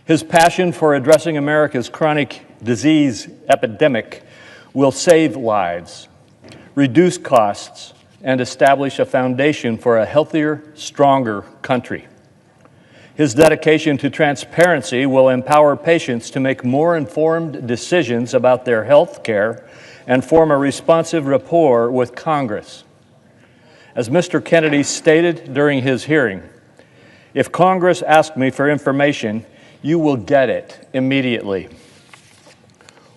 His passion for addressing America's chronic disease epidemic will save lives, reduce costs, and establish a foundation for a healthier, stronger country. His dedication to transparency will empower patients to make more informed decisions about their health care and form a responsive rapport with Congress. As Mr. Kennedy stated during his hearing, "If Congress asks me for information, you will get it immediately."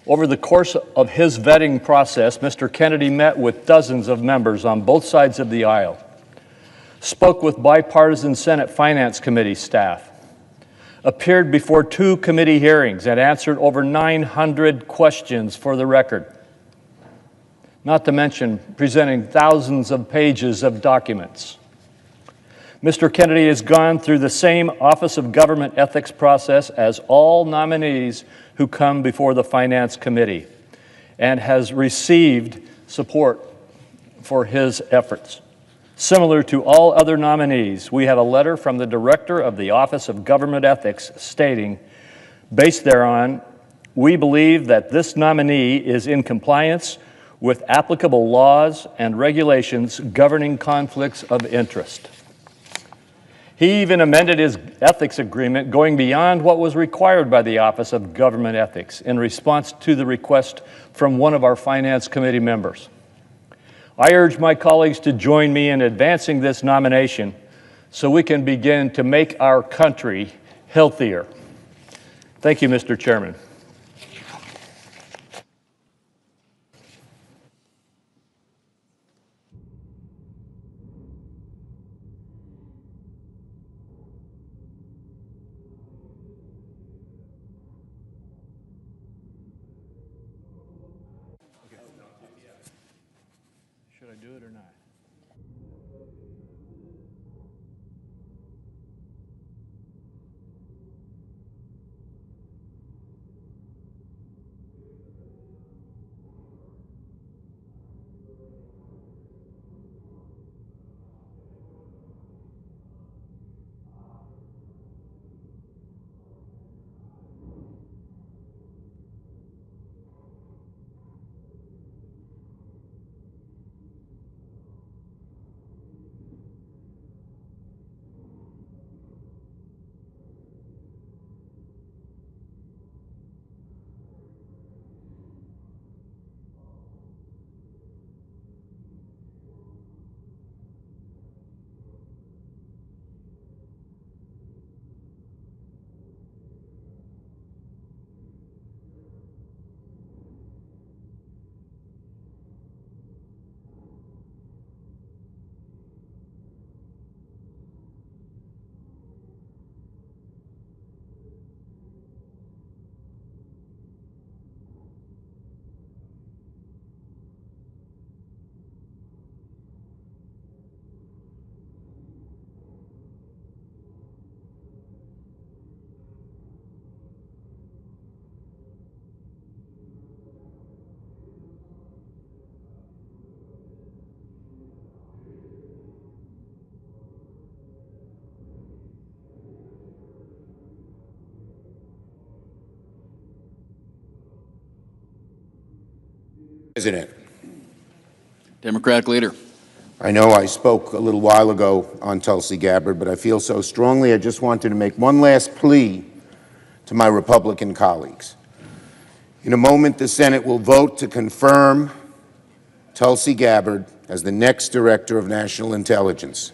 Over the course of his vetting process, Mr. Kennedy met with dozens of members on both sides of the aisle, spoke with bipartisan Senate Finance Committee staff, appeared before 2 committee hearings, and answered over 900 questions for the record, not to mention presenting thousands of pages of documents. Mr. Kennedy has gone through the same Office of Government Ethics process as all nominees who come before the Finance Committee and has received support for his efforts. Similar to all other nominees, we have a letter from the Director of the Office of Government Ethics stating, based thereon, we believe that this nominee is in compliance with applicable laws and regulations governing conflicts of interest. He even amended his ethics agreement, going beyond what was required by the Office of Government Ethics in response to the request from one of our Finance Committee members. I urge my colleagues to join me in advancing this nomination so we can begin to make our country healthier. Thank you, Mr. Chairman. Should I do it or not? President. Democratic Leader. I know I spoke a little while ago on Tulsi Gabbard, but I feel so strongly I just wanted to make one last plea to my Republican colleagues. In a moment, the Senate will vote to confirm Tulsi Gabbard as the next Director of National Intelligence.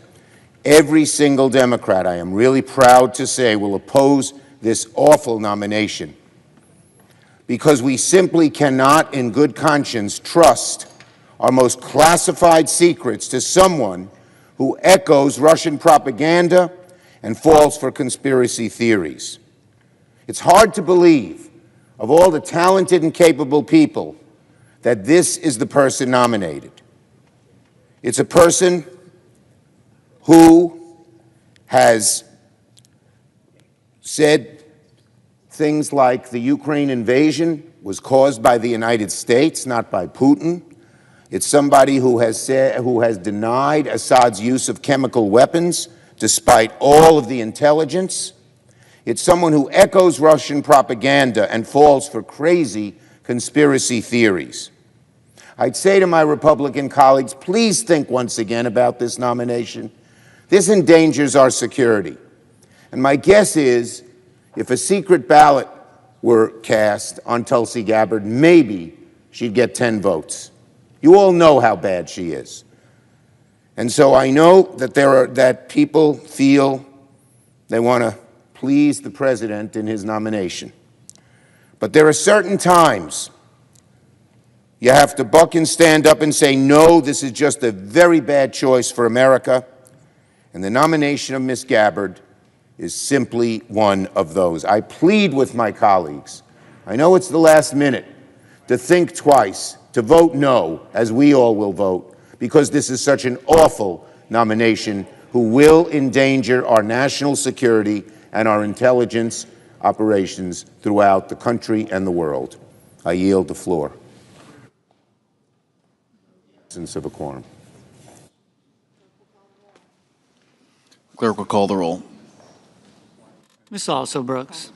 Every single Democrat, I am really proud to say, will oppose this awful nomination, because we simply cannot, in good conscience, trust our most classified secrets to someone who echoes Russian propaganda and falls for conspiracy theories. It's hard to believe, of all the talented and capable people, that this is the person nominated. It's a person who has said things like the Ukraine invasion was caused by the United States, not by Putin. It's somebody who has denied Assad's use of chemical weapons despite all of the intelligence. It's someone who echoes Russian propaganda and falls for crazy conspiracy theories. I'd say to my Republican colleagues, please think once again about this nomination. This endangers our security. And my guess is, if a secret ballot were cast on Tulsi Gabbard, maybe she'd get 10 votes. You all know how bad she is. And so I know that people feel they want to please the president in his nomination. But there are certain times you have to buck and stand up and say, no, this is just a very bad choice for America. And the nomination of Ms. Gabbard is simply one of those. I plead with my colleagues, I know it's the last minute, to think twice, to vote no, as we all will vote, because this is such an awful nomination who will endanger our national security and our intelligence operations throughout the country and the world. I yield the floor. Of a quorum. Clerk will call the roll. Ms. Also Brooks.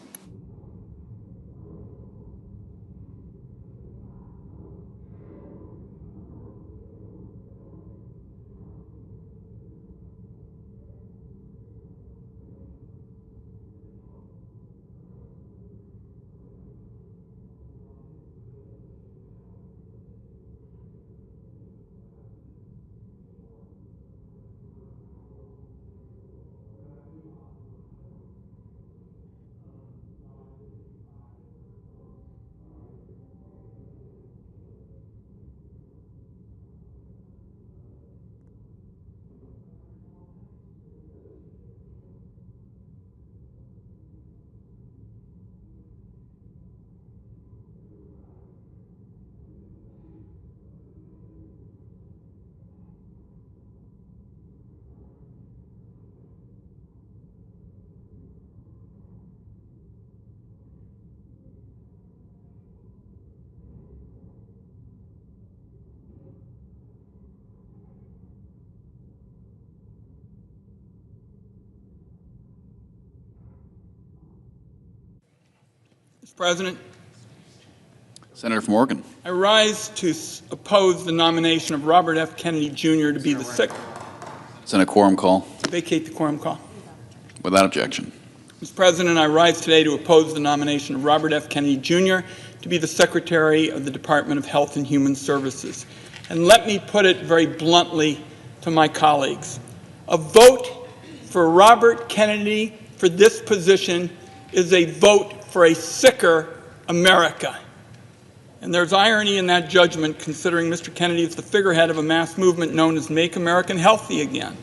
Mr. President, Senator from Oregon. I rise to oppose the nomination of Robert F. Kennedy, Jr. to be the Secretary. Senate quorum call. Vacate the quorum call. Without objection. Mr. President, I rise today to oppose the nomination of Robert F. Kennedy, Jr. to be the Secretary of the Department of Health and Human Services. And let me put it very bluntly to my colleagues. A vote for Robert Kennedy for this position is a vote for a sicker America. And there's irony in that judgment, considering Mr. Kennedy is the figurehead of a mass movement known as Make America Healthy Again.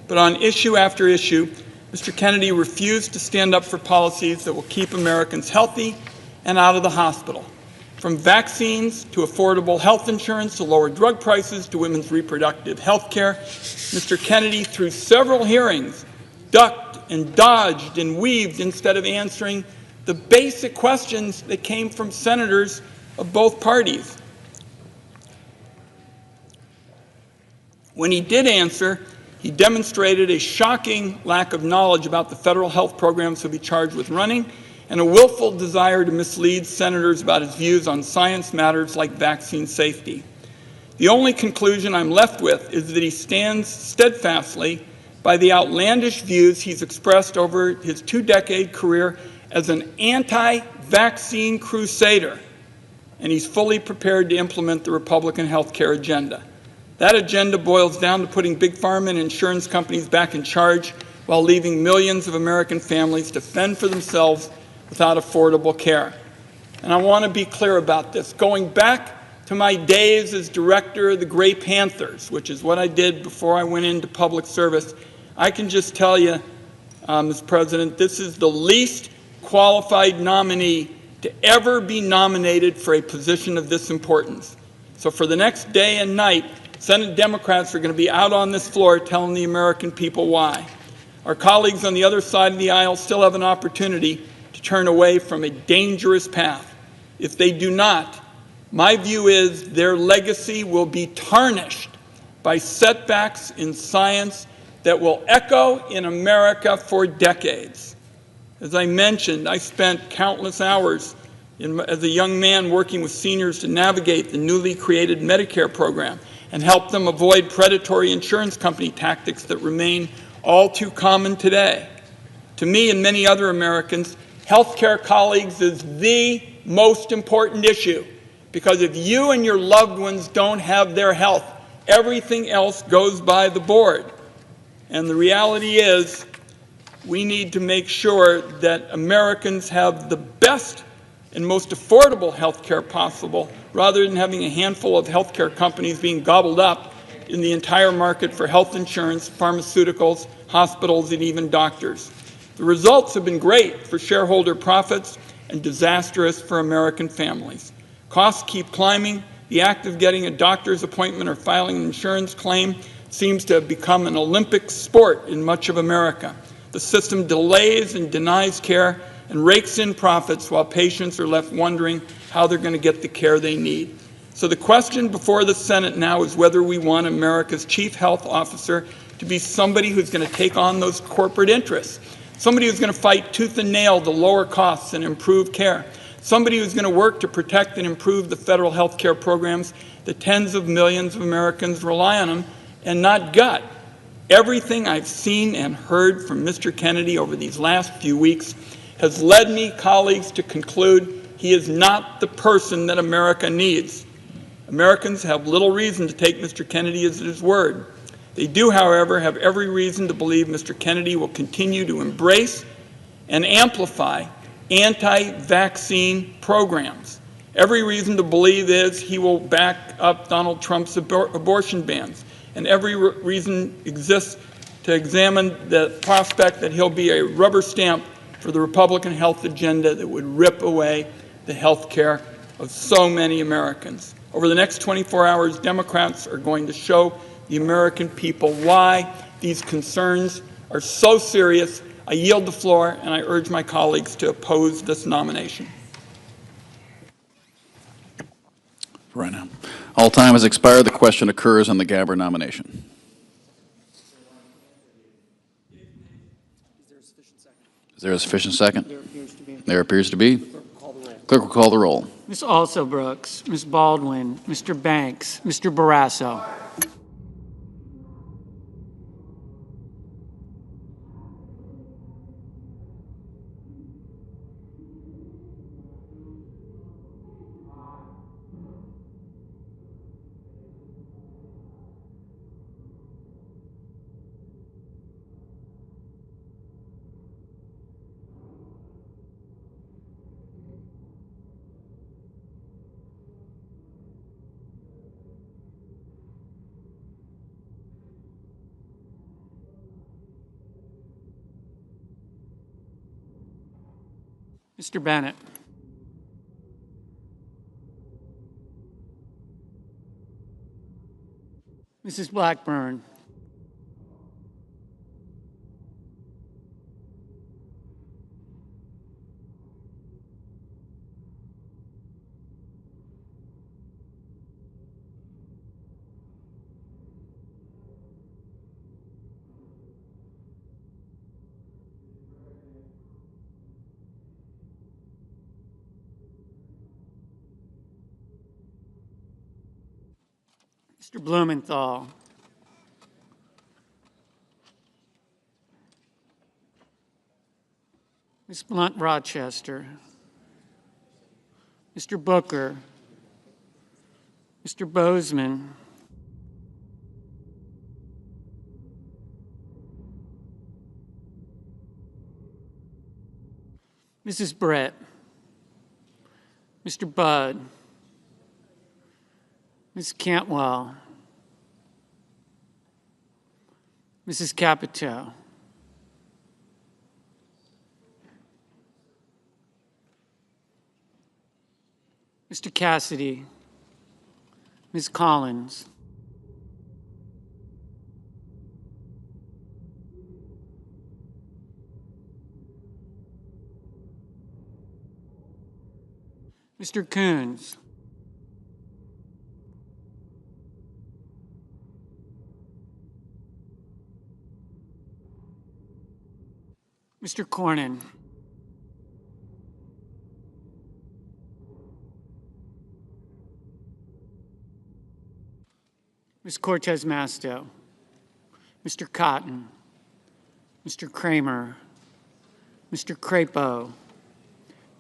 But on issue after issue, Mr. Kennedy refused to stand up for policies that will keep Americans healthy and out of the hospital. From vaccines to affordable health insurance to lower drug prices to women's reproductive health care, Mr. Kennedy, through several hearings, ducked and dodged and weaved instead of answering the basic questions that came from senators of both parties. When he did answer, he demonstrated a shocking lack of knowledge about the federal health programs he'll be charged with running and a willful desire to mislead senators about his views on science matters like vaccine safety. The only conclusion I'm left with is that he stands steadfastly by the outlandish views he's expressed over his two-decade career as an anti-vaccine crusader, and he's fully prepared to implement the Republican health care agenda. That agenda boils down to putting big pharma and insurance companies back in charge while leaving millions of American families to fend for themselves without affordable care. And I want to be clear about this. Going back to my days as director of the Gray Panthers, which is what I did before I went into public service, I can just tell you, Mr. President, this is the least qualified nominee to ever be nominated for a position of this importance. So for the next day and night, Senate Democrats are going to be out on this floor telling the American people why. Our colleagues on the other side of the aisle still have an opportunity to turn away from a dangerous path. If they do not, my view is their legacy will be tarnished by setbacks in science that will echo in America for decades. As I mentioned, I spent countless hours as a young man working with seniors to navigate the newly created Medicare program and help them avoid predatory insurance company tactics that remain all too common today. To me and many other Americans, healthcare, colleagues, is the most important issue, because if you and your loved ones don't have their health, everything else goes by the board. And the reality is, we need to make sure that Americans have the best and most affordable health care possible, rather than having a handful of healthcare companies being gobbled up in the entire market for health insurance, pharmaceuticals, hospitals, and even doctors. The results have been great for shareholder profits and disastrous for American families. Costs keep climbing. The act of getting a doctor's appointment or filing an insurance claim seems to have become an Olympic sport in much of America. The system delays and denies care and rakes in profits while patients are left wondering how they're going to get the care they need. So the question before the Senate now is whether we want America's chief health officer to be somebody who's going to take on those corporate interests, somebody who's going to fight tooth and nail to lower costs and improve care, somebody who's going to work to protect and improve the federal health care programs that tens of millions of Americans rely on them, and not gut. Everything I've seen and heard from Mr. Kennedy over these last few weeks has led me, colleagues, to conclude he is not the person that America needs. Americans have little reason to take Mr. Kennedy at his word. They do, however, have every reason to believe Mr. Kennedy will continue to embrace and amplify anti-vaccine programs. Every reason to believe is he will back up Donald Trump's abortion bans, and every reason exists to examine the prospect that he'll be a rubber stamp for the Republican health agenda that would rip away the health care of so many Americans. Over the next 24 hours, Democrats are going to show the American people why these concerns are so serious. I yield the floor, and I urge my colleagues to oppose this nomination. Right now. All time has expired. The question occurs on the Gabbard nomination. Is there a sufficient second? There appears to be. Clerk will call the roll. Ms. Also Brooks, Ms. Baldwin, Mr. Banks, Mr. Barrasso. Mr. Bennett. Mrs. Blackburn. Mr. Blumenthal. Ms. Blunt Rochester. Mr. Booker. Mr. Bozeman. Mrs. Brett. Mr. Budd. Ms. Cantwell. Mrs. Capito. Mr. Cassidy. Ms. Collins. Mr. Coons. Mr. Cornyn. Ms. Cortez Masto, Mr. Cotton, Mr. Kramer, Mr. Crapo,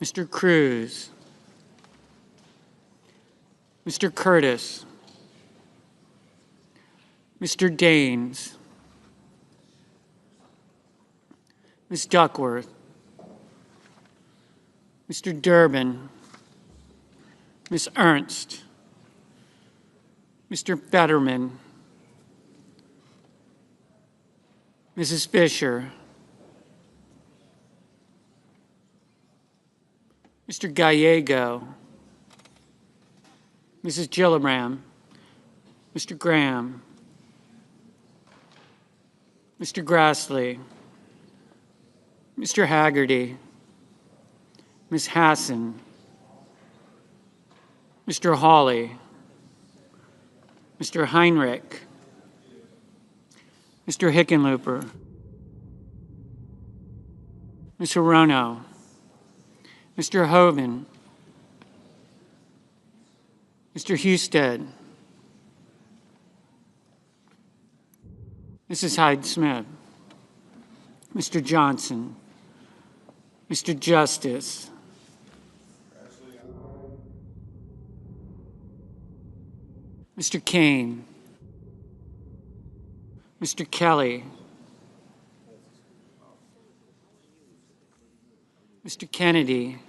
Mr. Cruz, Mr. Curtis, Mr. Daines, Ms. Duckworth, Mr. Durbin, Ms. Ernst, Mr. Fetterman, Mrs. Fisher, Mr. Gallego, Mrs. Gillibrand, Mr. Graham, Mr. Grassley, Mr. Haggerty, Ms. Hassan, Mr. Hawley, Mr. Heinrich, Mr. Hickenlooper, Ms. Hirono, Mr. Hoven, Mr. Husted, Mrs. Hyde-Smith, Mr. Johnson, Mr. Justice, Mr. Kane, Mr. Kelly, Mr. Kennedy,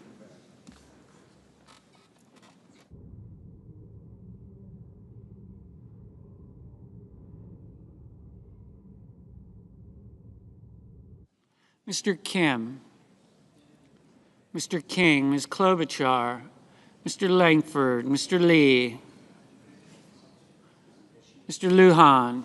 Mr. Kim, Mr. King, Ms. Klobuchar, Mr. Langford, Mr. Lee, Mr. Lujan,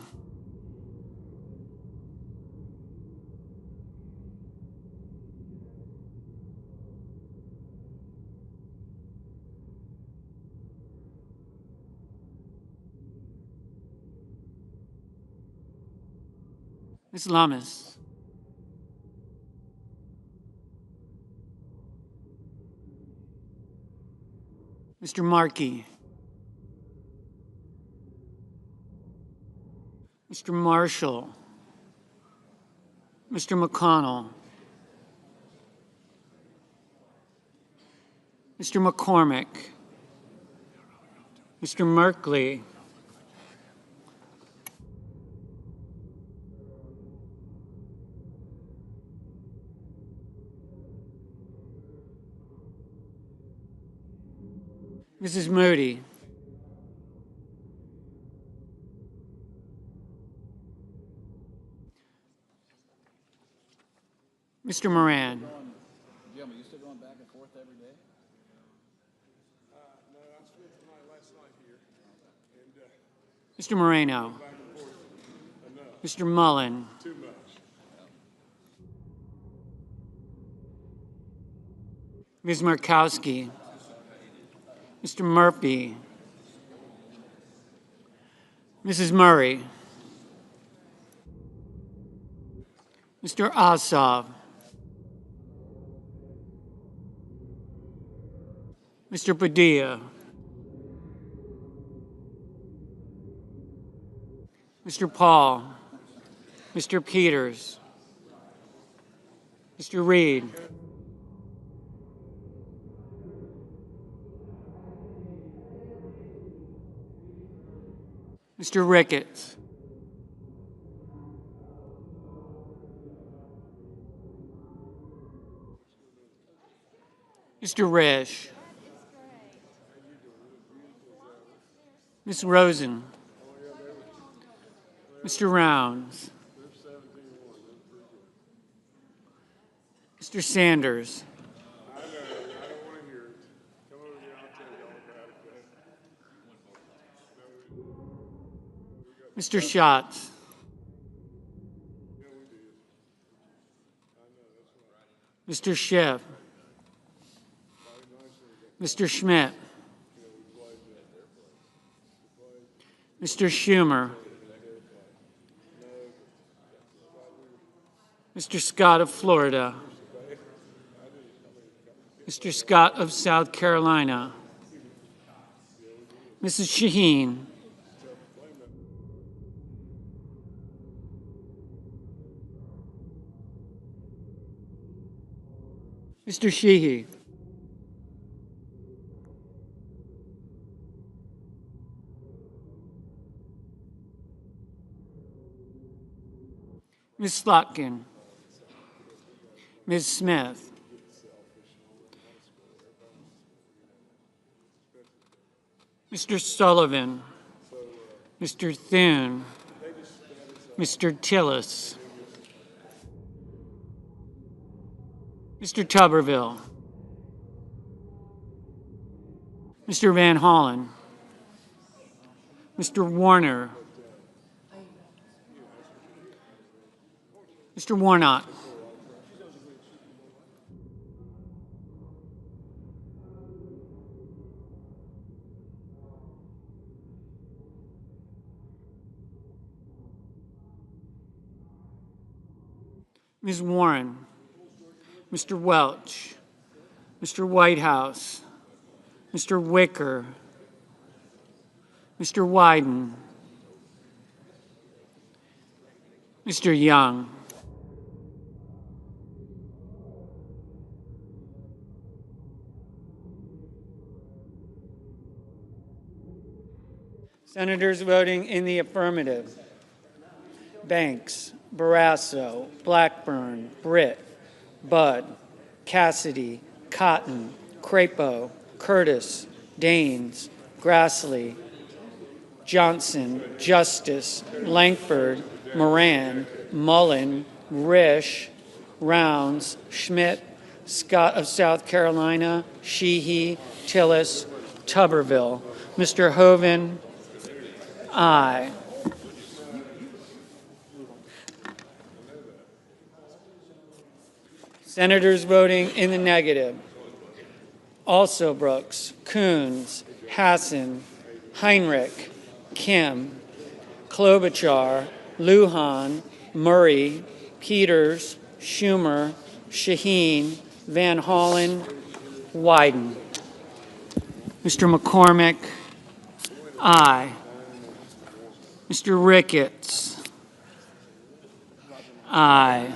Ms. Lummis, Mr. Markey, Mr. Marshall, Mr. McConnell, Mr. McCormick, Mr. Merkley, Mrs. Moody, Mr. Moran, Jim, are you still going back and forth every day? Mr. Moreno, Mr. Mullen, Ms. Markowski, Mr. Murphy, Mrs. Murray, Mr. Ossoff, Mr. Padilla, Mr. Paul, Mr. Peters, Mr. Reed, Mr. Ricketts, Mr. Risch, Ms. Rosen, Mr. Rounds, Mr. Sanders, Mr. Schatz, Mr. Schiff, Mr. Schmidt, Mr. Schumer, Mr. Scott of Florida, Mr. Scott of South Carolina, Mrs. Shaheen, Mr. Sheehy. Ms. Slotkin. Ms. Smith. Mr. Sullivan. Mr. Thune. Mr. Tillis. Mr. Tuberville. Mr. Van Hollen. Mr. Warner. Mr. Warnock. Ms. Warren. Mr. Welch. Mr. Whitehouse. Mr. Wicker. Mr. Wyden. Mr. Young. Senators voting in the affirmative: Banks, Barrasso, Blackburn, Britt, Budd, Cassidy, Cotton, Crapo, Curtis, Daines, Grassley, Johnson, Justice, Lankford, Moran, Mullen, Risch, Rounds, Schmidt, Scott of South Carolina, Sheehy, Tillis, Tuberville. Mr. Hoeven, aye. Senators voting in the negative: Also Brooks, Coons, Hassan, Heinrich, Kim, Klobuchar, Lujan, Murray, Peters, Schumer, Shaheen, Van Hollen, Wyden. Mr. McCormick, aye. Mr. Ricketts, aye.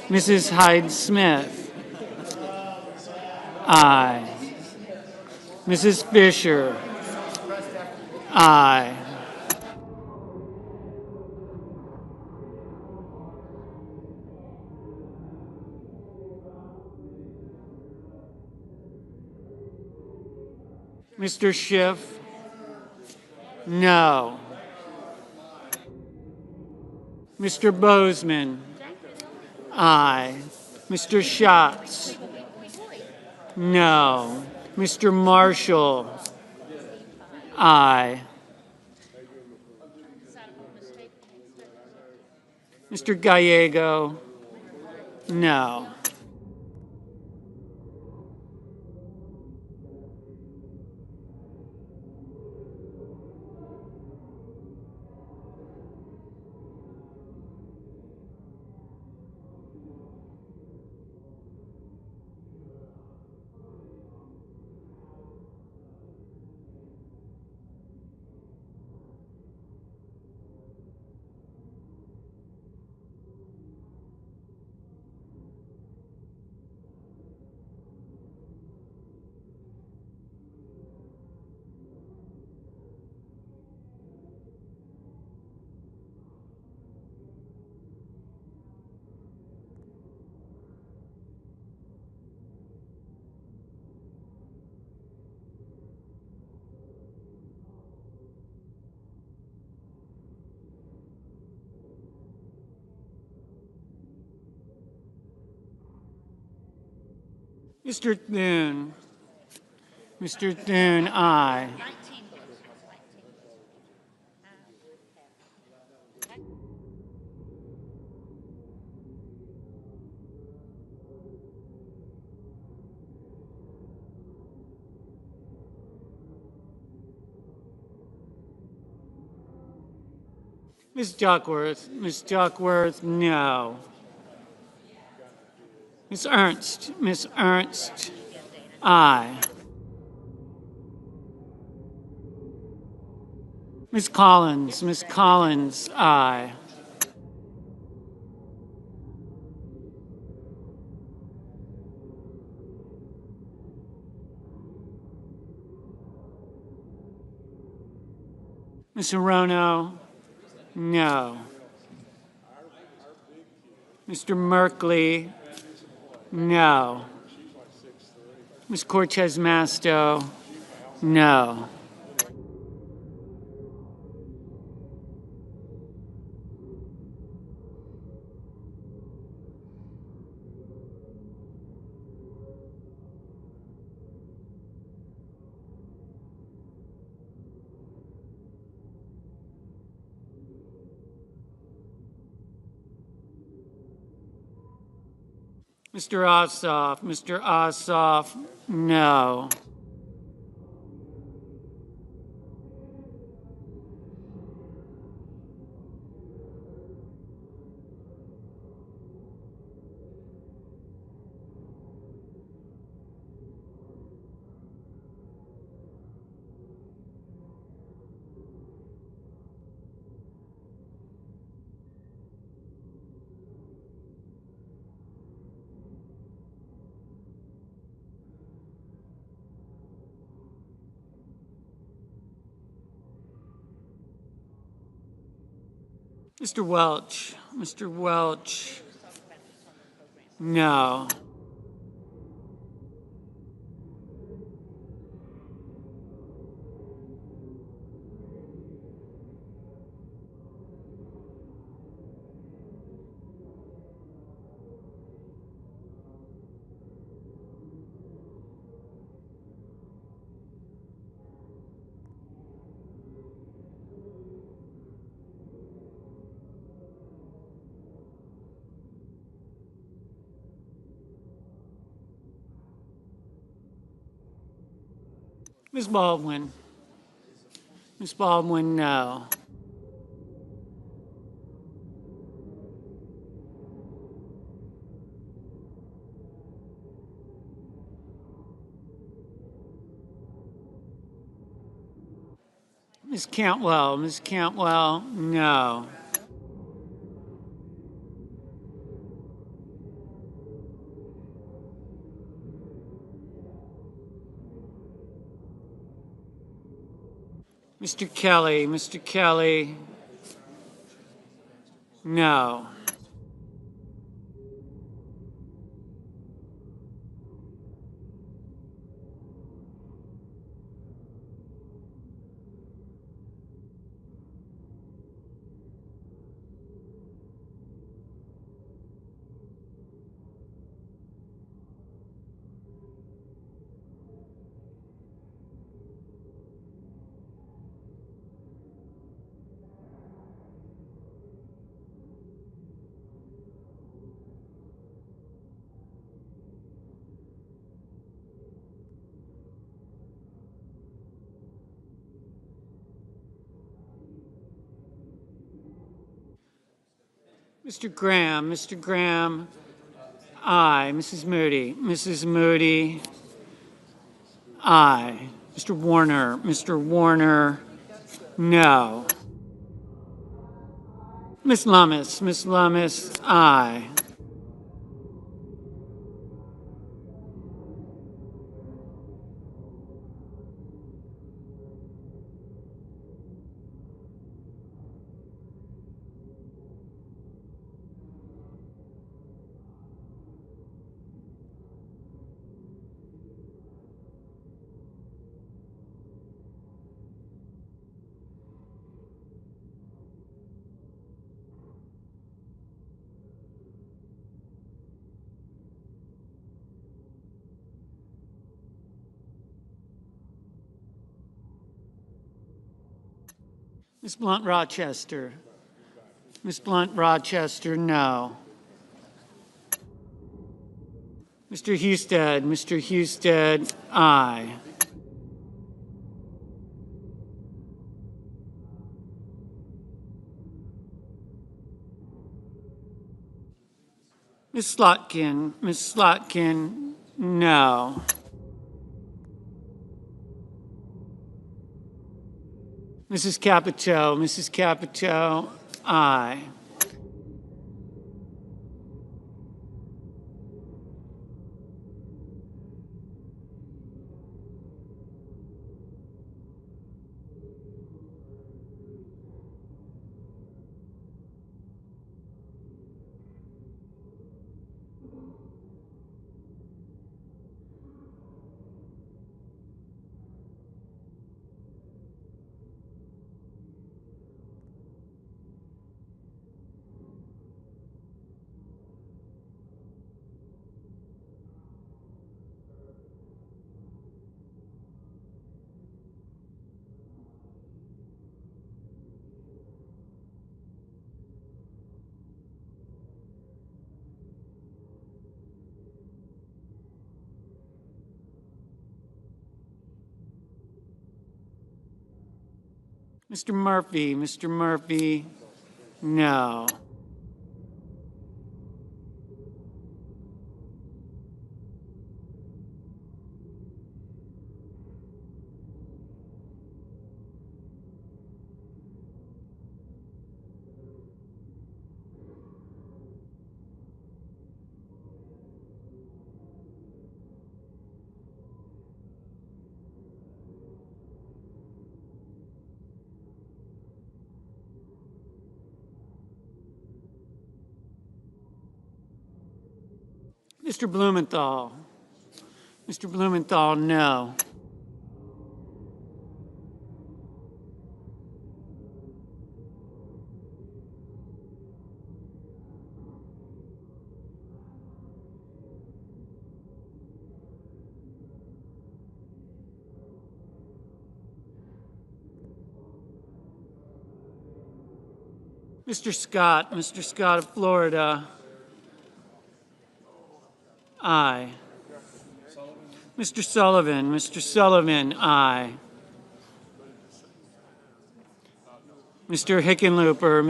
Mrs. Hyde-Smith, aye. Mrs. Fisher, aye. Mr. Schiff, no. Mr. Bozeman, aye. Mr. Schatz, no. Mr. Marshall, aye. Mr. Gallego, no. Mr. Thune. Mr. Thune, aye. Ms. Duckworth. Ms. Duckworth, no. Ms. Ernst. Ms. Ernst, aye. Ms. Collins. Ms. Collins, aye. Ms. Hirono? No. Mr. Merkley? No. Ms. Cortez Masto? No. Mr. Ossoff? Mr. Ossoff? No. Mr. Welch? Mr. Welch? No. Ms. Baldwin? Ms. Baldwin, no. Ms. Cantwell? Ms. Cantwell, no. Mr. Kelly? Mr. Kelly, no. Mr. Graham? Mr. Graham, aye. Mrs. Moody? Mrs. Moody, aye. Mr. Warner? Mr. Warner, no. Ms. Lummis? Ms. Lummis, aye. Ms. Blunt Rochester? Ms. Blunt Rochester, no. Mr. Husted? Mr. Husted, aye. Ms. Slotkin? Ms. Slotkin, no. Mrs. Capito? Mrs. Capito, aye. Mr. Murphy, no. Mr. Blumenthal, no. Mr. Scott of Florida, aye. Mr. Sullivan, aye. Mr. Hickenlooper,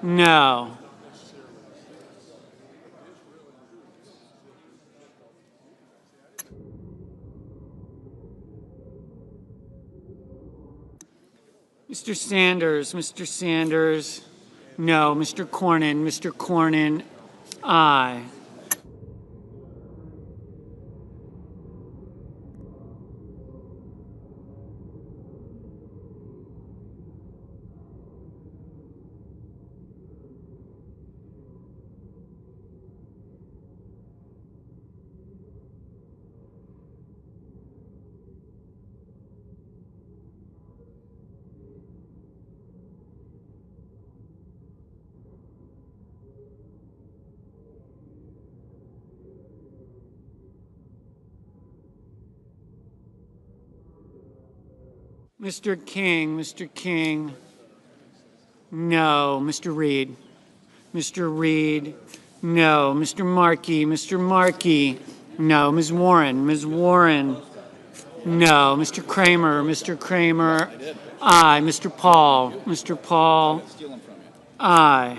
no. Mr. Sanders, no. Mr. Cornyn, aye. Mr. King, no. Mr. Reed, no. Mr. Markey, no. Ms. Warren, no. Mr. Kramer, aye. Mr. Paul, aye.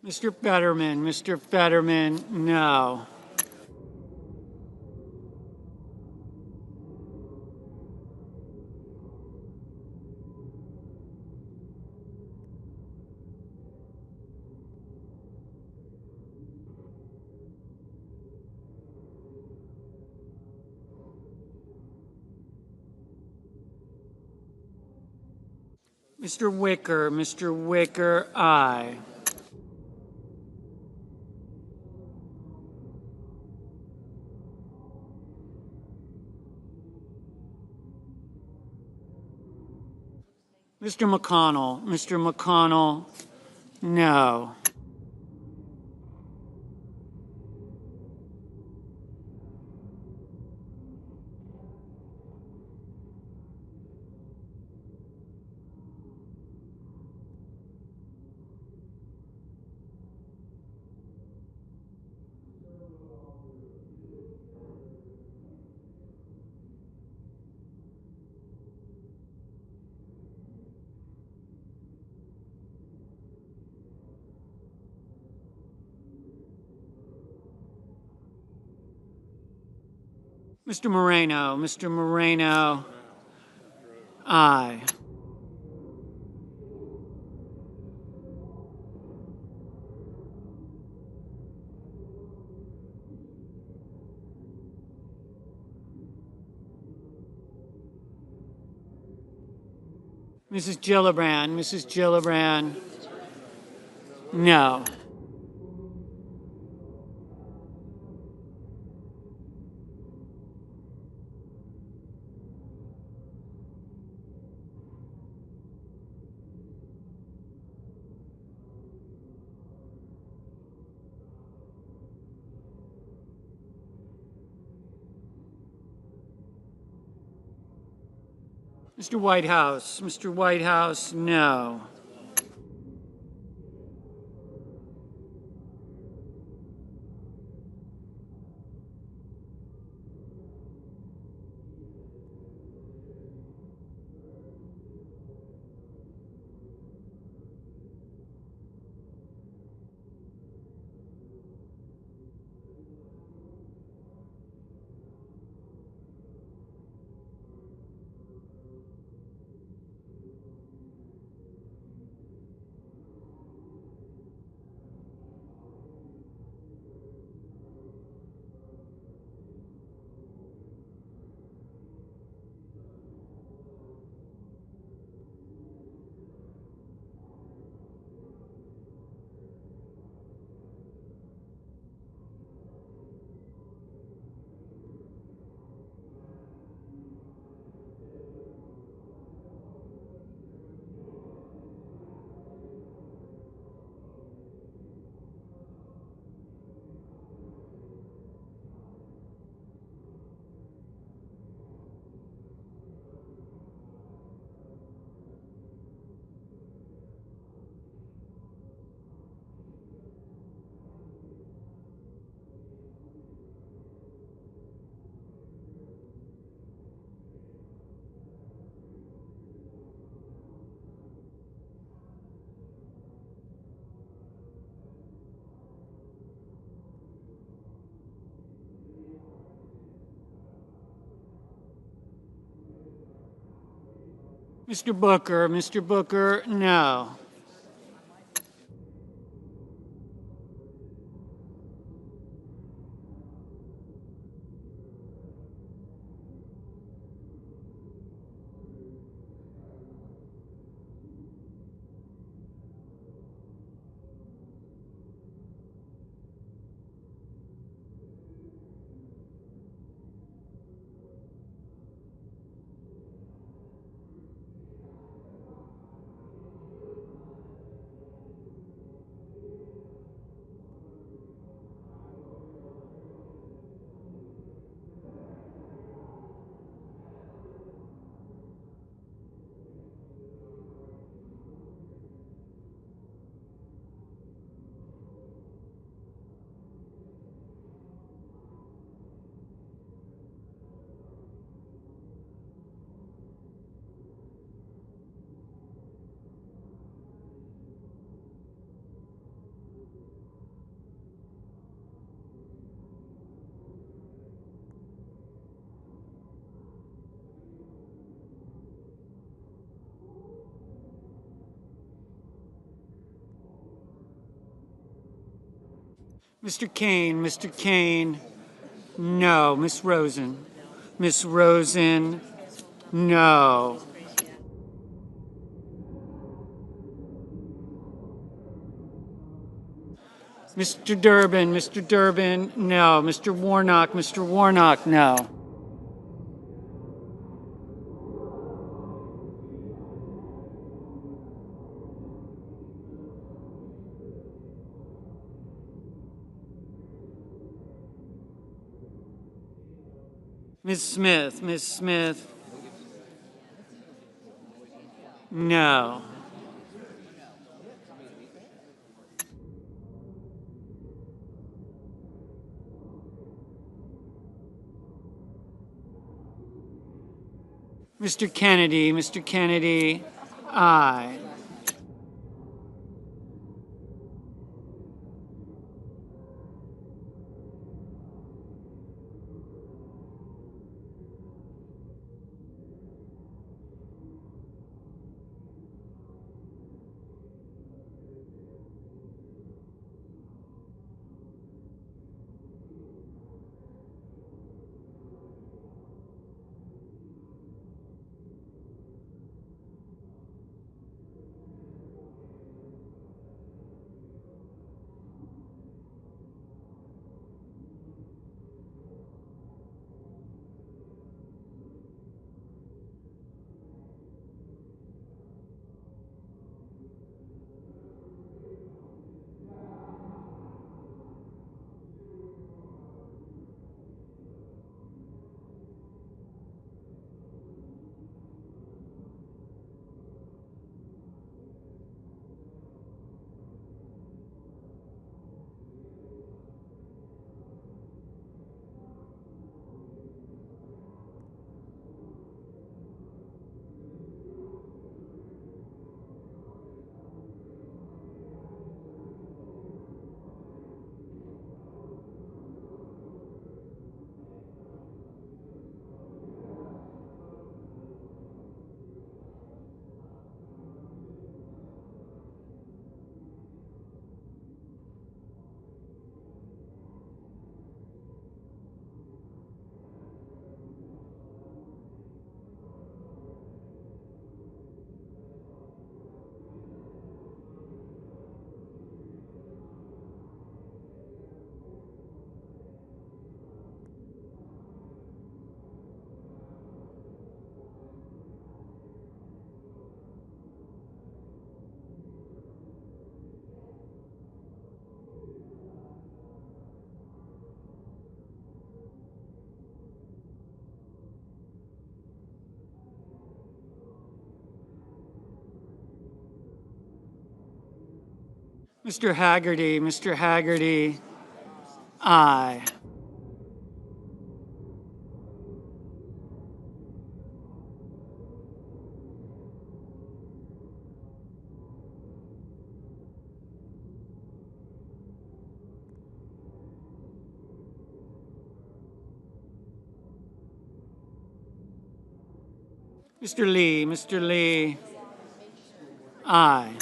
Mr. Fetterman, no. Mr. Wicker, aye. Mr. McConnell, no. Mr. Moreno, Aye. Mrs. Gillibrand, Mrs. Gillibrand, no. Mr. Whitehouse, no. Mr. Booker, no. Mr. Kane, no. Miss Rosen, no. Mr. Durbin, no. Mr. Warnock, no. Ms. Smith, no. Mr. Kennedy, aye. Mr. Haggerty, aye. Mr. Lee, aye.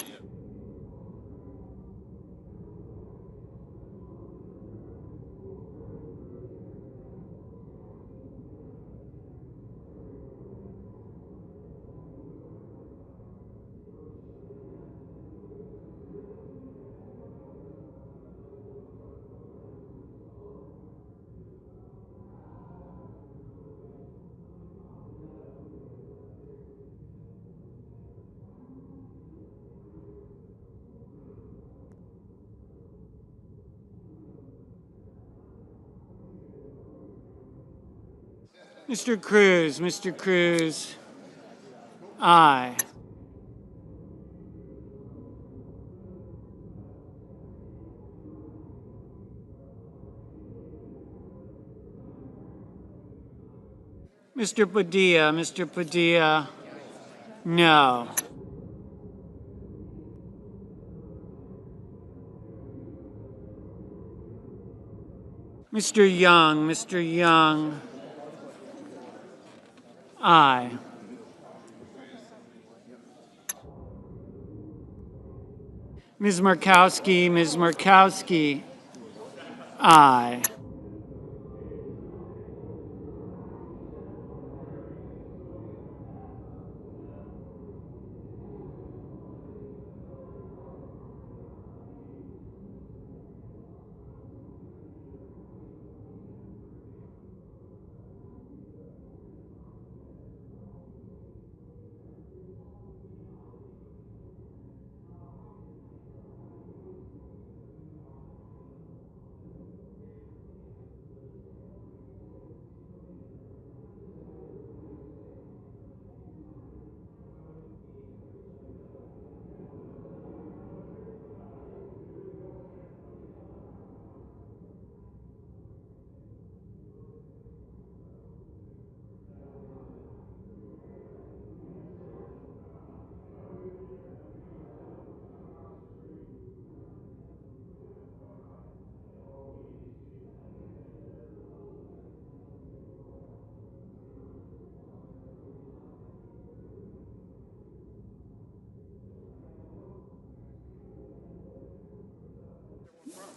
Mr. Cruz, aye. Mr. Padilla, no. Mr. Young, aye. Ms. Markowski, aye.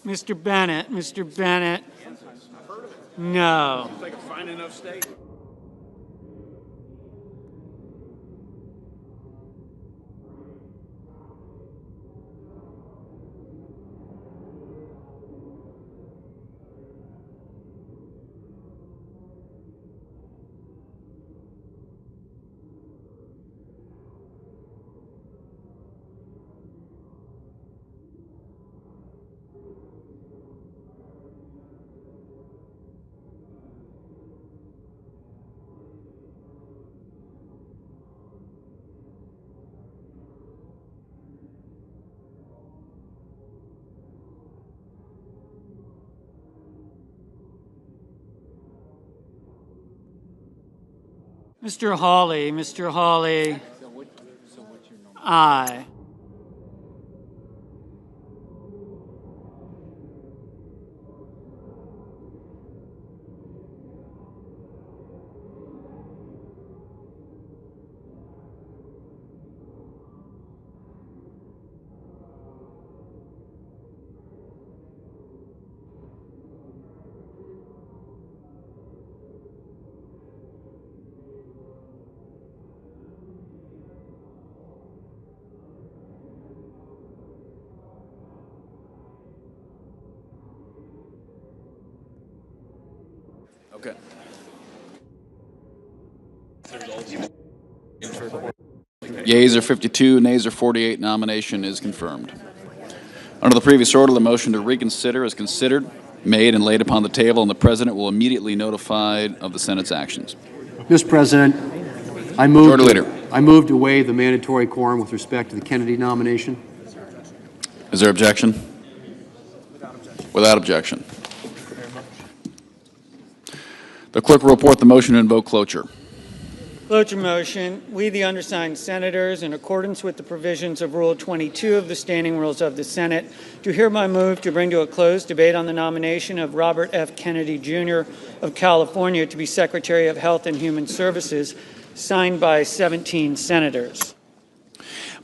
Mr. Bennett, no. Like a fine enough state. Mr. Hawley, aye. Okay. Yeas are 52, nays are 48. Nomination is confirmed. Under the previous order, the motion to reconsider is considered, made, and laid upon the table, and the President will immediately notify of the Senate's actions. Mr. President, Majority Leader. I move to waive the mandatory quorum with respect to the Kennedy nomination. Is there objection? Without objection. The clerk will report the motion to invoke cloture. Cloture motion. We, the undersigned senators, in accordance with the provisions of Rule 22 of the Standing Rules of the Senate, do hereby move to bring to a close debate on the nomination of Robert F. Kennedy, Jr. of California to be Secretary of Health and Human Services, signed by 17 senators.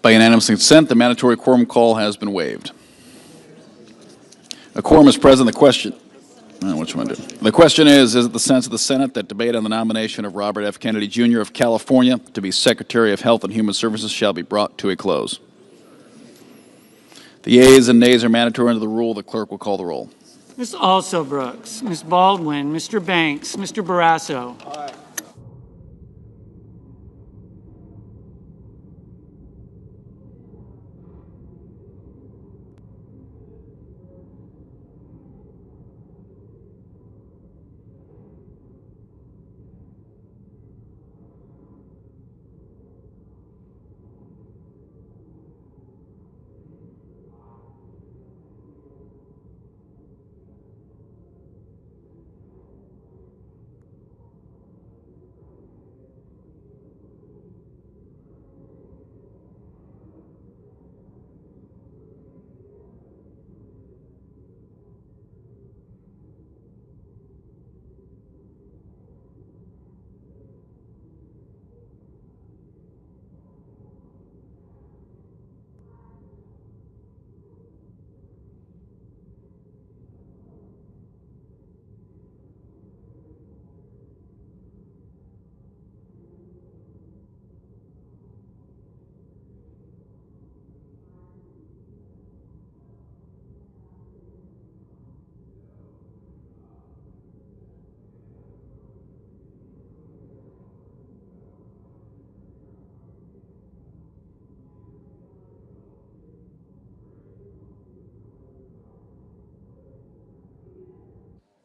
By unanimous consent, the mandatory quorum call has been waived. A quorum is present. The question is it the sense of the Senate that debate on the nomination of Robert F. Kennedy, Jr. of California to be Secretary of Health and Human Services shall be brought to a close? The yeas and nays are mandatory under the rule. The clerk will call the roll. Ms. Alsobrooks, Ms. Baldwin, Mr. Banks, Mr. Barrasso. Aye.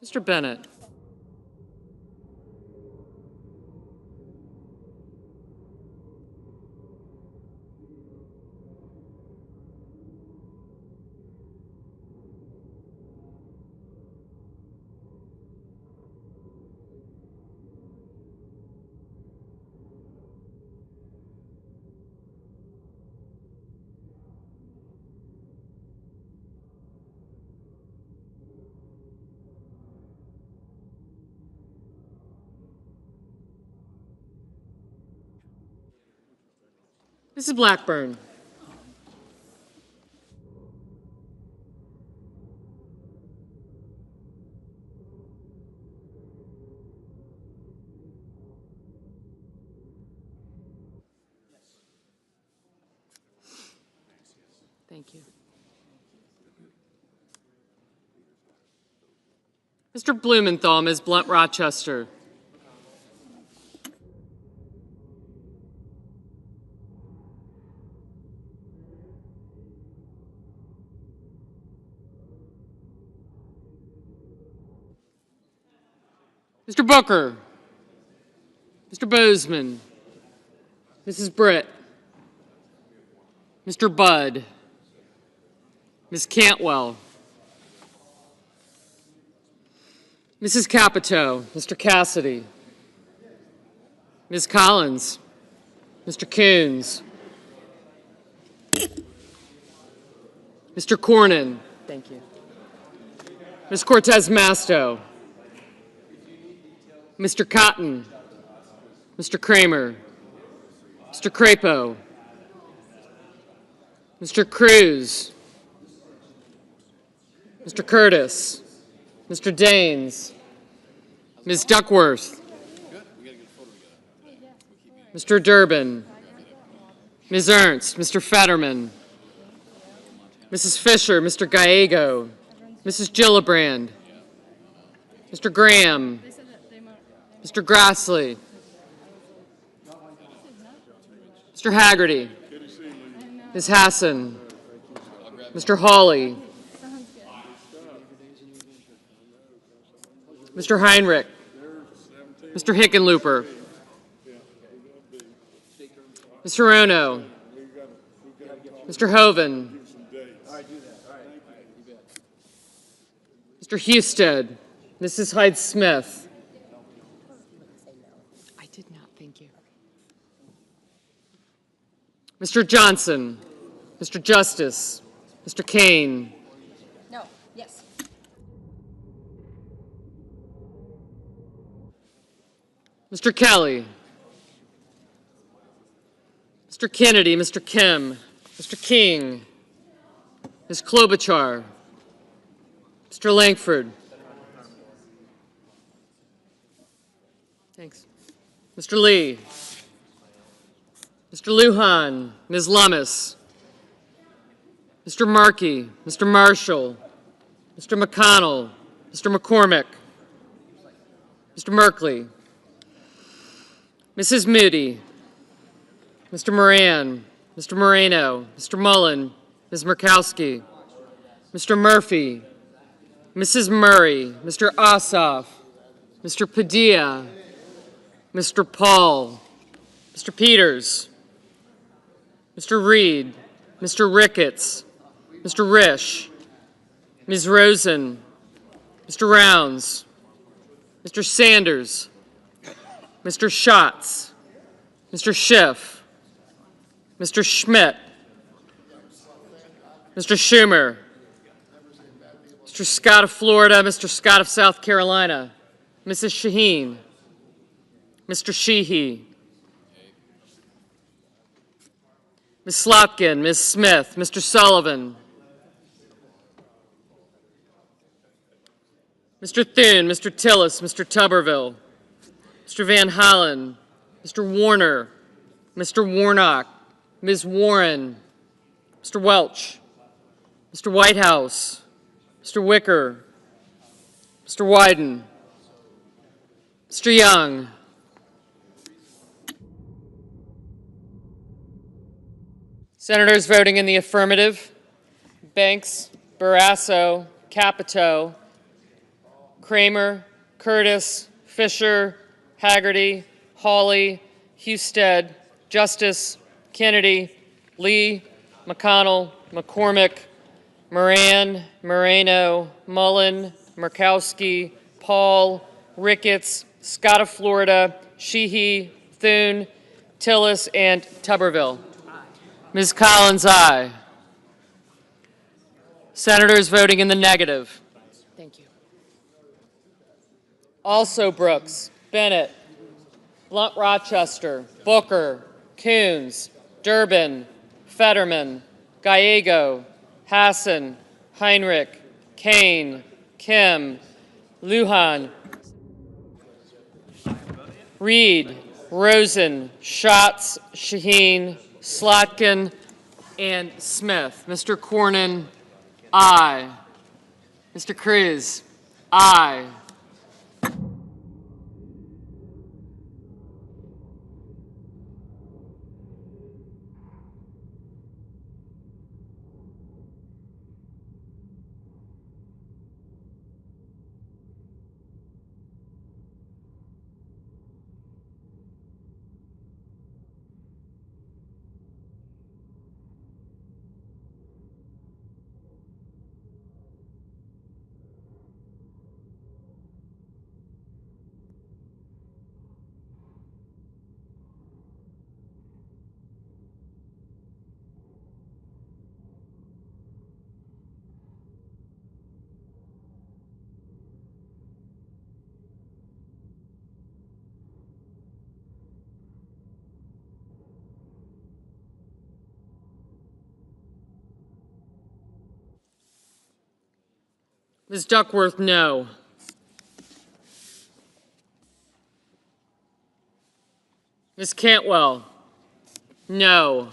Mr. Bennett. Mrs. Blackburn. Thank you. Mr. Blumenthal, Ms. Blunt Rochester. Mr. Booker, Mr. Bozeman, Mrs. Britt, Mr. Budd, Ms. Cantwell, Mrs. Capito, Mr. Cassidy, Ms. Collins, Mr. Coons, Mr. Cornyn, thank you, Ms. Cortez Masto, Mr. Cotton, Mr. Kramer, Mr. Crapo, Mr. Cruz, Mr. Curtis, Mr. Daines, Ms. Duckworth, Mr. Durbin, Ms. Ernst, Mr. Fetterman, Mrs. Fisher, Mr. Gallego, Mrs. Gillibrand, Mr. Graham, Mr. Grassley, Mr. Haggerty, Ms. Hassan, Mr. Hawley, Mr. Heinrich, Mr. Hickenlooper, Mr. Ono, Mr. Hoven, Mr. Husted, Mrs. Hyde-Smith. I did not, thank you. Mr. Johnson, Mr. Justice, Mr. Kane. No, yes. Mr. Kelly, Mr. Kennedy, Mr. Kim, Mr. King, Ms. Klobuchar, Mr. Langford. Thanks. Mr. Lee, Mr. Lujan, Ms. Lummis, Mr. Markey, Mr. Marshall, Mr. McConnell, Mr. McCormick, Mr. Merkley, Mrs. Moody, Mr. Moran, Mr. Moreno, Mr. Mullen, Ms. Murkowski, Mr. Murphy, Mrs. Murray, Mr. Ossoff, Mr. Padilla, Mr. Paul, Mr. Peters, Mr. Reed, Mr. Ricketts, Mr. Risch, Ms. Rosen, Mr. Rounds, Mr. Sanders, Mr. Schatz, Mr. Schiff, Mr. Schmidt, Mr. Schumer, Mr. Scott of Florida, Mr. Scott of South Carolina, Mrs. Shaheen, Mr. Sheehy, Ms. Slotkin, Ms. Smith, Mr. Sullivan, Mr. Thune, Mr. Tillis, Mr. Tuberville, Mr. Van Hollen, Mr. Warner, Mr. Warnock, Ms. Warren, Mr. Welch, Mr. Whitehouse, Mr. Wicker, Mr. Wyden, Mr. Young, Senators voting in the affirmative: Banks, Barrasso, Capito, Kramer, Curtis, Fisher, Haggerty, Hawley, Husted, Justice, Kennedy, Lee, McConnell, McCormick, Moran, Moreno, Mullen, Murkowski, Paul, Ricketts, Scott of Florida, Sheehy, Thune, Tillis, and Tuberville. Ms. Collins, aye. Senators voting in the negative: thank you. Also Brooks, Bennett, Blunt Rochester, Booker, Coons, Durbin, Fetterman, Gallego, Hassan, Heinrich, Kane, Kim, Lujan, Reed, Rosen, Schatz, Shaheen, Slotkin, and Smith. Mr. Cornyn, aye. Mr. Cruz, aye. Ms. Duckworth, no. Ms. Cantwell, no.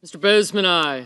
Mr. Bozeman, aye.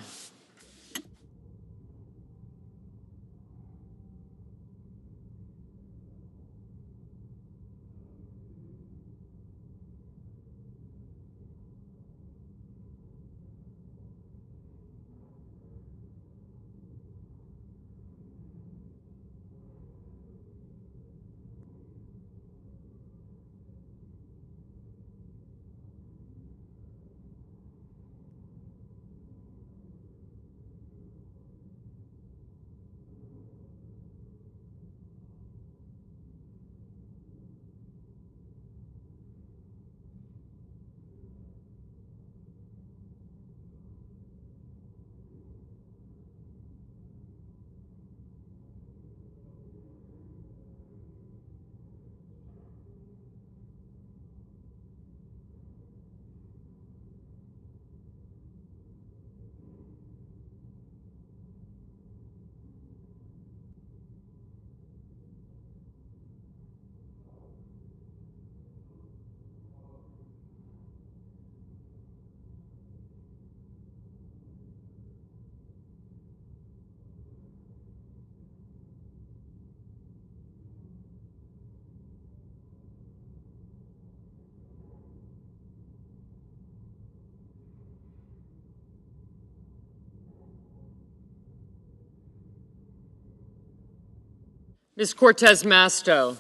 Ms. Cortez Masto,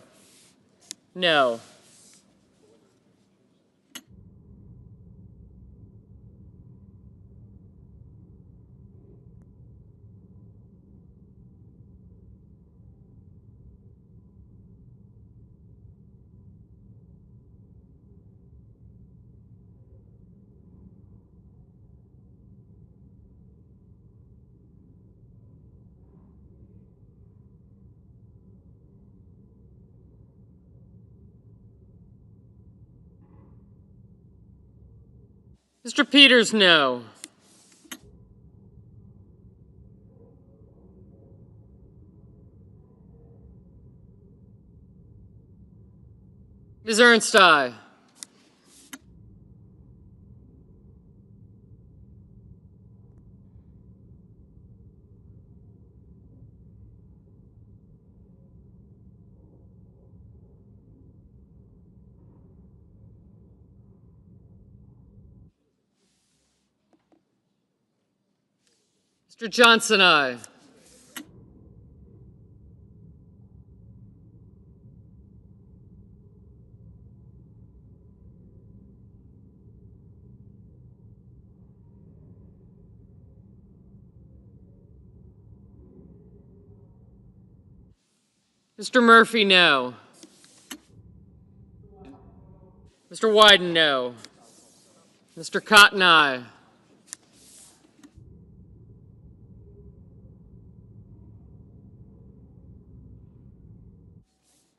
no. Mr. Peters, no. Ms. Ernst, aye. Mr. Johnson, aye. Mr. Murphy, no. Mr. Wyden, no. Mr. Cotton, aye.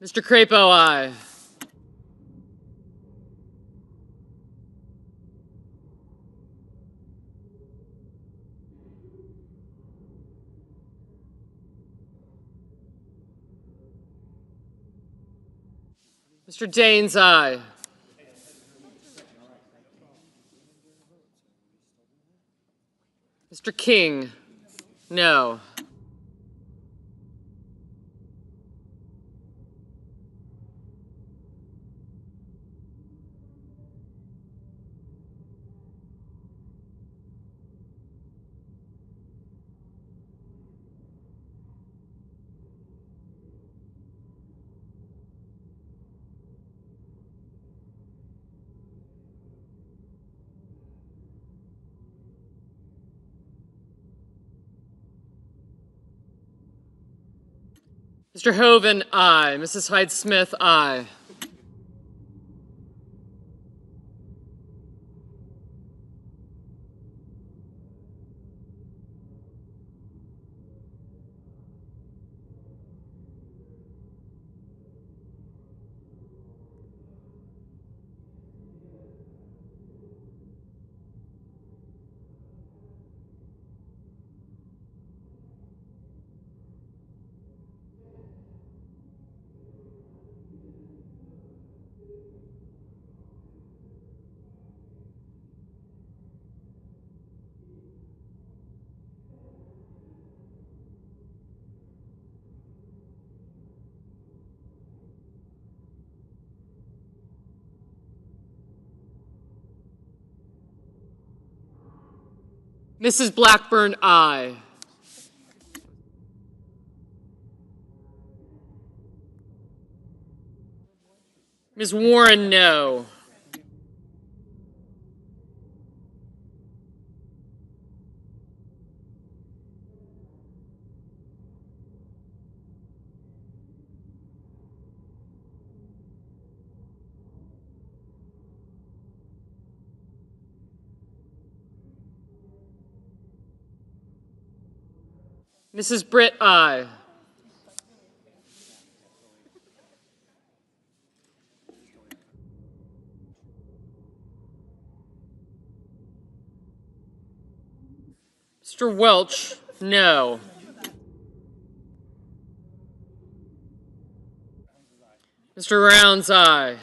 Mr. Crapo, aye. Mr. Daines, aye. Mr. King, no. Mr. Hoven, aye. Mrs. Hyde-Smith, aye. Mrs. Blackburn, aye. Ms. Warren, no. Mrs. Britt, aye. Mr. Welch, no. Mr. Rounds, aye.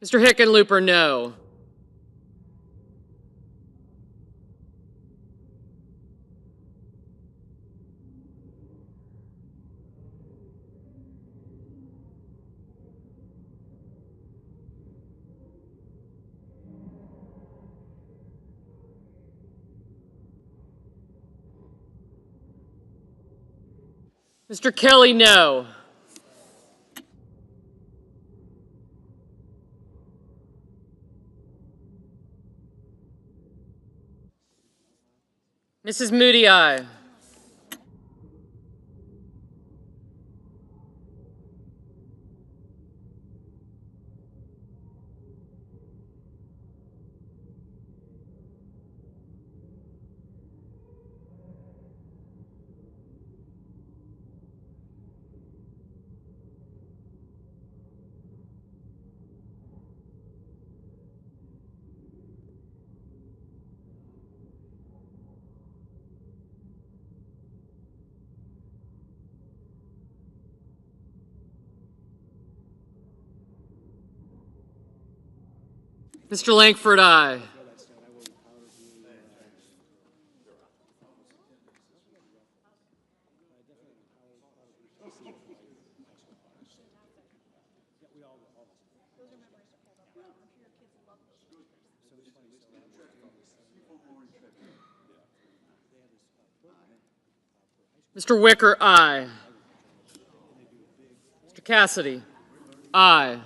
Mr. Hickenlooper, no. Mr. Kelly, no. Mrs. Moody, aye. Mr. Langford, aye. Mr. Wicker, aye. Mr. Cassidy, aye.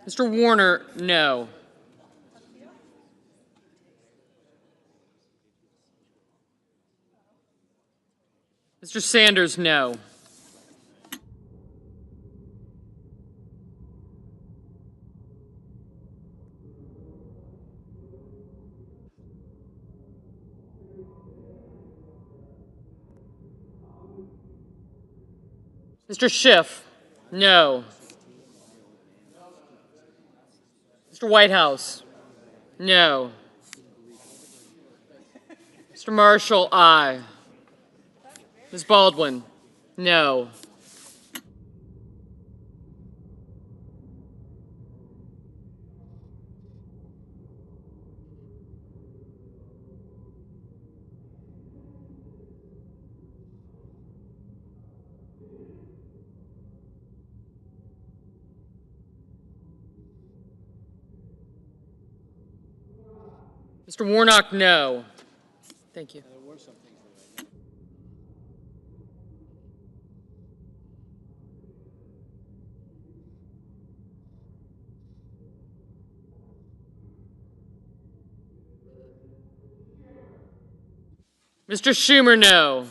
Mr. Warner, no. Mr. Sanders, no. Mr. Schiff, no. Mr. Whitehouse, no. Mr. Marshall, aye. Ms. Baldwin, no. Mr. Warnock, no. Thank you. Mr. Schumer, no.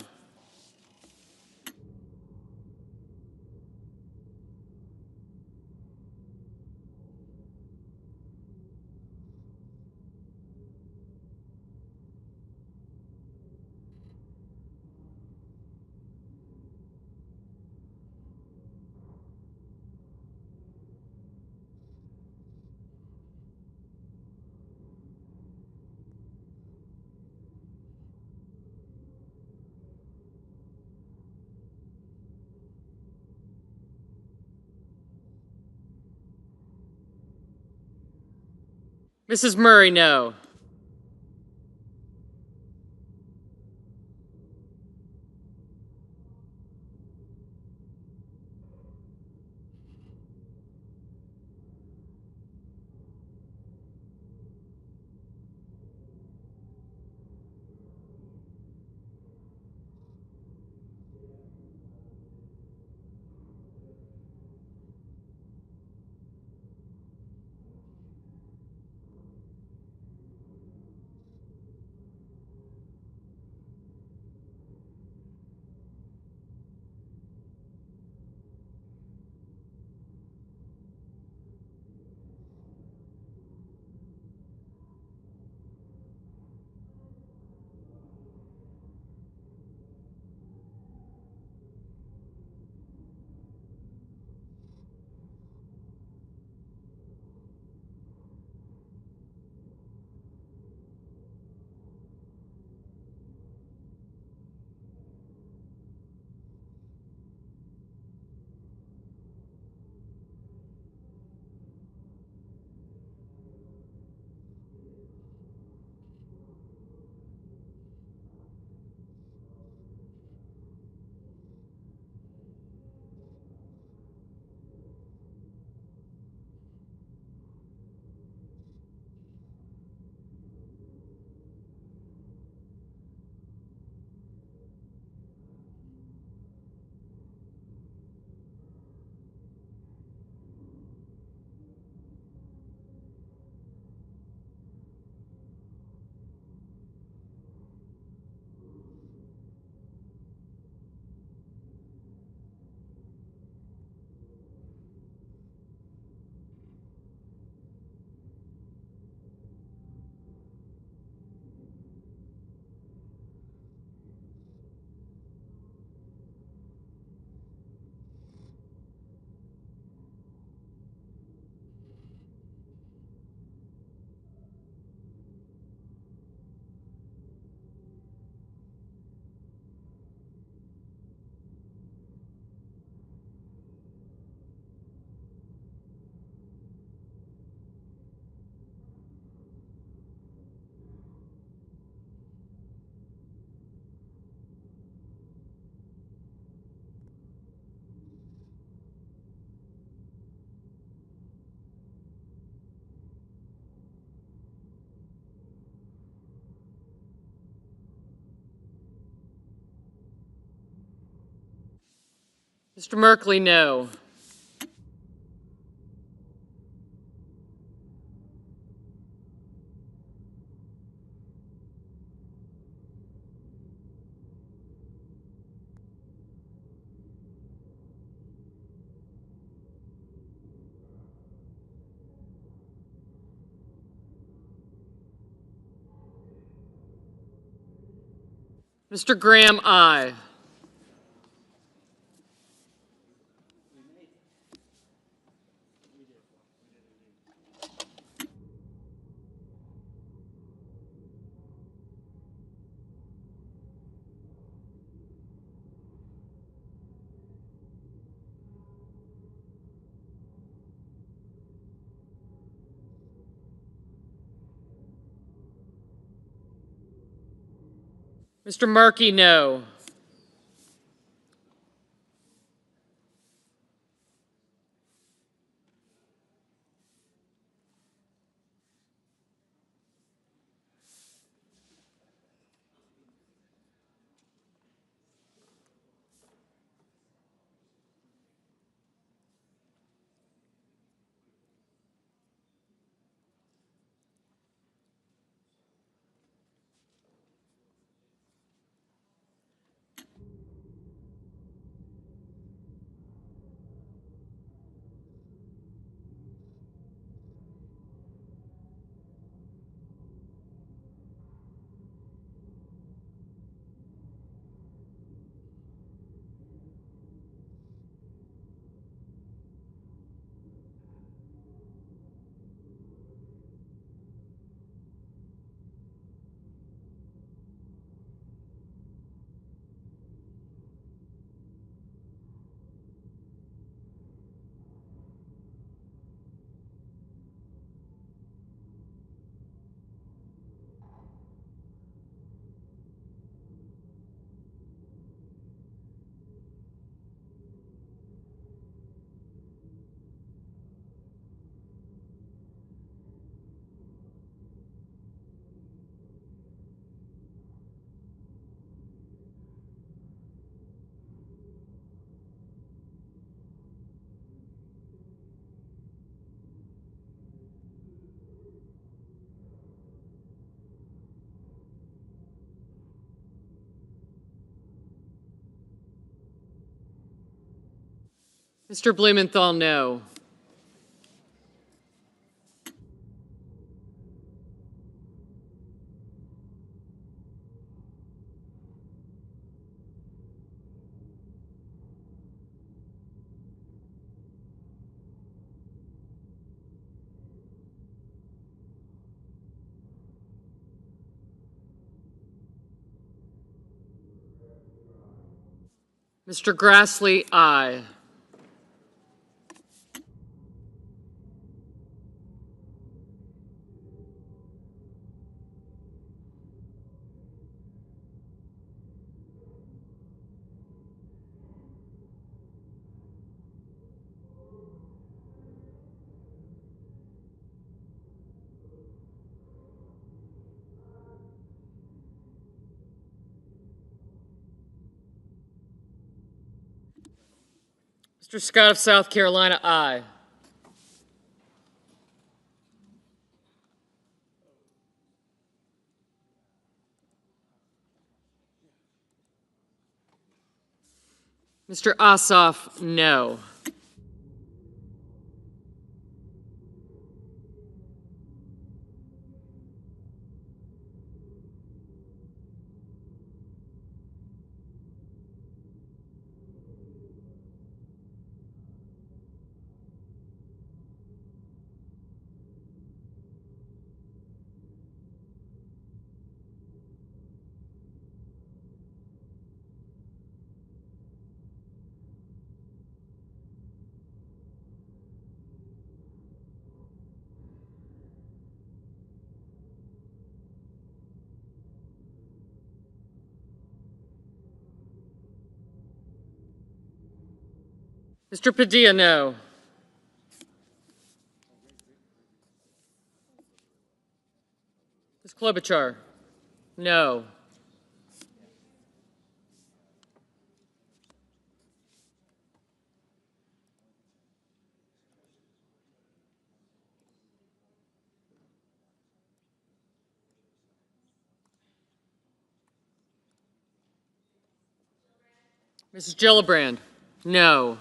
Mrs. Murray, no. Mr. Merkley, no. Mr. Graham, aye. Mr. Markey, no. Mr. Blumenthal, no. Mr. Grassley, aye. Mr. Scott of South Carolina, aye. Mr. Ossoff, no. Mr. Padilla, no. Ms. Klobuchar, no. Mrs. Gillibrand, no.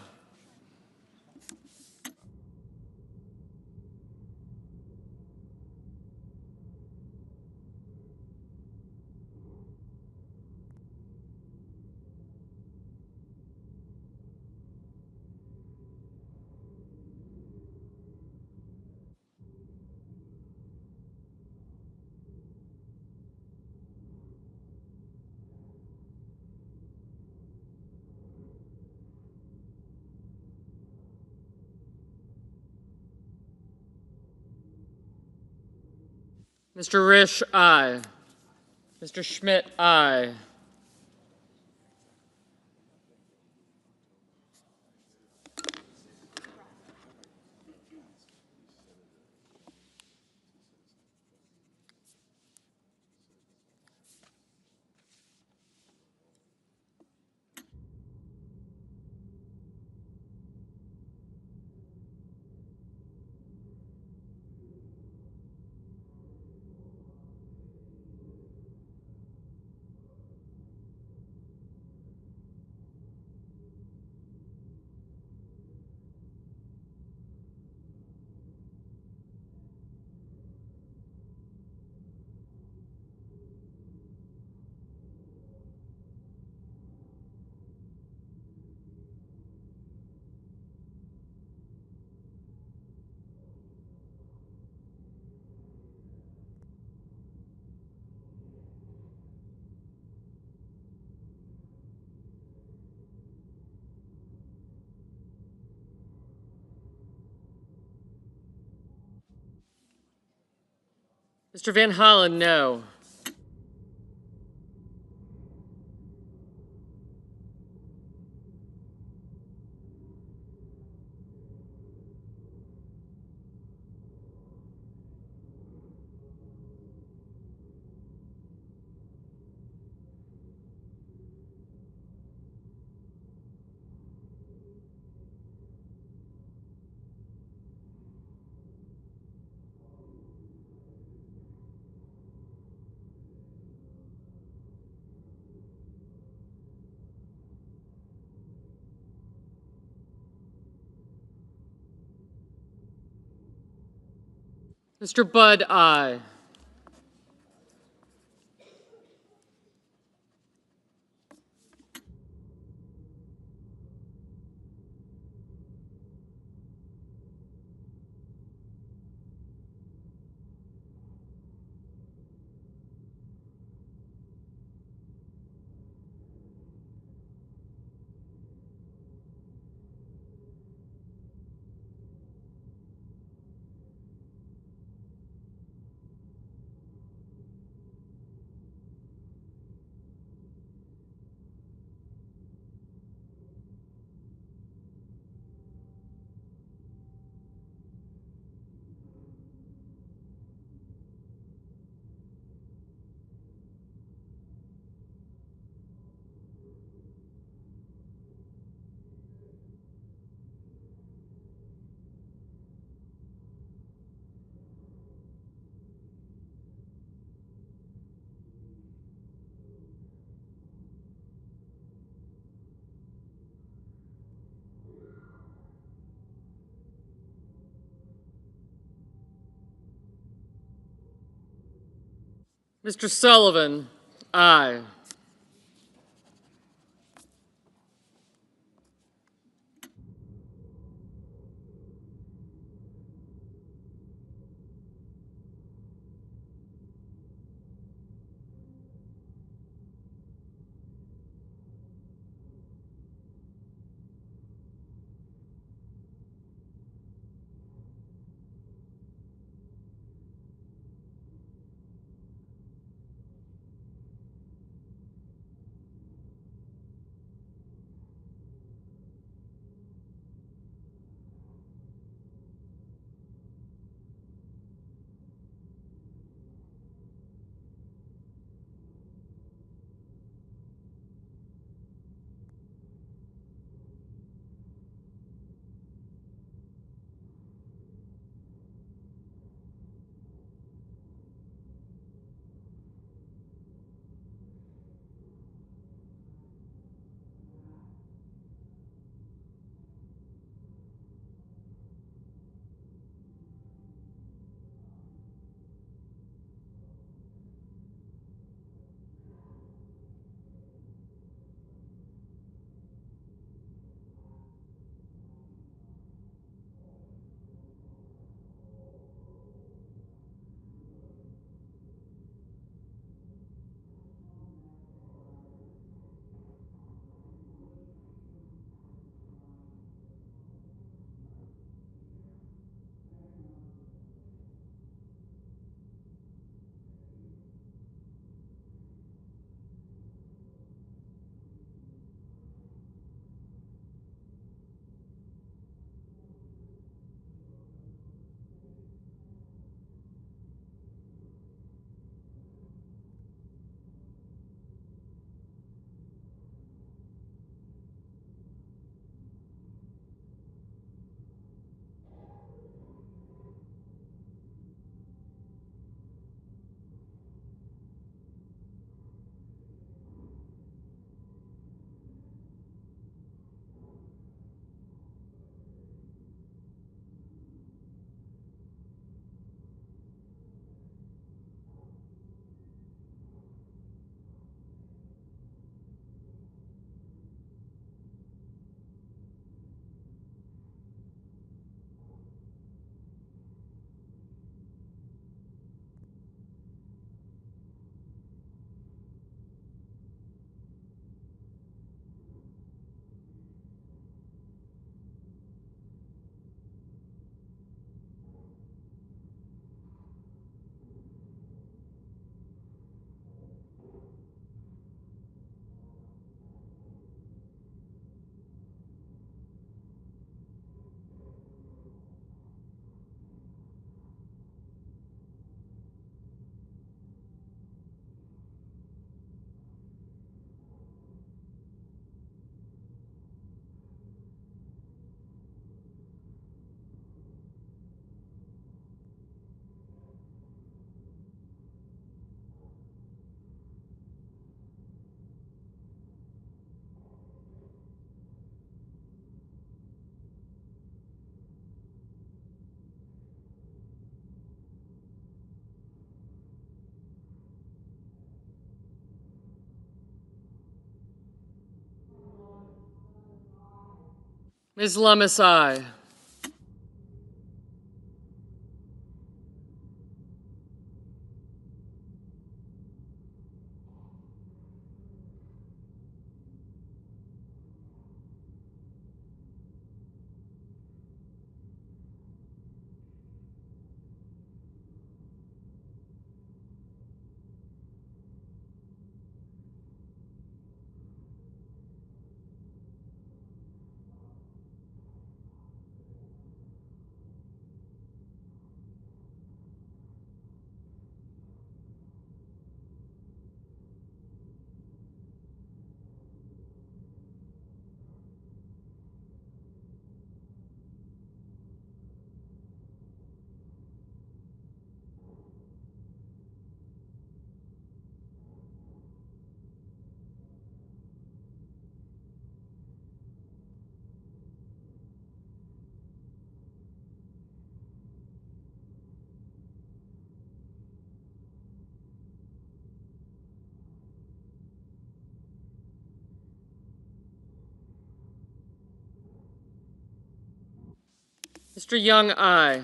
Mr. Risch, aye. Mr. Schmidt, aye. Mr. Van Hollen, no. Mr. Budd, aye. Mr. Sullivan, aye. Ms. Lummis, aye. Mr. Young, aye.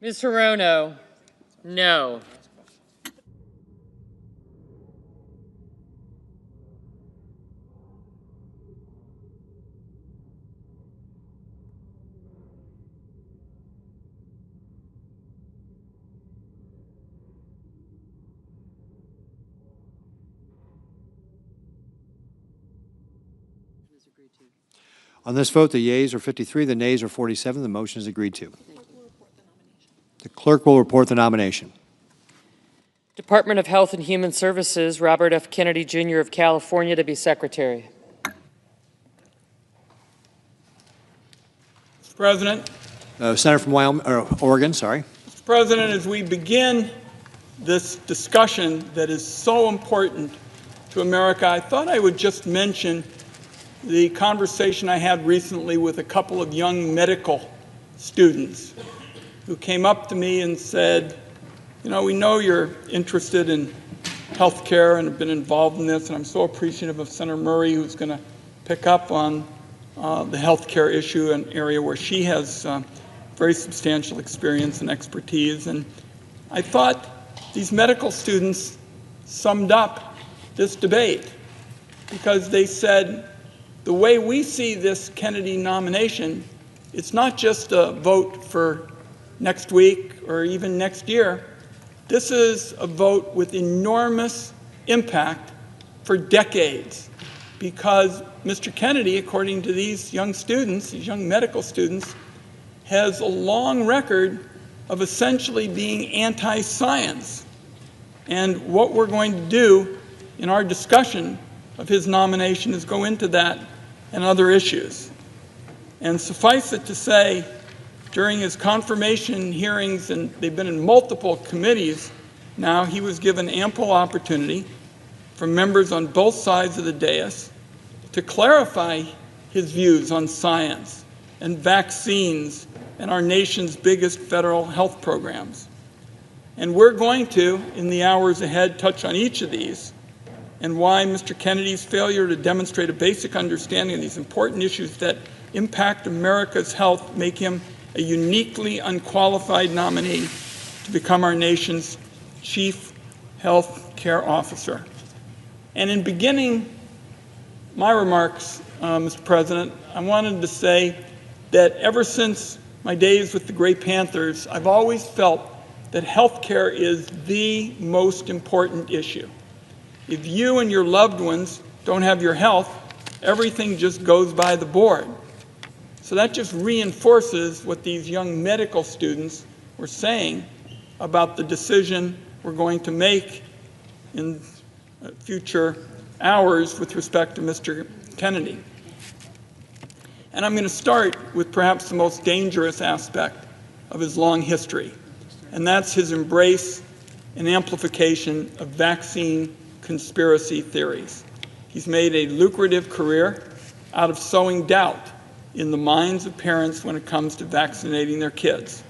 Ms. Hirono, no. On this vote, the yeas are 53, the nays are 47. The motion is agreed to. The clerk will report the nomination. Department of Health and Human Services, Robert F. Kennedy, Jr. of California to be Secretary. Mr. President. Senator from Oregon, sorry. Mr. President, as we begin this discussion that is so important to America, I thought I would just mention the conversation I had recently with a couple of young medical students who came up to me and said, you know, we know you're interested in health care and have been involved in this, and I'm so appreciative of Senator Murray, who's going to pick up on the health care issue, an area where she has very substantial experience and expertise. And I thought these medical students summed up this debate because they said, the way we see this Kennedy nomination, it's not just a vote for next week or even next year. This is a vote with enormous impact for decades because Mr. Kennedy, according to these young students, these young medical students, has a long record of essentially being anti-science. And what we're going to do in our discussion of his nomination is go into that and other issues. And suffice it to say, during his confirmation hearings, and they've been in multiple committees now, he was given ample opportunity from members on both sides of the dais to clarify his views on science and vaccines and our nation's biggest federal health programs. And we're going to, in the hours ahead, touch on each of these and why Mr. Kennedy's failure to demonstrate a basic understanding of these important issues that impact America's health make him a uniquely unqualified nominee to become our nation's chief health care officer. And in beginning my remarks, Mr. President, I wanted to say that ever since my days with the Gray Panthers, I've always felt that health care is the most important issue. If you and your loved ones don't have your health, everything just goes by the board. So that just reinforces what these young medical students were saying about the decision we're going to make in future hours with respect to Mr. Kennedy. And I'm going to start with perhaps the most dangerous aspect of his long history, and that's his embrace and amplification of vaccine conspiracy theories. He's made a lucrative career out of sowing doubt in the minds of parents when it comes to vaccinating their kids.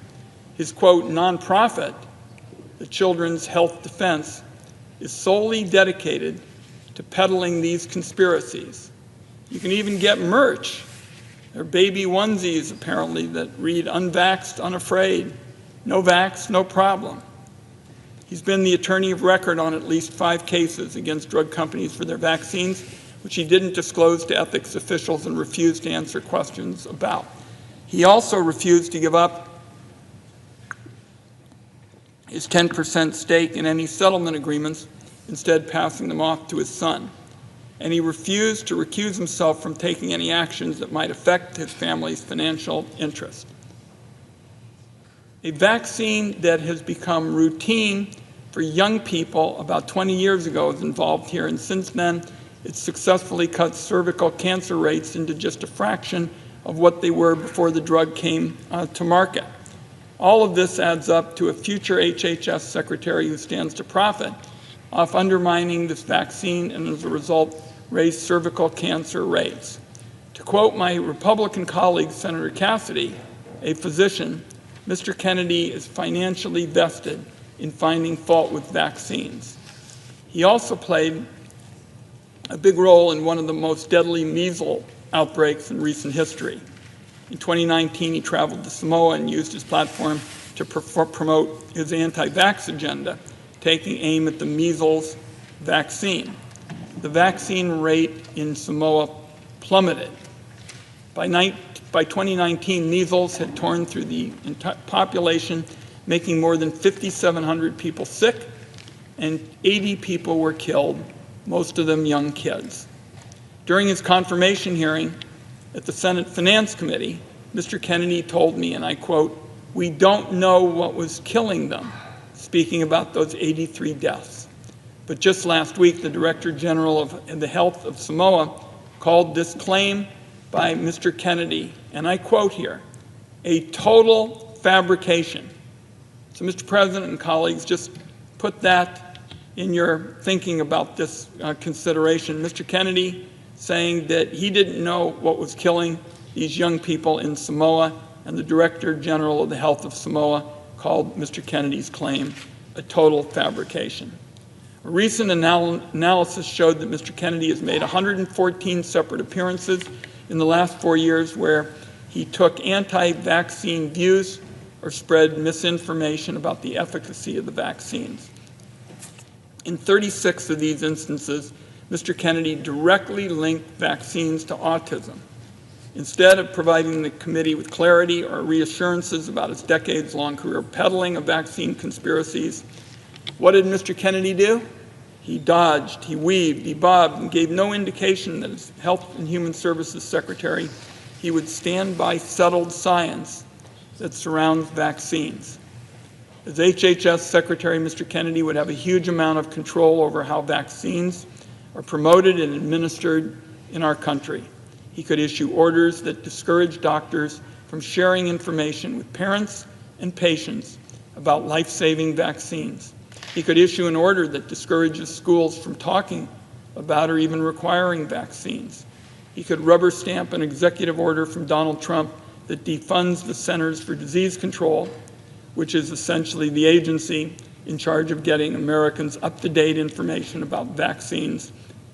His, quote, nonprofit, the Children's Health Defense, is solely dedicated to peddling these conspiracies. You can even get merch. There are baby onesies, apparently, that read unvaxxed, unafraid, no vax, no problem. He's been the attorney of record on at least 5 cases against drug companies for their vaccines, which he didn't disclose to ethics officials and refused to answer questions about. He also refused to give up his 10% stake in any settlement agreements, instead passing them off to his son. And he refused to recuse himself from taking any actions that might affect his family's financial interest. A vaccine that has become routine for young people about 20 years ago is involved here, and since then, it's successfully cut cervical cancer rates into just a fraction of what they were before the drug came to market. All of this adds up to a future HHS secretary who stands to profit off undermining this vaccine and, as a result, raise cervical cancer rates. To quote my Republican colleague, Senator Cassidy, a physician, Mr. Kennedy is financially vested in finding fault with vaccines. He also played a big role in one of the most deadly measles outbreaks in recent history. In 2019, he traveled to Samoa and used his platform to promote his anti-vax agenda, taking aim at the measles vaccine. The vaccine rate in Samoa plummeted. By 2019, measles had torn through the entire population, making more than 5,700 people sick, and 80 people were killed, most of them young kids. During his confirmation hearing at the Senate Finance Committee, Mr. Kennedy told me, and I quote, "We don't know what was killing them," speaking about those 83 deaths. But just last week, the Director General of the Health of Samoa called this claim by Mr. Kennedy, and I quote here, "a total fabrication." So, Mr. President and colleagues, just put that in your thinking about this consideration. Mr. Kennedy saying that he didn't know what was killing these young people in Samoa, and the Director General of the Health of Samoa called Mr. Kennedy's claim a total fabrication. A recent analysis showed that Mr. Kennedy has made 114 separate appearances in the last 4 years where he took anti-vaccine views or spread misinformation about the efficacy of the vaccines. In 36 of these instances, Mr. Kennedy directly linked vaccines to autism. Instead of providing the committee with clarity or reassurances about his decades-long career peddling of vaccine conspiracies, what did Mr. Kennedy do? He dodged, he weaved, he bobbed, and gave no indication that as Health and Human Services Secretary, he would stand by settled science that surrounds vaccines. As HHS Secretary, Mr. Kennedy would have a huge amount of control over how vaccines are promoted and administered in our country. He could issue orders that discourage doctors from sharing information with parents and patients about life-saving vaccines. He could issue an order that discourages schools from talking about or even requiring vaccines. He could rubber stamp an executive order from Donald Trump that defunds the Centers for Disease Control, which is essentially the agency in charge of getting Americans up-to-date information about vaccines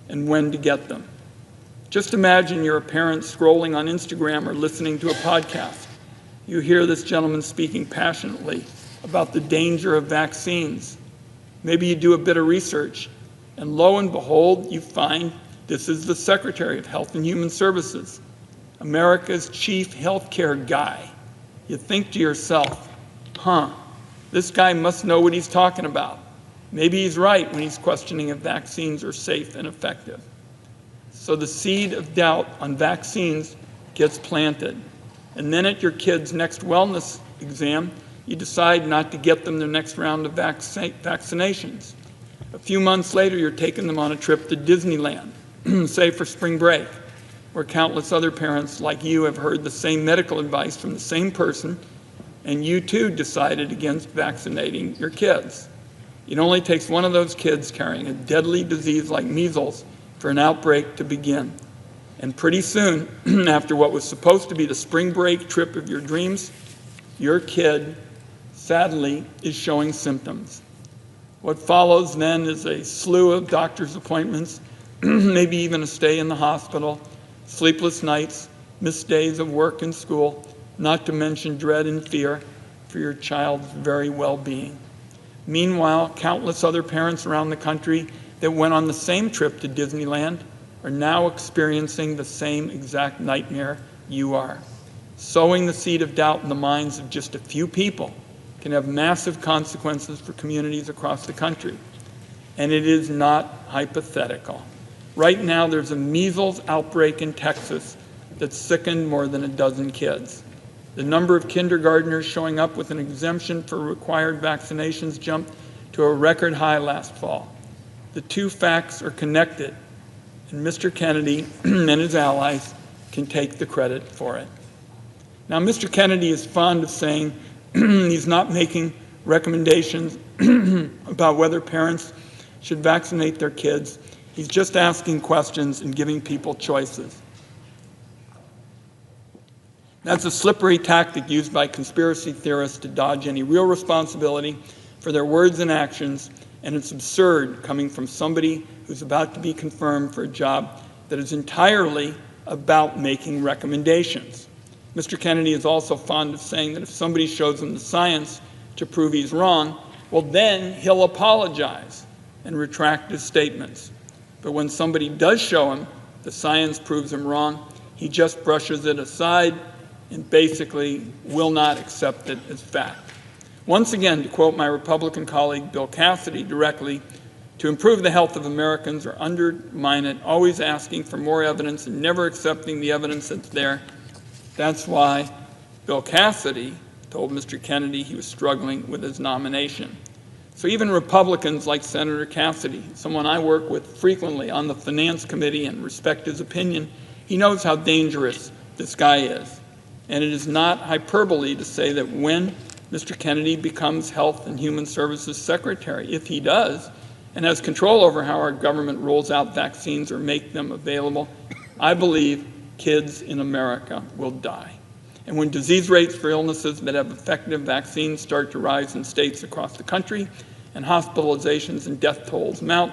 and when to get them. Just imagine you're a parent scrolling on Instagram or listening to a podcast. You hear this gentleman speaking passionately about the danger of vaccines. Maybe you do a bit of research, and lo and behold, you find this is the Secretary of Health and Human Services, America's chief healthcare guy. You think to yourself, This guy must know what he's talking about. Maybe he's right when he's questioning if vaccines are safe and effective. So the seed of doubt on vaccines gets planted. And then at your kid's next wellness exam, you decide not to get them their next round of vaccinations. A few months later, you're taking them on a trip to Disneyland, say for spring break, where countless other parents like you have heard the same medical advice from the same person, and you too decided against vaccinating your kids. It only takes one of those kids carrying a deadly disease like measles for an outbreak to begin. And pretty soon, after what was supposed to be the spring break trip of your dreams, your kid, sadly, is showing symptoms. What follows then is a slew of doctor's appointments, maybe even a stay in the hospital, sleepless nights, missed days of work and school, not to mention dread and fear for your child's very well-being. Meanwhile, countless other parents around the country that went on the same trip to Disneyland are now experiencing the same exact nightmare you are. Sowing the seed of doubt in the minds of just a few people can have massive consequences for communities across the country. And it is not hypothetical. Right now, there's a measles outbreak in Texas that's sickened more than a dozen kids. The number of kindergartners showing up with an exemption for required vaccinations jumped to a record high last fall. The two facts are connected, and Mr. Kennedy and his allies can take the credit for it. Now, Mr. Kennedy is fond of saying he's not making recommendations about whether parents should vaccinate their kids. He's just asking questions and giving people choices. That's a slippery tactic used by conspiracy theorists to dodge any real responsibility for their words and actions, and it's absurd coming from somebody who's about to be confirmed for a job that is entirely about making recommendations. Mr. Kennedy is also fond of saying that if somebody shows him the science to prove he's wrong, well, then he'll apologize and retract his statements. But when somebody does show him the science proves him wrong, he just brushes it aside and basically will not accept it as fact. Once again, to quote my Republican colleague Bill Cassidy directly, to improve the health of Americans or undermine it, always asking for more evidence and never accepting the evidence that's there. That's why Bill Cassidy told Mr. Kennedy he was struggling with his nomination. So even Republicans like Senator Cassidy, someone I work with frequently on the Finance Committee and respect his opinion, he knows how dangerous this guy is. And it is not hyperbole to say that when Mr. Kennedy becomes Health and Human Services Secretary, if he does, and has control over how our government rolls out vaccines or make them available, I believe kids in America will die. And when disease rates for illnesses that have effective vaccines start to rise in states across the country, and hospitalizations and death tolls mount,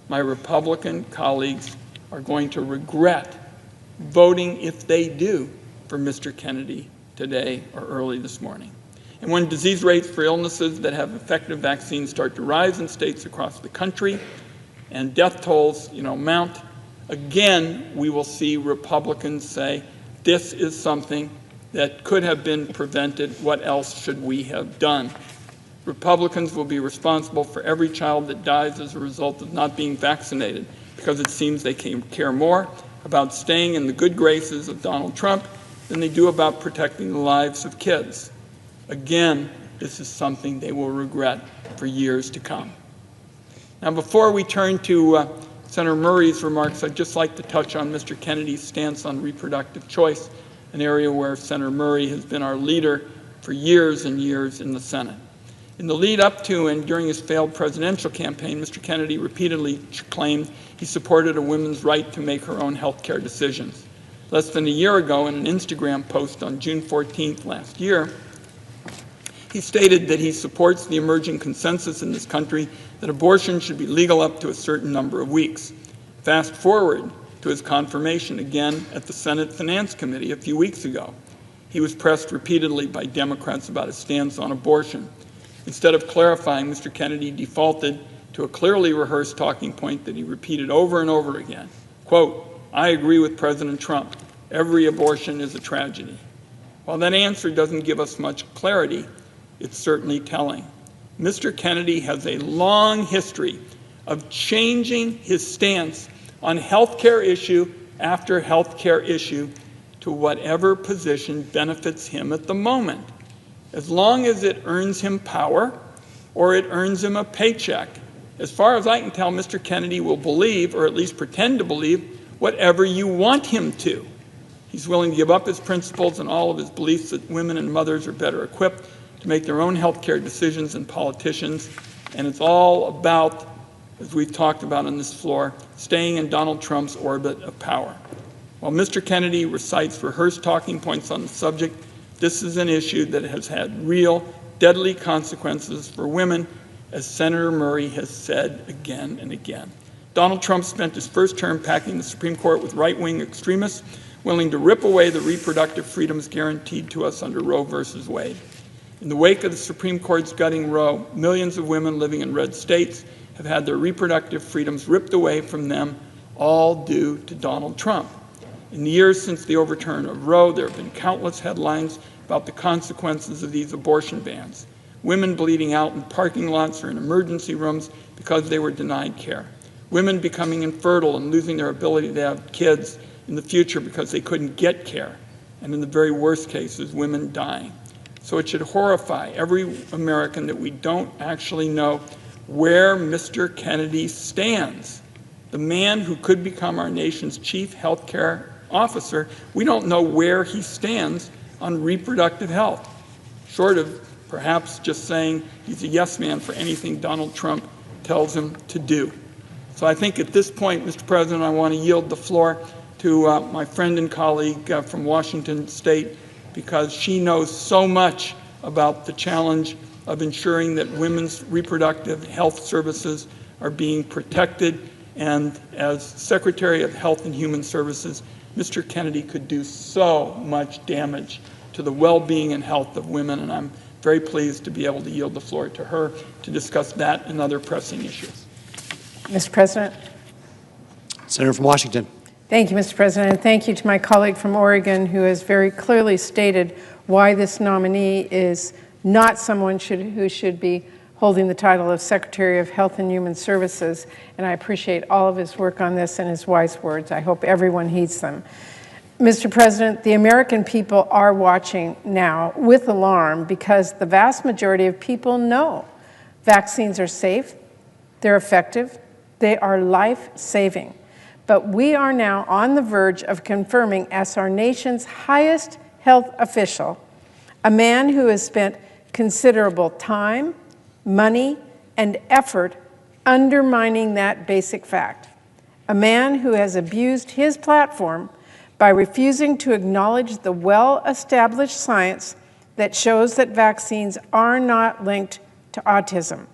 my Republican colleagues are going to regret voting, if they do, for Mr. Kennedy today or early this morning. And when disease rates for illnesses that have effective vaccines start to rise in states across the country and death tolls, mount, again, we will see Republicans say, this is something that could have been prevented. What else should we have done? Republicans will be responsible for every child that dies as a result of not being vaccinated, because it seems they care more about staying in the good graces of Donald Trump than they do about protecting the lives of kids. Again, this is something they will regret for years to come. Now, before we turn to Senator Murray's remarks, I'd just like to touch on Mr. Kennedy's stance on reproductive choice, an area where Senator Murray has been our leader for years and years in the Senate. In the lead up to and during his failed presidential campaign, Mr. Kennedy repeatedly claimed he supported a woman's right to make her own health care decisions. Less than a year ago, in an Instagram post on June 14th last year, he stated that he supports the emerging consensus in this country that abortion should be legal up to a certain number of weeks. Fast forward to his confirmation again at the Senate Finance Committee a few weeks ago. He was pressed repeatedly by Democrats about his stance on abortion. Instead of clarifying, Mr. Kennedy defaulted to a clearly rehearsed talking point that he repeated over and over again. Quote, I agree with President Trump. Every abortion is a tragedy. While that answer doesn't give us much clarity, it's certainly telling. Mr. Kennedy has a long history of changing his stance on healthcare issue after healthcare issue to whatever position benefits him at the moment, as long as it earns him power or it earns him a paycheck. As far as I can tell, Mr. Kennedy will believe, or at least pretend to believe, whatever you want him to. He's willing to give up his principles and all of his beliefs that women and mothers are better equipped to make their own health care decisions than politicians. And it's all about, as we've talked about on this floor, staying in Donald Trump's orbit of power. While Mr. Kennedy recites rehearsed talking points on the subject, this is an issue that has had real, deadly consequences for women, as Senator Murray has said again and again. Donald Trump spent his first term packing the Supreme Court with right-wing extremists willing to rip away the reproductive freedoms guaranteed to us under Roe versus Wade. In the wake of the Supreme Court's gutting Roe, millions of women living in red states have had their reproductive freedoms ripped away from them, all due to Donald Trump. In the years since the overturn of Roe, there have been countless headlines about the consequences of these abortion bans. Women bleeding out in parking lots or in emergency rooms because they were denied care. Women becoming infertile and losing their ability to have kids in the future because they couldn't get care. And in the very worst cases, women dying. So it should horrify every American that we don't actually know where Mr. Kennedy stands. The man who could become our nation's chief health care officer, we don't know where he stands on reproductive health, short of perhaps just saying he's a yes man for anything Donald Trump tells him to do. So I think at this point, Mr. President, I want to yield the floor to my friend and colleague from Washington State, because she knows so much about the challenge of ensuring that women's reproductive health services are being protected. And as Secretary of Health and Human Services, Mr. Kennedy could do so much damage to the well-being and health of women, and I'm very pleased to be able to yield the floor to her to discuss that and other pressing issues. Mr. President. Senator from Washington. Thank you, Mr. President, and thank you to my colleague from Oregon who has very clearly stated why this nominee is not someone who should be holding the title of Secretary of Health and Human Services, and I appreciate all of his work on this and his wise words. I hope everyone heeds them. Mr. President, the American people are watching now with alarm because the vast majority of people know vaccines are safe, they're effective, they are life-saving. But we are now on the verge of confirming as our nation's highest health official, a man who has spent considerable time, money, and effort undermining that basic fact. A man who has abused his platform by refusing to acknowledge the well-established science that shows that vaccines are not linked to autism.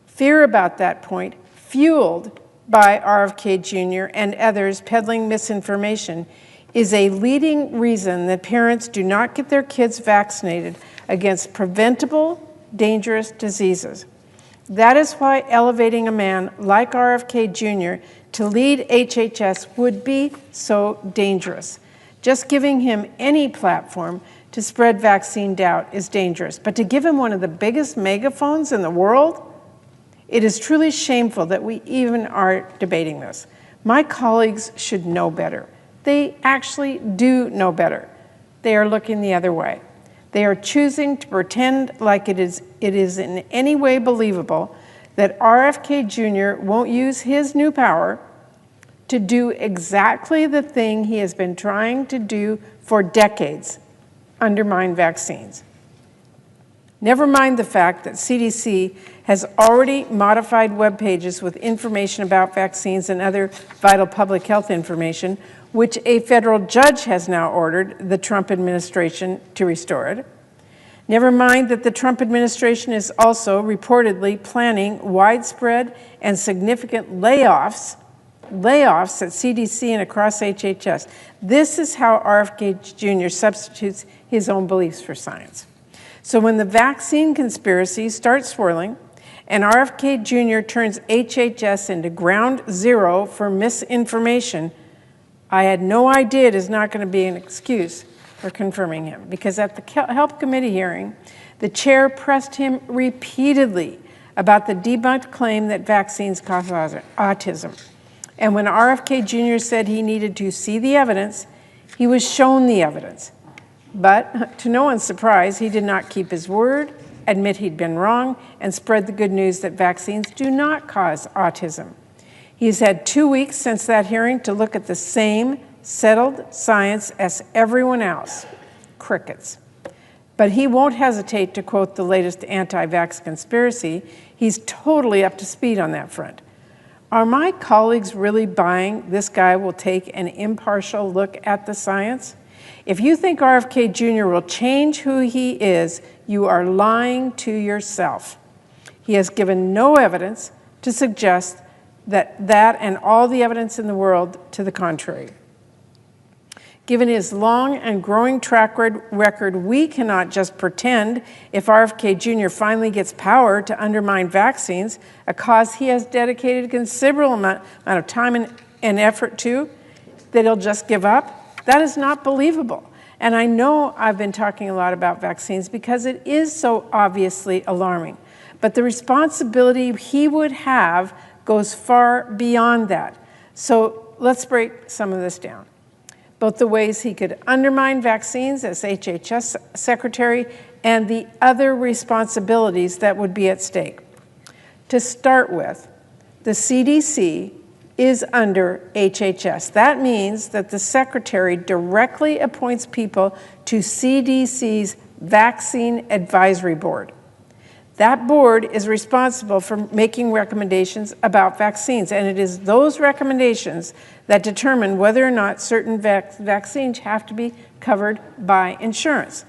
Fear about that point, fueled by RFK Jr. and others peddling misinformation, is a leading reason that parents do not get their kids vaccinated against preventable, dangerous diseases. That is why elevating a man like RFK Jr. to lead HHS would be so dangerous. Just giving him any platform to spread vaccine doubt is dangerous, but to give him one of the biggest megaphones in the world, it is truly shameful that we even are debating this. My colleagues should know better. They actually do know better. They are looking the other way. They are choosing to pretend like it is in any way believable that RFK Jr. won't use his new power to do exactly the thing he has been trying to do for decades, undermine vaccines. Never mind the fact that CDC has already modified web pages with information about vaccines and other vital public health information, which a federal judge has now ordered the Trump administration to restore it. Never mind that the Trump administration is also reportedly planning widespread and significant layoffs at CDC and across HHS. This is how RFK Jr. substitutes his own beliefs for science. So when the vaccine conspiracy starts swirling and RFK Jr. turns HHS into ground zero for misinformation, I had no idea it is not going to be an excuse for confirming him, because at the Health Committee hearing, the chair pressed him repeatedly about the debunked claim that vaccines cause autism. And when RFK Jr. said he needed to see the evidence, he was shown the evidence. But to no one's surprise, he did not keep his word, admit he'd been wrong, and spread the good news that vaccines do not cause autism. He's had 2 weeks since that hearing to look at the same settled science as everyone else. Crickets. But he won't hesitate to quote the latest anti-vax conspiracy. He's totally up to speed on that front. Are my colleagues really buying this guy will take an impartial look at the science? If you think RFK Jr. will change who he is, you are lying to yourself. He has given no evidence to suggest that and all the evidence in the world to the contrary. Given his long and growing track record, we cannot just pretend if RFK Jr. finally gets power to undermine vaccines, a cause he has dedicated a considerable amount of time and effort to, that he'll just give up. That is not believable. And I know I've been talking a lot about vaccines because it is so obviously alarming. But the responsibility he would have goes far beyond that. So let's break some of this down. Both the ways he could undermine vaccines as HHS secretary and the other responsibilities that would be at stake. To start with, the CDC is under HHS. That means that the secretary directly appoints people to CDC's Vaccine Advisory Board. That board is responsible for making recommendations about vaccines, and it is those recommendations that determine whether or not certain vaccines have to be covered by insurance.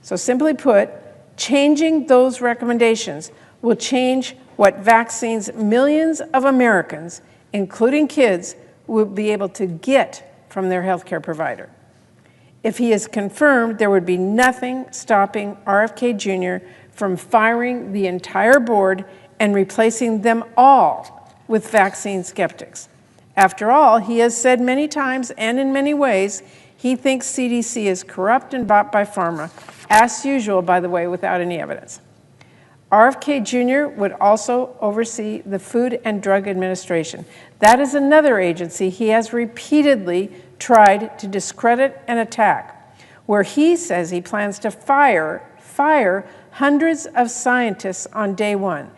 So simply put, changing those recommendations will change what vaccines millions of Americans, including kids, will be able to get from their healthcare provider. If he is confirmed, there would be nothing stopping RFK Jr. from firing the entire board and replacing them all with vaccine skeptics. After all, he has said many times and in many ways, he thinks CDC is corrupt and bought by pharma, as usual, by the way, without any evidence. RFK Jr. would also oversee the Food and Drug Administration. That is another agency he has repeatedly tried to discredit and attack, where he says he plans to fire hundreds of scientists on day one,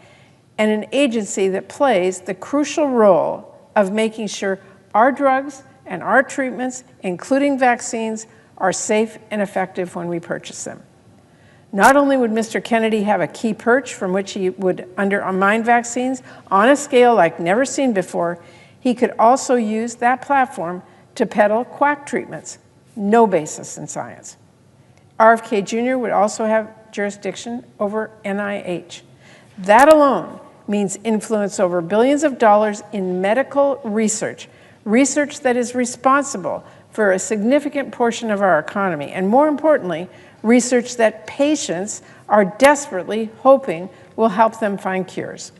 and an agency that plays the crucial role of making sure our drugs and our treatments, including vaccines, are safe and effective when we purchase them. Not only would Mr. Kennedy have a key perch from which he would undermine vaccines on a scale like never seen before, he could also use that platform to peddle quack treatments, no basis in science. RFK Jr. would also have jurisdiction over NIH. That alone means influence over billions of dollars in medical research, research that is responsible for a significant portion of our economy, and more importantly, research that patients are desperately hoping will help them find cures.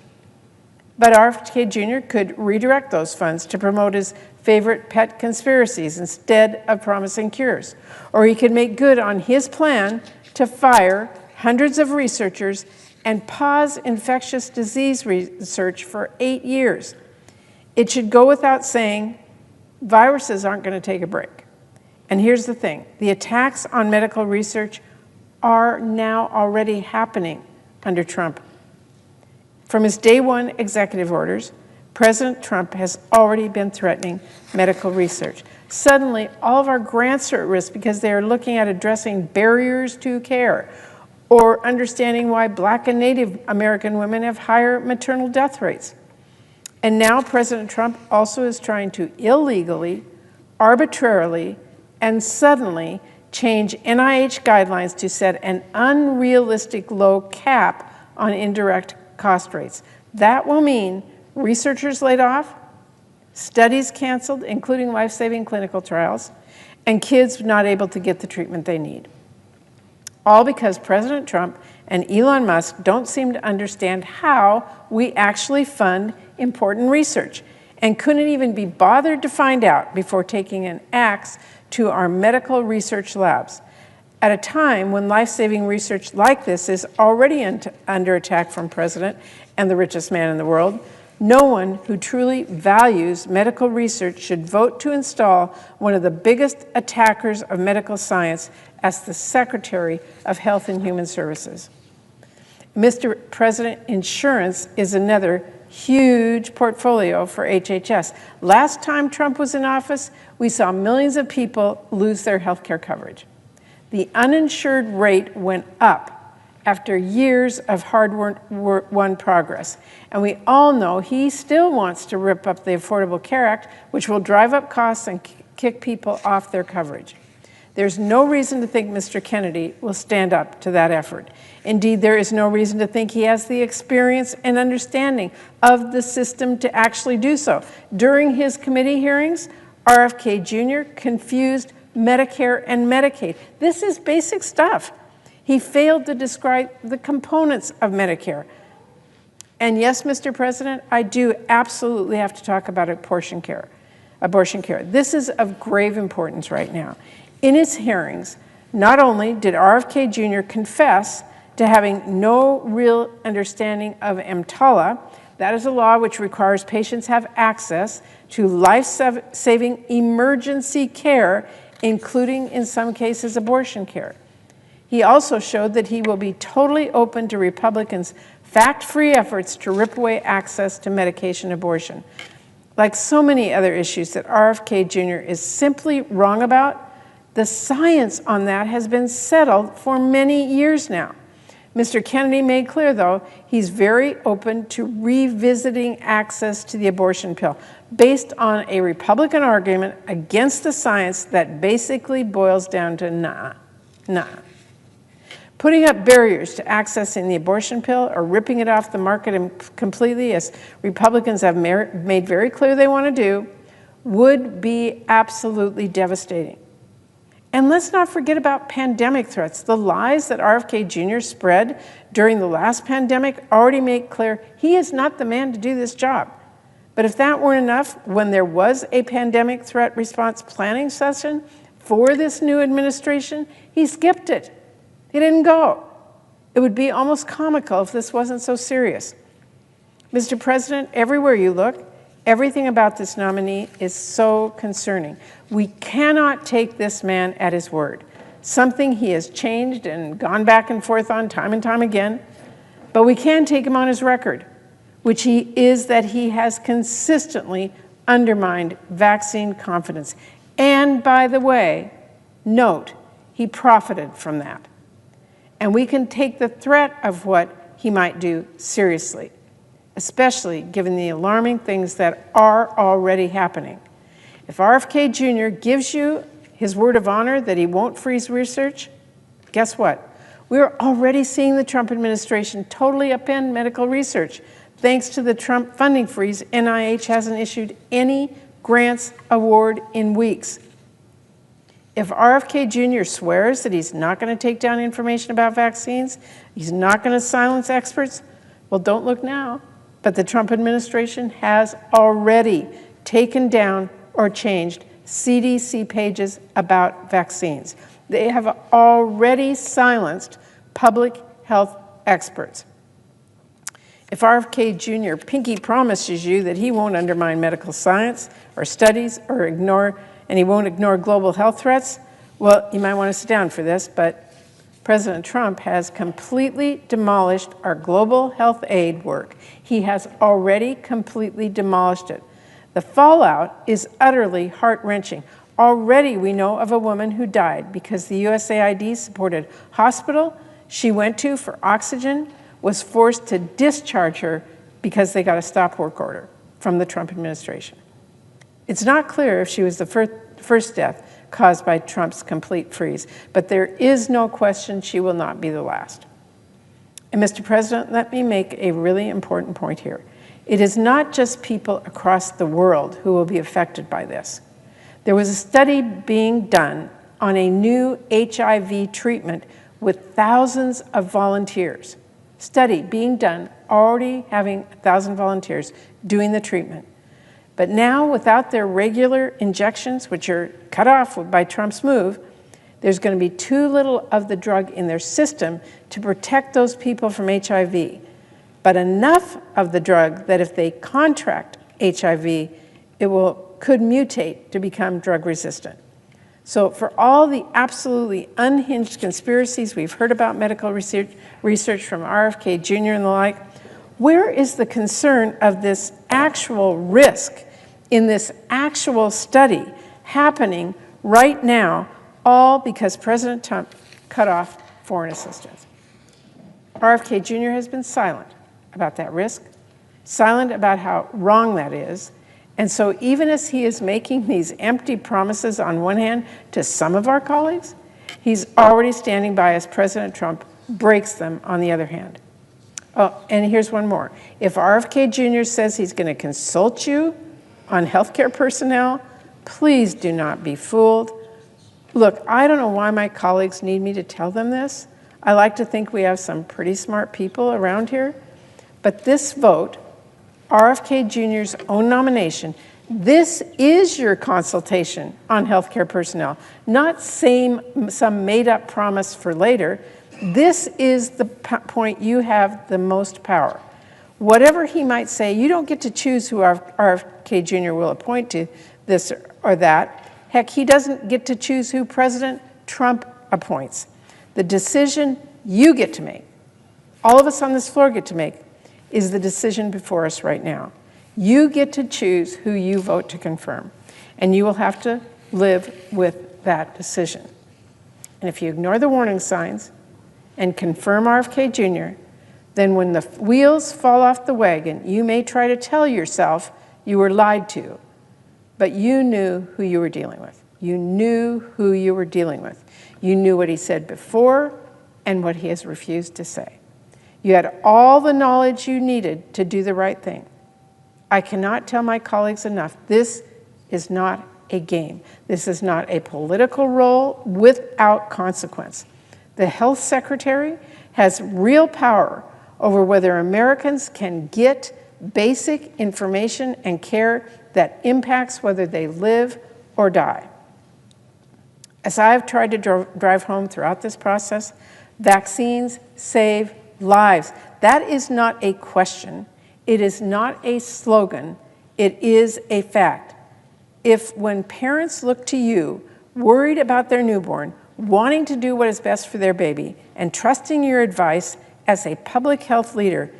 But RFK Jr. could redirect those funds to promote his favorite pet conspiracies instead of promising cures. Or he could make good on his plan to fire hundreds of researchers and pause infectious disease research for 8 years. It should go without saying, viruses aren't going to take a break. And here's the thing, the attacks on medical research are now already happening under Trump. From his day one executive orders, President Trump has already been threatening medical research. Suddenly, all of our grants are at risk because they are looking at addressing barriers to care or understanding why Black and Native American women have higher maternal death rates. And now President Trump also is trying to illegally, arbitrarily, and suddenly change NIH guidelines to set an unrealistic low cap on indirect cost rates. That will mean researchers laid off, studies canceled, including life-saving clinical trials, and kids not able to get the treatment they need. All because President Trump and Elon Musk don't seem to understand how we actually fund important research and couldn't even be bothered to find out before taking an axe to our medical research labs. At a time when life-saving research like this is already under attack from President and the richest man in the world, no one who truly values medical research should vote to install one of the biggest attackers of medical science as the Secretary of Health and Human Services. Mr. President, insurance is another huge portfolio for HHS. Last time Trump was in office, we saw millions of people lose their health care coverage. The uninsured rate went up after years of hard-won progress. And we all know he still wants to rip up the Affordable Care Act, which will drive up costs and kick people off their coverage. There's no reason to think Mr. Kennedy will stand up to that effort. Indeed, there is no reason to think he has the experience and understanding of the system to actually do so. During his committee hearings, RFK Jr. confused Medicare and Medicaid. This is basic stuff. He failed to describe the components of Medicare. And yes, Mr. President, I do absolutely have to talk about abortion care. This is of grave importance right now. In his hearings, not only did RFK Jr. confess to having no real understanding of EMTALA, that is a law which requires patients have access to life-saving emergency care, including, in some cases, abortion care. He also showed that he will be totally open to Republicans' fact-free efforts to rip away access to medication abortion. Like so many other issues that RFK Jr. is simply wrong about, the science on that has been settled for many years now. Mr. Kennedy made clear, though, he's very open to revisiting access to the abortion pill based on a Republican argument against the science that basically boils down to nah. Putting up barriers to accessing the abortion pill or ripping it off the market completely, as Republicans have made very clear they want to do, would be absolutely devastating. And let's not forget about pandemic threats. The lies that RFK Jr. spread during the last pandemic already make clear he is not the man to do this job. But if that weren't enough, when there was a pandemic threat response planning session for this new administration, he skipped it. He didn't go. It would be almost comical if this wasn't so serious. Mr. President, everywhere you look, everything about this nominee is so concerning. We cannot take this man at his word, something he has changed and gone back and forth on time and time again, but we can take him on his record, which is that he has consistently undermined vaccine confidence. And by the way, note, he profited from that. And we can take the threat of what he might do seriously, especially given the alarming things that are already happening. If RFK Jr. gives you his word of honor that he won't freeze research, guess what? We're already seeing the Trump administration totally upend medical research. Thanks to the Trump funding freeze, NIH hasn't issued any grants award in weeks. If RFK Jr. swears that he's not going to take down information about vaccines, he's not going to silence experts, well, don't look now. But the Trump administration has already taken down or changed CDC pages about vaccines. They have already silenced public health experts. If RFK Jr. pinky promises you that he won't undermine medical science or studies or and he won't ignore global health threats, well, you might want to sit down for this, but President Trump has completely demolished our global health aid work. He has already completely demolished it. The fallout is utterly heart-wrenching. Already we know of a woman who died because the USAID-supported hospital she went to for oxygen was forced to discharge her because they got a stop work order from the Trump administration. It's not clear if she was the first death caused by Trump's complete freeze, but there is no question she will not be the last. And Mr. President, let me make a really important point here. It is not just people across the world who will be affected by this. There was a study being done on a new HIV treatment with thousands of volunteers. Study being done, already having 1,000 volunteers doing the treatment. But now, without their regular injections, which are cut off by Trump's move, there's going to be too little of the drug in their system to protect those people from HIV, but enough of the drug that if they contract HIV, it could mutate to become drug resistant. So for all the absolutely unhinged conspiracies we've heard about medical research from RFK Jr. and the like, where is the concern of this actual risk in this actual study happening right now, all because President Trump cut off foreign assistance? RFK Jr. has been silent about that risk, silent about how wrong that is. And so even as he is making these empty promises on one hand to some of our colleagues, he's already standing by as President Trump breaks them on the other hand. Oh, and here's one more. If RFK Jr. says he's going to consult you on healthcare personnel, please do not be fooled. Look, I don't know why my colleagues need me to tell them this. I like to think we have some pretty smart people around here. But this vote, RFK Jr.'s own nomination, this is your consultation on healthcare personnel, not some made-up promise for later. This is the point you have the most power. Whatever he might say, you don't get to choose who RFK Jr. will appoint to this or that. Heck, he doesn't get to choose who President Trump appoints. The decision you get to make, all of us on this floor get to make, is the decision before us right now. You get to choose who you vote to confirm, and you will have to live with that decision. And if you ignore the warning signs and confirm RFK Jr., then when the wheels fall off the wagon, you may try to tell yourself you were lied to, but you knew who you were dealing with. You knew who you were dealing with. You knew what he said before and what he has refused to say. You had all the knowledge you needed to do the right thing. I cannot tell my colleagues enough, this is not a game. This is not a political role without consequence. The health secretary has real power over whether Americans can get basic information and care that impacts whether they live or die. As I have tried to drive home throughout this process, vaccines save lives. That is not a question. It is not a slogan. It is a fact. If when parents look to you, worried about their newborn, wanting to do what is best for their baby, and trusting your advice as a public health leader,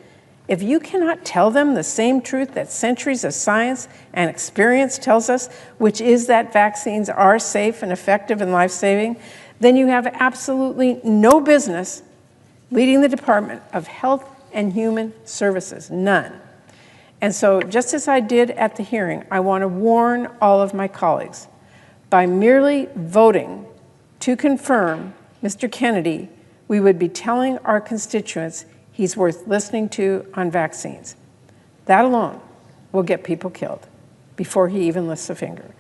if you cannot tell them the same truth that centuries of science and experience tells us, which is that vaccines are safe and effective and life-saving, then you have absolutely no business leading the Department of Health and Human Services, none. And so just as I did at the hearing, I want to warn all of my colleagues, by merely voting to confirm Mr. Kennedy, we would be telling our constituents he's worth listening to on vaccines. That alone will get people killed before he even lifts a finger,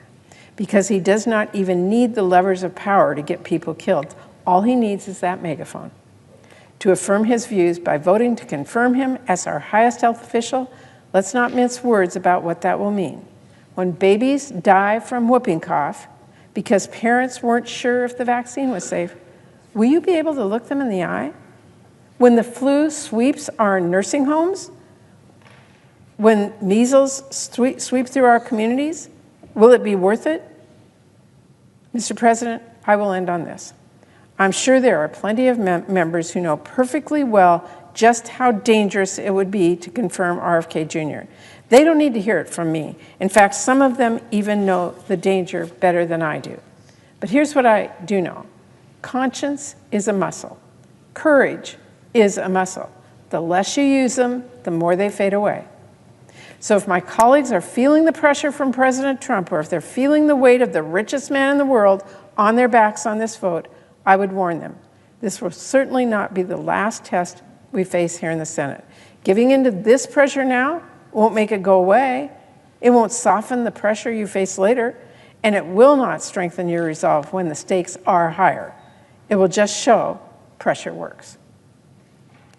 because he does not even need the levers of power to get people killed. All he needs is that megaphone to affirm his views. By voting to confirm him as our highest health official, let's not mince words about what that will mean. When babies die from whooping cough because parents weren't sure if the vaccine was safe, will you be able to look them in the eye? When the flu sweeps our nursing homes, when measles sweep through our communities, will it be worth it? Mr. President, I will end on this. I'm sure there are plenty of members who know perfectly well just how dangerous it would be to confirm RFK Jr. They don't need to hear it from me. In fact, some of them even know the danger better than I do. But here's what I do know. Conscience is a muscle. Courage is a muscle. The less you use them, the more they fade away. So if my colleagues are feeling the pressure from President Trump, or if they're feeling the weight of the richest man in the world on their backs on this vote, I would warn them. This will certainly not be the last test we face here in the Senate. Giving into this pressure now won't make it go away. It won't soften the pressure you face later, and it will not strengthen your resolve when the stakes are higher. It will just show pressure works.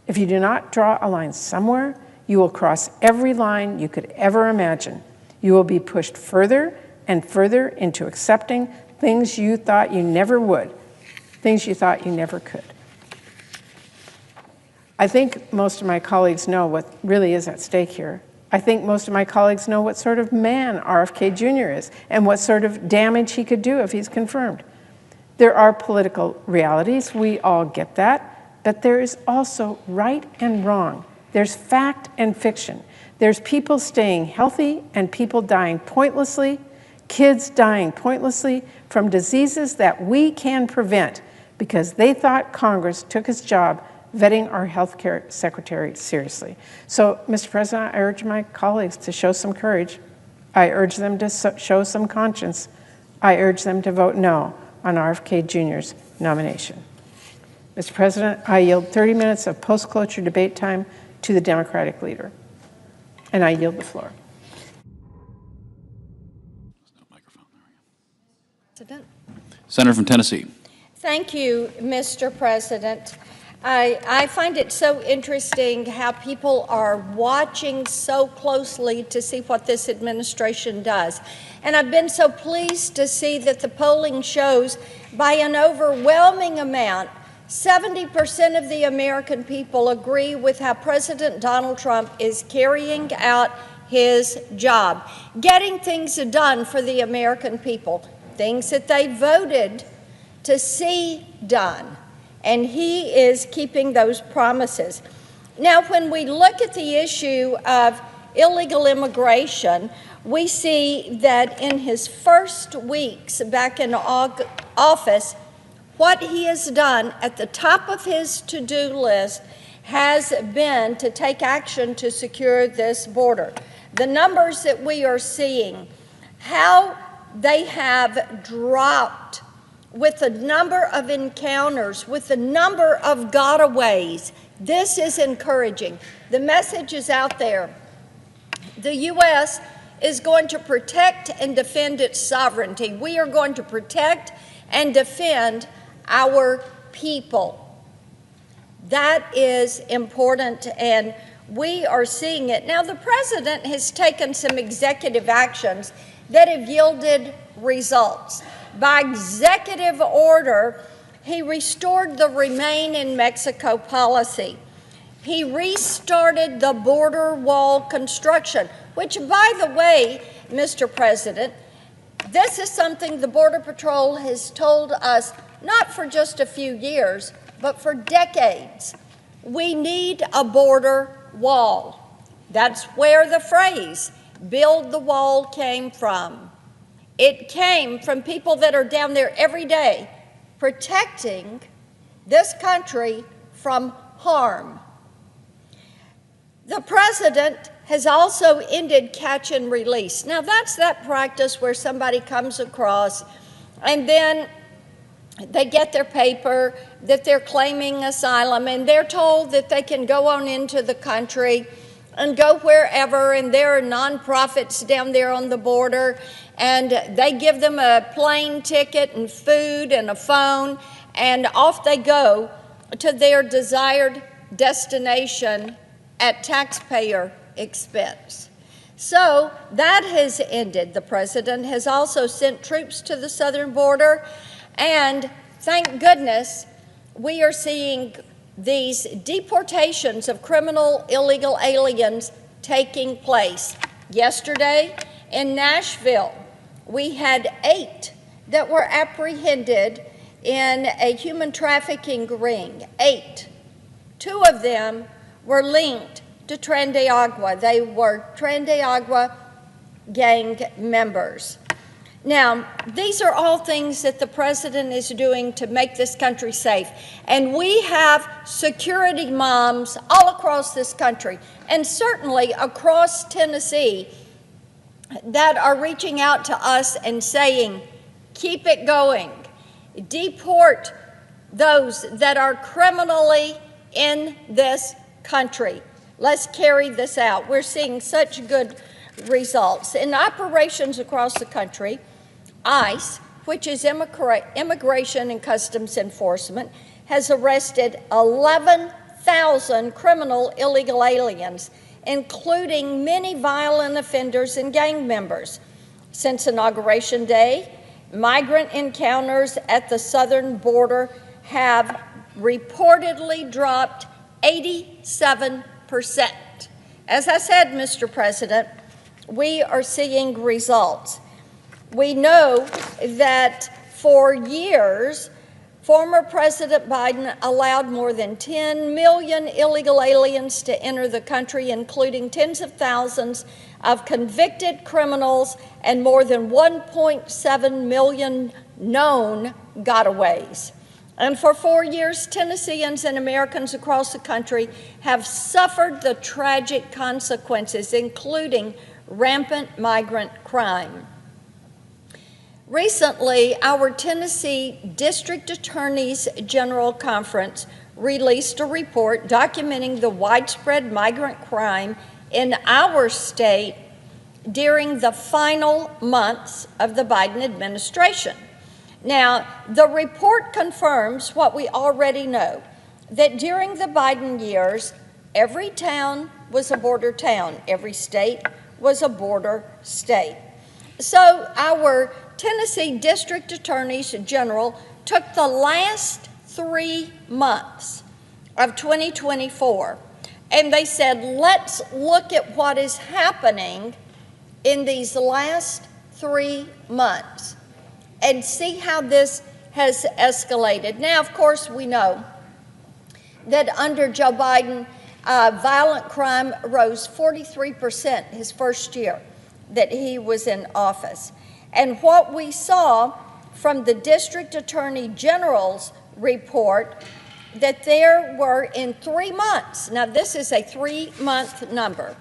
If you do not draw a line somewhere, you will cross every line you could ever imagine. You will be pushed further and further into accepting things you thought you never would, things you thought you never could. I think most of my colleagues know what really is at stake here. I think most of my colleagues know what sort of man RFK Jr. is and what sort of damage he could do if he's confirmed. There are political realities, we all get that, but there is also right and wrong. There's fact and fiction. There's people staying healthy and people dying pointlessly, kids dying pointlessly from diseases that we can prevent because they thought Congress took its job vetting our healthcare secretary seriously. So, Mr. President, I urge my colleagues to show some courage. I urge them to show some conscience. I urge them to vote no on RFK Jr.'s nomination. Mr. President, I yield 30 minutes of post-cloture debate time to the Democratic leader, and I yield the floor. Senator from Tennessee. Thank you, Mr. President. I find it so interesting how people are watching so closely to see what this administration does. And I've been so pleased to see that the polling shows by an overwhelming amount, 70% of the American people agree with how President Donald Trump is carrying out his job, getting things done for the American people, things that they voted to see done. And he is keeping those promises. Now, when we look at the issue of illegal immigration, we see that in his first weeks back in office, what he has done at the top of his to-do list has been to take action to secure this border. The numbers that we are seeing, how they have dropped with the number of encounters, with the number of gotaways. This is encouraging. The message is out there. The U.S. is going to protect and defend its sovereignty. We are going to protect and defend our people. That is important, and we are seeing it. Now, the president has taken some executive actions that have yielded results. By executive order, he restored the Remain in Mexico policy. He restarted the border wall construction, which, by the way, Mr. President, this is something the Border Patrol has told us not for just a few years, but for decades. We need a border wall. That's where the phrase, build the wall, came from. It came from people that are down there every day protecting this country from harm. The president has also ended catch and release. Now, that's that practice where somebody comes across and then they get their paper that they're claiming asylum and they're told that they can go on into the country and go wherever, and there are nonprofits down there on the border, and they give them a plane ticket and food and a phone, and off they go to their desired destination at taxpayer expense. So that has ended. The president has also sent troops to the southern border, and thank goodness we are seeing these deportations of criminal illegal aliens taking place. Yesterday in Nashville, we had 8 that were apprehended in a human trafficking ring. 8. 2 of them were linked to Tren de Agua. They were Tren de Agua gang members. Now, these are all things that the president is doing to make this country safe. And we have security moms all across this country, and certainly across Tennessee, that are reaching out to us and saying, keep it going. Deport those that are criminally in this country. Let's carry this out. We're seeing such good results. In operations across the country, ICE, which is Immigration and Customs Enforcement, has arrested 11,000 criminal illegal aliens including many violent offenders and gang members. Since Inauguration Day, migrant encounters at the southern border have reportedly dropped 87%. As I said, Mr. President, we are seeing results. We know that for years, former President Biden allowed more than 10 million illegal aliens to enter the country, including tens of thousands of convicted criminals and more than 1.7 million known gotaways. And for 4 years, Tennesseans and Americans across the country have suffered the tragic consequences, including rampant migrant crime. Recently, our Tennessee District Attorneys General Conference released a report documenting the widespread migrant crime in our state during the final months of the Biden administration. Now, the report confirms what we already know, that during the Biden years, every town was a border town, every state was a border state. So our Tennessee District Attorneys General took the last 3 months of 2024 and they said, let's look at what is happening in these last 3 months and see how this has escalated. Now, of course, we know that under Joe Biden, violent crime rose 43% his first year that he was in office. And what we saw from the District Attorney General's report, that there were in 3 months, now this is a 3-month number,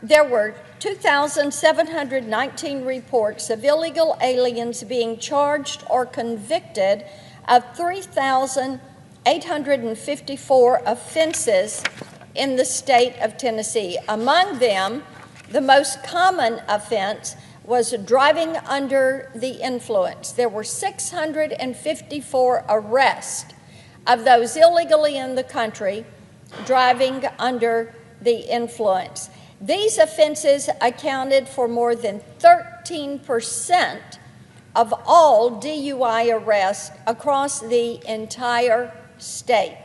there were 2,719 reports of illegal aliens being charged or convicted of 3,854 offenses in the state of Tennessee. Among them, the most common offense was driving under the influence. There were 654 arrests of those illegally in the country driving under the influence. These offenses accounted for more than 13% of all DUI arrests across the entire state.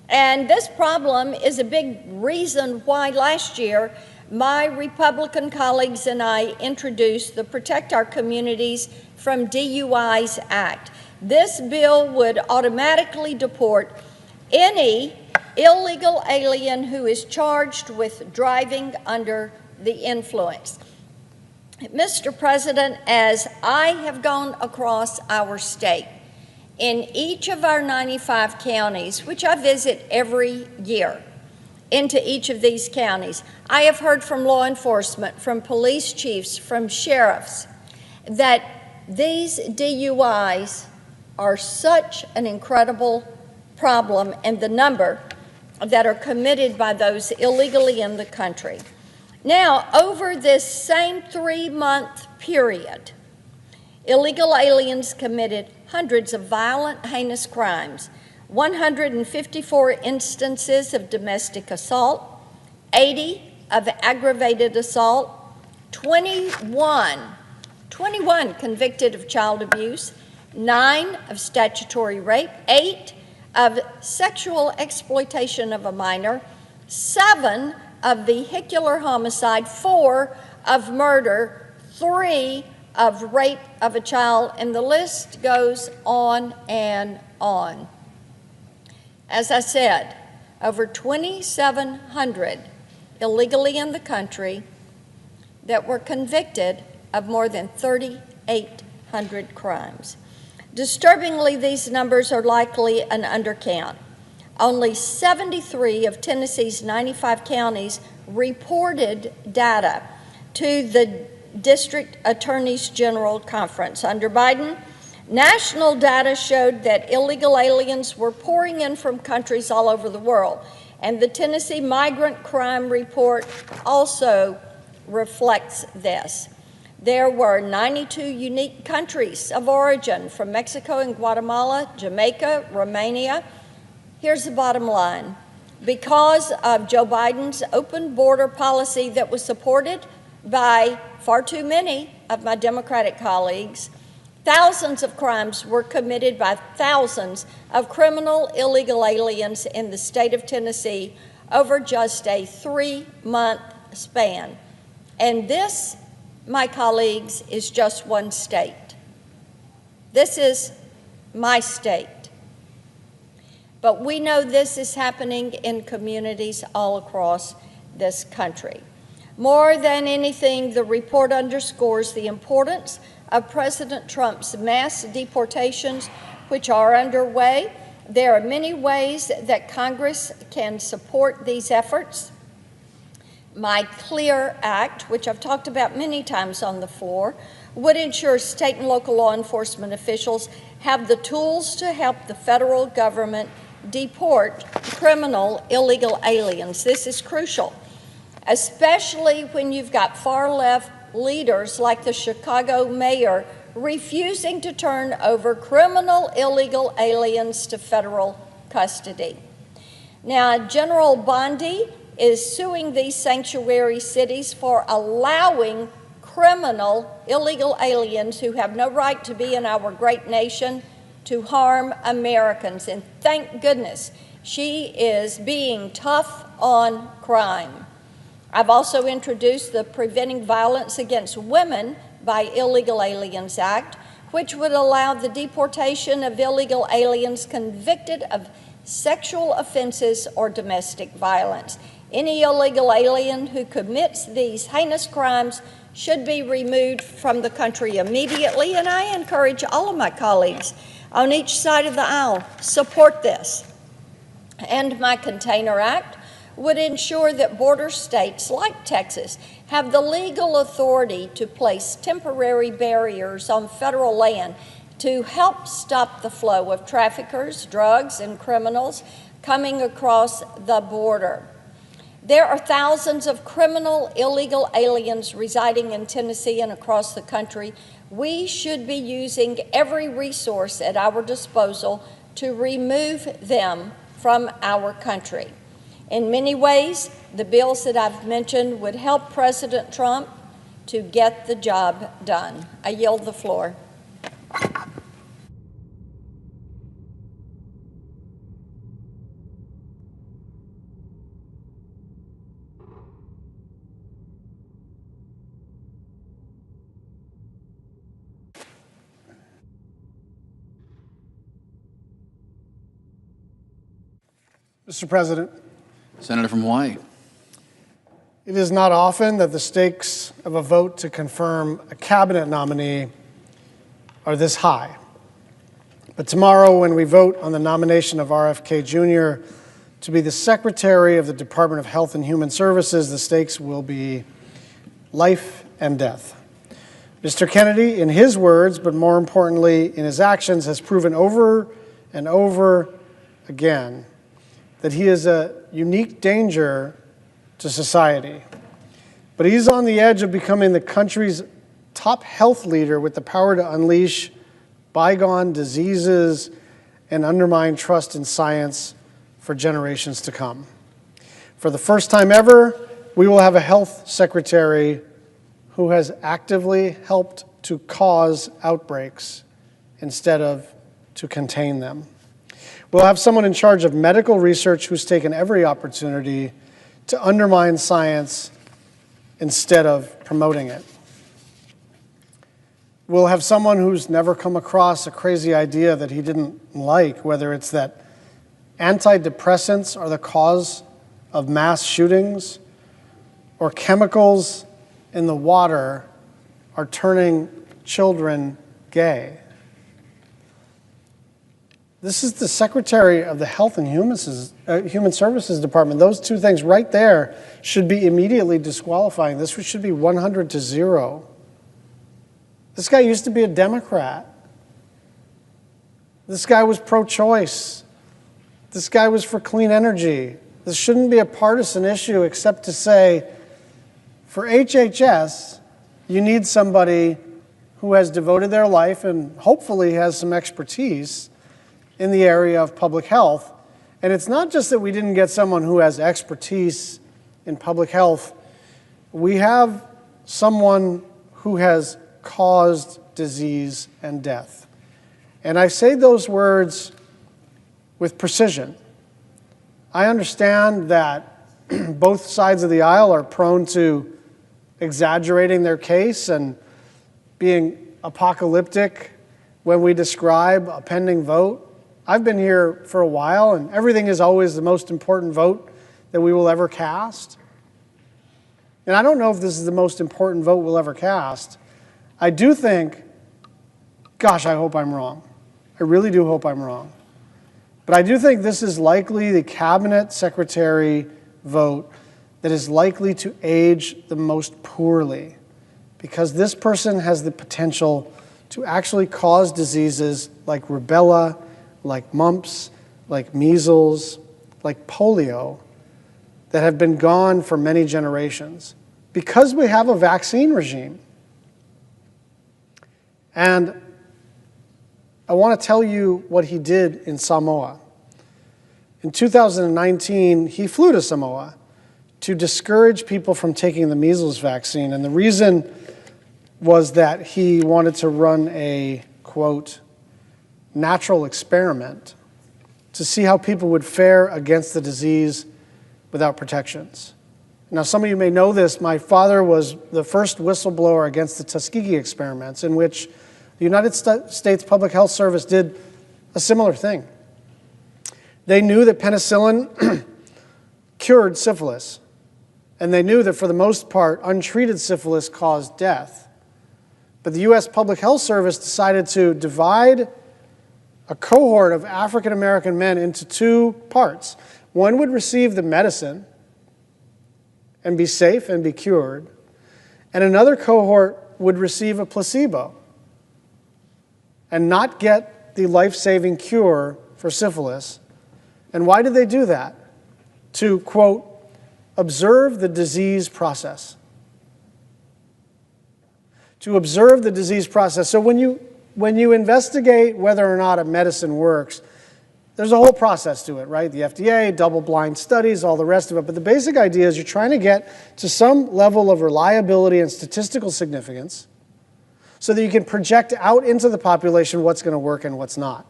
And this problem is a big reason why last year my Republican colleagues and I introduced the Protect Our Communities from DUIs Act. This bill would automatically deport any illegal alien who is charged with driving under the influence. Mr. President, as I have gone across our state, in each of our 95 counties, which I visit every year, into each of these counties, I have heard from law enforcement, from police chiefs, from sheriffs, that these DUIs are such an incredible problem, and the number that are committed by those illegally in the country. Now, over this same 3-month period, illegal aliens committed hundreds of violent, heinous crimes, 154 instances of domestic assault, 80 of aggravated assault, 21 convicted of child abuse, 9 of statutory rape, 8 of sexual exploitation of a minor, 7 of vehicular homicide, 4 of murder, 3 of rape of a child, and the list goes on and on. As I said, over 2,700 illegally in the country that were convicted of more than 3,800 crimes. Disturbingly, these numbers are likely an undercount. Only 73 of Tennessee's 95 counties reported data to the District Attorneys General Conference. Under Biden, national data showed that illegal aliens were pouring in from countries all over the world, and the Tennessee Migrant Crime Report also reflects this. There were 92 unique countries of origin from Mexico and Guatemala, Jamaica, Romania. Here's the bottom line. because of Joe Biden's open border policy that was supported by far too many of my Democratic colleagues, thousands of crimes were committed by thousands of criminal illegal aliens in the state of Tennessee over just a 3-month span. And this, my colleagues, is just one state. This is my state. But we know this is happening in communities all across this country. More than anything, the report underscores the importance of President Trump's mass deportations, which are underway. There are many ways that Congress can support these efforts. My CLEAR Act, which I've talked about many times on the floor, would ensure state and local law enforcement officials have the tools to help the federal government deport criminal illegal aliens. This is crucial, especially when you've got far-left leaders like the Chicago mayor refusing to turn over criminal illegal aliens to federal custody. Now, General Bondi is suing these sanctuary cities for allowing criminal illegal aliens who have no right to be in our great nation to harm Americans. And thank goodness she is being tough on crime. I've also introduced the Preventing Violence Against Women by Illegal Aliens Act, which would allow the deportation of illegal aliens convicted of sexual offenses or domestic violence. Any illegal alien who commits these heinous crimes should be removed from the country immediately, and I encourage all of my colleagues on each side of the aisle, support this. And my Container Act would ensure that border states like Texas have the legal authority to place temporary barriers on federal land to help stop the flow of traffickers, drugs, and criminals coming across the border. There are thousands of criminal illegal aliens residing in Tennessee and across the country. We should be using every resource at our disposal to remove them from our country. In many ways, the bills that I've mentioned would help President Trump to get the job done. I yield the floor. Mr. President, Senator from Hawaii. it is not often that the stakes of a vote to confirm a cabinet nominee are this high. But tomorrow, when we vote on the nomination of RFK Jr. to be the Secretary of the Department of Health and Human Services, the stakes will be life and death. Mr. Kennedy, in his words, but more importantly in his actions, has proven over and over again that he is a unique danger to society. But he's on the edge of becoming the country's top health leader with the power to unleash bygone diseases and undermine trust in science for generations to come. For the first time ever, we will have a health secretary who has actively helped to cause outbreaks instead of to contain them. We'll have someone in charge of medical research who's taken every opportunity to undermine science instead of promoting it. We'll have someone who's never come across a crazy idea that he didn't like, whether it's that antidepressants are the cause of mass shootings or chemicals in the water are turning children gay. This is the Secretary of the Health and Human Services Department. Those two things right there should be immediately disqualifying. This should be 100-0. This guy used to be a Democrat. This guy was pro-choice. This guy was for clean energy. This shouldn't be a partisan issue except to say, for HHS, you need somebody who has devoted their life and hopefully has some expertise in the area of public health And it's not just that we didn't get someone who has expertise in public health. We have someone who has caused disease and death. And I say those words with precision. I understand that both sides of the aisle are prone to exaggerating their case and being apocalyptic when we describe a pending vote. I've been here for a while, and everything is always the most important vote that we will ever cast. And I don't know if this is the most important vote we'll ever cast. I do think, gosh, I hope I'm wrong. I really do hope I'm wrong. But I do think this is likely the cabinet secretary vote that is likely to age the most poorly, because this person has the potential to actually cause diseases like rubella, like mumps, like measles, like polio, that have been gone for many generations, because we have a vaccine regime. And I want to tell you what he did in Samoa. In 2019, he flew to Samoa to discourage people from taking the measles vaccine. And the reason was that he wanted to run a, quote, natural experiment to see how people would fare against the disease without protections. Now, some of you may know this. My father was the first whistleblower against the Tuskegee experiments, in which the United States Public Health Service did a similar thing. They knew that penicillin cured syphilis, and they knew that for the most part, untreated syphilis caused death. But the U.S. Public Health Service decided to divide a cohort of African American men into two parts. One would receive the medicine and be safe and be cured, and another cohort would receive a placebo and not get the life-saving cure for syphilis. And why did they do that? To, quote, observe the disease process. To observe the disease process. So when you investigate whether or not a medicine works, there's a whole process to it, right? The FDA, double-blind studies, all the rest of it. But the basic idea is you're trying to get to some level of reliability and statistical significance so that you can project out into the population what's going to work and what's not.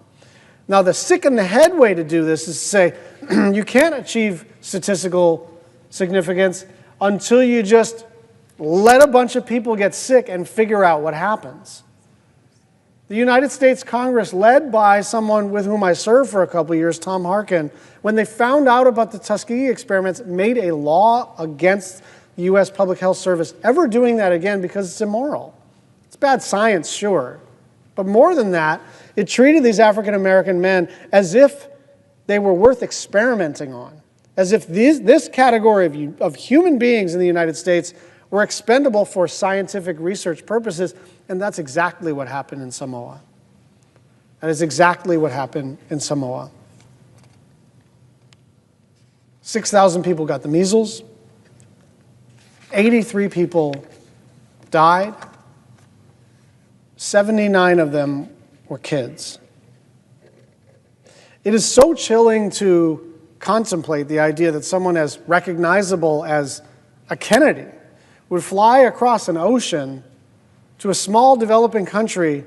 Now, the sick in the head way to do this is to say you can't achieve statistical significance until you just let a bunch of people get sick and figure out what happens. The United States Congress, led by someone with whom I served for a couple of years, Tom Harkin, when they found out about the Tuskegee experiments, made a law against the U.S. Public Health Service ever doing that again because it's immoral. It's bad science, sure. But more than that, it treated these African American men as if they were worth experimenting on, as if this category of human beings in the United States were expendable for scientific research purposes, and that's exactly what happened in Samoa. That is exactly what happened in Samoa. 6,000 people got the measles. 83 people died. 79 of them were kids. It is so chilling to contemplate the idea that someone as recognizable as a Kennedy would fly across an ocean to a small developing country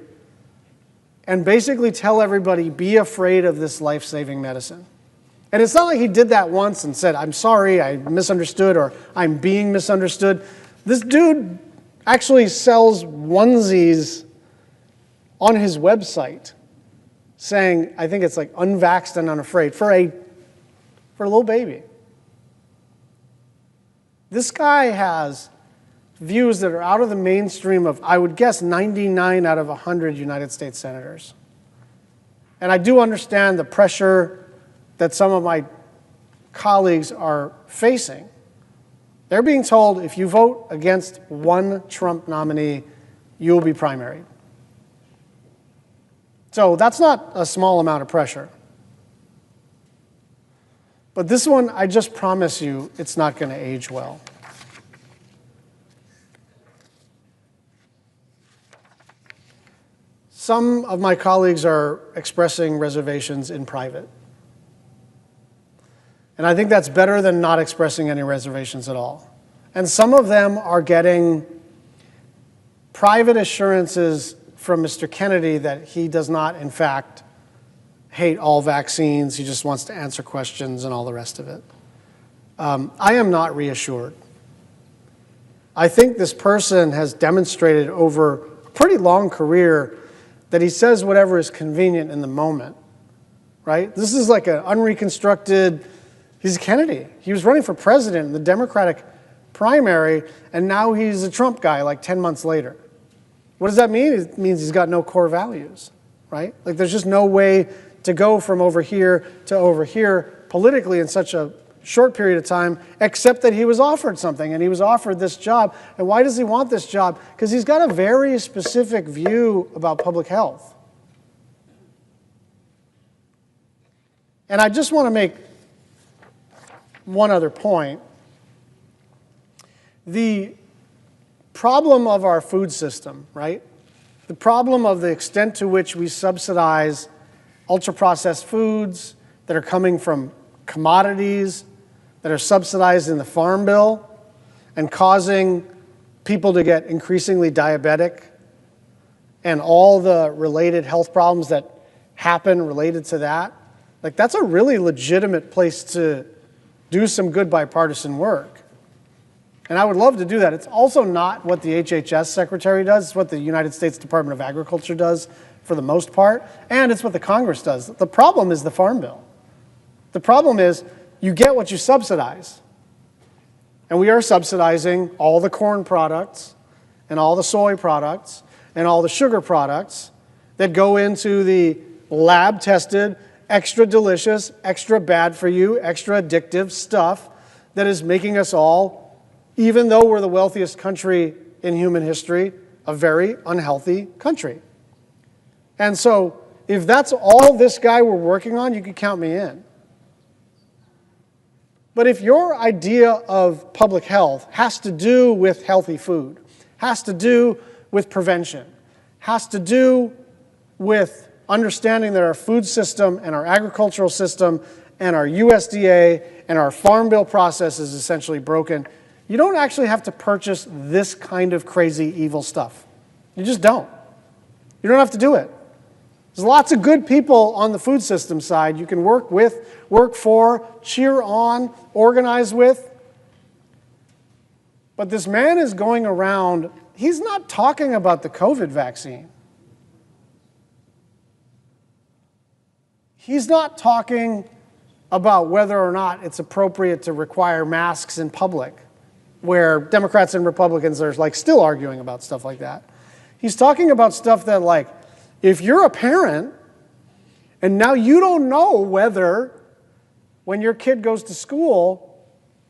and basically tell everybody, be afraid of this life-saving medicine. And it's not like he did that once and said, I'm sorry, I misunderstood, or I'm being misunderstood. This dude actually sells onesies on his website saying, I think it's like unvaxxed and unafraid, for a little baby. This guy has views that are out of the mainstream of, I would guess, 99 out of 100 United States senators. And I do understand the pressure that some of my colleagues are facing. They're being told, if you vote against one Trump nominee, you will be primaried. So that's not a small amount of pressure. But this one, I just promise you, it's not going to age well. Some of my colleagues are expressing reservations in private. And I think that's better than not expressing any reservations at all. And some of them are getting private assurances from Mr. Kennedy that he does not, in fact, hate all vaccines. He just wants to answer questions and all the rest of it. I am not reassured. I think this person has demonstrated over a pretty long career that he says whatever is convenient in the moment, right? This is like an unreconstructed, he's Kennedy. He was running for president in the Democratic primary, and now he's a Trump guy like 10 months later. What does that mean? It means he's got no core values, right? Like there's just no way to go from over here to over here politically in such a short period of time, except that he was offered something, and he was offered this job. And why does he want this job? Because he's got a very specific view about public health. And I just want to make one other point. The problem of our food system, right? The problem of the extent to which we subsidize ultra-processed foods that are coming from commodities that are subsidized in the Farm Bill and causing people to get increasingly diabetic and all the related health problems that happen related to that. Like, that's a really legitimate place to do some good bipartisan work. And I would love to do that. It's also not what the HHS secretary does. It's what the United States Department of Agriculture does for the most part. And it's what the Congress does. The problem is the Farm Bill. The problem is you get what you subsidize. And we are subsidizing all the corn products and all the soy products and all the sugar products that go into the lab-tested, extra delicious, extra bad for you, extra addictive stuff that is making us all, even though we're the wealthiest country in human history, a very unhealthy country. And so if that's all this guy we're working on, you could count me in. But if your idea of public health has to do with healthy food, has to do with prevention, has to do with understanding that our food system and our agricultural system and our USDA and our Farm Bill process is essentially broken, you don't actually have to purchase this kind of crazy, evil stuff. You just don't. You don't have to do it. There's lots of good people on the food system side you can work with, work for, cheer on, organize with. But this man is going around, he's not talking about the COVID vaccine. He's not talking about whether or not it's appropriate to require masks in public, where Democrats and Republicans are like still arguing about stuff like that. He's talking about stuff that, like, if you're a parent and now you don't know whether when your kid goes to school,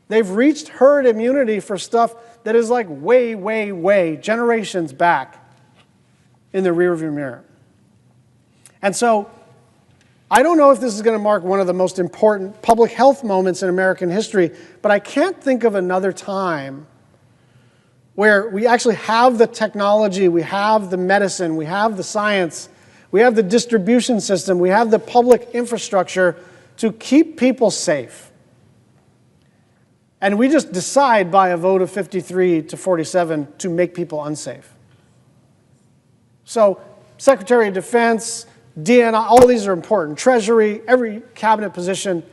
they've reached herd immunity for stuff that is like way, way, way generations back in the rearview mirror. And so I don't know if this is going to mark one of the most important public health moments in American history, but I can't think of another time where we actually have the technology, we have the medicine, we have the science, we have the distribution system, we have the public infrastructure to keep people safe. And we just decide by a vote of 53 to 47 to make people unsafe. So Secretary of Defense, DNI, all these are important. Treasury, every cabinet position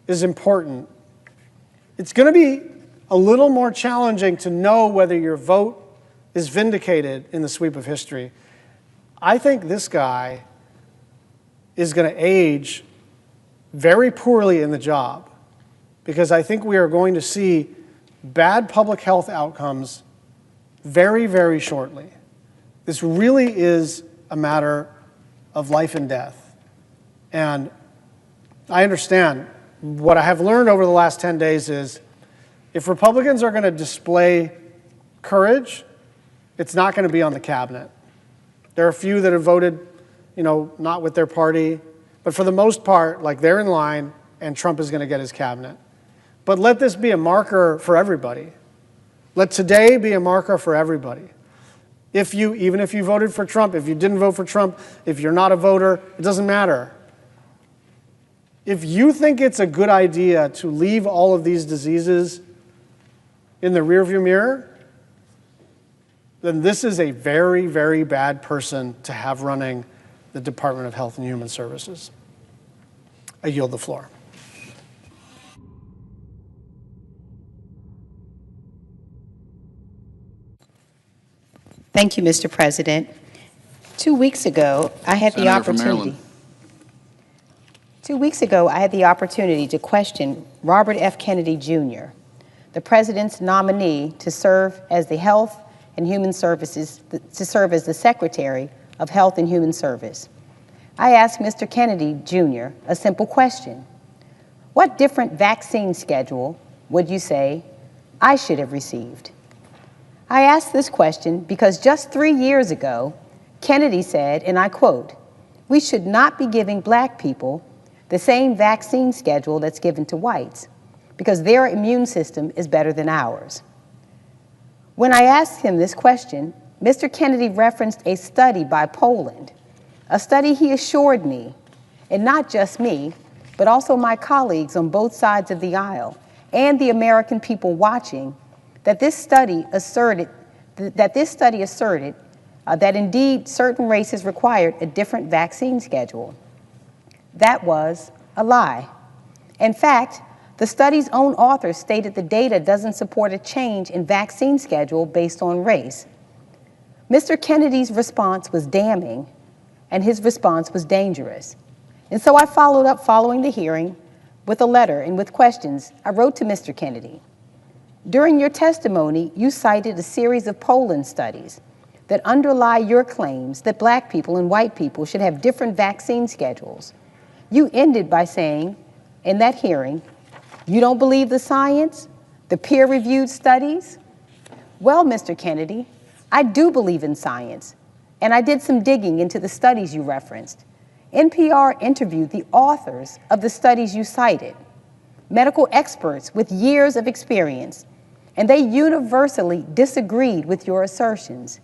is important. It's going to be a little more challenging to know whether your vote is vindicated in the sweep of history. I think this guy is going to age very poorly in the job because I think we are going to see bad public health outcomes very, very shortly. This really is a matter of life and death. And I understand. What I have learned over the last 10 days is if Republicans are going to display courage, it's not going to be on the cabinet. There are a few that have voted, not with their party. But for the most part, like, they're in line and Trump is going to get his cabinet. But let this be a marker for everybody. Let today be a marker for everybody. Even if you voted for Trump, if you didn't vote for Trump, if you're not a voter, it doesn't matter. If you think it's a good idea to leave all of these diseases in the rearview mirror, then this is a very, very bad person to have running the Department of Health and Human Services. I yield the floor. Thank you, Mr. President. 2 weeks ago, I had the Senator from opportunity. Maryland. 2 weeks ago, I had the opportunity to question Robert F. Kennedy, Jr., the President's nominee to serve as the Health and Human Services, to serve as the Secretary of Health and Human Service. I asked Mr. Kennedy, Jr., a simple question. What different vaccine schedule would you say I should have received? I asked this question because just 3 years ago, Kennedy said, and I quote, "We should not be giving black people the same vaccine schedule that's given to whites because their immune system is better than ours." When I asked him this question, Mr. Kennedy referenced a study by Poland, a study he assured me, and not just me, but also my colleagues on both sides of the aisle and the American people watching, that this study asserted that indeed certain races required a different vaccine schedule. That was a lie. In fact, the study's own authors stated the data doesn't support a change in vaccine schedule based on race. Mr. Kennedy's response was damning, and his response was dangerous. And so I followed up following the hearing with a letter and with questions I wrote to Mr. Kennedy. During your testimony, you cited a series of Poland studies that underlie your claims that black people and white people should have different vaccine schedules. You ended by saying, in that hearing, you don't believe the science, the peer-reviewed studies? Well, Mr. Kennedy, I do believe in science, and I did some digging into the studies you referenced. NPR interviewed the authors of the studies you cited, medical experts with years of experience, and they universally disagreed with your assertions.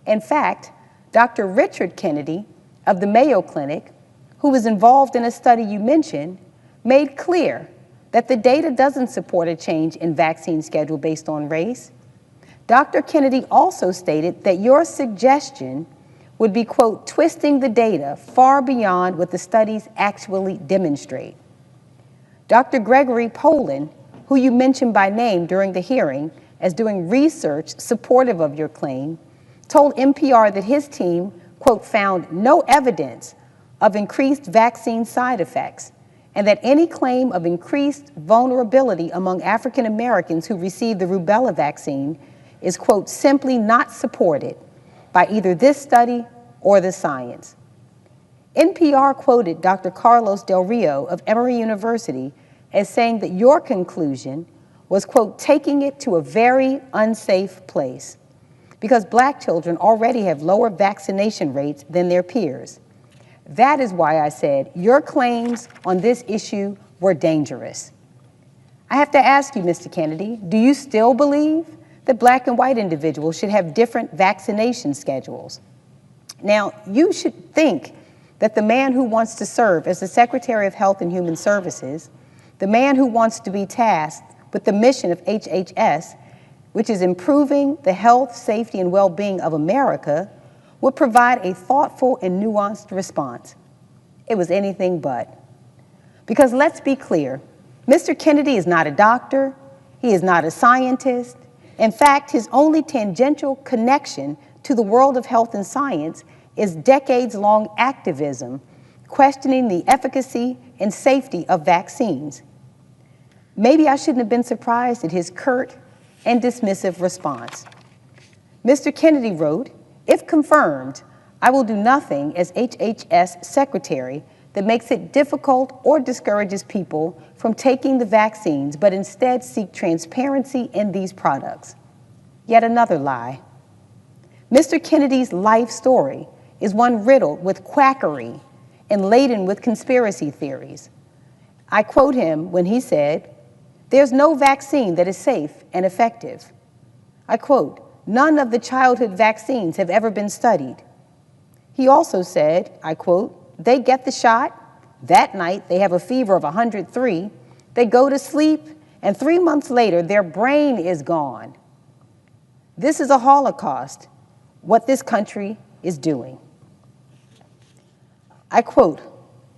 In fact, Dr. Richard Kennedy of the Mayo Clinic, who was involved in a study you mentioned, made clear that the data doesn't support a change in vaccine schedule based on race. Dr. Kennedy also stated that your suggestion would be, quote, twisting the data far beyond what the studies actually demonstrate. Dr. Gregory Poland, who you mentioned by name during the hearing as doing research supportive of your claim, told NPR that his team, quote, found no evidence of increased vaccine side effects, and that any claim of increased vulnerability among African Americans who received the rubella vaccine is, quote, simply not supported by either this study or the science. NPR quoted Dr. Carlos Del Rio of Emory University as saying that your conclusion was, quote, taking it to a very unsafe place because black children already have lower vaccination rates than their peers. That is why I said your claims on this issue were dangerous. I have to ask you, Mr. Kennedy, do you still believe that black and white individuals should have different vaccination schedules? Now, you should think that the man who wants to serve as the Secretary of Health and Human Services, the man who wants to be tasked with the mission of HHS, which is improving the health, safety, and well-being of America, would provide a thoughtful and nuanced response. It was anything but. Because let's be clear, Mr. Kennedy is not a doctor, he is not a scientist. In fact, his only tangential connection to the world of health and science is decades-long activism questioning the efficacy and safety of vaccines. Maybe I shouldn't have been surprised at his curt and dismissive response. Mr. Kennedy wrote, "If confirmed, I will do nothing as HHS Secretary that makes it difficult or discourages people from taking the vaccines, but instead seek transparency in these products." Yet another lie. Mr. Kennedy's life story is one riddled with quackery and laden with conspiracy theories. I quote him when he said, "There's no vaccine that is safe and effective." I quote, "None of the childhood vaccines have ever been studied." He also said, I quote, "They get the shot, That night, they have a fever of 103. They go to sleep, and 3 months later, their brain is gone. This is a Holocaust, what this country is doing. I quote,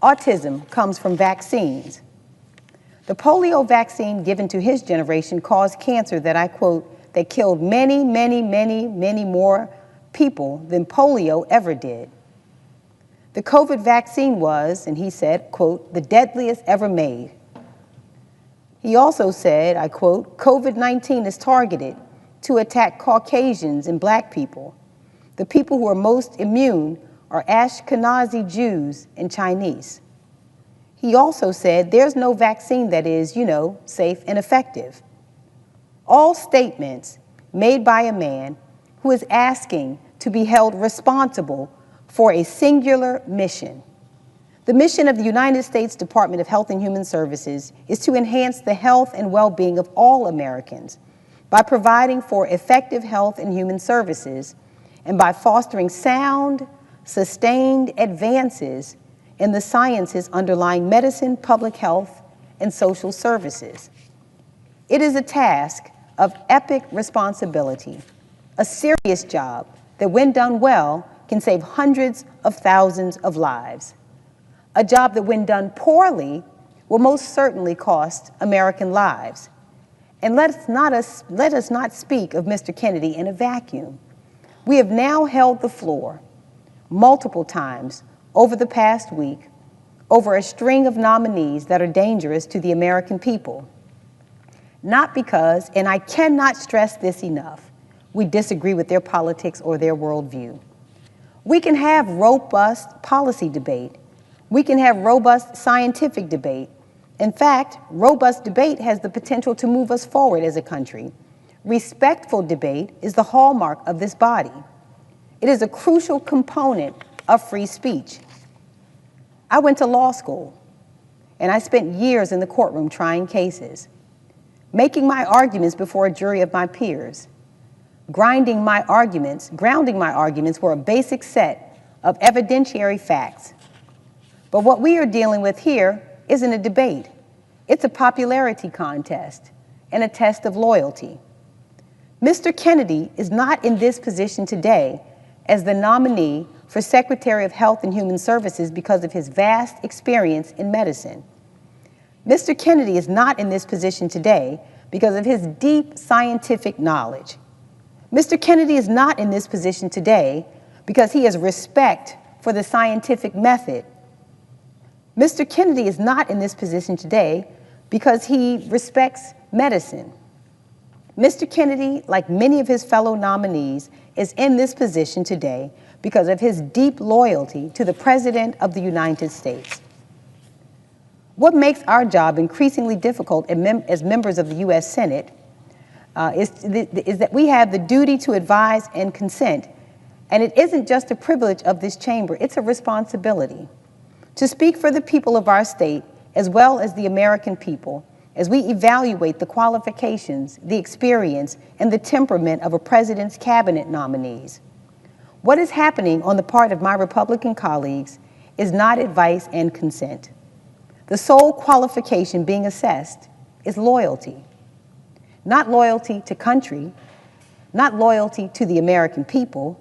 autism comes from vaccines. The polio vaccine given to his generation caused cancer that, I quote, that killed many, many, many, many more people than polio ever did. The COVID vaccine was, and he said, quote, the deadliest ever made. He also said, I quote, COVID-19 is targeted to attack Caucasians and black people. The people who are most immune are Ashkenazi Jews and Chinese. He also said there's no vaccine that is, safe and effective. All statements made by a man who is asking to be held responsible for a singular mission. The mission of the United States Department of Health and Human Services is to enhance the health and well-being of all Americans by providing for effective health and human services and by fostering sound, sustained advances in the sciences underlying medicine, public health, and social services. It is a task of epic responsibility, a serious job that, when done well, can save hundreds of thousands of lives. A job that, when done poorly, will most certainly cost American lives. And let us not speak of Mr. Kennedy in a vacuum. We have now held the floor multiple times over the past week over a string of nominees that are dangerous to the American people. Not because, and I cannot stress this enough, we disagree with their politics or their worldview. We can have robust policy debate. We can have robust scientific debate. In fact, robust debate has the potential to move us forward as a country. Respectful debate is the hallmark of this body. It is a crucial component of free speech. I went to law school, and I spent years in the courtroom trying cases, making my arguments before a jury of my peers, grounding my arguments for a basic set of evidentiary facts. But what we are dealing with here isn't a debate. It's a popularity contest and a test of loyalty. Mr. Kennedy is not in this position today as the nominee for Secretary of Health and Human Services because of his vast experience in medicine. Mr. Kennedy is not in this position today because of his deep scientific knowledge. Mr. Kennedy is not in this position today because he has respect for the scientific method. Mr. Kennedy is not in this position today because he respects medicine. Mr. Kennedy, like many of his fellow nominees, is in this position today because of his deep loyalty to the President of the United States. What makes our job increasingly difficult as members of the U.S. Senate is that we have the duty to advise and consent, and it isn't just a privilege of this chamber, it's a responsibility to speak for the people of our state as well as the American people as we evaluate the qualifications, the experience, and the temperament of a president's cabinet nominees. What is happening on the part of my Republican colleagues is not advice and consent. The sole qualification being assessed is loyalty. Not loyalty to country, not loyalty to the American people,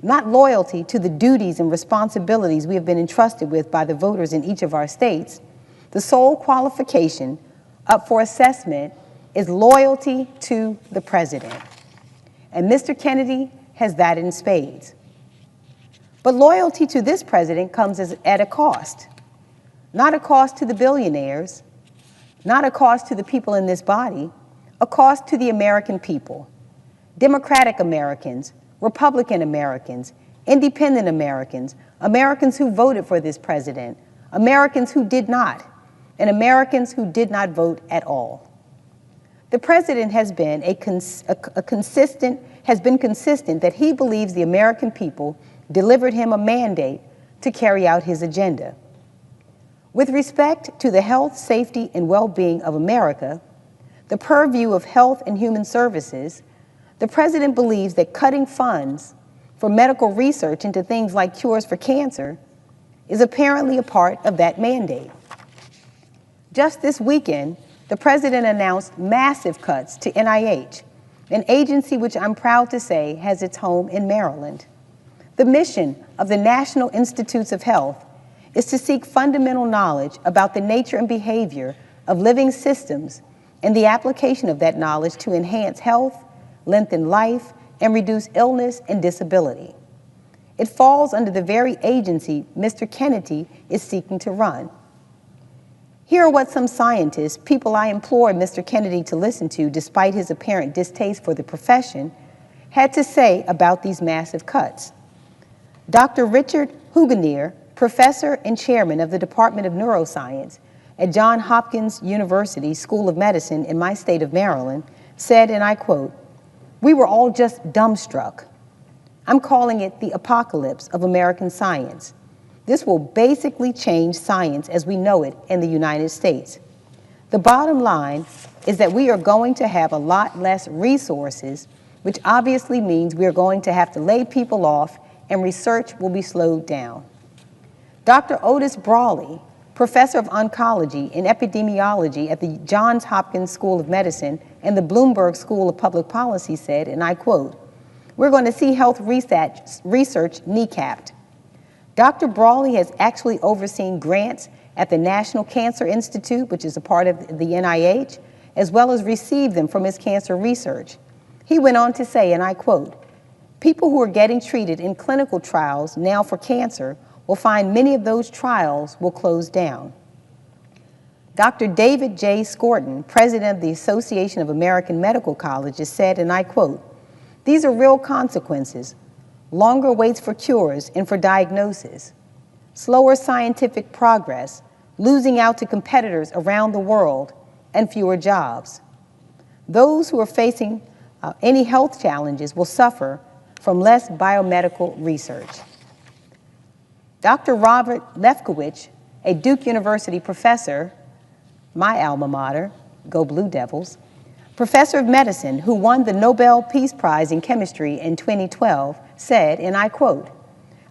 not loyalty to the duties and responsibilities we have been entrusted with by the voters in each of our states. The sole qualification up for assessment is loyalty to the president. And Mr. Kennedy has that in spades. But loyalty to this president comes at a cost. Not a cost to the billionaires, not a cost to the people in this body, a cost to the American people. Democratic Americans, Republican Americans, independent Americans, Americans who voted for this president, Americans who did not, and Americans who did not vote at all. The president has been consistent that he believes the American people delivered him a mandate to carry out his agenda. With respect to the health, safety, and well-being of America, the purview of health and human services, the president believes that cutting funds for medical research into things like cures for cancer is apparently a part of that mandate. Just this weekend, the president announced massive cuts to NIH, an agency which I'm proud to say has its home in Maryland. The mission of the National Institutes of Health is to seek fundamental knowledge about the nature and behavior of living systems and the application of that knowledge to enhance health, lengthen life, and reduce illness and disability. It falls under the very agency Mr. Kennedy is seeking to run. Here are what some scientists, people I implore Mr. Kennedy to listen to despite his apparent distaste for the profession, had to say about these massive cuts. Dr. Richard Huganier, professor and chairman of the Department of Neuroscience at Johns Hopkins University School of Medicine in my state of Maryland, said, and I quote, "We were all just dumbstruck. I'm calling it the apocalypse of American science. This will basically change science as we know it in the United States. The bottom line is that we are going to have a lot less resources, which obviously means we are going to have to lay people off and research will be slowed down." Dr. Otis Brawley, professor of oncology and epidemiology at the Johns Hopkins School of Medicine and the Bloomberg School of Public Policy said, and I quote, "We're going to see health research kneecapped." Dr. Brawley has actually overseen grants at the National Cancer Institute, which is a part of the NIH, as well as received them from his cancer research. He went on to say, and I quote, "People who are getting treated in clinical trials now for cancer will find many of those trials will close down." Dr. David J. Scorton, president of the Association of American Medical Colleges, said, and I quote, "These are real consequences. Longer waits for cures and for diagnosis, slower scientific progress, losing out to competitors around the world, and fewer jobs. Those who are facing any health challenges will suffer from less biomedical research." Dr. Robert Lefkowitz, a Duke University professor, my alma mater, go Blue Devils, professor of medicine who won the Nobel Peace Prize in Chemistry in 2012, said, and I quote,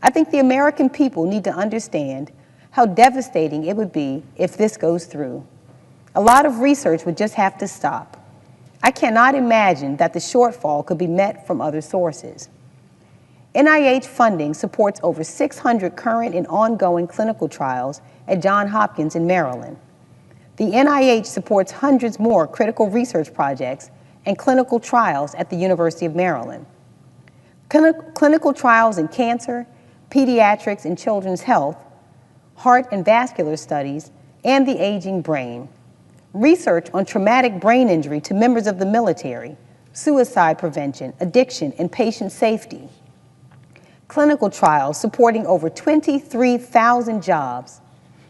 "I think the American people need to understand how devastating it would be if this goes through. A lot of research would just have to stop. I cannot imagine that the shortfall could be met from other sources." NIH funding supports over 600 current and ongoing clinical trials at Johns Hopkins in Maryland. The NIH supports hundreds more critical research projects and clinical trials at the University of Maryland. Clinical trials in cancer, pediatrics and children's health, heart and vascular studies, and the aging brain. Research on traumatic brain injury to members of the military, suicide prevention, addiction, and patient safety. Clinical trials supporting over 23,000 jobs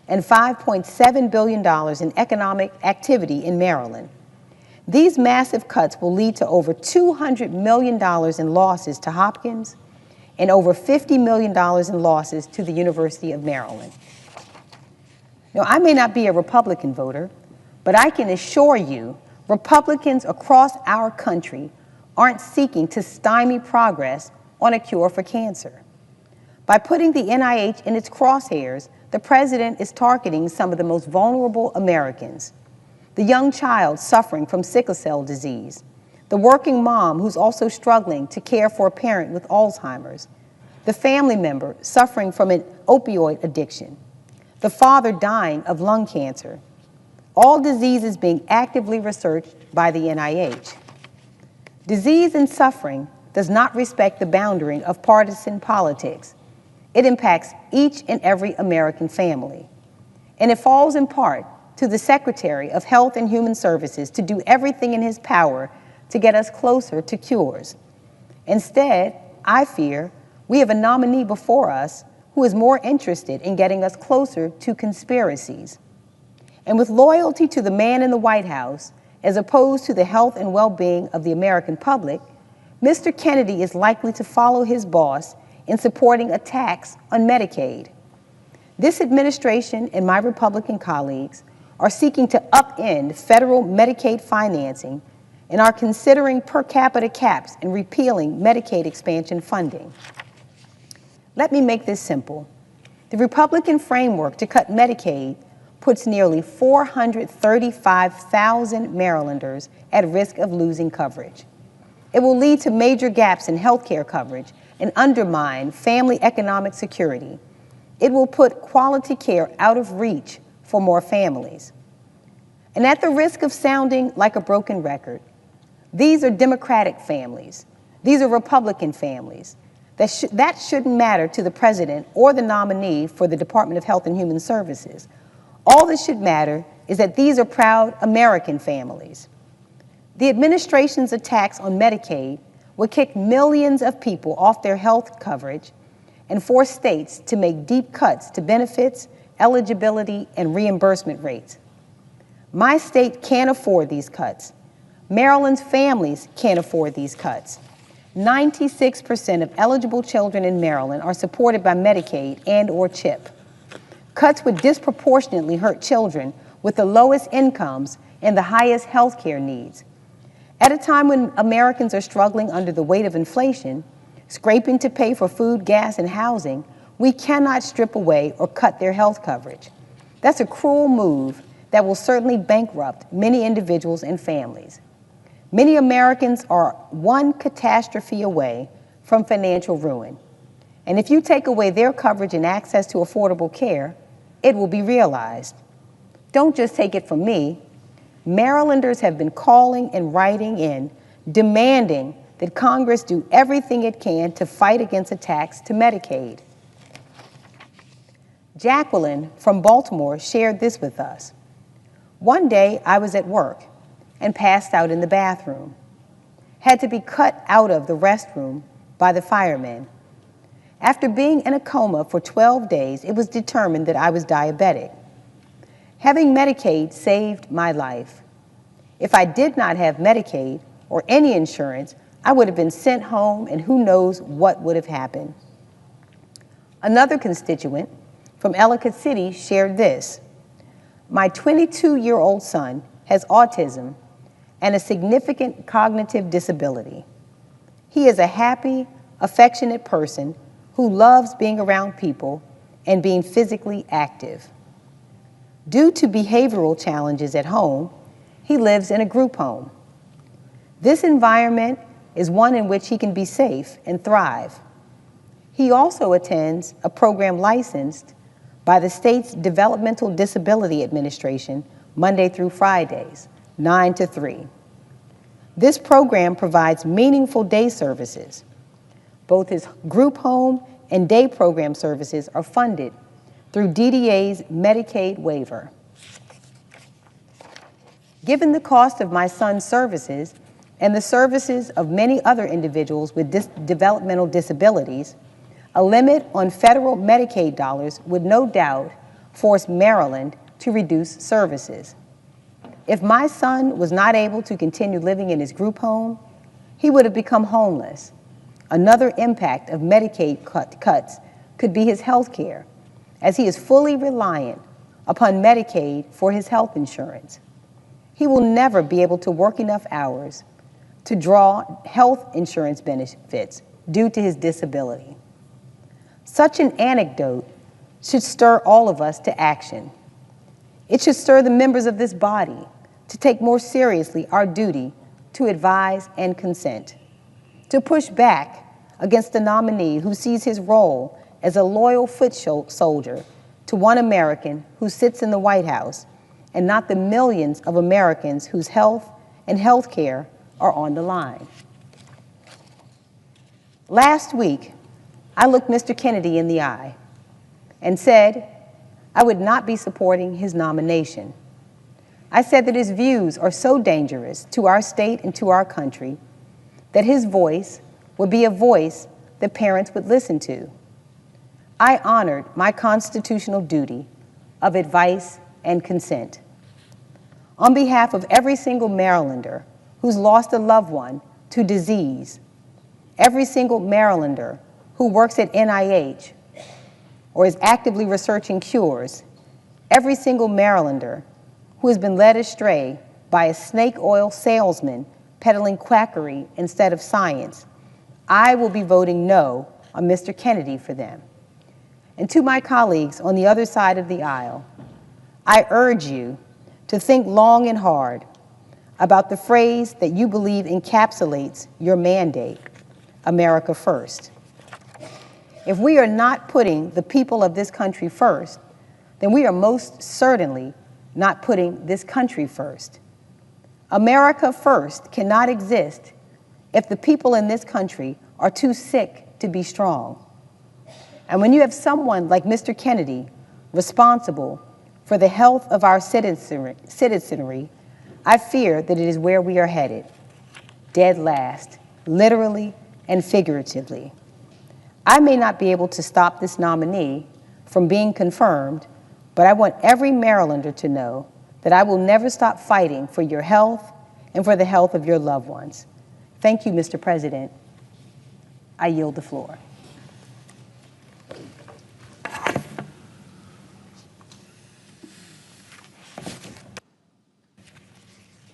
and $5.7 billion in economic activity in Maryland. These massive cuts will lead to over $200 million in losses to Hopkins and over $50 million in losses to the University of Maryland. Now, I may not be a Republican voter, but I can assure you Republicans across our country aren't seeking to stymie progress on a cure for cancer. By putting the NIH in its crosshairs, the president is targeting some of the most vulnerable Americans. The young child suffering from sickle cell disease, the working mom who's also struggling to care for a parent with Alzheimer's, the family member suffering from an opioid addiction, the father dying of lung cancer, all diseases being actively researched by the NIH. Disease and suffering does not respect the boundary of partisan politics. It impacts each and every American family. And it falls in part to the Secretary of Health and Human Services to do everything in his power to get us closer to cures. Instead, I fear we have a nominee before us who is more interested in getting us closer to conspiracies. And with loyalty to the man in the White House, as opposed to the health and well-being of the American public, Mr. Kennedy is likely to follow his boss in supporting a tax on Medicaid. This administration and my Republican colleagues are seeking to upend federal Medicaid financing and are considering per capita caps and repealing Medicaid expansion funding. Let me make this simple. The Republican framework to cut Medicaid puts nearly 435,000 Marylanders at risk of losing coverage. It will lead to major gaps in health care coverage and undermine family economic security. It will put quality care out of reach for more families. And at the risk of sounding like a broken record, these are Democratic families. These are Republican families. That shouldn't matter to the president or the nominee for the Department of Health and Human Services. All that should matter is that these are proud American families. The administration's attacks on Medicaid would kick millions of people off their health coverage and force states to make deep cuts to benefits, eligibility, and reimbursement rates. My state can't afford these cuts. Maryland's families can't afford these cuts. 96% of eligible children in Maryland are supported by Medicaid and/or CHIP. Cuts would disproportionately hurt children with the lowest incomes and the highest health care needs. At a time when Americans are struggling under the weight of inflation, scraping to pay for food, gas, and housing, we cannot strip away or cut their health coverage. That's a cruel move that will certainly bankrupt many individuals and families. Many Americans are one catastrophe away from financial ruin. And if you take away their coverage and access to affordable care, it will be realized. Don't just take it from me. Marylanders have been calling and writing in, demanding that Congress do everything it can to fight against attacks to Medicaid. Jacqueline from Baltimore shared this with us. One day I was at work and passed out in the bathroom. Had to be cut out of the restroom by the firemen. After being in a coma for 12 days, it was determined that I was diabetic. Having Medicaid saved my life. If I did not have Medicaid or any insurance, I would have been sent home and who knows what would have happened. Another constituent from Ellicott City shared this. My 22-year-old son has autism and a significant cognitive disability. He is a happy, affectionate person who loves being around people and being physically active. Due to behavioral challenges at home, he lives in a group home. This environment is one in which he can be safe and thrive. He also attends a program licensed by the state's Developmental Disability Administration Monday through Fridays, 9 to 3. This program provides meaningful day services. Both his group home and day program services are funded through DDA's Medicaid waiver. Given the cost of my son's services and the services of many other individuals with developmental disabilities, a limit on federal Medicaid dollars would no doubt force Maryland to reduce services. If my son was not able to continue living in his group home, he would have become homeless. Another impact of Medicaid cuts could be his health care, as he is fully reliant upon Medicaid for his health insurance. He will never be able to work enough hours to draw health insurance benefits due to his disability. Such an anecdote should stir all of us to action. It should stir the members of this body to take more seriously our duty to advise and consent, to push back against the nominee who sees his role as a loyal foot soldier to one American who sits in the White House and not the millions of Americans whose health and health care are on the line. Last week, I looked Mr. Kennedy in the eye and said I would not be supporting his nomination. I said that his views are so dangerous to our state and to our country that his voice would be a voice that parents would listen to. I honored my constitutional duty of advice and consent. On behalf of every single Marylander who's lost a loved one to disease, every single Marylander who works at NIH or is actively researching cures, every single Marylander who has been led astray by a snake oil salesman peddling quackery instead of science, I will be voting no on Mr. Kennedy for them. And to my colleagues on the other side of the aisle, I urge you to think long and hard about the phrase that you believe encapsulates your mandate, America First. If we are not putting the people of this country first, then we are most certainly not putting this country first. America First cannot exist if the people in this country are too sick to be strong. And when you have someone like Mr. Kennedy responsible for the health of our citizenry, I fear that it is where we are headed, dead last, literally and figuratively. I may not be able to stop this nominee from being confirmed, but I want every Marylander to know that I will never stop fighting for your health and for the health of your loved ones. Thank you, Mr. President. I yield the floor.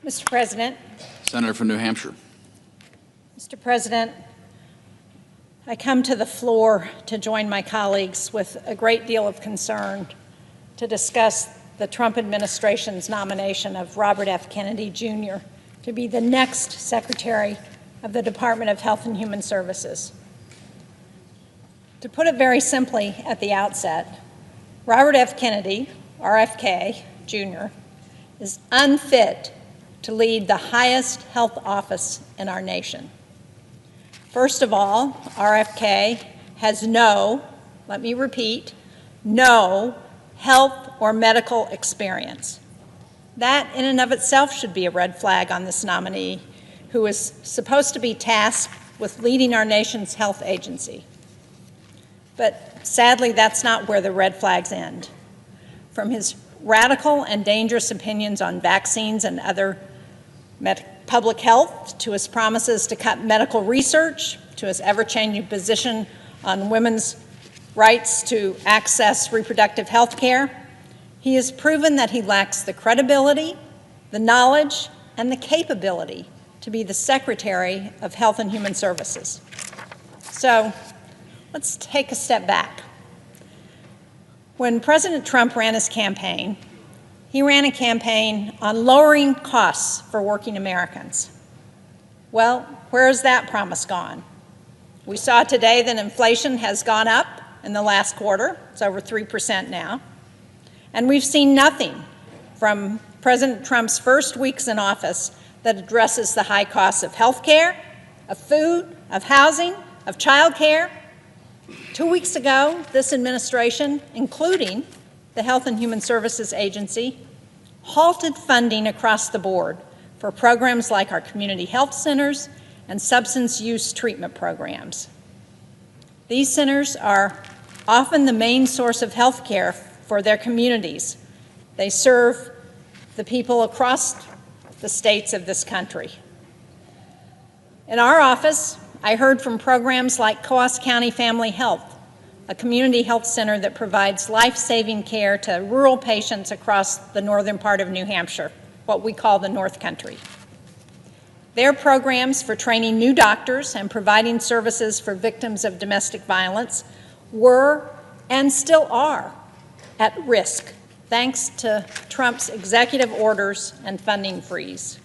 Mr. President. Senator from New Hampshire. Mr. President, I come to the floor to join my colleagues with a great deal of concern to discuss the Trump administration's nomination of Robert F. Kennedy, Jr. to be the next Secretary of the Department of Health and Human Services. To put it very simply at the outset, Robert F. Kennedy, RFK, Jr., is unfit to lead the highest health office in our nation. First of all, RFK has no, let me repeat, no health or medical experience. That in and of itself should be a red flag on this nominee, who is supposed to be tasked with leading our nation's health agency. But sadly, that's not where the red flags end. From his radical and dangerous opinions on vaccines and other public health, to his promises to cut medical research, to his ever-changing position on women's rights to access reproductive health care, he has proven that he lacks the credibility, the knowledge, and the capability to be the Secretary of Health and Human Services. So let's take a step back. When President Trump ran his campaign, he ran a campaign on lowering costs for working Americans. Well, where has that promise gone? We saw today that inflation has gone up in the last quarter. It's over 3% now. And we've seen nothing from President Trump's first weeks in office that addresses the high costs of health care, of food, of housing, of child care. 2 weeks ago, this administration, including the Health and Human Services Agency, halted funding across the board for programs like our community health centers and substance use treatment programs. These centers are often the main source of health care for their communities. They serve the people across the states of this country. In our office, I heard from programs like Coos County Family Health, a community health center that provides life-saving care to rural patients across the northern part of New Hampshire, what we call the North Country. Their programs for training new doctors and providing services for victims of domestic violence were and still are at risk, thanks to Trump's executive orders and funding freeze.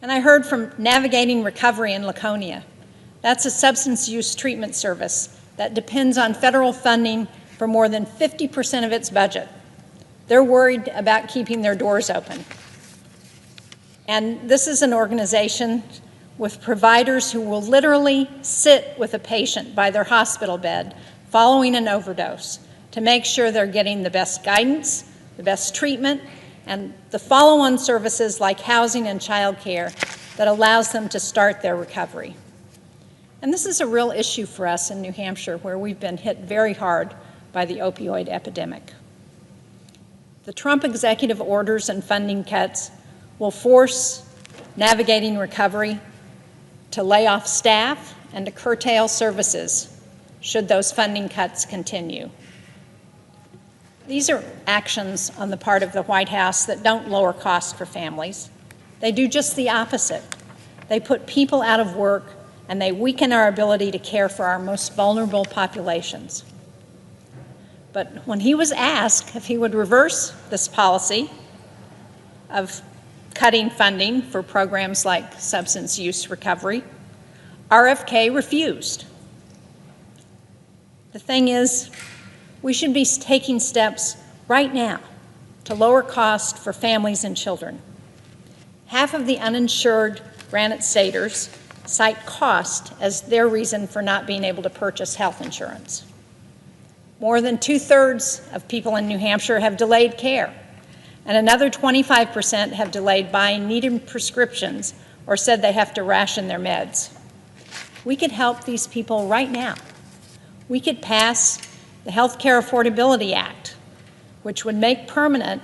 And I heard from Navigating Recovery in Laconia. That's a substance use treatment service that depends on federal funding for more than 50% of its budget. They're worried about keeping their doors open. And this is an organization with providers who will literally sit with a patient by their hospital bed following an overdose to make sure they're getting the best guidance, the best treatment, and the follow-on services like housing and child care that allows them to start their recovery. And this is a real issue for us in New Hampshire, where we've been hit very hard by the opioid epidemic. The Trump executive orders and funding cuts will force Navigating Recovery to lay off staff and to curtail services should those funding cuts continue. These are actions on the part of the White House that don't lower costs for families. They do just the opposite. They put people out of work, and they weaken our ability to care for our most vulnerable populations. But when he was asked if he would reverse this policy of cutting funding for programs like substance use recovery, RFK refused. The thing is, we should be taking steps right now to lower costs for families and children. Half of the uninsured Granite Staters cite cost as their reason for not being able to purchase health insurance. More than 2/3 of people in New Hampshire have delayed care, and another 25% have delayed buying needed prescriptions or said they have to ration their meds. We could help these people right now. We could pass the Health Care Affordability Act, which would make permanent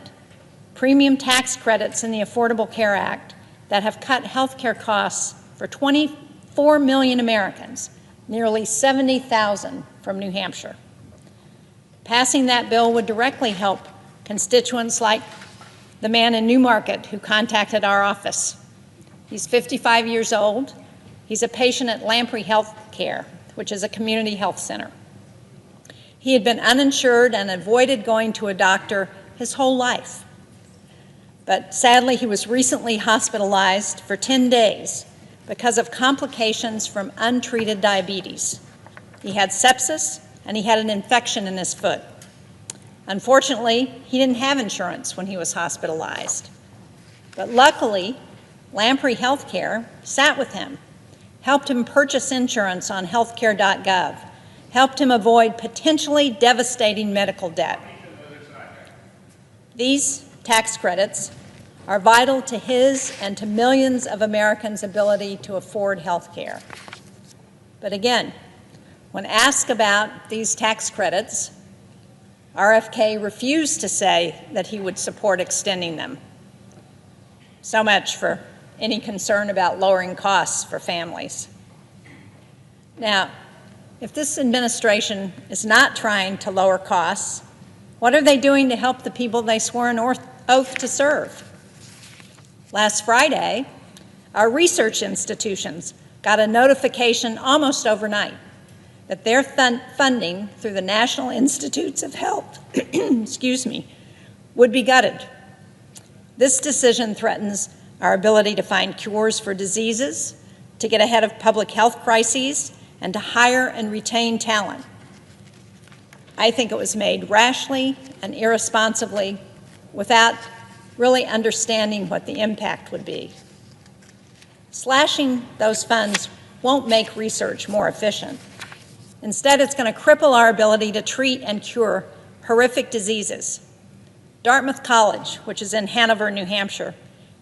premium tax credits in the Affordable Care Act that have cut health care costs for 24 million Americans, nearly 70,000 from New Hampshire. Passing that bill would directly help constituents like the man in Newmarket who contacted our office. He's 55 years old. He's a patient at Lamprey Health Care, which is a community health center. He had been uninsured and avoided going to a doctor his whole life. But sadly, he was recently hospitalized for 10 days because of complications from untreated diabetes. He had sepsis and he had an infection in his foot. Unfortunately, he didn't have insurance when he was hospitalized. But luckily, Lamprey Healthcare sat with him, helped him purchase insurance on healthcare.gov, helped him avoid potentially devastating medical debt. These tax credits are vital to his and to millions of Americans' ability to afford health care. But again, when asked about these tax credits, RFK refused to say that he would support extending them. So much for any concern about lowering costs for families. Now, if this administration is not trying to lower costs, what are they doing to help the people they swore an oath to serve? Last Friday, our research institutions got a notification almost overnight that their funding through the National Institutes of Health would be gutted. This decision threatens our ability to find cures for diseases, to get ahead of public health crises, and to hire and retain talent. I think it was made rashly and irresponsibly without really understanding what the impact would be. Slashing those funds won't make research more efficient. Instead, it's going to cripple our ability to treat and cure horrific diseases. Dartmouth College, which is in Hanover, New Hampshire,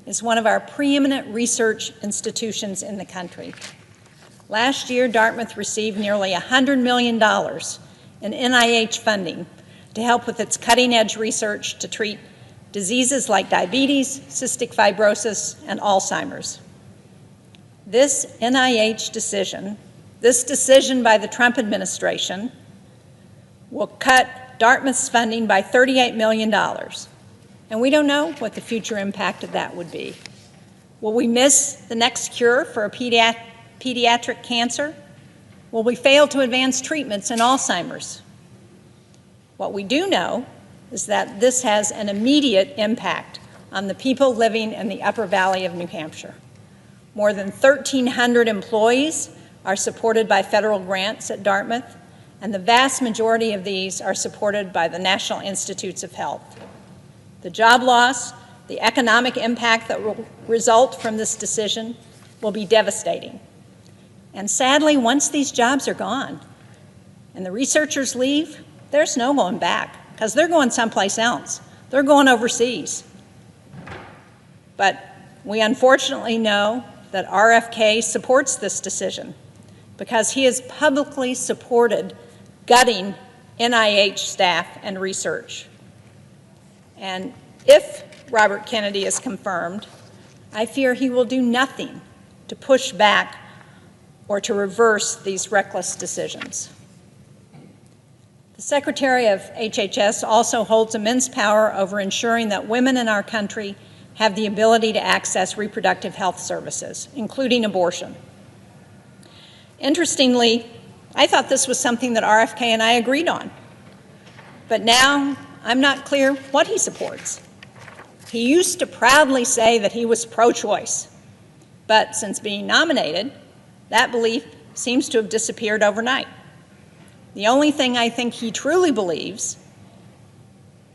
is one of our preeminent research institutions in the country. Last year, Dartmouth received nearly $100 million in NIH funding to help with its cutting-edge research to treat diseases like diabetes, cystic fibrosis, and Alzheimer's. This NIH decision, this decision by the Trump administration, will cut Dartmouth's funding by $38 million. And we don't know what the future impact of that would be. Will we miss the next cure for a pediatric cancer? Will we fail to advance treatments in Alzheimer's? What we do know is that this has an immediate impact on the people living in the Upper Valley of New Hampshire. More than 1,300 employees are supported by federal grants at Dartmouth, and the vast majority of these are supported by the National Institutes of Health. The job loss, the economic impact that will result from this decision will be devastating. And sadly, once these jobs are gone and the researchers leave, there's no going back, because they're going someplace else. They're going overseas. But we unfortunately know that RFK supports this decision because he has publicly supported gutting NIH staff and research. And if Robert Kennedy is confirmed, I fear he will do nothing to push back or to reverse these reckless decisions. The Secretary of HHS also holds immense power over ensuring that women in our country have the ability to access reproductive health services, including abortion. Interestingly, I thought this was something that RFK and I agreed on. But now I'm not clear what he supports. He used to proudly say that he was pro-choice, but since being nominated, that belief seems to have disappeared overnight. The only thing I think he truly believes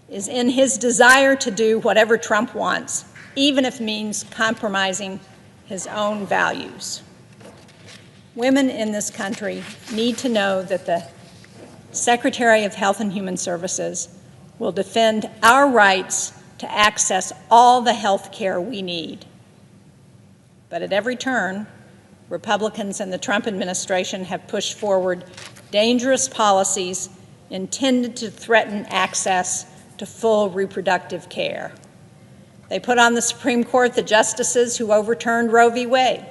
is in his desire to do whatever Trump wants, even if it means compromising his own values. Women in this country need to know that the Secretary of Health and Human Services will defend our rights to access all the health care we need. But at every turn, Republicans and the Trump administration have pushed forward dangerous policies intended to threaten access to full reproductive care. They put on the Supreme Court the justices who overturned Roe v. Wade.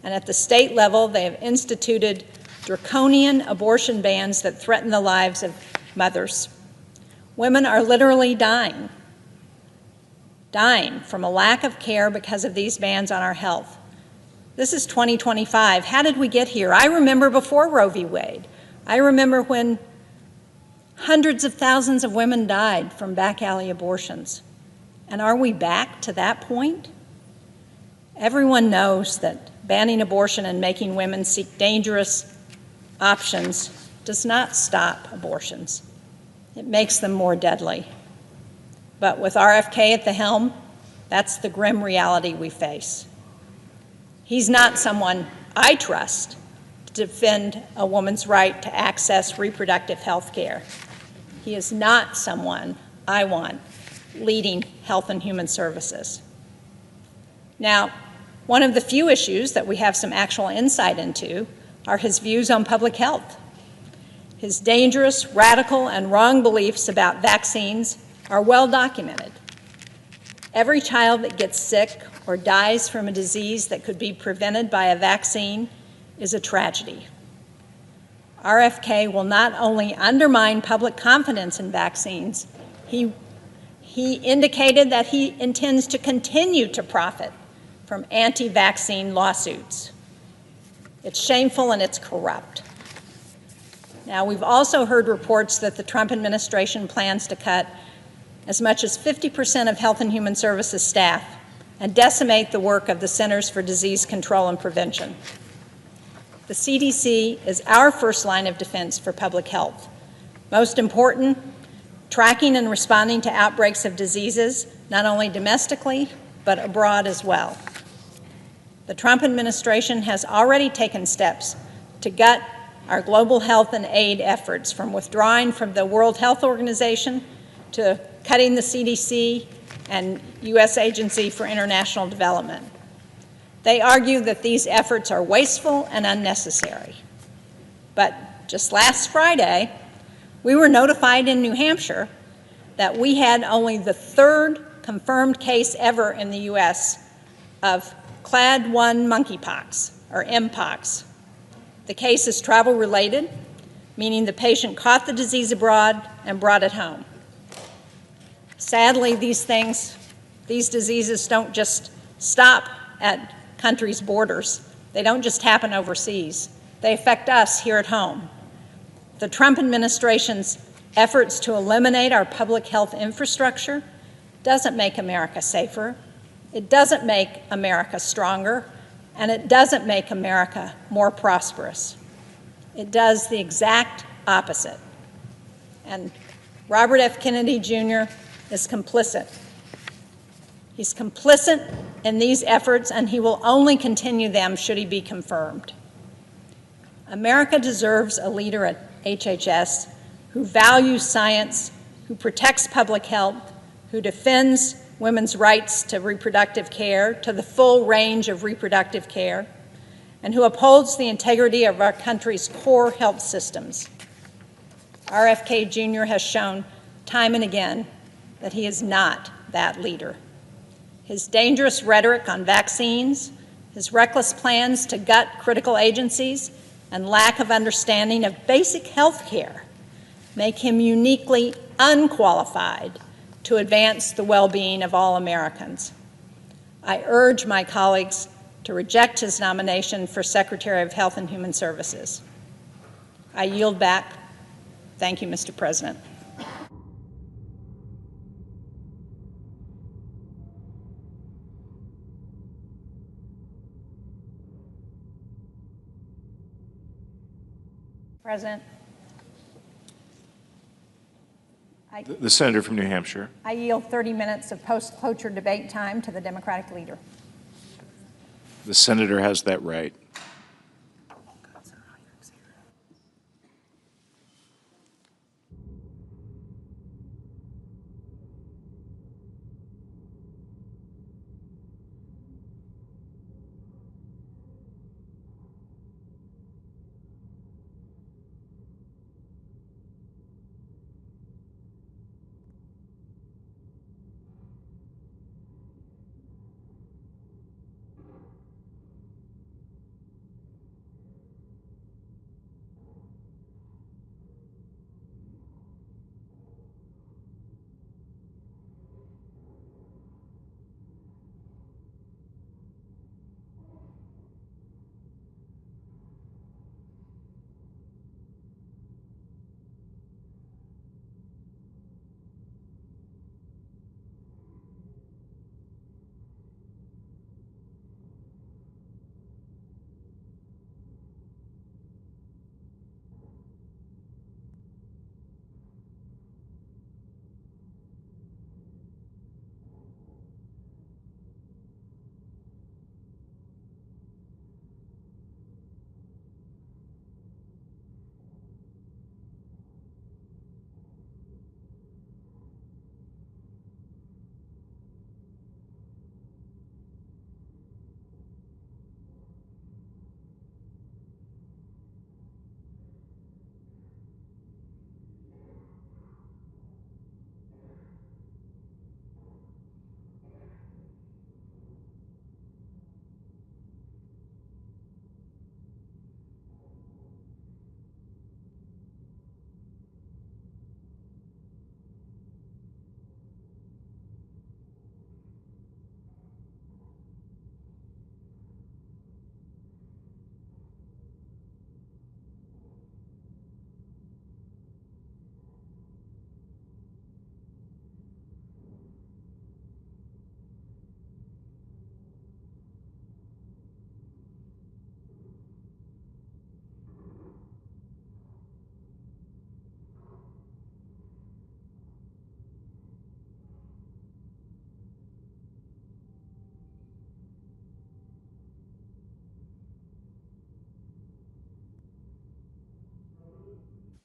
And at the state level, they have instituted draconian abortion bans that threaten the lives of mothers. Women are literally dying from a lack of care because of these bans on our health. This is 2025. How did we get here? I remember before Roe v. Wade. I remember when hundreds of thousands of women died from back alley abortions. And are we back to that point? Everyone knows that banning abortion and making women seek dangerous options does not stop abortions. It makes them more deadly. But with RFK at the helm, that's the grim reality we face. He's not someone I trust to defend a woman's right to access reproductive health care. He is not someone I want leading Health and Human Services. Now, one of the few issues that we have some actual insight into are his views on public health. His dangerous, radical, and wrong beliefs about vaccines are well documented. Every child that gets sick or dies from a disease that could be prevented by a vaccine is a tragedy. RFK will not only undermine public confidence in vaccines, he indicated that he intends to continue to profit from anti-vaccine lawsuits. It's shameful and it's corrupt. Now, we've also heard reports that the Trump administration plans to cut as much as 50% of Health and Human Services staff and decimate the work of the Centers for Disease Control and Prevention. The CDC is our first line of defense for public health. Most important, tracking and responding to outbreaks of diseases, not only domestically, but abroad as well. The Trump administration has already taken steps to gut our global health and aid efforts, from withdrawing from the World Health Organization to cutting the CDC and U.S. Agency for International Development. They argue that these efforts are wasteful and unnecessary. But just last Friday, we were notified in New Hampshire that we had only the third confirmed case ever in the U.S. of Clade 1 monkeypox, or Mpox. The case is travel-related, meaning the patient caught the disease abroad and brought it home. Sadly, these diseases don't just stop at countries' borders. They don't just happen overseas. They affect us here at home. The Trump administration's efforts to eliminate our public health infrastructure doesn't make America safer. It doesn't make America stronger, and it doesn't make America more prosperous. It does the exact opposite. And Robert F. Kennedy Jr. is complicit. He's complicit in these efforts, and he will only continue them should he be confirmed. America deserves a leader at HHS who values science, who protects public health, who defends women's rights to reproductive care, to the full range of reproductive care, and who upholds the integrity of our country's core health systems. RFK Jr. has shown time and again that he is not that leader. His dangerous rhetoric on vaccines, his reckless plans to gut critical agencies, and lack of understanding of basic health care make him uniquely unqualified to advance the well-being of all Americans. I urge my colleagues to reject his nomination for Secretary of Health and Human Services. I yield back. Thank you, Mr. President. President. The senator from New Hampshire. I yield 30 minutes of post-cloture debate time to the Democratic leader. The senator has that right.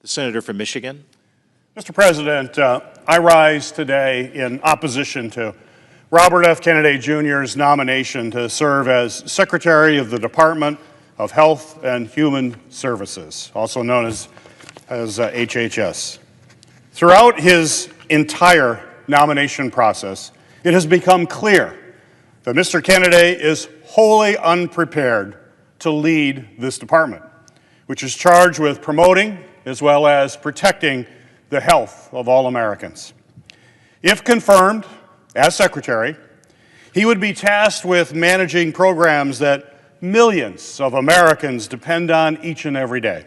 The senator from Michigan. Mr. President, I rise today in opposition to Robert F. Kennedy Jr.'s nomination to serve as Secretary of the Department of Health and Human Services, also known as HHS. Throughout his entire nomination process, it has become clear that Mr. Kennedy is wholly unprepared to lead this department, which is charged with promoting as well as protecting the health of all Americans. If confirmed as Secretary, he would be tasked with managing programs that millions of Americans depend on each and every day,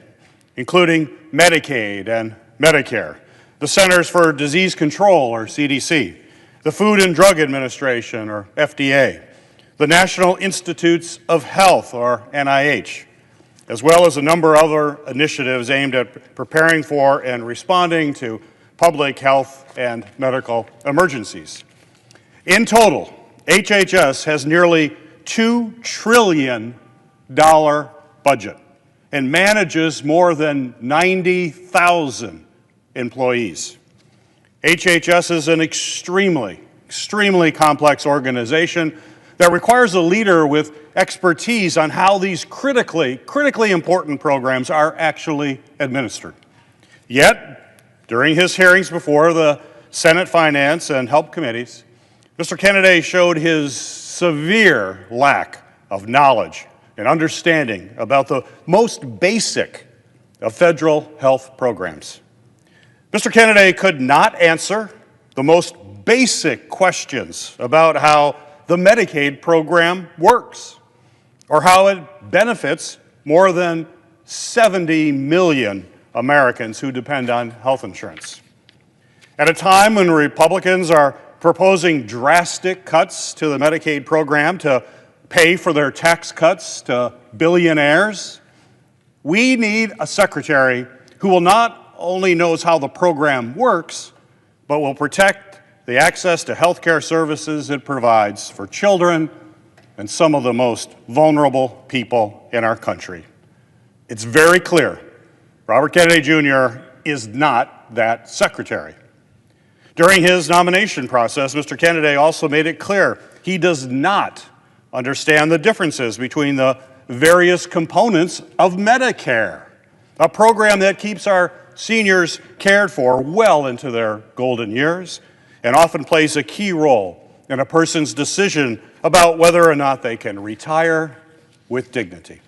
including Medicaid and Medicare, the Centers for Disease Control, or CDC, the Food and Drug Administration, or FDA, the National Institutes of Health, or NIH, as well as a number of other initiatives aimed at preparing for and responding to public health and medical emergencies. In total, HHS has nearly $2 trillion budget and manages more than 90,000 employees. HHS is an extremely complex organization that requires a leader with expertise on how these critically important programs are actually administered. Yet, during his hearings before the Senate Finance and Health Committees, Mr. Kennedy showed his severe lack of knowledge and understanding about the most basic of federal health programs. Mr. Kennedy could not answer the most basic questions about how the Medicaid program works, or how it benefits more than 70 million Americans who depend on health insurance. At a time when Republicans are proposing drastic cuts to the Medicaid program to pay for their tax cuts to billionaires, We need a secretary who will not only knows how the program works, but will protect the access to health care services it provides for children and some of the most vulnerable people in our country. It's very clear Robert Kennedy Jr. is not that secretary. During his nomination process, Mr. Kennedy also made it clear he does not understand the differences between the various components of Medicare, a program that keeps our seniors cared for well into their golden years and often plays a key role in a person's decision about whether or not they can retire with dignity.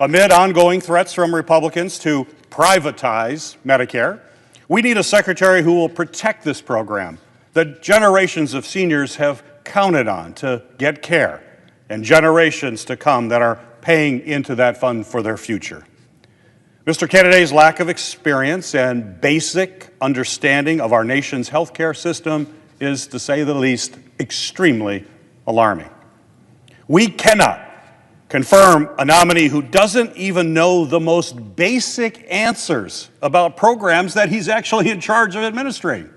Amid ongoing threats from Republicans to privatize Medicare, we need a secretary who will protect this program that generations of seniors have counted on to get care and generations to come that are paying into that fund for their future. Mr. Kennedy's lack of experience and basic understanding of our nation's healthcare system is, to say the least, extremely alarming. We cannot confirm a nominee who doesn't even know the most basic answers about programs that he's actually in charge of administering.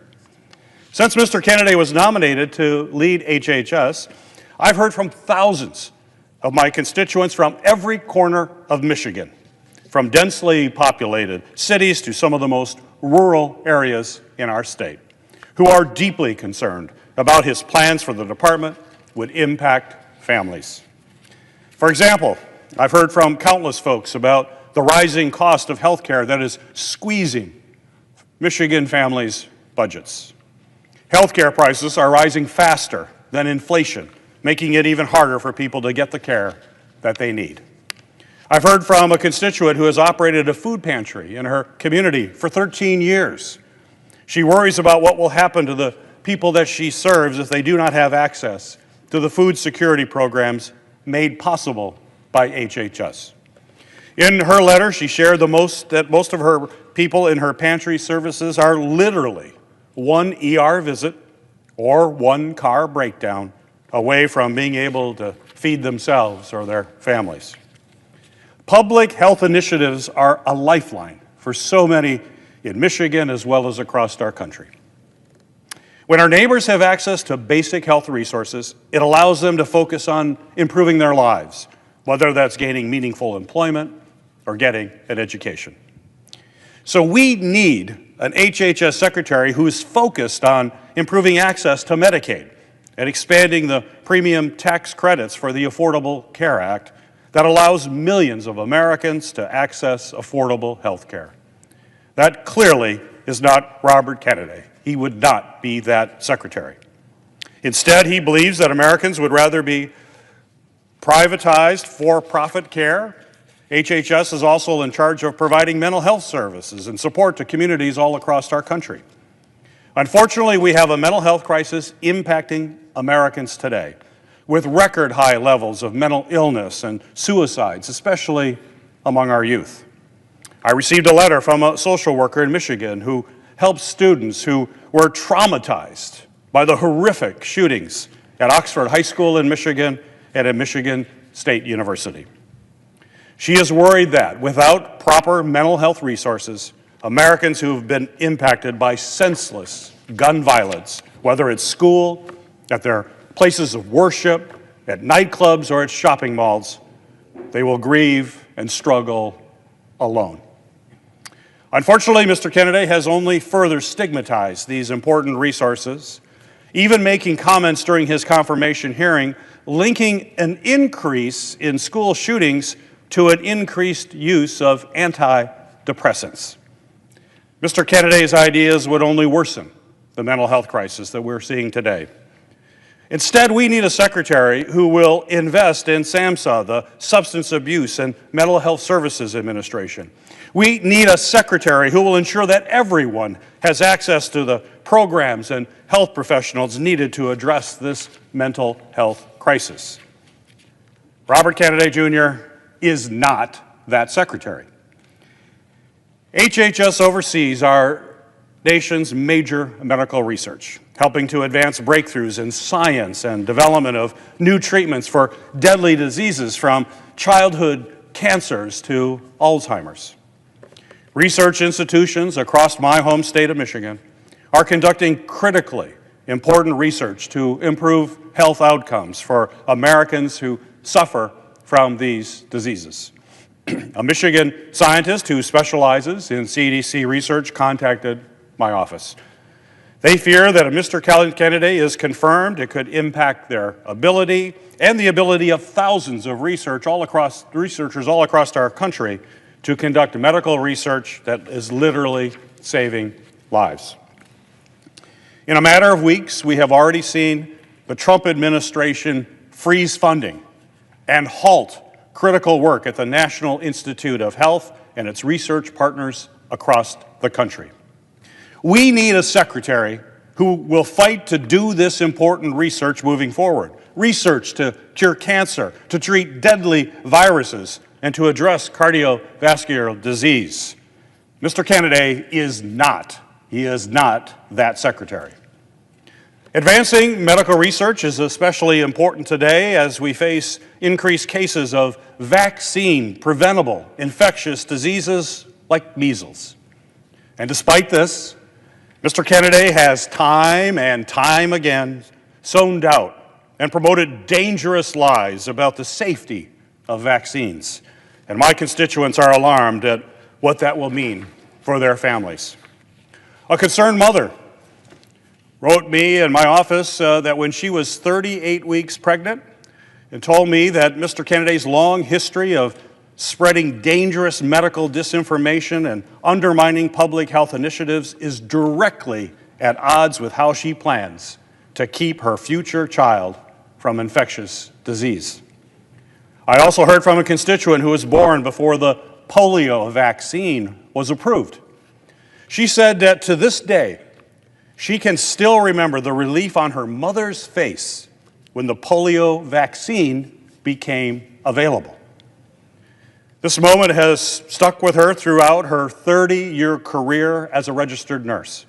Since Mr. Kennedy was nominated to lead HHS, I've heard from thousands of my constituents from every corner of Michigan, from densely populated cities to some of the most rural areas in our state, who are deeply concerned about his plans for the department would impact families. For example, I've heard from countless folks about the rising cost of health care that is squeezing Michigan families' budgets. Health care prices are rising faster than inflation, making it even harder for people to get the care that they need. I've heard from a constituent who has operated a food pantry in her community for 13 years. She worries about what will happen to the people that she serves if they do not have access to the food security programs made possible by HHS. In her letter, she shared that most of her people in her pantry services are literally one ER visit or one car breakdown away from being able to feed themselves or their families. Public health initiatives are a lifeline for so many in Michigan as well as across our country. When our neighbors have access to basic health resources, it allows them to focus on improving their lives, whether that's gaining meaningful employment or getting an education. So we need an HHS secretary who is focused on improving access to Medicaid and expanding the premium tax credits for the Affordable Care Act that allows millions of Americans to access affordable health care. That clearly is not Robert Kennedy. He would not be that secretary. Instead, he believes that Americans would rather be privatized for-profit care. HHS is also in charge of providing mental health services and support to communities all across our country. Unfortunately, we have a mental health crisis impacting Americans today, with record high levels of mental illness and suicides, especially among our youth. I received a letter from a social worker in Michigan who helps students who were traumatized by the horrific shootings at Oxford High School in Michigan and at Michigan State University. She is worried that without proper mental health resources, Americans who have been impacted by senseless gun violence, whether at school, at their places of worship, at nightclubs, or at shopping malls, they will grieve and struggle alone. Unfortunately, Mr. Kennedy has only further stigmatized these important resources, even making comments during his confirmation hearing linking an increase in school shootings to an increased use of antidepressants. Mr. Kennedy's ideas would only worsen the mental health crisis that we're seeing today. Instead, we need a secretary who will invest in SAMHSA, the Substance Abuse and Mental Health Services Administration. We need a secretary who will ensure that everyone has access to the programs and health professionals needed to address this mental health crisis. Robert Kennedy Jr. is not that secretary. HHS oversees our nation's major medical research, helping to advance breakthroughs in science and development of new treatments for deadly diseases from childhood cancers to Alzheimer's. Research institutions across my home state of Michigan are conducting critically important research to improve health outcomes for Americans who suffer from these diseases. A Michigan scientist who specializes in CDC research contacted my office. They fear that if Mr. Kennedy is confirmed, it could impact their ability and the ability of thousands of researchers all across our country to conduct medical research that is literally saving lives. In a matter of weeks, we have already seen the Trump administration freeze funding and halt critical work at the National Institute of Health and its research partners across the country. We need a secretary who will fight to do this important research moving forward. Research to cure cancer, to treat deadly viruses, and to address cardiovascular disease. Mr. Kennedy is not that secretary. Advancing medical research is especially important today as we face increased cases of vaccine-preventable infectious diseases like measles. And despite this, Mr. Kennedy has time and time again sown doubt and promoted dangerous lies about the safety of vaccines. And my constituents are alarmed at what that will mean for their families. A concerned mother wrote me in my office that when she was 38 weeks pregnant and told me that Mr. Kennedy's long history of spreading dangerous medical disinformation and undermining public health initiatives is directly at odds with how she plans to keep her future child from infectious disease. I also heard from a constituent who was born before the polio vaccine was approved. She said that to this day, she can still remember the relief on her mother's face when the polio vaccine became available. This moment has stuck with her throughout her 30-year career as a registered nurse,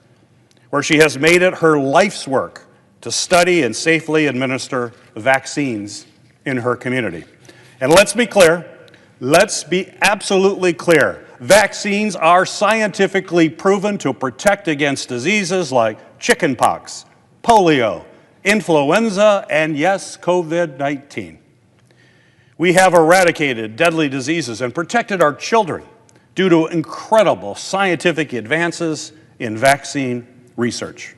where she has made it her life's work to study and safely administer vaccines in her community. And let's be clear, let's be absolutely clear. Vaccines are scientifically proven to protect against diseases like chickenpox, polio, influenza, and yes, COVID-19. We have eradicated deadly diseases and protected our children due to incredible scientific advances in vaccine research.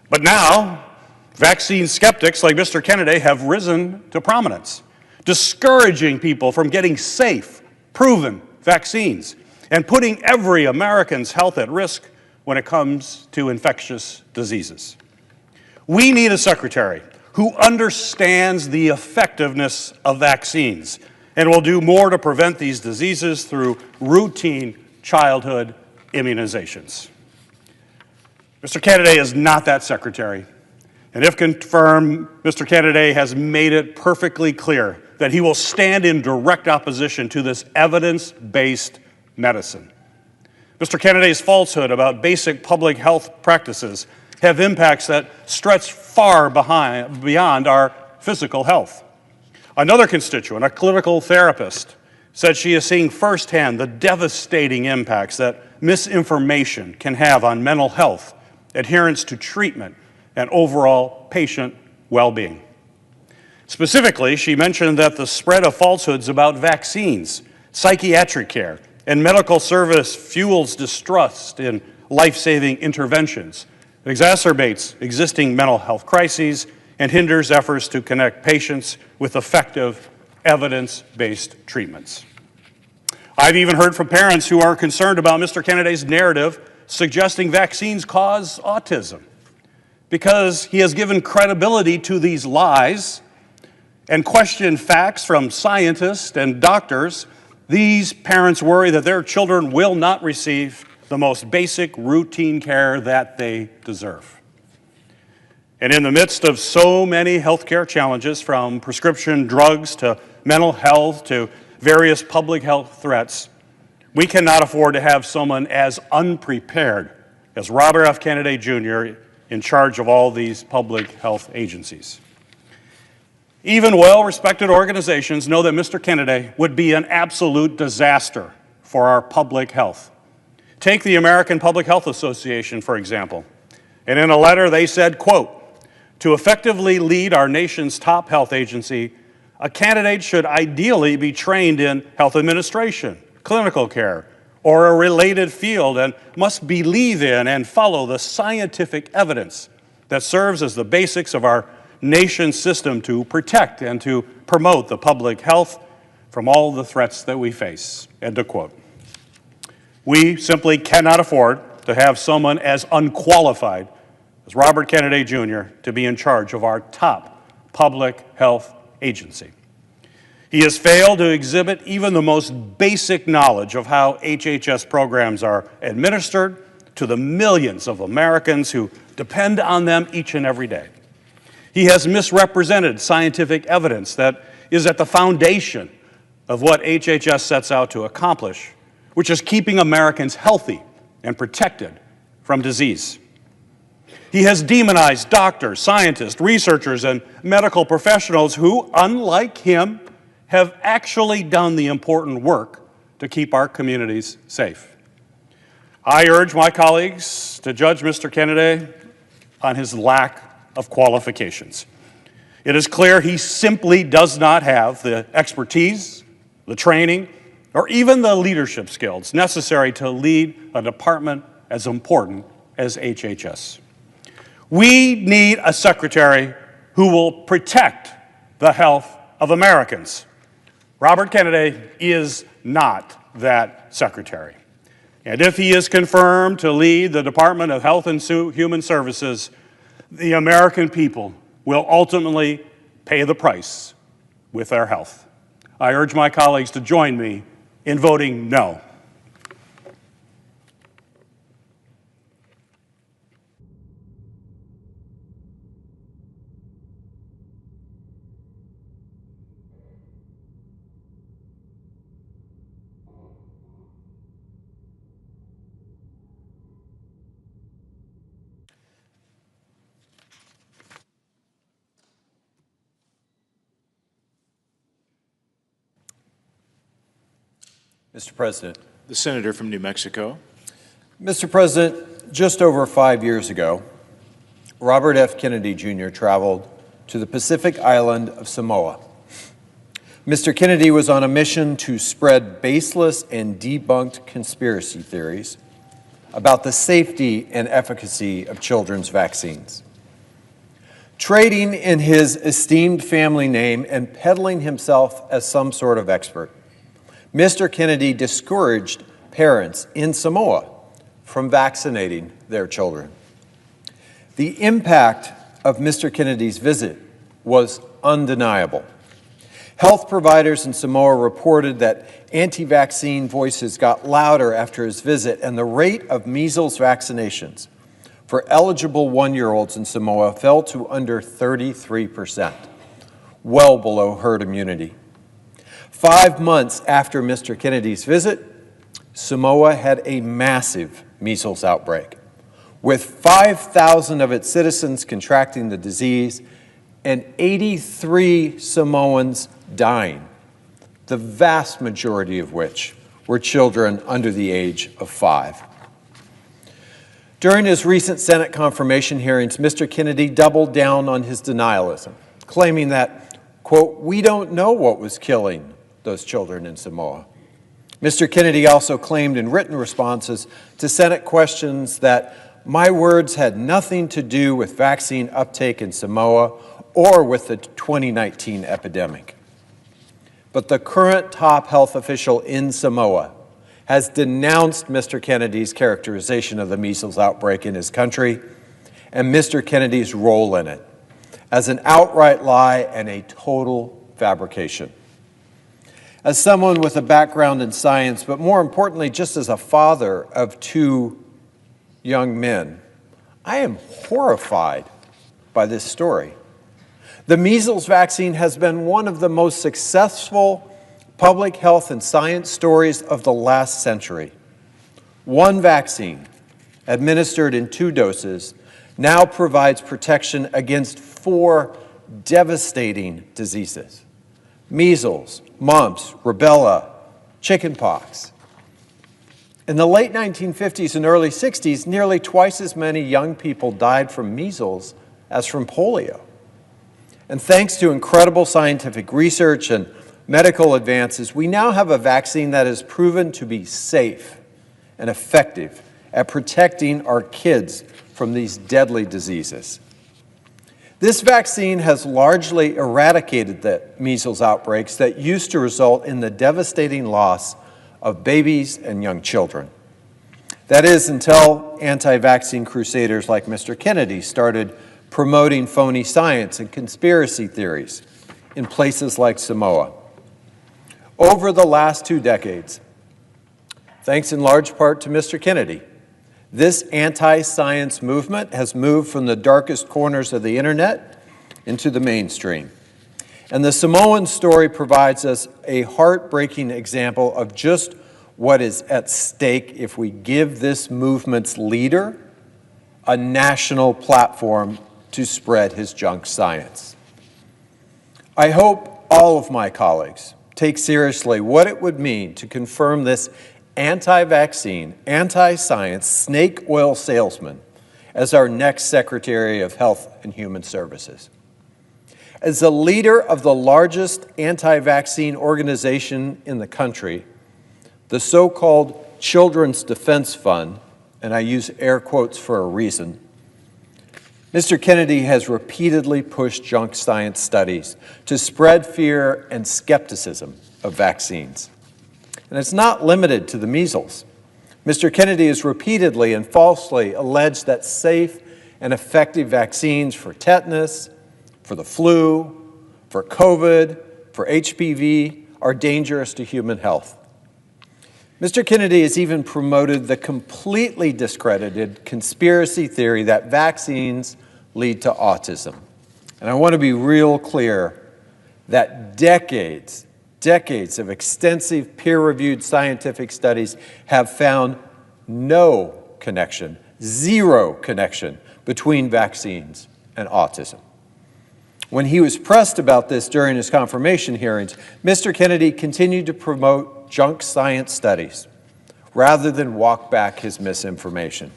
But now, vaccine skeptics like Mr. Kennedy have risen to prominence, discouraging people from getting safe, proven vaccines and putting every American's health at risk when it comes to infectious diseases. We need a secretary who understands the effectiveness of vaccines and will do more to prevent these diseases through routine childhood immunizations. Mr. Kennedy is not that secretary, and if confirmed, Mr. Kennedy has made it perfectly clear that he will stand in direct opposition to this evidence-based medicine. Mr. Kennedy's falsehood about basic public health practices have impacts that stretch far beyond our physical health. Another constituent, a clinical therapist, said she is seeing firsthand the devastating impacts that misinformation can have on mental health, adherence to treatment, and overall patient well-being. Specifically, she mentioned that the spread of falsehoods about vaccines, psychiatric care, and medical service fuels distrust in life-saving interventions, exacerbates existing mental health crises, and hinders efforts to connect patients with effective, evidence-based treatments. I've even heard from parents who are concerned about Mr. Kennedy's narrative suggesting vaccines cause autism. Because he has given credibility to these lies and questioned facts from scientists and doctors, these parents worry that their children will not receive the most basic routine care that they deserve. And in the midst of so many healthcare challenges, from prescription drugs to mental health to various public health threats, we cannot afford to have someone as unprepared as Robert F. Kennedy Jr. in charge of all these public health agencies. Even well-respected organizations know that Mr. Kennedy would be an absolute disaster for our public health. Take the American Public Health Association, for example. And in a letter, they said, quote, "To effectively lead our nation's top health agency, a candidate should ideally be trained in health administration, clinical care, or a related field, and must believe in and follow the scientific evidence that serves as the basics of our nation's system to protect and to promote the public health from all the threats that we face," end of quote. We simply cannot afford to have someone as unqualified as Robert Kennedy Jr. to be in charge of our top public health agency. He has failed to exhibit even the most basic knowledge of how HHS programs are administered to the millions of Americans who depend on them each and every day. He has misrepresented scientific evidence that is at the foundation of what HHS sets out to accomplish, which is keeping Americans healthy and protected from disease. He has demonized doctors, scientists, researchers, and medical professionals who, unlike him, have actually done the important work to keep our communities safe. I urge my colleagues to judge Mr. Kennedy on his lack of qualifications. It is clear he simply does not have the expertise, the training, or even the leadership skills necessary to lead a department as important as HHS. We need a secretary who will protect the health of Americans. Robert Kennedy is not that secretary. And if he is confirmed to lead the Department of Health and Human Services, the American people will ultimately pay the price with their health. I urge my colleagues to join me in voting no. Mr. President. The senator from New Mexico. Mr. President, just over 5 years ago, Robert F. Kennedy Jr. traveled to the Pacific island of Samoa. Mr. Kennedy was on a mission to spread baseless and debunked conspiracy theories about the safety and efficacy of children's vaccines. Trading in his esteemed family name and peddling himself as some sort of expert, Mr. Kennedy discouraged parents in Samoa from vaccinating their children. The impact of Mr. Kennedy's visit was undeniable. Health providers in Samoa reported that anti-vaccine voices got louder after his visit, and the rate of measles vaccinations for eligible 1-year-olds in Samoa fell to under 33%, well below herd immunity. 5 months after Mr. Kennedy's visit, Samoa had a massive measles outbreak, with 5,000 of its citizens contracting the disease and 83 Samoans dying, the vast majority of which were children under the age of 5. During his recent Senate confirmation hearings, Mr. Kennedy doubled down on his denialism, claiming that, quote, "We don't know what was killing those children in Samoa." Mr. Kennedy also claimed in written responses to Senate questions that my words had nothing to do with vaccine uptake in Samoa or with the 2019 epidemic. But the current top health official in Samoa has denounced Mr. Kennedy's characterization of the measles outbreak in his country and Mr. Kennedy's role in it as an outright lie and a total fabrication. As someone with a background in science, but more importantly, just as a father of 2 young men, I am horrified by this story. The measles vaccine has been one of the most successful public health and science stories of the last century. One vaccine, administered in 2 doses, now provides protection against 4 devastating diseases: measles, mumps, rubella, chickenpox. In the late 1950s and early 60s, nearly twice as many young people died from measles as from polio. And thanks to incredible scientific research and medical advances, we now have a vaccine that is proven to be safe and effective at protecting our kids from these deadly diseases. This vaccine has largely eradicated the measles outbreaks that used to result in the devastating loss of babies and young children. That is, until anti-vaccine crusaders like Mr. Kennedy started promoting phony science and conspiracy theories in places like Samoa. Over the last 2 decades, thanks in large part to Mr. Kennedy, this anti-science movement has moved from the darkest corners of the internet into the mainstream. And the Samoan story provides us a heartbreaking example of just what is at stake if we give this movement's leader a national platform to spread his junk science. I hope all of my colleagues take seriously what it would mean to confirm this anti-vaccine, anti-science snake oil salesman as our next Secretary of Health and Human Services. As the leader of the largest anti-vaccine organization in the country, the so-called Children's Defense Fund, and I use air quotes for a reason, Mr. Kennedy has repeatedly pushed junk science studies to spread fear and skepticism of vaccines. And it's not limited to the measles. Mr. Kennedy has repeatedly and falsely alleged that safe and effective vaccines for tetanus, for the flu, for COVID, for HPV are dangerous to human health. Mr. Kennedy has even promoted the completely discredited conspiracy theory that vaccines lead to autism. And I want to be real clear that decades of extensive peer-reviewed scientific studies have found no connection, zero connection between vaccines and autism. When he was pressed about this during his confirmation hearings, Mr. Kennedy continued to promote junk science studies rather than walk back his misinformation.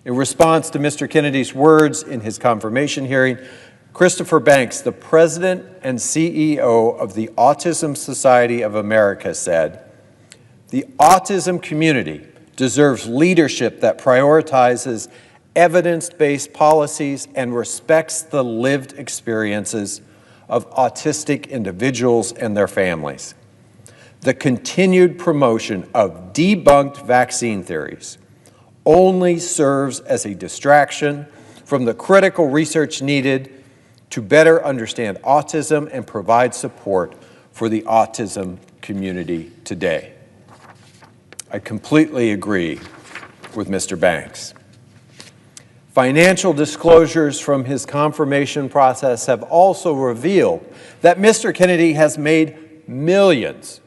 In response to Mr. Kennedy's words in his confirmation hearing, Christopher Banks, the president and CEO of the Autism Society of America, said, "The autism community deserves leadership that prioritizes evidence-based policies and respects the lived experiences of autistic individuals and their families. The continued promotion of debunked vaccine theories only serves as a distraction from the critical research needed to better understand autism and provide support for the autism community today." I completely agree with Mr. Banks. Financial disclosures from his confirmation process have also revealed that Mr. Kennedy has made millions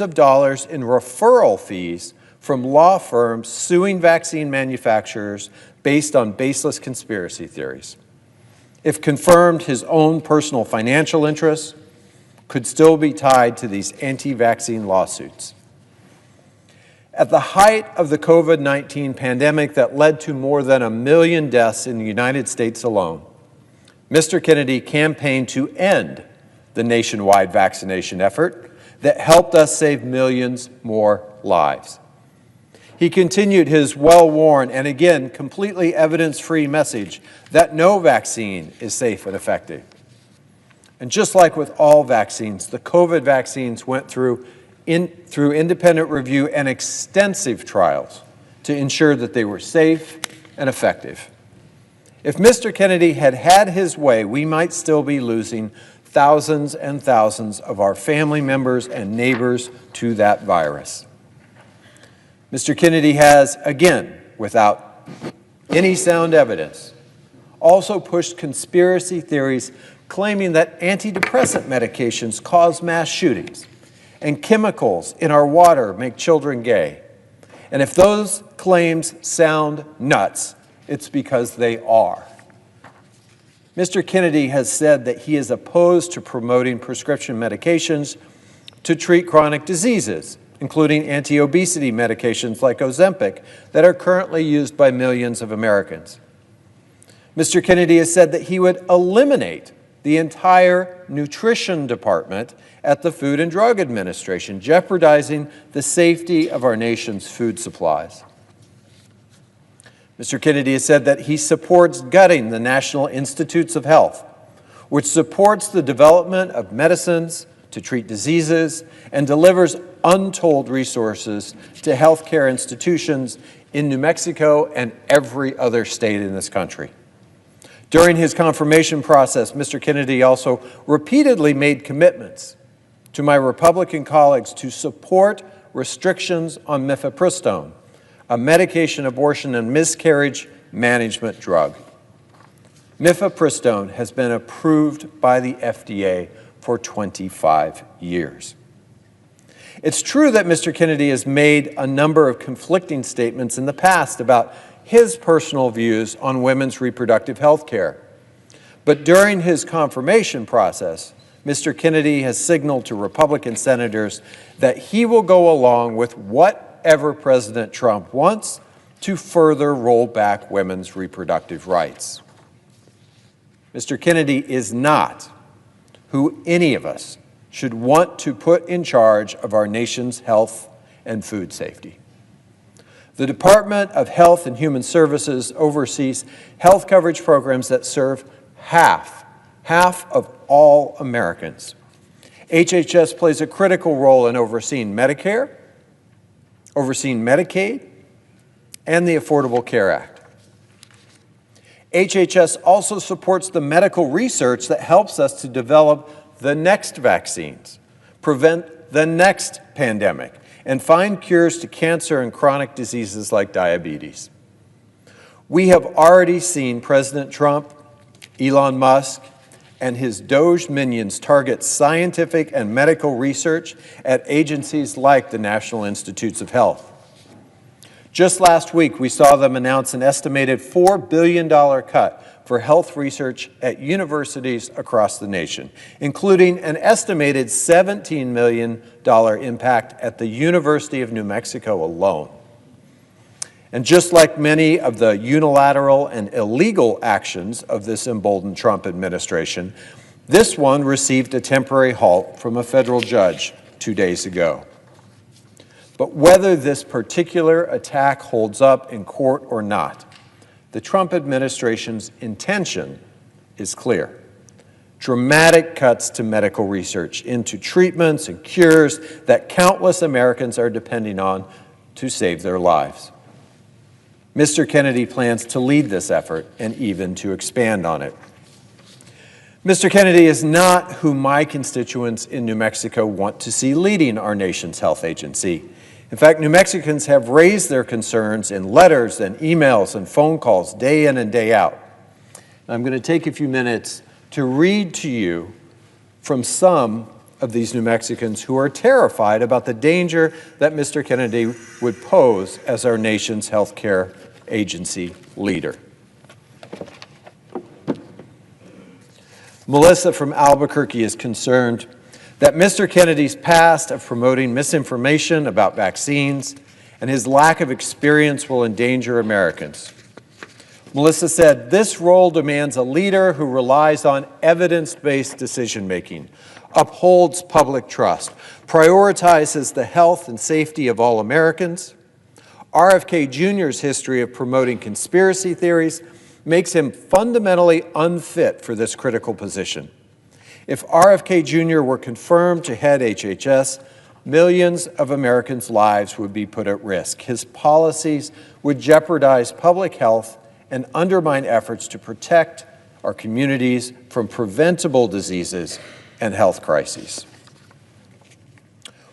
of dollars in referral fees from law firms suing vaccine manufacturers based on baseless conspiracy theories. If confirmed, his own personal financial interests could still be tied to these anti-vaccine lawsuits. At the height of the COVID-19 pandemic that led to more than 1 million deaths in the United States alone, Mr. Kennedy campaigned to end the nationwide vaccination effort that helped us save millions more lives. He continued his well-worn and again completely evidence-free message that no vaccine is safe and effective. And just like with all vaccines, the COVID vaccines went through independent review and extensive trials to ensure that they were safe and effective. If Mr. Kennedy had had his way, we might still be losing thousands and thousands of our family members and neighbors to that virus. Mr. Kennedy has, again, without any sound evidence, also pushed conspiracy theories claiming that antidepressant medications cause mass shootings and chemicals in our water make children gay. And if those claims sound nuts, it's because they are. Mr. Kennedy has said that he is opposed to promoting prescription medications to treat chronic diseases, including anti-obesity medications like Ozempic that are currently used by millions of Americans. Mr. Kennedy has said that he would eliminate the entire nutrition department at the Food and Drug Administration, jeopardizing the safety of our nation's food supplies. Mr. Kennedy has said that he supports gutting the National Institutes of Health, which supports the development of medicines to treat diseases and delivers untold resources to healthcare institutions in New Mexico and every other state in this country. During his confirmation process, Mr. Kennedy also repeatedly made commitments to my Republican colleagues to support restrictions on mifepristone, a medication abortion and miscarriage management drug. Mifepristone has been approved by the FDA for 25 years. It's true that Mr. Kennedy has made a number of conflicting statements in the past about his personal views on women's reproductive health care. But during his confirmation process, Mr. Kennedy has signaled to Republican senators that he will go along with whatever President Trump wants to further roll back women's reproductive rights. Mr. Kennedy is not who any of us should want to put in charge of our nation's health and food safety. The Department of Health and Human Services oversees health coverage programs that serve half of all Americans. HHS plays a critical role in overseeing Medicare, overseeing Medicaid, and the Affordable Care Act. HHS also supports the medical research that helps us to develop the next vaccines, prevent the next pandemic, and find cures to cancer and chronic diseases like diabetes. We have already seen President Trump, Elon Musk, and his Doge minions target scientific and medical research at agencies like the National Institutes of Health. Just last week, we saw them announce an estimated $4 billion cut for health research at universities across the nation, including an estimated $17 million impact at the University of New Mexico alone. And just like many of the unilateral and illegal actions of this emboldened Trump administration, this one received a temporary halt from a federal judge 2 days ago. But whether this particular attack holds up in court or not, the Trump administration's intention is clear. Dramatic cuts to medical research into treatments and cures that countless Americans are depending on to save their lives. Mr. Kennedy plans to lead this effort and even to expand on it. Mr. Kennedy is not who my constituents in New Mexico want to see leading our nation's health agency. In fact, New Mexicans have raised their concerns in letters and emails and phone calls day in and day out. I'm going to take a few minutes to read to you from some of these New Mexicans who are terrified about the danger that Mr. Kennedy would pose as our nation's health care agency leader. Melissa from Albuquerque is concerned that Mr. Kennedy's past of promoting misinformation about vaccines and his lack of experience will endanger Americans. Melissa said, "This role demands a leader who relies on evidence-based decision-making, upholds public trust, prioritizes the health and safety of all Americans. RFK Jr.'s history of promoting conspiracy theories makes him fundamentally unfit for this critical position. If RFK Jr. were confirmed to head HHS, millions of Americans' lives would be put at risk. His policies would jeopardize public health and undermine efforts to protect our communities from preventable diseases and health crises."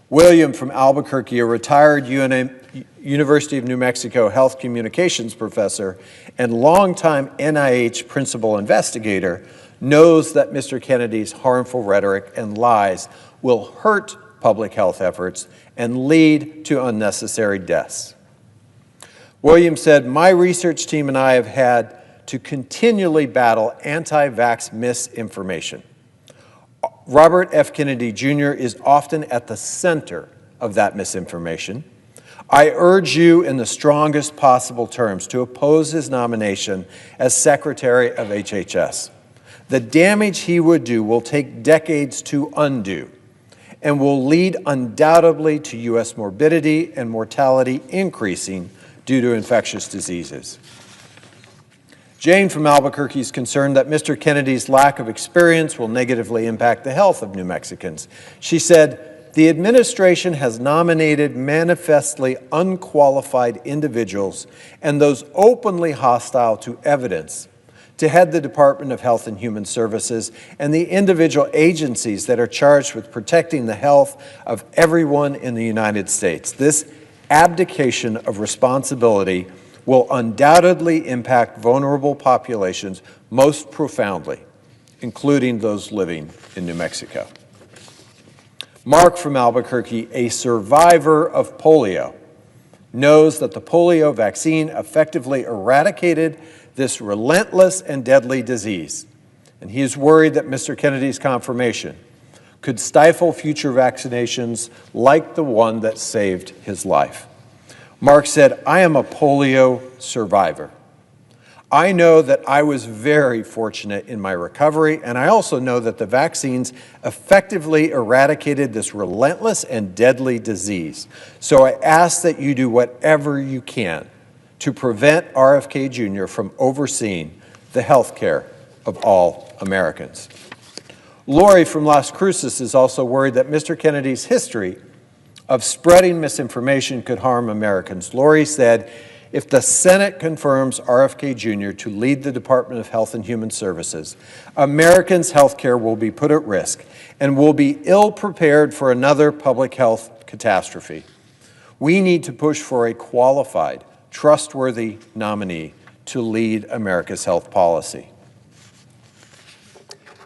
William from Albuquerque, a retired University of New Mexico health communications professor and longtime NIH principal investigator, knows that Mr. Kennedy's harmful rhetoric and lies will hurt public health efforts and lead to unnecessary deaths. William said, "My research team and I have had to continually battle anti-vax misinformation. Robert F. Kennedy Jr. is often at the center of that misinformation. I urge you in the strongest possible terms to oppose his nomination as Secretary of HHS. The damage he would do will take decades to undo and will lead undoubtedly to U.S. morbidity and mortality increasing due to infectious diseases. Jane from Albuquerque is concerned that Mr. Kennedy's lack of experience will negatively impact the health of New Mexicans. She said, "The administration has nominated manifestly unqualified individuals and those openly hostile to evidence to head the Department of Health and Human Services and the individual agencies that are charged with protecting the health of everyone in the United States. This abdication of responsibility will undoubtedly impact vulnerable populations most profoundly, including those living in New Mexico." Mark from Albuquerque, a survivor of polio, knows that the polio vaccine effectively eradicated this relentless and deadly disease, and he is worried that Mr. Kennedy's confirmation could stifle future vaccinations like the one that saved his life. Mark said, "I am a polio survivor. I know that I was very fortunate in my recovery, and I also know that the vaccines effectively eradicated this relentless and deadly disease. So I ask that you do whatever you can to prevent RFK Jr. from overseeing the health care of all Americans." Lori from Las Cruces is also worried that Mr. Kennedy's history of spreading misinformation could harm Americans. Lori said, "If the Senate confirms RFK Jr. to lead the Department of Health and Human Services, Americans' health care will be put at risk and will be ill-prepared for another public health catastrophe. We need to push for a qualified, trustworthy nominee to lead America's health policy."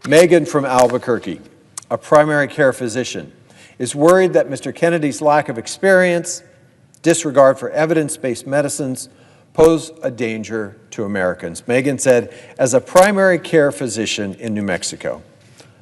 Megan from Albuquerque, a primary care physician, is worried that Mr. Kennedy's lack of experience, disregard for evidence-based medicines pose a danger to Americans. Megan said, "As a primary care physician in New Mexico,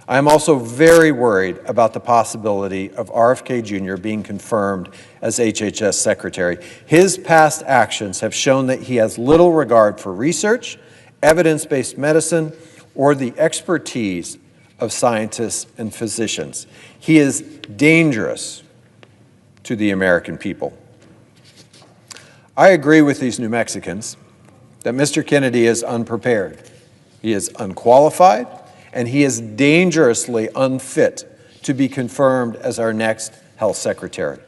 I am also very worried about the possibility of RFK Jr. being confirmed as HHS Secretary. His past actions have shown that he has little regard for research, evidence-based medicine, or the expertise of scientists and physicians. He is dangerous to the American people." I agree with these New Mexicans that Mr. Kennedy is unprepared. He is unqualified, and he is dangerously unfit to be confirmed as our next health secretary.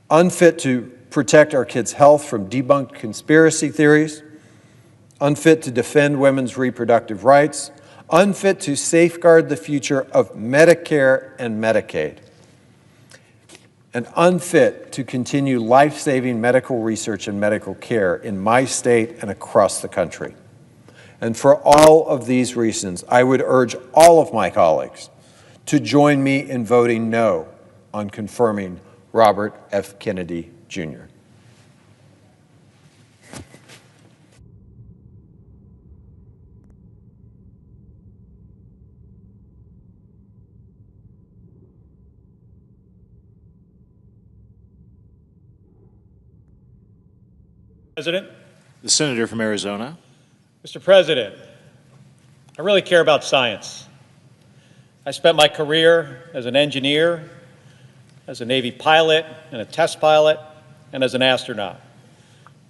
Unfit to protect our kids' health from debunked conspiracy theories, unfit to defend women's reproductive rights, unfit to safeguard the future of Medicare and Medicaid, and unfit to continue life-saving medical research and medical care in my state and across the country. And for all of these reasons, I would urge all of my colleagues to join me in voting no on confirming Robert F. Kennedy, Jr. President. The senator from Arizona. Mr. President, I really care about science. I spent my career as an engineer, as a Navy pilot and a test pilot, and as an astronaut.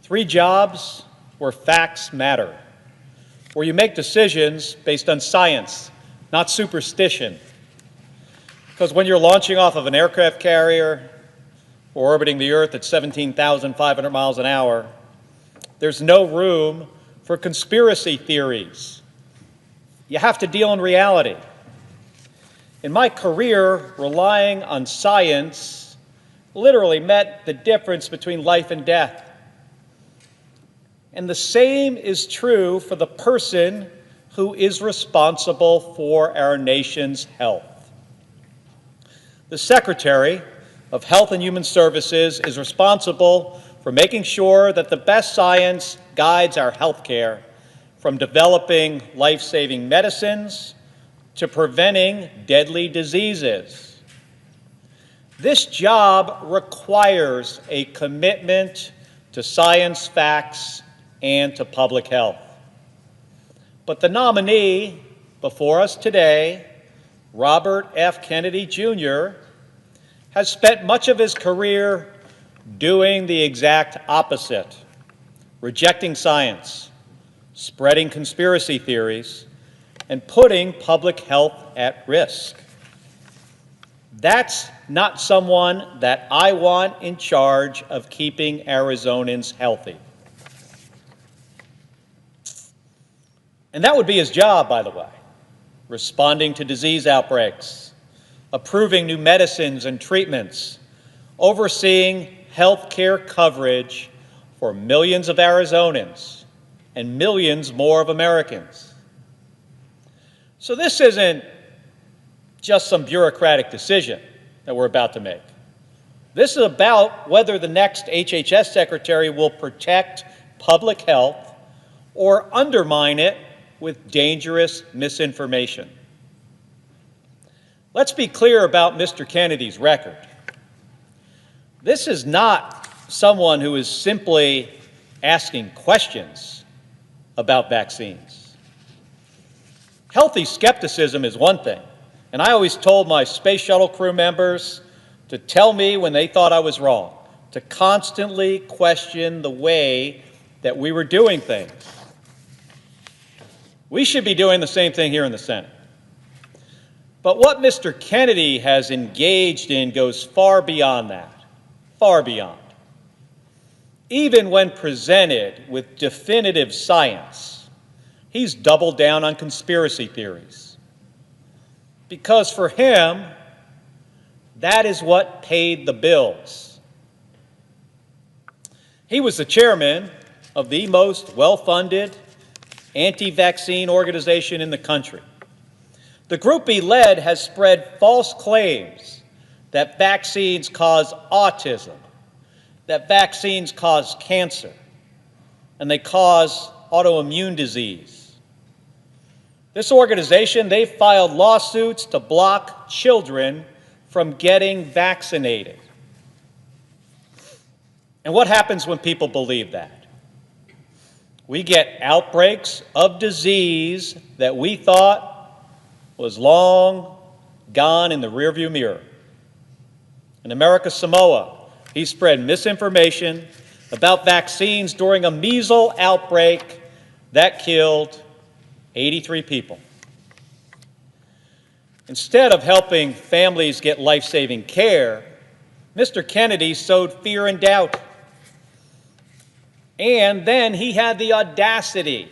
3 jobs where facts matter, where you make decisions based on science, not superstition. Because when you're launching off of an aircraft carrier or orbiting the Earth at 17,500 miles an hour, there's no room for conspiracy theories. You have to deal in reality. In my career, relying on science literally meant the difference between life and death. And the same is true for the person who is responsible for our nation's health. The Secretary of Health and Human Services is responsible for making sure that the best science guides our healthcare, from developing life-saving medicines to preventing deadly diseases. This job requires a commitment to science, facts, and to public health. But the nominee before us today, Robert F. Kennedy Jr., has spent much of his career doing the exact opposite, rejecting science, spreading conspiracy theories, and putting public health at risk. That's not someone that I want in charge of keeping Arizonans healthy. And that would be his job, by the way, responding to disease outbreaks, approving new medicines and treatments, overseeing health care coverage for millions of Arizonans and millions more of Americans. So this isn't just some bureaucratic decision that we're about to make. This is about whether the next HHS secretary will protect public health or undermine it with dangerous misinformation. Let's be clear about Mr. Kennedy's record. This is not someone who is simply asking questions about vaccines. Healthy skepticism is one thing, and I always told my space shuttle crew members to tell me when they thought I was wrong, to constantly question the way that we were doing things. We should be doing the same thing here in the Senate. But what Mr. Kennedy has engaged in goes far beyond that, far beyond. Even when presented with definitive science, he's doubled down on conspiracy theories. Because for him, that is what paid the bills. He was the chairman of the most well-funded anti-vaccine organization in the country. The group he led has spread false claims that vaccines cause autism, that vaccines cause cancer, and they cause autoimmune disease. This organization, they filed lawsuits to block children from getting vaccinated. And what happens when people believe that? We get outbreaks of disease that we thought was long gone in the rearview mirror. In America, Samoa, he spread misinformation about vaccines during a measles outbreak that killed 83 people. Instead of helping families get life-saving care, Mr. Kennedy sowed fear and doubt. And then he had the audacity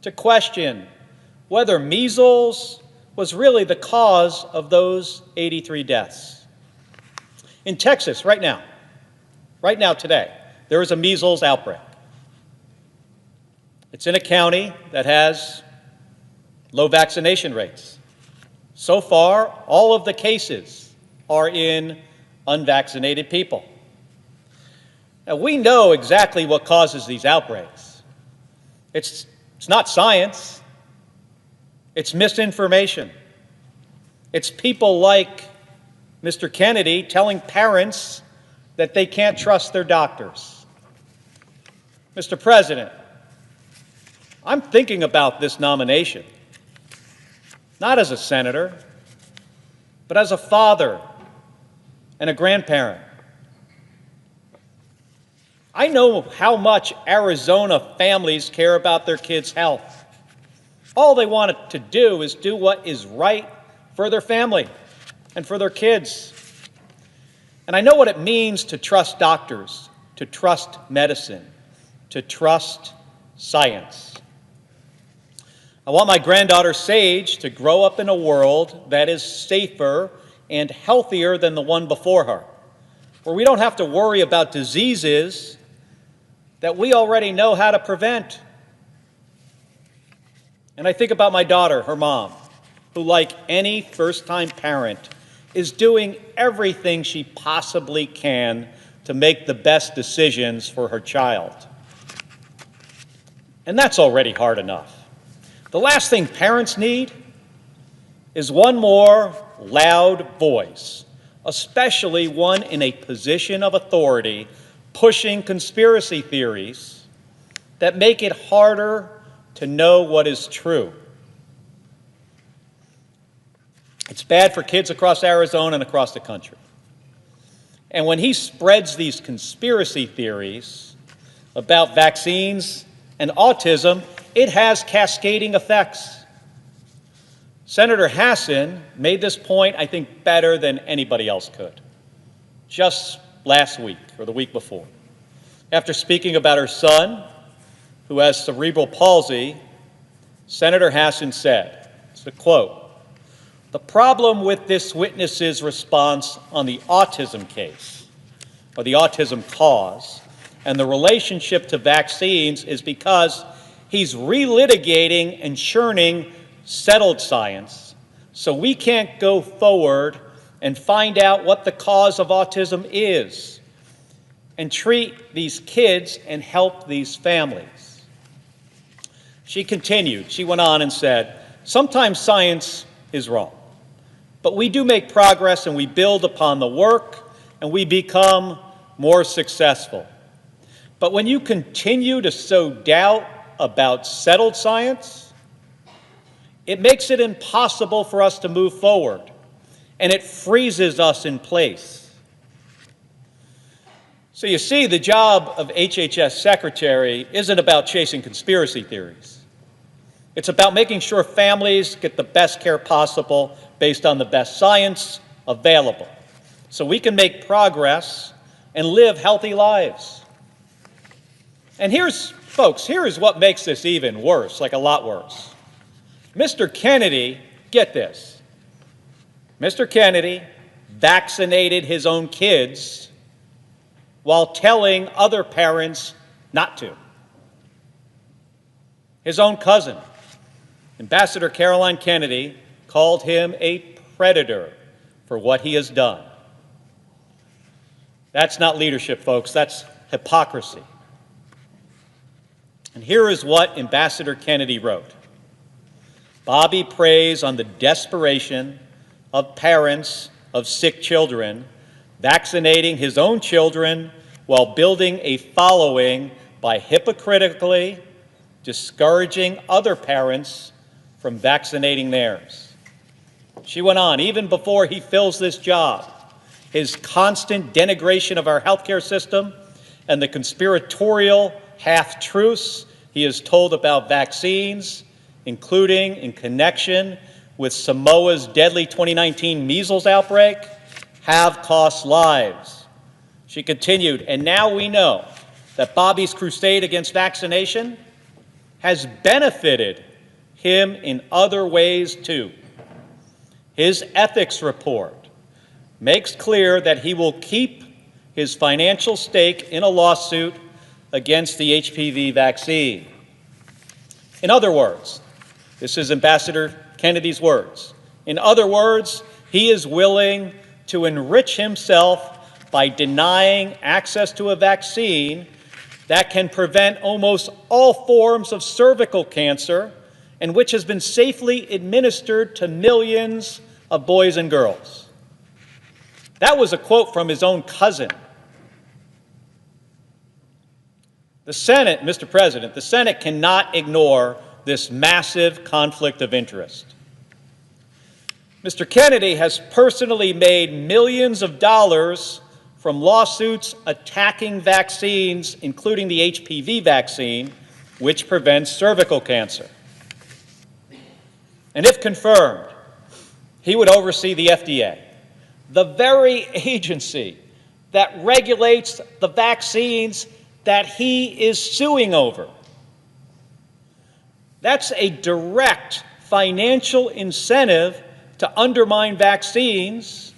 to question whether measles was really the cause of those 83 deaths. In Texas, right now, today, there is a measles outbreak. It's in a county that has low vaccination rates. So far, all of the cases are in unvaccinated people. Now, we know exactly what causes these outbreaks. It's not science. It's misinformation. It's people like Mr. Kennedy telling parents that they can't trust their doctors. Mr. President, I'm thinking about this nomination, not as a senator, but as a father and a grandparent. I know how much Arizona families care about their kids' health. All they want to do is do what is right for their family and for their kids. And I know what it means to trust doctors, to trust medicine, to trust science. I want my granddaughter Sage to grow up in a world that is safer and healthier than the one before her, where we don't have to worry about diseases that we already know how to prevent. And I think about my daughter, her mom, who, like any first-time parent, is doing everything she possibly can to make the best decisions for her child. And that's already hard enough. The last thing parents need is one more loud voice, especially one in a position of authority, pushing conspiracy theories that make it harder to know what is true. It's bad for kids across Arizona and across the country. And when he spreads these conspiracy theories about vaccines and autism, it has cascading effects. Senator Hassan made this point, I think, better than anybody else could, just last week or the week before. After speaking about her son, who has cerebral palsy, Senator Hassan said, it's a quote, "The problem with this witness's response on the autism case, or the autism cause, and the relationship to vaccines is because he's relitigating and churning settled science, so we can't go forward and find out what the cause of autism is and treat these kids and help these families." She continued, she went on and said, "Sometimes science is wrong, but we do make progress and we build upon the work and we become more successful. But when you continue to sow doubt about settled science, it makes it impossible for us to move forward, and it freezes us in place." So you see, the job of HHS Secretary isn't about chasing conspiracy theories. It's about making sure families get the best care possible based on the best science available, so we can make progress and live healthy lives. And folks, here is what makes this even worse, like a lot worse. Mr. Kennedy, get this, Mr. Kennedy vaccinated his own kids while telling other parents not to. His own cousin, Ambassador Caroline Kennedy, called him a predator for what he has done. That's not leadership, folks. That's hypocrisy. And here is what Ambassador Kennedy wrote. "Bobby preys on the desperation of parents of sick children, vaccinating his own children while building a following by hypocritically discouraging other parents from vaccinating theirs." She went on, "Even before he fills this job, his constant denigration of our healthcare system and the conspiratorial half-truths he has told about vaccines, including in connection with Samoa's deadly 2019 measles outbreak, have cost lives." She continued, "And now we know that Bobby's crusade against vaccination has benefited him in other ways too. His ethics report makes clear that he will keep his financial stake in a lawsuit against the HPV vaccine." In other words, this is Ambassador Kennedy's words, in other words, he is willing to enrich himself by denying access to a vaccine that can prevent almost all forms of cervical cancer and which has been safely administered to millions of boys and girls. That was a quote from his own cousin. The Senate, Mr. President, the Senate cannot ignore this massive conflict of interest. Mr. Kennedy has personally made millions of dollars from lawsuits attacking vaccines, including the HPV vaccine, which prevents cervical cancer. And if confirmed, he would oversee the FDA, the very agency that regulates the vaccines that he is suing over. That's a direct financial incentive to undermine vaccines,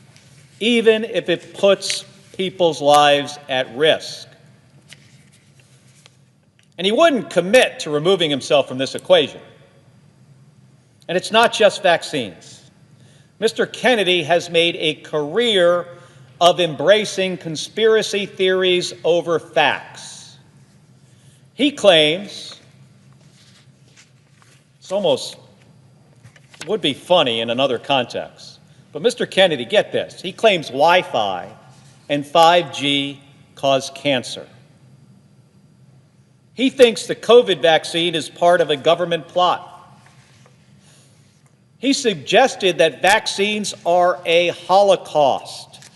even if it puts people's lives at risk. And he wouldn't commit to removing himself from this equation. And it's not just vaccines. Mr. Kennedy has made a career of embracing conspiracy theories over facts. He claims, it's almost would be funny in another context, but Mr. Kennedy, get this, he claims Wi-Fi and 5G cause cancer. He thinks the COVID vaccine is part of a government plot. He suggested that vaccines are a holocaust.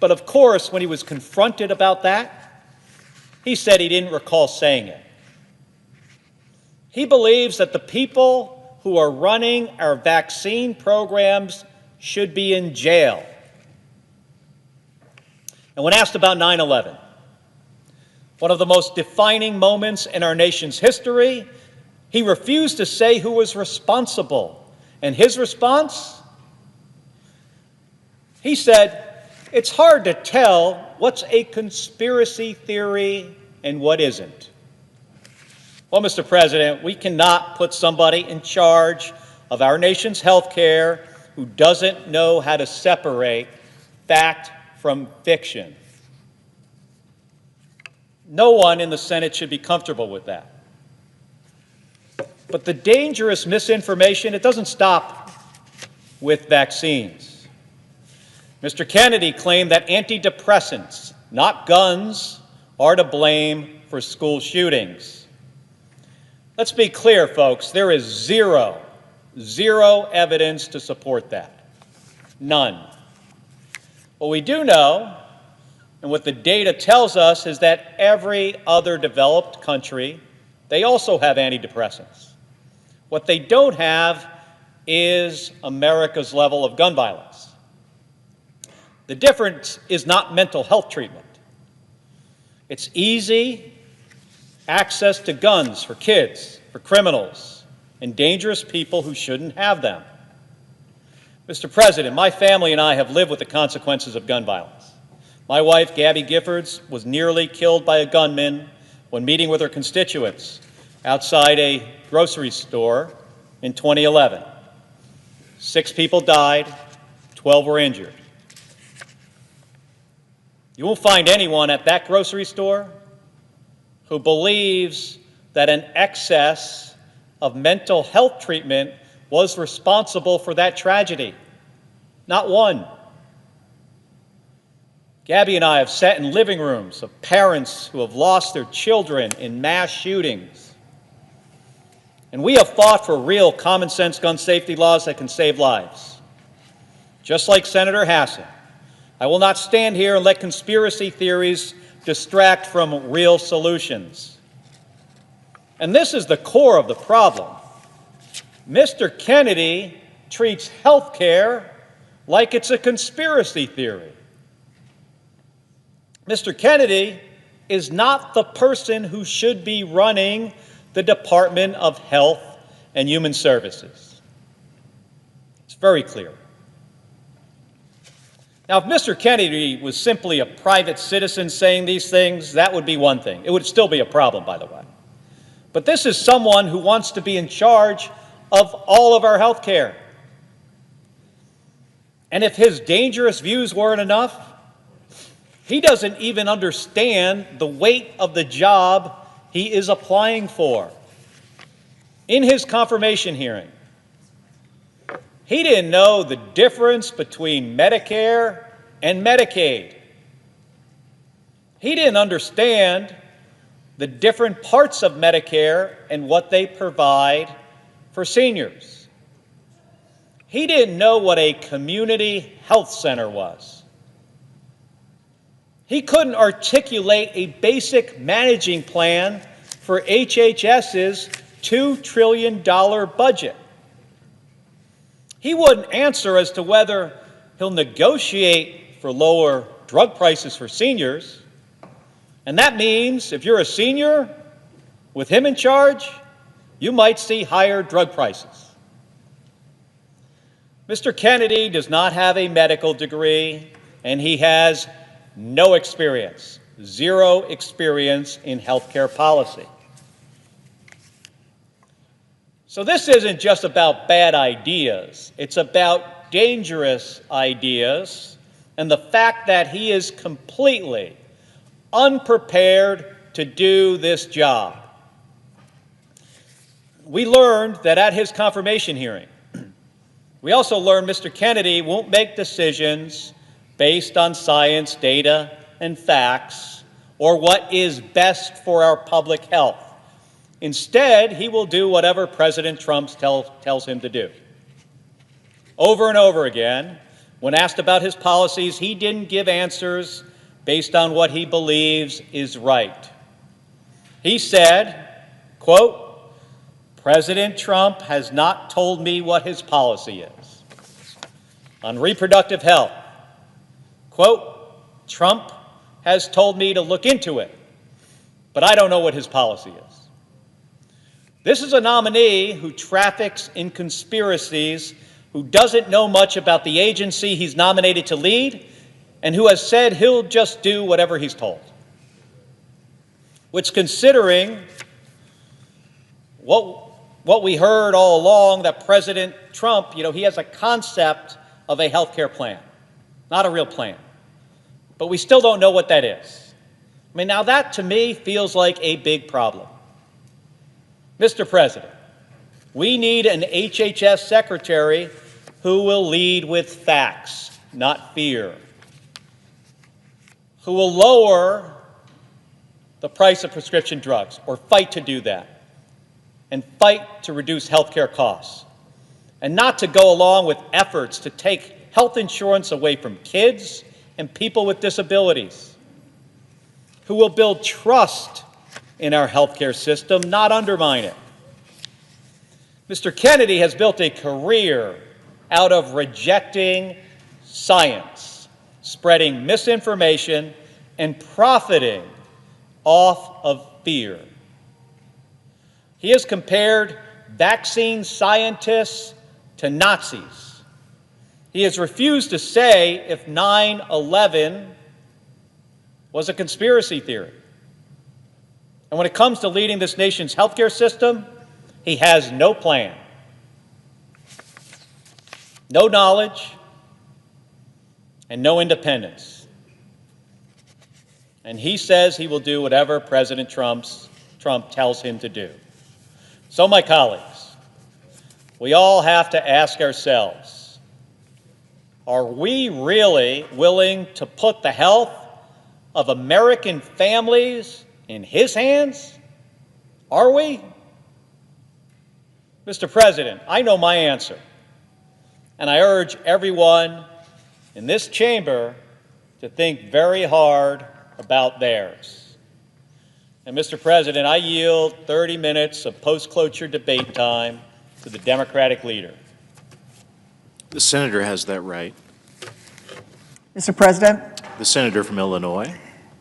But of course, when he was confronted about that, he said he didn't recall saying it. He believes that the people who are running our vaccine programs should be in jail. And when asked about 9/11, one of the most defining moments in our nation's history, he refused to say who was responsible. And his response? He said, it's hard to tell what's a conspiracy theory and what isn't. Well, Mr. President, we cannot put somebody in charge of our nation's health care who doesn't know how to separate fact from fiction. No one in the Senate should be comfortable with that. But the dangerous misinformation, it doesn't stop with vaccines. Mr. Kennedy claimed that antidepressants, not guns, are to blame for school shootings. Let's be clear, folks, there is zero evidence to support that. None. What we do know, and what the data tells us, is that every other developed country, they also have antidepressants. What they don't have is America's level of gun violence. The difference is not mental health treatment. It's easy access to guns for kids, for criminals, and dangerous people who shouldn't have them. Mr. President, my family and I have lived with the consequences of gun violence. My wife, Gabby Giffords, was nearly killed by a gunman when meeting with her constituents outside a grocery store in 2011. 6 people died, 12 were injured. You won't find anyone at that grocery store who believes that an excess of mental health treatment was responsible for that tragedy. Not one. Gabby and I have sat in living rooms of parents who have lost their children in mass shootings. And we have fought for real common sense gun safety laws that can save lives. Just like Senator Hassan, I will not stand here and let conspiracy theories distract from real solutions. And this is the core of the problem. Mr. Kennedy treats health care like it's a conspiracy theory. Mr. Kennedy is not the person who should be running the Department of Health and Human Services. It's very clear. Now, if Mr. Kennedy was simply a private citizen saying these things, that would be one thing. It would still be a problem, by the way. But this is someone who wants to be in charge of all of our health care. And if his dangerous views weren't enough, he doesn't even understand the weight of the job he is applying for. In his confirmation hearing, he didn't know the difference between Medicare and Medicaid. He didn't understand the different parts of Medicare and what they provide for seniors. He didn't know what a community health center was. He couldn't articulate a basic managing plan for HHS's $2 trillion budget. He wouldn't answer as to whether he'll negotiate for lower drug prices for seniors. And that means if you're a senior with him in charge, you might see higher drug prices. Mr. Kennedy does not have a medical degree, and he has no experience, zero experience in healthcare policy. So this isn't just about bad ideas. It's about dangerous ideas and the fact that he is completely unprepared to do this job. We learned that at his confirmation hearing. We also learned Mr. Kennedy won't make decisions based on science, data, and facts, or what is best for our public health. Instead, he will do whatever President Trump tells him to do. Over and over again, when asked about his policies, he didn't give answers based on what he believes is right. He said, quote, "President Trump has not told me what his policy is." On reproductive health, quote, "Trump has told me to look into it, but I don't know what his policy is." This is a nominee who traffics in conspiracies, who doesn't know much about the agency he's nominated to lead, and who has said he'll just do whatever he's told. Which, considering what we heard all along, that President Trump, he has a concept of a health care plan, not a real plan. But we still don't know what that is. Now that to me feels like a big problem. Mr. President, we need an HHS secretary who will lead with facts, not fear, who will lower the price of prescription drugs, or fight to do that, and fight to reduce health care costs, and not to go along with efforts to take health insurance away from kids and people with disabilities, who will build trust in our health care system, not undermine it. Mr. Kennedy has built a career out of rejecting science, spreading misinformation, and profiting off of fear. He has compared vaccine scientists to Nazis. He has refused to say if 9/11 was a conspiracy theory. And when it comes to leading this nation's healthcare system, he has no plan, no knowledge, and no independence. And he says he will do whatever President Trump tells him to do. So, my colleagues, we all have to ask ourselves, are we really willing to put the health of American families in his hands? Are we? Mr. President, I know my answer, and I urge everyone in this chamber to think very hard about theirs. And Mr. President, I yield 30 minutes of post-cloture debate time to the Democratic leader. The senator has that right. Mr. President. The senator from Illinois.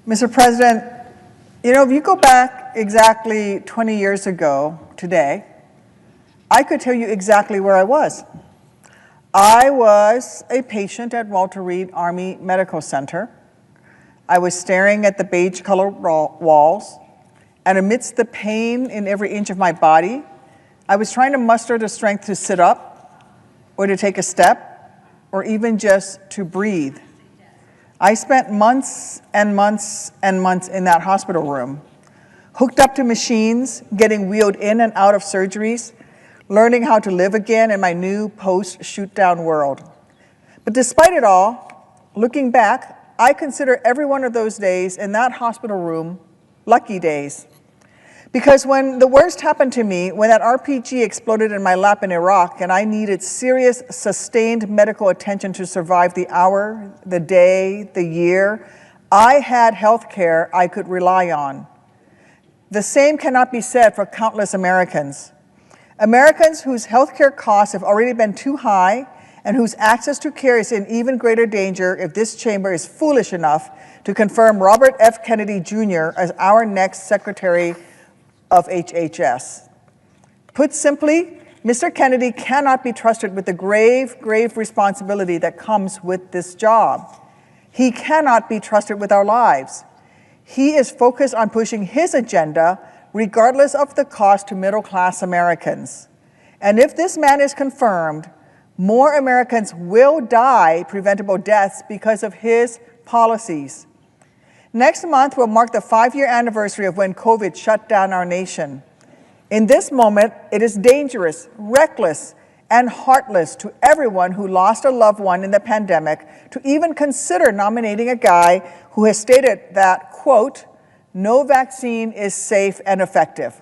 Mr. President, if you go back exactly 20 years ago today, I could tell you exactly where I was. I was a patient at Walter Reed Army Medical Center. I was staring at the beige-colored walls, and amidst the pain in every inch of my body, I was trying to muster the strength to sit up, or to take a step, or even just to breathe. I spent months and months and months in that hospital room, hooked up to machines, getting wheeled in and out of surgeries, learning how to live again in my new post-shoot-down world. But despite it all, looking back, I consider every one of those days in that hospital room lucky days. Because when the worst happened to me, when that RPG exploded in my lap in Iraq and I needed serious, sustained medical attention to survive the hour, the day, the year, I had health care I could rely on. The same cannot be said for countless Americans. Americans whose health care costs have already been too high and whose access to care is in even greater danger if this chamber is foolish enough to confirm Robert F. Kennedy Jr. as our next Secretary of HHS. Put simply, Mr. Kennedy cannot be trusted with the grave, grave responsibility that comes with this job. He cannot be trusted with our lives. He is focused on pushing his agenda regardless of the cost to middle-class Americans. And if this man is confirmed, More Americans will die preventable deaths because of his policies. Next month will mark the 5-year anniversary of when COVID shut down our nation. In this moment, it is dangerous, reckless, and heartless to everyone who lost a loved one in the pandemic to even consider nominating a guy who has stated that, quote, no vaccine is safe and effective.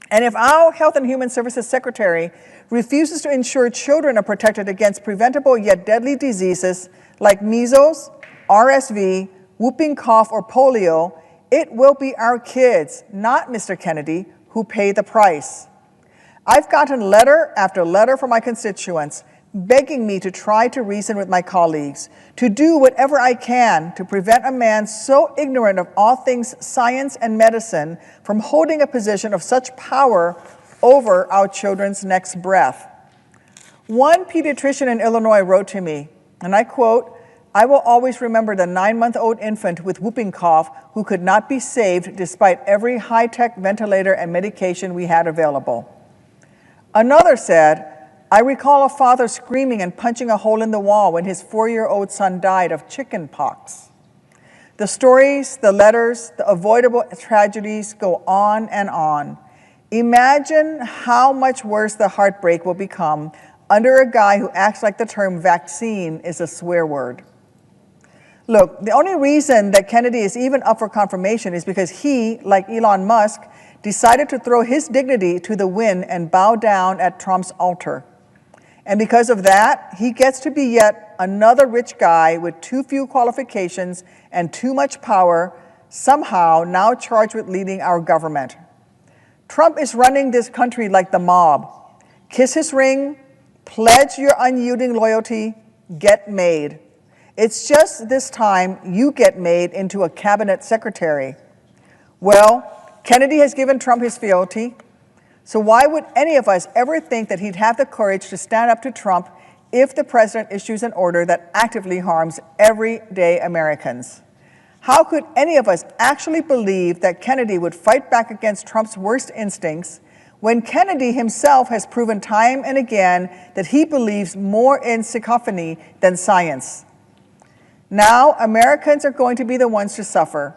And if our Health and Human Services Secretary refuses to ensure children are protected against preventable yet deadly diseases like measles, RSV, whooping cough, or polio, it will be our kids, not Mr. Kennedy, who pay the price. I've gotten letter after letter from my constituents begging me to try to reason with my colleagues, to do whatever I can to prevent a man so ignorant of all things science and medicine from holding a position of such power over our children's next breath. One pediatrician in Illinois wrote to me, and I quote, I will always remember the 9-month-old infant with whooping cough who could not be saved despite every high-tech ventilator and medication we had available. Another said, I recall a father screaming and punching a hole in the wall when his 4-year-old son died of chicken pox. The stories, the letters, the avoidable tragedies go on and on. Imagine how much worse the heartbreak will become under a guy who acts like the term vaccine is a swear word. Look, the only reason that Kennedy is even up for confirmation is because he, like Elon Musk, decided to throw his dignity to the wind and bow down at Trump's altar. And because of that, he gets to be yet another rich guy with too few qualifications and too much power, somehow now charged with leading our government. Trump is running this country like the mob. Kiss his ring, pledge your unyielding loyalty, get made. It's just this time you get made into a cabinet secretary. Well, Kennedy has given Trump his fealty. So why would any of us ever think that he'd have the courage to stand up to Trump if the president issues an order that actively harms everyday Americans? How could any of us actually believe that Kennedy would fight back against Trump's worst instincts when Kennedy himself has proven time and again that he believes more in cacophony than science? Now, Americans are going to be the ones to suffer,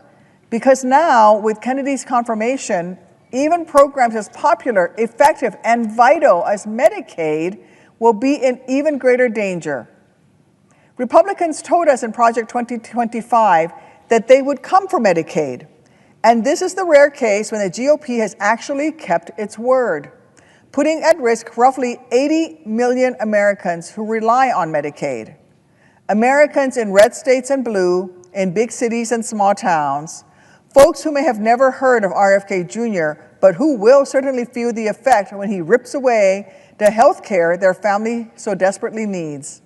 because now, with Kennedy's confirmation, even programs as popular, effective, and vital as Medicaid will be in even greater danger. Republicans told us in Project 2025 that they would come for Medicaid, and this is the rare case when the GOP has actually kept its word, putting at risk roughly 80 million Americans who rely on Medicaid. Americans in red states and blue, in big cities and small towns, folks who may have never heard of RFK Jr., but who will certainly feel the effect when he rips away the health care their family so desperately needs.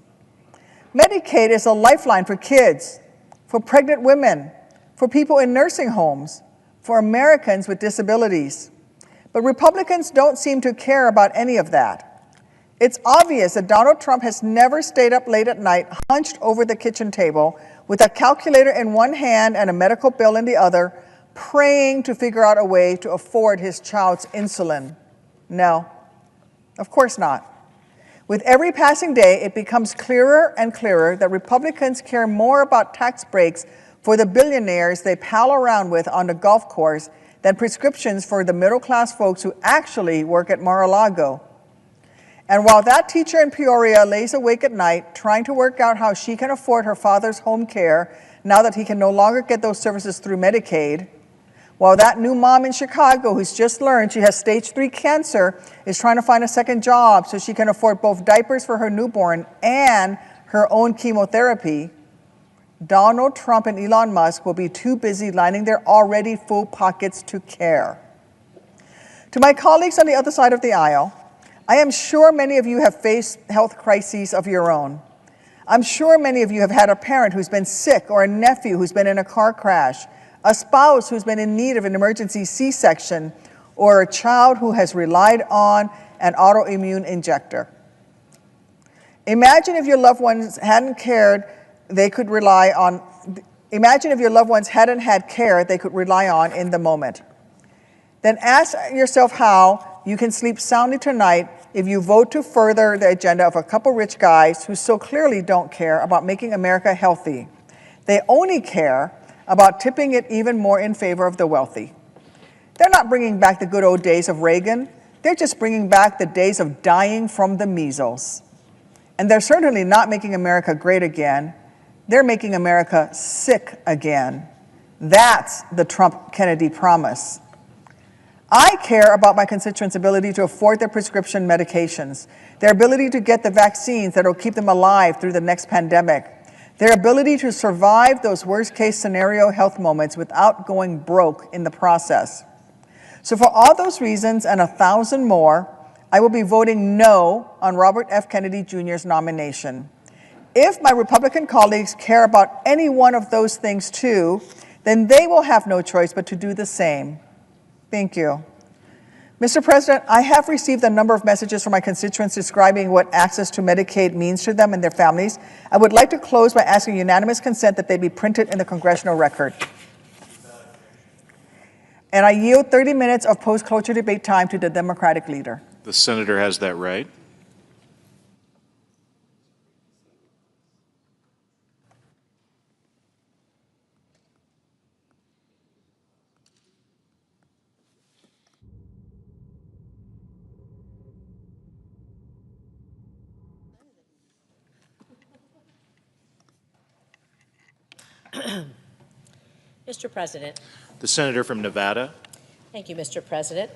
Medicaid is a lifeline for kids, for pregnant women, for people in nursing homes, for Americans with disabilities. But Republicans don't seem to care about any of that. It's obvious that Donald Trump has never stayed up late at night, hunched over the kitchen table, with a calculator in one hand and a medical bill in the other, praying to figure out a way to afford his child's insulin. No, of course not. With every passing day, it becomes clearer and clearer that Republicans care more about tax breaks for the billionaires they pal around with on the golf course than prescriptions for the middle-class folks who actually work at Mar-a-Lago. And while that teacher in Peoria lays awake at night trying to work out how she can afford her father's home care now that he can no longer get those services through Medicaid, while that new mom in Chicago who's just learned she has stage 3 cancer is trying to find a second job so she can afford both diapers for her newborn and her own chemotherapy, Donald Trump and Elon Musk will be too busy lining their already full pockets to care. To my colleagues on the other side of the aisle, I am sure many of you have faced health crises of your own. I'm sure many of you have had a parent who's been sick or a nephew who's been in a car crash, a spouse who's been in need of an emergency C-section, or a child who has relied on an autoimmune injector. Imagine if your loved ones hadn't cared they could rely on, imagine if your loved ones hadn't had care they could rely on in the moment. Then ask yourself how you can sleep soundly tonight if you vote to further the agenda of a couple rich guys who so clearly don't care about making America healthy. They only care about tipping it even more in favor of the wealthy. They're not bringing back the good old days of Reagan. They're just bringing back the days of dying from the measles. And they're certainly not making America great again. They're making America sick again. That's the Trump-Kennedy promise. I care about my constituents' ability to afford their prescription medications, their ability to get the vaccines that will keep them alive through the next pandemic, their ability to survive those worst-case scenario health moments without going broke in the process. So for all those reasons and 1,000 more, I will be voting no on Robert F. Kennedy Jr.'s nomination. If my Republican colleagues care about any one of those things too, then they will have no choice but to do the same. Thank you. Mr. President, I have received a number of messages from my constituents describing what access to Medicaid means to them and their families. I would like to close by asking unanimous consent that they be printed in the congressional record. And I yield 30 minutes of post-cloture debate time to the Democratic leader. The senator has that right. Mr. President. The senator from Nevada. Thank you, Mr. President.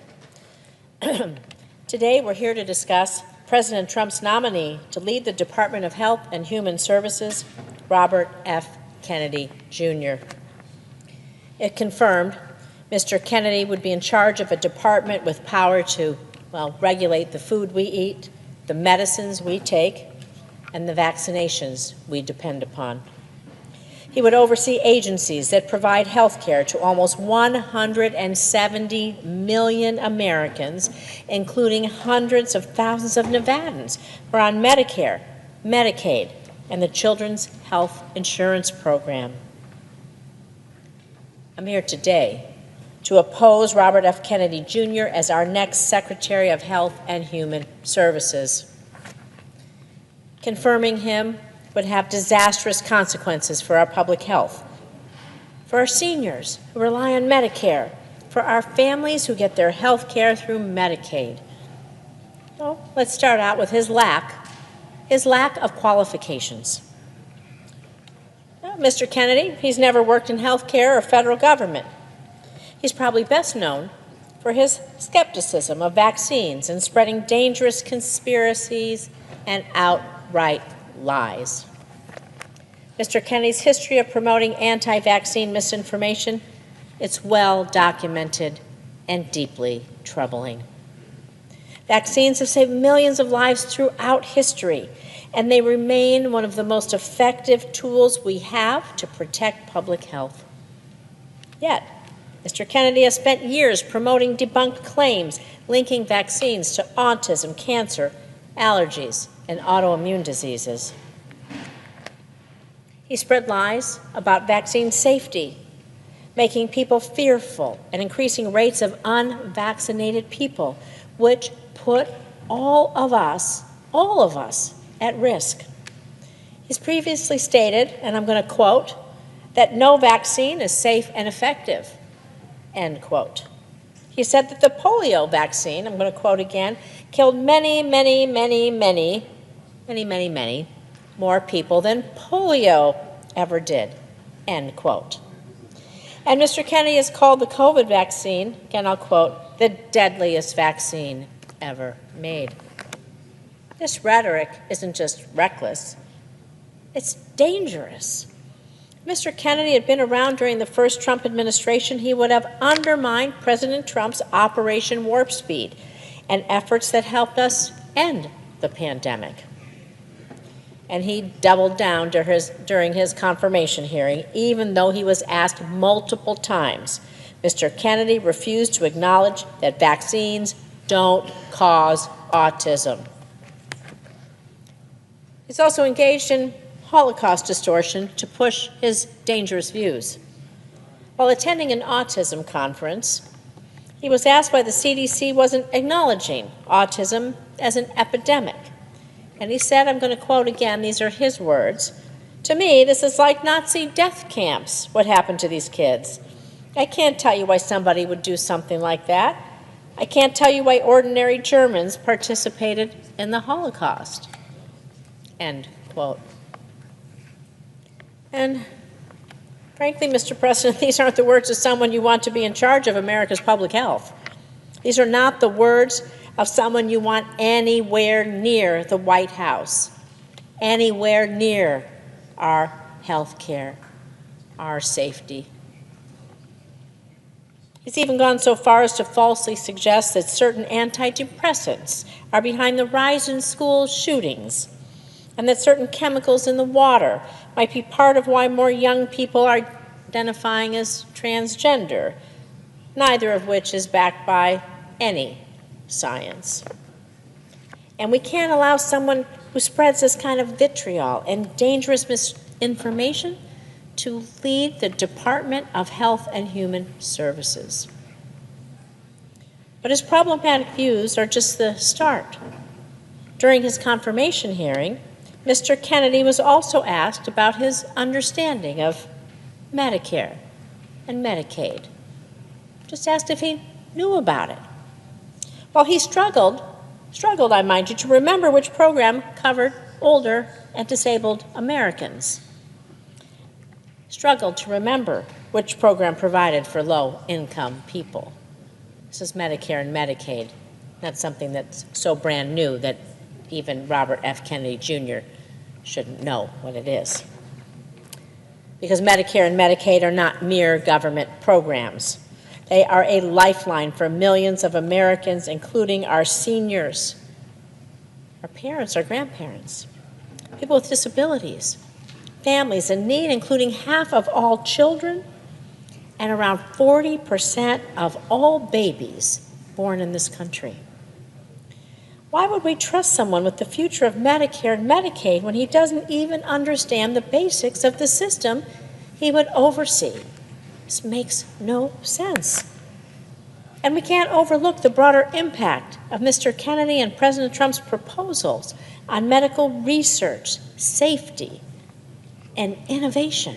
Today, we're here to discuss President Trump's nominee to lead the Department of Health and Human Services, Robert F. Kennedy, Jr. It confirmed Mr. Kennedy would be in charge of a department with power to, well, regulate the food we eat, the medicines we take, and the vaccinations we depend upon. He would oversee agencies that provide health care to almost 170 million Americans, including hundreds of thousands of Nevadans who are on Medicare, Medicaid, and the Children's Health Insurance Program. I'm here today to oppose Robert F. Kennedy Jr. as our next Secretary of Health and Human Services. Confirming him would have disastrous consequences for our public health, for our seniors who rely on Medicare, for our families who get their health care through Medicaid. Well, let's start out with his lack of qualifications. Well, Mr. Kennedy, he's never worked in health care or federal government. He's probably best known for his skepticism of vaccines and spreading dangerous conspiracies and outright lies. Mr. Kennedy's history of promoting anti-vaccine misinformation, it's well documented and deeply troubling. Vaccines have saved millions of lives throughout history, and they remain one of the most effective tools we have to protect public health. Yet, Mr. Kennedy has spent years promoting debunked claims linking vaccines to autism, cancer, allergies, and autoimmune diseases. He spread lies about vaccine safety, making people fearful and increasing rates of unvaccinated people, which put all of us at risk. He's previously stated, and I'm going to quote, that no vaccine is safe and effective, end quote. He said that the polio vaccine, I'm going to quote again, killed many more people than polio ever did, end quote. And Mr. Kennedy has called the COVID vaccine, again I'll quote, the deadliest vaccine ever made. This rhetoric isn't just reckless, it's dangerous. If Mr. Kennedy had been around during the first Trump administration, he would have undermined President Trump's Operation Warp Speed and efforts that helped us end the pandemic. And he doubled down during his confirmation hearing, even though he was asked multiple times. Mr. Kennedy refused to acknowledge that vaccines don't cause autism. He's also engaged in Holocaust distortion to push his dangerous views. While attending an autism conference, He was asked why the CDC wasn't acknowledging autism as an epidemic. And he said, I'm going to quote again, these are his words, "To me, this is like Nazi death camps, what happened to these kids. I can't tell you why somebody would do something like that. I can't tell you why ordinary Germans participated in the Holocaust." End quote. And frankly, Mr. President, these aren't the words of someone you want to be in charge of America's public health. These are not the words of someone you want anywhere near the White House, anywhere near our health care, our safety. He's even gone so far as to falsely suggest that certain antidepressants are behind the rise in school shootings, and that certain chemicals in the water might be part of why more young people are identifying as transgender, neither of which is backed by any science. And we can't allow someone who spreads this kind of vitriol and dangerous misinformation to lead the Department of Health and Human Services. But his problematic views are just the start. During his confirmation hearing, Mr. Kennedy was also asked about his understanding of Medicare and Medicaid. Just asked if he knew about it. Well, he struggled, I mind you, to remember which program covered older and disabled Americans. Struggled to remember which program provided for low-income people. This is Medicare and Medicaid. That's something that's so brand new that even Robert F. Kennedy Jr. shouldn't know what it is. Because Medicare and Medicaid are not mere government programs. They are a lifeline for millions of Americans, including our seniors, our parents, our grandparents, people with disabilities, families in need, including half of all children and around 40% of all babies born in this country. Why would we trust someone with the future of Medicare and Medicaid when he doesn't even understand the basics of the system he would oversee? This makes no sense. And we can't overlook the broader impact of Mr. Kennedy and President Trump's proposals on medical research, safety, and innovation.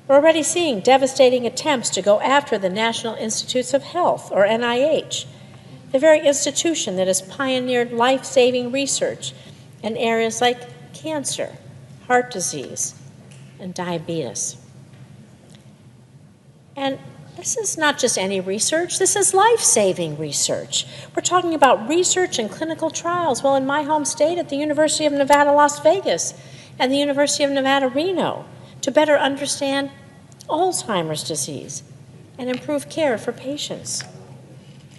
We're already seeing devastating attempts to go after the National Institutes of Health, or NIH, the very institution that has pioneered life-saving research in areas like cancer, heart disease, and diabetes. And this is not just any research, this is life-saving research. We're talking about research and clinical trials. Well, in my home state at the University of Nevada, Las Vegas, and the University of Nevada, Reno, to better understand Alzheimer's disease and improve care for patients.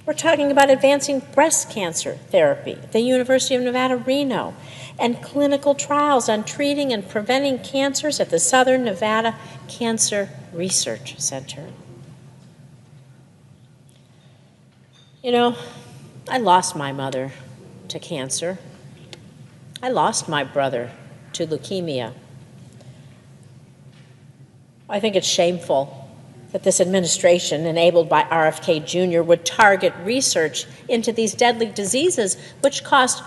We're talking about advancing breast cancer therapy at the University of Nevada, Reno, and clinical trials on treating and preventing cancers at the Southern Nevada Cancer Research Center. You know, I lost my mother to cancer. I lost my brother to leukemia. I think it's shameful that this administration, enabled by RFK Jr., would target research into these deadly diseases, which cost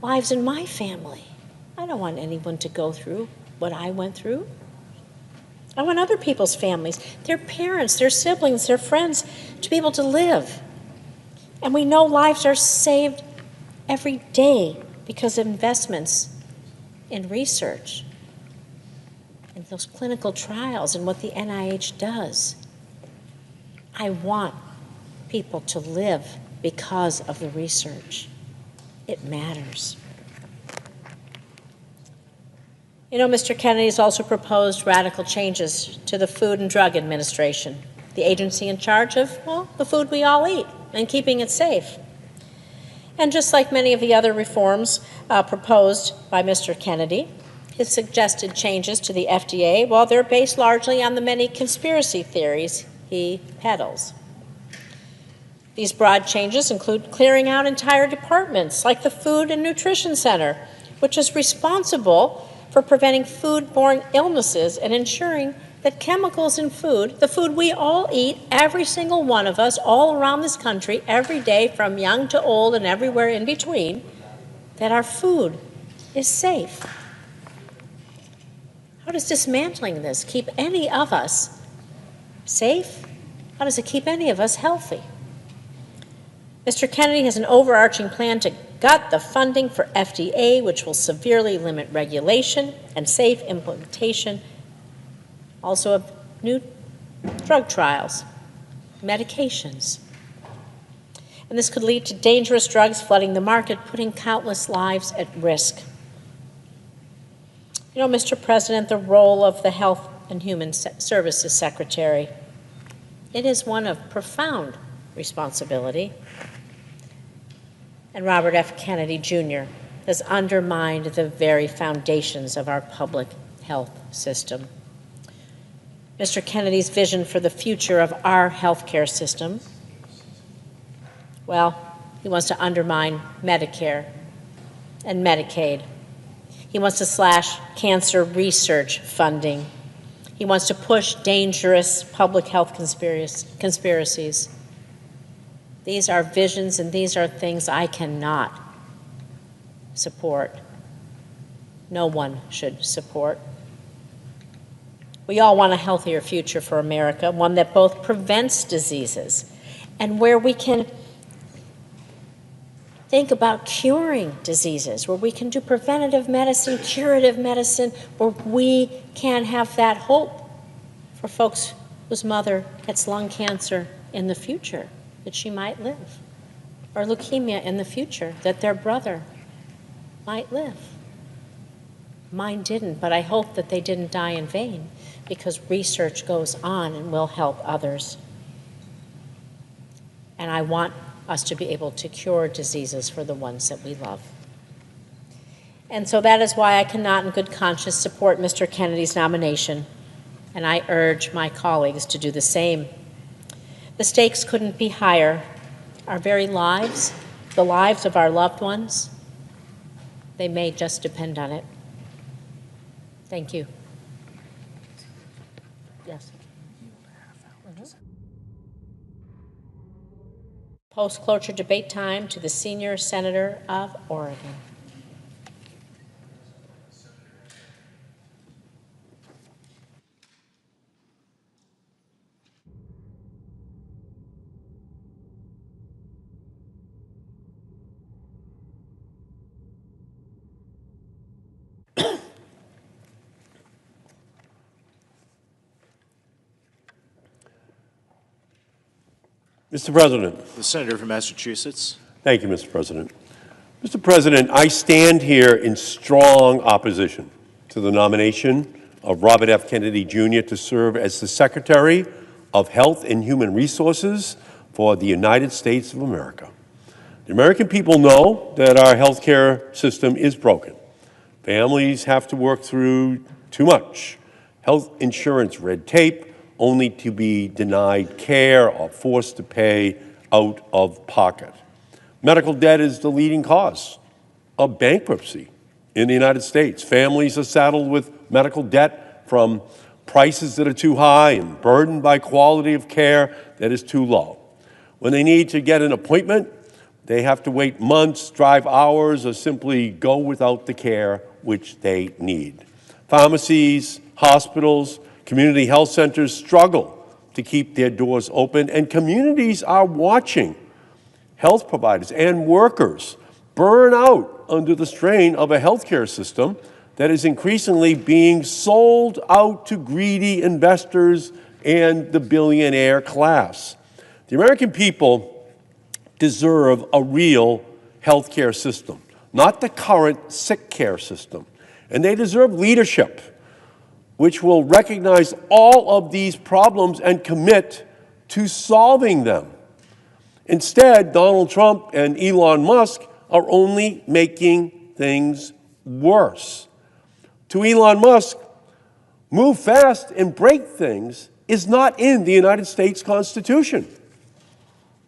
lives in my family. I don't want anyone to go through what I went through. I want other people's families, their parents, their siblings, their friends, to be able to live. And we know lives are saved every day because of investments in research, in those clinical trials, and what the NIH does. I want people to live because of the research. It matters. You know, Mr. Kennedy has also proposed radical changes to the Food and Drug Administration, the agency in charge of, well, the food we all eat and keeping it safe. And just like many of the other reforms proposed by Mr. Kennedy, his suggested changes to the FDA, well, they're based largely on the many conspiracy theories he peddles. These broad changes include clearing out entire departments like the Food and Nutrition Center, which is responsible for preventing foodborne illnesses and ensuring that chemicals in food, the food we all eat, every single one of us, all around this country, every day, from young to old and everywhere in between, that our food is safe? How does dismantling this keep any of us safe? How does it keep any of us healthy? Mr. Kennedy has an overarching plan to gut the funding for FDA, which will severely limit regulation and safe implementation, also of new drug trials, medications. And this could lead to dangerous drugs flooding the market, putting countless lives at risk. You know, Mr. President, the role of the Health and Human Services Secretary, it is one of profound responsibility. And Robert F. Kennedy, Jr. has undermined the very foundations of our public health system. Mr. Kennedy's vision for the future of our healthcare system, well, he wants to undermine Medicare and Medicaid. He wants to slash cancer research funding. He wants to push dangerous public health conspiracies. These are visions and these are things I cannot support. No one should support. We all want a healthier future for America, one that both prevents diseases and where we can think about curing diseases, where we can do preventative medicine, curative medicine, where we can have that hope for folks whose mother gets lung cancer in the future, that she might live, or leukemia in the future, that their brother might live. Mine didn't, but I hope that they didn't die in vain, because research goes on and will help others. And I want us to be able to cure diseases for the ones that we love. And so that is why I cannot in good conscience support Mr. Kennedy's nomination, and I urge my colleagues to do the same. The stakes couldn't be higher. Our very lives, the lives of our loved ones, they may just depend on it. Thank you. Yes. Post-cloture debate time to the senior senator of Oregon. Mr. President. The senator from Massachusetts. Thank you, Mr. President. Mr. President, I stand here in strong opposition to the nomination of Robert F. Kennedy, Jr. to serve as the Secretary of Health and Human Resources for the United States of America. The American people know that our health care system is broken. Families have to work through too much health insurance red tape, only to be denied care or forced to pay out of pocket. Medical debt is the leading cause of bankruptcy in the United States. Families are saddled with medical debt from prices that are too high and burdened by quality of care that is too low. When they need to get an appointment, they have to wait months, drive hours, or simply go without the care which they need. Pharmacies, hospitals, community health centers struggle to keep their doors open, and communities are watching health providers and workers burn out under the strain of a healthcare system that is increasingly being sold out to greedy investors and the billionaire class. The American people deserve a real healthcare system, not the current sick care system. And they deserve leadership which will recognize all of these problems and commit to solving them. Instead, Donald Trump and Elon Musk are only making things worse. To Elon Musk, move fast and break things is not in the United States Constitution.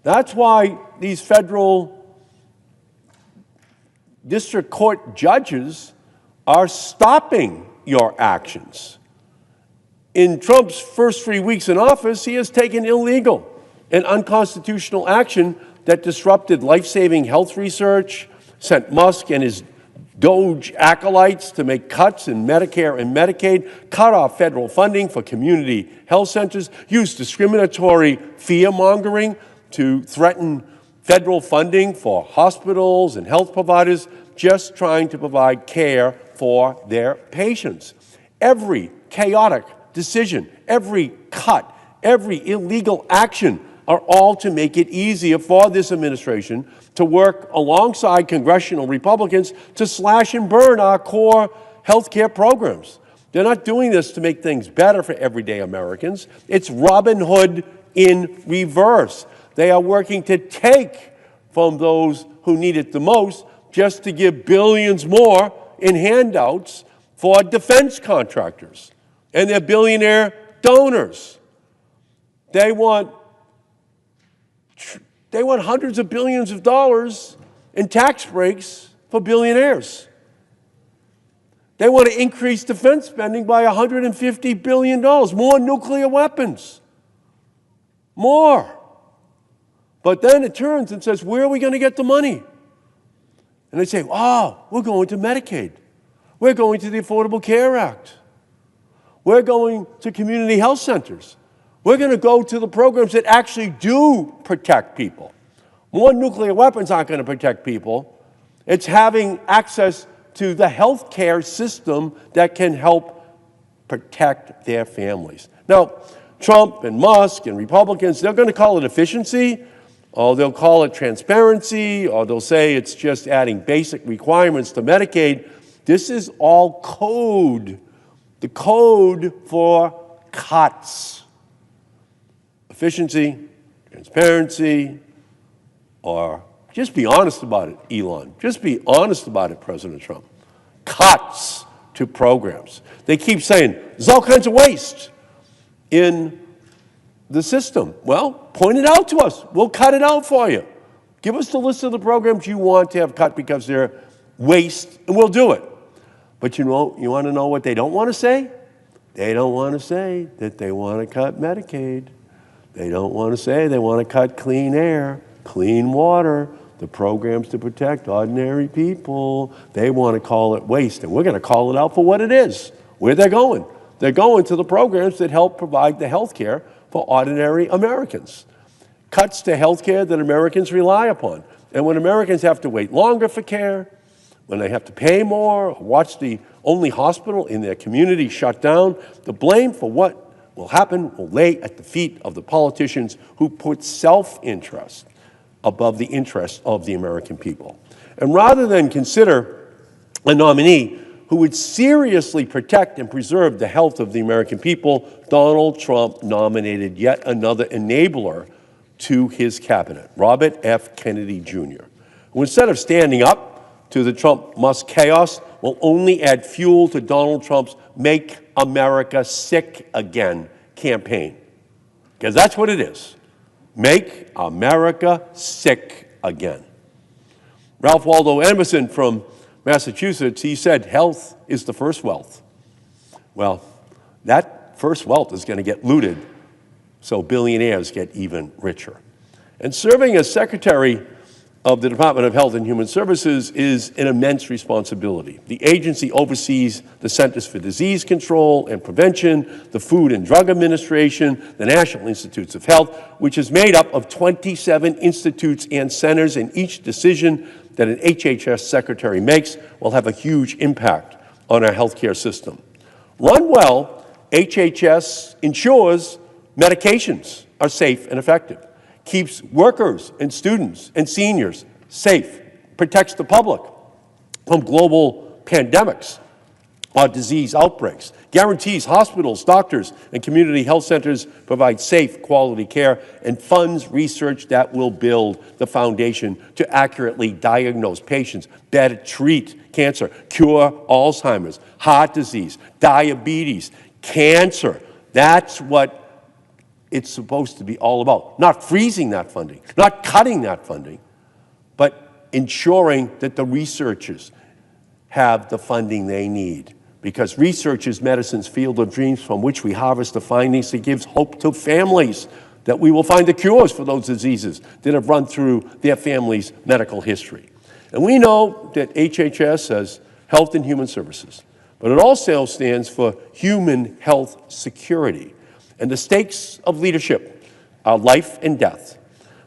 That's why these federal district court judges are stopping your actions. In Trump's first 3 weeks in office, he has taken illegal and unconstitutional action that disrupted life-saving health research, sent Musk and his Doge acolytes to make cuts in Medicare and Medicaid, cut off federal funding for community health centers, used discriminatory fear-mongering to threaten federal funding for hospitals and health providers just trying to provide care for their patients. Every chaotic decision, every cut, every illegal action are all to make it easier for this administration to work alongside congressional Republicans to slash and burn our core health care programs. They're not doing this to make things better for everyday Americans. It's Robin Hood in reverse. They are working to take from those who need it the most just to give billions more in handouts for defense contractors and their billionaire donors. They want hundreds of billions of dollars in tax breaks for billionaires. They want to increase defense spending by $150 billion, more nuclear weapons, more. But then it turns and says, where are we going to get the money? And they say, oh, we're going to Medicaid. We're going to the Affordable Care Act. We're going to community health centers. We're going to go to the programs that actually do protect people. More nuclear weapons aren't going to protect people. It's having access to the health care system that can help protect their families. Now, Trump and Musk and Republicans, they're going to call it efficiency, or they'll call it transparency, or they'll say it's just adding basic requirements to Medicaid. This is all code, the code for cuts. Efficiency, transparency, or just be honest about it, Elon. Just be honest about it, President Trump. Cuts to programs. They keep saying there's all kinds of waste in the system. Well, point it out to us. We'll cut it out for you. Give us the list of the programs you want to have cut because they're waste, and we'll do it. But you want to know what they don't want to say? They don't want to say that they want to cut Medicaid. They don't want to say they want to cut clean air, clean water, the programs to protect ordinary people. They want to call it waste, and we're going to call it out for what it is, where they're going. They're going to the programs that help provide the health care for ordinary Americans. Cuts to health care that Americans rely upon. And when Americans have to wait longer for care, when they have to pay more, or watch the only hospital in their community shut down, the blame for what will happen will lay at the feet of the politicians who put self-interest above the interest of the American people. And rather than consider a nominee who would seriously protect and preserve the health of the American people, Donald Trump nominated yet another enabler to his cabinet, Robert F. Kennedy Jr., who instead of standing up to the Trump-Musk chaos, will only add fuel to Donald Trump's Make America Sick Again campaign. Because that's what it is. Make America sick again. Ralph Waldo Emerson from Massachusetts, he said, health is the first wealth. Well, that first wealth is going to get looted, so billionaires get even richer. And serving as Secretary of the Department of Health and Human Services is an immense responsibility. The agency oversees the Centers for Disease Control and Prevention, the Food and Drug Administration, the National Institutes of Health, which is made up of 27 institutes and centers, and each decision that an HHS secretary makes will have a huge impact on our healthcare system. Run well, HHS ensures medications are safe and effective, keeps workers and students and seniors safe, protects the public from global pandemics or disease outbreaks, guarantees hospitals, doctors, and community health centers provide safe, quality care, and funds research that will build the foundation to accurately diagnose patients, better treat cancer, cure Alzheimer's, heart disease, diabetes, cancer. That's what it's supposed to be all about. Not freezing that funding, not cutting that funding, but ensuring that the researchers have the funding they need. because research is medicine's field of dreams from which we harvest the findings that gives hope to families that we will find the cures for those diseases that have run through their family's medical history. And we know that HHS says Health and Human Services, but it also stands for Human Health Security. And the stakes of leadership are life and death.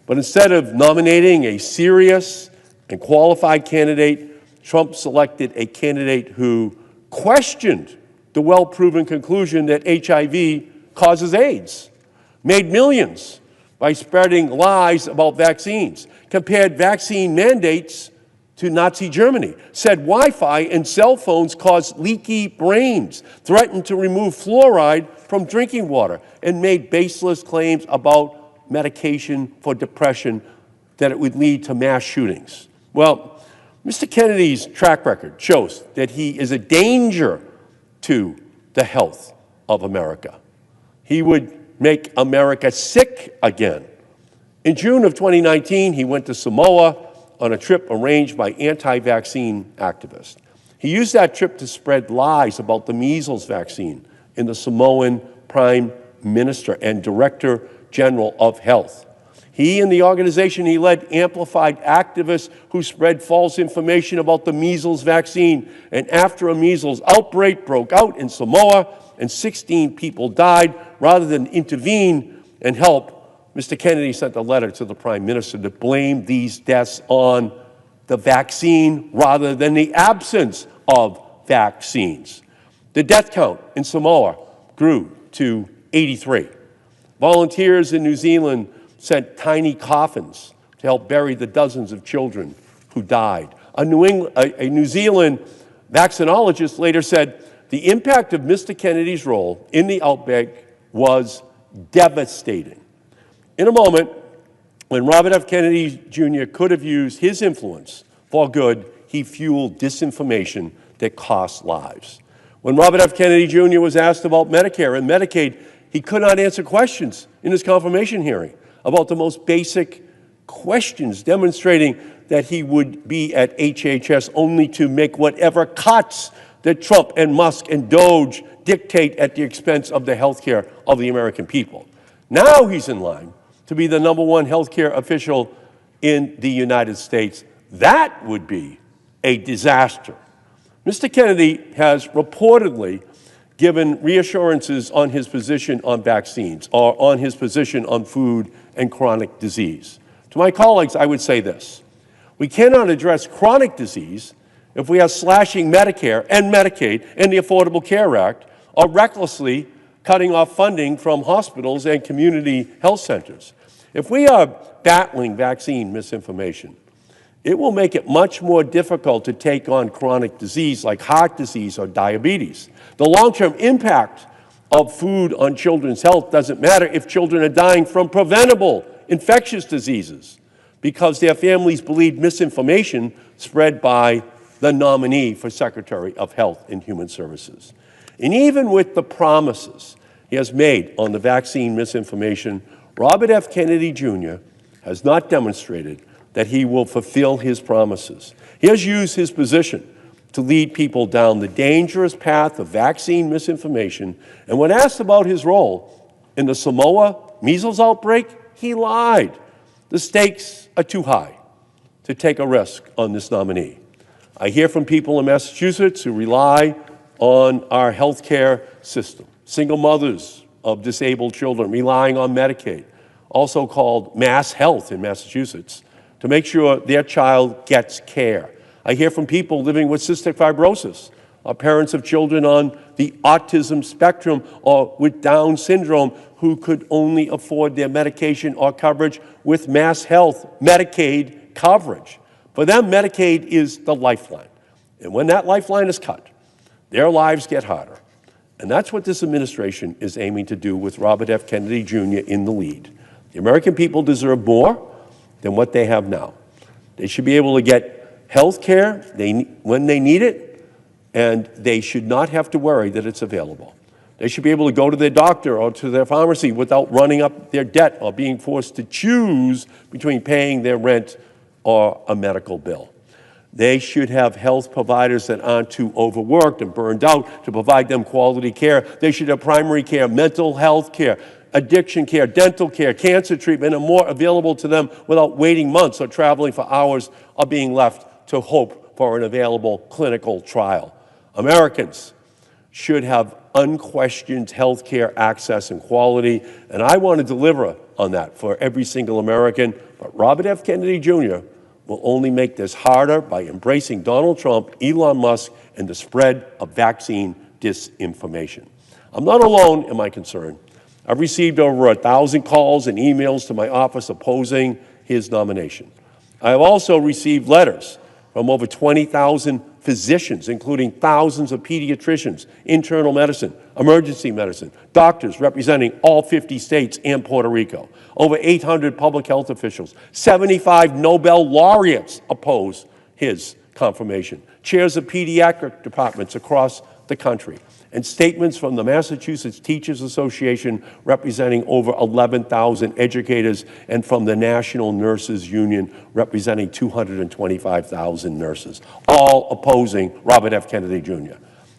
But instead of nominating a serious and qualified candidate, Trump selected a candidate who questioned the well-proven conclusion that HIV causes AIDS, made millions by spreading lies about vaccines, compared vaccine mandates to Nazi Germany, said Wi-Fi and cell phones cause leaky brains, threatened to remove fluoride from drinking water, and made baseless claims about medication for depression that it would lead to mass shootings. Well, Mr. Kennedy's track record shows that he is a danger to the health of America. He would make America sick again. In June of 2019, he went to Samoa on a trip arranged by anti-vaccine activists. He used that trip to spread lies about the measles vaccine in the Samoan Prime Minister and Director General of Health. He and the organization he led amplified activists who spread false information about the measles vaccine. And after a measles outbreak broke out in Samoa and 16 people died, rather than intervene and help, Mr. Kennedy sent a letter to the Prime Minister to blame these deaths on the vaccine rather than the absence of vaccines. The death count in Samoa grew to 83. Volunteers in New Zealand sent tiny coffins to help bury the dozens of children who died. A New Zealand vaccinologist later said the impact of Mr. Kennedy's role in the outbreak was devastating. In a moment when Robert F. Kennedy Jr. could have used his influence for good, he fueled disinformation that cost lives. When Robert F. Kennedy Jr. was asked about Medicare and Medicaid, he could not answer questions in his confirmation hearing about the most basic questions, demonstrating that he would be at HHS only to make whatever cuts that Trump and Musk and Doge dictate at the expense of the health care of the American people. Now he's in line to be the #1 health care official in the United States. That would be a disaster. Mr. Kennedy has reportedly given reassurances on his position on vaccines or on his position on food and chronic disease. To my colleagues, I would say this: we cannot address chronic disease if we are slashing Medicare and Medicaid and the Affordable Care Act, or recklessly cutting off funding from hospitals and community health centers. If we are battling vaccine misinformation, it will make it much more difficult to take on chronic disease like heart disease or diabetes. The long-term impact of food on children's health doesn't matter if children are dying from preventable infectious diseases because their families believe misinformation spread by the nominee for Secretary of Health and Human Services. And even with the promises he has made on the vaccine misinformation, Robert F. Kennedy Jr. has not demonstrated that he will fulfill his promises. He has used his position to lead people down the dangerous path of vaccine misinformation, and when asked about his role in the Samoa measles outbreak, he lied. The stakes are too high to take a risk on this nominee. I hear from people in Massachusetts who rely on our health care system, single mothers of disabled children relying on Medicaid, also called Mass Health in Massachusetts, to make sure their child gets care. I hear from people living with cystic fibrosis, or parents of children on the autism spectrum or with Down syndrome who could only afford their medication or coverage with Mass Health Medicaid coverage. For them, Medicaid is the lifeline. And when that lifeline is cut, their lives get harder. And that's what this administration is aiming to do with Robert F. Kennedy Jr. in the lead. The American people deserve more than what they have now. They should be able to get health care when they need it, and they should not have to worry that it's available. They should be able to go to their doctor or to their pharmacy without running up their debt or being forced to choose between paying their rent or a medical bill. They should have health providers that aren't too overworked and burned out to provide them quality care. They should have primary care, mental health care, addiction care, dental care, cancer treatment, and more available to them without waiting months or traveling for hours or being left to hope for an available clinical trial. Americans should have unquestioned health care access and quality, and I want to deliver on that for every single American. But Robert F. Kennedy Jr. will only make this harder by embracing Donald Trump, Elon Musk, and the spread of vaccine disinformation. I'm not alone in my concern. I've received over 1,000 calls and emails to my office opposing his nomination. I have also received letters from over 20,000 physicians, including thousands of pediatricians, internal medicine, emergency medicine, doctors representing all 50 states and Puerto Rico, over 800 public health officials, 75 Nobel laureates oppose his confirmation, chairs of pediatric departments across the country, and statements from the Massachusetts Teachers Association representing over 11,000 educators, and from the National Nurses Union representing 225,000 nurses, all opposing Robert F. Kennedy Jr.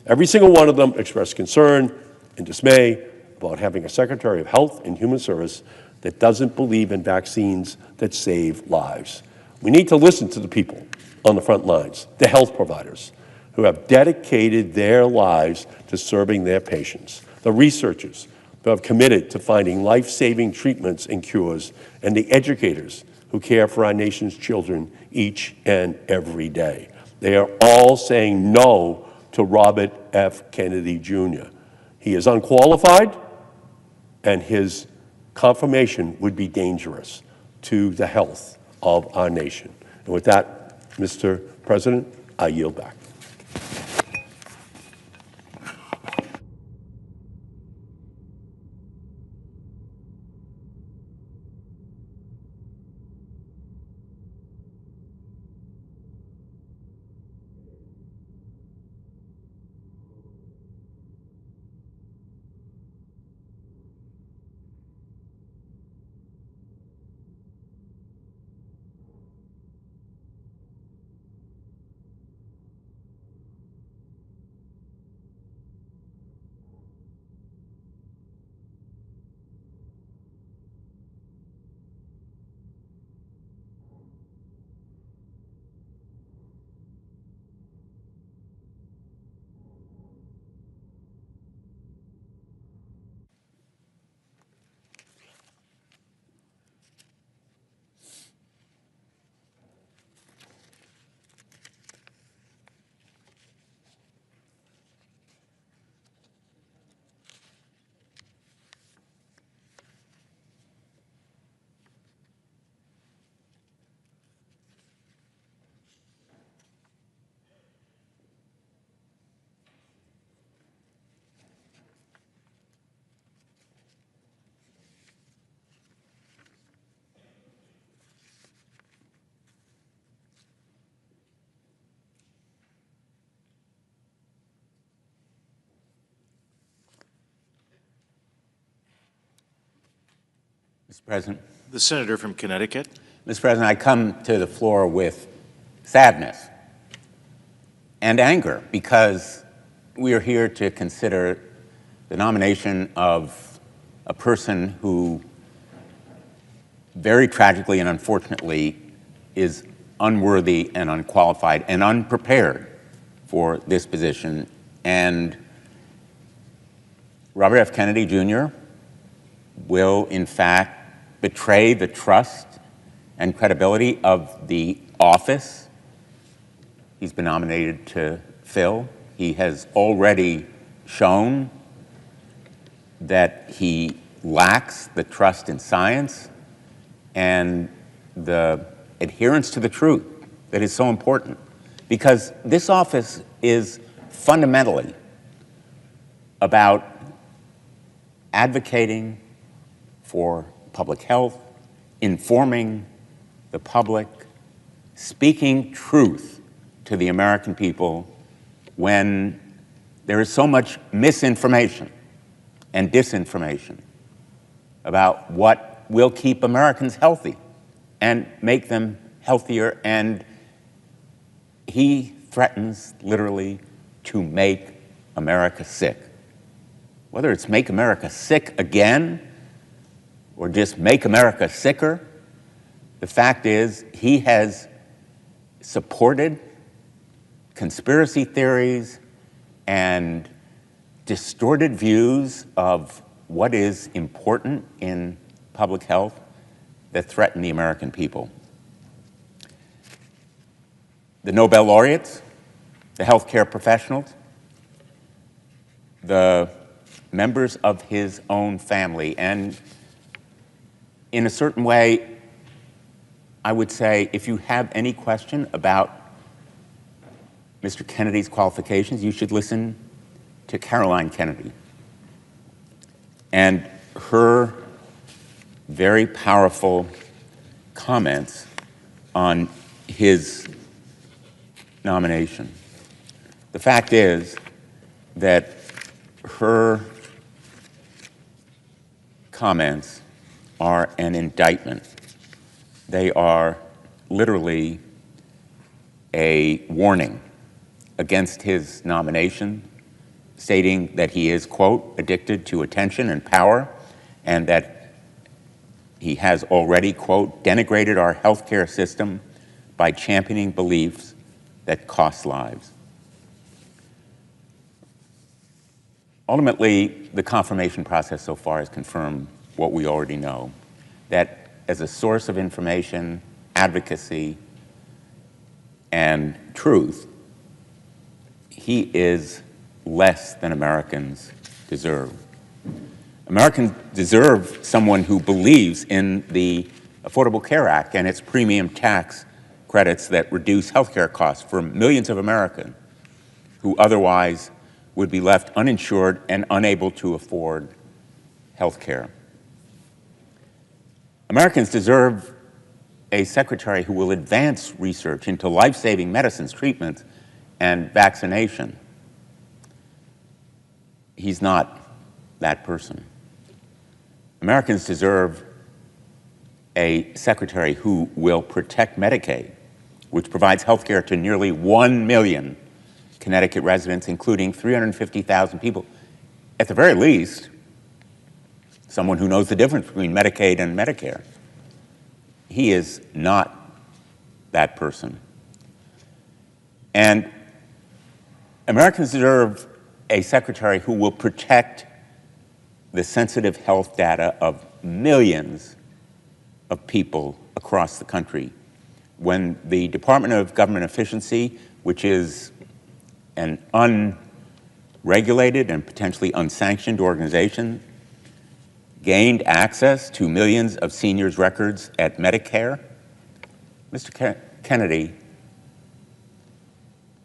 Every single one of them expressed concern and dismay about having a Secretary of Health and Human Service that doesn't believe in vaccines that save lives. We need to listen to the people on the front lines, the health providers, who have dedicated their lives to serving their patients, the researchers who have committed to finding life-saving treatments and cures, and the educators who care for our nation's children each and every day. They are all saying no to Robert F. Kennedy Jr. He is unqualified, and his confirmation would be dangerous to the health of our nation. And with that, Mr. President, I yield back. Mr. President. The senator from Connecticut. Mr. President, I come to the floor with sadness and anger because we are here to consider the nomination of a person who very tragically and unfortunately is unworthy and unqualified and unprepared for this position. And Robert F. Kennedy Jr. will, in fact, betray the trust and credibility of the office he's been nominated to fill. He has already shown that he lacks the trust in science and the adherence to the truth that is so important, because this office is fundamentally about advocating for public health, informing the public, speaking truth to the American people when there is so much misinformation and disinformation about what will keep Americans healthy and make them healthier and he threatens literally to make America sick. Whether it's make America sick again or just make America sicker, the fact is he has supported conspiracy theories and distorted views of what is important in public health that threaten the American people. The Nobel laureates, the healthcare professionals, the members of his own family, and in a certain way, I would say if you have any question about Mr. Kennedy's qualifications, you should listen to Caroline Kennedy and her very powerful comments on his nomination. The fact is that her comments are an indictment. They are literally a warning against his nomination, stating that he is, quote, addicted to attention and power, and that he has already, quote, denigrated our healthcare system by championing beliefs that cost lives. Ultimately, the confirmation process so far has confirmed what we already know, that as a source of information, advocacy, and truth, he is less than Americans deserve. Americans deserve someone who believes in the Affordable Care Act and its premium tax credits that reduce healthcare costs for millions of Americans who otherwise would be left uninsured and unable to afford health care. Americans deserve a secretary who will advance research into life-saving medicines, treatments, and vaccination. He's not that person. Americans deserve a secretary who will protect Medicaid, which provides health care to nearly 1 million Connecticut residents, including 350,000 people. At the very least, someone who knows the difference between Medicaid and Medicare. He is not that person. And Americans deserve a secretary who will protect the sensitive health data of millions of people across the country. When the Department of Government Efficiency, which is an unregulated and potentially unsanctioned organization, gained access to millions of seniors' records at Medicare, Mr. Kennedy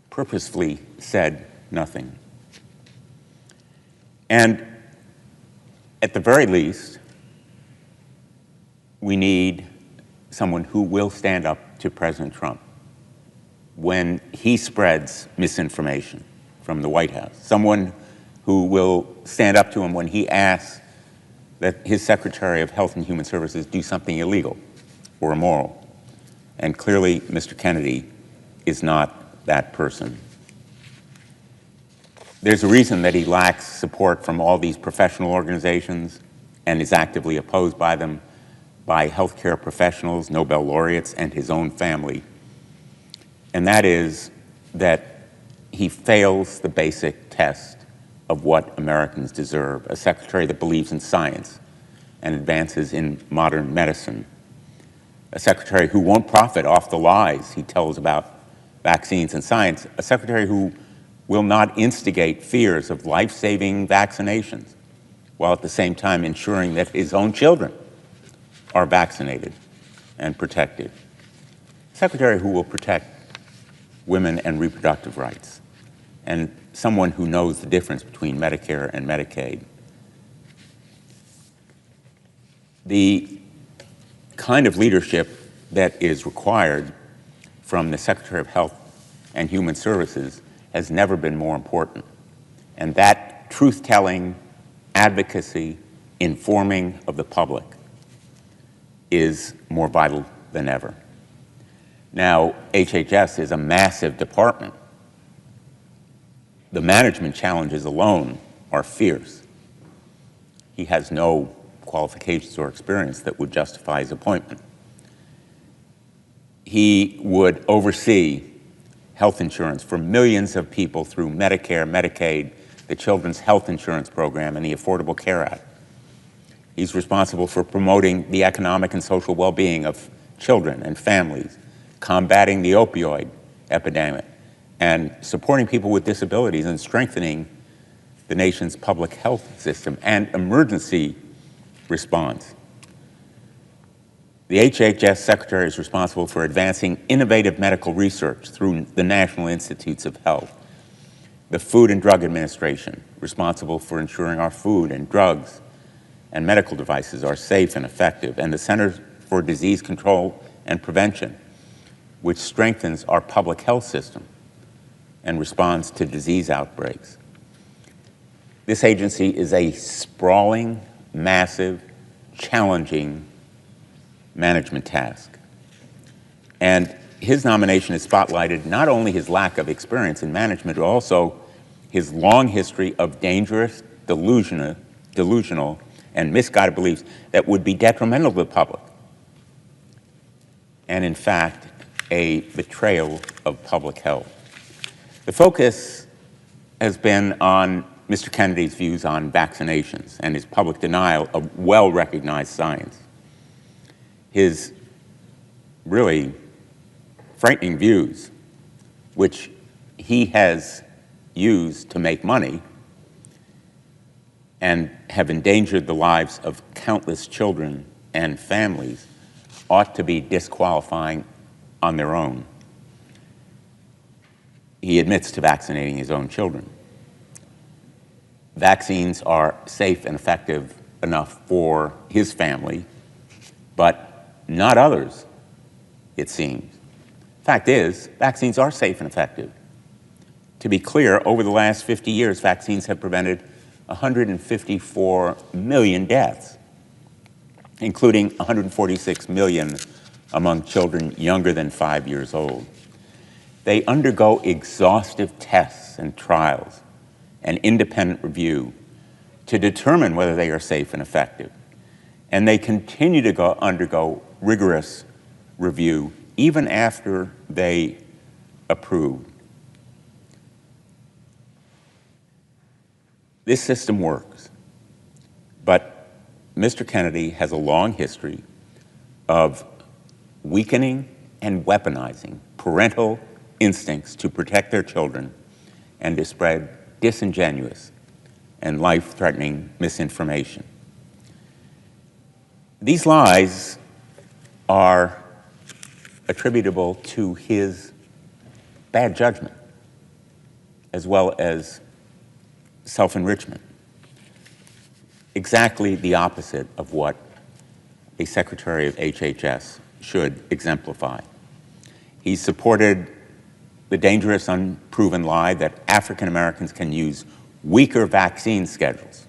purposefully said nothing. And at the very least, we need someone who will stand up to President Trump when he spreads misinformation from the White House, someone who will stand up to him when he asks that his Secretary of Health and Human Services do something illegal or immoral. And clearly, Mr. Kennedy is not that person. There's a reason that he lacks support from all these professional organizations and is actively opposed by them, by healthcare professionals, Nobel laureates, and his own family. And that is that he fails the basic test of what Americans deserve, a secretary that believes in science and advances in modern medicine, a secretary who won't profit off the lies he tells about vaccines and science, a secretary who will not instigate fears of life-saving vaccinations, while at the same time ensuring that his own children are vaccinated and protected. A secretary who will protect women and reproductive rights, and someone who knows the difference between Medicare and Medicaid. The kind of leadership that is required from the Secretary of Health and Human Services has never been more important. And that truth-telling, advocacy, informing of the public is more vital than ever. Now, HHS is a massive department. The management challenges alone are fierce. He has no qualifications or experience that would justify his appointment. He would oversee health insurance for millions of people through Medicare, Medicaid, the Children's Health Insurance Program, and the Affordable Care Act. He's responsible for promoting the economic and social well-being of children and families, combating the opioid epidemic, and supporting people with disabilities and strengthening the nation's public health system and emergency response. The HHS Secretary is responsible for advancing innovative medical research through the National Institutes of Health, the Food and Drug Administration, responsible for ensuring our food and drugs and medical devices are safe and effective, and the Center for Disease Control and Prevention, which strengthens our public health system and responds to disease outbreaks. This agency is a sprawling, massive, challenging management task. And his nomination has spotlighted not only his lack of experience in management, but also his long history of dangerous, delusional, and misguided beliefs that would be detrimental to the public, and in fact, a betrayal of public health. The focus has been on Mr. Kennedy's views on vaccinations and his public denial of well-recognized science. His really frightening views, which he has used to make money and have endangered the lives of countless children and families, ought to be disqualifying on their own. He admits to vaccinating his own children. Vaccines are safe and effective enough for his family, but not others, it seems. Fact is, vaccines are safe and effective. To be clear, over the last 50 years, vaccines have prevented 154 million deaths, including 146 million among children younger than 5 years old. They undergo exhaustive tests and trials and independent review to determine whether they are safe and effective. And they continue to undergo rigorous review even after they approve. This system works, but Mr. Kennedy has a long history of weakening and weaponizing parental instincts to protect their children and to spread disingenuous and life-threatening misinformation. These lies are attributable to his bad judgment as well as self-enrichment. Exactly the opposite of what a Secretary of HHS should exemplify. He supported the dangerous, unproven lie that African Americans can use weaker vaccine schedules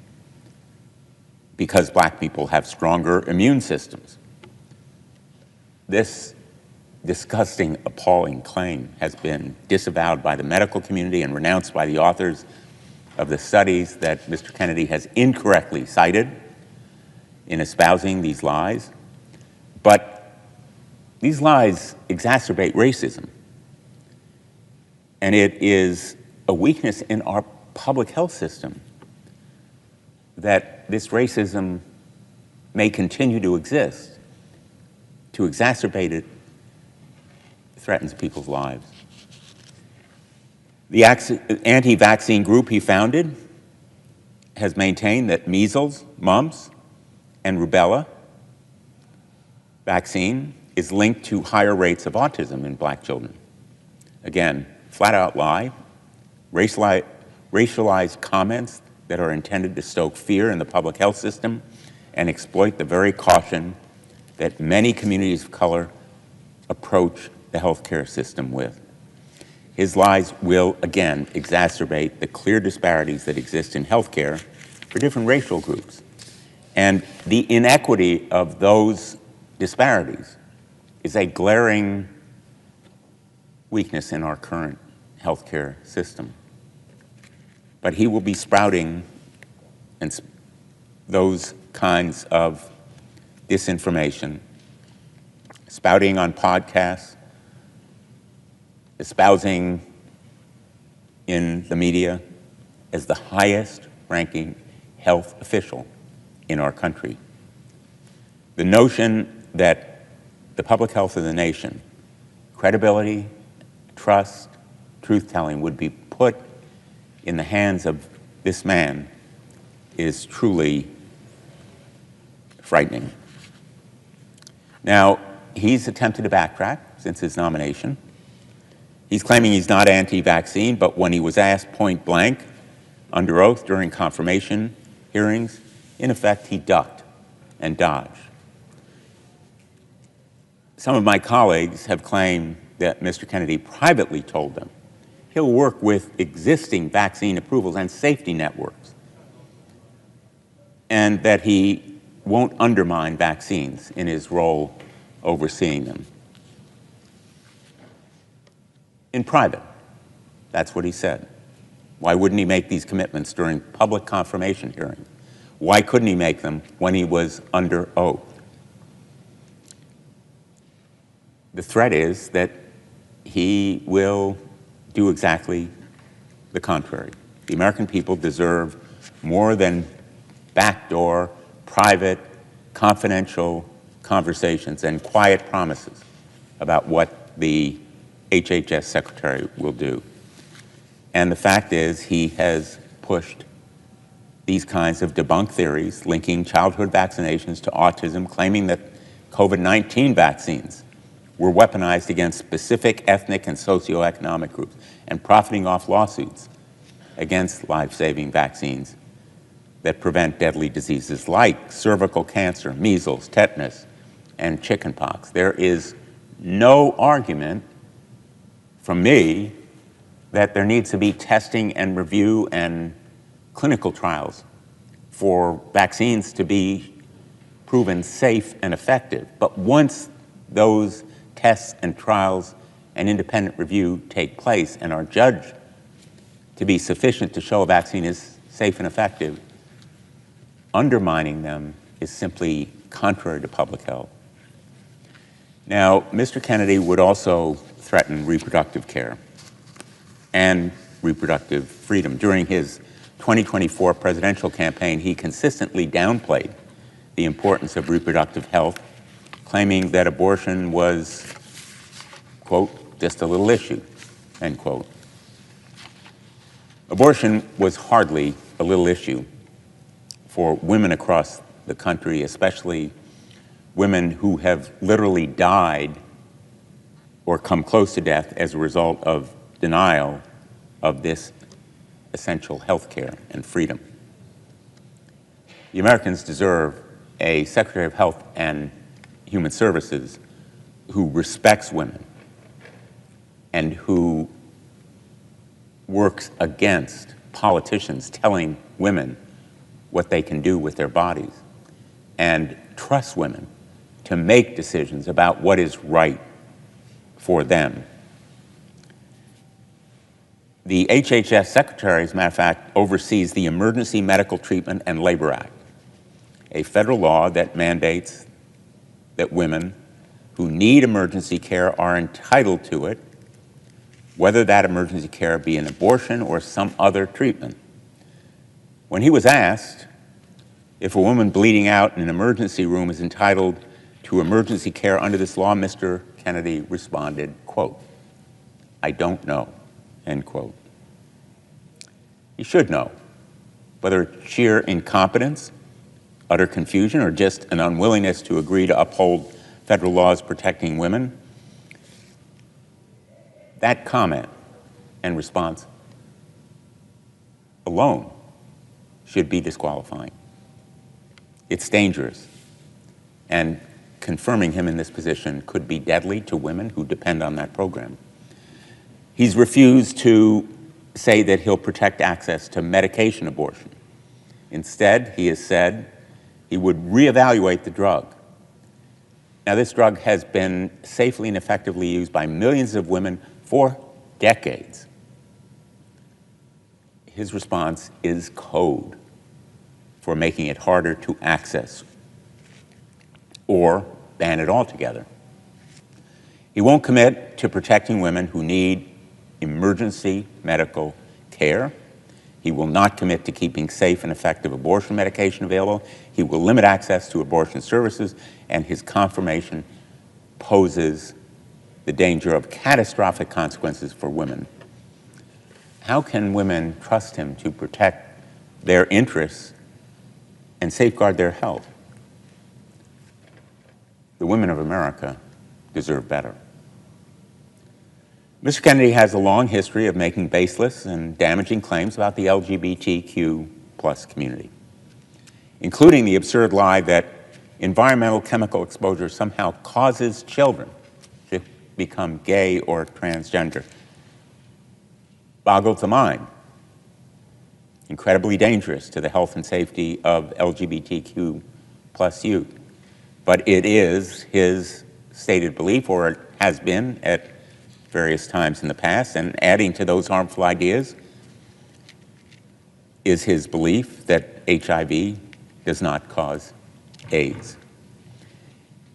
because black people have stronger immune systems. This disgusting, appalling claim has been disavowed by the medical community and renounced by the authors of the studies that Mr. Kennedy has incorrectly cited in espousing these lies. But these lies exacerbate racism. And it is a weakness in our public health system that this racism may continue to exist. To exacerbate it threatens people's lives. The anti-vaccine group he founded has maintained that measles, mumps, and rubella vaccine is linked to higher rates of autism in black children. Again, flat-out lie, racialized comments that are intended to stoke fear in the public health system and exploit the very caution that many communities of color approach the healthcare system with. His lies will, again, exacerbate the clear disparities that exist in healthcare for different racial groups. And the inequity of those disparities is a glaring weakness in our current healthcare system. But he will be sprouting those kinds of disinformation, spouting on podcasts, espousing in the media as the highest-ranking health official in our country. The notion that the public health of the nation, credibility, trust, truth-telling would be put in the hands of this man is truly frightening. Now, he's attempted to backtrack since his nomination. He's claiming he's not anti-vaccine, but when he was asked point blank under oath during confirmation hearings, in effect, he ducked and dodged. Some of my colleagues have claimed that Mr. Kennedy privately told them he'll work with existing vaccine approvals and safety networks, and that he won't undermine vaccines in his role overseeing them. In private, that's what he said. Why wouldn't he make these commitments during public confirmation hearings? Why couldn't he make them when he was under oath? The threat is that he will do exactly the contrary. The American people deserve more than backdoor, private, confidential conversations and quiet promises about what the HHS secretary will do. And the fact is, he has pushed these kinds of debunked theories linking childhood vaccinations to autism, claiming that COVID-19 vaccines were weaponized against specific ethnic and socioeconomic groups, and profiting off lawsuits against life-saving vaccines that prevent deadly diseases like cervical cancer, measles, tetanus, and chickenpox. There is no argument from me that there needs to be testing and review and clinical trials for vaccines to be proven safe and effective. But once those tests and trials and independent review take place and are judged to be sufficient to show a vaccine is safe and effective, undermining them is simply contrary to public health. Now, Mr. Kennedy would also threaten reproductive care and reproductive freedom. During his 2024 presidential campaign, he consistently downplayed the importance of reproductive health, claiming that abortion was, quote, just a little issue, end quote. Abortion was hardly a little issue for women across the country, especially women who have literally died or come close to death as a result of denial of this essential health care and freedom. The Americans deserve a Secretary of Health and Human Services who respects women and who works against politicians telling women what they can do with their bodies and trusts women to make decisions about what is right for them. The HHS Secretary, as a matter of fact, oversees the Emergency Medical Treatment and Labor Act, a federal law that mandates that women who need emergency care are entitled to it, whether that emergency care be an abortion or some other treatment. When he was asked if a woman bleeding out in an emergency room is entitled to emergency care under this law, Mr. Kennedy responded, quote, "I don't know," end quote. He should know, whether it's sheer incompetence, utter confusion, or just an unwillingness to agree to uphold federal laws protecting women. That comment and response alone should be disqualifying. It's dangerous, and confirming him in this position could be deadly to women who depend on that program. He's refused to say that he'll protect access to medication abortion. Instead, he has said he would reevaluate the drug. Now, this drug has been safely and effectively used by millions of women for decades. His response is code for making it harder to access or ban it altogether. He won't commit to protecting women who need emergency medical care. He will not commit to keeping safe and effective abortion medication available. He will limit access to abortion services, and his confirmation poses the danger of catastrophic consequences for women. How can women trust him to protect their interests and safeguard their health? The women of America deserve better. Mr. Kennedy has a long history of making baseless and damaging claims about the LGBTQ+ community, including the absurd lie that environmental chemical exposure somehow causes children to become gay or transgender. Boggles the mind. Incredibly dangerous to the health and safety of LGBTQ+ youth. But it is his stated belief, or it has been at various times in the past, and adding to those harmful ideas is his belief that HIV does not cause AIDS.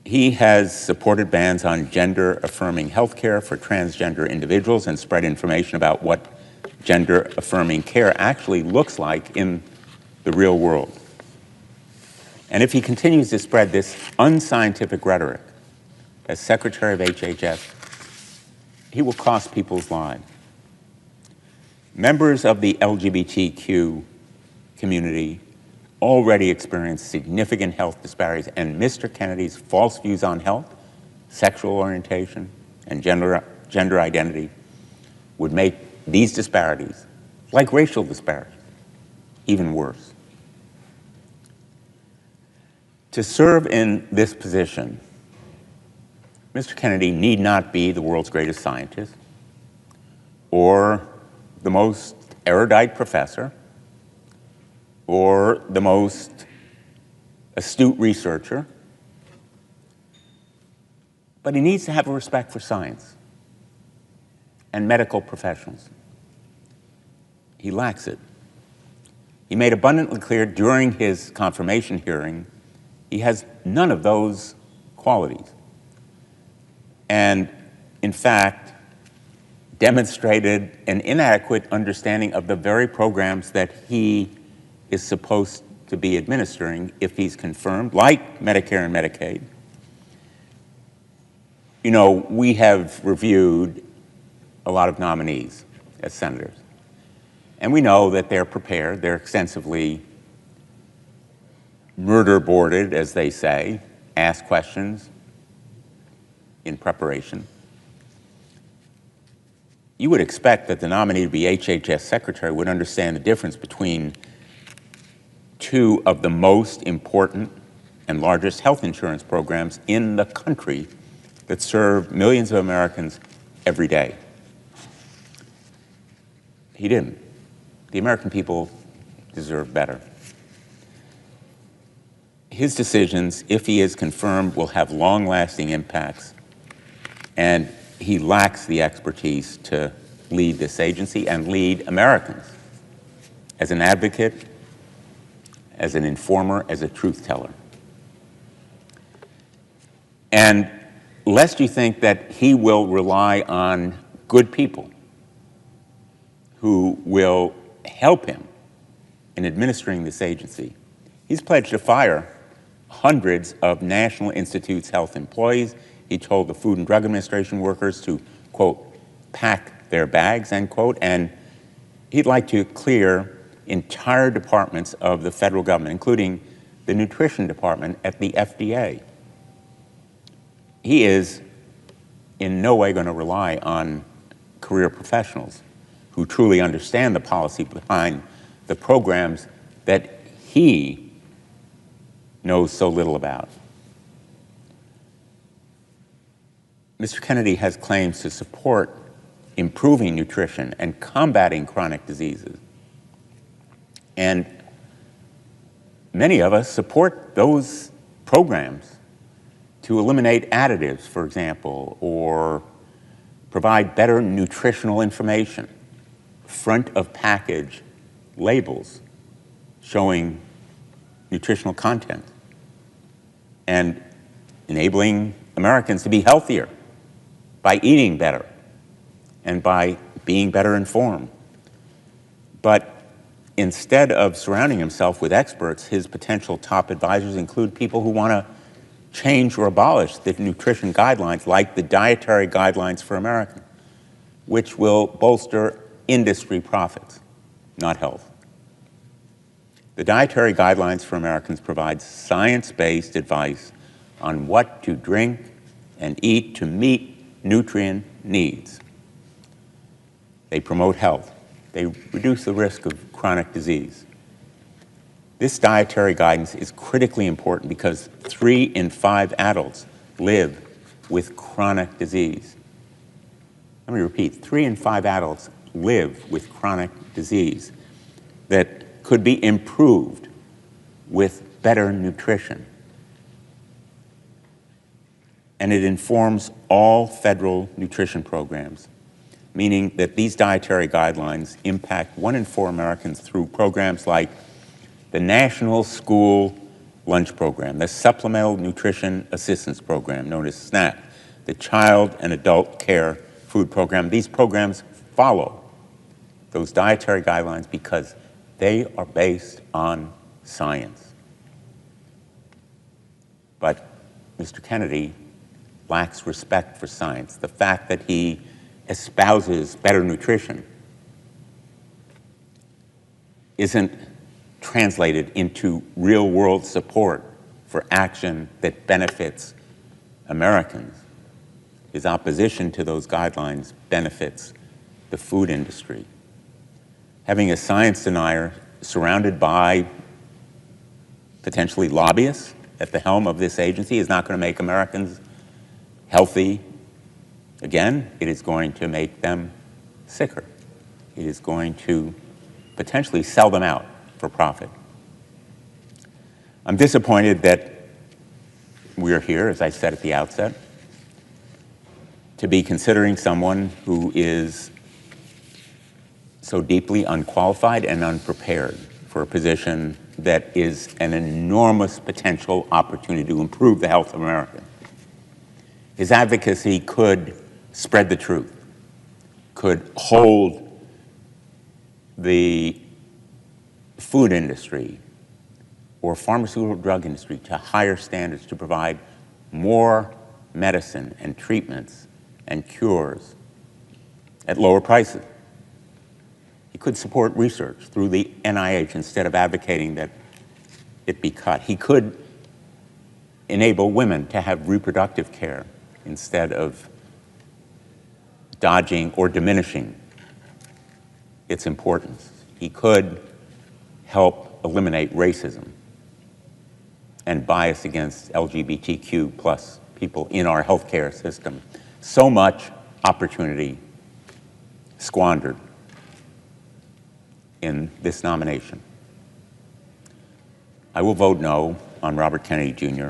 He has supported bans on gender-affirming health care for transgender individuals and spread information about what gender-affirming care actually looks like in the real world. And if he continues to spread this unscientific rhetoric as Secretary of HHS, he will cost people's lives. Members of the LGBTQ community already experience significant health disparities, and Mr. Kennedy's false views on health, sexual orientation, and gender identity would make these disparities, like racial disparities, even worse. To serve in this position, Mr. Kennedy need not be the world's greatest scientist or the most erudite professor or the most astute researcher, but he needs to have a respect for science and medical professionals. He lacks it. He made abundantly clear during his confirmation hearing he has none of those qualities. And in fact, demonstrated an inadequate understanding of the very programs that he is supposed to be administering if he's confirmed, like Medicare and Medicaid. You know, we have reviewed a lot of nominees as senators, and we know that they're prepared, they're extensively murder boarded, as they say, ask questions in preparation. You would expect that the nominee to be HHS Secretary would understand the difference between two of the most important and largest health insurance programs in the country that serve millions of Americans every day. He didn't. The American people deserve better. His decisions, if he is confirmed, will have long-lasting impacts, and he lacks the expertise to lead this agency and lead Americans as an advocate, as an informer, as a truth teller. And lest you think that he will rely on good people who will help him in administering this agency, he's pledged to fire hundreds of National Institutes health employees. He told the Food and Drug Administration workers to, quote, pack their bags, end quote, and he'd like to clear entire departments of the federal government, including the nutrition department at the FDA. He is in no way going to rely on career professionals who truly understand the policy behind the programs that he knows so little about. Mr. Kennedy has claims to support improving nutrition and combating chronic diseases. And many of us support those programs to eliminate additives, for example, or provide better nutritional information, front of package labels showing nutritional content, and enabling Americans to be healthier by eating better and by being better informed. But instead of surrounding himself with experts, his potential top advisors include people who want to change or abolish the nutrition guidelines, like the dietary guidelines for Americans, which will bolster industry profits, not health. The dietary guidelines for Americans provide science-based advice on what to drink and eat to meet nutrient needs. They promote health. They reduce the risk of chronic disease. This dietary guidance is critically important because 3 in 5 adults live with chronic disease. Let me repeat, 3 in 5 adults live with chronic disease that could be improved with better nutrition. And it informs all federal nutrition programs, meaning that these dietary guidelines impact 1 in 4 Americans through programs like the National School Lunch Program, the Supplemental Nutrition Assistance Program, known as SNAP, the Child and Adult Care Food Program. These programs follow those dietary guidelines because they are based on science. But Mr. Kennedy lacks respect for science. The fact that he espouses better nutrition isn't translated into real-world support for action that benefits Americans. His opposition to those guidelines benefits the food industry. Having a science denier surrounded by potentially lobbyists at the helm of this agency is not going to make Americans healthy. Again, it is going to make them sicker. It is going to potentially sell them out for profit. I'm disappointed that we're here, as I said at the outset, to be considering someone who is so deeply unqualified and unprepared for a position that is an enormous potential opportunity to improve the health of America. His advocacy could spread the truth, could hold the food industry or pharmaceutical drug industry to higher standards to provide more medicine and treatments and cures at lower prices. He could support research through the NIH instead of advocating that it be cut. He could enable women to have reproductive care instead of dodging or diminishing its importance. He could help eliminate racism and bias against LGBTQ plus people in our healthcare system. So much opportunity squandered in this nomination. I will vote no on Robert Kennedy Jr.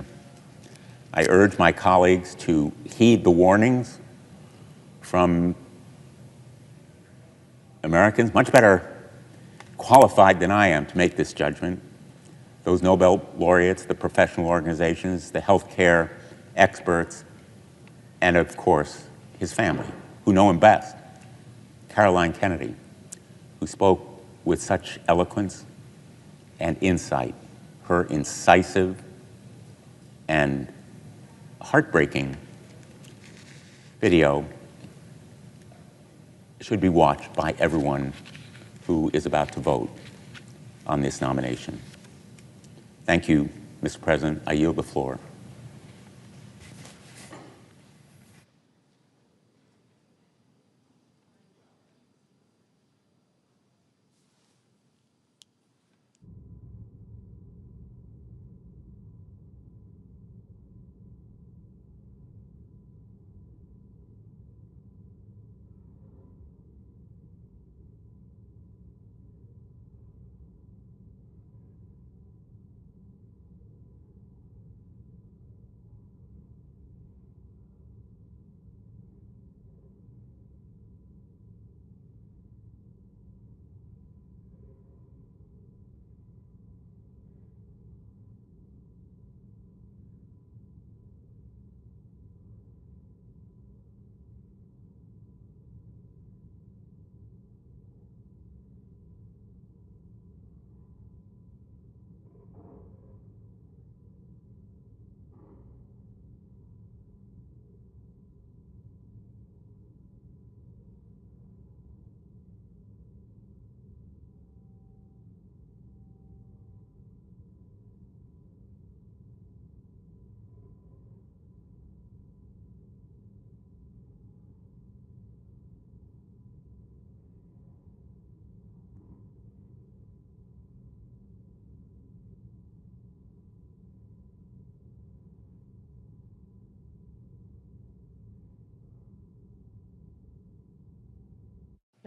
I urge my colleagues to heed the warnings from Americans much better qualified than I am to make this judgment. Those Nobel laureates, the professional organizations, the healthcare experts, and of course, his family, who know him best. Caroline Kennedy, who spoke with such eloquence and insight. Her incisive and heartbreaking video should be watched by everyone who is about to vote on this nomination. Thank you, Mr. President. I yield the floor.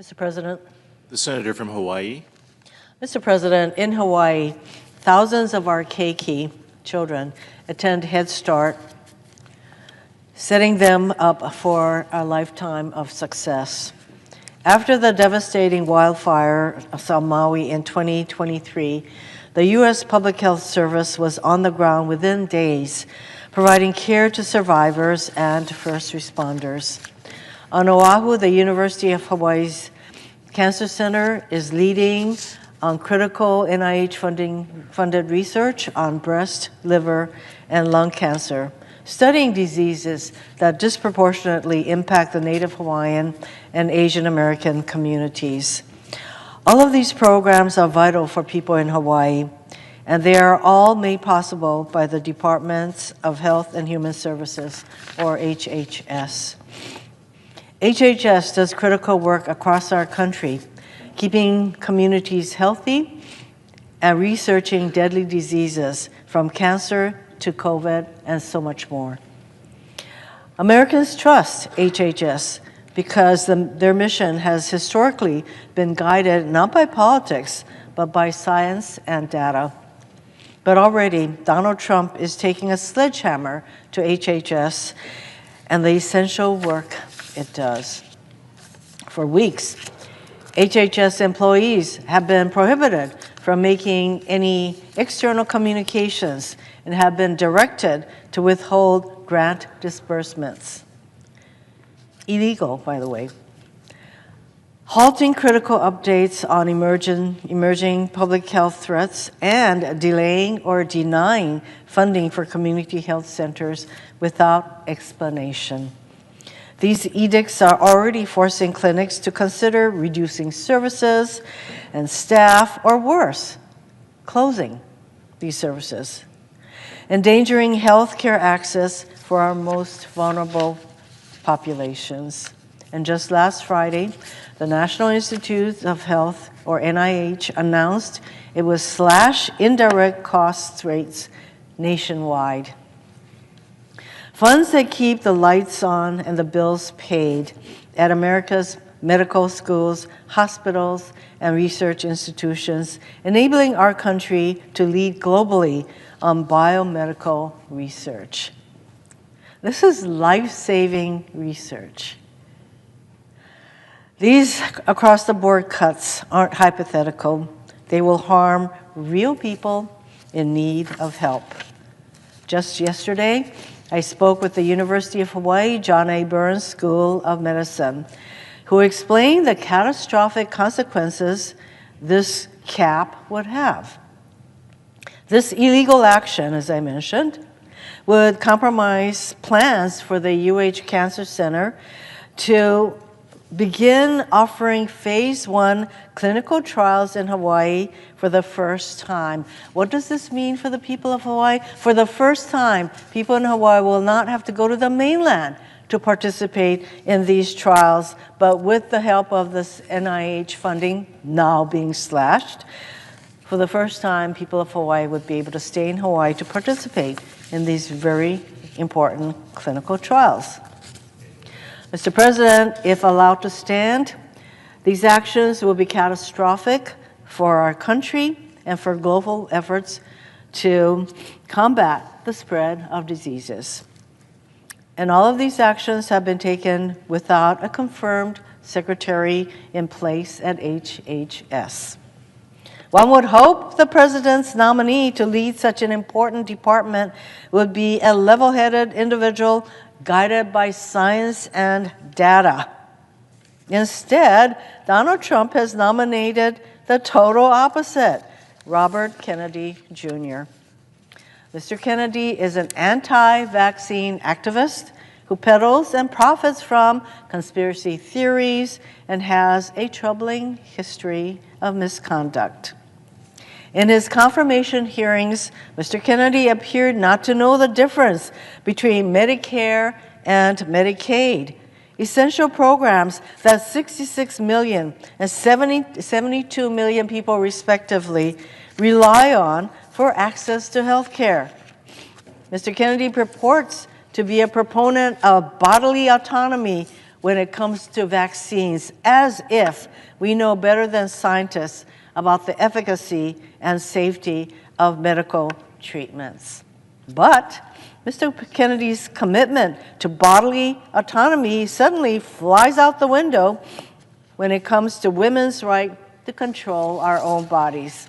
Mr. President. The senator from Hawaii. Mr. President, in Hawaii, thousands of our keiki children attend Head Start, setting them up for a lifetime of success. After the devastating wildfire of Samoa in 2023, the U.S. Public Health Service was on the ground within days, providing care to survivors and first responders. On Oahu, the University of Hawaii's Cancer Center is leading on critical NIH-funded research on breast, liver, and lung cancer, studying diseases that disproportionately impact the Native Hawaiian and Asian American communities. All of these programs are vital for people in Hawaii, and they are all made possible by the Departments of Health and Human Services, or HHS. HHS does critical work across our country, keeping communities healthy and researching deadly diseases from cancer to COVID and so much more. Americans trust HHS because their mission has historically been guided not by politics, but by science and data. But already, Donald Trump is taking a sledgehammer to HHS and the essential work it does. For weeks, HHS employees have been prohibited from making any external communications and have been directed to withhold grant disbursements. Illegal, by the way. Halting critical updates on emerging public health threats and delaying or denying funding for community health centers without explanation. These edicts are already forcing clinics to consider reducing services and staff, or worse, closing these services, endangering health care access for our most vulnerable populations. And just last Friday, the National Institutes of Health, or NIH, announced it would slash indirect cost rates nationwide. Funds that keep the lights on and the bills paid at America's medical schools, hospitals, and research institutions, enabling our country to lead globally on biomedical research. This is life-saving research. These across-the-board cuts aren't hypothetical. They will harm real people in need of help. Just yesterday, I spoke with the University of Hawaii John A. Burns School of Medicine, who explained the catastrophic consequences this cap would have. This illegal action, as I mentioned, would compromise plans for the UH Cancer Center to begin offering phase 1 clinical trials in Hawaii for the first time. What does this mean for the people of Hawaii? For the first time, people in Hawaii will not have to go to the mainland to participate in these trials, but with the help of this NIH funding now being slashed, for the first time, people of Hawaii would be able to stay in Hawaii to participate in these very important clinical trials. Mr. President, if allowed to stand, these actions will be catastrophic for our country and for global efforts to combat the spread of diseases. And all of these actions have been taken without a confirmed secretary in place at HHS. One would hope the president's nominee to lead such an important department would be a level-headed individual guided by science and data. Instead, Donald Trump has nominated the total opposite, Robert Kennedy Jr. Mr. Kennedy is an anti-vaccine activist who peddles and profits from conspiracy theories and has a troubling history of misconduct. In his confirmation hearings, Mr. Kennedy appeared not to know the difference between Medicare and Medicaid, essential programs that 66 million and 72 million people respectively rely on for access to health care. Mr. Kennedy purports to be a proponent of bodily autonomy when it comes to vaccines, as if we know better than scientists about the efficacy and safety of medical treatments. But Mr. Kennedy's commitment to bodily autonomy suddenly flies out the window when it comes to women's right to control our own bodies.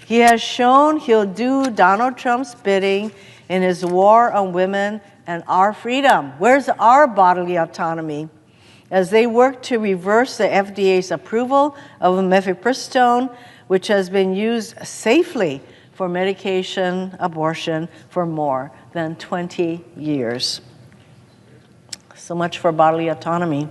He has shown he'll do Donald Trump's bidding in his war on women and our freedom. Where's our bodily autonomy? As they work to reverse the FDA's approval of mifepristone, which has been used safely for medication abortion for more than 20 years. So much for bodily autonomy.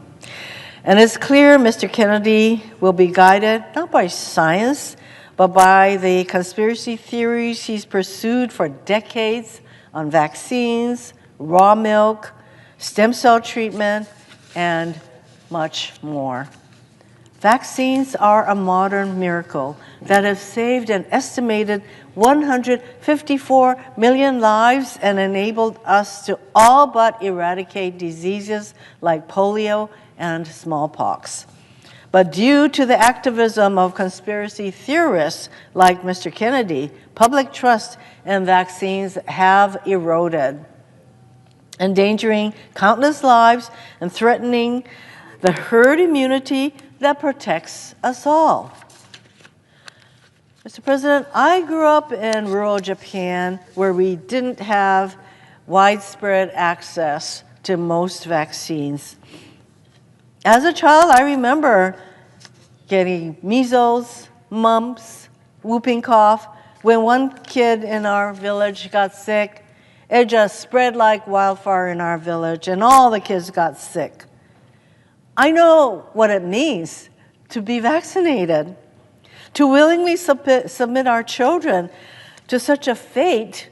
And it's clear Mr. Kennedy will be guided not by science, but by the conspiracy theories he's pursued for decades on vaccines, raw milk, stem cell treatment, and much more. Vaccines are a modern miracle that have saved an estimated 154 million lives and enabled us to all but eradicate diseases like polio and smallpox. But due to the activism of conspiracy theorists like Mr. Kennedy, public trust in vaccines have eroded, endangering countless lives and threatening the herd immunity that protects us all. Mr. President, I grew up in rural Japan where we didn't have widespread access to most vaccines. As a child, I remember getting measles, mumps, whooping cough. When one kid in our village got sick, it just spread like wildfire in our village, and all the kids got sick. I know what it means to be vaccinated. To willingly submit our children to such a fate,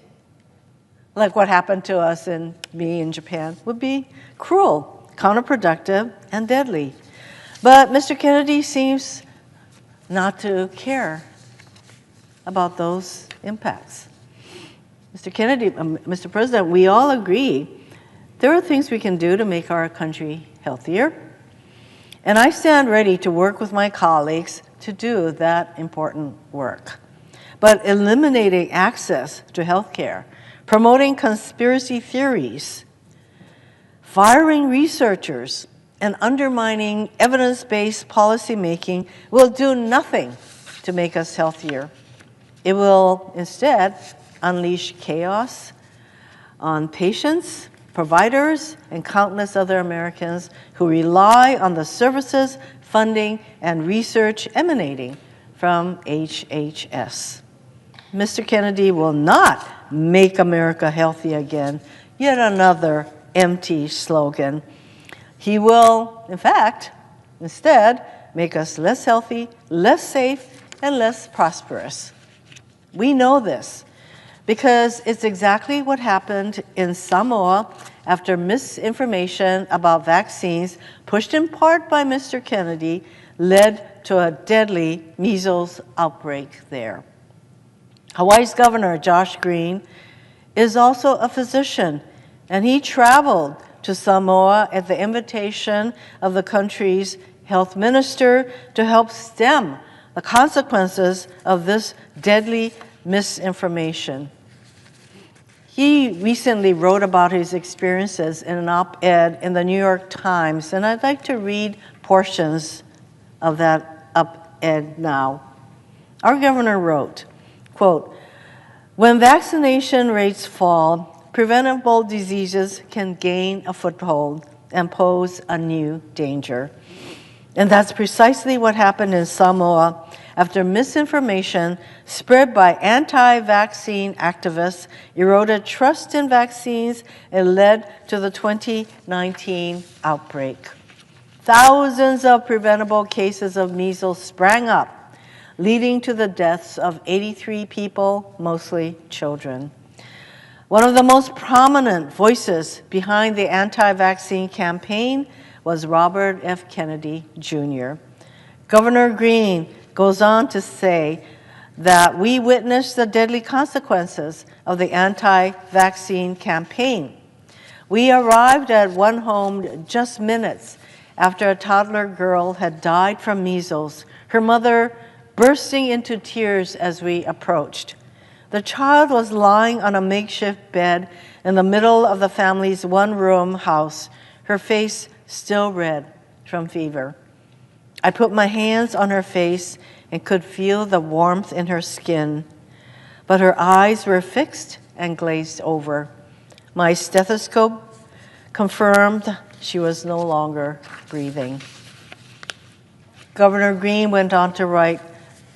like what happened to us and me in Japan, would be cruel, counterproductive, and deadly. But Mr. Kennedy seems not to care about those impacts. Mr. Kennedy, Mr. President, we all agree there are things we can do to make our country healthier. And I stand ready to work with my colleagues to do that important work. But eliminating access to health care, promoting conspiracy theories, firing researchers, and undermining evidence-based policymaking will do nothing to make us healthier. It will instead unleash chaos on patients, providers, and countless other Americans who rely on the services, funding, and research emanating from HHS. Mr. Kennedy will not make America healthy again, yet another empty slogan. He will, in fact, instead, make us less healthy, less safe, and less prosperous. We know this because it's exactly what happened in Samoa after misinformation about vaccines, pushed in part by Mr. Kennedy, led to a deadly measles outbreak there. Hawaii's Governor, Josh Green, is also a physician, and he traveled to Samoa at the invitation of the country's health minister to help stem the consequences of this deadly misinformation. He recently wrote about his experiences in an op-ed in the New York Times, and I'd like to read portions of that op-ed now. Our governor wrote, quote, "When vaccination rates fall, preventable diseases can gain a foothold and pose a new danger. And that's precisely what happened in Samoa after misinformation spread by anti-vaccine activists eroded trust in vaccines and led to the 2019 outbreak. Thousands of preventable cases of measles sprang up, leading to the deaths of 83 people, mostly children. One of the most prominent voices behind the anti-vaccine campaign was Robert F. Kennedy, Jr. Governor Green goes on to say that we witnessed the deadly consequences of the anti-vaccine campaign. We arrived at one home just minutes after a toddler girl had died from measles, her mother bursting into tears as we approached. The child was lying on a makeshift bed in the middle of the family's one-room house, her face still red from fever. I put my hands on her face and could feel the warmth in her skin, but her eyes were fixed and glazed over. My stethoscope confirmed she was no longer breathing. Governor Green went on to write,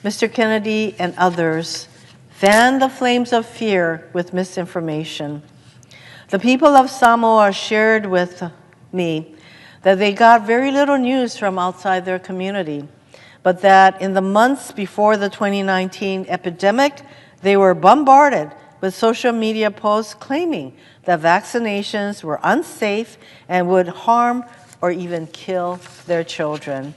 Mr. Kennedy and others fanned the flames of fear with misinformation. The people of Samoa shared with me that they got very little news from outside their community, but that in the months before the 2019 epidemic, they were bombarded with social media posts claiming that vaccinations were unsafe and would harm or even kill their children.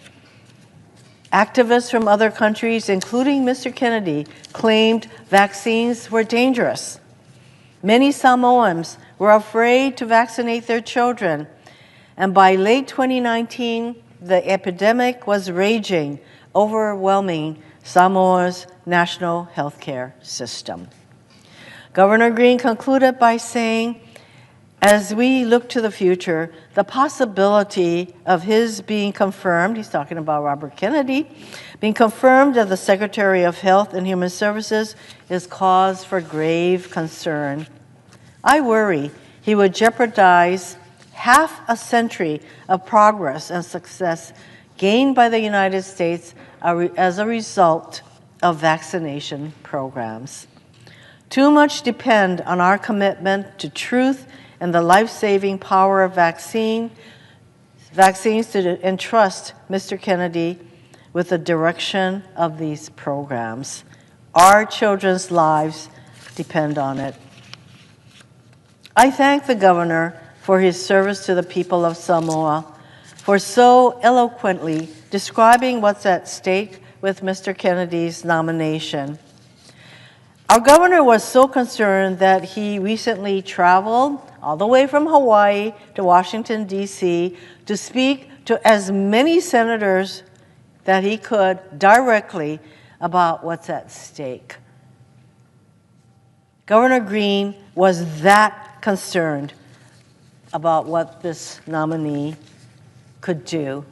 Activists from other countries, including Mr. Kennedy, claimed vaccines were dangerous. Many Samoans were afraid to vaccinate their children, and by late 2019, the epidemic was raging, overwhelming Samoa's national healthcare system. Governor Green concluded by saying, as we look to the future, the possibility of his being confirmed, he's talking about Robert Kennedy, being confirmed as the Secretary of Health and Human Services is cause for grave concern. I worry he would jeopardize half a century of progress and success gained by the United States as a result of vaccination programs. Too much depends on our commitment to truth and the life-saving power of vaccines to entrust Mr. Kennedy with the direction of these programs. Our children's lives depend on it. I thank the governor for his service to the people of Samoa, for so eloquently describing what's at stake with Mr. Kennedy's nomination. Our governor was so concerned that he recently traveled all the way from Hawaii to Washington, D.C. to speak to as many senators that he could directly about what's at stake. Governor Green was that concerned about what this nominee could do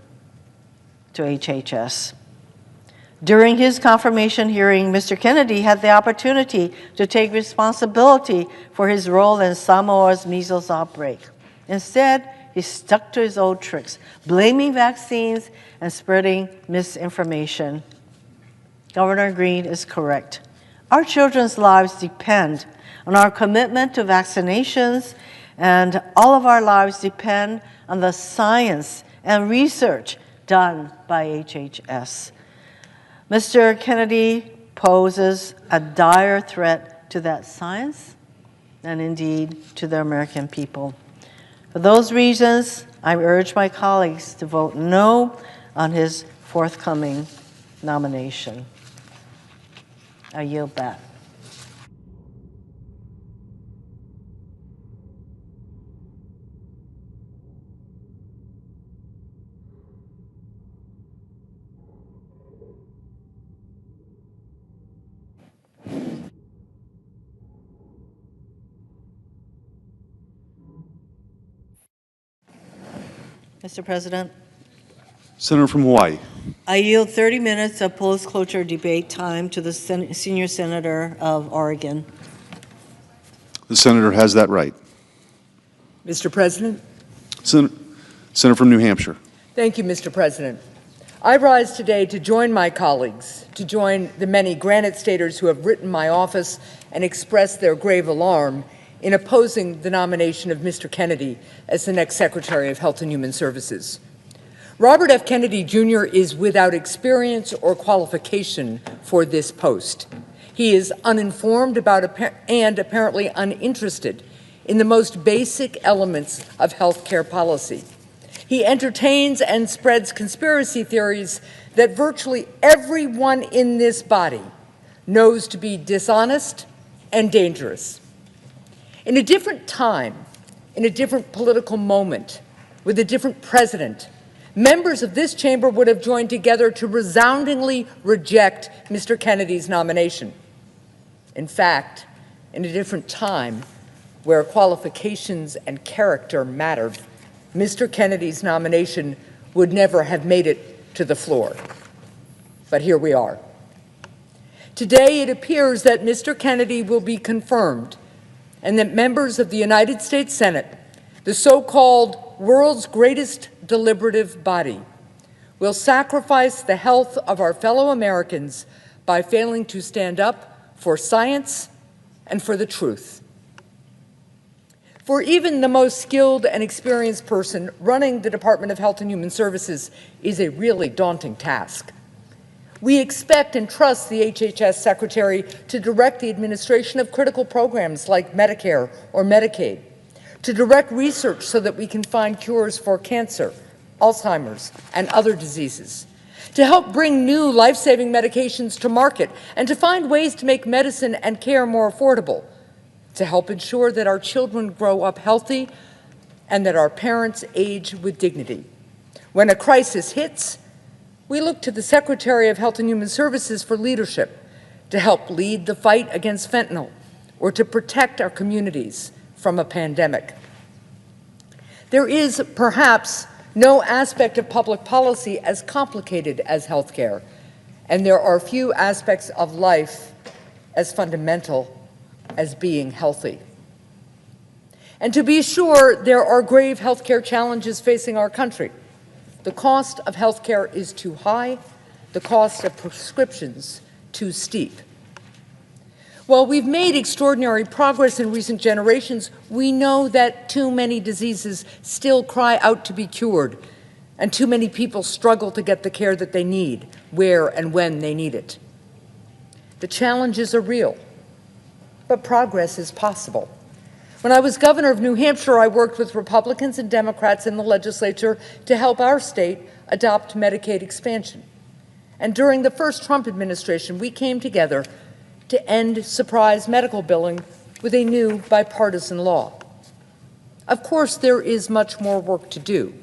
to HHS. During his confirmation hearing, Mr. Kennedy had the opportunity to take responsibility for his role in Samoa's measles outbreak. Instead, he stuck to his old tricks, blaming vaccines and spreading misinformation. Governor Green is correct. Our children's lives depend on our commitment to vaccinations, and all of our lives depend on the science and research done by HHS. Mr. Kennedy poses a dire threat to that science and indeed to the American people. For those reasons, I urge my colleagues to vote no on his forthcoming nomination. I yield back. Mr. President, Senator from Hawaii. I yield 30 minutes of post-cloture debate time to the senior senator of Oregon. The senator has that right. Mr. President? Senator from New Hampshire. Thank you, Mr. President. I rise today to join my colleagues, to join the many Granite Staters who have written my office and expressed their grave alarm in opposing the nomination of Mr. Kennedy as the next Secretary of Health and Human Services. Robert F. Kennedy Jr. is without experience or qualification for this post. He is uninformed about and apparently uninterested in the most basic elements of healthcare policy. He entertains and spreads conspiracy theories that virtually everyone in this body knows to be dishonest and dangerous. In a different time, in a different political moment, with a different president, members of this chamber would have joined together to resoundingly reject Mr. Kennedy's nomination. In fact, in a different time, where qualifications and character mattered, Mr. Kennedy's nomination would never have made it to the floor. But here we are. Today, it appears that Mr. Kennedy will be confirmed and that members of the United States Senate, the so-called world's greatest deliberative body, will sacrifice the health of our fellow Americans by failing to stand up for science and for the truth. For even the most skilled and experienced person, running the Department of Health and Human Services is a really daunting task. We expect and trust the HHS Secretary to direct the administration of critical programs like Medicare or Medicaid, to direct research so that we can find cures for cancer, Alzheimer's, and other diseases, to help bring new life-saving medications to market, and to find ways to make medicine and care more affordable, to help ensure that our children grow up healthy and that our parents age with dignity. When a crisis hits, we look to the Secretary of Health and Human Services for leadership to help lead the fight against fentanyl or to protect our communities from a pandemic. There is perhaps no aspect of public policy as complicated as healthcare, and there are few aspects of life as fundamental as being healthy. And to be sure, there are grave healthcare challenges facing our country. The cost of healthcare is too high, the cost of prescriptions too steep. While we've made extraordinary progress in recent generations, we know that too many diseases still cry out to be cured, and too many people struggle to get the care that they need, where and when they need it. The challenges are real, but progress is possible. When I was governor of New Hampshire, I worked with Republicans and Democrats in the legislature to help our state adopt Medicaid expansion. And during the first Trump administration, we came together to end surprise medical billing with a new bipartisan law. Of course, there is much more work to do.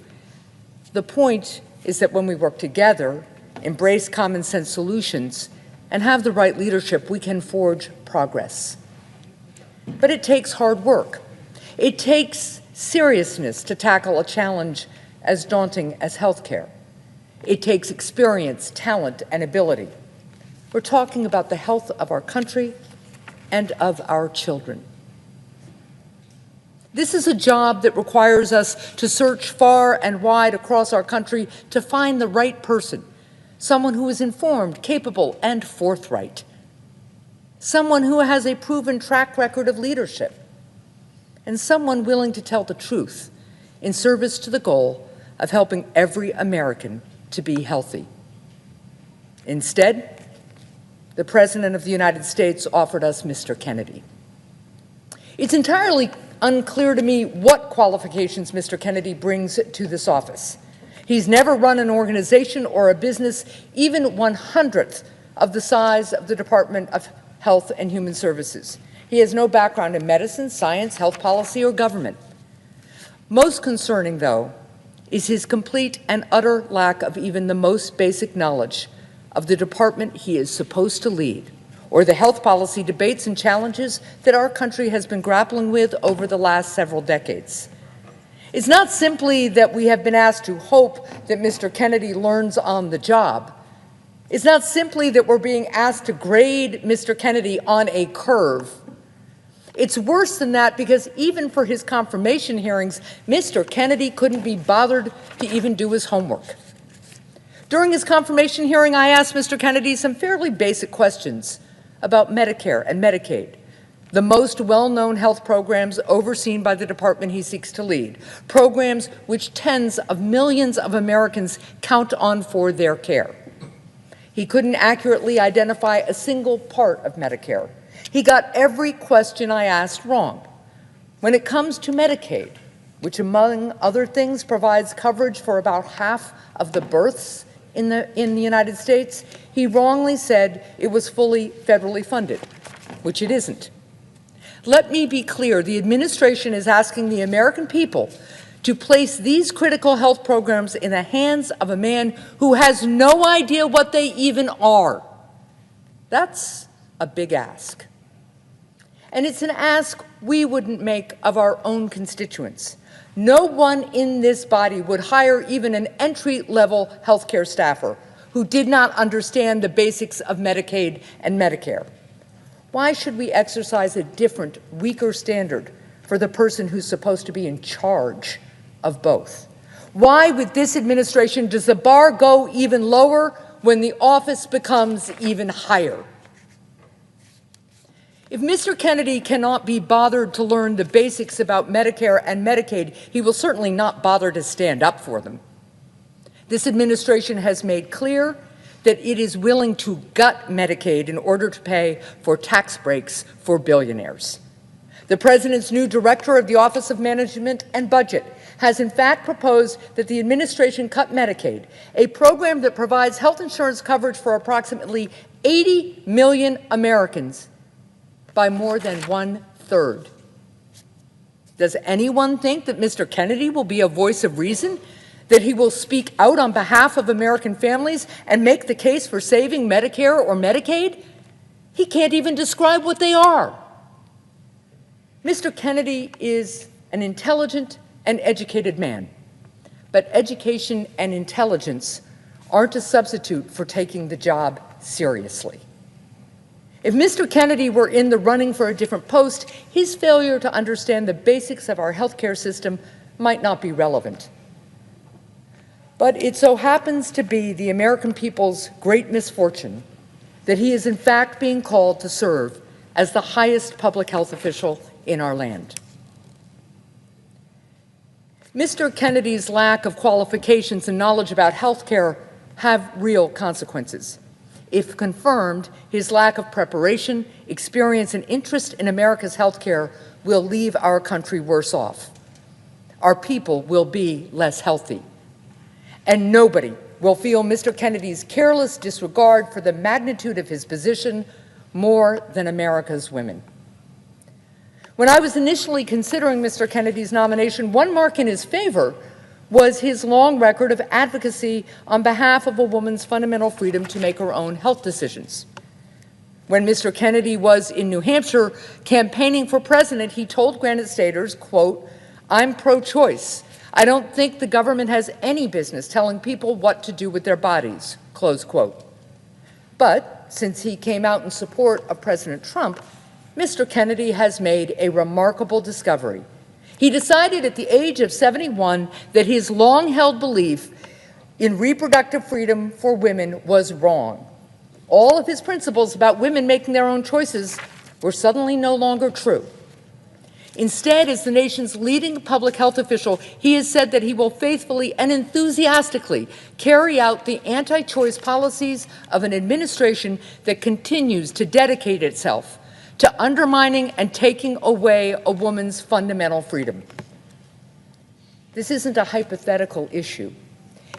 The point is that when we work together, embrace common sense solutions, and have the right leadership, we can forge progress. But it takes hard work. It takes seriousness to tackle a challenge as daunting as healthcare. It takes experience, talent, and ability. We're talking about the health of our country and of our children. This is a job that requires us to search far and wide across our country to find the right person, someone who is informed, capable, and forthright. Someone who has a proven track record of leadership, and someone willing to tell the truth in service to the goal of helping every American to be healthy. Instead, the President of the United States offered us Mr. Kennedy. It's entirely unclear to me what qualifications Mr. Kennedy brings to this office. He's never run an organization or a business even 1/100th of the size of the Department of Health and Human Services. He has no background in medicine, science, health policy, or government. Most concerning, though, is his complete and utter lack of even the most basic knowledge of the department he is supposed to lead, or the health policy debates and challenges that our country has been grappling with over the last several decades. It's not simply that we have been asked to hope that Mr. Kennedy learns on the job. It's not simply that we're being asked to grade Mr. Kennedy on a curve. It's worse than that, because even for his confirmation hearings, Mr. Kennedy couldn't be bothered to even do his homework. During his confirmation hearing, I asked Mr. Kennedy some fairly basic questions about Medicare and Medicaid, the most well-known health programs overseen by the department he seeks to lead, programs which tens of millions of Americans count on for their care. He couldn't accurately identify a single part of Medicare. He got every question I asked wrong. When it comes to Medicaid, which among other things provides coverage for about half of the births in the United States, he wrongly said it was fully federally funded, which it isn't. Let me be clear, the administration is asking the American people to place these critical health programs in the hands of a man who has no idea what they even are. That's a big ask. And it's an ask we wouldn't make of our own constituents. No one in this body would hire even an entry-level healthcare staffer who did not understand the basics of Medicaid and Medicare. Why should we exercise a different, weaker standard for the person who's supposed to be in charge of both? Why, with this administration, does the bar go even lower when the office becomes even higher? If Mr. Kennedy cannot be bothered to learn the basics about Medicare and Medicaid, he will certainly not bother to stand up for them. This administration has made clear that it is willing to gut Medicaid in order to pay for tax breaks for billionaires. The President's new director of the Office of Management and Budget has in fact proposed that the administration cut Medicaid, a program that provides health insurance coverage for approximately 80 million Americans, by more than 1/3. Does anyone think that Mr. Kennedy will be a voice of reason, that he will speak out on behalf of American families and make the case for saving Medicare or Medicaid? He can't even describe what they are. Mr. Kennedy is an intelligent and educated man, but education and intelligence aren't a substitute for taking the job seriously. If Mr. Kennedy were in the running for a different post, his failure to understand the basics of our healthcare system might not be relevant. But it so happens to be the American people's great misfortune that he is in fact being called to serve as the highest public health official in our land. Mr. Kennedy's lack of qualifications and knowledge about healthcare have real consequences. If confirmed, his lack of preparation, experience, and interest in America's healthcare will leave our country worse off. Our people will be less healthy. And nobody will feel Mr. Kennedy's careless disregard for the magnitude of his position more than America's women. When I was initially considering Mr. Kennedy's nomination, one mark in his favor was his long record of advocacy on behalf of a woman's fundamental freedom to make her own health decisions. When Mr. Kennedy was in New Hampshire campaigning for president, he told Granite Staters, quote, "I'm pro-choice. I don't think the government has any business telling people what to do with their bodies," close quote. But since he came out in support of President Trump, Mr. Kennedy has made a remarkable discovery. He decided at the age of 71 that his long-held belief in reproductive freedom for women was wrong. All of his principles about women making their own choices were suddenly no longer true. Instead, as the nation's leading public health official, he has said that he will faithfully and enthusiastically carry out the anti-choice policies of an administration that continues to dedicate itself to undermining and taking away a woman's fundamental freedom. This isn't a hypothetical issue.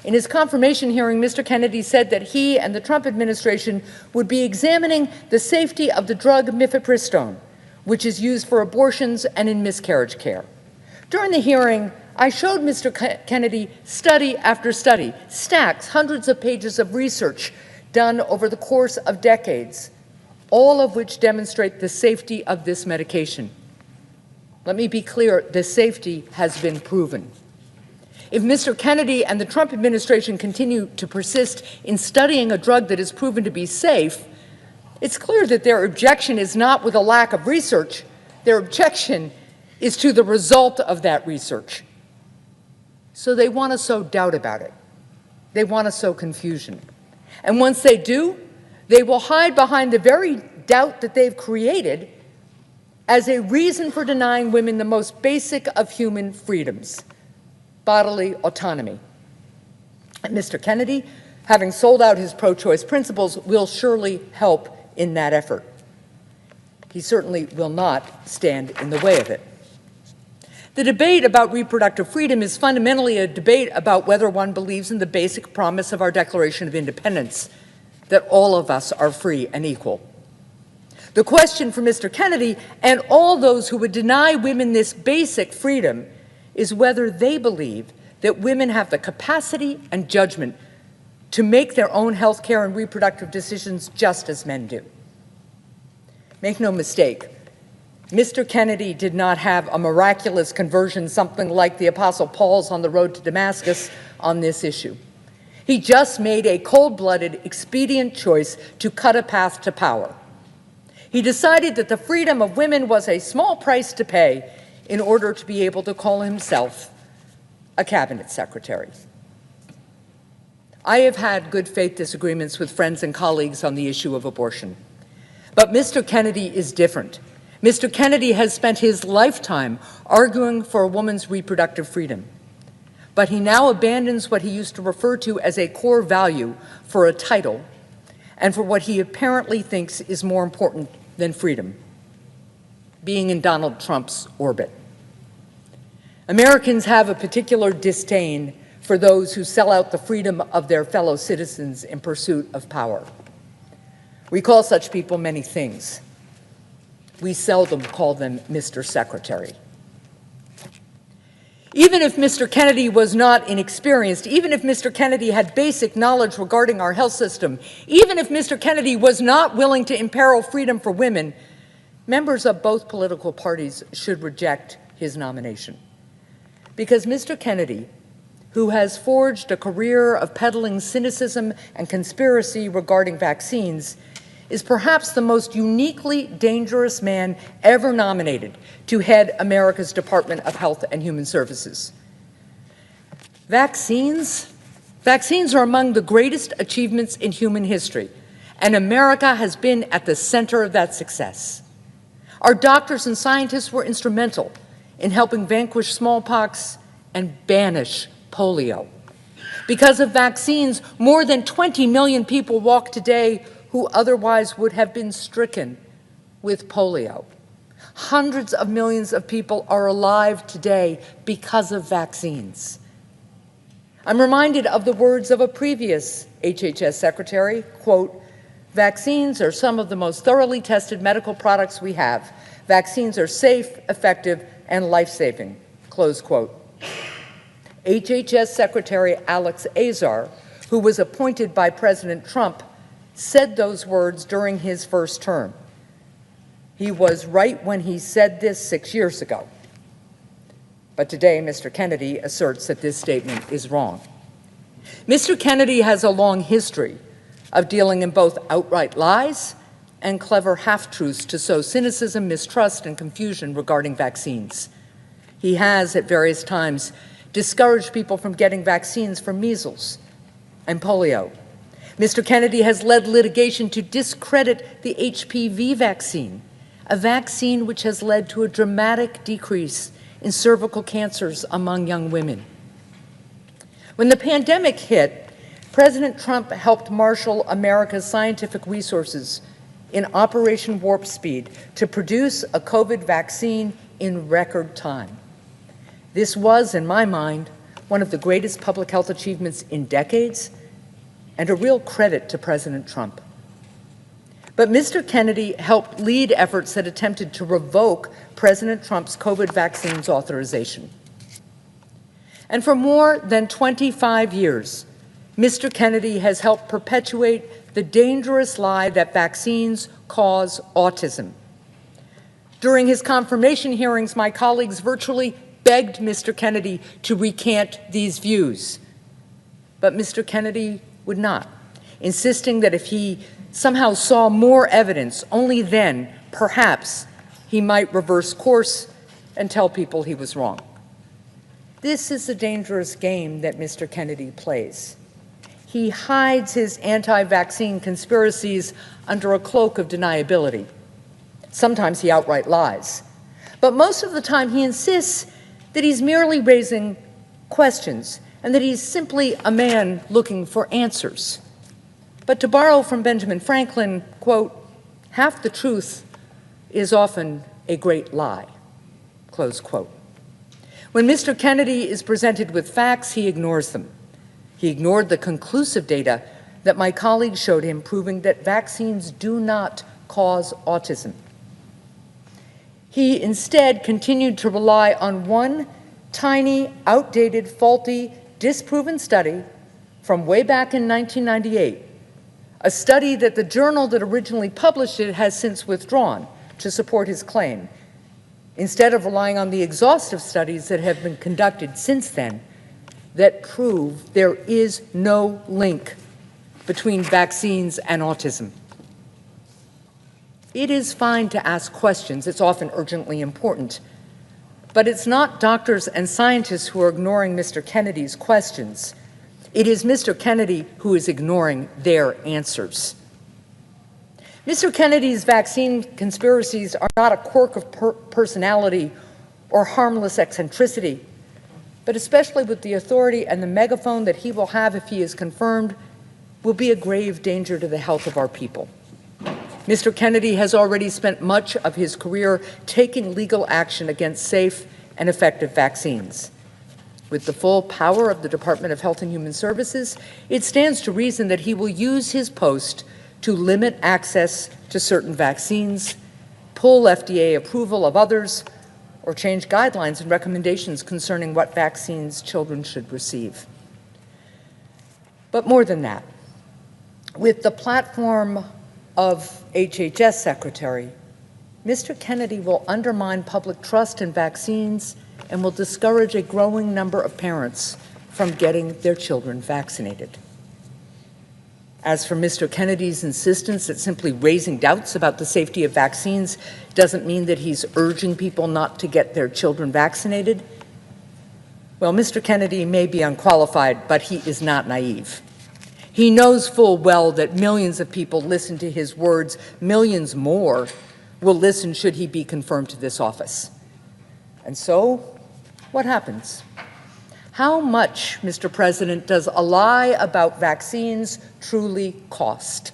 In his confirmation hearing, Mr. Kennedy said that he and the Trump administration would be examining the safety of the drug mifepristone, which is used for abortions and in miscarriage care. During the hearing, I showed Mr. Kennedy study after study, stacks, hundreds of pages of research done over the course of decades, all of which demonstrate the safety of this medication. Let me be clear, the safety has been proven. If Mr. Kennedy and the Trump administration continue to persist in studying a drug that is proven to be safe, it's clear that their objection is not with a lack of research. Their objection is to the result of that research. So they want to sow doubt about it. They want to sow confusion. And once they do, they will hide behind the very doubt that they've created as a reason for denying women the most basic of human freedoms, bodily autonomy. And Mr. Kennedy, having sold out his pro-choice principles, will surely help in that effort. He certainly will not stand in the way of it. The debate about reproductive freedom is fundamentally a debate about whether one believes in the basic promise of our Declaration of Independence, that all of us are free and equal. The question for Mr. Kennedy and all those who would deny women this basic freedom is whether they believe that women have the capacity and judgment to make their own health care and reproductive decisions just as men do. Make no mistake, Mr. Kennedy did not have a miraculous conversion, something like the Apostle Paul's on the road to Damascus, on this issue. He just made a cold-blooded, expedient choice to cut a path to power. He decided that the freedom of women was a small price to pay in order to be able to call himself a cabinet secretary. I have had good faith disagreements with friends and colleagues on the issue of abortion. But Mr. Kennedy is different. Mr. Kennedy has spent his lifetime arguing for a woman's reproductive freedom. But he now abandons what he used to refer to as a core value for a title and for what he apparently thinks is more important than freedom, being in Donald Trump's orbit. Americans have a particular disdain for those who sell out the freedom of their fellow citizens in pursuit of power. We call such people many things. We seldom call them Mr. Secretary. Even if Mr. Kennedy was not inexperienced, even if Mr. Kennedy had basic knowledge regarding our health system, even if Mr. Kennedy was not willing to imperil freedom for women, members of both political parties should reject his nomination. Because Mr. Kennedy, who has forged a career of peddling cynicism and conspiracy regarding vaccines, is perhaps the most uniquely dangerous man ever nominated to head America's Department of Health and Human Services. Vaccines are among the greatest achievements in human history, and America has been at the center of that success. Our doctors and scientists were instrumental in helping vanquish smallpox and banish polio. Because of vaccines, more than 20 million people walk today who otherwise would have been stricken with polio. Hundreds of millions of people are alive today because of vaccines. I'm reminded of the words of a previous HHS secretary, quote, "Vaccines are some of the most thoroughly tested medical products we have. Vaccines are safe, effective, and life-saving," close quote. HHS Secretary Alex Azar, who was appointed by President Trump, said those words during his first term. He was right when he said this 6 years ago. But today, Mr. Kennedy asserts that this statement is wrong. Mr. Kennedy has a long history of dealing in both outright lies and clever half-truths to sow cynicism, mistrust, and confusion regarding vaccines. He has, at various times, discouraged people from getting vaccines for measles and polio. Mr. Kennedy has led litigation to discredit the HPV vaccine, a vaccine which has led to a dramatic decrease in cervical cancers among young women. When the pandemic hit, President Trump helped marshal America's scientific resources in Operation Warp Speed to produce a COVID vaccine in record time. This was, in my mind, one of the greatest public health achievements in decades, and a real credit to President Trump. But Mr. Kennedy helped lead efforts that attempted to revoke President Trump's COVID vaccines authorization. And for more than 25 years, Mr. Kennedy has helped perpetuate the dangerous lie that vaccines cause autism. During his confirmation hearings, my colleagues virtually begged Mr. Kennedy to recant these views. But Mr. Kennedy would not, insisting that if he somehow saw more evidence, only then, perhaps, he might reverse course and tell people he was wrong. This is the dangerous game that Mr. Kennedy plays. He hides his anti-vaccine conspiracies under a cloak of deniability. Sometimes he outright lies. But most of the time he insists that he's merely raising questions and that he's simply a man looking for answers. But to borrow from Benjamin Franklin, quote, "Half the truth is often a great lie," close quote. When Mr. Kennedy is presented with facts, he ignores them. He ignored the conclusive data that my colleagues showed him, proving that vaccines do not cause autism. He instead continued to rely on one tiny, outdated, faulty, disproven study from way back in 1998, a study that the journal that originally published it has since withdrawn to support his claim, instead of relying on the exhaustive studies that have been conducted since then that prove there is no link between vaccines and autism. It is fine to ask questions. It's often urgently important. But it's not doctors and scientists who are ignoring Mr. Kennedy's questions. It is Mr. Kennedy who is ignoring their answers. Mr. Kennedy's vaccine conspiracies are not a quirk of personality or harmless eccentricity, but especially with the authority and the megaphone that he will have if he is confirmed, will be a grave danger to the health of our people. Mr. Kennedy has already spent much of his career taking legal action against safe and effective vaccines. With the full power of the Department of Health and Human Services, it stands to reason that he will use his post to limit access to certain vaccines, pull FDA approval of others, or change guidelines and recommendations concerning what vaccines children should receive. But more than that, with the platform of HHS Secretary, Mr. Kennedy will undermine public trust in vaccines and will discourage a growing number of parents from getting their children vaccinated. As for Mr. Kennedy's insistence that simply raising doubts about the safety of vaccines doesn't mean that he's urging people not to get their children vaccinated, well, Mr. Kennedy may be unqualified, but he is not naive. He knows full well that millions of people listen to his words. Millions more will listen should he be confirmed to this office. And so, what happens? How much, Mr. President, does a lie about vaccines truly cost?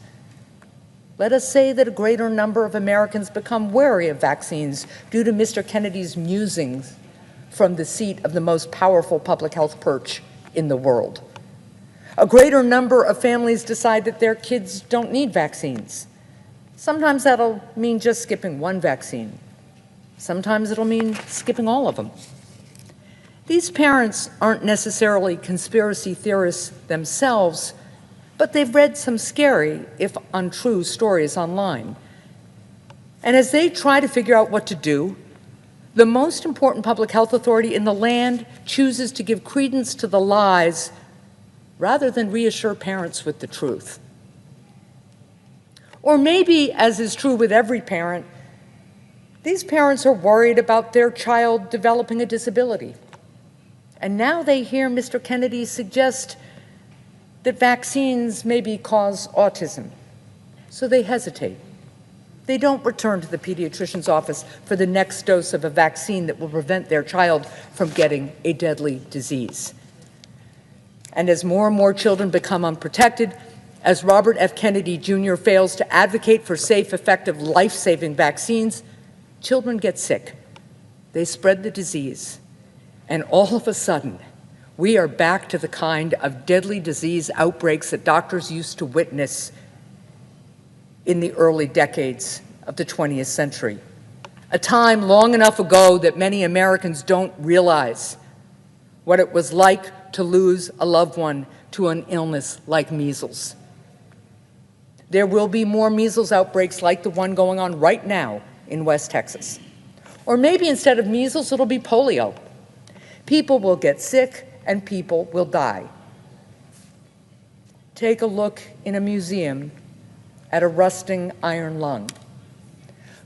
Let us say that a greater number of Americans become wary of vaccines due to Mr. Kennedy's musings from the seat of the most powerful public health perch in the world. A greater number of families decide that their kids don't need vaccines. Sometimes that'll mean just skipping one vaccine. Sometimes it'll mean skipping all of them. These parents aren't necessarily conspiracy theorists themselves, but they've read some scary, if untrue, stories online. And as they try to figure out what to do, the most important public health authority in the land chooses to give credence to the lies rather than reassure parents with the truth. Or maybe, as is true with every parent, these parents are worried about their child developing a disability. And now they hear Mr. Kennedy suggest that vaccines maybe cause autism. So they hesitate. They don't return to the pediatrician's office for the next dose of a vaccine that will prevent their child from getting a deadly disease. And as more and more children become unprotected, as Robert F. Kennedy Jr. fails to advocate for safe, effective, life-saving vaccines, children get sick. They spread the disease. And all of a sudden, we are back to the kind of deadly disease outbreaks that doctors used to witness in the early decades of the 20th century. A time long enough ago that many Americans don't realize what it was like to lose a loved one to an illness like measles. There will be more measles outbreaks like the one going on right now in West Texas. Or maybe instead of measles, it'll be polio. People will get sick and people will die. Take a look in a museum at a rusting iron lung.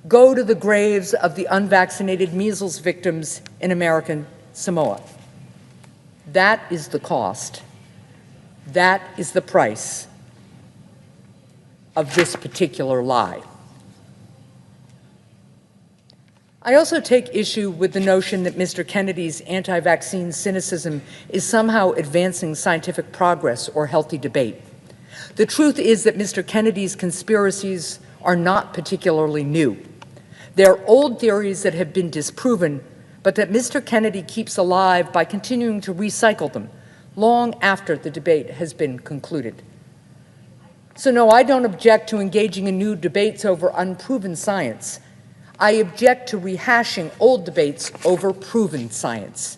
Go to the graves of the unvaccinated measles victims in American Samoa. That is the cost. That is the price of this particular lie. I also take issue with the notion that Mr. Kennedy's anti-vaccine cynicism is somehow advancing scientific progress or healthy debate. The truth is that Mr. Kennedy's conspiracies are not particularly new. They're old theories that have been disproven, but that Mr. Kennedy keeps alive by continuing to recycle them long after the debate has been concluded. So no, I don't object to engaging in new debates over unproven science. I object to rehashing old debates over proven science.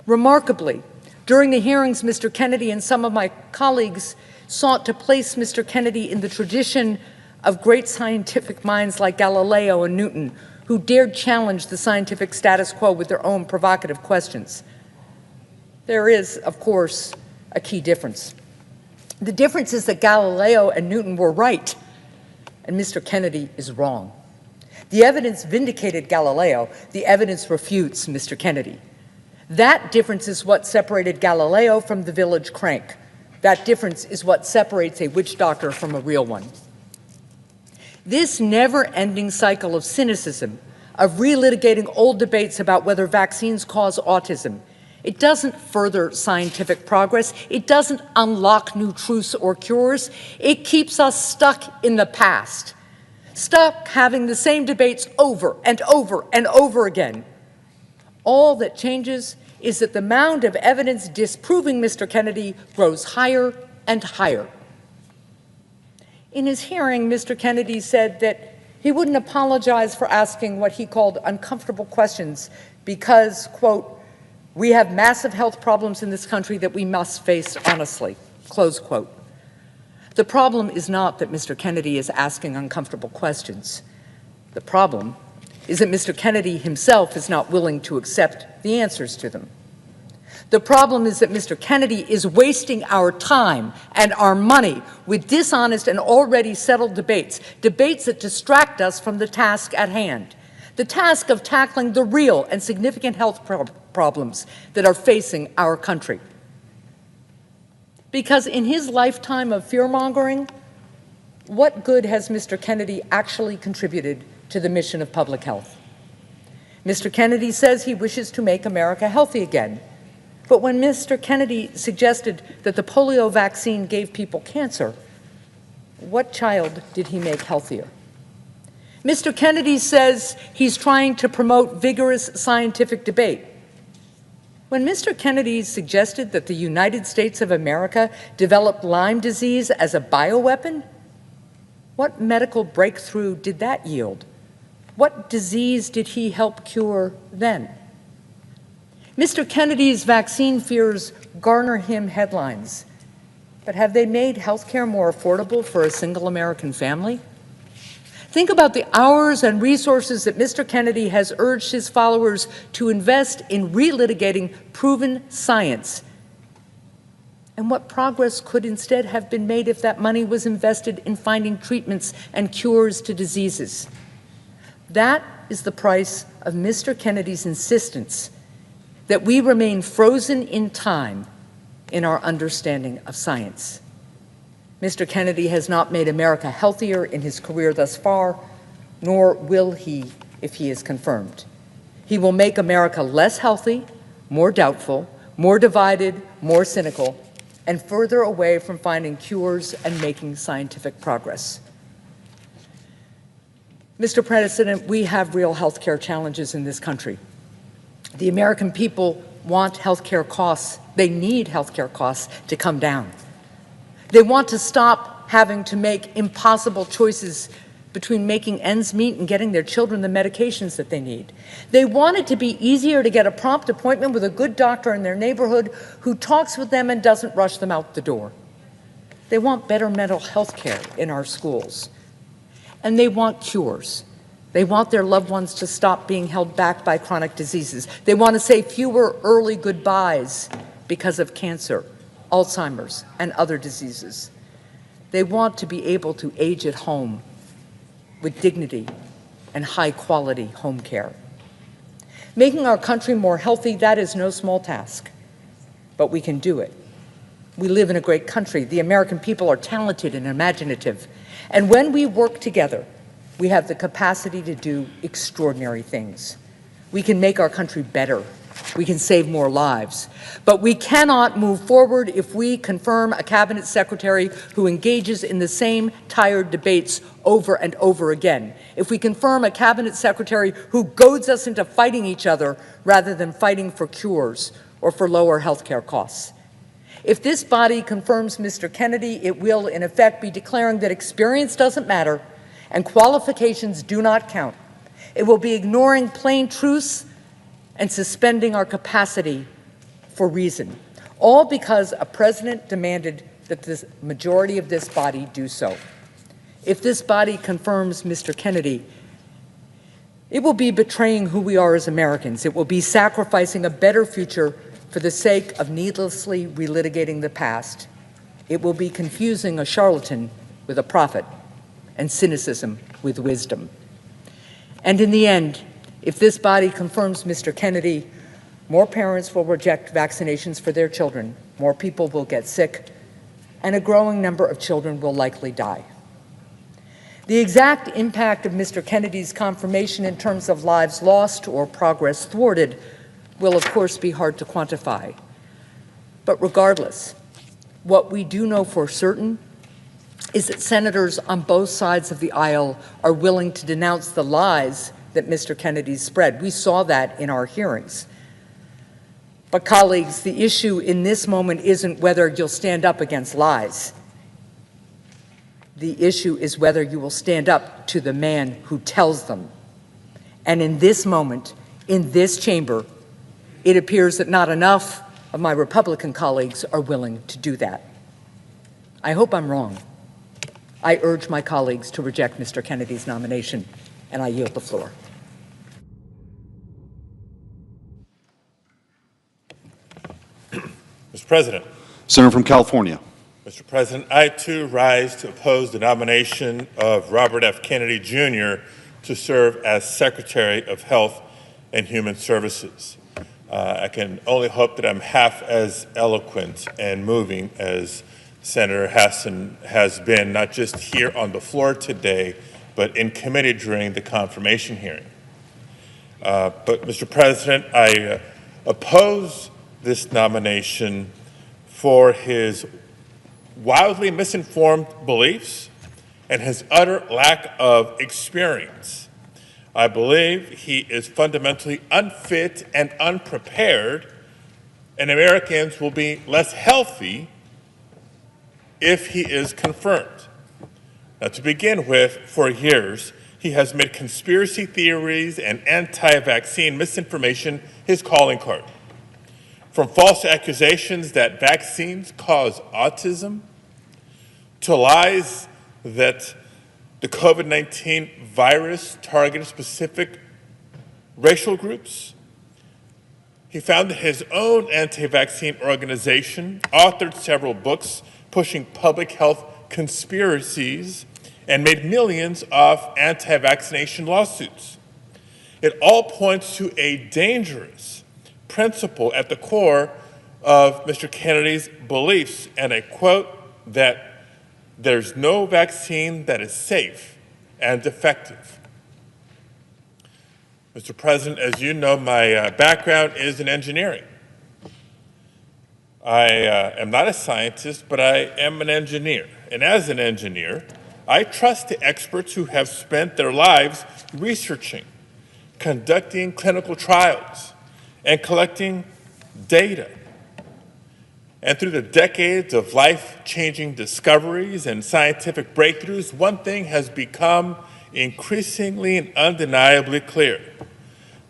Remarkably, during the hearings, Mr. Kennedy and some of my colleagues sought to place Mr. Kennedy in the tradition of great scientific minds like Galileo and Newton, who dared challenge the scientific status quo with their own provocative questions. There is, of course, a key difference. The difference is that Galileo and Newton were right, and Mr. Kennedy is wrong. The evidence vindicated Galileo. The evidence refutes Mr. Kennedy. That difference is what separated Galileo from the village crank. That difference is what separates a witch doctor from a real one. This never-ending cycle of cynicism, of relitigating old debates about whether vaccines cause autism, it doesn't further scientific progress. It doesn't unlock new truths or cures. It keeps us stuck in the past, stuck having the same debates over and over and over again. All that changes is that the mound of evidence disproving Mr. Kennedy grows higher and higher. In his hearing, Mr. Kennedy said that he wouldn't apologize for asking what he called uncomfortable questions because, quote, we have massive health problems in this country that we must face honestly, close quote. The problem is not that Mr. Kennedy is asking uncomfortable questions. The problem is that Mr. Kennedy himself is not willing to accept the answers to them. The problem is that Mr. Kennedy is wasting our time and our money with dishonest and already settled debates, debates that distract us from the task at hand, the task of tackling the real and significant health problems that are facing our country. Because in his lifetime of fear-mongering, what good has Mr. Kennedy actually contributed to the mission of public health? Mr. Kennedy says he wishes to make America healthy again. But when Mr. Kennedy suggested that the polio vaccine gave people cancer, what child did he make healthier? Mr. Kennedy says he's trying to promote vigorous scientific debate. When Mr. Kennedy suggested that the United States of America developed Lyme disease as a bioweapon, what medical breakthrough did that yield? What disease did he help cure then? Mr. Kennedy's vaccine fears garner him headlines, but have they made health care more affordable for a single American family? Think about the hours and resources that Mr. Kennedy has urged his followers to invest in relitigating proven science. And what progress could instead have been made if that money was invested in finding treatments and cures to diseases? That is the price of Mr. Kennedy's insistence that we remain frozen in time in our understanding of science. Mr. Kennedy has not made America healthier in his career thus far, nor will he if he is confirmed. He will make America less healthy, more doubtful, more divided, more cynical, and further away from finding cures and making scientific progress. Mr. President, we have real health care challenges in this country. The American people want health care costs. They need health care costs to come down. They want to stop having to make impossible choices between making ends meet and getting their children the medications that they need. They want it to be easier to get a prompt appointment with a good doctor in their neighborhood who talks with them and doesn't rush them out the door. They want better mental health care in our schools. And they want cures. They want their loved ones to stop being held back by chronic diseases. They want to say fewer early goodbyes because of cancer, Alzheimer's, and other diseases. They want to be able to age at home with dignity and high-quality home care. Making our country more healthy, that is no small task, but we can do it. We live in a great country. The American people are talented and imaginative. And when we work together, we have the capacity to do extraordinary things. We can make our country better. We can save more lives. But we cannot move forward if we confirm a cabinet secretary who engages in the same tired debates over and over again. If we confirm a cabinet secretary who goads us into fighting each other rather than fighting for cures or for lower health care costs. If this body confirms Mr. Kennedy, it will in effect be declaring that experience doesn't matter and qualifications do not count. It will be ignoring plain truths and suspending our capacity for reason, all because a president demanded that the majority of this body do so. If this body confirms Mr. Kennedy, it will be betraying who we are as Americans. It will be sacrificing a better future for the sake of needlessly relitigating the past. It will be confusing a charlatan with a prophet and cynicism with wisdom. And in the end, if this body confirms Mr. Kennedy, more parents will reject vaccinations for their children, more people will get sick, and a growing number of children will likely die. The exact impact of Mr. Kennedy's confirmation in terms of lives lost or progress thwarted will, of course, be hard to quantify. But regardless, what we do know for certain is that senators on both sides of the aisle are willing to denounce the lies that Mr. Kennedy spread. We saw that in our hearings. But colleagues, the issue in this moment isn't whether you'll stand up against lies. The issue is whether you will stand up to the man who tells them. And in this moment, in this chamber, it appears that not enough of my Republican colleagues are willing to do that. I hope I'm wrong. I urge my colleagues to reject Mr. Kennedy's nomination, and I yield the floor. Mr. President. Senator from California. Mr. President, I too rise to oppose the nomination of Robert F. Kennedy Jr. to serve as Secretary of Health and Human Services. I can only hope that I'm half as eloquent and moving as Senator Hassan has been, not just here on the floor today, but in committee during the confirmation hearing. But, Mr. President, I oppose this nomination for his wildly misinformed beliefs and his utter lack of experience. I believe he is fundamentally unfit and unprepared, and Americans will be less healthy if he is confirmed. Now, to begin with, for years, he has made conspiracy theories and anti-vaccine misinformation his calling card. From false accusations that vaccines cause autism, to lies that the COVID-19 virus targeted specific racial groups. He founded his own anti-vaccine organization, authored several books pushing public health conspiracies, and made millions of anti-vaccination lawsuits. It all points to a dangerous principle at the core of Mr. Kennedy's beliefs, and I quote that there's no vaccine that is safe and effective. Mr. President, as you know, my background is in engineering. I am not a scientist, but I am an engineer. And as an engineer, I trust the experts who have spent their lives researching, conducting clinical trials, and collecting data. And through the decades of life-changing discoveries and scientific breakthroughs, one thing has become increasingly and undeniably clear.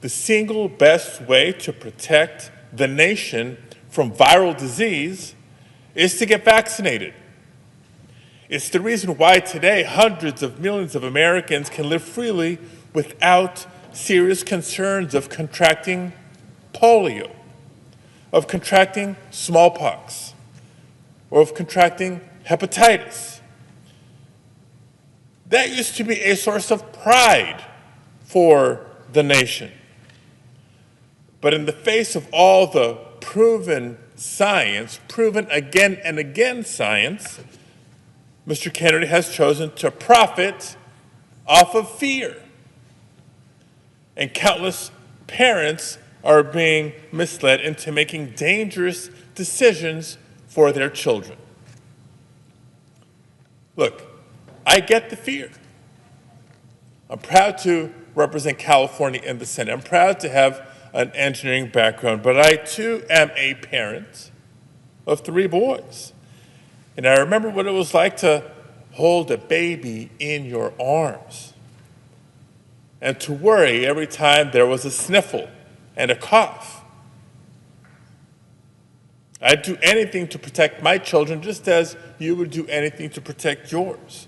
The single best way to protect the nation from viral disease is to get vaccinated. It's the reason why today hundreds of millions of Americans can live freely without serious concerns of contracting polio, of contracting smallpox, or of contracting hepatitis. That used to be a source of pride for the nation. But in the face of all the proven science, proven again and again science, Mr. Kennedy has chosen to profit off of fear. And countless parents are being misled into making dangerous decisions for their children. Look, I get the fear. I'm proud to represent California in the Senate. I'm proud to have an engineering background, but I too am a parent of 3 boys. And I remember what it was like to hold a baby in your arms and to worry every time there was a sniffle and a cough. I'd do anything to protect my children just as you would do anything to protect yours.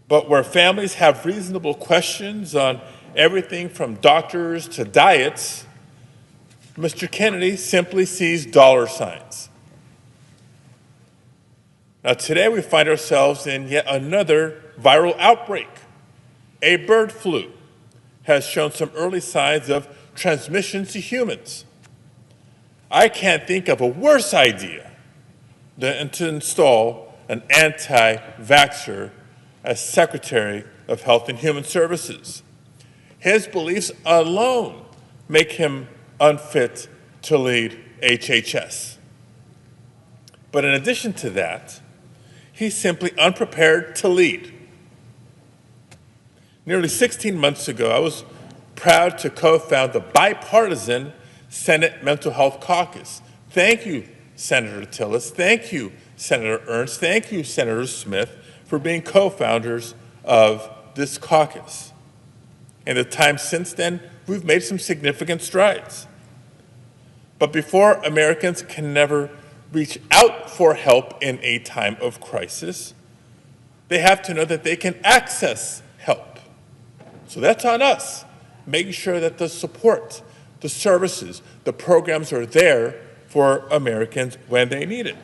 But where families have reasonable questions on everything from doctors to diets, Mr. Kennedy simply sees dollar signs. Now, today we find ourselves in yet another viral outbreak. A bird flu has shown some early signs of transmission to humans. I can't think of a worse idea than to install an anti-vaxxer as Secretary of Health and Human Services. His beliefs alone make him unfit to lead HHS. But in addition to that, he's simply unprepared to lead. Nearly 16 months ago, I was proud to co-found the bipartisan Senate Mental Health Caucus. Thank you, Senator Tillis. Thank you, Senator Ernst. Thank you, Senator Smith, for being co-founders of this caucus. In the time since then, we've made some significant strides. But before Americans can never reach out for help in a time of crisis, they have to know that they can access help. So that's on us, making sure that the support, the services, the programs are there for Americans when they need it.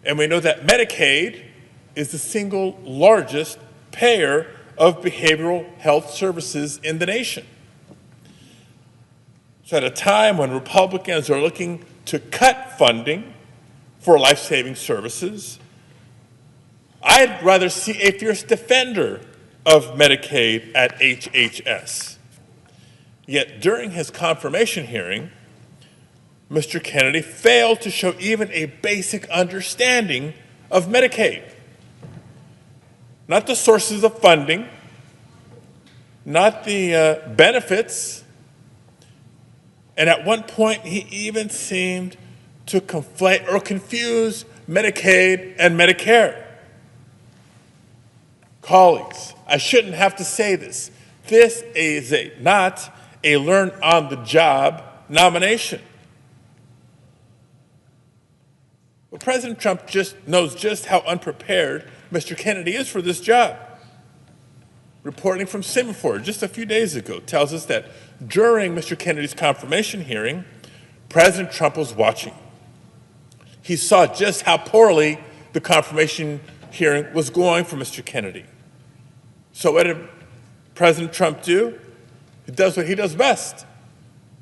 And we know that Medicaid is the single largest payer of behavioral health services in the nation. So at a time when Republicans are looking to cut funding for life-saving services, I'd rather see a fierce defender of Medicaid at HHS. Yet during his confirmation hearing, Mr. Kennedy failed to show even a basic understanding of Medicaid. Not the sources of funding, not the benefits, and at one point he even seemed to conflate or confuse Medicaid and Medicare. Colleagues, I shouldn't have to say this. This is not a learn-on-the-job nomination. But President Trump knows just how unprepared Mr. Kennedy is for this job. Reporting from Semaphore just a few days ago tells us that during Mr. Kennedy's confirmation hearing, President Trump was watching. He saw just how poorly the confirmation hearing was going for Mr. Kennedy. So what did President Trump do? He does what he does best.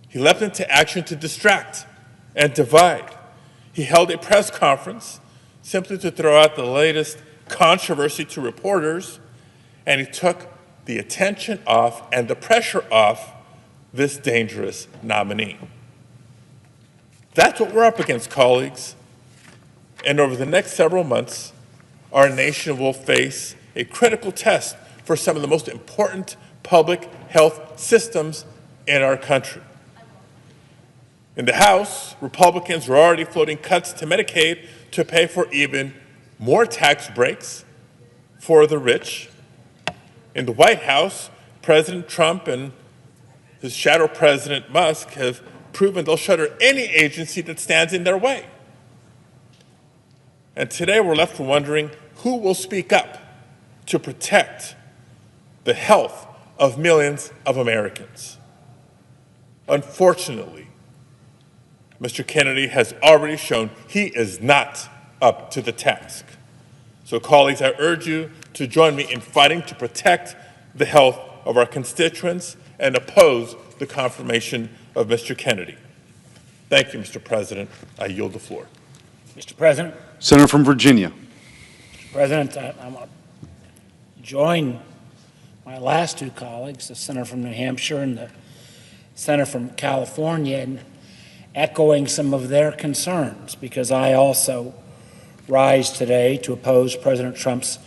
He leapt into action to distract and divide. He held a press conference simply to throw out the latest controversy to reporters, and he took the attention off and the pressure off this dangerous nominee. That's what we're up against, colleagues. And over the next several months, our nation will face a critical test for some of the most important public health systems in our country. In the House, Republicans were already floating cuts to Medicaid to pay for even more tax breaks for the rich. In the White House, President Trump and his shadow President Musk have proven they'll shutter any agency that stands in their way. And today we're left wondering who will speak up to protect the health of millions of Americans. Unfortunately, Mr. Kennedy has already shown he is not up to the task. So colleagues, I urge you to join me in fighting to protect the health of our constituents and oppose the confirmation of Mr. Kennedy. Thank you, Mr. President. I yield the floor. Mr. President. Senator from Virginia. Mr. President, I want to join my last two colleagues, the Senator from New Hampshire and the Senator from California, in echoing some of their concerns, because I also rise today to oppose President Trump's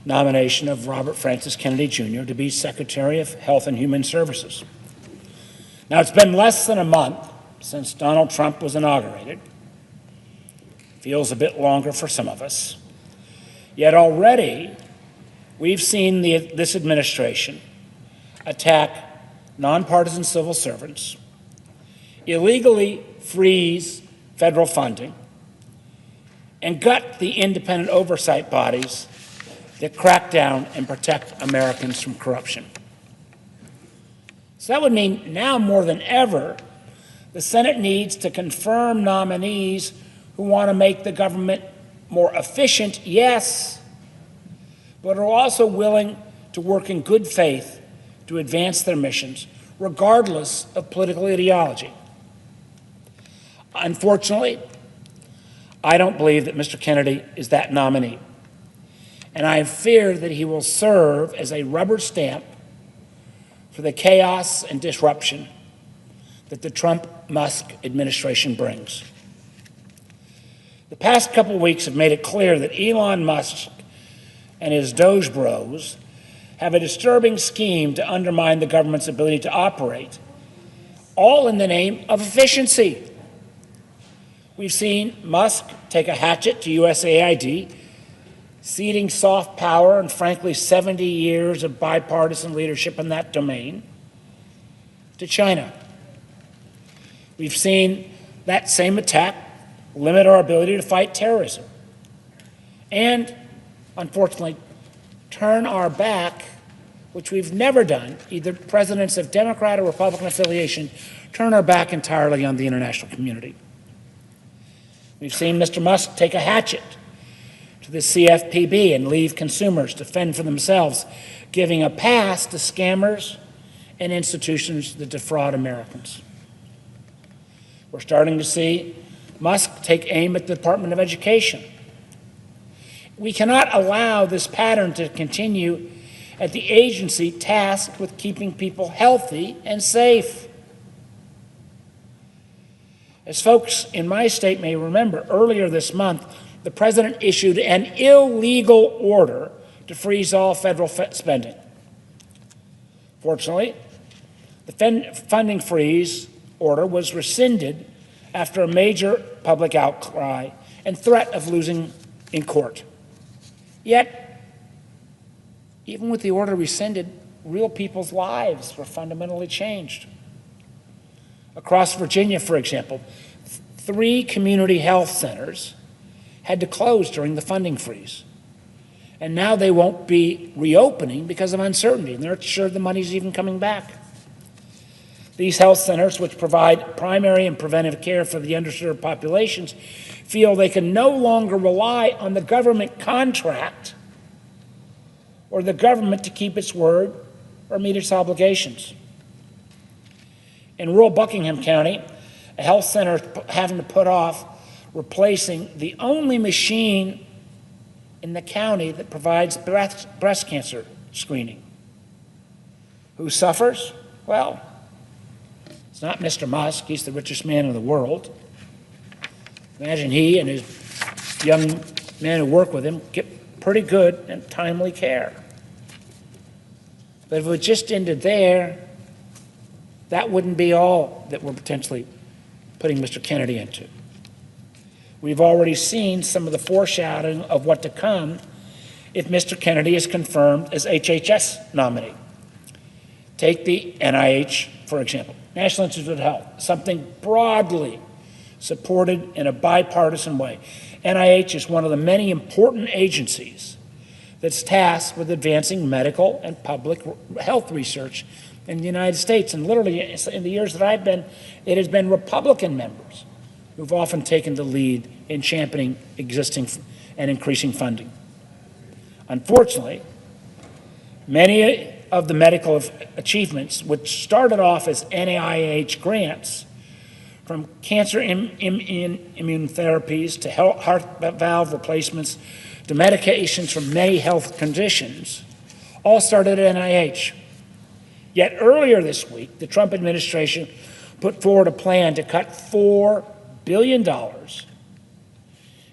nomination of Robert Francis Kennedy Jr. to be Secretary of Health and Human Services. Now, it's been less than a month since Donald Trump was inaugurated. Feels a bit longer for some of us. Yet already, we've seen this administration attack nonpartisan civil servants, illegally freeze federal funding, and gut the independent oversight bodies that crack down and protect Americans from corruption. So that would mean now more than ever, the Senate needs to confirm nominees who want to make the government more efficient, yes, but are also willing to work in good faith to advance their missions, regardless of political ideology. Unfortunately, I don't believe that Mr. Kennedy is that nominee, and I fear that he will serve as a rubber stamp for the chaos and disruption that the Trump-Musk administration brings. The past couple weeks have made it clear that Elon Musk and his Doge bros have a disturbing scheme to undermine the government's ability to operate, all in the name of efficiency. We've seen Musk take a hatchet to USAID, ceding soft power and, frankly, 70 years of bipartisan leadership in that domain to China. We've seen that same attack limit our ability to fight terrorism and, unfortunately, turn our back, which we've never done, either presidents of Democrat or Republican affiliation, turn our back entirely on the international community. We've seen Mr. Musk take a hatchet to the CFPB and leave consumers to fend for themselves, giving a pass to scammers and institutions that defraud Americans. We're starting to see Musk take aim at the Department of Education. We cannot allow this pattern to continue at the agency tasked with keeping people healthy and safe. As folks in my state may remember, earlier this month, the president issued an illegal order to freeze all federal spending. Fortunately, the funding freeze order was rescinded after a major public outcry and threat of losing in court. Yet, even with the order rescinded, real people's lives were fundamentally changed. Across Virginia, for example, 3 community health centers had to close during the funding freeze. And now they won't be reopening because of uncertainty, and they're not sure the money's even coming back. These health centers, which provide primary and preventive care for the underserved populations, feel they can no longer rely on the government contract or the government to keep its word or meet its obligations. In rural Buckingham County, a health center is having to put off replacing the only machine in the county that provides breast cancer screening. Who suffers? Well, it's not Mr. Musk. He's the richest man in the world. Imagine he and his young men who work with him get pretty good and timely care. But if it just ended there, that wouldn't be all that we're potentially putting Mr. Kennedy into. We've already seen some of the foreshadowing of what to come if Mr. Kennedy is confirmed as HHS nominee. Take the NIH, for example, National Institute of Health, something broadly supported in a bipartisan way. NIH is one of the many important agencies that's tasked with advancing medical and public health research in the United States. And literally, in the years that I've been, it has been Republican members who've often taken the lead in championing existing and increasing funding. Unfortunately, many of the medical achievements, which started off as NIH grants, from cancer immune therapies to heart valve replacements to medications for many health conditions, all started at NIH. Yet earlier this week, the Trump administration put forward a plan to cut $4 billion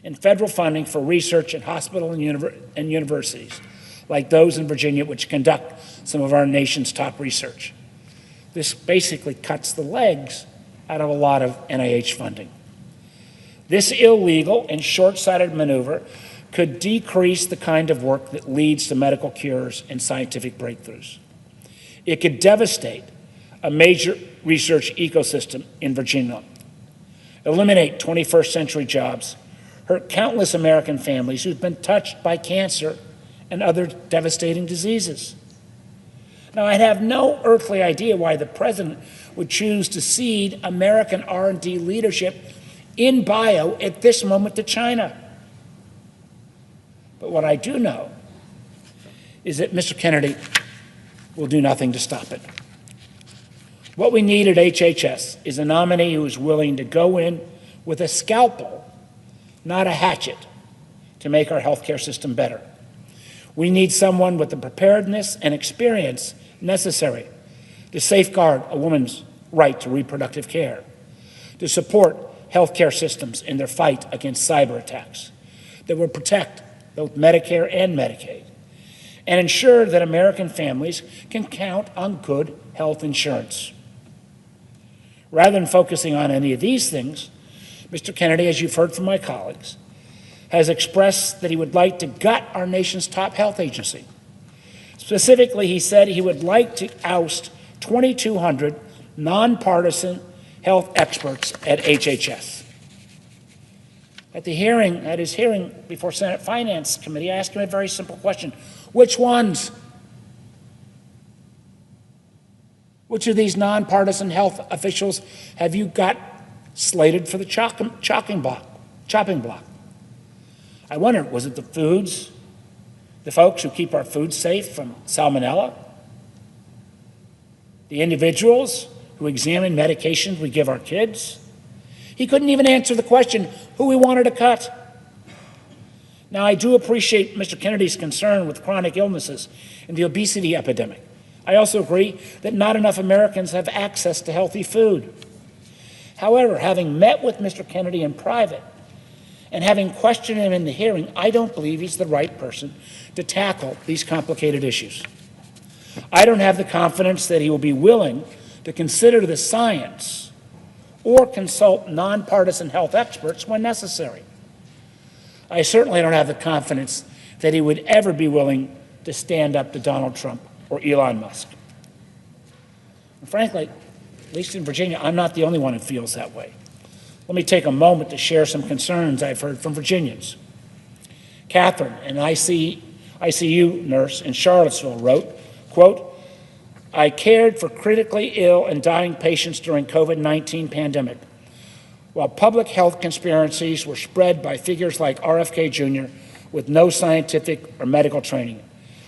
in federal funding for research in hospitals and universities, like those in Virginia, which conduct some of our nation's top research. This basically cuts the legs out of a lot of NIH funding. This illegal and short-sighted maneuver could decrease the kind of work that leads to medical cures and scientific breakthroughs. It could devastate a major research ecosystem in Virginia, eliminate 21st century jobs, hurt countless American families who've been touched by cancer and other devastating diseases. Now, I'd have no earthly idea why the president would choose to cede American R&D leadership in bio at this moment to China. But what I do know is that Mr. Kennedy will do nothing to stop it. What we need at HHS is a nominee who is willing to go in with a scalpel, not a hatchet, to make our healthcare system better. We need someone with the preparedness and experience necessary to safeguard a woman's right to reproductive care, to support healthcare systems in their fight against cyber attacks, that will protect both Medicare and Medicaid, and ensure that American families can count on good health insurance. Rather than focusing on any of these things, Mr. Kennedy, as you've heard from my colleagues, has expressed that he would like to gut our nation's top health agency. Specifically, he said he would like to oust 2,200 nonpartisan health experts at HHS. At his hearing before Senate Finance Committee, I asked him a very simple question. Which ones? Which of these nonpartisan health officials have you got slated for the chopping block? I wondered, was it the folks who keep our food safe from salmonella? The individuals who examine medications we give our kids? He couldn't even answer the question who we wanted to cut. Now, I do appreciate Mr. Kennedy's concern with chronic illnesses and the obesity epidemic. I also agree that not enough Americans have access to healthy food. However, having met with Mr. Kennedy in private and having questioned him in the hearing, I don't believe he's the right person to tackle these complicated issues. I don't have the confidence that he will be willing to consider the science or consult nonpartisan health experts when necessary. I certainly don't have the confidence that he would ever be willing to stand up to Donald Trump or Elon Musk. And frankly, at least in Virginia, I'm not the only one who feels that way. Let me take a moment to share some concerns I've heard from Virginians. Catherine, an ICU nurse in Charlottesville, wrote, quote, I cared for critically ill and dying patients during COVID-19 pandemic. While public health conspiracies were spread by figures like RFK Jr. with no scientific or medical training,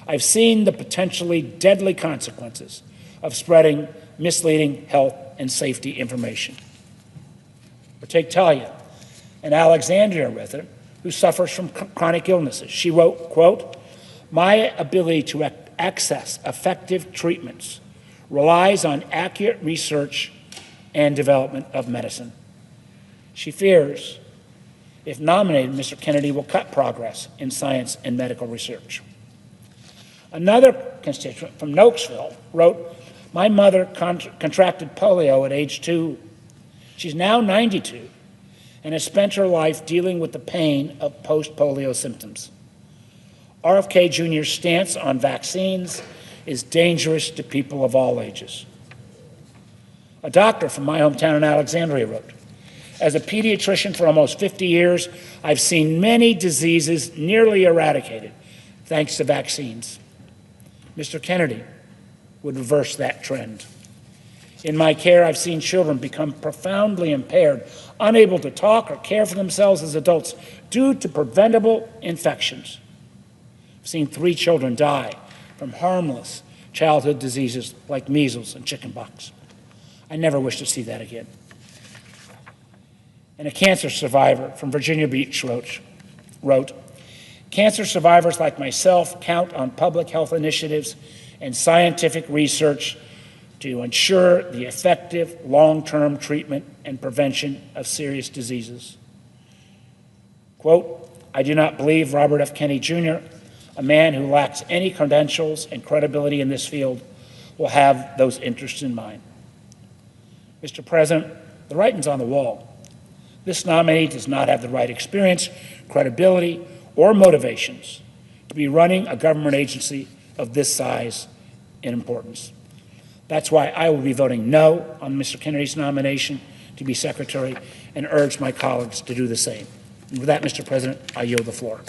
I've seen the potentially deadly consequences of spreading misleading health and safety information. Or take Talia, an Alexandria resident who suffers from chronic illnesses. She wrote, quote, my ability to access effective treatments relies on accurate research and development of medicine. She fears, if nominated, Mr. Kennedy will cut progress in science and medical research. Another constituent from Nokesville wrote, my mother contracted polio at age 2. She's now 92 and has spent her life dealing with the pain of post-polio symptoms. RFK Jr.'s stance on vaccines is dangerous to people of all ages. A doctor from my hometown in Alexandria wrote, as a pediatrician for almost 50 years, I've seen many diseases nearly eradicated thanks to vaccines. Mr. Kennedy would reverse that trend. In my care, I've seen children become profoundly impaired, unable to talk or care for themselves as adults due to preventable infections. I've seen 3 children die from harmless childhood diseases like measles and chickenpox. I never wish to see that again. And a cancer survivor from Virginia Beach wrote, cancer survivors like myself count on public health initiatives and scientific research to ensure the effective long-term treatment and prevention of serious diseases. Quote, I do not believe Robert F. Kennedy Jr., a man who lacks any credentials and credibility in this field, will have those interests in mind. Mr. President, the writing's on the wall. This nominee does not have the right experience, credibility, or motivations to be running a government agency of this size and importance. That's why I will be voting no on Mr. Kennedy's nomination to be Secretary and urge my colleagues to do the same. And with that, Mr. President, I yield the floor.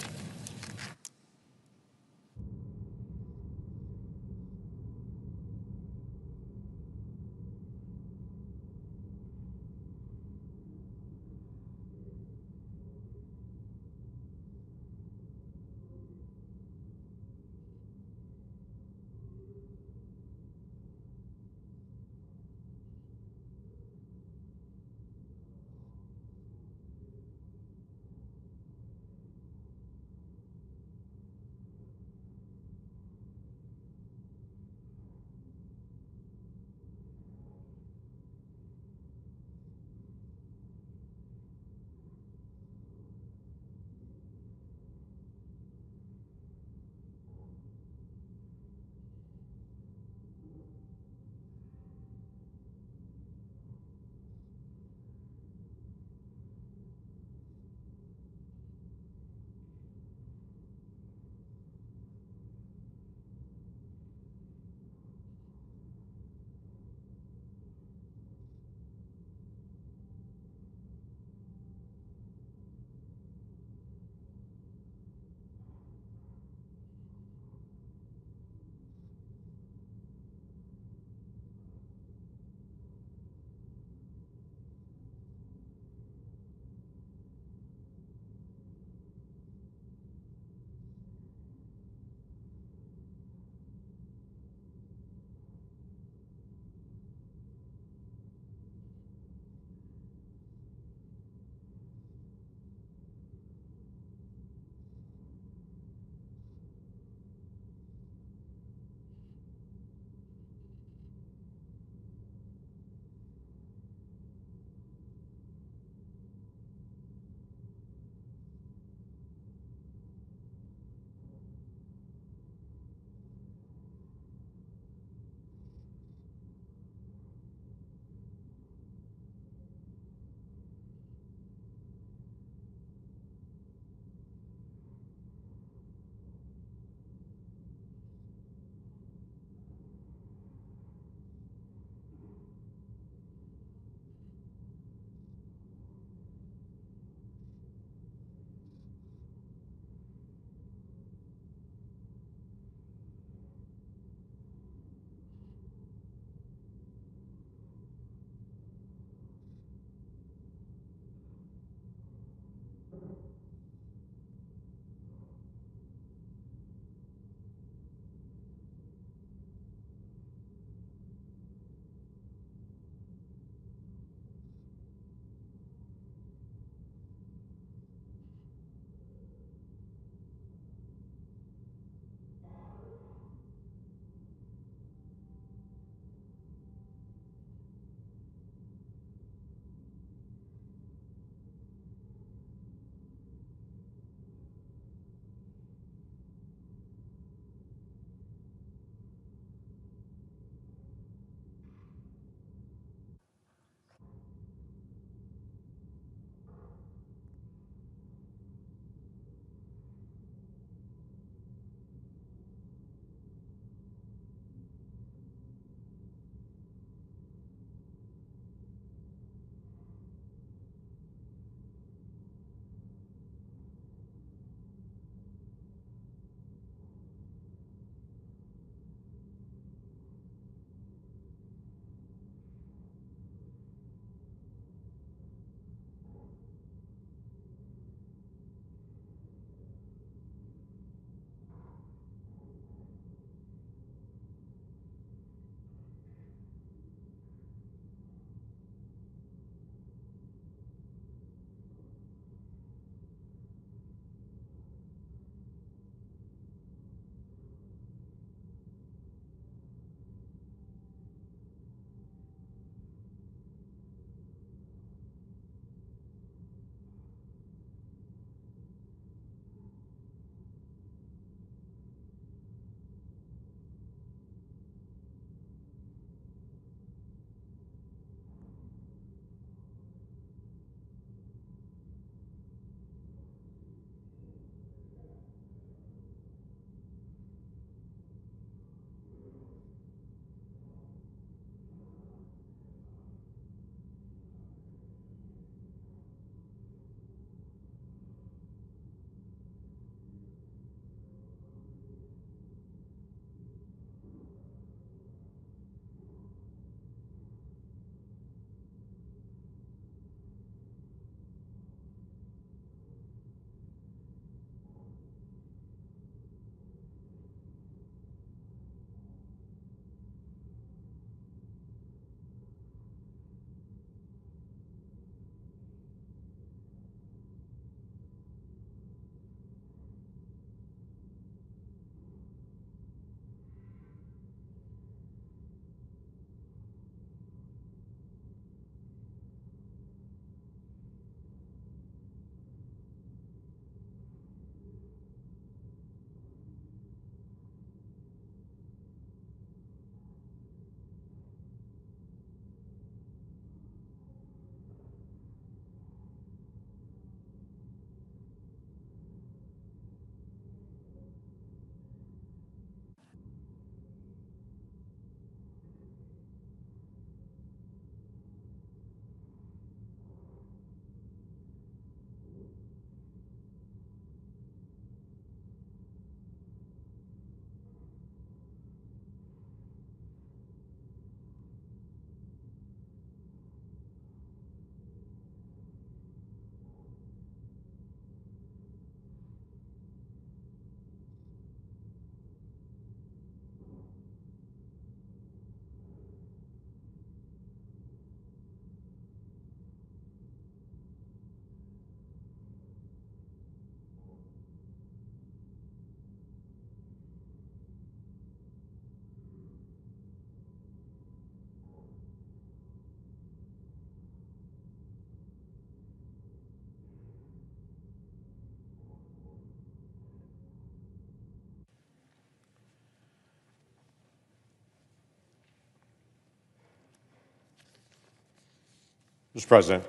Mr. President.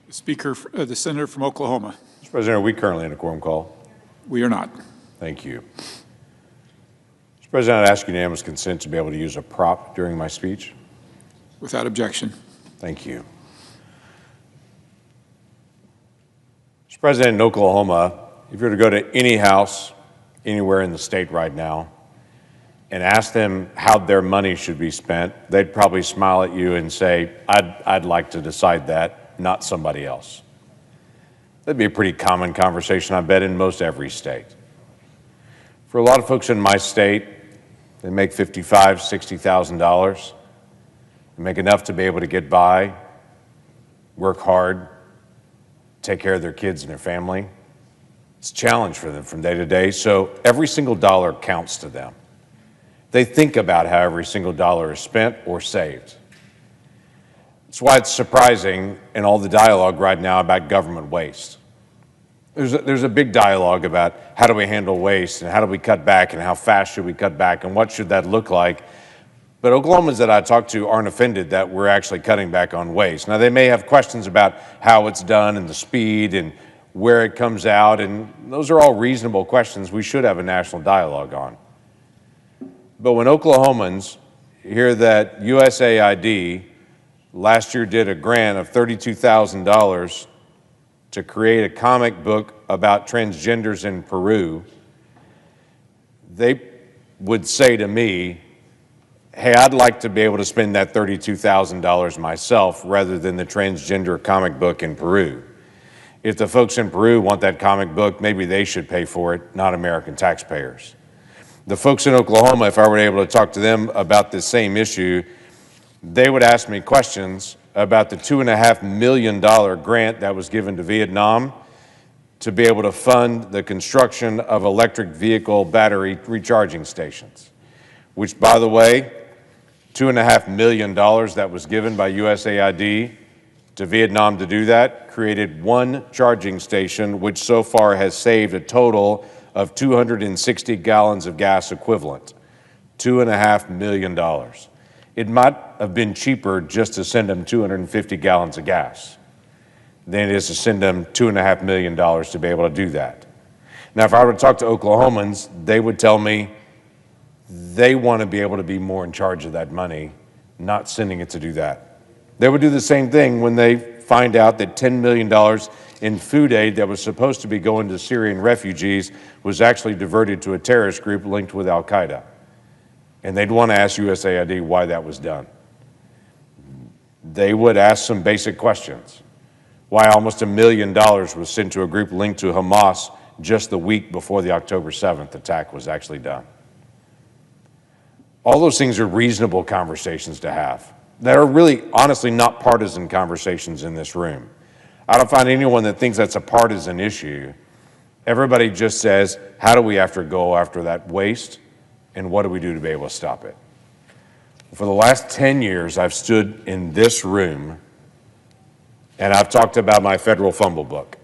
Speaker, the senator from Oklahoma. Mr. President, are we currently in a quorum call? We are not. Thank you. Mr. President, I'd ask unanimous consent to be able to use a prop during my speech. Without objection. Thank you. Mr. President, in Oklahoma, if you were to go to any house anywhere in the state right now and ask them how their money should be spent, they'd probably smile at you and say, I'd like to decide that, not somebody else. That'd be a pretty common conversation, I bet, in most every state. For a lot of folks in my state, they make $55,000, $60,000. They make enough to be able to get by, work hard, take care of their kids and their family. It's a challenge for them from day to day, so every single dollar counts to them. They think about how every single dollar is spent or saved. That's why it's surprising in all the dialogue right now about government waste. There's a big dialogue about how do we handle waste and how do we cut back and how fast should we cut back and what should that look like. But Oklahomans that I talk to aren't offended that we're actually cutting back on waste. Now, they may have questions about how it's done and the speed and where it comes out, and those are all reasonable questions we should have a national dialogue on. But when Oklahomans hear that USAID last year did a grant of $32,000 to create a comic book about transgenders in Peru, they would say to me, hey, I'd like to be able to spend that $32,000 myself rather than the transgender comic book in Peru. If the folks in Peru want that comic book, maybe they should pay for it, not American taxpayers. The folks in Oklahoma, if I were able to talk to them about this same issue, they would ask me questions about the $2.5 million grant that was given to Vietnam to be able to fund the construction of electric vehicle battery recharging stations, which, by the way, $2.5 million that was given by USAID to Vietnam to do that created one charging station, which so far has saved a total of 260 gallons of gas equivalent. $2.5 million. It might have been cheaper just to send them 250 gallons of gas than it is to send them $2.5 million to be able to do that. Now, if I were to talk to Oklahomans, they would tell me they want to be able to be more in charge of that money, not sending it to do that. They would do the same thing when they find out that $10 million in food aid that was supposed to be going to Syrian refugees was actually diverted to a terrorist group linked with al-Qaeda. And they'd want to ask USAID why that was done. They would ask some basic questions. Why almost $1 million was sent to a group linked to Hamas just the week before the October 7th attack was actually done. All those things are reasonable conversations to have. That are really, honestly, not partisan conversations in this room. I don't find anyone that thinks that's a partisan issue. Everybody just says, how do we have to go after that waste, and what do we do to be able to stop it? For the last 10 years, I've stood in this room, and I've talked about my federal fumble book.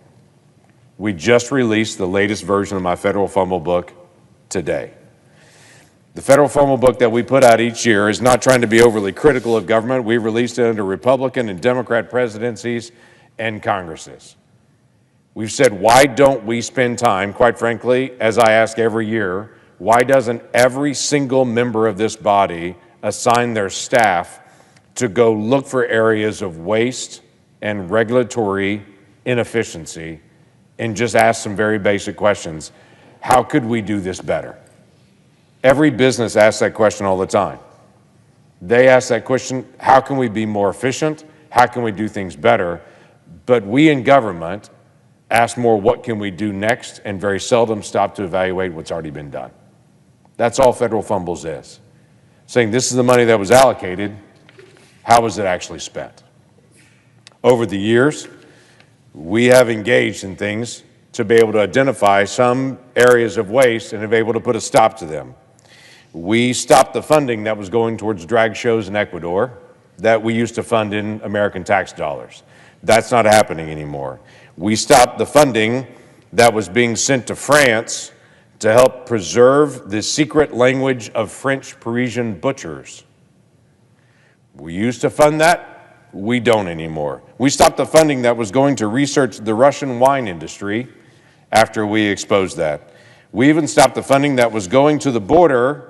We just released the latest version of my federal fumble book today. The federal fumble book that we put out each year is not trying to be overly critical of government. We released it under Republican and Democrat presidencies and Congresses. We've said, why don't we spend time, quite frankly, as I ask every year, why doesn't every single member of this body assign their staff to go look for areas of waste and regulatory inefficiency and just ask some very basic questions? How could we do this better? Every business asks that question all the time. They ask that question, how can we be more efficient? How can we do things better? But we in government ask more, what can we do next? And very seldom stop to evaluate what's already been done. That's all federal fumbles is. Saying this is the money that was allocated, how was it actually spent? Over the years, we have engaged in things to be able to identify some areas of waste and have been able to put a stop to them. We stopped the funding that was going towards drag shows in Ecuador that we used to fund in American tax dollars. That's not happening anymore. We stopped the funding that was being sent to France to help preserve the secret language of French Parisian butchers. We used to fund that. we don't anymore. We stopped the funding that was going to research the Russian wine industry after we exposed that. We even stopped the funding that was going to the border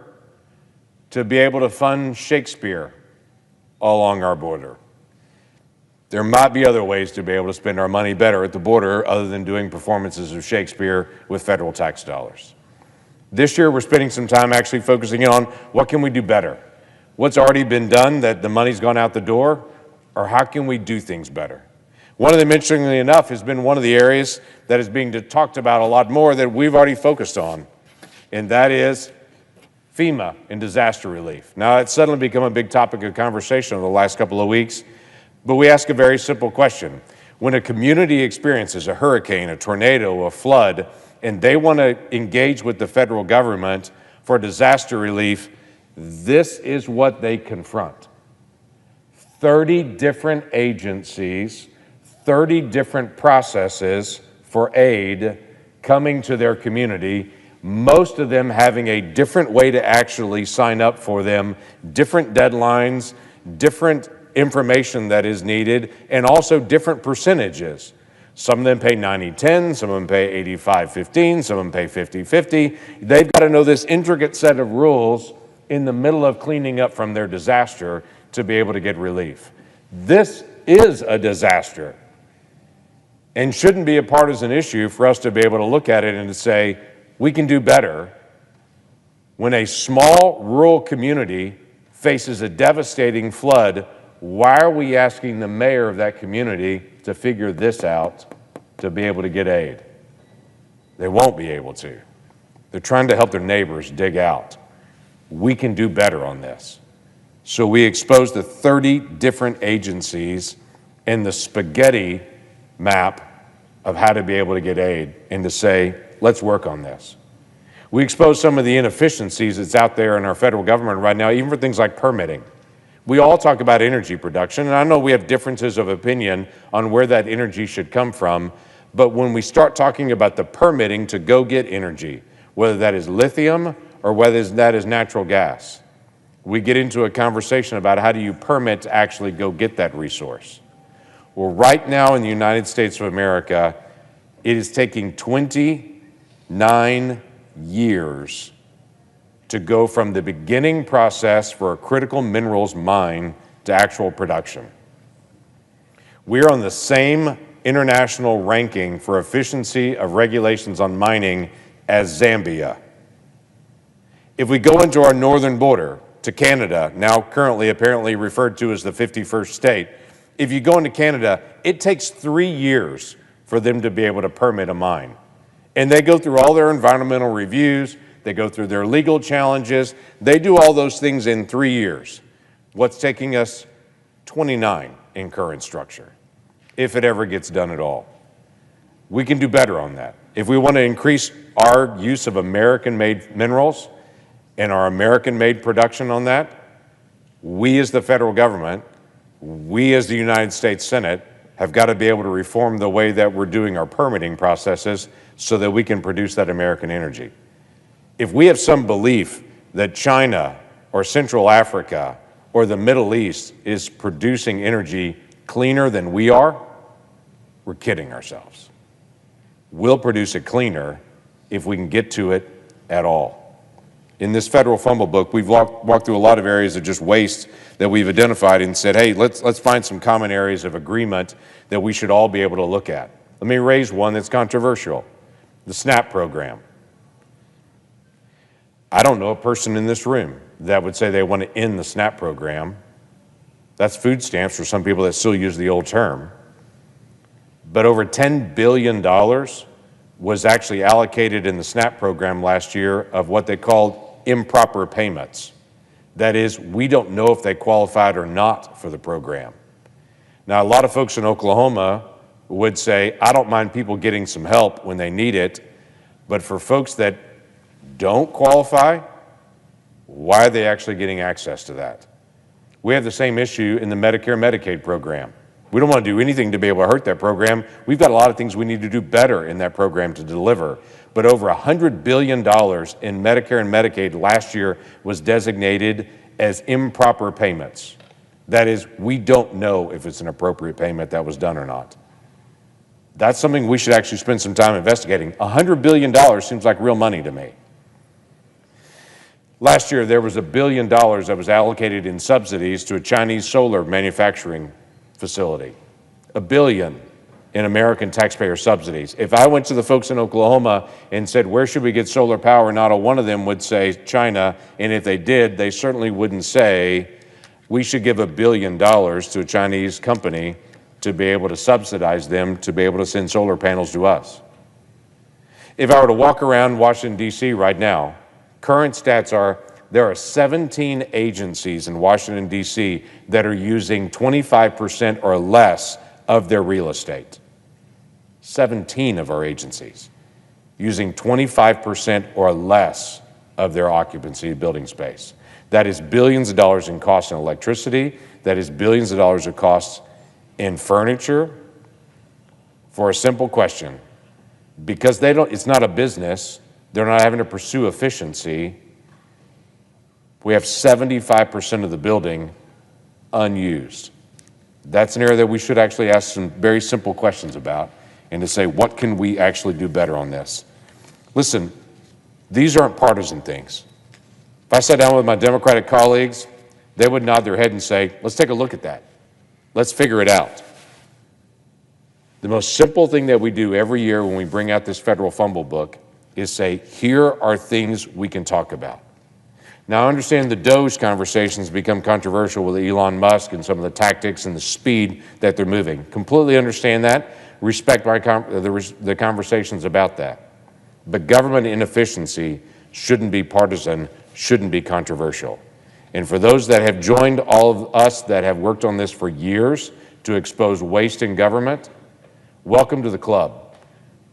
to be able to fund Shakespeare along our border. There might be other ways to be able to spend our money better at the border other than doing performances of Shakespeare with federal tax dollars. This year, we're spending some time actually focusing on what can we do better? What's already been done that the money's gone out the door, or how can we do things better? One of them, interestingly enough, has been one of the areas that is being talked about a lot more that we've already focused on, and that is FEMA and disaster relief. Now, it's suddenly become a big topic of conversation over the last couple of weeks, but we ask a very simple question. When a community experiences a hurricane, a tornado, a flood, and they want to engage with the federal government for disaster relief, this is what they confront. 30 different agencies, 30 different processes for aid coming to their community, most of them having a different way to actually sign up for them, different deadlines, different information that is needed, and also different percentages. Some of them pay 90-10, some of them pay 85-15, some of them pay 50-50. They've got to know this intricate set of rules in the middle of cleaning up from their disaster to be able to get relief. This is a disaster and shouldn't be a partisan issue for us to be able to look at it and to say, we can do better when a small rural community faces a devastating flood. Why are we asking the mayor of that community to figure this out to be able to get aid? They won't be able to. They're trying to help their neighbors dig out. We can do better on this. So we exposed the 30 different agencies and the spaghetti map of how to be able to get aid and to say, let's work on this. We exposed some of the inefficiencies that's out there in our federal government right now, even for things like permitting. We all talk about energy production, and I know we have differences of opinion on where that energy should come from, but when we start talking about the permitting to go get energy, whether that is lithium or whether that is natural gas, we get into a conversation about how do you permit to actually go get that resource. Well, right now in the United States of America, it is taking 29 years to go from the beginning process for a critical minerals mine to actual production. We're on the same international ranking for efficiency of regulations on mining as Zambia. If we go into our northern border to Canada, now currently apparently referred to as the 51st state, if you go into Canada, it takes 3 years for them to be able to permit a mine. And they go through all their environmental reviews, they go through their legal challenges, they do all those things in 3 years. What's taking us 29 in current structure, if it ever gets done at all. We can do better on that. If we want to increase our use of American-made minerals and our American-made production on that, we as the federal government, we as the United States Senate, have got to be able to reform the way that we're doing our permitting processes so that we can produce that American energy. If we have some belief that China or Central Africa or the Middle East is producing energy cleaner than we are, we're kidding ourselves. We'll produce it cleaner if we can get to it at all. In this federal fumble book, we've walked through a lot of areas of just waste that we've identified and said, hey, let's find some common areas of agreement that we should all be able to look at. Let me raise one that's controversial, the SNAP program. I don't know a person in this room that would say they want to end the SNAP program. That's food stamps for some people that still use the old term. But over $10 billion was actually allocated in the SNAP program last year of what they called improper payments. That is, we don't know if they qualified or not for the program. Now, a lot of folks in Oklahoma would say, I don't mind people getting some help when they need it, but for folks that don't qualify, why are they actually getting access to that? We have the same issue in the Medicare Medicaid program. We don't want to do anything to be able to hurt that program. We've got a lot of things we need to do better in that program to deliver. But over $100 billion in Medicare and Medicaid last year was designated as improper payments. That is, we don't know if it's an appropriate payment that was done or not. That's something we should actually spend some time investigating. $100 billion seems like real money to me. Last year, there was $1 billion that was allocated in subsidies to a Chinese solar manufacturing facility. $1 billion in American taxpayer subsidies. If I went to the folks in Oklahoma and said, where should we get solar power? Not a one of them would say China. And if they did, they certainly wouldn't say, we should give $1 billion to a Chinese company to be able to subsidize them to be able to send solar panels to us. If I were to walk around Washington, D.C. right now, current stats are there are 17 agencies in Washington, D.C. that are using 25% or less of their real estate. 17 of our agencies using 25% or less of their occupancy building space. That is billions of dollars in costs in electricity. That is billions of dollars of costs in furniture for a simple question. Because it's not a business, they're not having to pursue efficiency. We have 75% of the building unused. That's an area that we should actually ask some very simple questions about and to say, what can we actually do better on this? Listen, these aren't partisan things. If I sat down with my Democratic colleagues, they would nod their head and say, let's take a look at that. Let's figure it out. The most simple thing that we do every year when we bring out this federal fumble book is say, here are things we can talk about. Now, I understand the DOGE conversations become controversial with Elon Musk and some of the tactics and the speed that they're moving. Completely understand that. Respect the conversations about that. But government inefficiency shouldn't be partisan, shouldn't be controversial. And for those that have joined all of us that have worked on this for years to expose waste in government, welcome to the club.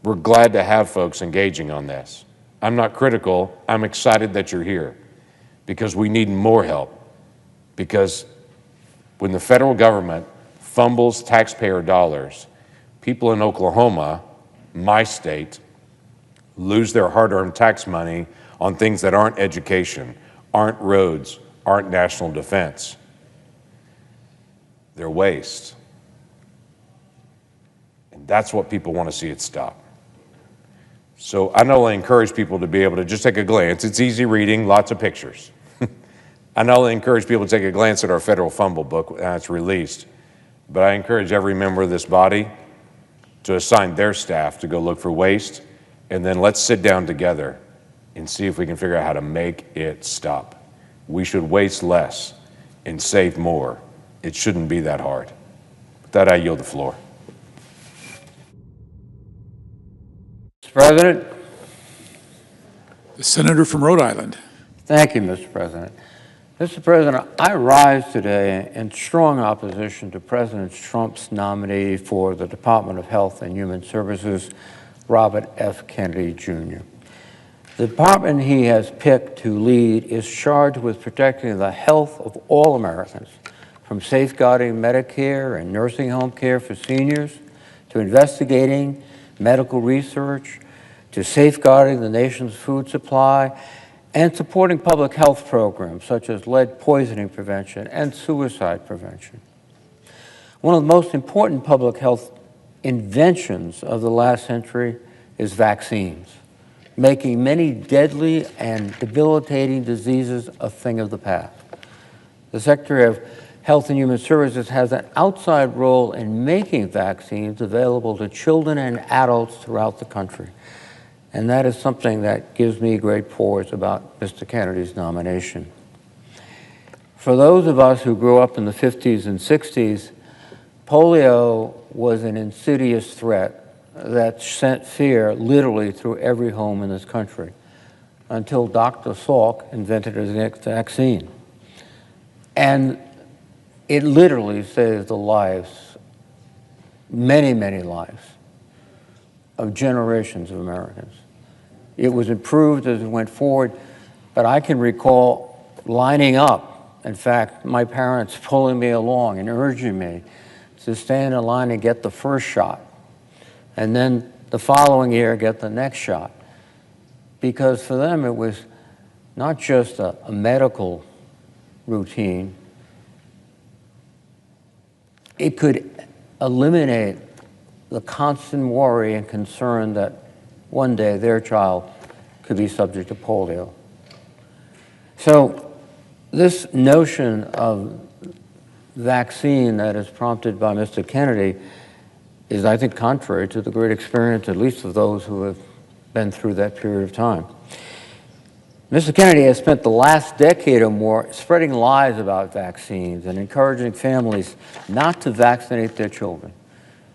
We're glad to have folks engaging on this. I'm not critical. I'm excited that you're here because we need more help. Because when the federal government fumbles taxpayer dollars, people in Oklahoma, my state, lose their hard-earned tax money on things that aren't education, aren't roads, aren't national defense. They're waste. And that's what people want to see it stop. So I not only encourage people to be able to just take a glance, it's easy reading, lots of pictures. I not only encourage people to take a glance at our federal fumble book when it's released, but I encourage every member of this body to assign their staff to go look for waste, and then let's sit down together and see if we can figure out how to make it stop. We should waste less and save more. It shouldn't be that hard. With that, I yield the floor. Mr. President. The senator from Rhode Island. Thank you, Mr. President. Mr. President, I rise today in strong opposition to President Trump's nominee for the Department of Health and Human Services, Robert F. Kennedy, Jr. The department he has picked to lead is charged with protecting the health of all Americans, from safeguarding Medicare and nursing home care for seniors, to investigating medical research, to safeguarding the nation's food supply, and supporting public health programs such as lead poisoning prevention and suicide prevention. One of the most important public health inventions of the last century is vaccines, making many deadly and debilitating diseases a thing of the past. The Secretary of Health and Human Services has an outside role in making vaccines available to children and adults throughout the country. And that is something that gives me great pause about Mr. Kennedy's nomination. For those of us who grew up in the 50s and 60s, polio was an insidious threat that sent fear literally through every home in this country until Dr. Salk invented a vaccine. And it literally saved the lives, many, many lives, of generations of Americans. It was improved as it went forward, but I can recall lining up, in fact, my parents pulling me along and urging me to stand in line and get the first shot, and then the following year get the next shot. Because for them it was not just a medical routine, it could eliminate the constant worry and concern that one day their child could be subject to polio. So this notion of vaccine that is prompted by Mr. Kennedy is, I think, contrary to the great experience, at least of those who have been through that period of time. Mr. Kennedy has spent the last decade or more spreading lies about vaccines and encouraging families not to vaccinate their children.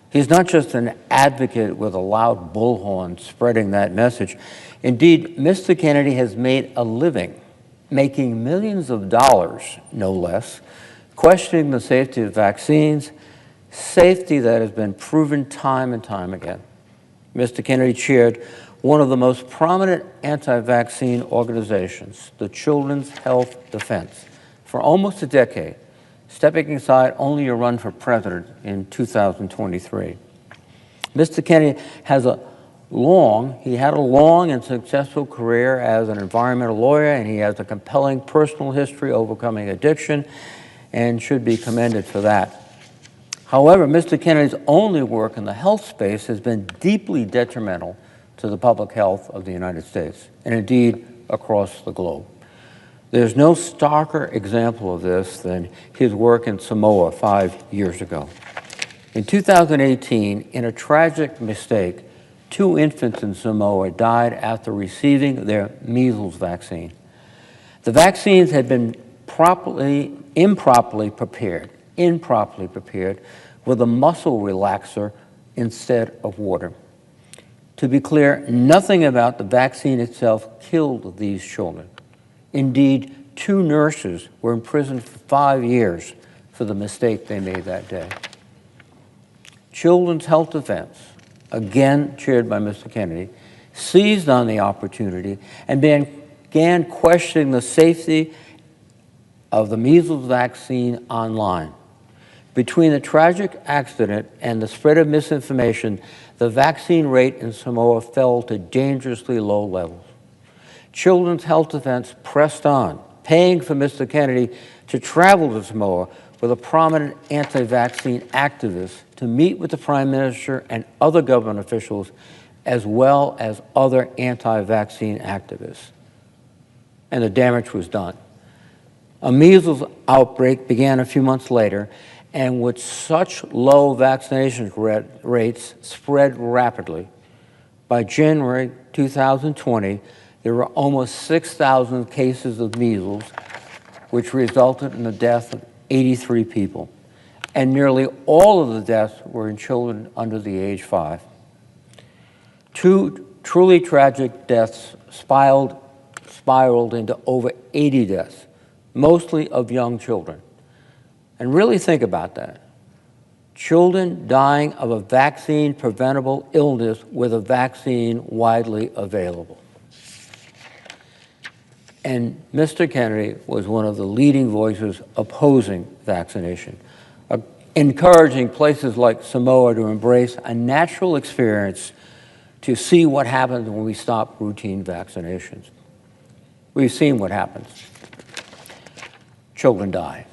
He's not just an advocate with a loud bullhorn spreading that message. Indeed, Mr. Kennedy has made a living, making millions of dollars, no less, questioning the safety of vaccines, safety that has been proven time and time again. Mr. Kennedy chaired one of the most prominent anti-vaccine organizations, the Children's Health Defense, for almost a decade, stepping aside only to run for president in 2023. Mr. Kennedy had a long and successful career as an environmental lawyer, and he has a compelling personal history overcoming addiction and should be commended for that. However, Mr. Kennedy's only work in the health space has been deeply detrimental to the public health of the United States, and indeed across the globe. There's no starker example of this than his work in Samoa 5 years ago. In 2018, in a tragic mistake, 2 infants in Samoa died after receiving their measles vaccine. The vaccines had been improperly prepared with a muscle relaxer instead of water. To be clear, nothing about the vaccine itself killed these children. Indeed, 2 nurses were imprisoned for 5 years for the mistake they made that day. Children's Health Defense, again chaired by Mr. Kennedy, seized on the opportunity and began questioning the safety of the measles vaccine online. Between the tragic accident and the spread of misinformation, the vaccine rate in Samoa fell to dangerously low levels. Children's Health Defense pressed on, paying for Mr. Kennedy to travel to Samoa with a prominent anti-vaccine activist to meet with the Prime Minister and other government officials, as well as other anti-vaccine activists. And the damage was done. A measles outbreak began a few months later, and with such low vaccination rates spread rapidly. By January 2020, there were almost 6,000 cases of measles, which resulted in the death of 83 people. And nearly all of the deaths were in children under the age 5. 2 truly tragic deaths spiraled into over 80 deaths, mostly of young children. And really think about that. Children dying of a vaccine-preventable illness with a vaccine widely available. And Mr. Kennedy was one of the leading voices opposing vaccination, encouraging places like Samoa to embrace a natural experience to see what happens when we stop routine vaccinations. We've seen what happens. Children die.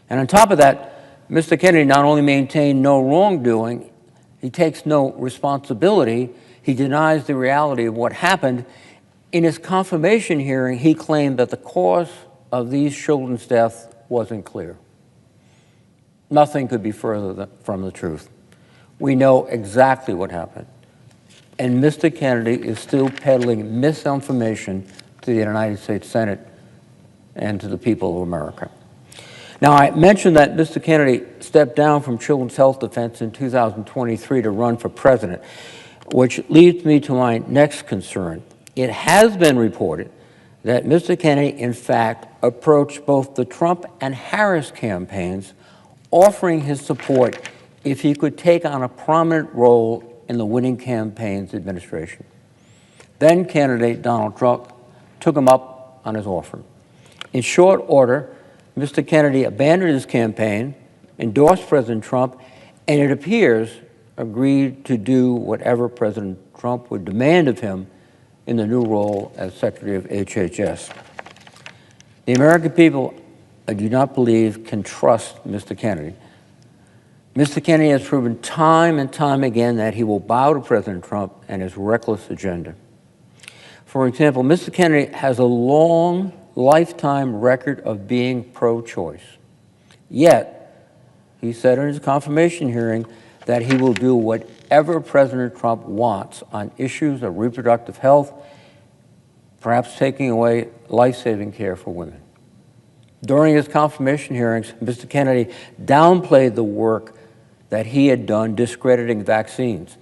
And on top of that, Mr. Kennedy not only maintained no wrongdoing, he takes no responsibility, he denies the reality of what happened. In his confirmation hearing, he claimed that the cause of these children's death wasn't clear. Nothing could be further from the truth. We know exactly what happened. And Mr. Kennedy is still peddling misinformation to the United States Senate and to the people of America. Now, I mentioned that Mr. Kennedy stepped down from Children's Health Defense in 2023 to run for president, which leads me to my next concern. It has been reported that Mr. Kennedy, in fact, approached both the Trump and Harris campaigns, offering his support if he could take on a prominent role in the winning campaign's administration. Then candidate Donald Trump took him up on his offer. In short order, Mr. Kennedy abandoned his campaign, endorsed President Trump, and it appears agreed to do whatever President Trump would demand of him in the new role as Secretary of HHS. The American people I do not believe can trust Mr. Kennedy. Mr. Kennedy has proven time and time again that he will bow to President Trump and his reckless agenda. For example, Mr. Kennedy has a long lifetime record of being pro-choice. Yet, he said in his confirmation hearing that he will do whatever President Trump wants on issues of reproductive health, perhaps taking away life-saving care for women. During his confirmation hearings, Mr. Kennedy downplayed the work that he had done discrediting vaccines,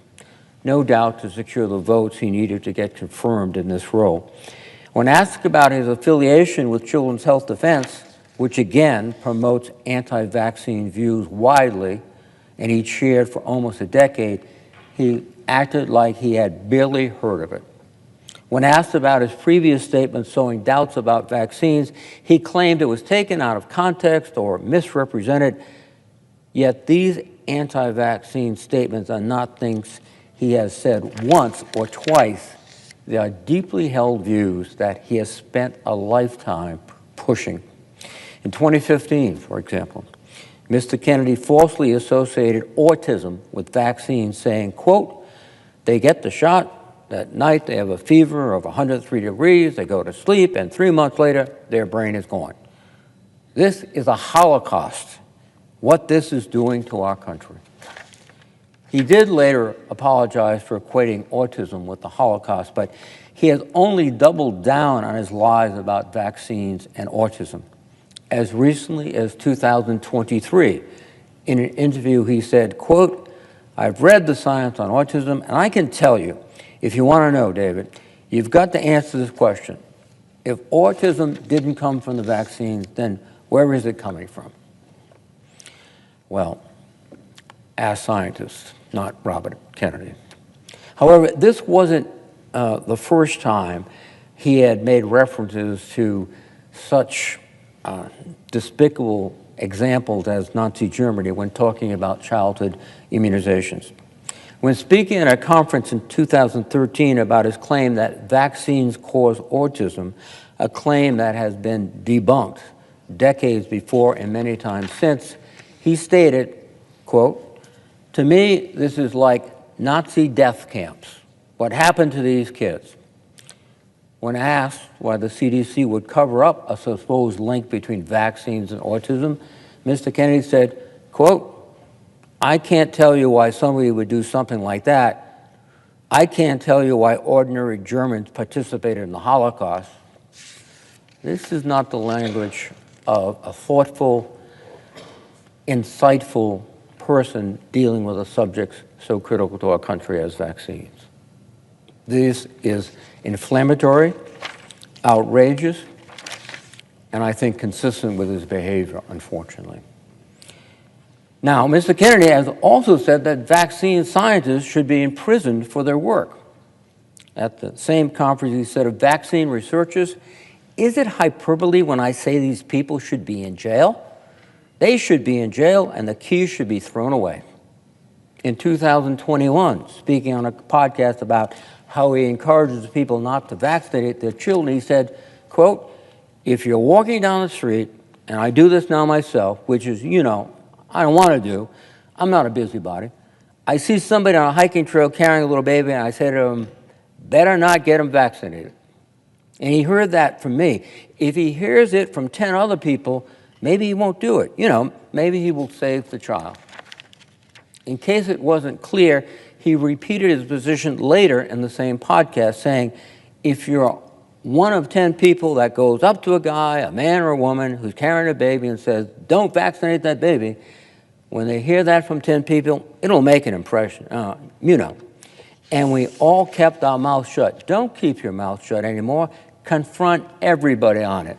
no doubt to secure the votes he needed to get confirmed in this role. When asked about his affiliation with Children's Health Defense, which again promotes anti-vaccine views widely, and he chaired for almost a decade, he acted like he had barely heard of it. When asked about his previous statements sowing doubts about vaccines, he claimed it was taken out of context or misrepresented, yet these anti-vaccine statements are not things he has said once or twice. They are deeply held views that he has spent a lifetime pushing. In 2015, for example, Mr. Kennedy falsely associated autism with vaccines, saying, quote, "They get the shot, that night they have a fever of 103 degrees, they go to sleep, and 3 months later, their brain is gone." This is a holocaust, what this is doing to our country. He did later apologize for equating autism with the Holocaust, but he has only doubled down on his lies about vaccines and autism. As recently as 2023, in an interview, he said, quote, "I've read the science on autism, and I can tell you, if you want to know, David, you've got to answer this question. If autism didn't come from the vaccines, then where is it coming from?" Well, ask scientists, not Robert Kennedy. However, this wasn't the first time he had made references to such despicable examples as Nazi Germany when talking about childhood immunizations. When speaking at a conference in 2013 about his claim that vaccines cause autism, a claim that has been debunked decades before and many times since, he stated, quote, "To me, this is like Nazi death camps. What happened to these kids?" When asked why the CDC would cover up a supposed link between vaccines and autism, Mr. Kennedy said, quote, "I can't tell you why somebody would do something like that. I can't tell you why ordinary Germans participated in the Holocaust." This is not the language of a thoughtful, insightful person dealing with a subject so critical to our country as vaccines. This is inflammatory, outrageous, and I think consistent with his behavior, unfortunately. Now, Mr. Kennedy has also said that vaccine scientists should be imprisoned for their work. At the same conference, he said of vaccine researchers, "Is it hyperbole when I say these people should be in jail? They should be in jail and the keys should be thrown away." In 2021, speaking on a podcast about how he encourages people not to vaccinate their children, he said, quote, "If you're walking down the street, and I do this now myself, which is, I don't want to do, I'm not a busybody. I see somebody on a hiking trail carrying a little baby, and I say to him, better not get him vaccinated." And he heard that from me. If he hears it from 10 other people, maybe he won't do it. Maybe he will save the child. In case it wasn't clear, he repeated his position later in the same podcast, saying, if you're one of 10 people that goes up to a guy, a man or a woman, who's carrying a baby and says, don't vaccinate that baby, when they hear that from 10 people, it'll make an impression, And we all kept our mouth shut. Don't keep your mouth shut anymore. Confront everybody on it.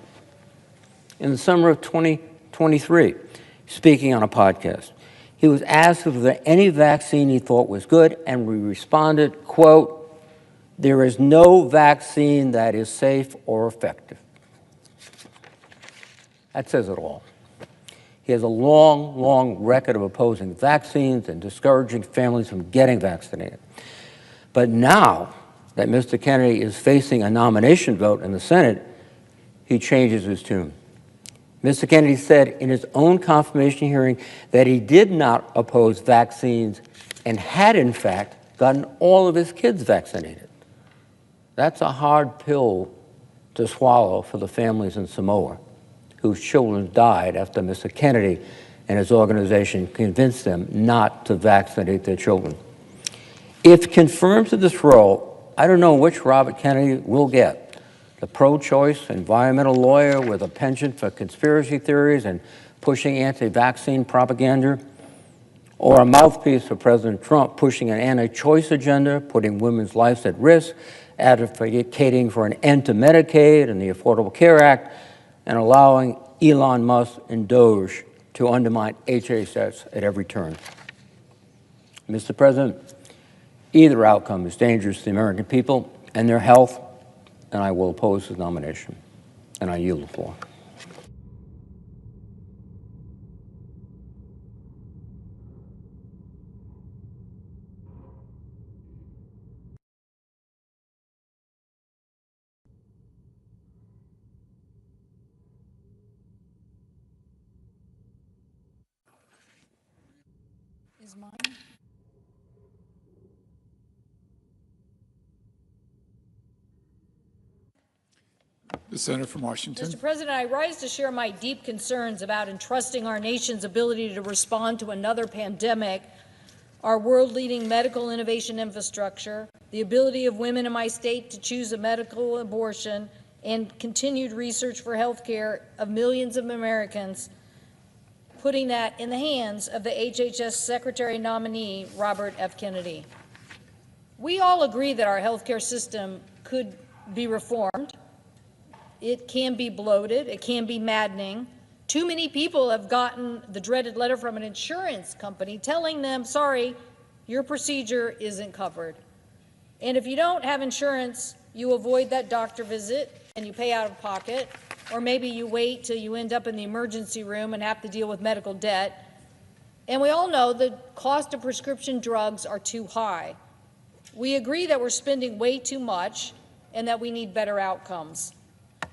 In the summer of 2023, speaking on a podcast, he was asked if there was any vaccine he thought was good, and we responded, quote, "There is no vaccine that is safe or effective." That says it all. He has a long, long record of opposing vaccines and discouraging families from getting vaccinated. But now that Mr. Kennedy is facing a nomination vote in the Senate, he changes his tune. Mr. Kennedy said in his own confirmation hearing that he did not oppose vaccines and had, in fact, gotten all of his kids vaccinated. That's a hard pill to swallow for the families in Samoa whose children died after Mr. Kennedy and his organization convinced them not to vaccinate their children. If confirmed to this role, I don't know which Robert Kennedy will get. The pro-choice environmental lawyer with a penchant for conspiracy theories and pushing anti-vaccine propaganda, or a mouthpiece for President Trump pushing an anti-choice agenda, putting women's lives at risk, advocating for an end to Medicaid and the Affordable Care Act, and allowing Elon Musk and Doge to undermine HHS at every turn. Mr. President, either outcome is dangerous to the American people and their health, and I will oppose his nomination. And I yield the floor. Is mine? The senator from Washington. Mr. President, I rise to share my deep concerns about entrusting our nation's ability to respond to another pandemic, our world-leading medical innovation infrastructure, the ability of women in my state to choose a medical abortion, and continued research for health care of millions of Americans, putting that in the hands of the HHS Secretary nominee, Robert F. Kennedy. We all agree that our health care system could be reformed. It can be bloated. It can be maddening. Too many people have gotten the dreaded letter from an insurance company telling them, sorry, your procedure isn't covered. And if you don't have insurance, you avoid that doctor visit and you pay out of pocket, or maybe you wait till you end up in the emergency room and have to deal with medical debt. And we all know the cost of prescription drugs are too high. We agree that we're spending way too much and that we need better outcomes.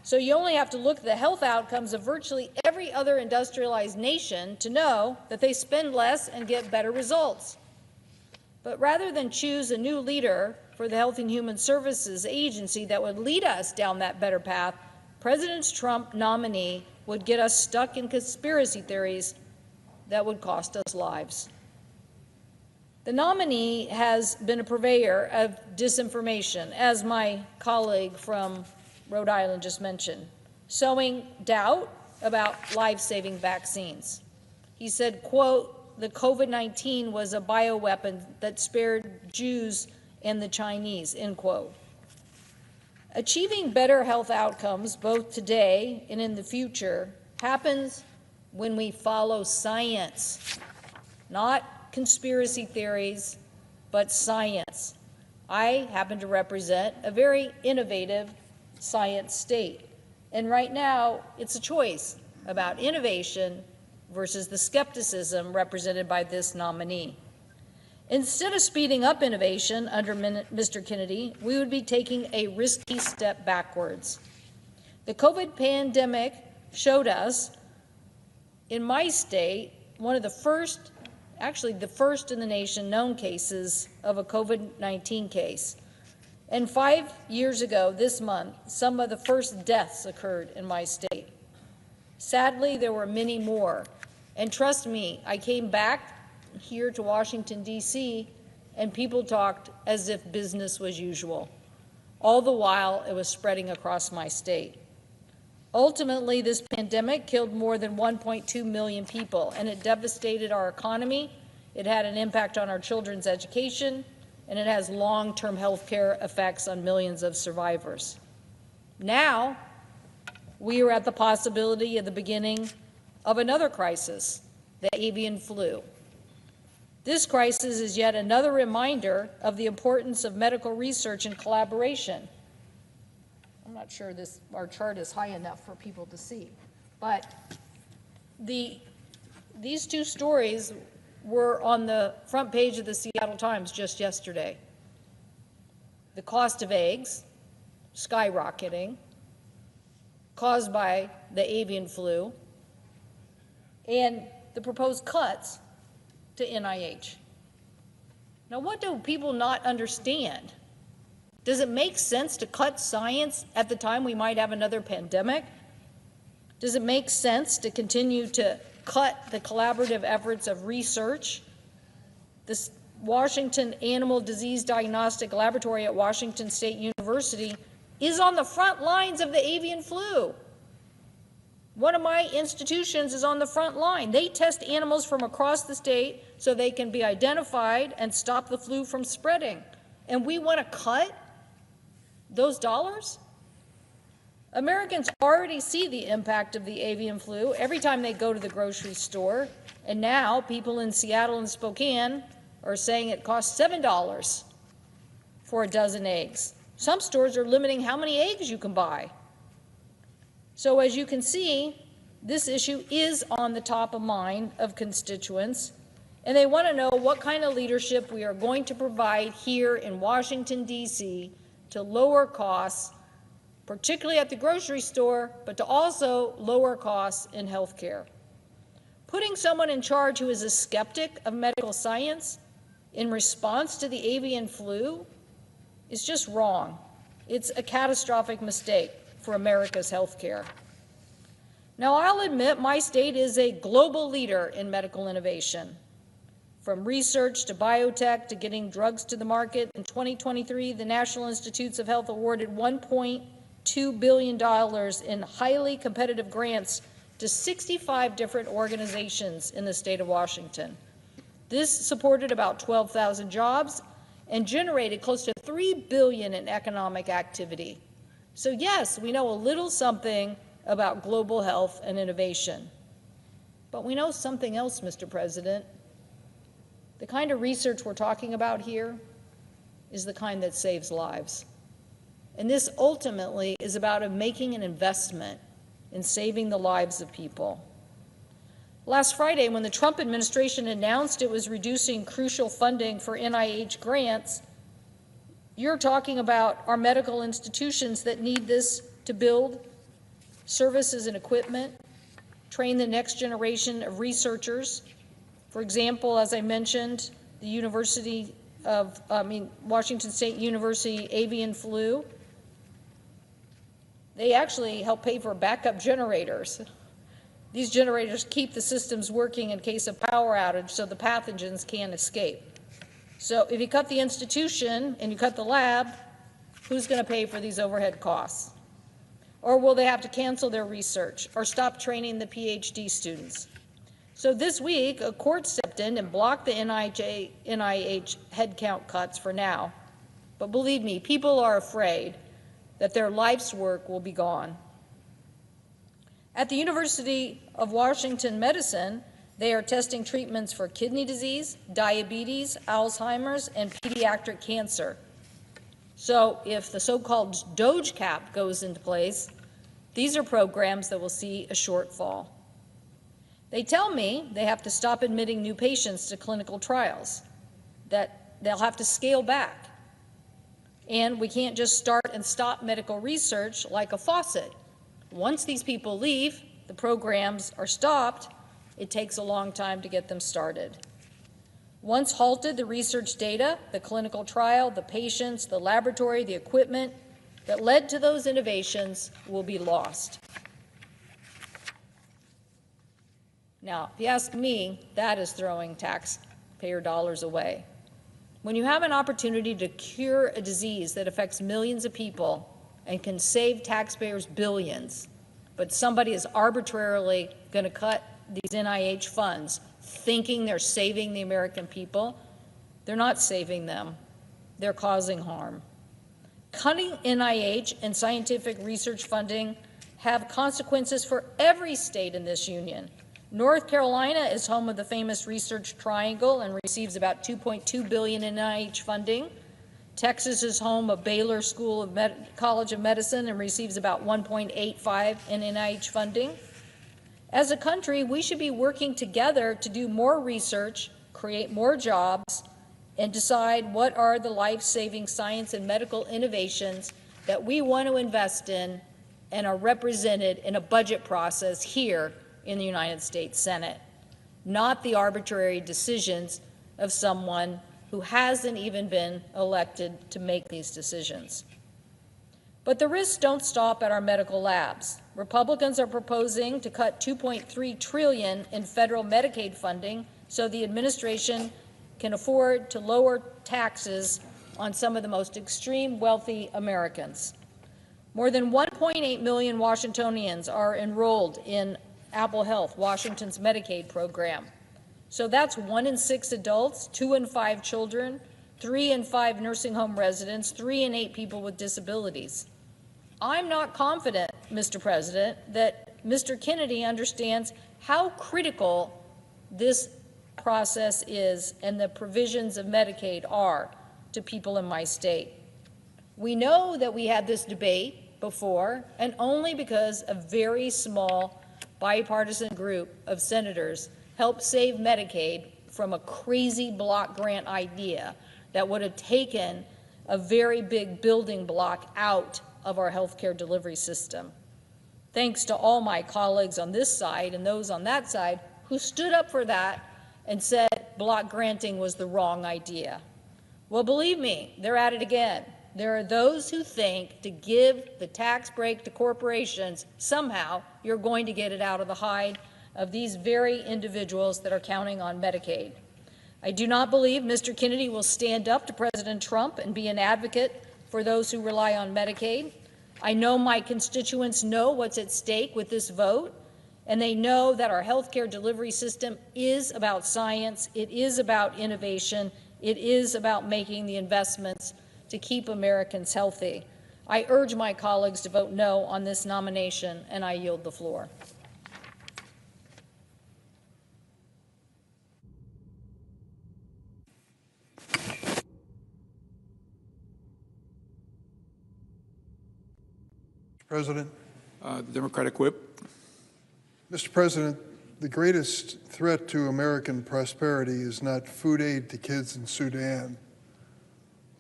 So you only have to look at the health outcomes of virtually every other industrialized nation to know that they spend less and get better results. But rather than choose a new leader for the Health and Human Services Agency that would lead us down that better path, President Trump nominee would get us stuck in conspiracy theories that would cost us lives. The nominee has been a purveyor of disinformation, as my colleague from Rhode Island just mentioned, sowing doubt about life-saving vaccines. He said, quote, the COVID-19 was a bioweapon that spared Jews and the Chinese, end quote. Achieving better health outcomes, both today and in the future, happens when we follow science, not conspiracy theories, but science. I happen to represent a very innovative science state. And right now, it's a choice about innovation versus the skepticism represented by this nominee. Instead of speeding up innovation under Mr. Kennedy, we would be taking a risky step backwards. The COVID pandemic showed us, in my state, one of the first, actually the first in the nation known cases of a COVID-19 case. And 5 years ago this month, some of the first deaths occurred in my state. Sadly, there were many more. And trust me, I came back here to Washington, D.C., and people talked as if business was usual. All the while, it was spreading across my state. Ultimately, this pandemic killed more than 1.2 million people, and it devastated our economy. It had an impact on our children's education, and it has long-term health care effects on millions of survivors. Now, we are at the possibility of the beginning of another crisis, the avian flu. This crisis is yet another reminder of the importance of medical research and collaboration. I'm not sure our chart is high enough for people to see, but these two stories were on the front page of the Seattle Times just yesterday. The cost of eggs skyrocketing, caused by the avian flu, and the proposed cuts to NIH. Now, what do people not understand? Does it make sense to cut science at the time we might have another pandemic? Does it make sense to continue to cut the collaborative efforts of research? The Washington Animal Disease Diagnostic Laboratory at Washington State University is on the front lines of the avian flu. One of my institutions is on the front line. They test animals from across the state so they can be identified and stop the flu from spreading. And we want to cut those dollars? Americans already see the impact of the avian flu every time they go to the grocery store. And now people in Seattle and Spokane are saying it costs $7 for a dozen eggs. Some stores are limiting how many eggs you can buy. So as you can see, this issue is on the top of mind of constituents, and they want to know what kind of leadership we are going to provide here in Washington, D.C. to lower costs, particularly at the grocery store, but to also lower costs in health care. Putting someone in charge who is a skeptic of medical science in response to the avian flu is just wrong. It's a catastrophic mistake for America's health care. Now, I'll admit my state is a global leader in medical innovation. From research to biotech to getting drugs to the market, in 2023, the National Institutes of Health awarded $1.2 billion in highly competitive grants to 65 different organizations in the state of Washington. This supported about 12,000 jobs and generated close to $3 billion in economic activity. So yes, we know a little something about global health and innovation. But we know something else, Mr. President. The kind of research we're talking about here is the kind that saves lives. And this ultimately is about making an investment in saving the lives of people. Last Friday, when the Trump administration announced it was reducing crucial funding for NIH grants, you're talking about our medical institutions that need this to build services and equipment, train the next generation of researchers. For example, as I mentioned, the Washington State University avian flu. They actually help pay for backup generators. These generators keep the systems working in case of power outage so the pathogens can't escape. So if you cut the institution and you cut the lab, who's going to pay for these overhead costs? Or will they have to cancel their research or stop training the PhD students? So this week, a court stepped in and blocked the NIH headcount cuts for now. But believe me, people are afraid that their life's work will be gone. At the University of Washington Medicine, they are testing treatments for kidney disease, diabetes, Alzheimer's, and pediatric cancer. So if the so-called DOGE cap goes into place, these are programs that will see a shortfall. They tell me they have to stop admitting new patients to clinical trials, that they'll have to scale back. And we can't just start and stop medical research like a faucet. Once these people leave, the programs are stopped, it takes a long time to get them started. Once halted, the research data, the clinical trial, the patients, the laboratory, the equipment that led to those innovations will be lost. Now, if you ask me, that is throwing taxpayer dollars away. When you have an opportunity to cure a disease that affects millions of people and can save taxpayers billions, but somebody is arbitrarily going to cut these NIH funds thinking they're saving the American people, they're not saving them. They're causing harm. Cutting NIH and scientific research funding have consequences for every state in this union. North Carolina is home of the famous Research Triangle and receives about $2.2 billion in NIH funding. Texas is home of Baylor College of Medicine and receives about $1.85 in NIH funding. As a country, we should be working together to do more research, create more jobs, and decide what are the life-saving science and medical innovations that we want to invest in and are represented in a budget process here in the United States Senate, not the arbitrary decisions of someone who hasn't even been elected to make these decisions. But the risks don't stop at our medical labs. Republicans are proposing to cut $2.3 trillion in federal Medicaid funding so the administration can afford to lower taxes on some of the most extreme wealthy Americans. More than 1.8 million Washingtonians are enrolled in Apple Health, Washington's Medicaid program. So that's 1 in 6 adults, 2 in 5 children, 3 in 5 nursing home residents, 3 in 8 people with disabilities. I'm not confident, Mr. President, that Mr. Kennedy understands how critical this process is and the provisions of Medicaid are to people in my state. We know that we had this debate before, and only because a very small bipartisan group of senators helped save Medicaid from a crazy block grant idea that would have taken a very big building block out of our healthcare delivery system. Thanks to all my colleagues on this side and those on that side who stood up for that and said block granting was the wrong idea. Well, believe me, they're at it again. There are those who think to give the tax break to corporations, somehow you're going to get it out of the hide of these very individuals that are counting on Medicaid. I do not believe Mr. Kennedy will stand up to President Trump and be an advocate for those who rely on Medicaid. I know my constituents know what's at stake with this vote, and they know that our healthcare delivery system is about science, it is about innovation, it is about making the investments to keep Americans healthy. I urge my colleagues to vote no on this nomination, and I yield the floor. President. The Democratic Whip. Mr. President, the greatest threat to American prosperity is not food aid to kids in Sudan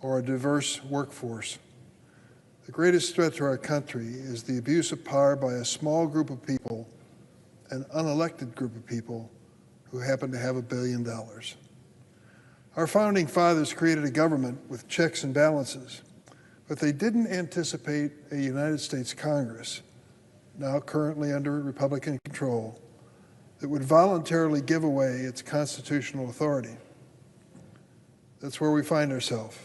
or a diverse workforce. The greatest threat to our country is the abuse of power by a small group of people, an unelected group of people who happen to have $1 billion. Our founding fathers created a government with checks and balances, but they didn't anticipate a United States Congress, now currently under Republican control, that would voluntarily give away its constitutional authority. That's where we find ourselves.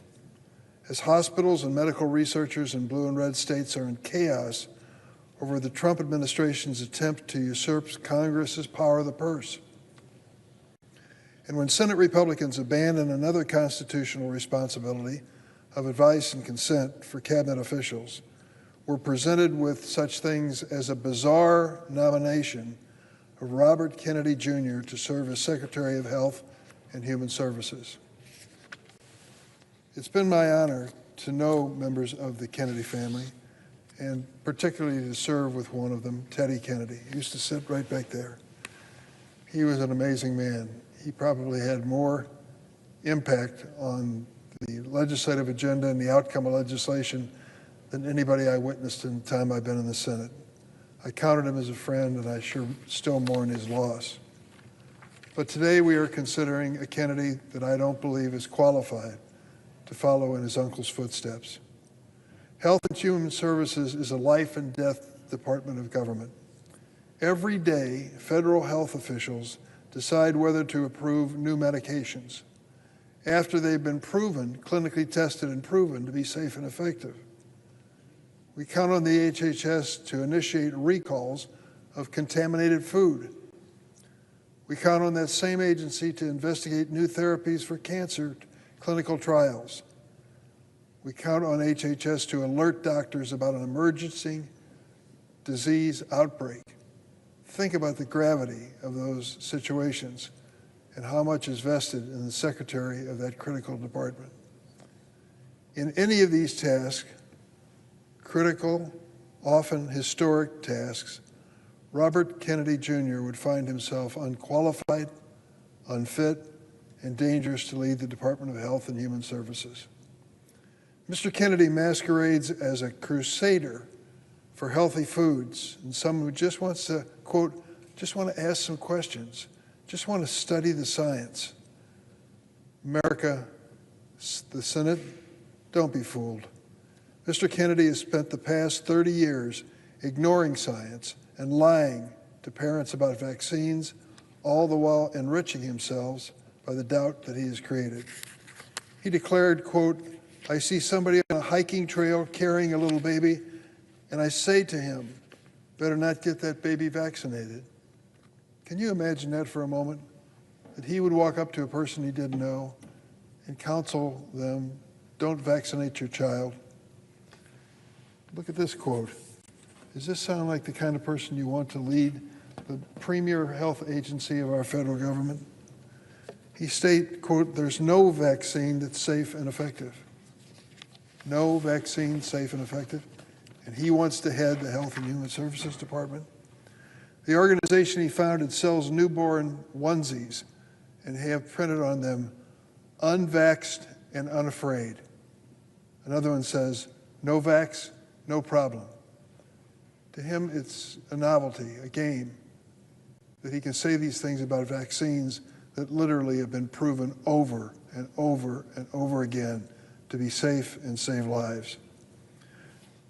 As hospitals and medical researchers in blue and red states are in chaos over the Trump administration's attempt to usurp Congress's power of the purse. And when Senate Republicans abandon another constitutional responsibility of advice and consent for cabinet officials, we're presented with such things as a bizarre nomination of Robert Kennedy Jr. to serve as Secretary of Health and Human Services. It's been my honor to know members of the Kennedy family, and particularly to serve with one of them, Teddy Kennedy. He used to sit right back there. He was an amazing man. He probably had more impact on the legislative agenda and the outcome of legislation than anybody I witnessed in the time I've been in the Senate. I counted him as a friend, and I sure still mourn his loss. But today we are considering a Kennedy that I don't believe is qualified to follow in his uncle's footsteps. Health and Human Services is a life and death department of government. Every day, federal health officials decide whether to approve new medications after they've been proven, clinically tested and proven to be safe and effective. We count on the HHS to initiate recalls of contaminated food. We count on that same agency to investigate new therapies for cancer clinical trials. We count on HHS to alert doctors about an emergency disease outbreak. Think about the gravity of those situations and how much is vested in the secretary of that critical department. In any of these tasks, critical, often historic tasks, Robert Kennedy Jr. would find himself unqualified, unfit, and dangerous to lead the Department of Health and Human Services. Mr. Kennedy masquerades as a crusader for healthy foods and someone who just wants to, quote, just want to ask some questions, just want to study the science. America, the Senate, don't be fooled. Mr. Kennedy has spent the past 30 years ignoring science and lying to parents about vaccines, all the while enriching himself by the doubt that he has created. He declared, quote, "I see somebody on a hiking trail carrying a little baby, and I say to him, better not get that baby vaccinated." Can you imagine that for a moment? That he would walk up to a person he didn't know and counsel them, don't vaccinate your child. Look at this quote. Does this sound like the kind of person you want to lead the premier health agency of our federal government? He stated, quote, "There's no vaccine that's safe and effective." No vaccine safe and effective. And he wants to head the Health and Human Services Department. The organization he founded sells newborn onesies and have printed on them, "Unvaxxed and unafraid." Another one says, "No vax, no problem." To him, it's a novelty, a game, that he can say these things about vaccines that literally have been proven over and over and over again to be safe and save lives.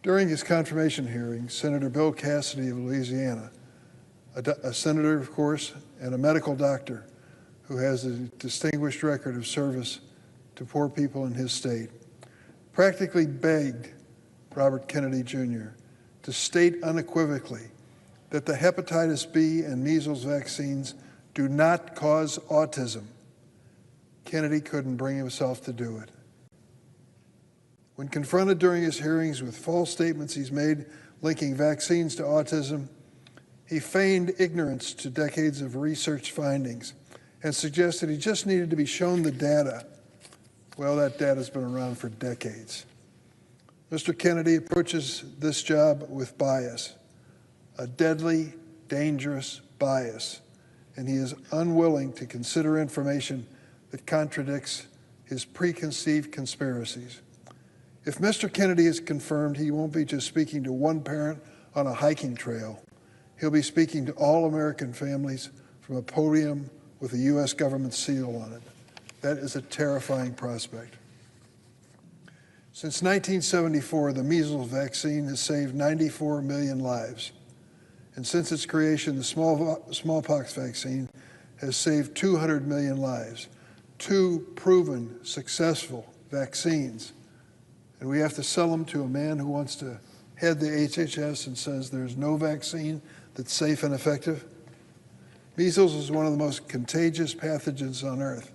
During his confirmation hearing, Senator Bill Cassidy of Louisiana, a senator, of course, and a medical doctor who has a distinguished record of service to poor people in his state, practically begged Robert Kennedy Jr. to state unequivocally that the hepatitis B and measles vaccines do not cause autism. Kennedy couldn't bring himself to do it. When confronted during his hearings with false statements he's made linking vaccines to autism, he feigned ignorance to decades of research findings and suggested he just needed to be shown the data. Well, that data's been around for decades. Mr. Kennedy approaches this job with bias, a deadly, dangerous bias, and he is unwilling to consider information that contradicts his preconceived conspiracies. If Mr. Kennedy is confirmed, he won't be just speaking to one parent on a hiking trail. He'll be speaking to all American families from a podium with a U.S. government seal on it. That is a terrifying prospect. Since 1974, the measles vaccine has saved 94 million lives. And since its creation, the smallpox vaccine has saved 200 million lives. 2 proven successful vaccines. And we have to sell them to a man who wants to head the HHS and says there's no vaccine that's safe and effective. Measles is one of the most contagious pathogens on earth.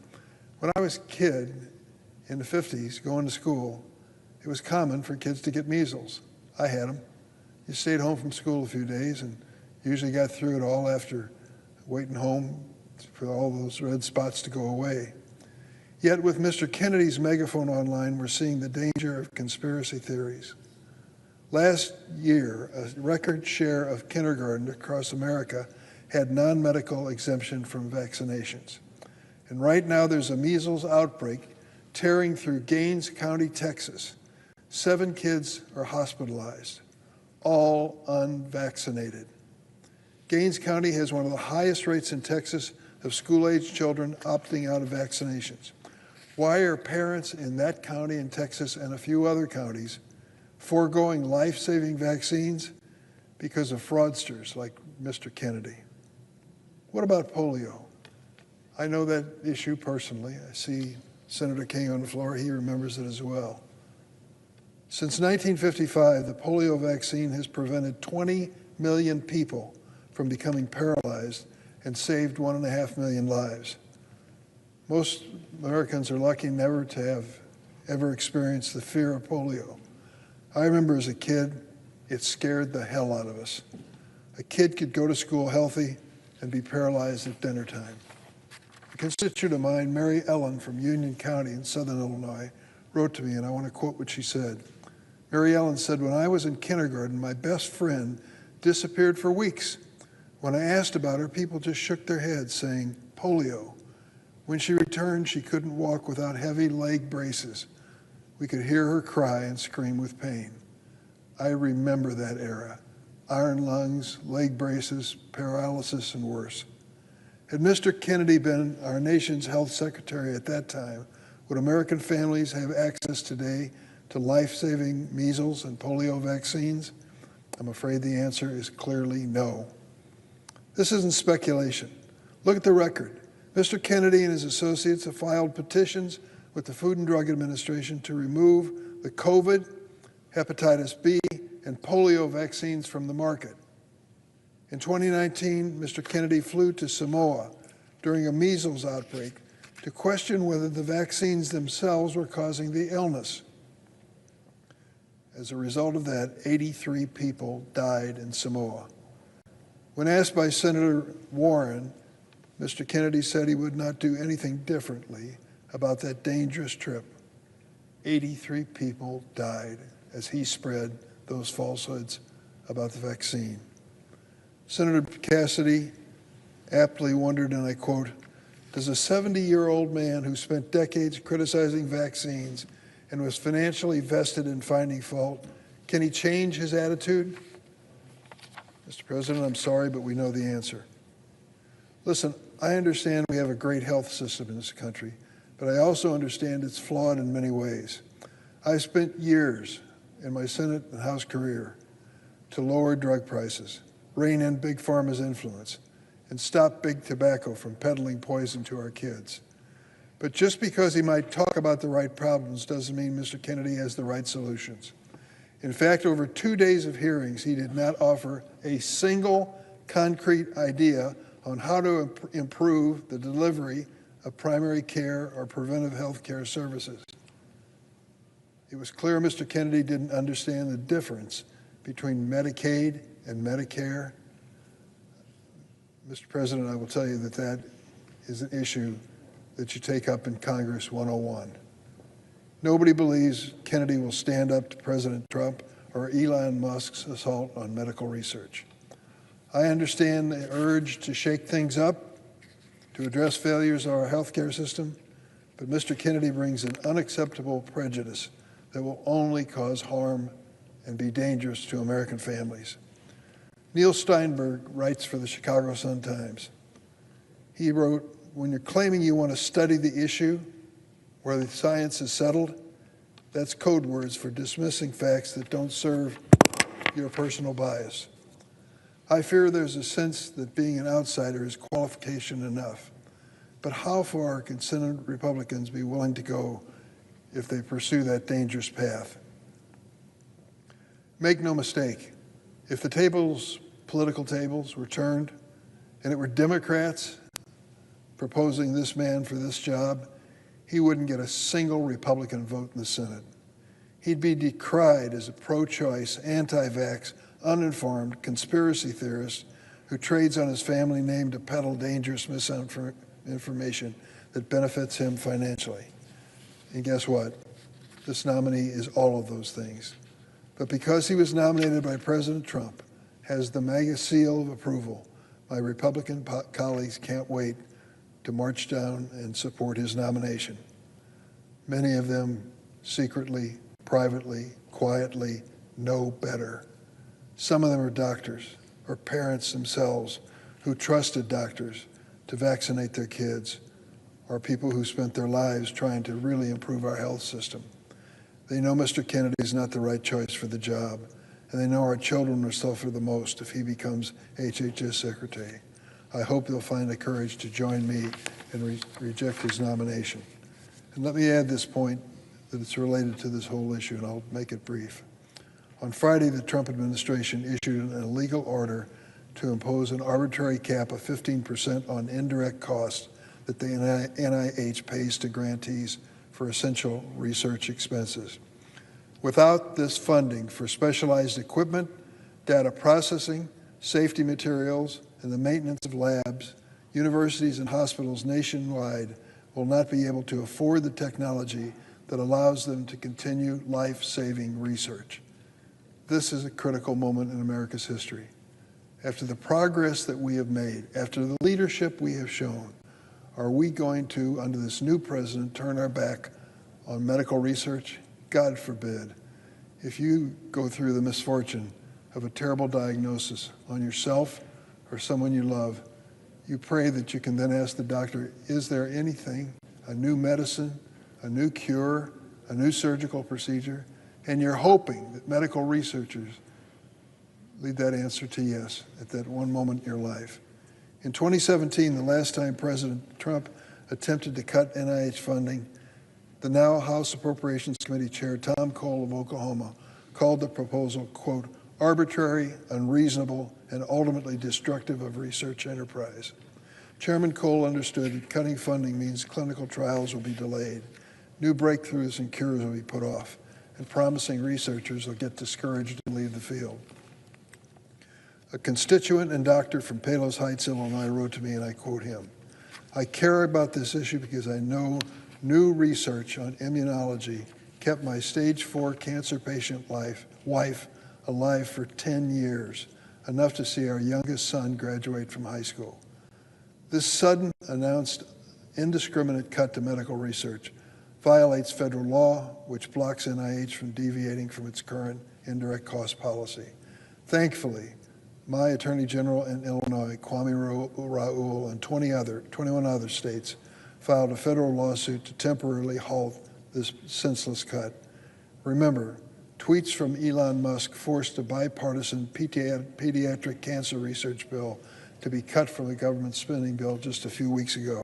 When I was a kid in the 50s going to school, it was common for kids to get measles. I had them. You stayed home from school a few days and usually got through it all after waiting home for all those red spots to go away. Yet with Mr. Kennedy's megaphone online, we're seeing the danger of conspiracy theories. Last year, a record share of kindergarten across America had non-medical exemption from vaccinations. And right now there's a measles outbreak tearing through Gaines County, Texas. 7 kids are hospitalized, all unvaccinated. Gaines County has one of the highest rates in Texas of school-age children opting out of vaccinations. Why are parents in that county in Texas and a few other counties foregoing life-saving vaccines? Because of fraudsters like Mr. Kennedy. What about polio? I know that issue personally. I see Senator King on the floor. He remembers it as well. Since 1955, the polio vaccine has prevented 20 million people from becoming paralyzed and saved 1.5 million lives. Most Americans are lucky never to have ever experienced the fear of polio. I remember as a kid, it scared the hell out of us. A kid could go to school healthy and be paralyzed at dinner time. A constituent of mine, Mary Ellen from Union County in southern Illinois, wrote to me, and I want to quote what she said. Mary Ellen said, "When I was in kindergarten, my best friend disappeared for weeks. When I asked about her, people just shook their heads, saying, polio. When she returned, she couldn't walk without heavy leg braces. We could hear her cry and scream with pain." I remember that era. iron lungs, leg braces, paralysis, and worse. Had Mr. Kennedy been our nation's health secretary at that time, would American families have access today to life-saving measles and polio vaccines? I'm afraid the answer is clearly no. This isn't speculation. Look at the record. Mr. Kennedy and his associates have filed petitions with the Food and Drug Administration to remove the COVID, hepatitis B, and polio vaccines from the market. In 2019, Mr. Kennedy flew to Samoa during a measles outbreak to question whether the vaccines themselves were causing the illness. As a result of that, 83 people died in Samoa. When asked by Senator Warren, Mr. Kennedy said he would not do anything differently about that dangerous trip. 83 people died as he spread those falsehoods about the vaccine. Senator Cassidy aptly wondered, and I quote, "Does a 70-year-old man who spent decades criticizing vaccines and was financially vested in finding fault, can he change his attitude?" Mr. President, I'm sorry, but we know the answer. Listen, I understand we have a great health system in this country, but I also understand it's flawed in many ways. I spent years in my Senate and House career to lower drug prices, rein in Big Pharma's influence, and stop big tobacco from peddling poison to our kids. But just because he might talk about the right problems doesn't mean Mr. Kennedy has the right solutions. In fact, over 2 days of hearings, he did not offer a single concrete idea on how to improve the delivery of primary care or preventive health care services. It was clear Mr. Kennedy didn't understand the difference between Medicaid and Medicare. Mr. President, I will tell you that that is an issue that you take up in Congress 101. Nobody believes Kennedy will stand up to President Trump or Elon Musk's assault on medical research. I understand the urge to shake things up, to address failures of our healthcare system, but Mr. Kennedy brings an unacceptable prejudice that will only cause harm and be dangerous to American families. Neil Steinberg writes for the Chicago Sun-Times. He wrote, "When you're claiming you want to study the issue where the science is settled, that's code words for dismissing facts that don't serve your personal bias. I fear there's a sense that being an outsider is qualification enough. But how far can Senate Republicans be willing to go if they pursue that dangerous path? Make no mistake, if the political tables were turned and it were Democrats proposing this man for this job, he wouldn't get a single Republican vote in the Senate. He'd be decried as a pro-choice, anti-vax, uninformed conspiracy theorist who trades on his family name to peddle dangerous misinformation that benefits him financially. And guess what? This nominee is all of those things. But because he was nominated by President Trump, has the MAGA seal of approval, my Republican colleagues can't wait to march down and support his nomination. Many of them secretly, privately, quietly know better. Some of them are doctors or parents themselves who trusted doctors to vaccinate their kids, or people who spent their lives trying to really improve our health system. They know Mr. Kennedy is not the right choice for the job, and they know our children will suffer the most if he becomes HHS Secretary. I hope they'll find the courage to join me and reject his nomination. And let me add this point that it's related to this whole issue, and I'll make it brief. On Friday, the Trump administration issued an illegal order to impose an arbitrary cap of 15% on indirect costs that the NIH pays to grantees for essential research expenses. Without this funding for specialized equipment, data processing, safety materials, and the maintenance of labs, universities and hospitals nationwide will not be able to afford the technology that allows them to continue life-saving research. This is a critical moment in America's history. After the progress that we have made, after the leadership we have shown, are we going to, under this new president, turn our back on medical research? God forbid. If you go through the misfortune of a terrible diagnosis on yourself or someone you love, you pray that you can then ask the doctor, is there anything, a new medicine, a new cure, a new surgical procedure? And you're hoping that medical researchers lead that answer to yes at that one moment in your life. In 2017, the last time President Trump attempted to cut NIH funding, the now House Appropriations Committee Chair Tom Cole of Oklahoma called the proposal, quote, arbitrary, unreasonable, and ultimately destructive of research enterprise. Chairman Cole understood that cutting funding means clinical trials will be delayed, new breakthroughs and cures will be put off, and promising researchers will get discouraged and leave the field. A constituent and doctor from Palos Heights, Illinois, wrote to me, and I quote him, I care about this issue because I know new research on immunology kept my stage 4 cancer patient wife alive for 10 years, enough to see our youngest son graduate from high school. This sudden announced indiscriminate cut to medical research violates federal law, which blocks NIH from deviating from its current indirect cost policy. Thankfully, my Attorney General in Illinois, Kwame Raoul, and 21 other states filed a federal lawsuit to temporarily halt this senseless cut. Remember, tweets from Elon Musk forced a bipartisan pediatric cancer research bill to be cut from the government spending bill just a few weeks ago.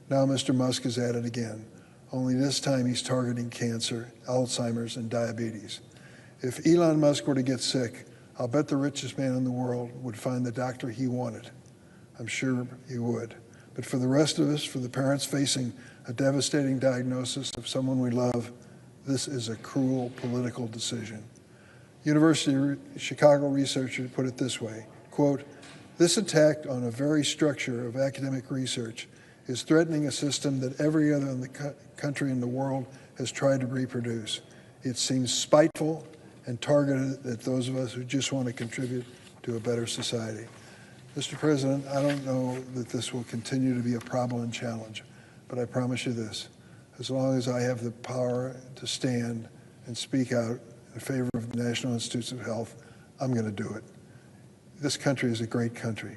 Now Mr. Musk is at it again, only this time he's targeting cancer, Alzheimer's, and diabetes. If Elon Musk were to get sick, I'll bet the richest man in the world would find the doctor he wanted. I'm sure he would. But for the rest of us, for the parents facing a devastating diagnosis of someone we love, this is a cruel political decision. University of Chicago researchers put it this way, quote, this attack on a very structure of academic research is threatening a system that every other in the country in the world has tried to reproduce. It seems spiteful and targeted at those of us who just want to contribute to a better society. Mr. President, I don't know that this will continue to be a problem and challenge, but I promise you this, as long as I have the power to stand and speak out in favor of the National Institutes of Health, I'm going to do it. This country is a great country.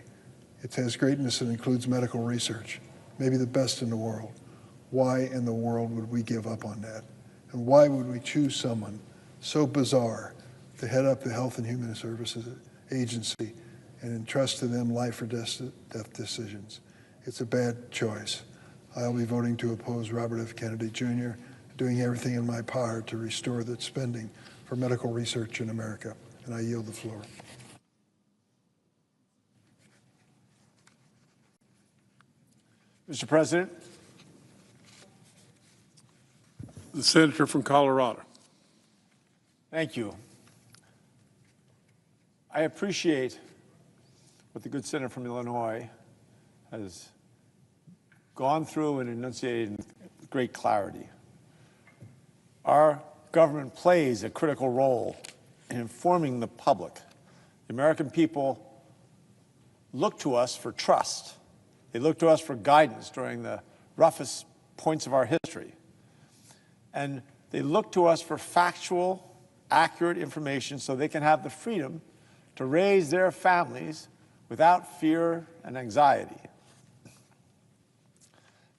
It has greatness that includes medical research, maybe the best in the world. Why in the world would we give up on that? And why would we choose someone so bizarre to head up the Health and Human Services Agency and entrust to them life or death decisions? It's a bad choice. I'll be voting to oppose Robert F. Kennedy Jr., doing everything in my power to restore that spending for medical research in America. And I yield the floor. Mr. President, the senator from Colorado. Thank you. I appreciate what the good senator from Illinois has gone through and enunciated with great clarity. Our government plays a critical role in informing the public. The American people look to us for trust. They look to us for guidance during the roughest points of our history. And they look to us for factual, accurate information so they can have the freedom to raise their families without fear and anxiety.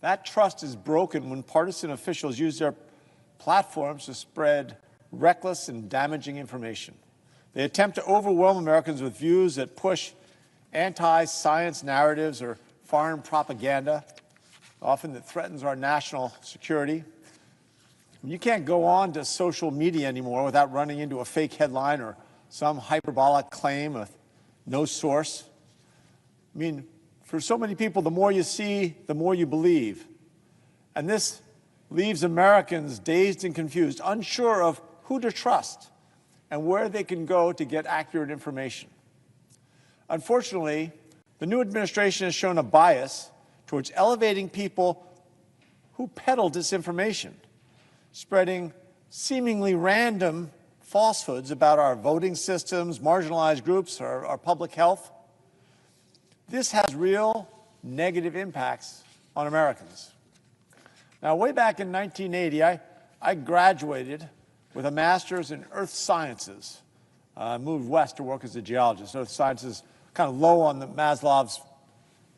That trust is broken when partisan officials use their platforms to spread reckless and damaging information. They attempt to overwhelm Americans with views that push anti-science narratives or foreign propaganda, often that threatens our national security. You can't go on to social media anymore without running into a fake headline or some hyperbolic claim with no source. I mean, for so many people, the more you see, the more you believe. And this leaves Americans dazed and confused, unsure of who to trust and where they can go to get accurate information. Unfortunately, the new administration has shown a bias towards elevating people who peddle disinformation, spreading seemingly random falsehoods about our voting systems, marginalized groups, our public health. This has real negative impacts on Americans. Now, way back in 1980, I graduated with a master's in earth sciences moved west to work as a geologist. So science is kind of low on the Maslow's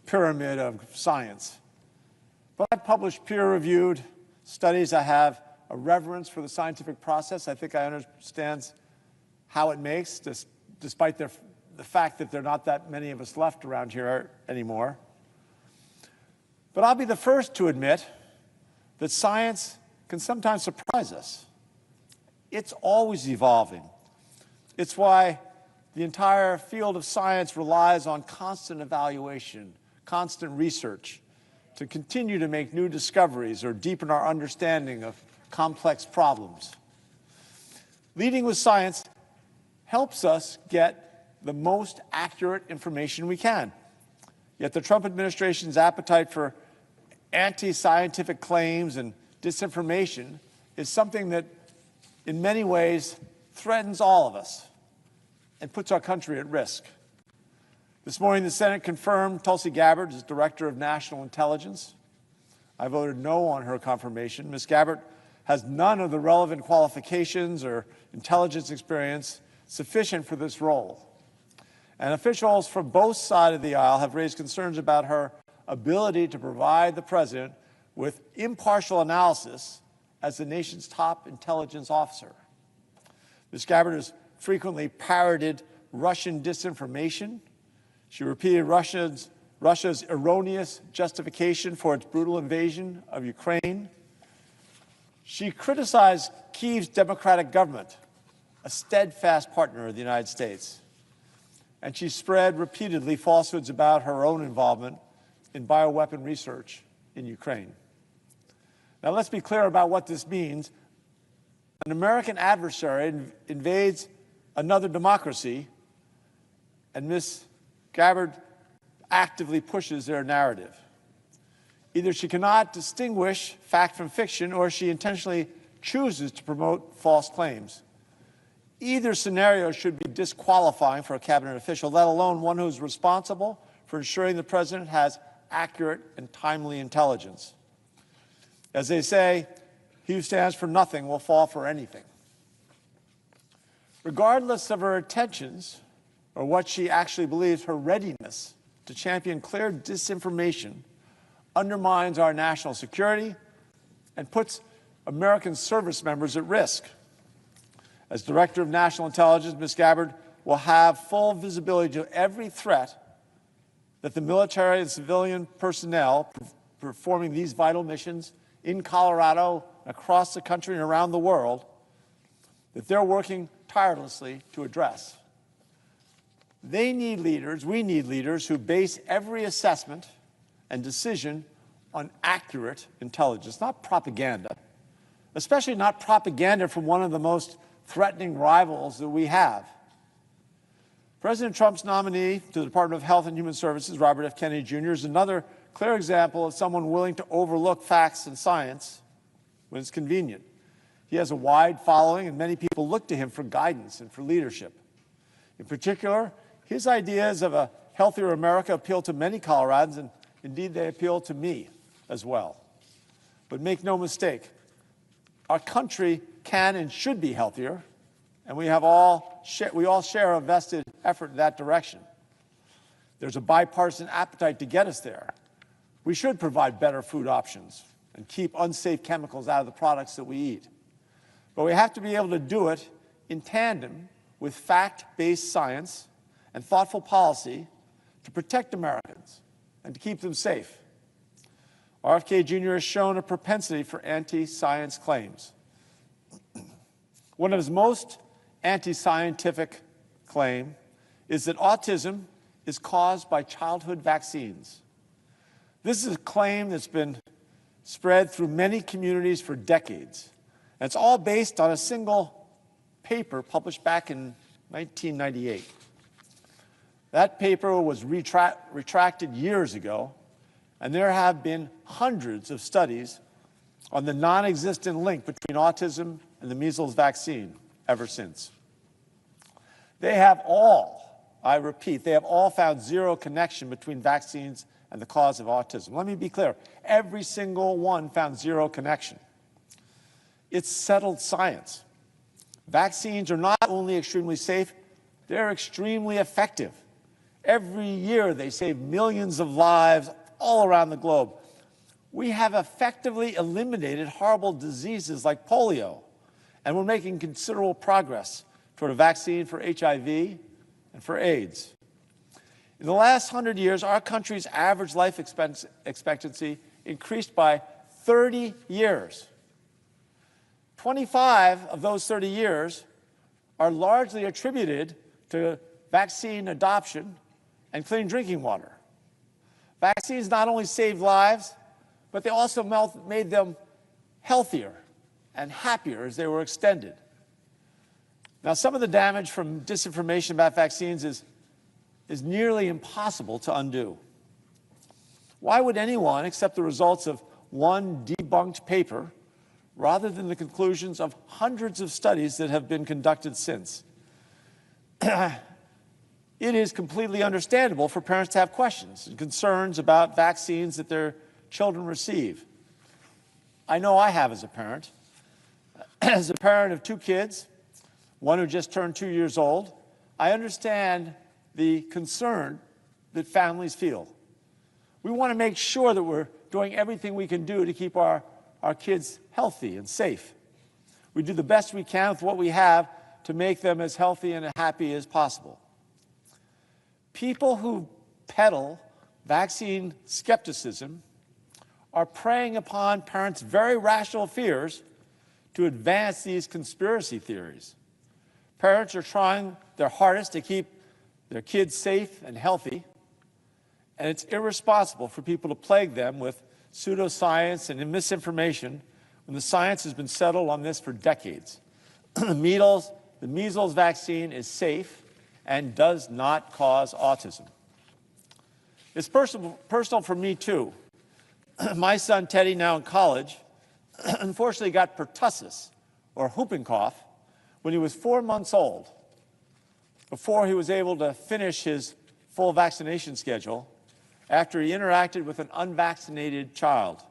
pyramid of science. But I've published peer-reviewed studies. I have a reverence for the scientific process. I think I understand how it makes, despite the fact that there are not that many of us left around here anymore. But I'll be the first to admit that science can sometimes surprise us. It's always evolving. It's why the entire field of science relies on constant evaluation, constant research, to continue to make new discoveries or deepen our understanding of complex problems. Leading with science helps us get the most accurate information we can. Yet the Trump administration's appetite for anti-scientific claims and disinformation is something that, in many ways, threatens all of us and puts our country at risk. This morning, the Senate confirmed Tulsi Gabbard as Director of National Intelligence. I voted no on her confirmation. Ms. Gabbard has none of the relevant qualifications or intelligence experience sufficient for this role. And officials from both sides of the aisle have raised concerns about her ability to provide the president with impartial analysis as the nation's top intelligence officer. Ms. Gabbard has frequently parroted Russian disinformation. She repeated Russia's erroneous justification for its brutal invasion of Ukraine. She criticized Kyiv's democratic government, a steadfast partner of the United States. And she spread repeatedly falsehoods about her own involvement in bioweapon research in Ukraine. Now, let's be clear about what this means. An American adversary invades another democracy, and Ms. Gabbard actively pushes their narrative. Either she cannot distinguish fact from fiction, or she intentionally chooses to promote false claims. Either scenario should be disqualifying for a cabinet official, let alone one who is responsible for ensuring the president has accurate and timely intelligence. As they say, he who stands for nothing will fall for anything. Regardless of her intentions or what she actually believes, her readiness to champion clear disinformation undermines our national security and puts American service members at risk. As Director of National Intelligence, Ms. Gabbard will have full visibility to every threat that the military and civilian personnel performing these vital missions in Colorado, across the country, and around the world, that they're working tirelessly to address. They need leaders, we need leaders who base every assessment and decision on accurate intelligence, not propaganda, especially not propaganda from one of the most threatening rivals that we have. President Trump's nominee to the Department of Health and Human Services, Robert F. Kennedy Jr., is another clear example of someone willing to overlook facts and science when it's convenient. He has a wide following, and many people look to him for guidance and for leadership. In particular, his ideas of a healthier America appeal to many Coloradans, and indeed they appeal to me as well. But make no mistake, our country can and should be healthier, and we all share a vested effort in that direction. There's a bipartisan appetite to get us there. We should provide better food options and keep unsafe chemicals out of the products that we eat. But we have to be able to do it in tandem with fact-based science and thoughtful policy to protect Americans and to keep them safe. RFK Jr. has shown a propensity for anti-science claims. One of his most anti-scientific claims is that autism is caused by childhood vaccines. This is a claim that's been spread through many communities for decades. And it's all based on a single paper published back in 1998. That paper was retracted years ago, and there have been hundreds of studies on the non-existent link between autism and the measles vaccine ever since. They have all, I repeat, they have all found zero connection between vaccines and the cause of autism. Let me be clear, every single one found zero connection. It's settled science. Vaccines are not only extremely safe, They're extremely effective. Every year they save millions of lives all around the globe. We have effectively eliminated horrible diseases like polio, and we're making considerable progress toward a vaccine for HIV and for AIDS. In the last 100 years, our country's average life expectancy increased by 30 years. 25 of those 30 years are largely attributed to vaccine adoption and clean drinking water. Vaccines not only saved lives, but they also made them healthier and happier as they were extended. Now, some of the damage from disinformation about vaccines is nearly impossible to undo. Why would anyone accept the results of one debunked paper rather than the conclusions of hundreds of studies that have been conducted since? It is completely understandable for parents to have questions and concerns about vaccines that their children receive. I know I have as a parent. As a parent of two kids, one who just turned 2 years old, I understand the concern that families feel. We want to make sure that we're doing everything we can do to keep our kids healthy and safe. We do the best we can with what we have to make them as healthy and happy as possible. People who peddle vaccine skepticism are preying upon parents' very rational fears to advance these conspiracy theories. Parents are trying their hardest to keep their kids safe and healthy, and it's irresponsible for people to plague them with pseudoscience and misinformation when the science has been settled on this for decades. The measles vaccine is safe and does not cause autism. It's personal for me, too. My son, Teddy, now in college, unfortunately got pertussis, or whooping cough, when he was 4 months old, before he was able to finish his full vaccination schedule after he interacted with an unvaccinated child.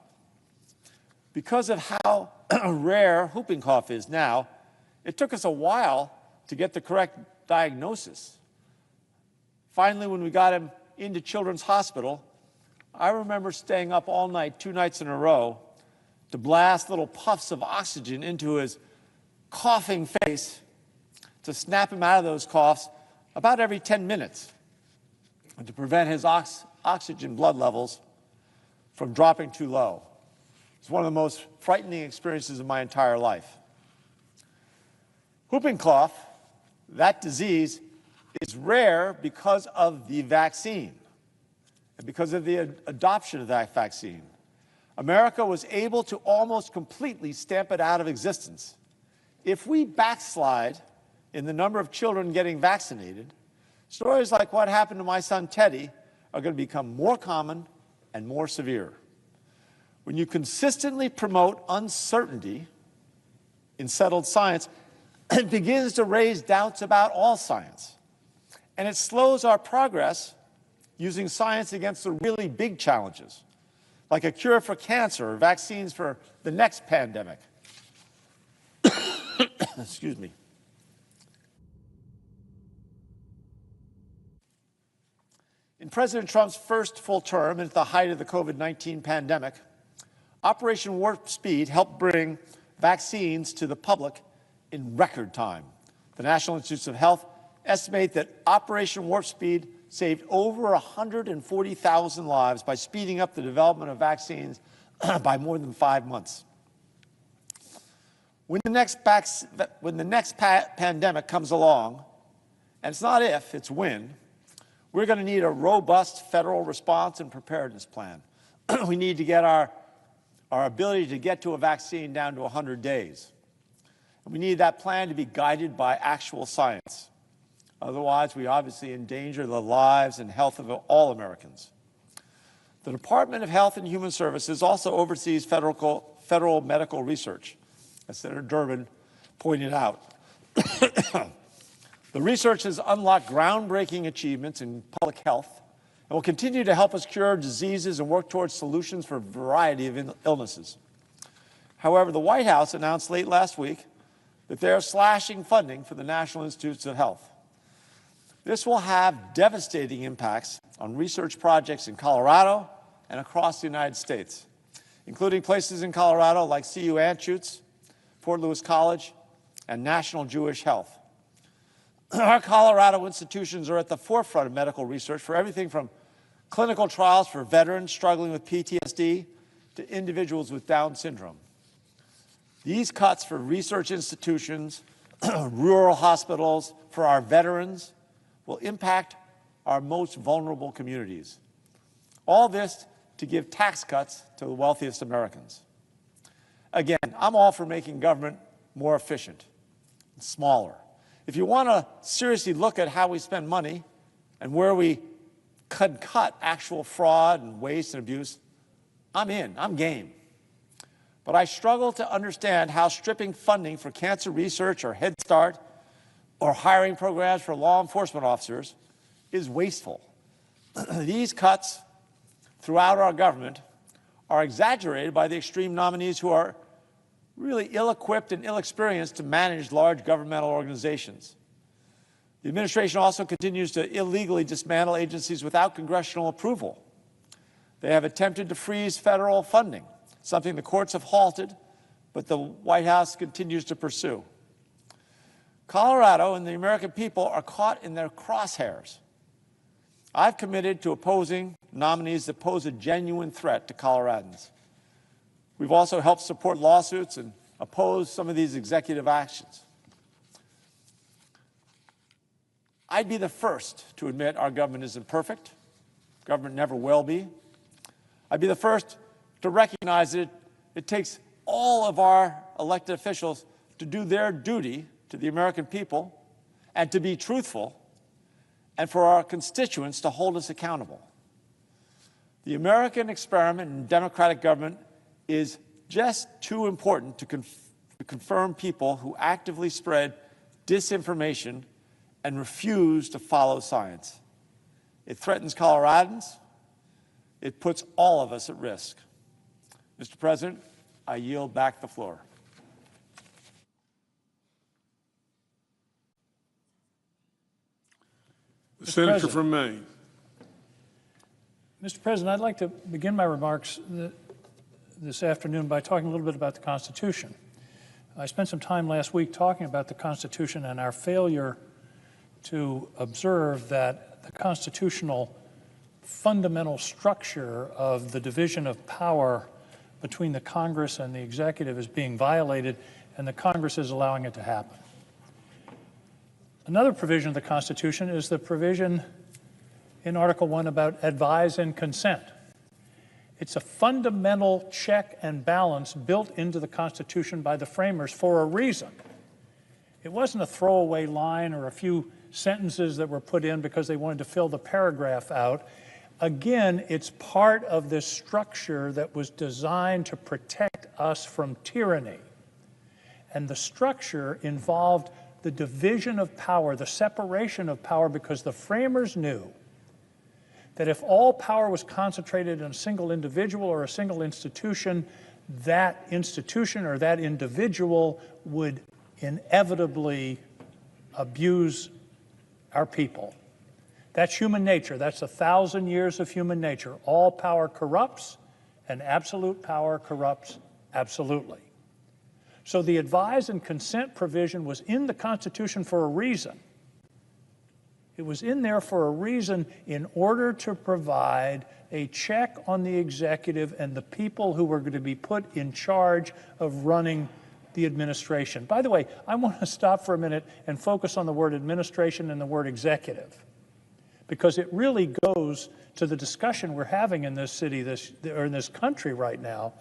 Because of how rare whooping cough is now, it took us a while to get the correct diagnosis. Finally, when we got him into Children's Hospital, I remember staying up all night, 2 nights in a row, to blast little puffs of oxygen into his coughing face to snap him out of those coughs about every 10 minutes and to prevent his oxygen blood levels from dropping too low. It's one of the most frightening experiences of my entire life. Whooping cough, that disease, is rare because of the vaccine and because of the adoption of that vaccine. America was able to almost completely stamp it out of existence. If we backslide in the number of children getting vaccinated, stories like what happened to my son Teddy are going to become more common and more severe. When you consistently promote uncertainty in settled science, it begins to raise doubts about all science. And it slows our progress using science against the really big challenges, like a cure for cancer or vaccines for the next pandemic. Excuse me. In President Trump's first full term and at the height of the COVID-19 pandemic, Operation Warp Speed helped bring vaccines to the public in record time. The National Institutes of Health estimate that Operation Warp Speed saved over 140,000 lives by speeding up the development of vaccines by more than 5 months. When the next pandemic comes along, and it's not if, it's when, we're going to need a robust federal response and preparedness plan. We need to get our ability to get to a vaccine down to 100 days. And we need that plan to be guided by actual science. Otherwise, we obviously endanger the lives and health of all Americans. The Department of Health and Human Services also oversees federal medical research, as Senator Durbin pointed out. The research has unlocked groundbreaking achievements in public health and will continue to help us cure diseases and work towards solutions for a variety of illnesses. However, the White House announced late last week that they are slashing funding for the National Institutes of Health. This will have devastating impacts on research projects in Colorado and across the United States, including places in Colorado like CU Anschutz, Fort Lewis College, and National Jewish Health. Our Colorado institutions are at the forefront of medical research for everything from clinical trials for veterans struggling with PTSD to individuals with Down syndrome. These cuts for research institutions, rural hospitals, for our veterans, will impact our most vulnerable communities. All this to give tax cuts to the wealthiest Americans. Again, I'm all for making government more efficient and smaller. If you want to seriously look at how we spend money and where we could cut actual fraud and waste and abuse, I'm in, I'm game. But I struggle to understand how stripping funding for cancer research or Head Start or hiring programs for law enforcement officers is wasteful. These cuts throughout our government are exaggerated by the extreme nominees who are really ill-equipped and ill-experienced to manage large governmental organizations. The administration also continues to illegally dismantle agencies without congressional approval. They have attempted to freeze federal funding, something the courts have halted, but the White House continues to pursue. Colorado and the American people are caught in their crosshairs. I've committed to opposing nominees that pose a genuine threat to Coloradans. We've also helped support lawsuits and oppose some of these executive actions. I'd be the first to admit our government isn't perfect. Government never will be. I'd be the first to recognize that it takes all of our elected officials to do their duty to the American people and to be truthful, and for our constituents to hold us accountable. The American experiment in democratic government is just too important to confirm people who actively spread disinformation and refuse to follow science. It threatens Coloradans. It puts all of us at risk. Mr. President, I yield back the floor. The Senator from Maine. Mr. President, I'd like to begin my remarks this afternoon by talking a little bit about the Constitution. I spent some time last week talking about the Constitution and our failure to observe that the constitutional fundamental structure of the division of power between the Congress and the executive is being violated, and the Congress is allowing it to happen. Another provision of the Constitution is the provision in Article 1 about advise and consent. It's a fundamental check and balance built into the Constitution by the framers for a reason. It wasn't a throwaway line or a few sentences that were put in because they wanted to fill the paragraph out. Again, it's part of this structure that was designed to protect us from tyranny. And the structure involved the division of power, the separation of power, because the framers knew that if all power was concentrated in a single individual or a single institution, that institution or that individual would inevitably abuse our people. That's human nature. That's 1,000 years of human nature. All power corrupts, and absolute power corrupts absolutely. So the advise and consent provision was in the Constitution for a reason. It was in there for a reason in order to provide a check on the executive and the people who were going to be put in charge of running the administration. By the way, I want to stop for a minute and focus on the word administration and the word executive, because it really goes to the discussion we're having in this city, or in this country right now,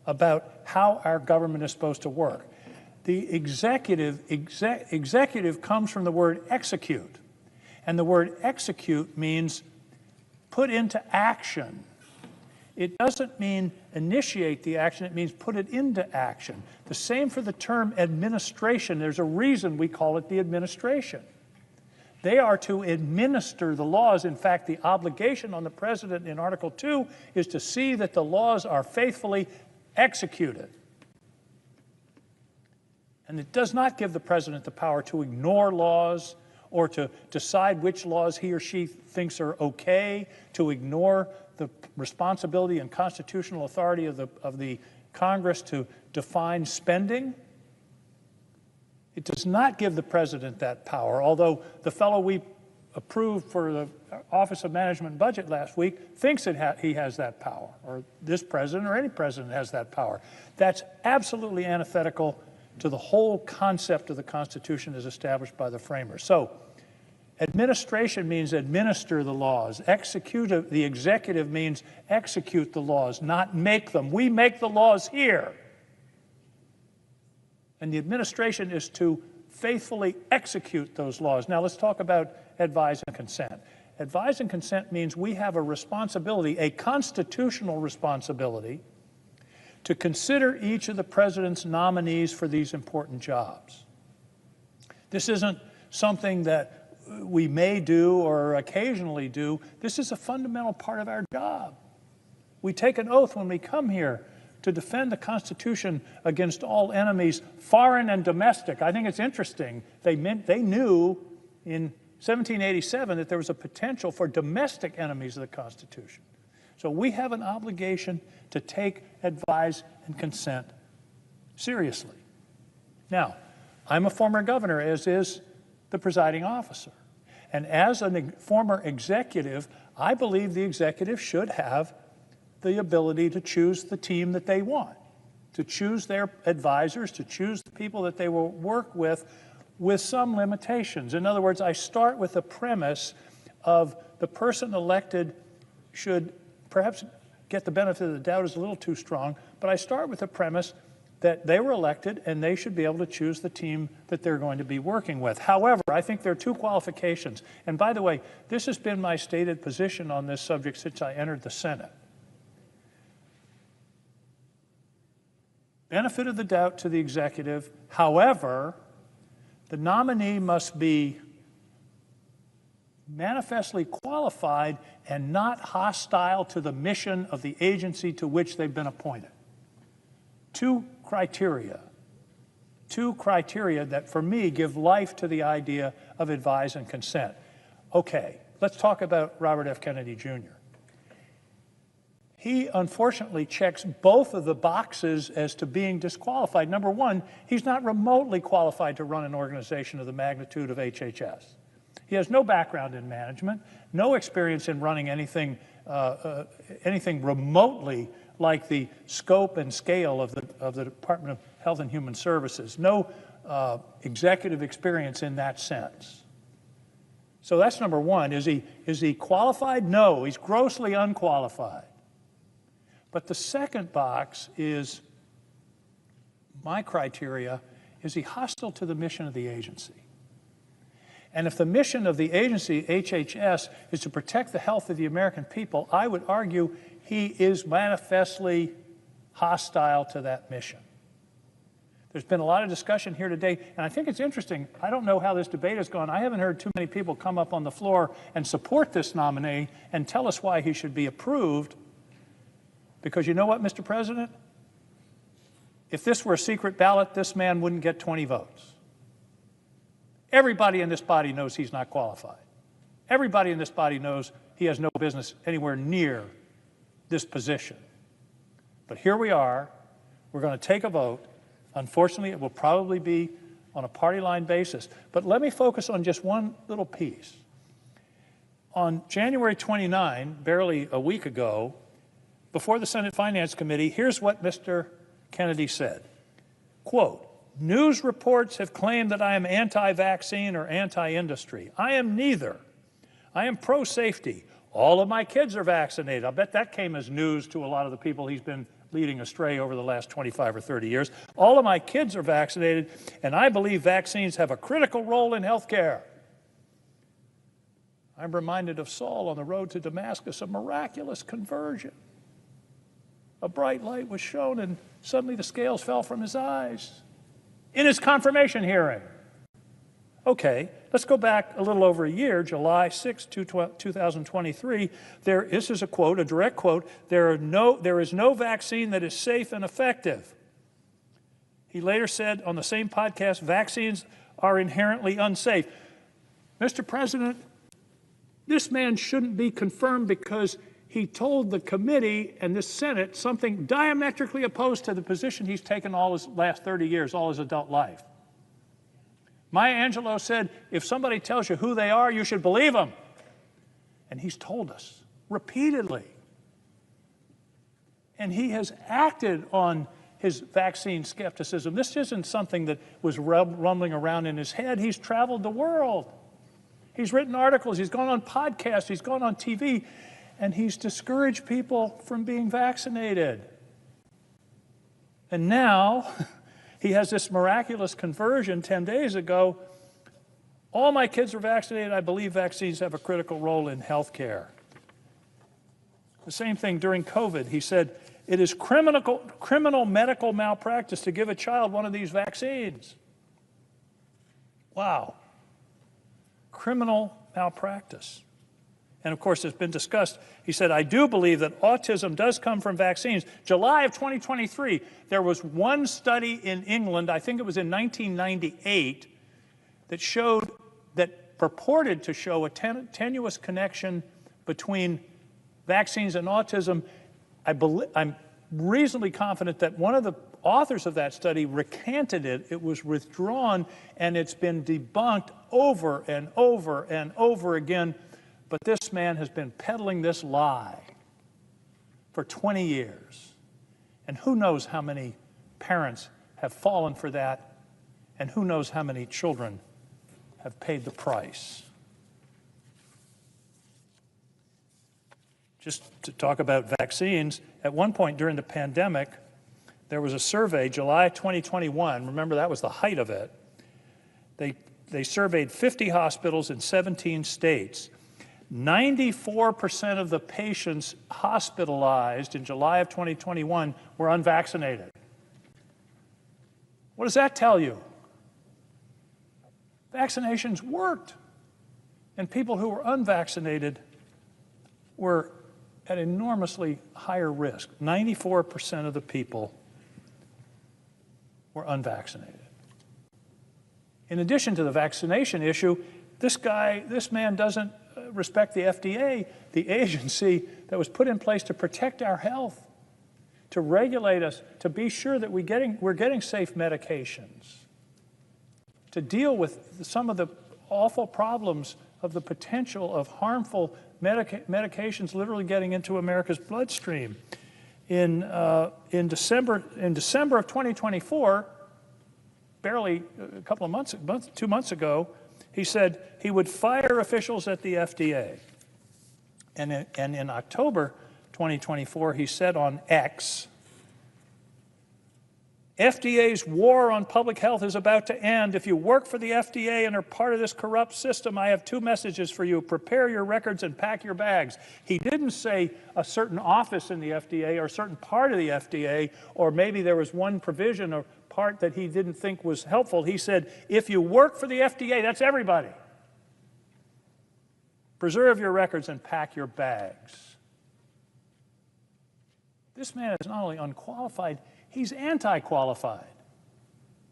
about how our government is supposed to work. The executive comes from the word execute. And the word execute means put into action. It doesn't mean initiate the action, it means put it into action. The same for the term administration. There's a reason we call it the administration. They are to administer the laws. In fact, the obligation on the president in Article 2 is to see that the laws are faithfully executed. And it does not give the president the power to ignore laws or to decide which laws he or she thinks are okay, to ignore the responsibility and constitutional authority of the Congress to define spending. It does not give the president that power, although the fellow we approved for the Office of Management and Budget last week thinks he has that power, or this president or any president has that power. That's absolutely antithetical to the whole concept of the Constitution as established by the framers. So, administration means administer the laws. The executive means execute the laws, not make them. We make the laws here. And the administration is to faithfully execute those laws. Now let's talk about advise and consent. Advise and consent means we have a responsibility, a constitutional responsibility, to consider each of the president's nominees for these important jobs. This isn't something that we may do or occasionally do. This is a fundamental part of our job. We take an oath when we come here to defend the Constitution against all enemies, foreign and domestic. I think it's interesting. They knew in 1787 that there was a potential for domestic enemies of the Constitution. So we have an obligation to take advise and consent seriously. Now, I'm a former governor, as is the presiding officer. And as a former executive, I believe the executive should have the ability to choose the team that they want, to choose their advisors, to choose the people that they will work with some limitations. In other words, I start with the premise of the person elected should perhaps get the benefit of the doubt is a little too strong, but I start with the premise that they were elected and they should be able to choose the team that they're going to be working with. However, I think there are two qualifications. And by the way, this has been my stated position on this subject since I entered the Senate. Benefit of the doubt to the executive. However, the nominee must be manifestly qualified and not hostile to the mission of the agency to which they've been appointed. Two criteria that for me give life to the idea of advise and consent. Okay, let's talk about Robert F. Kennedy Jr. He unfortunately checks both of the boxes as to being disqualified. Number one, he's not remotely qualified to run an organization of the magnitude of HHS. He has no background in management, no experience in running anything remotely like the scope and scale of the Department of Health and Human Services, no executive experience in that sense. So that's number one. Is he qualified? No, he's grossly unqualified. But the second box is my criteria. Is he hostile to the mission of the agency? And if the mission of the agency, HHS, is to protect the health of the American people, I would argue he is manifestly hostile to that mission. There's been a lot of discussion here today, and I think it's interesting. I don't know how this debate has gone. I haven't heard too many people come up on the floor and support this nominee and tell us why he should be approved. Because you know what, Mr. President? If this were a secret ballot, this man wouldn't get 20 votes. Everybody in this body knows he's not qualified. Everybody in this body knows he has no business anywhere near this position. But here we are. We're going to take a vote. Unfortunately, it will probably be on a party line basis. But let me focus on just one little piece. On January 29, barely a week ago, before the Senate Finance Committee, here's what Mr. Kennedy said. Quote, "News reports have claimed that I am anti-vaccine or anti-industry. I am neither. I am pro-safety. All of my kids are vaccinated." I'll bet that came as news to a lot of the people he's been leading astray over the last 25 or 30 years. All of my kids are vaccinated, and I believe vaccines have a critical role in health care. I'm reminded of Saul on the road to Damascus, a miraculous conversion. A bright light was shown, and suddenly the scales fell from his eyes in his confirmation hearing. Okay, let's go back a little over a year, July 6, 2023. This is a quote, a direct quote, there is no vaccine that is safe and effective. He later said on the same podcast, vaccines are inherently unsafe. Mr. President, this man shouldn't be confirmed because he told the committee and the Senate something diametrically opposed to the position he's taken all his last 30 years, all his adult life. Maya Angelou said, if somebody tells you who they are, you should believe them. And he's told us repeatedly. And he has acted on his vaccine skepticism. This isn't something that was rumbling around in his head. He's traveled the world. He's written articles. He's gone on podcasts. He's gone on TV. And he's discouraged people from being vaccinated. And now he has this miraculous conversion 10 days ago. All my kids are vaccinated. I believe vaccines have a critical role in health care. The same thing during COVID. He said, it is criminal medical malpractice to give a child one of these vaccines. Wow. Criminal malpractice. And of course, it's been discussed. He said, I do believe that autism does come from vaccines. July of 2023, there was one study in England, I think it was in 1998, that purported to show a tenuous connection between vaccines and autism. I'm reasonably confident that one of the authors of that study recanted it. It was withdrawn, and it's been debunked over and over and over again. But this man has been peddling this lie for 20 years. And who knows how many parents have fallen for that, and who knows how many children have paid the price. Just to talk about vaccines, at one point during the pandemic, there was a survey, July 2021, remember that was the height of it. They surveyed 50 hospitals in 17 states. 94% of the patients hospitalized in July of 2021 were unvaccinated. What does that tell you? Vaccinations worked, and people who were unvaccinated were at enormously higher risk. 94% of the people were unvaccinated. In addition to the vaccination issue, this man doesn't respect the FDA, the agency that was put in place to protect our health, to regulate us, to be sure that we're getting safe medications, to deal with some of the awful problems of the potential of harmful medications literally getting into America's bloodstream. In December of 2024, barely a couple of months, 2 months ago, he said he would fire officials at the FDA. And in October 2024, he said on X, FDA's war on public health is about to end. If you work for the FDA and are part of this corrupt system, I have two messages for you. Prepare your records and pack your bags. He didn't say a certain office in the FDA or a certain part of the FDA, or maybe there was one provision or part that he didn't think was helpful. He said, if you work for the FDA, that's everybody. Preserve your records and pack your bags. This man is not only unqualified, he's anti-qualified.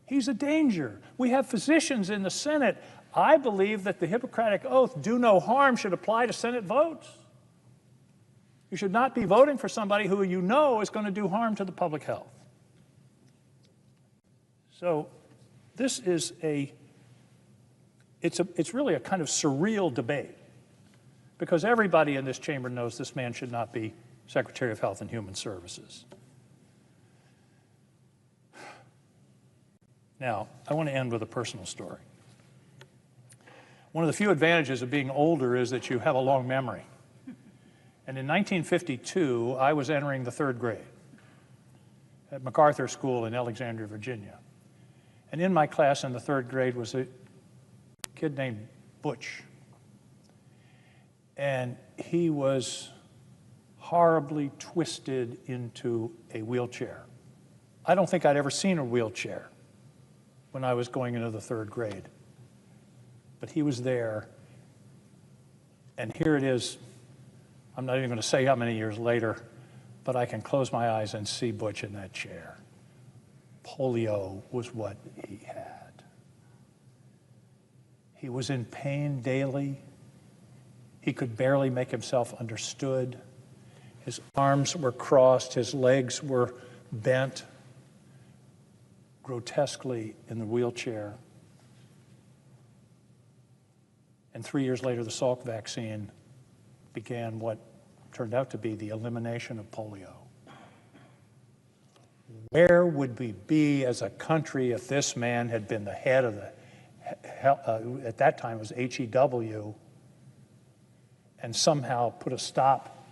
He's a danger. We have physicians in the Senate. I believe that the Hippocratic Oath, do no harm, should apply to Senate votes. You should not be voting for somebody who you know is going to do harm to the public health. So this is it's really a kind of surreal debate, because everybody in this chamber knows this man should not be Secretary of Health and Human Services. Now, I want to end with a personal story. One of the few advantages of being older is that you have a long memory. And in 1952, I was entering the 3rd grade at MacArthur School in Alexandria, Virginia. And in my class in the 3rd grade was a kid named Butch. And he was horribly twisted into a wheelchair. I don't think I'd ever seen a wheelchair when I was going into the 3rd grade. But he was there, and here it is. I'm not even going to say how many years later, but I can close my eyes and see Butch in that chair. Polio was what he had. He was in pain daily. He could barely make himself understood. His arms were crossed, his legs were bent grotesquely in the wheelchair. And 3 years later, the Salk vaccine began what turned out to be the elimination of polio. Where would we be as a country if this man had been the head of the, at that time it was HEW, and somehow put a stop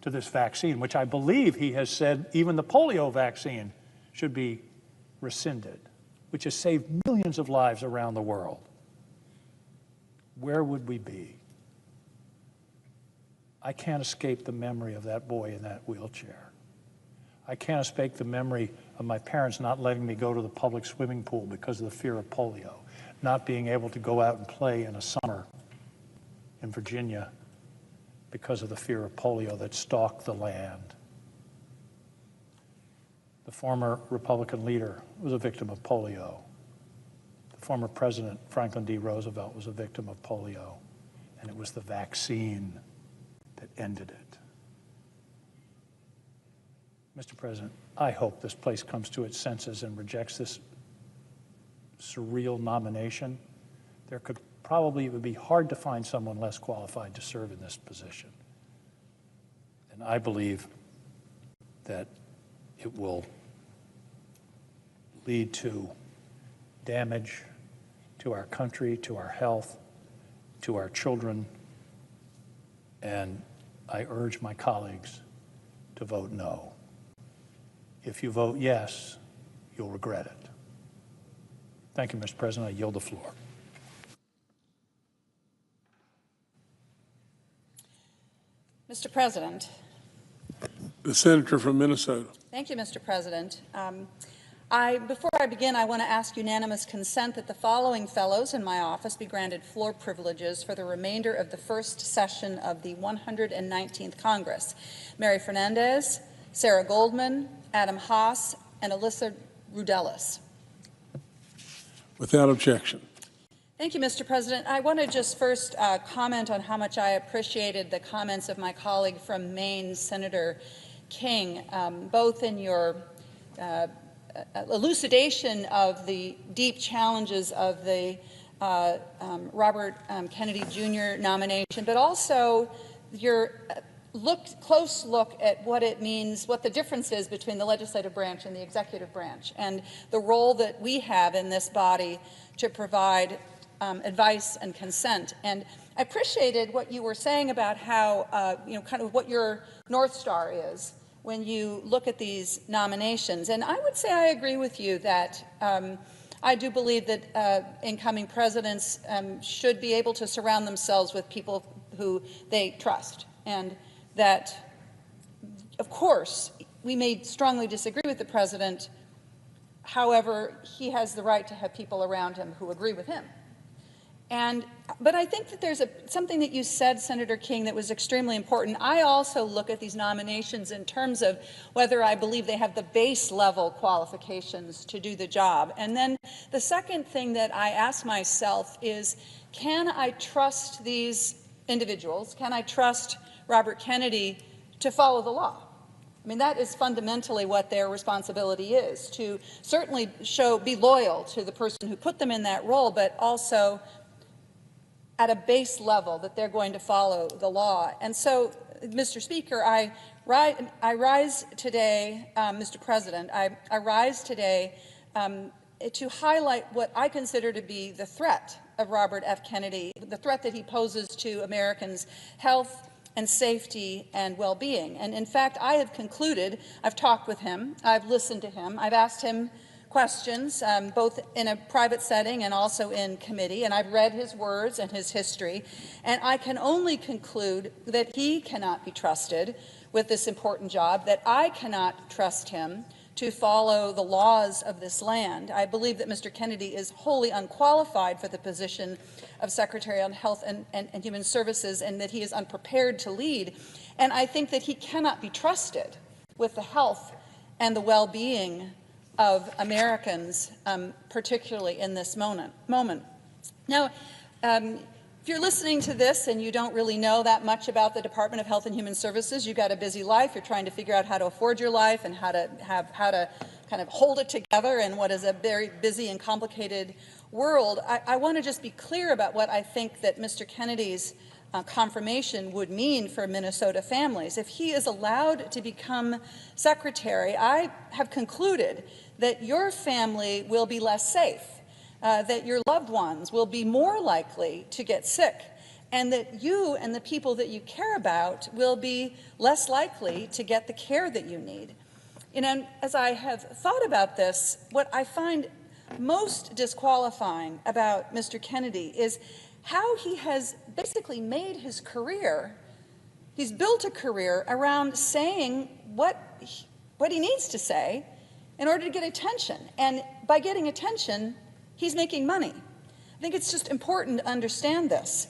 to this vaccine, which I believe he has said even the polio vaccine should be rescinded, which has saved millions of lives around the world? Where would we be? I can't escape the memory of that boy in that wheelchair. I can't escape the memory of my parents not letting me go to the public swimming pool because of the fear of polio, not being able to go out and play in a summer in Virginia because of the fear of polio that stalked the land. The former Republican leader was a victim of polio. The former President Franklin D. Roosevelt was a victim of polio, and it was the vaccine that ended it. Mr. President, I hope this place comes to its senses and rejects this surreal nomination. There could probably, it would be hard to find someone less qualified to serve in this position. And I believe that it will lead to damage to our country, to our health, to our children, and I urge my colleagues to vote no. If you vote yes, you'll regret it. Thank you, Mr. President. I yield the floor. Mr. President. The senator from Minnesota. Thank you, Mr. President. Before I begin, I want to ask unanimous consent that the following fellows in my office be granted floor privileges for the remainder of the first session of the 119th Congress. Mary Fernandez, Sarah Goldman, Adam Haas, and Alyssa Rudelis. Without objection. Thank you, Mr. President. I want to just first comment on how much I appreciated the comments of my colleague from Maine, Senator King, both in your elucidation of the deep challenges of the Robert Kennedy Jr. nomination, but also your close look at what it means, what the difference is between the legislative branch and the executive branch, and the role that we have in this body to provide advice and consent. And I appreciated what you were saying about how, kind of what your North Star is when you look at these nominations. And I would say I agree with you that I do believe that incoming presidents should be able to surround themselves with people who they trust. And that, of course, we may strongly disagree with the president. However, he has the right to have people around him who agree with him. But I think that there's something that you said, Senator King, that was extremely important. I also look at these nominations in terms of whether I believe they have the base level qualifications to do the job. And then the second thing that I ask myself is, can I trust these individuals? Can I trust Robert Kennedy to follow the law? I mean, that is fundamentally what their responsibility is, to certainly be loyal to the person who put them in that role, but also at a base level that they're going to follow the law. And so, Mr. Speaker, I rise today, Mr. President, I rise today to highlight what I consider to be the threat of Robert F. Kennedy, the threat that he poses to Americans' health and safety and well-being. And in fact, I have concluded, I've talked with him, I've listened to him, I've asked him questions, both in a private setting and also in committee, and I've read his words and his history, and I can only conclude that he cannot be trusted with this important job, that I cannot trust him to follow the laws of this land. I believe that Mr. Kennedy is wholly unqualified for the position of Secretary of Health and Human Services, and that he is unprepared to lead. And I think that he cannot be trusted with the health and the well-being of Americans, particularly in this moment. Now, If you're listening to this and you don't really know that much about the Department of Health and Human Services, you've got a busy life, you're trying to figure out how to afford your life and how to kind of hold it together in what is a very busy and complicated world, I want to just be clear about what I think that Mr. Kennedy's confirmation would mean for Minnesota families. If he is allowed to become secretary, I have concluded that your family will be less safe, that your loved ones will be more likely to get sick, and that you and the people that you care about will be less likely to get the care that you need. And as I have thought about this, what I find most disqualifying about Mr. Kennedy is how he has basically made his career, he's built a career around saying what he needs to say in order to get attention. And by getting attention, he's making money. I think it's just important to understand this.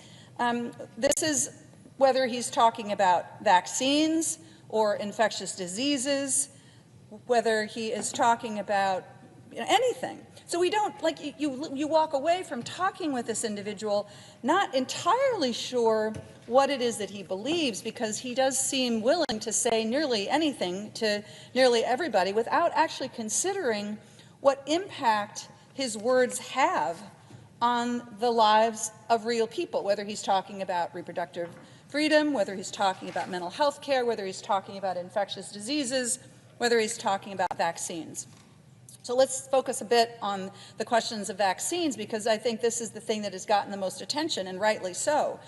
This is whether he's talking about vaccines or infectious diseases, whether he is talking about anything. So we don't, like, you walk away from talking with this individual not entirely sure what it is that he believes, because he does seem willing to say nearly anything to nearly everybody without actually considering what impact his words have on the lives of real people, whether he's talking about reproductive freedom, whether he's talking about mental health care, whether he's talking about infectious diseases, whether he's talking about vaccines. So let's focus a bit on the questions of vaccines, because I think this is the thing that has gotten the most attention, and rightly so.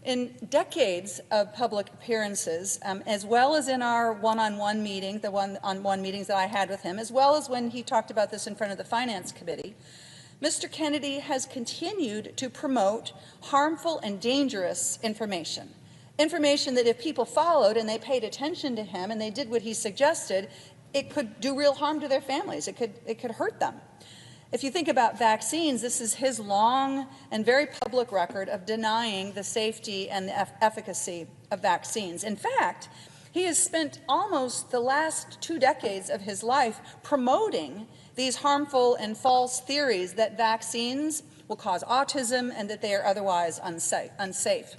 In decades of public appearances, as well as in our one-on-one meeting, the one-on-one meetings that I had with him, as well as when he talked about this in front of the Finance Committee, Mr. Kennedy has continued to promote harmful and dangerous information. Information that if people followed and they paid attention to him and they did what he suggested, it could do real harm to their families. It could hurt them. If you think about vaccines, this is his long and very public record of denying the safety and the efficacy of vaccines. In fact, he has spent almost the last 2 decades of his life promoting these harmful and false theories that vaccines will cause autism and that they are otherwise unsafe.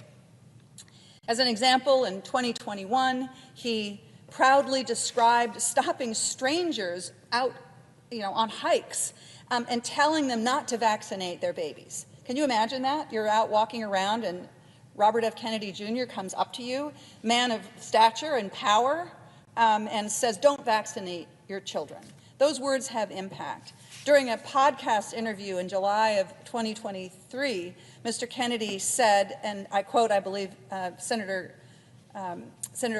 As an example, in 2021, he proudly described stopping strangers out, on hikes and telling them not to vaccinate their babies. Can you imagine that? You're out walking around and Robert F. Kennedy Jr. comes up to you, man of stature and power, and says, don't vaccinate your children. Those words have impact. During a podcast interview in July of 2023, Mr. Kennedy said, and I quote, I believe Senator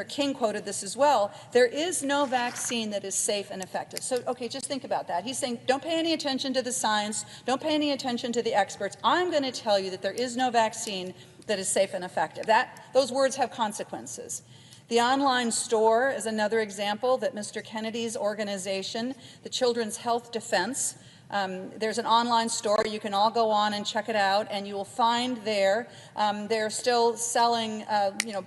King quoted this as well, there is no vaccine that is safe and effective. So, okay, just think about that. He's saying, don't pay any attention to the science, don't pay any attention to the experts. I'm going to tell you that there is no vaccine that is safe and effective. Those words have consequences. The online store is another example that Mr. Kennedy's organization, the Children's Health Defense, there's an online store. You can all go on and check it out, and you will find there they're still selling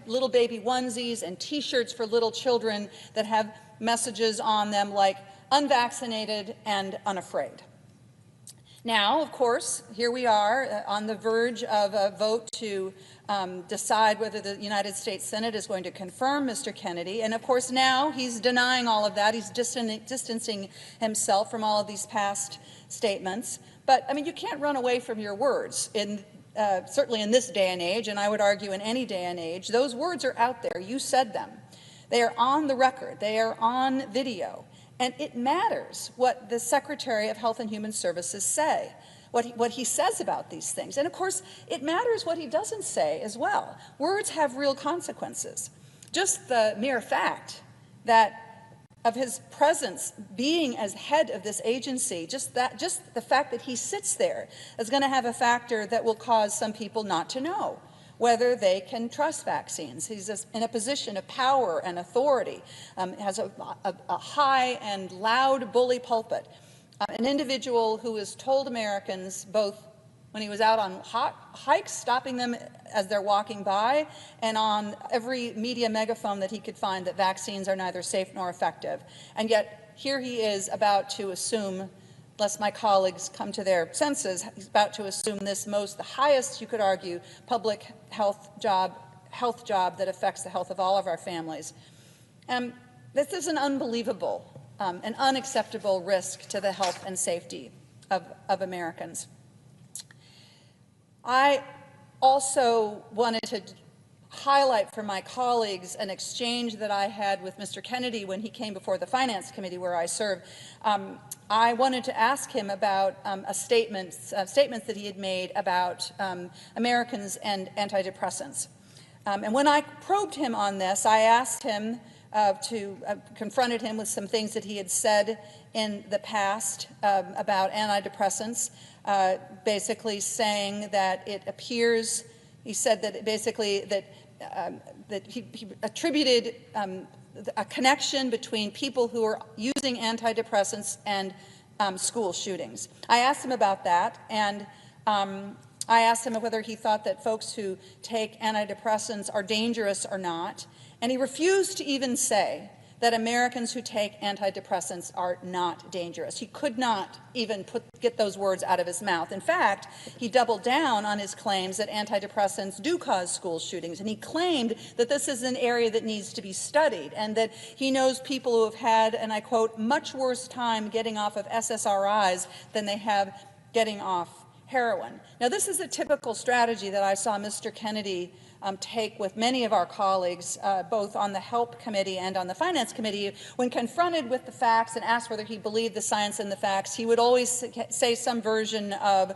little baby onesies and T-shirts for little children that have messages on them like unvaccinated and unafraid. Now, of course, here we are on the verge of a vote to decide whether the United States Senate is going to confirm Mr. Kennedy. And of course, now he's denying all of that. He's distancing himself from all of these past statements. But, I mean, you can't run away from your words. Certainly in this day and age, and I would argue in any day and age, those words are out there. You said them. They are on the record. They are on video. And it matters what the Secretary of Health and Human Services say, what he says about these things. And of course, it matters what he doesn't say as well. Words have real consequences. Just the mere fact of his presence being as head of this agency, just the fact that he sits there is going to have a factor that will cause some people not to know whether they can trust vaccines. He's in a position of power and authority, has a high and loud bully pulpit, an individual who has told Americans, both when he was out on hikes, stopping them as they're walking by, and on every media megaphone that he could find, that vaccines are neither safe nor effective. And yet, here he is about to assume lest my colleagues come to their senses, he's about to assume this the highest, you could argue, public health job that affects the health of all of our families. This is an unbelievable, an unacceptable risk to the health and safety of Americans. I also wanted to highlight for my colleagues an exchange that I had with Mr. Kennedy when he came before the Finance Committee where I serve. I wanted to ask him about statements that he had made about Americans and antidepressants. And when I probed him on this, I asked him confronted him with some things that he had said in the past about antidepressants, basically saying that it appears, he said that basically that he attributed a connection between people who are using antidepressants and school shootings. I asked him about that, and I asked him whether he thought that folks who take antidepressants are dangerous or not, and he refused to even say that Americans who take antidepressants are not dangerous. He could not even get those words out of his mouth. In fact, he doubled down on his claims that antidepressants do cause school shootings, and he claimed that this is an area that needs to be studied, and that he knows people who have had, and I quote, much worse time getting off of SSRIs than they have getting off heroin. Now, this is a typical strategy that I saw Mr. Kennedy take with many of our colleagues, both on the HELP Committee and on the Finance Committee. When confronted with the facts and asked whether he believed the science and the facts, he would always say some version of,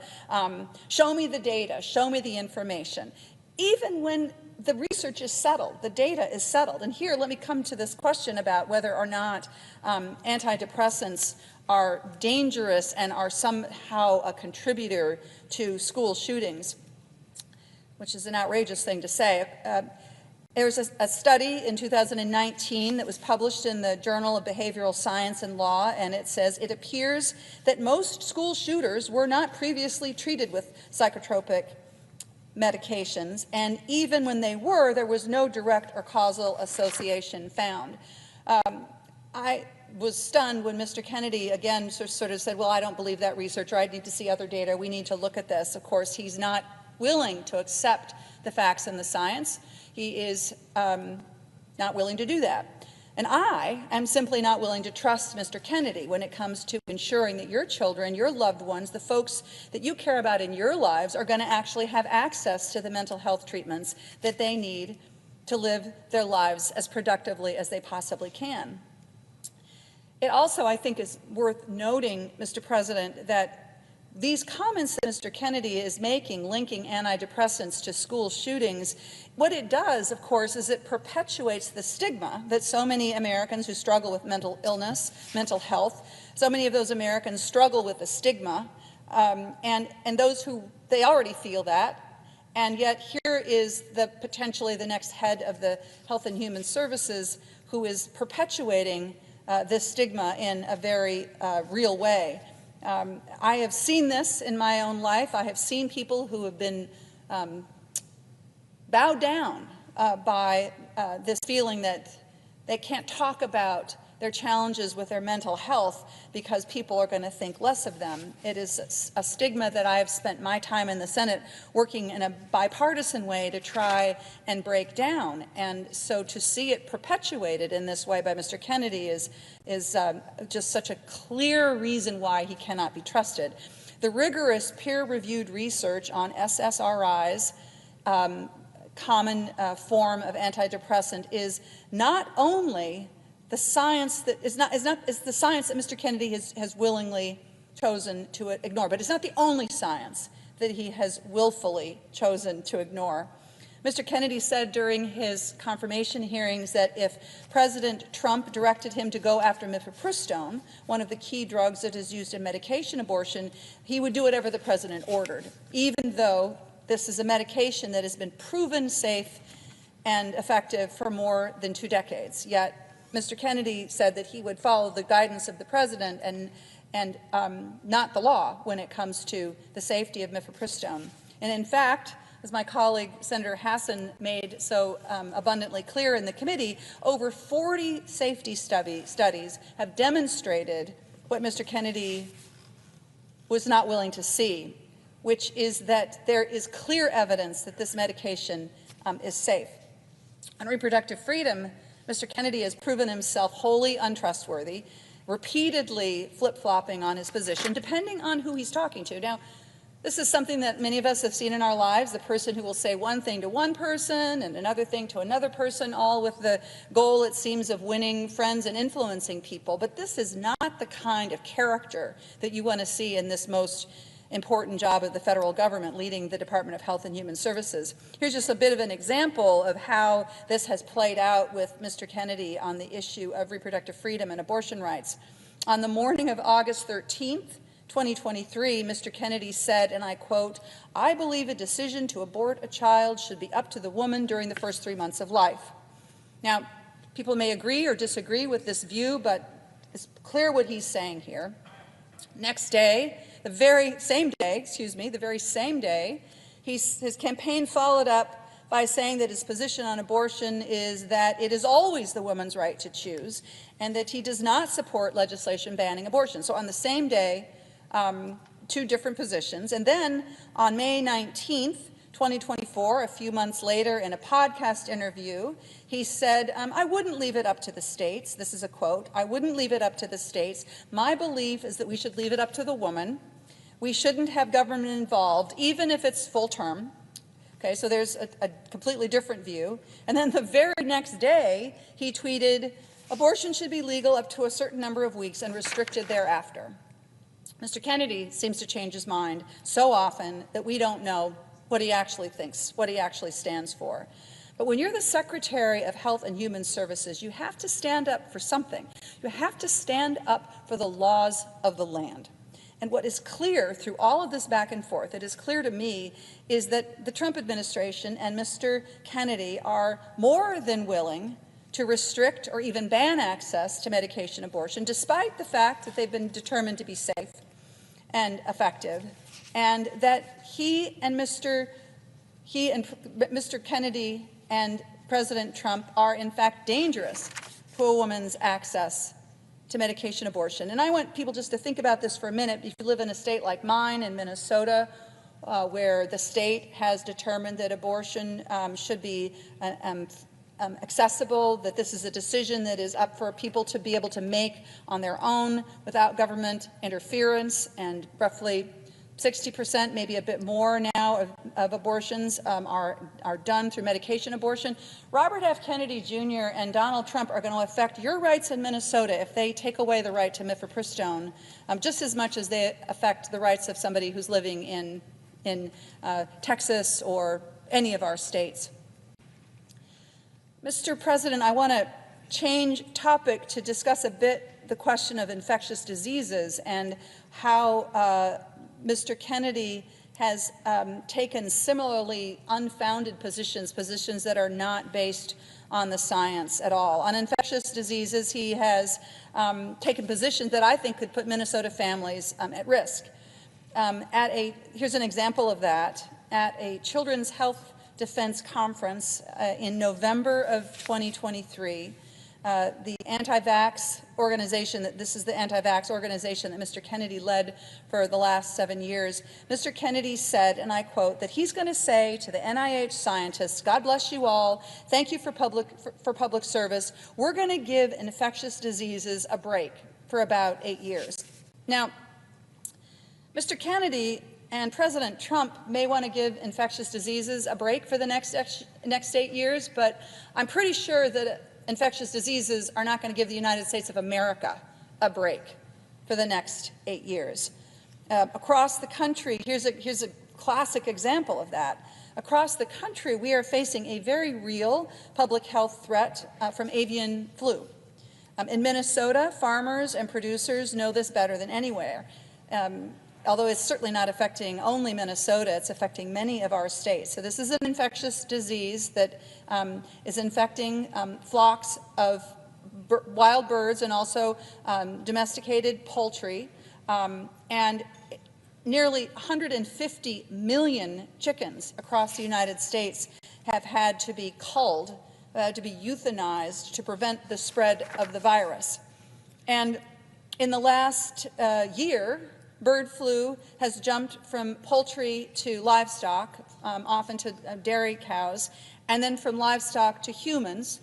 show me the data, show me the information. Even when the research is settled, the data is settled. And here, let me come to this question about whether or not antidepressants are dangerous and are somehow a contributor to school shootings, which is an outrageous thing to say. There's a study in 2019 that was published in the Journal of Behavioral Science and Law, and it says, it appears that most school shooters were not previously treated with psychotropic medications, and even when they were, there was no direct or causal association found. I was stunned when Mr. Kennedy again sort of said, well, I don't believe that research, or I need to see other data, we need to look at this. Of course, he's not willing to accept the facts and the science. He is not willing to do that. And I am simply not willing to trust Mr. Kennedy when it comes to ensuring that your children, your loved ones, the folks that you care about in your lives are going to actually have access to the mental health treatments that they need to live their lives as productively as they possibly can. It also, I think, is worth noting, Mr. President, that these comments that Mr. Kennedy is making, linking antidepressants to school shootings, what it does, of course, is it perpetuates the stigma that so many Americans who struggle with mental illness, mental health, so many of those Americans struggle with the stigma, and those who, they already feel that, and yet here is potentially the next head of the Health and Human Services who is perpetuating this stigma in a very real way. I have seen this in my own life. I have seen people who have been bowed down by this feeling that they can't talk about their challenges with their mental health because people are going to think less of them. It is a stigma that I have spent my time in the Senate working in a bipartisan way to try and break down. And so to see it perpetuated in this way by Mr. Kennedy is just such a clear reason why he cannot be trusted. The rigorous peer-reviewed research on SSRIs, common form of antidepressant, is not only the science that is the science that Mr. Kennedy has willingly chosen to ignore, but it's not the only science that he has willfully chosen to ignore. Mr. Kennedy said during his confirmation hearings that if President Trump directed him to go after mifepristone, one of the key drugs that is used in medication abortion, he would do whatever the president ordered, even though this is a medication that has been proven safe and effective for more than 2 decades. Yet Mr. Kennedy said that he would follow the guidance of the president and not the law when it comes to the safety of mifepristone. And in fact, as my colleague Senator Hassan made so abundantly clear in the committee, over 40 safety studies have demonstrated what Mr. Kennedy was not willing to see, which is that there is clear evidence that this medication is safe. On reproductive freedom, Mr. Kennedy has proven himself wholly untrustworthy, repeatedly flip-flopping on his position, depending on who he's talking to. Now, this is something that many of us have seen in our lives, the person who will say one thing to one person and another thing to another person, all with the goal, it seems, of winning friends and influencing people. But this is not the kind of character that you want to see in this most important job of the federal government, leading the Department of Health and Human Services. Here's just a bit of an example of how this has played out with Mr. Kennedy on the issue of reproductive freedom and abortion rights. On the morning of August 13th, 2023, Mr. Kennedy said, and I quote, "I believe a decision to abort a child should be up to the woman during the first 3 months of life." Now, people may agree or disagree with this view, but it's clear what he's saying here. Next day, the very same day, his campaign followed up by saying that his position on abortion is that it is always the woman's right to choose, and that he does not support legislation banning abortion. So on the same day, two different positions. And then on May 19th, 2024, a few months later, in a podcast interview, he said, "I wouldn't leave it up to the states." This is a quote. "I wouldn't leave it up to the states. My belief is that we should leave it up to the woman. We shouldn't have government involved, even if it's full term." Okay, so there's a completely different view. And then the very next day, he tweeted, "Abortion should be legal up to a certain number of weeks and restricted thereafter." Mr. Kennedy seems to change his mind so often that we don't know what he actually thinks, what he actually stands for. But when you're the Secretary of Health and Human Services, you have to stand up for something. You have to stand up for the laws of the land. And what is clear through all of this back and forth, it is clear to me, is that the Trump administration and Mr. Kennedy are more than willing to restrict or even ban access to medication abortion, despite the fact that they've been determined to be safe and effective, and that he and Mr. Kennedy and President Trump are in fact dangerous to a woman's access to medication abortion. And I want people just to think about this for a minute. If you live in a state like mine in Minnesota, where the state has determined that abortion should be accessible, that this is a decision that is up for people to be able to make on their own without government interference, and roughly 60%, maybe a bit more now, of abortions are done through medication abortion. Robert F. Kennedy Jr. and Donald Trump are going to affect your rights in Minnesota if they take away the right to mifepristone, just as much as they affect the rights of somebody who's living in Texas or any of our states. Mr. President, I want to change topic to discuss a bit the question of infectious diseases and how Mr. Kennedy has taken similarly unfounded positions that are not based on the science at all. On infectious diseases, he has taken positions that I think could put Minnesota families at risk. Here's an example of that. At a Children's Health Defense Conference in November of 2023, the anti-vax organization, this is the anti-vax organization that Mr. Kennedy led for the last 7 years, Mr. Kennedy said, and I quote, that he's going to say to the NIH scientists, "God bless you all, thank you for public service, we're going to give infectious diseases a break for about 8 years." Now, Mr. Kennedy and President Trump may want to give infectious diseases a break for the next 8 years, but I'm pretty sure that infectious diseases are not going to give the United States of America a break for the next 8 years. Across the country, here's a classic example of that. Across the country, we are facing a very real public health threat from avian flu. In Minnesota, farmers and producers know this better than anywhere. Although it's certainly not affecting only Minnesota, it's affecting many of our states. So this is an infectious disease that is infecting flocks of wild birds and also domesticated poultry. And nearly 150 million chickens across the United States have had to be culled, to be euthanized to prevent the spread of the virus. And in the last year, Bird flu has jumped from poultry to livestock, often to dairy cows, and then from livestock to humans.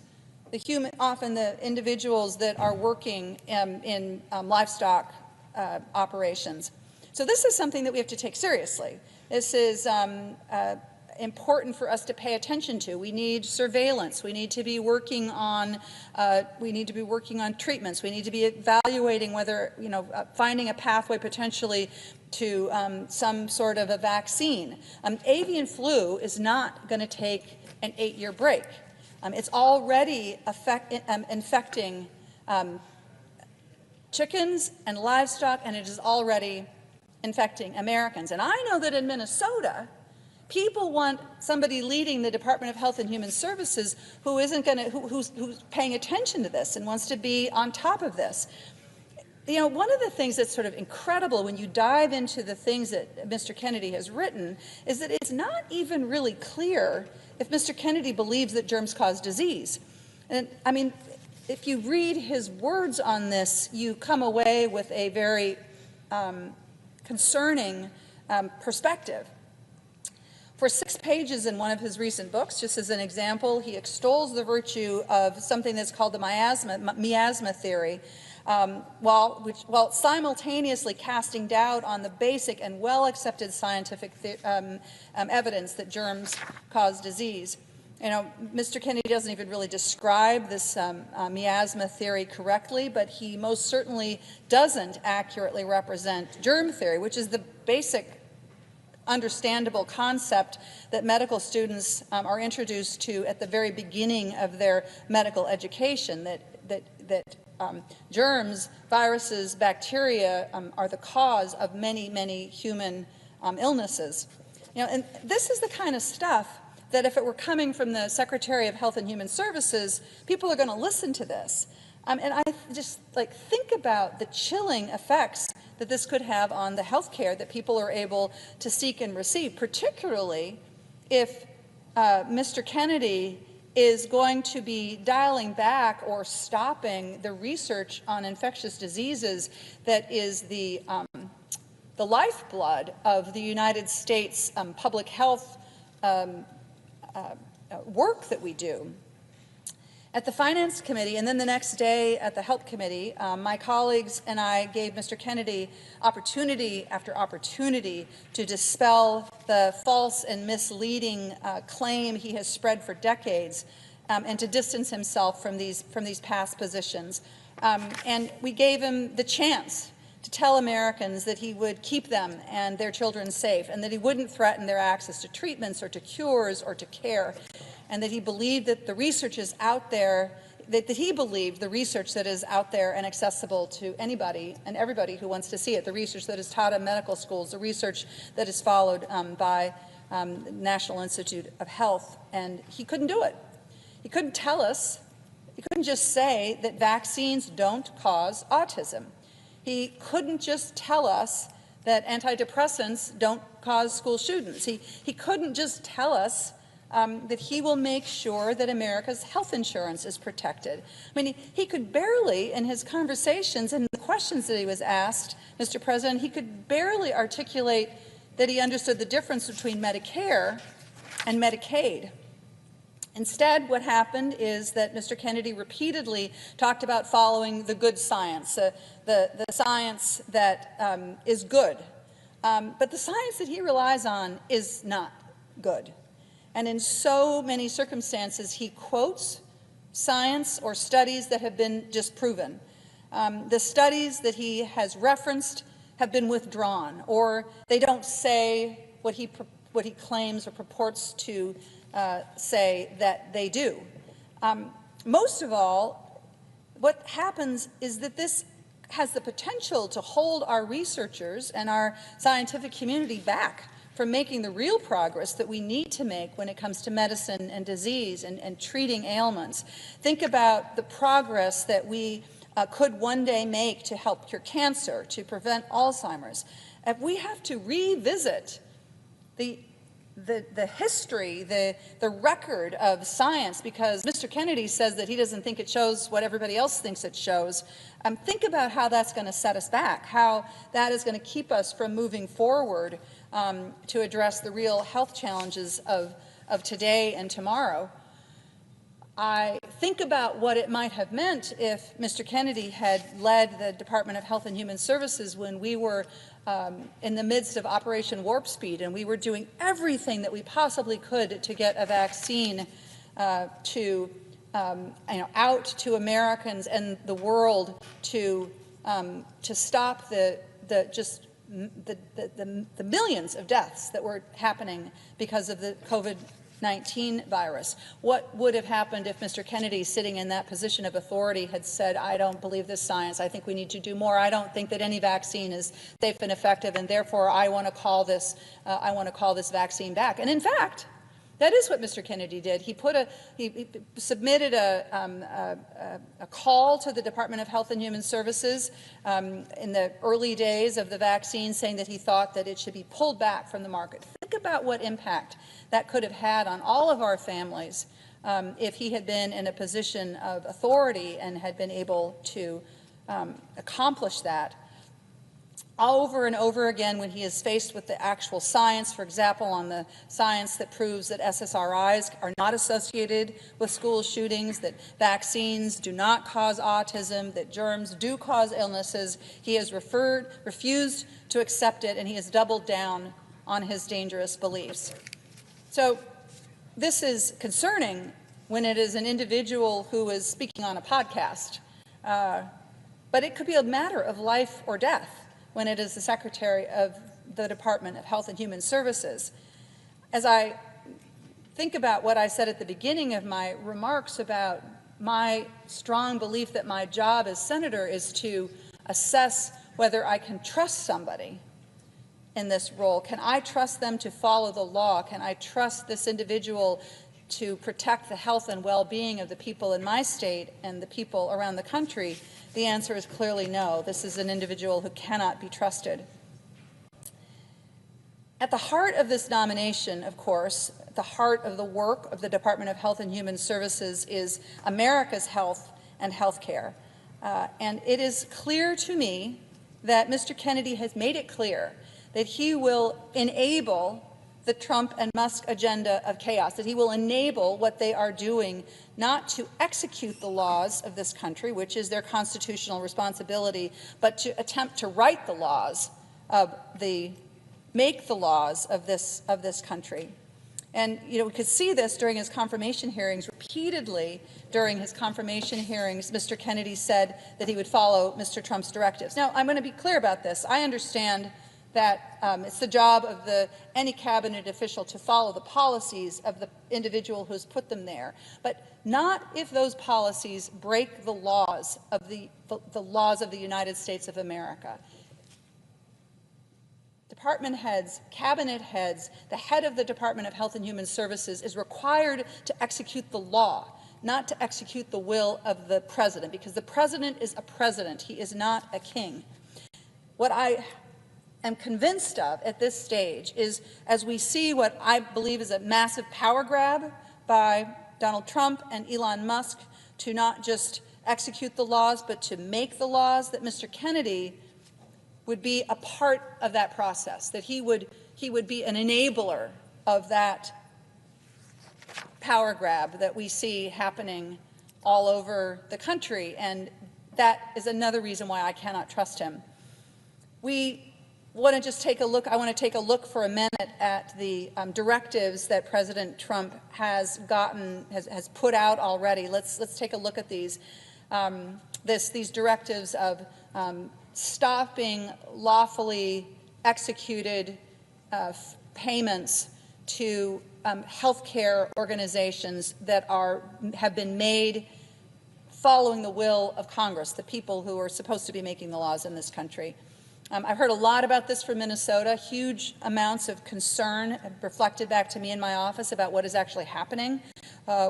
Often the individuals that are working in livestock operations. So this is something that we have to take seriously. This is important for us to pay attention to. We need surveillance. We need to be working on treatments. We need to be evaluating whether, finding a pathway potentially to some sort of a vaccine. Avian flu is not going to take an 8-year break. It's already infecting chickens and livestock, and it is already infecting Americans. And I know that in Minnesota, people want somebody leading the Department of Health and Human Services who's paying attention to this and wants to be on top of this. One of the things that's sort of incredible when you dive into the things that Mr. Kennedy has written is that it's not even really clear if Mr. Kennedy believes that germs cause disease. And I mean, if you read his words on this, you come away with a very concerning perspective. For 6 pages in one of his recent books, just as an example, he extols the virtue of something that's called the miasma theory, while simultaneously casting doubt on the basic and well-accepted scientific evidence that germs cause disease. Mr. Kennedy doesn't even really describe this miasma theory correctly, but he most certainly doesn't accurately represent germ theory, which is the basic understandable concept that medical students are introduced to at the very beginning of their medical education, that germs, viruses, bacteria are the cause of many, many human illnesses. And this is the kind of stuff that if it were coming from the Secretary of Health and Human Services, people are going to listen to this. And I just think about the chilling effects that this could have on the health care that people are able to seek and receive, particularly if Mr. Kennedy is going to be dialing back or stopping the research on infectious diseases that is the lifeblood of the United States public health work that we do. At the Finance Committee, and then the next day at the Health Committee, my colleagues and I gave Mr. Kennedy opportunity after opportunity to dispel the false and misleading claim he has spread for decades, and to distance himself from these past positions. And we gave him the chance to tell Americans that he would keep them and their children safe, and that he wouldn't threaten their access to treatments or to cures or to care, and that he believed that the research is out there, that he believed the research that is out there and accessible to anybody and everybody who wants to see it, the research that is taught in medical schools, the research that is followed by the National Institute of Health, and he couldn't do it. He couldn't tell us, he couldn't just say that vaccines don't cause autism. He couldn't just tell us that antidepressants don't cause school shootings. He couldn't just tell us that he will make sure that America's health insurance is protected. I mean, he could barely, in his conversations and the questions that he was asked, Mr. President, he could barely articulate that he understood the difference between Medicare and Medicaid. Instead, what happened is that Mr. Kennedy repeatedly talked about following the good science, the science that is good. But the science that he relies on is not good. And in so many circumstances, he quotes science or studies that have been disproven. The studies that he has referenced have been withdrawn, or they don't say what he claims or purports to say that they do. Most of all, what happens is that this has the potential to hold our researchers and our scientific community back from making the real progress that we need to make when it comes to medicine and disease and treating ailments. Think about the progress that we could one day make to help cure cancer, to prevent Alzheimer's. If we have to revisit the the history, the record of science, because Mr. Kennedy says that he doesn't think it shows what everybody else thinks it shows. Think about how that's going to set us back, how that is going to keep us from moving forward to address the real health challenges of today and tomorrow. I think about what it might have meant if Mr. Kennedy had led the Department of Health and Human Services when we were in the midst of Operation Warp Speed, and we were doing everything that we possibly could to get a vaccine out to Americans and the world to stop the millions of deaths that were happening because of the COVID-19 virus. What would have happened if Mr. Kennedy, sitting in that position of authority, had said, I don't believe this science, I think we need to do more, I don't think that any vaccine is safe and effective, and therefore I want to call this vaccine back. And in fact, that is what Mr. Kennedy did. He submitted a call to the Department of Health and Human Services in the early days of the vaccine, saying that he thought that it should be pulled back from the market. Think about what impact that could have had on all of our families if he had been in a position of authority and had been able to accomplish that. Over and over again, when he is faced with the actual science, for example, on the science that proves that SSRIs are not associated with school shootings, that vaccines do not cause autism, that germs do cause illnesses, he has refused to accept it, and he has doubled down on his dangerous beliefs. So this is concerning when it is an individual who is speaking on a podcast, but it could be a matter of life or death when it is the Secretary of the Department of Health and Human Services. As I think about what I said at the beginning of my remarks about my strong belief that my job as senator is to assess whether I can trust somebody in this role. Can I trust them to follow the law? Can I trust this individual to protect the health and well-being of the people in my state and the people around the country? The answer is clearly no. This is an individual who cannot be trusted. At the heart of this nomination, of course, at the heart of the work of the Department of Health and Human Services is America's health and health care. And it is clear to me that Mr. Kennedy has made it clear that he will enable the Trump and Musk agenda of chaos, that he will enable what they are doing not to execute the laws of this country, which is their constitutional responsibility, but to attempt to write the laws make the laws of this country. And, we could see this during his confirmation hearings. Repeatedly during his confirmation hearings, Mr. Kennedy said that he would follow Mr. Trump's directives. Now, I'm going to be clear about this. I understand that it's the job of any cabinet official to follow the policies of the individual who's put them there, but not if those policies break the laws of the laws of the United States of America. Department heads, cabinet heads, the head of the Department of Health and Human Services is required to execute the law, not to execute the will of the president, because the president is a president. He is not a king. What I am convinced of at this stage is, as we see what I believe is a massive power grab by Donald Trump and Elon Musk to not just execute the laws, but to make the laws, that Mr. Kennedy would be a part of that process, that he would be an enabler of that power grab that we see happening all over the country, and that is another reason why I cannot trust him. I want to take a look for a minute at the directives that President Trump has put out already. Let's take a look at these. These directives of stopping lawfully executed payments to healthcare organizations that have been made following the will of Congress, the people who are supposed to be making the laws in this country. I've heard a lot about this from Minnesota. Huge amounts of concern have reflected back to me in my office about what is actually happening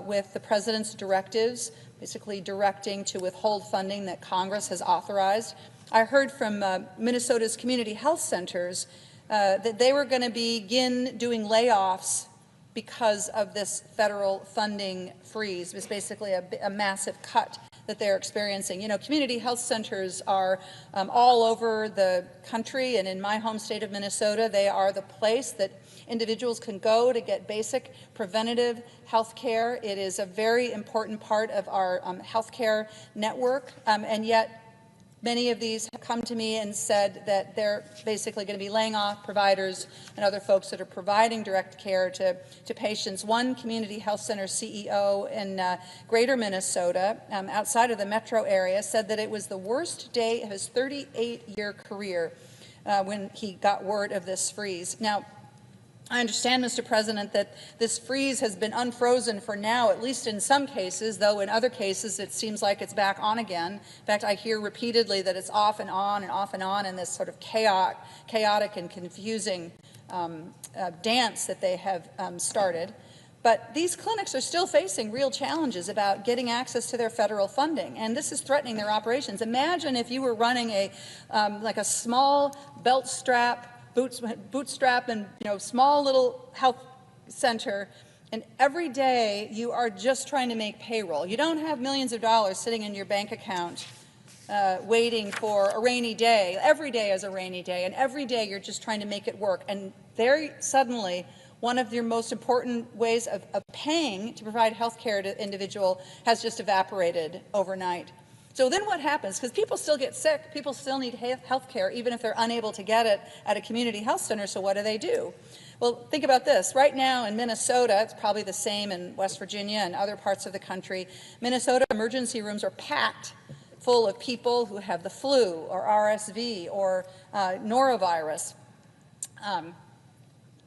with the president's directives, basically directing to withhold funding that Congress has authorized. I heard from Minnesota's community health centers that they were going to begin doing layoffs because of this federal funding freeze. It was basically a massive cut that they're experiencing. You know, community health centers are all over the country, and in my home state of Minnesota, they are the place that individuals can go to get basic preventative health care. It is a very important part of our health care network, and yet many of these have come to me and said that they're basically going to be laying off providers and other folks that are providing direct care to patients. One community health center CEO in greater Minnesota, outside of the metro area, said that it was the worst day of his 38-year career when he got word of this freeze. Now, I understand, Mr. President, that this freeze has been unfrozen for now, at least in some cases, though in other cases it seems like it's back on again. In fact, I hear repeatedly that it's off and on and off and on in this sort of chaotic and confusing dance that they have started. But these clinics are still facing real challenges about getting access to their federal funding, and this is threatening their operations. Imagine if you were running like a small bootstrap and small little health center, and every day you are just trying to make payroll. You don't have millions of dollars sitting in your bank account waiting for a rainy day. Every day is a rainy day, and every day you're just trying to make it work. And very suddenly, one of your most important ways of paying to provide health care to individual has just evaporated overnight. So then what happens? Because people still get sick, people still need health care, even if they're unable to get it at a community health center, so what do? Well, think about this. Right now in Minnesota, it's probably the same in West Virginia and other parts of the country, Minnesota emergency rooms are packed full of people who have the flu or RSV or norovirus.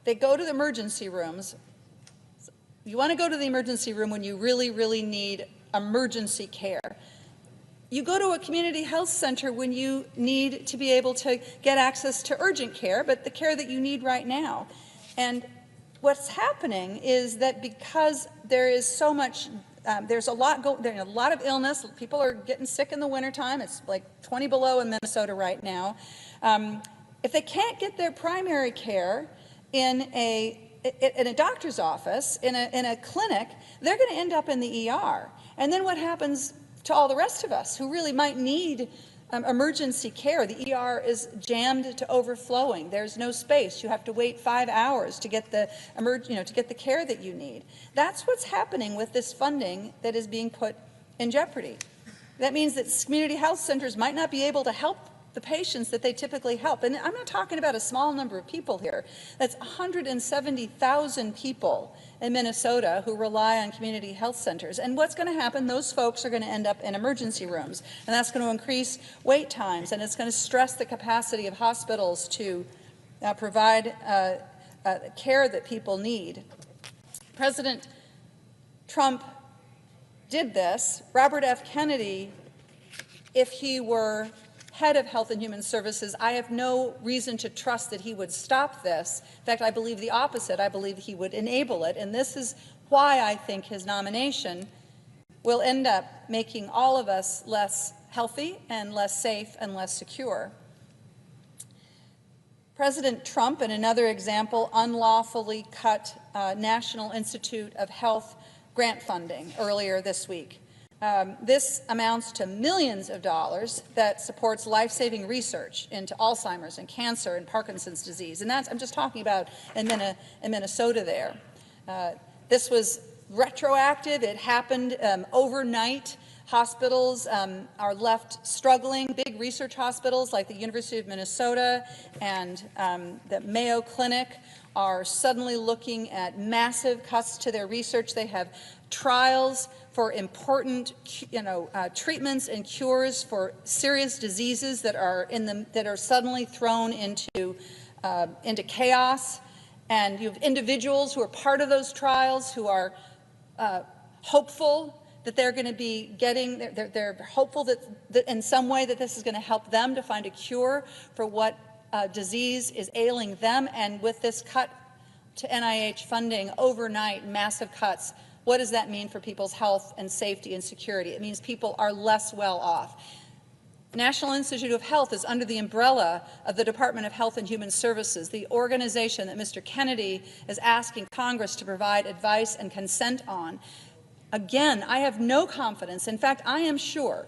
They go to the emergency rooms. You want to go to the emergency room when you really, really need emergency care. You go to a community health center when you need to be able to get access to urgent care, but the care that you need right now. And what's happening is that because there is so much, there's a lot of illness. People are getting sick in the wintertime. It's like 20 below in Minnesota right now. If they can't get their primary care in a doctor's office, in a clinic, they're going to end up in the ER. And then what happens to all the rest of us who really might need emergency care? The ER is jammed to overflowing. There's no space. You have to wait 5 hours to get the to get the care that you need. That's what's happening with this funding that is being put in jeopardy. That means that community health centers might not be able to help the patients that they typically help. And I'm not talking about a small number of people here. That's 170,000 people in Minnesota who rely on community health centers. And what's going to happen? Those folks are going to end up in emergency rooms, and that's going to increase wait times, and it's going to stress the capacity of hospitals to provide care that people need. President Trump did this. Robert F. Kennedy, if he were head of Health and Human Services, I have no reason to trust that he would stop this. In fact, I believe the opposite. I believe he would enable it. And this is why I think his nomination will end up making all of us less healthy and less safe and less secure. President Trump, in another example, unlawfully cut National Institute of Health grant funding earlier this week. This amounts to millions of dollars that supports life-saving research into Alzheimer's and cancer and Parkinson's disease. And that's, I'm just talking about in Minnesota there. This was retroactive. It happened overnight. Hospitals are left struggling. Big research hospitals like the University of Minnesota and the Mayo Clinic are suddenly looking at massive cuts to their research. They have trials for important, treatments and cures for serious diseases that are suddenly thrown into chaos. And you have individuals who are part of those trials who are hopeful that they're going to be getting, they're hopeful that in some way that this is going to help them to find a cure for what disease is ailing them. And with this cut to NIH funding overnight, massive cuts, what does that mean for people's health and safety and security? It means people are less well off. The National Institute of Health is under the umbrella of the Department of Health and Human Services, the organization that Mr. Kennedy is asking Congress to provide advice and consent on. Again, I have no confidence. In fact, I am sure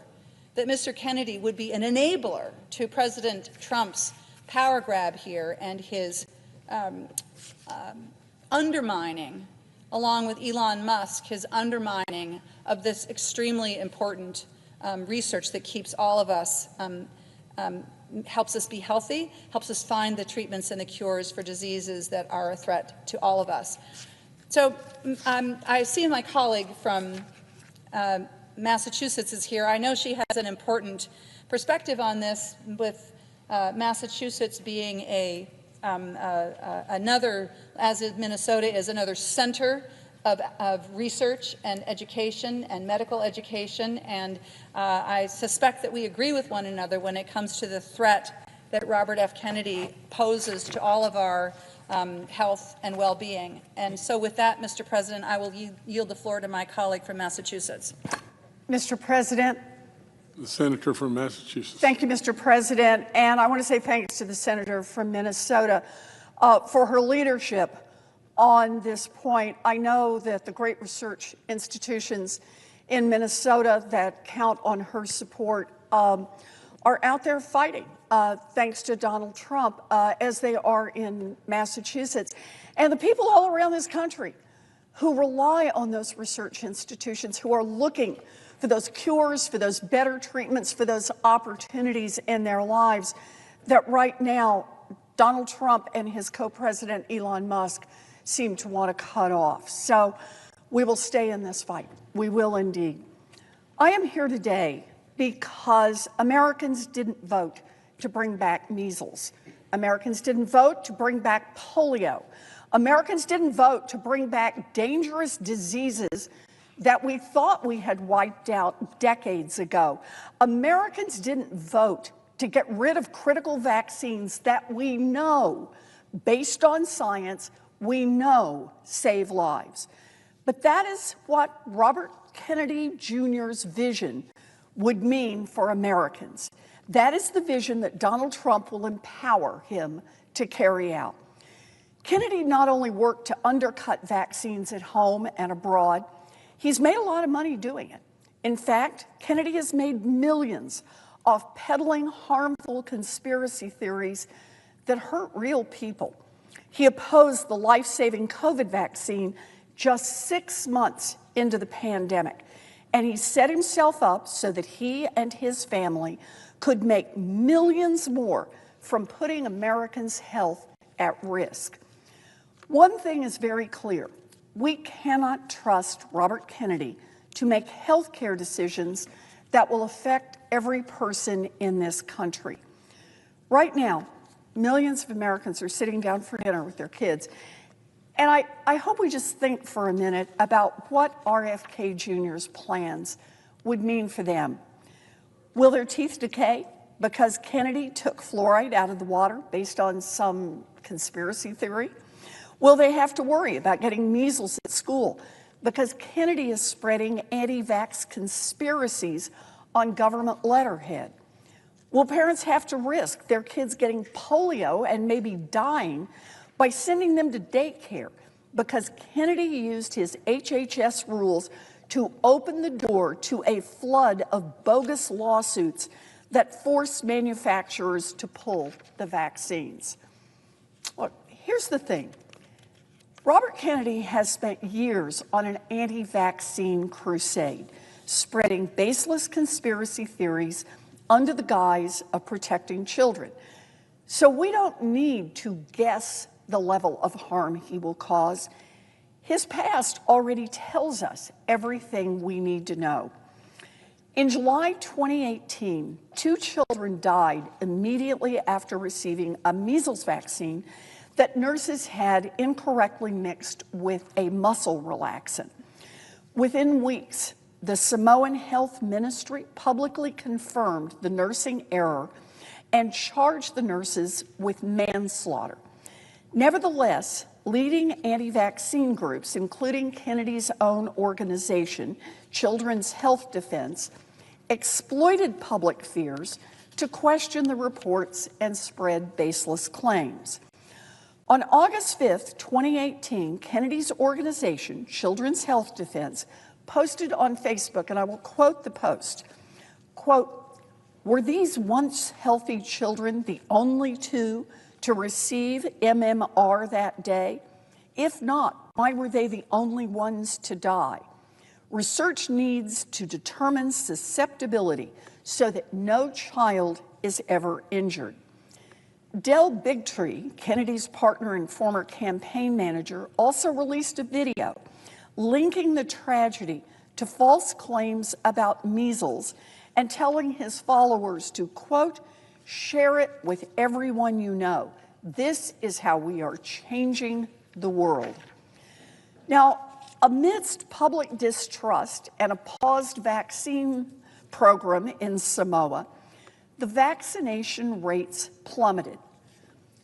that Mr. Kennedy would be an enabler to President Trump's power grab here and his undermining, along with Elon Musk, his undermining of this extremely important research that keeps all of us, helps us be healthy, helps us find the treatments and the cures for diseases that are a threat to all of us. So I see my colleague from Massachusetts is here. I know she has an important perspective on this, with Massachusetts being another, as is Minnesota, is another center of research and education and medical education, and I suspect that we agree with one another when it comes to the threat that Robert F. Kennedy poses to all of our health and well-being. And so with that, Mr. President, I will yield the floor to my colleague from Massachusetts. Mr. President. The senator from Massachusetts. Thank you, Mr. President. And I want to say thanks to the senator from Minnesota for her leadership on this point. I know that the great research institutions in Minnesota that count on her support are out there fighting, thanks to Donald Trump, as they are in Massachusetts. And the people all around this country who rely on those research institutions, who are looking for those cures, for those better treatments, for those opportunities in their lives that right now Donald Trump and his co-president Elon Musk seem to want to cut off. So we will stay in this fight. We will indeed. I am here today because Americans didn't vote to bring back measles. Americans didn't vote to bring back polio. Americans didn't vote to bring back dangerous diseases that we thought we had wiped out decades ago. Americans didn't vote to get rid of critical vaccines that we know, based on science, we know save lives. But that is what Robert Kennedy Jr.'s vision would mean for Americans. That is the vision that Donald Trump will empower him to carry out. Kennedy not only worked to undercut vaccines at home and abroad, he's made a lot of money doing it. In fact, Kennedy has made millions off peddling harmful conspiracy theories that hurt real people. He opposed the life-saving COVID vaccine just 6 months into the pandemic, and he set himself up so that he and his family could make millions more from putting Americans' health at risk. One thing is very clear. We cannot trust Robert Kennedy to make health care decisions that will affect every person in this country. Right now, millions of Americans are sitting down for dinner with their kids. And I hope we just think for a minute about what RFK Jr.'s plans would mean for them. Will their teeth decay because Kennedy took fluoride out of the water based on some conspiracy theory? Will they have to worry about getting measles at school because Kennedy is spreading anti-vax conspiracies on government letterhead? Will parents have to risk their kids getting polio and maybe dying by sending them to daycare because Kennedy used his HHS rules to open the door to a flood of bogus lawsuits that forced manufacturers to pull the vaccines? Look, here's the thing. Robert Kennedy has spent years on an anti-vaccine crusade, spreading baseless conspiracy theories under the guise of protecting children. So we don't need to guess the level of harm he will cause. His past already tells us everything we need to know. In July 2018, 2 children died immediately after receiving a measles vaccine that nurses had incorrectly mixed with a muscle relaxant. Within weeks, the Samoan Health Ministry publicly confirmed the nursing error and charged the nurses with manslaughter. Nevertheless, leading anti-vaccine groups, including Kennedy's own organization, Children's Health Defense, exploited public fears to question the reports and spread baseless claims. On August 5th, 2018, Kennedy's organization, Children's Health Defense, posted on Facebook, and I will quote the post, quote, "Were these once healthy children the only two to receive MMR that day? If not, why were they the only ones to die? Research needs to determine susceptibility so that no child is ever injured." Del Bigtree, Kennedy's partner and former campaign manager, also released a video linking the tragedy to false claims about measles and telling his followers to, quote, "Share it with everyone you know. This is how we are changing the world." Now, amidst public distrust and a paused vaccine program in Samoa, the vaccination rates plummeted.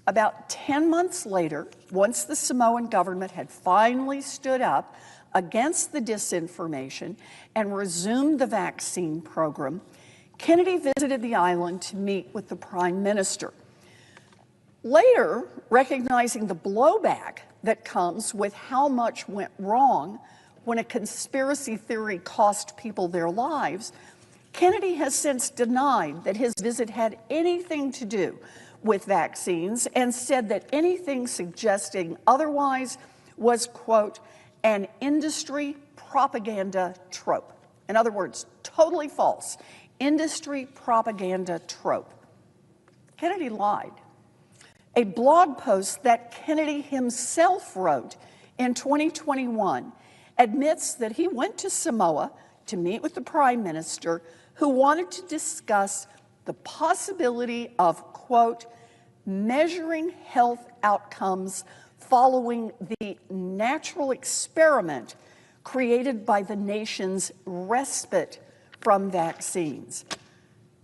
About 10 months later, once the Samoan government had finally stood up against the disinformation and resumed the vaccine program, Kennedy visited the island to meet with the Prime Minister. Later, recognizing the blowback that comes with how much went wrong when a conspiracy theory cost people their lives, Kennedy has since denied that his visit had anything to do with vaccines and said that anything suggesting otherwise was, quote, "an industry propaganda trope." In other words, totally false. Industry propaganda trope. Kennedy lied. A blog post that Kennedy himself wrote in 2021 admits that he went to Samoa to meet with the Prime Minister, who wanted to discuss the possibility of, quote, "measuring health outcomes following the natural experiment created by the nation's respite from vaccines."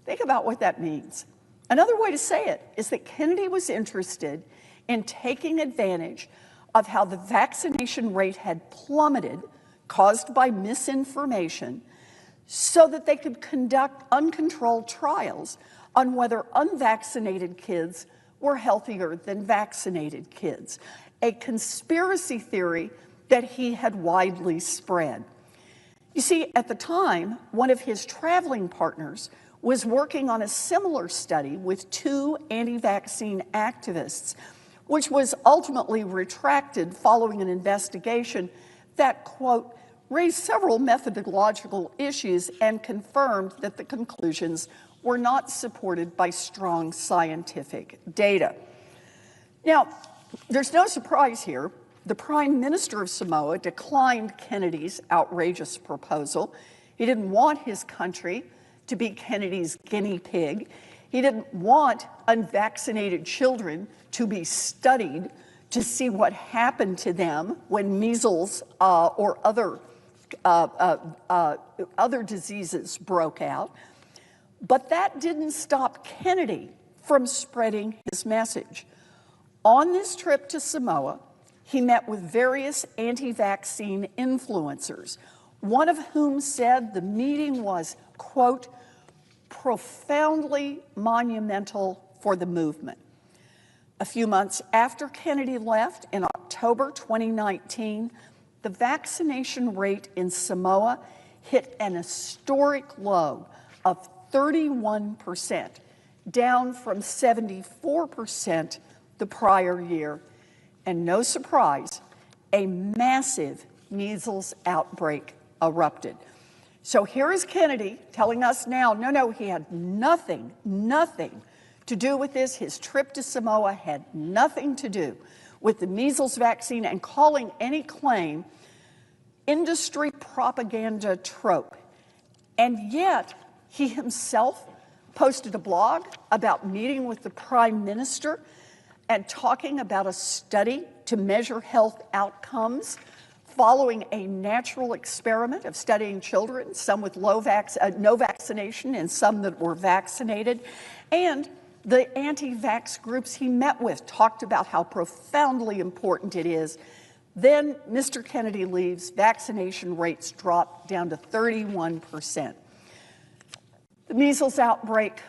Think about what that means. Another way to say it is that Kennedy was interested in taking advantage of how the vaccination rate had plummeted, caused by misinformation, so that they could conduct uncontrolled trials on whether unvaccinated kids were healthier than vaccinated kids, a conspiracy theory that he had widely spread. You see, at the time, one of his traveling partners was working on a similar study with two anti-vaccine activists, which was ultimately retracted following an investigation that, quote, raised several methodological issues and confirmed that the conclusions were not supported by strong scientific data. Now, there's no surprise here. The Prime Minister of Samoa declined Kennedy's outrageous proposal. He didn't want his country to be Kennedy's guinea pig. He didn't want unvaccinated children to be studied to see what happened to them when measles or other diseases broke out. But that didn't stop Kennedy from spreading his message. On this trip to Samoa, he met with various anti-vaccine influencers, one of whom said the meeting was, quote, profoundly monumental for the movement. A few months after Kennedy left, in October 2019, the vaccination rate in Samoa hit an historic low of 31%, down from 74% the prior year. And no surprise, a massive measles outbreak erupted. So here is Kennedy telling us now, no, he had nothing to do with this. His trip to Samoa had nothing to do with the measles vaccine, and calling any claim industry propaganda trope. And yet, he himself posted a blog about meeting with the Prime Minister and talking about a study to measure health outcomes following a natural experiment of studying children, some with no vaccination and some that were vaccinated. And the anti-vax groups he met with talked about how profoundly important it is. Then Mr. Kennedy leaves, vaccination rates drop down to 31%. The measles outbreak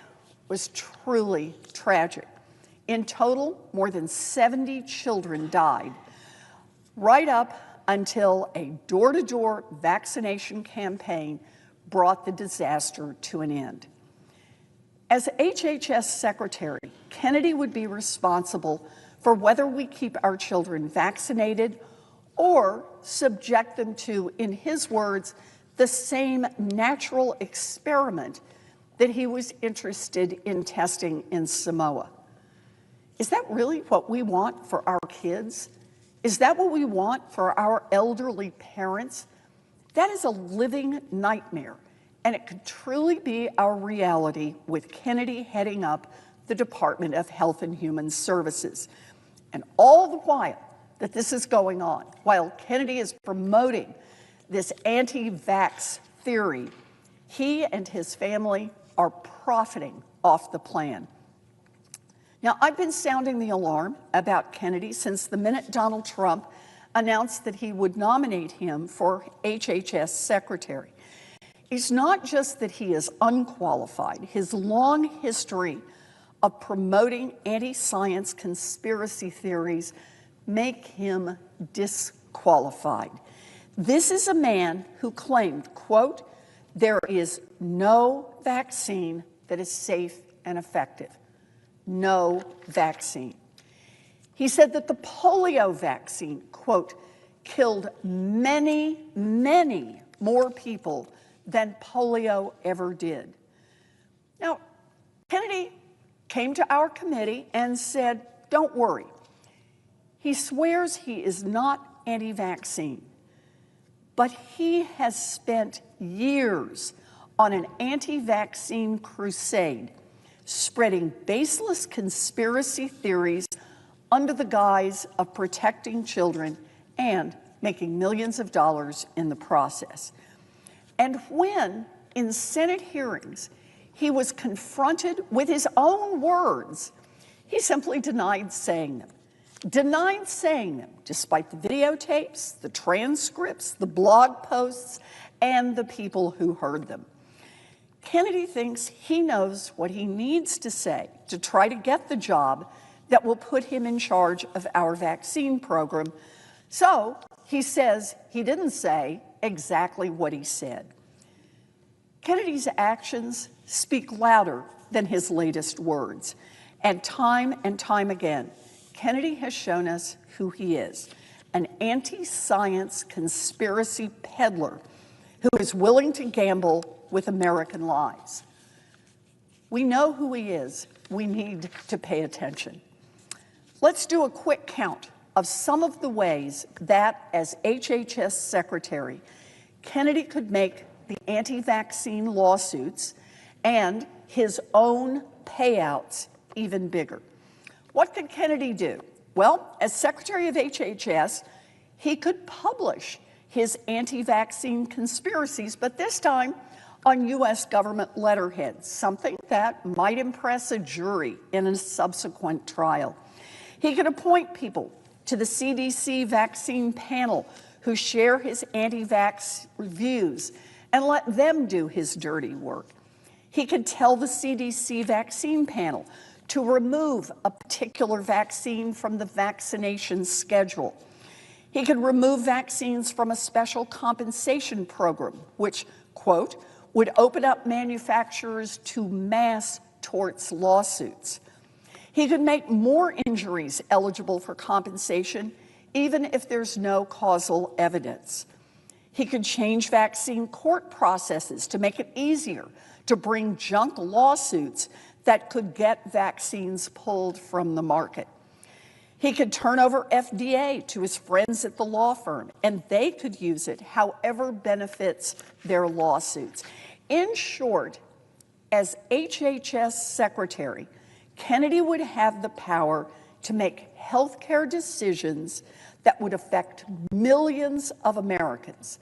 was truly tragic. In total, more than 70 children died, right up until a door-to-door vaccination campaign brought the disaster to an end. As HHS Secretary, Kennedy would be responsible for whether we keep our children vaccinated or subject them to, in his words, the same natural experiment that he was interested in testing in Samoa. Is that really what we want for our kids? Is that what we want for our elderly parents? That is a living nightmare, and it could truly be our reality with Kennedy heading up the Department of Health and Human Services. And all the while that this is going on, while Kennedy is promoting this anti-vax theory, he and his family are profiting off the plan. Now, I've been sounding the alarm about Kennedy since the minute Donald Trump announced that he would nominate him for HHS Secretary. It's not just that he is unqualified. His long history of promoting anti-science conspiracy theories make him disqualified. This is a man who claimed, quote, "There is no vaccine that is safe and effective." No vaccine. He said that the polio vaccine, quote, "killed many, many more people than polio ever did." Now, Kennedy came to our committee and said, "Don't worry." He swears he is not anti-vaccine, but he has spent years on an anti-vaccine crusade, spreading baseless conspiracy theories under the guise of protecting children and making millions of dollars in the process. And when, in Senate hearings, he was confronted with his own words, he simply denied saying them. Denied saying them, despite the videotapes, the transcripts, the blog posts, and the people who heard them. Kennedy thinks he knows what he needs to say to try to get the job that will put him in charge of our vaccine program. So he says he didn't say exactly what he said. Kennedy's actions speak louder than his latest words. And time again, Kennedy has shown us who he is, an anti-science conspiracy peddler who is willing to gamble with American lives. We know who he is. We need to pay attention. Let's do a quick count of some of the ways that, as HHS Secretary, Kennedy could make the anti-vaccine lawsuits and his own payouts even bigger. What could Kennedy do? Well, as Secretary of HHS, he could publish his anti-vaccine conspiracies, but this time on U.S. government letterheads, something that might impress a jury in a subsequent trial. He could appoint people to the CDC vaccine panel who share his anti-vax views and let them do his dirty work. He could tell the CDC vaccine panel to remove a particular vaccine from the vaccination schedule. He could remove vaccines from a special compensation program, which, quote, would open up manufacturers to mass torts lawsuits. He could make more injuries eligible for compensation, even if there's no causal evidence. He could change vaccine court processes to make it easier to bring junk lawsuits that could get vaccines pulled from the market. He could turn over FDA to his friends at the law firm, and they could use it however benefits their lawsuits. In short, as HHS Secretary, Kennedy would have the power to make healthcare decisions that would affect millions of Americans,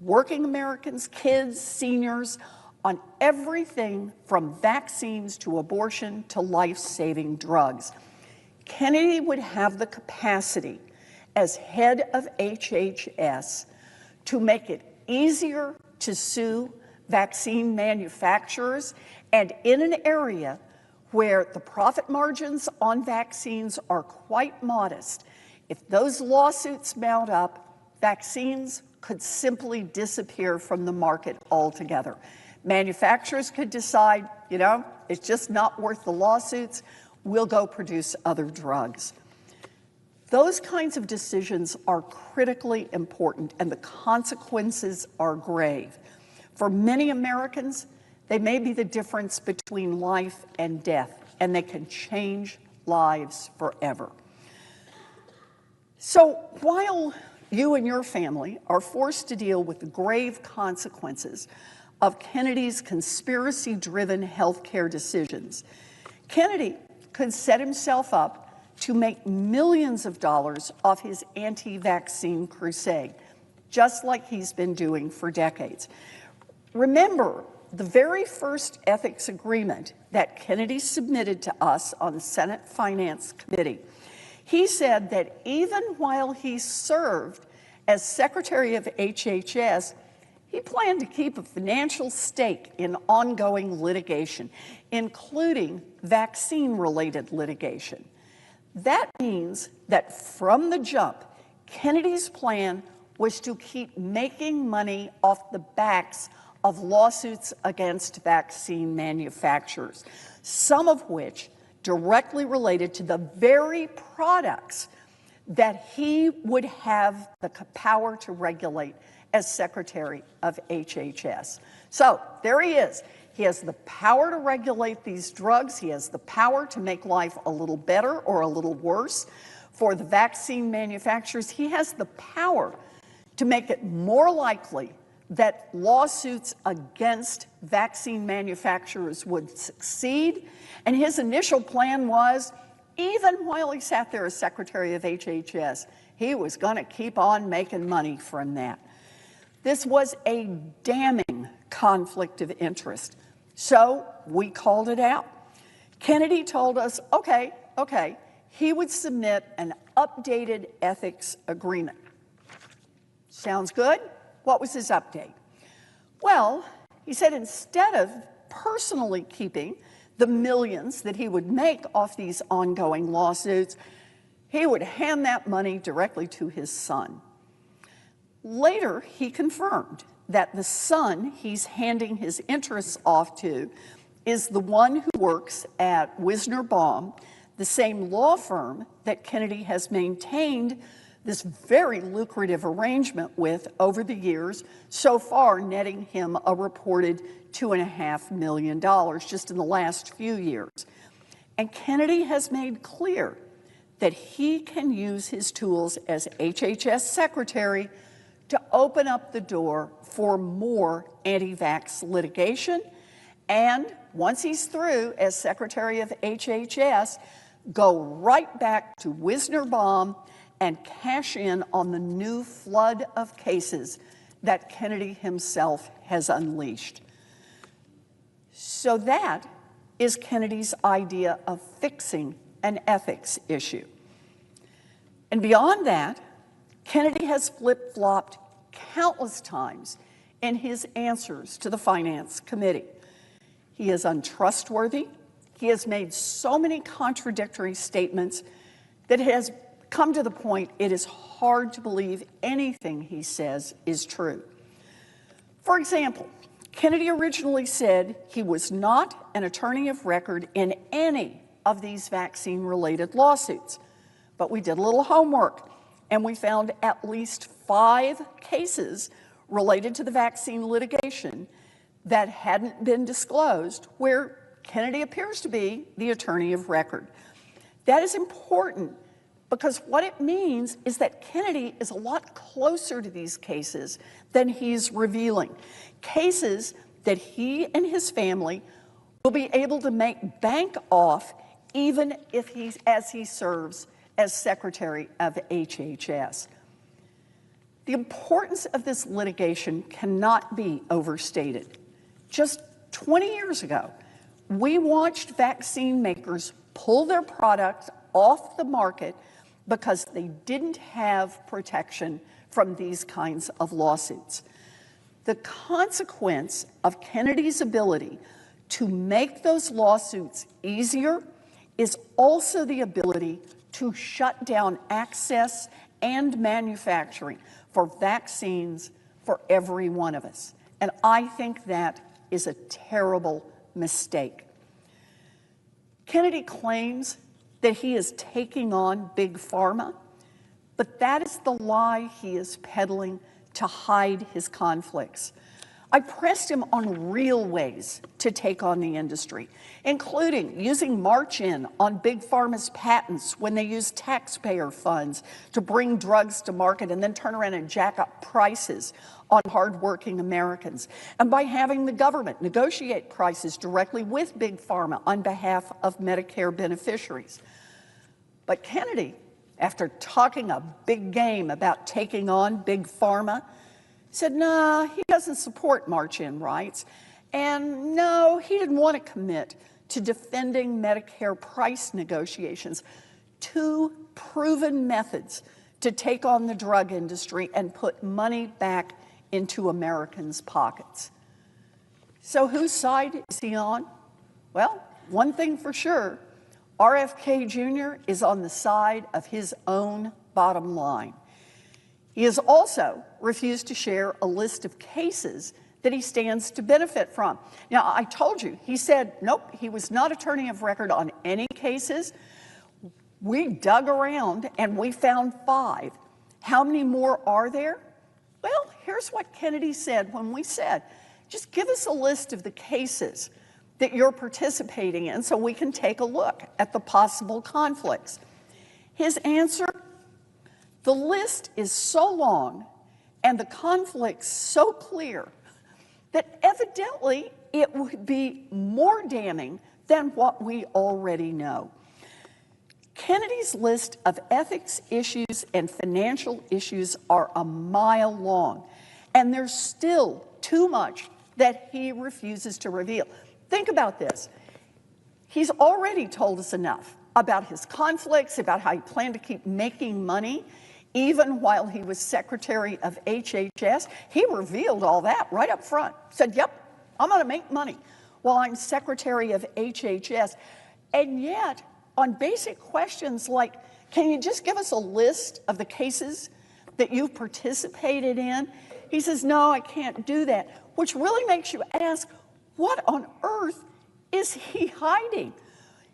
working Americans, kids, seniors, on everything from vaccines to abortion to life-saving drugs. Kennedy would have the capacity as head of HHS to make it easier to sue vaccine manufacturers, and in an area where the profit margins on vaccines are quite modest. If those lawsuits mount up, vaccines could simply disappear from the market altogether. Manufacturers could decide, you know, it's just not worth the lawsuits, we'll go produce other drugs. Those kinds of decisions are critically important, and the consequences are grave. For many Americans, they may be the difference between life and death, and they can change lives forever. So while you and your family are forced to deal with the grave consequences of Kennedy's conspiracy-driven healthcare decisions, Kennedy could set himself up to make millions of dollars off his anti-vaccine crusade, just like he's been doing for decades. Remember, the very first ethics agreement that Kennedy submitted to us on the Senate Finance Committee, he said that even while he served as Secretary of HHS, he planned to keep a financial stake in ongoing litigation, including vaccine-related litigation. That means that from the jump, Kennedy's plan was to keep making money off the backs of lawsuits against vaccine manufacturers, some of which directly related to the very products that he would have the power to regulate as Secretary of HHS. So there he is. He has the power to regulate these drugs. He has the power to make life a little better or a little worse for the vaccine manufacturers. He has the power to make it more likely that lawsuits against vaccine manufacturers would succeed. And his initial plan was, even while he sat there as Secretary of HHS, he was going to keep on making money from that. This was a damning conflict of interest. So we called it out. Kennedy told us, okay, he would submit an updated ethics agreement. Sounds good? What was his update? Well, he said instead of personally keeping the millions that he would make off these ongoing lawsuits, he would hand that money directly to his son. Later, he confirmed that the son he's handing his interests off to is the one who works at Wisner Baum, the same law firm that Kennedy has maintained this very lucrative arrangement with over the years, so far netting him a reported $2.5 million just in the last few years. And Kennedy has made clear that he can use his tools as HHS Secretary to open up the door for more anti-vax litigation, and once he's through as Secretary of HHS, go right back to Wisner Baum and cash in on the new flood of cases that Kennedy himself has unleashed. So that is Kennedy's idea of fixing an ethics issue. And beyond that, Kennedy has flip-flopped countless times in his answers to the Finance Committee. He is untrustworthy. He has made so many contradictory statements that it has come to the point it is hard to believe anything he says is true. For example, Kennedy originally said he was not an attorney of record in any of these vaccine-related lawsuits. But we did a little homework, and we found at least 5 cases related to the vaccine litigation that hadn't been disclosed where Kennedy appears to be the attorney of record. That is important because what it means is that Kennedy is a lot closer to these cases than he's revealing. Cases that he and his family will be able to make bank off even if as he serves as Secretary of HHS. The importance of this litigation cannot be overstated. Just 20 years ago, we watched vaccine makers pull their products off the market because they didn't have protection from these kinds of lawsuits. The consequence of Kennedy's ability to make those lawsuits easier is also the ability to shut down access and manufacturing for vaccines for every one of us. And I think that is a terrible mistake. Kennedy claims that he is taking on Big Pharma, but that is the lie he is peddling to hide his conflicts. I pressed him on real ways to take on the industry, including using march-in on Big Pharma's patents when they use taxpayer funds to bring drugs to market and then turn around and jack up prices on hardworking Americans, and by having the government negotiate prices directly with Big Pharma on behalf of Medicare beneficiaries. But Kennedy, after talking a big game about taking on Big Pharma, said, nah, he doesn't support march-in rights, and no, he didn't want to commit to defending Medicare price negotiations, two proven methods to take on the drug industry and put money back into Americans' pockets. So whose side is he on? Well, one thing for sure, RFK Jr. is on the side of his own bottom line. He has also refused to share a list of cases that he stands to benefit from. Now, I told you, he said, nope, he was not attorney of record on any cases. We dug around and we found 5. How many more are there? Well, here's what Kennedy said when we said, just give us a list of the cases that you're participating in so we can take a look at the possible conflicts. His answer, the list is so long and the conflicts so clear that evidently it would be more damning than what we already know. Kennedy's list of ethics issues and financial issues are a mile long, and there's still too much that he refuses to reveal. Think about this. He's already told us enough about his conflicts, about how he planned to keep making money. Even while he was Secretary of HHS, he revealed all that right up front. Said, yep, I'm going to make money while I'm Secretary of HHS. And yet, on basic questions like, can you just give us a list of the cases that you've participated in? He says, no, I can't do that, which really makes you ask, what on earth is he hiding?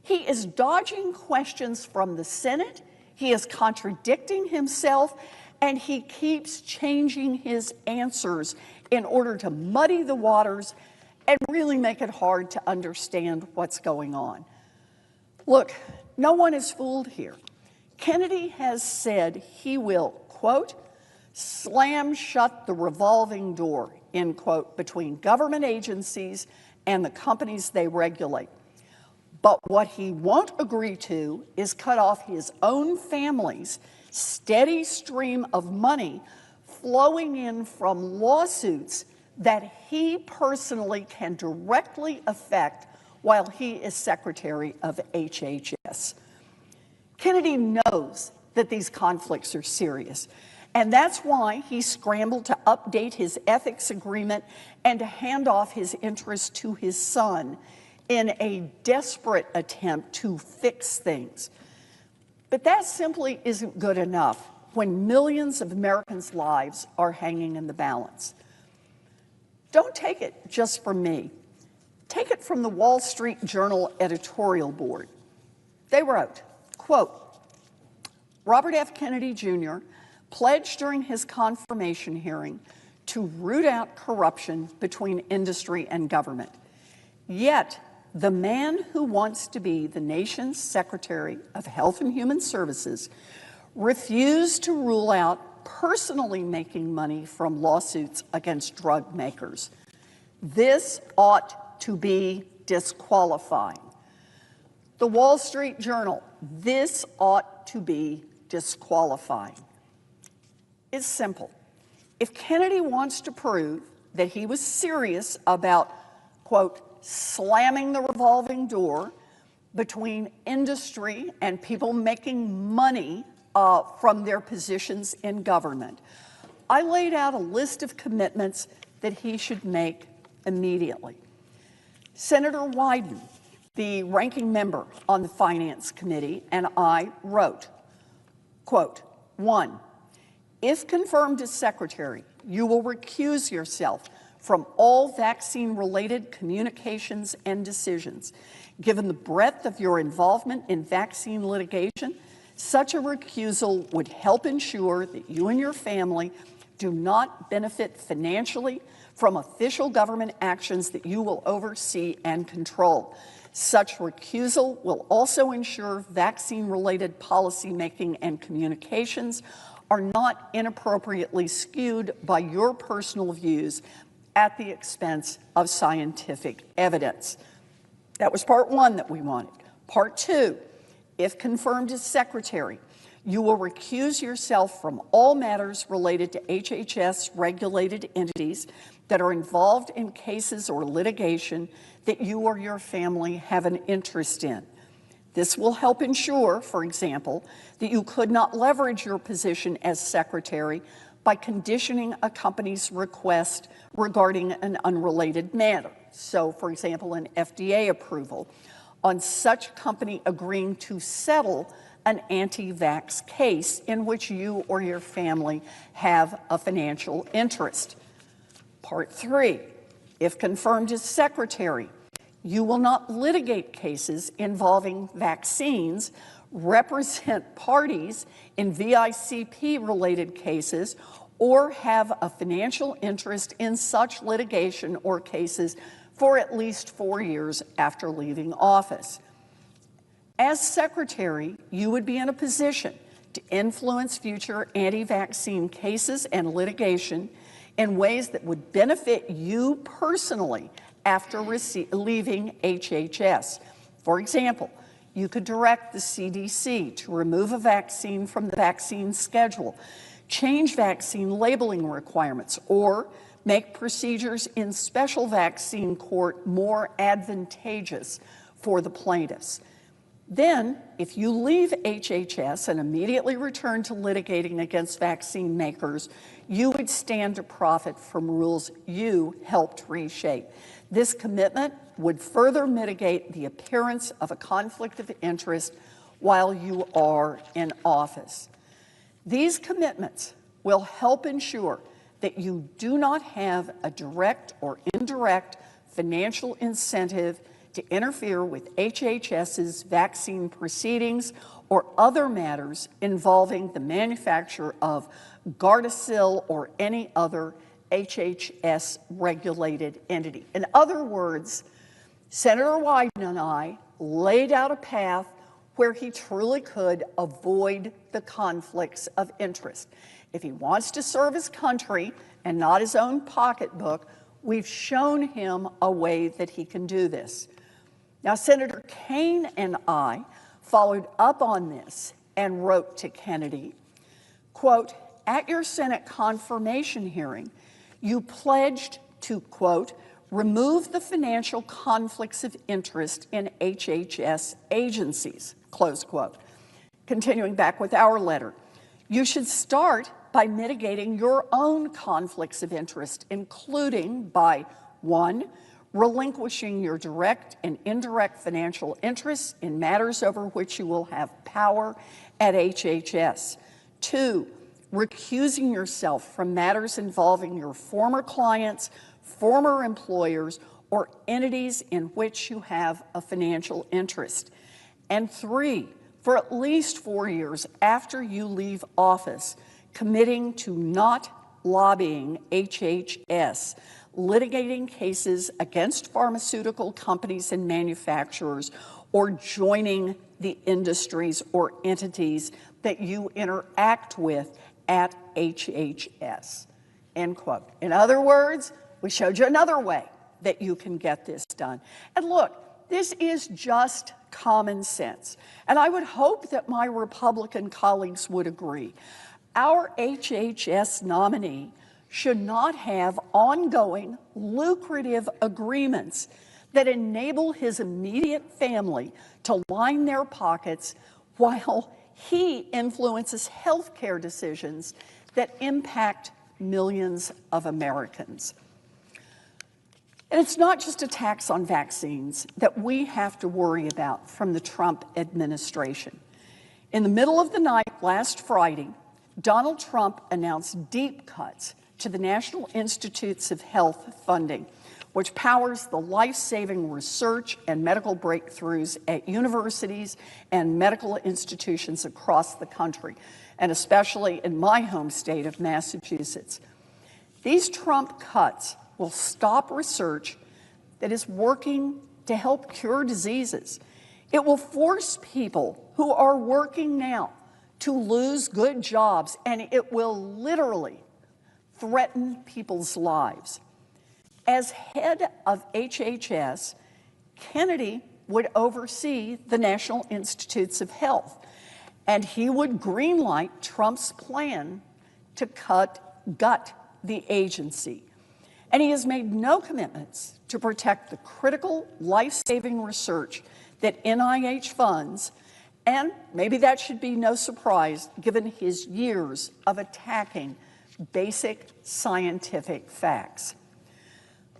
He is dodging questions from the Senate. He is contradicting himself, and he keeps changing his answers in order to muddy the waters and really make it hard to understand what's going on. Look, no one is fooled here. Kennedy has said he will, quote, slam shut the revolving door, end quote, between government agencies and the companies they regulate. But what he won't agree to is cut off his own family's steady stream of money flowing in from lawsuits that he personally can directly affect while he is Secretary of HHS. Kennedy knows that these conflicts are serious, and that's why he scrambled to update his ethics agreement and to hand off his interests to his son in a desperate attempt to fix things. But that simply isn't good enough when millions of Americans' lives are hanging in the balance. Don't take it just from me. Take it from the Wall Street Journal editorial board. They wrote, quote, Robert F. Kennedy Jr. pledged during his confirmation hearing to root out corruption between industry and government. Yet, the man who wants to be the nation's Secretary of Health and Human Services refused to rule out personally making money from lawsuits against drug makers. This ought to be disqualifying. The Wall Street Journal, this ought to be disqualifying. It's simple. If Kennedy wants to prove that he was serious about, quote, slamming the revolving door between industry and people making money from their positions in government, I laid out a list of commitments that he should make immediately. Senator Wyden, the ranking member on the Finance Committee, and I wrote, quote, 1, if confirmed as secretary, you will recuse yourself from all vaccine-related communications and decisions. Given the breadth of your involvement in vaccine litigation, such a recusal would help ensure that you and your family do not benefit financially from official government actions that you will oversee and control. Such recusal will also ensure vaccine-related policymaking and communications are not inappropriately skewed by your personal views at the expense of scientific evidence. That was part one that we wanted. Part two, if confirmed as secretary, you will recuse yourself from all matters related to HHS-regulated entities that are involved in cases or litigation that you or your family have an interest in. This will help ensure, for example, that you could not leverage your position as secretary by conditioning a company's request regarding an unrelated matter. So, for example, an FDA approval on such company agreeing to settle an anti-vax case in which you or your family have a financial interest. Part three, if confirmed as secretary, you will not litigate cases involving vaccines, represent parties in VICP-related cases, or have a financial interest in such litigation or cases for at least 4 years after leaving office. As secretary, you would be in a position to influence future anti-vaccine cases and litigation in ways that would benefit you personally after leaving HHS. For example, you could direct the CDC to remove a vaccine from the vaccine schedule, change vaccine labeling requirements, or make procedures in special vaccine court more advantageous for the plaintiffs. Then, if you leave HHS and immediately return to litigating against vaccine makers, you would stand to profit from rules you helped reshape. This commitment would further mitigate the appearance of a conflict of interest while you are in office. These commitments will help ensure that you do not have a direct or indirect financial incentive to interfere with HHS's vaccine proceedings or other matters involving the manufacture of Gardasil or any other HHS-regulated entity. In other words, Senator Wyden and I laid out a path where he truly could avoid the conflicts of interest. If he wants to serve his country and not his own pocketbook, we've shown him a way that he can do this. Now, Senator Kaine and I followed up on this and wrote to Kennedy, quote, at your Senate confirmation hearing, you pledged to, quote, remove the financial conflicts of interest in HHS agencies, close quote. Continuing back with our letter, you should start by mitigating your own conflicts of interest, including by, 1, relinquishing your direct and indirect financial interests in matters over which you will have power at HHS. 2, recusing yourself from matters involving your former clients, former employers, or entities in which you have a financial interest. And 3, for at least 4 years after you leave office, committing to not lobbying HHS, litigating cases against pharmaceutical companies and manufacturers, or joining the industries or entities that you interact with at HHS, end quote. In other words, we showed you another way that you can get this done. And look, this is just common sense. And I would hope that my Republican colleagues would agree. Our HHS nominee should not have ongoing lucrative agreements that enable his immediate family to line their pockets while he influences healthcare decisions that impact millions of Americans. And it's not just a tax on vaccines that we have to worry about from the Trump administration. In the middle of the night last Friday, Donald Trump announced deep cuts to the National Institutes of Health funding, which powers the life-saving research and medical breakthroughs at universities and medical institutions across the country, and especially in my home state of Massachusetts. These Trump cuts will stop research that is working to help cure diseases. It will force people who are working now to lose good jobs, and it will literally threaten people's lives. As head of HHS, Kennedy would oversee the National Institutes of Health, and he would greenlight Trump's plan to gut the agency. And he has made no commitments to protect the critical life-saving research that NIH funds, and maybe that should be no surprise given his years of attacking basic scientific facts.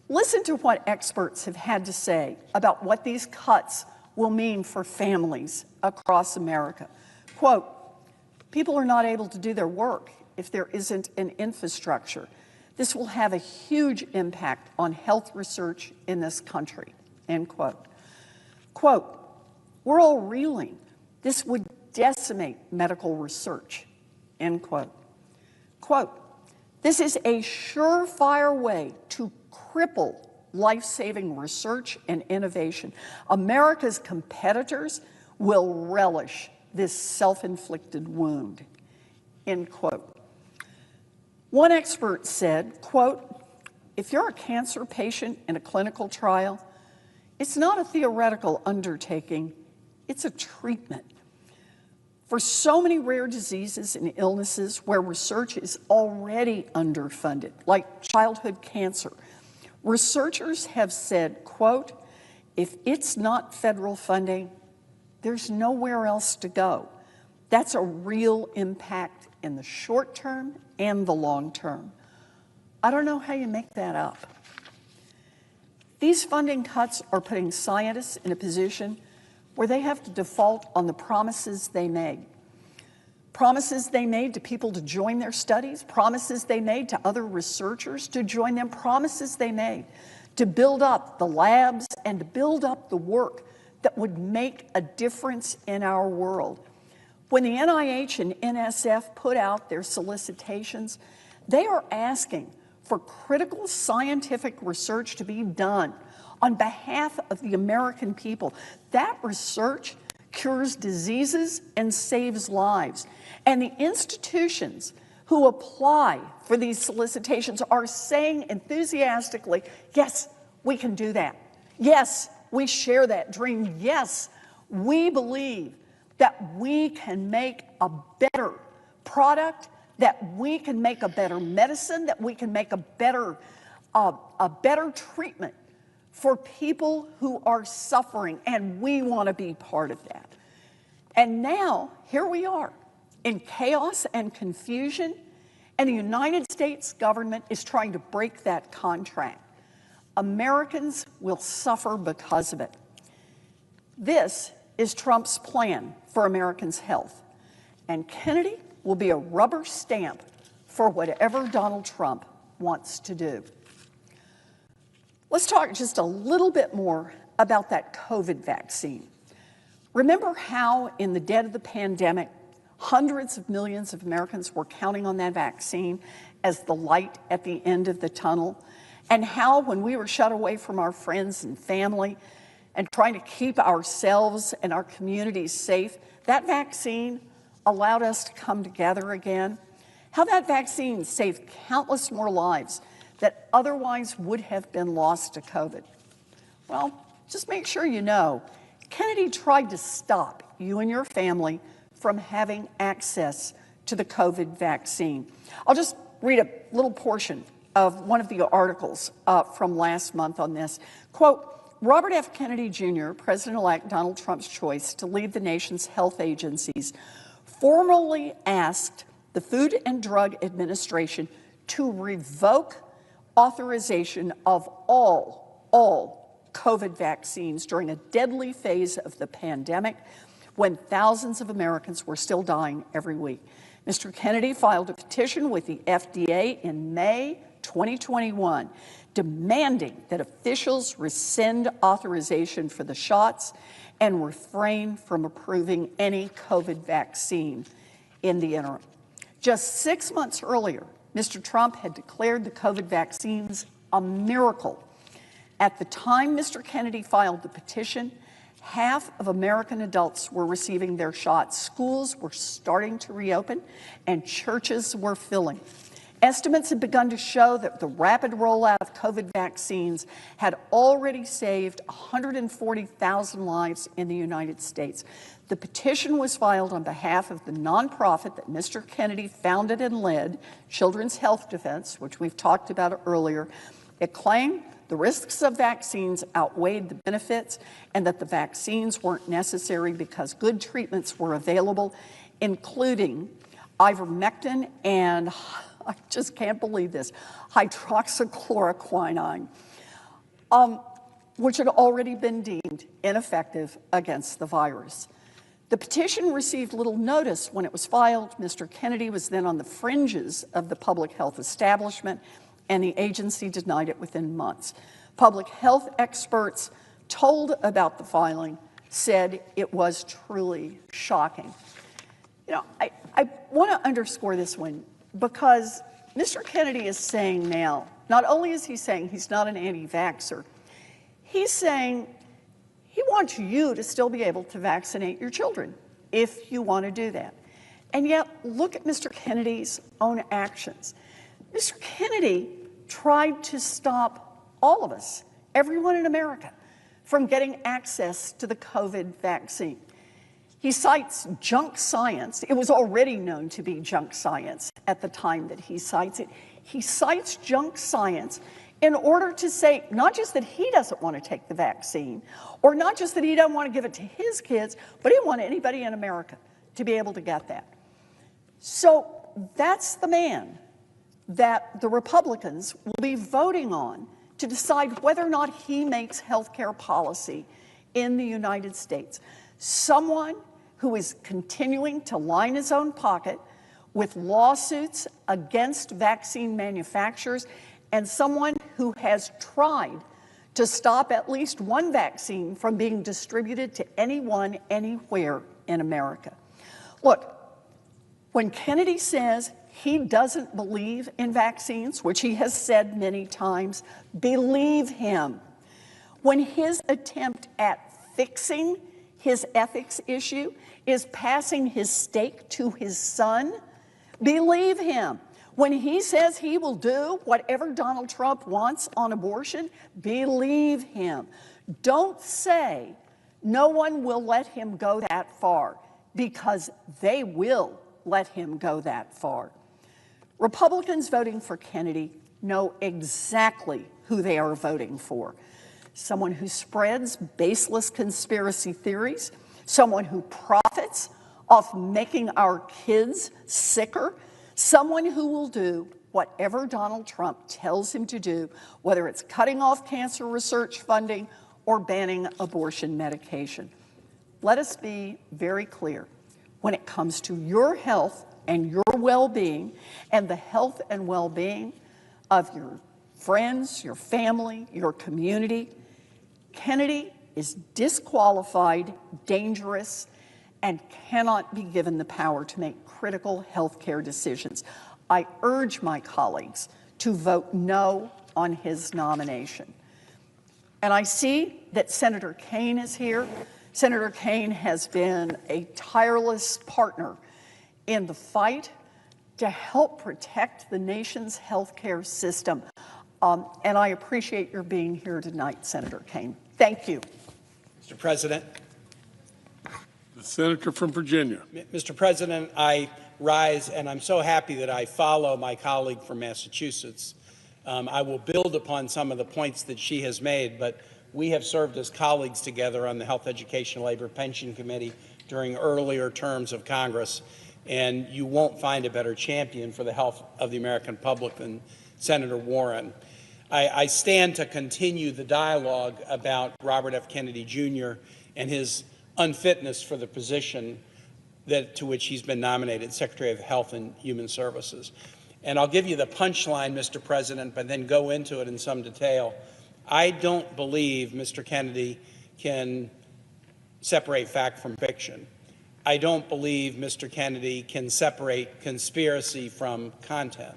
Listen to what experts have had to say about what these cuts will mean for families across America. Quote, people are not able to do their work if there isn't an infrastructure. This will have a huge impact on health research in this country, end quote. Quote, we're all reeling. This would decimate medical research, end quote. Quote, this is a surefire way to cripple life-saving research and innovation. America's competitors will relish this self-inflicted wound, end quote. One expert said, quote, if you're a cancer patient in a clinical trial, it's not a theoretical undertaking, it's a treatment. For so many rare diseases and illnesses where research is already underfunded, like childhood cancer, researchers have said, quote, if it's not federal funding, there's nowhere else to go. That's a real impact in the short term and the long term. I don't know how you make that up. These funding cuts are putting scientists in a position where they have to default on the promises they made. Promises they made to people to join their studies, promises they made to other researchers to join them, promises they made to build up the labs and to build up the work that would make a difference in our world. When the NIH and NSF put out their solicitations, they are asking for critical scientific research to be done on behalf of the American people. That research cures diseases and saves lives. And the institutions who apply for these solicitations are saying enthusiastically, yes, we can do that. Yes, we share that dream. Yes, we believe that we can make a better product, that we can make a better medicine, that we can make a better treatment for people who are suffering, and we want to be part of that. And now, here we are, in chaos and confusion, and the United States government is trying to break that contract. Americans will suffer because of it. This is Trump's plan for Americans' health, and Kennedy will be a rubber stamp for whatever Donald Trump wants to do. Let's talk just a little bit more about that COVID vaccine. Remember how in the dead of the pandemic, hundreds of millions of Americans were counting on that vaccine as the light at the end of the tunnel? And how when we were shut away from our friends and family and trying to keep ourselves and our communities safe, that vaccine allowed us to come together again? How that vaccine saved countless more lives that otherwise would have been lost to COVID? Well, just make sure you know, Kennedy tried to stop you and your family from having access to the COVID vaccine. I'll just read a little portion of one of the articles from last month on this. Quote, Robert F. Kennedy Jr., President-elect Donald Trump's choice to lead the nation's health agencies, formally asked the Food and Drug Administration to revoke authorization of all all COVID vaccines during a deadly phase of the pandemic when thousands of Americans were still dying every week. Mr. Kennedy filed a petition with the FDA in May 2021, demanding that officials rescind authorization for the shots and refrain from approving any COVID vaccine in the interim. Just 6 months earlier, Mr. Trump had declared the COVID vaccines a miracle. At the time Mr. Kennedy filed the petition, half of American adults were receiving their shots. Schools were starting to reopen and churches were filling. Estimates had begun to show that the rapid rollout of COVID vaccines had already saved 140,000 lives in the United States. The petition was filed on behalf of the nonprofit that Mr. Kennedy founded and led, Children's Health Defense, which we've talked about earlier. It claimed the risks of vaccines outweighed the benefits and that the vaccines weren't necessary because good treatments were available, including ivermectin and, I just can't believe this, hydroxychloroquine, which had already been deemed ineffective against the virus. The petition received little notice when it was filed. Mr. Kennedy was then on the fringes of the public health establishment, and the agency denied it within months. Public health experts told about the filing said it was truly shocking. You know, I want to underscore this one because Mr. Kennedy is saying now, not only is he saying he's not an anti-vaxxer, he's saying he wants you to still be able to vaccinate your children if you want to do that. And yet, look at Mr. Kennedy's own actions. Mr. Kennedy tried to stop all of us, everyone in America, from getting access to the COVID vaccine. He cites junk science. It was already known to be junk science at the time that he cites it. He cites junk science in order to say not just that he doesn't want to take the vaccine, or not just that he doesn't want to give it to his kids, but he doesn't want anybody in America to be able to get that. So that's the man that the Republicans will be voting on to decide whether or not he makes healthcare policy in the United States. Someone who is continuing to line his own pocket with lawsuits against vaccine manufacturers, and someone who has tried to stop at least one vaccine from being distributed to anyone, anywhere in America. Look, when Kennedy says he doesn't believe in vaccines, which he has said many times, believe him. When his attempt at fixing his ethics issue is passing his steak to his son, believe him. When he says he will do whatever Donald Trump wants on abortion, believe him. Don't say no one will let him go that far, because they will let him go that far. Republicans voting for Kennedy know exactly who they are voting for. Someone who spreads baseless conspiracy theories, someone who profits off making our kids sicker, someone who will do whatever Donald Trump tells him to do, whether it's cutting off cancer research funding or banning abortion medication. Let us be very clear. When it comes to your health and your well-being and the health and well-being of your friends, your family, your community, Kennedy is disqualified, dangerous, and cannot be given the power to make critical health care decisions. I urge my colleagues to vote no on his nomination. And I see that Senator Kaine is here. Senator Kaine has been a tireless partner in the fight to help protect the nation's health care system. And I appreciate your being here tonight, Senator Kaine. Thank you. Mr. President. The senator from Virginia. Mr. President, I rise, and I'm so happy that I follow my colleague from Massachusetts. I will build upon some of the points that she has made, but we have served as colleagues together on the Health, Education, Labor, Pension Committee during earlier terms of Congress, and you won't find a better champion for the health of the American public than Senator Warren. I stand to continue the dialogue about Robert F. Kennedy Jr. and his unfitness for the position to which he's been nominated, Secretary of Health and Human Services. And I'll give you the punchline, Mr. President, but then go into it in some detail. I don't believe Mr. Kennedy can separate fact from fiction. I don't believe Mr. Kennedy can separate conspiracy from content.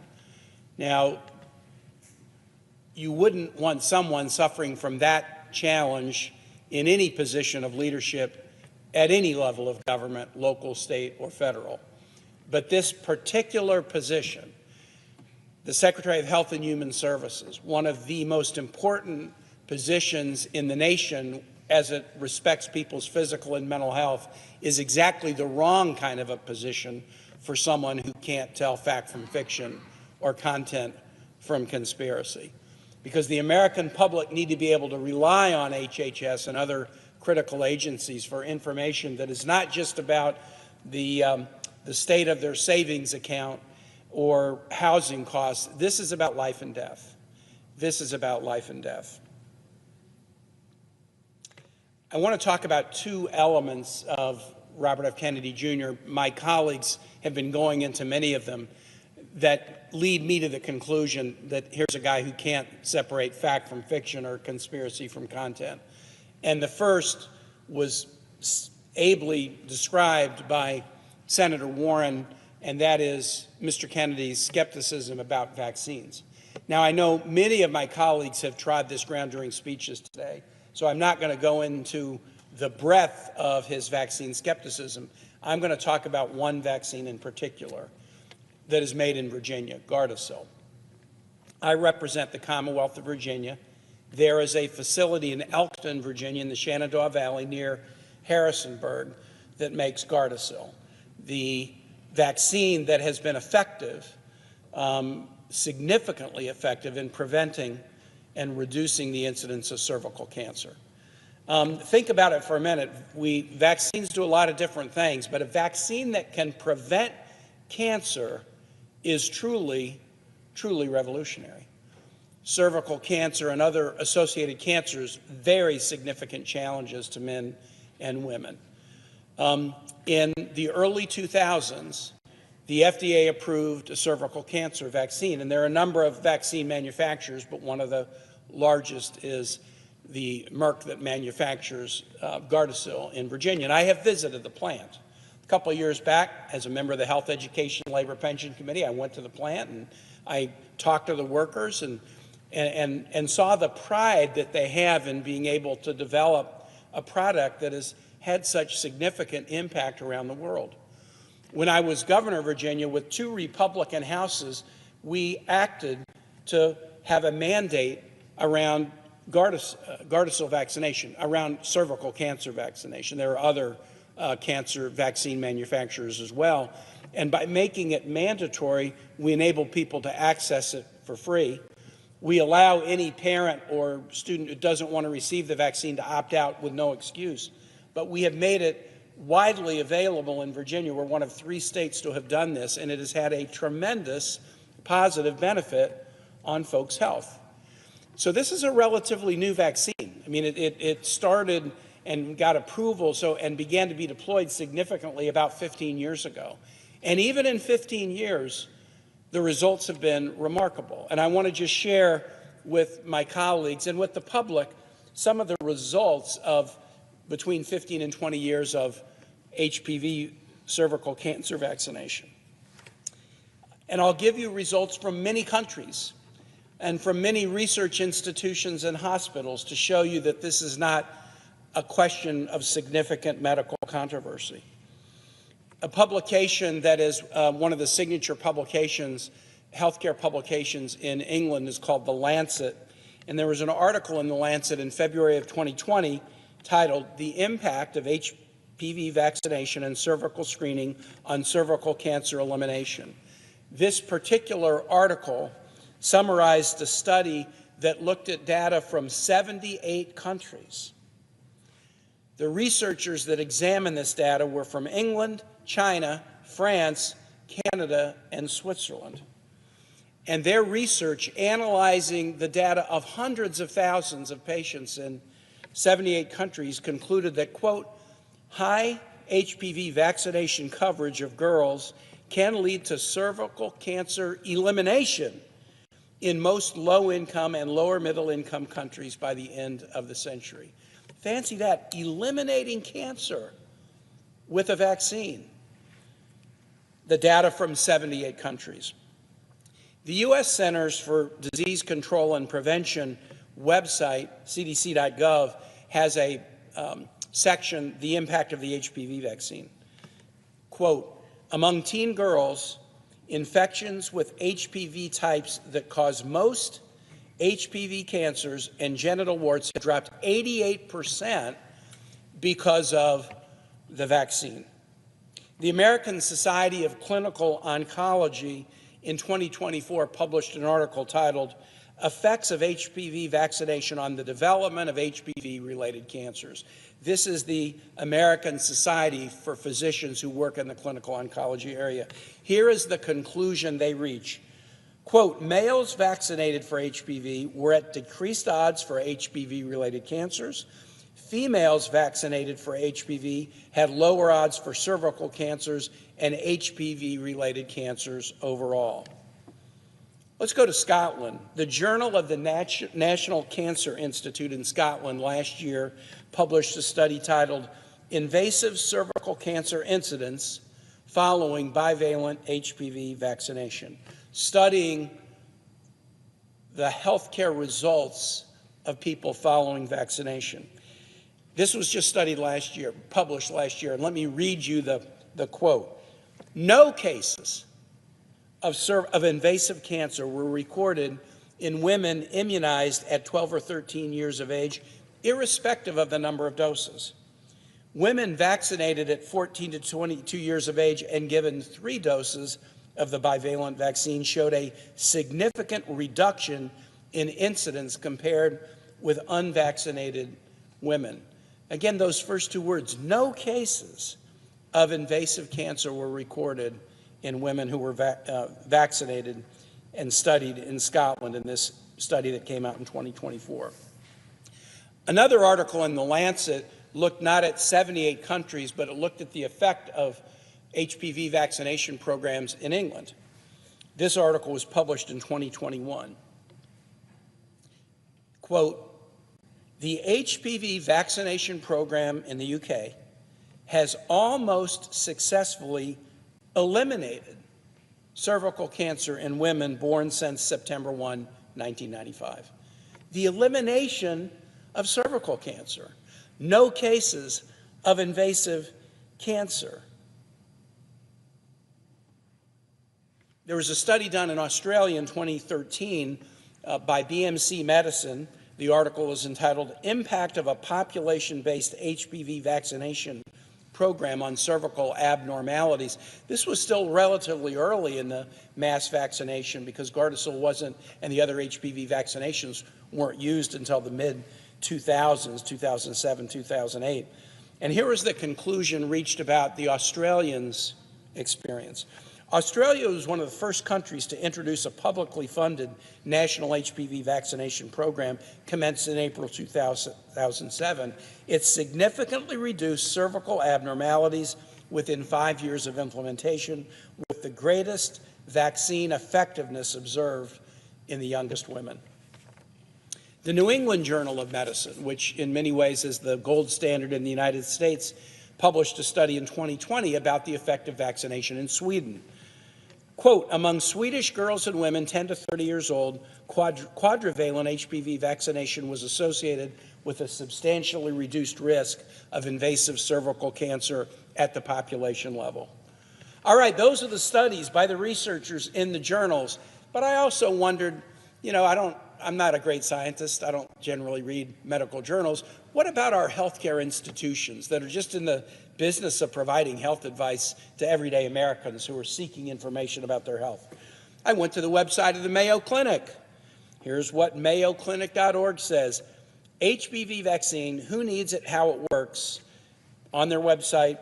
Now, you wouldn't want someone suffering from that challenge in any position of leadership at any level of government, local, state, or federal. But this particular position, the Secretary of Health and Human Services, one of the most important positions in the nation as it respects people's physical and mental health, is exactly the wrong kind of a position for someone who can't tell fact from fiction or content from conspiracy. Because the American public need to be able to rely on HHS and other critical agencies for information that is not just about the state of their savings account or housing costs. This is about life and death. This is about life and death. I want to talk about two elements of Robert F. Kennedy Jr. My colleagues have been going into many of them that lead me to the conclusion that here's a guy who can't separate fact from fiction or conspiracy from content. And the first was ably described by Senator Warren, and that is Mr. Kennedy's skepticism about vaccines. Now, I know many of my colleagues have trod this ground during speeches today, so I'm not going to go into the breadth of his vaccine skepticism. I'm going to talk about one vaccine in particular that is made in Virginia, Gardasil. I represent the Commonwealth of Virginia. There is a facility in Elkton, Virginia, in the Shenandoah Valley near Harrisonburg that makes Gardasil, the vaccine that has been effective, significantly effective in preventing and reducing the incidence of cervical cancer. Think about it for a minute. Vaccines do a lot of different things, but a vaccine that can prevent cancer is truly, truly revolutionary. Cervical cancer and other associated cancers, very significant challenges to men and women. In the early 2000s, the FDA approved a cervical cancer vaccine, and there are a number of vaccine manufacturers, but one of the largest is the Merck that manufactures Gardasil in Virginia. And I have visited the plant. A couple of years back, as a member of the Health, Education, Labor, Pension Committee, I went to the plant and I talked to the workers and saw the pride that they have in being able to develop a product that has had such significant impact around the world. When I was governor of Virginia with 2 Republican houses, we acted to have a mandate around Gardasil vaccination, around cervical cancer vaccination. There are other cancer vaccine manufacturers as well. And by making it mandatory, we enable people to access it for free. We allow any parent or student who doesn't want to receive the vaccine to opt out with no excuse. But we have made it widely available in Virginia. We're one of 3 states to have done this, and it has had a tremendous positive benefit on folks' health. So this is a relatively new vaccine. I mean, it started and got approval and began to be deployed significantly about 15 years ago. And even in 15 years, the results have been remarkable. And I want to just share with my colleagues and with the public some of the results of between 15 and 20 years of HPV cervical cancer vaccination. And I'll give you results from many countries and from many research institutions and hospitals to show you that this is not a question of significant medical controversy. A publication that is one of the signature publications, healthcare publications in England, is called The Lancet. And there was an article in The Lancet in February of 2020 titled "The Impact of HPV Vaccination and Cervical Screening on Cervical Cancer Elimination." This particular article summarized a study that looked at data from 78 countries. The researchers that examined this data were from England, China, France, Canada, and Switzerland. and their research analyzing the data of hundreds of thousands of patients in 78 countries concluded that, quote, high HPV vaccination coverage of girls can lead to cervical cancer elimination in most low-income and lower-middle-income countries by the end of the century. Fancy that, eliminating cancer with a vaccine. The data from 78 countries. The U.S. Centers for Disease Control and Prevention website, cdc.gov, has a section, The Impact of the HPV Vaccine. Quote, among teen girls, infections with HPV types that cause most HPV cancers and genital warts have dropped 88% because of the vaccine. The American Society of Clinical Oncology in 2024 published an article titled Effects of HPV Vaccination on the Development of HPV-Related Cancers. This is the American Society for Physicians who work in the clinical oncology area. Here is the conclusion they reach. Quote, males vaccinated for HPV were at decreased odds for HPV-related cancers. Females vaccinated for HPV had lower odds for cervical cancers and HPV-related cancers overall. Let's go to Scotland. The Journal of the National Cancer Institute in Scotland last year published a study titled Invasive Cervical Cancer Incidence Following Bivalent HPV Vaccination, studying the healthcare results of people following vaccination. This was just studied last year, published last year, and let me read you the quote. No cases of invasive cancer were recorded in women immunized at 12 or 13 years of age, irrespective of the number of doses. Women vaccinated at 14 to 22 years of age and given 3 doses of the bivalent vaccine showed a significant reduction in incidence compared with unvaccinated women. Again, those first 2 words, no cases of invasive cancer were recorded in women who were vaccinated and studied in Scotland in this study that came out in 2024. Another article in The Lancet looked not at 78 countries, but it looked at the effect of HPV vaccination programs in England. This article was published in 2021. Quote, the HPV vaccination program in the UK has almost successfully eliminated cervical cancer in women born since September 1, 1995. The elimination of cervical cancer. No cases of invasive cancer. There was a study done in Australia in 2013 by BMC Medicine. The article is entitled Impact of a Population-Based HPV Vaccination Program on Cervical Abnormalities. This was still relatively early in the mass vaccination because Gardasil wasn't, and the other HPV vaccinations weren't used until the mid-2000s, 2007, 2008. And here is the conclusion reached about the Australians' experience. Australia was one of the first countries to introduce a publicly funded national HPV vaccination program commenced in April 2007. It significantly reduced cervical abnormalities within 5 years of implementation, with the greatest vaccine effectiveness observed in the youngest women. The New England Journal of Medicine, which in many ways is the gold standard in the United States, published a study in 2020 about the effect of vaccination in Sweden. Quote, among Swedish girls and women 10 to 30 years old, quadrivalent HPV vaccination was associated with a substantially reduced risk of invasive cervical cancer at the population level. All right, those are the studies by the researchers in the journals, but I also wondered, I'm not a great scientist, I don't generally read medical journals. What about our healthcare institutions that are just in the business of providing health advice to everyday Americans who are seeking information about their health? I went to the website of the Mayo Clinic. Here's what mayoclinic.org says. HPV vaccine, who needs it, how it works. On their website,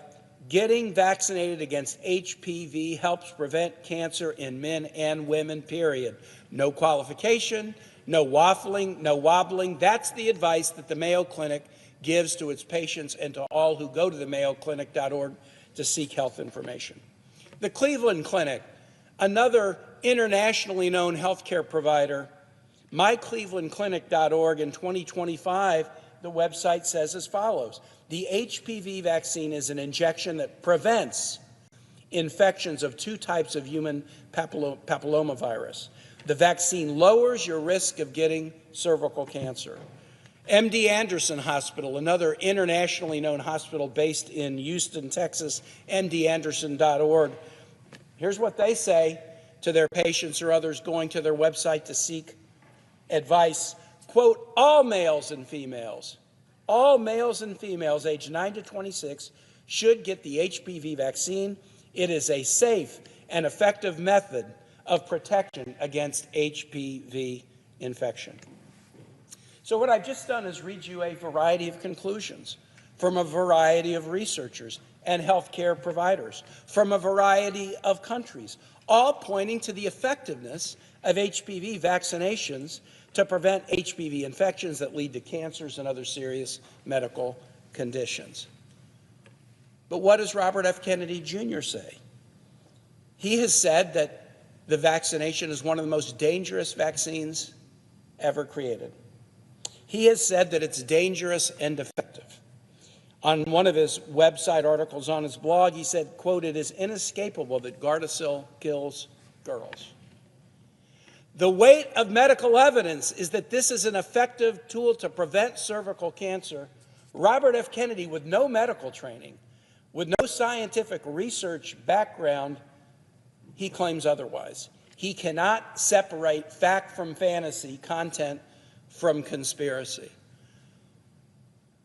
Getting vaccinated against HPV helps prevent cancer in men and women, period. No qualification, no waffling, no wobbling. That's the advice that the Mayo Clinic gives to its patients and to all who go to the mayoclinic.org to seek health information. The Cleveland Clinic, another internationally known healthcare provider, myclevelandclinic.org in 2025, the website says as follows: the HPV vaccine is an injection that prevents infections of 2 types of human papillomavirus. The vaccine lowers your risk of getting cervical cancer. MD Anderson Hospital, another internationally known hospital based in Houston, Texas, mdanderson.org. Here's what they say to their patients or others going to their website to seek advice. Quote, all males and females aged 9 to 26 should get the HPV vaccine. It is a safe and effective method of protection against HPV infection. So what I've just done is read you a variety of conclusions from a variety of researchers and healthcare providers from a variety of countries, all pointing to the effectiveness of HPV vaccinations to prevent HPV infections that lead to cancers and other serious medical conditions. But what does Robert F. Kennedy Jr. say? He has said that the vaccination is one of the most dangerous vaccines ever created. He has said that it's dangerous and defective. On one of his website articles on his blog, he said, quote, it is inescapable that Gardasil kills girls. The weight of medical evidence is that this is an effective tool to prevent cervical cancer. Robert F. Kennedy, with no medical training, with no scientific research background, he claims otherwise. He cannot separate fact from fantasy, content from conspiracy.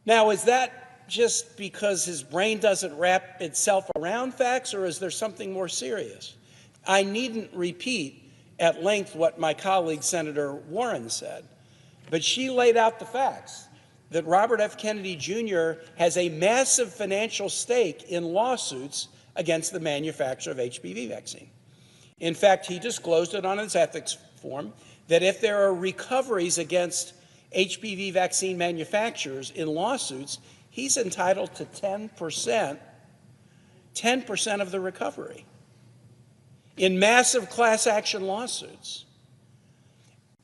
Now, is that just because his brain doesn't wrap itself around facts, or is there something more serious? I needn't repeat at length what my colleague Senator Warren said, but she laid out the facts that Robert F. Kennedy Jr. has a massive financial stake in lawsuits against the manufacturer of HPV vaccine. In fact, he disclosed it on his ethics form that if there are recoveries against HPV vaccine manufacturers in lawsuits, he's entitled to 10% of the recovery in massive class action lawsuits.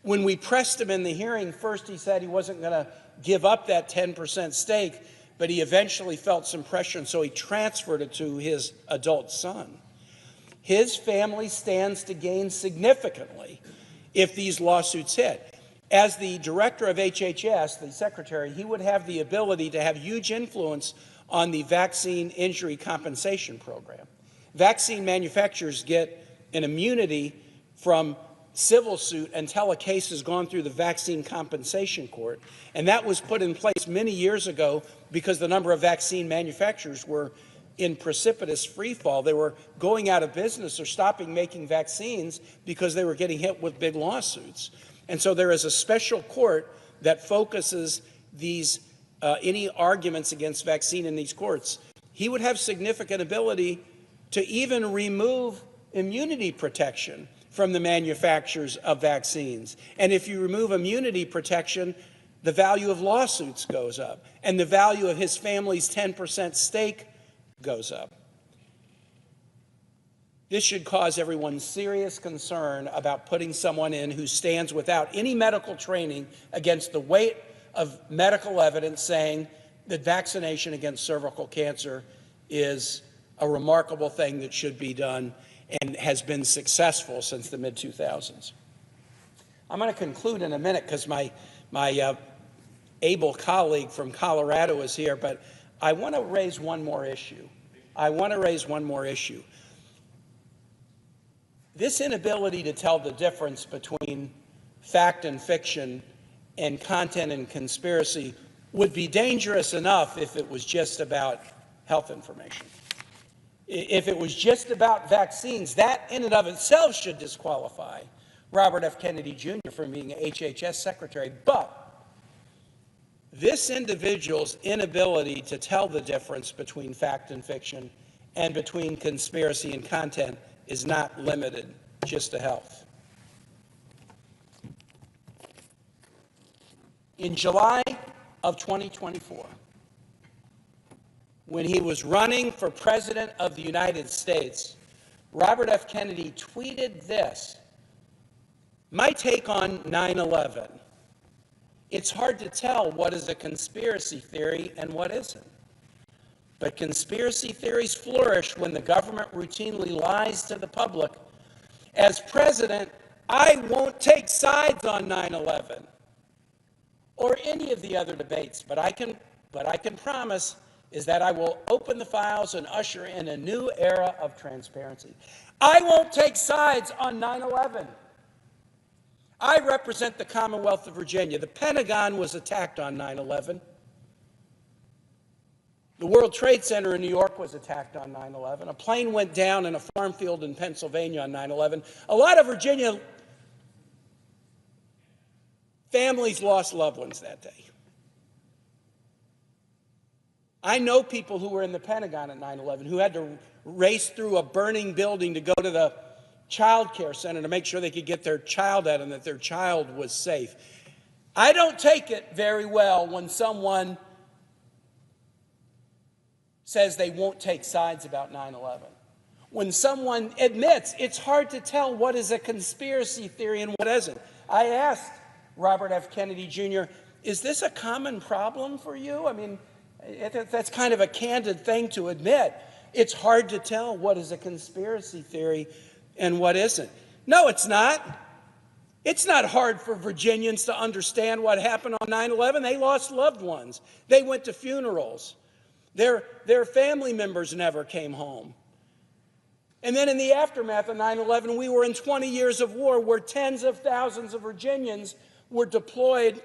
When we pressed him in the hearing, first he said he wasn't going to give up that 10% stake, but he eventually felt some pressure, and so he transferred it to his adult son. His family stands to gain significantly if these lawsuits hit. As the director of HHS, the secretary, he would have the ability to have huge influence on the vaccine injury compensation program. Vaccine manufacturers get an immunity from civil suit until a case has gone through the vaccine compensation court. And that was put in place many years ago because the number of vaccine manufacturers were in precipitous free fall. They were going out of business or stopping making vaccines because they were getting hit with big lawsuits. And so there is a special court that focuses these any arguments against vaccine in these courts. He would have significant ability to even remove immunity protection from the manufacturers of vaccines. And if you remove immunity protection, the value of lawsuits goes up, and the value of his family's 10% stake goes up. This should cause everyone serious concern about putting someone in who stands without any medical training against the weight of medical evidence saying that vaccination against cervical cancer is a remarkable thing that should be done and has been successful since the mid-2000s. I'm going to conclude in a minute because my able colleague from Colorado is here, but I want to raise one more issue. This inability to tell the difference between fact and fiction and content and conspiracy would be dangerous enough if it was just about health information. If it was just about vaccines, that in and of itself should disqualify Robert F. Kennedy Jr. from being HHS secretary. But this individual's inability to tell the difference between fact and fiction and between conspiracy and content is not limited just to health. In July of 2024, when he was running for President of the United States, Robert F. Kennedy tweeted this: "My take on 9/11. It's hard to tell what is a conspiracy theory and what isn't. But conspiracy theories flourish when the government routinely lies to the public. As president, I won't take sides on 9/11 or any of the other debates, but I can promise is that I will open the files and usher in a new era of transparency. I won't take sides on 9/11. I represent the Commonwealth of Virginia. The Pentagon was attacked on 9/11. The World Trade Center in New York was attacked on 9/11. A plane went down in a farm field in Pennsylvania on 9/11. A lot of Virginia families lost loved ones that day. I know people who were in the Pentagon at 9/11 who had to race through a burning building to go to the child care center to make sure they could get their child out and that their child was safe. I don't take it very well when someone says they won't take sides about 9/11. When someone admits it's hard to tell what is a conspiracy theory and what isn't. I asked Robert F. Kennedy Jr., is this a common problem for you? I mean, that's kind of a candid thing to admit. It's hard to tell what is a conspiracy theory and what isn't. No, it's not. It's not hard for Virginians to understand what happened on 9/11. They lost loved ones. They went to funerals. Their family members never came home. And then in the aftermath of 9/11, we were in 20 years of war where tens of thousands of Virginians were deployed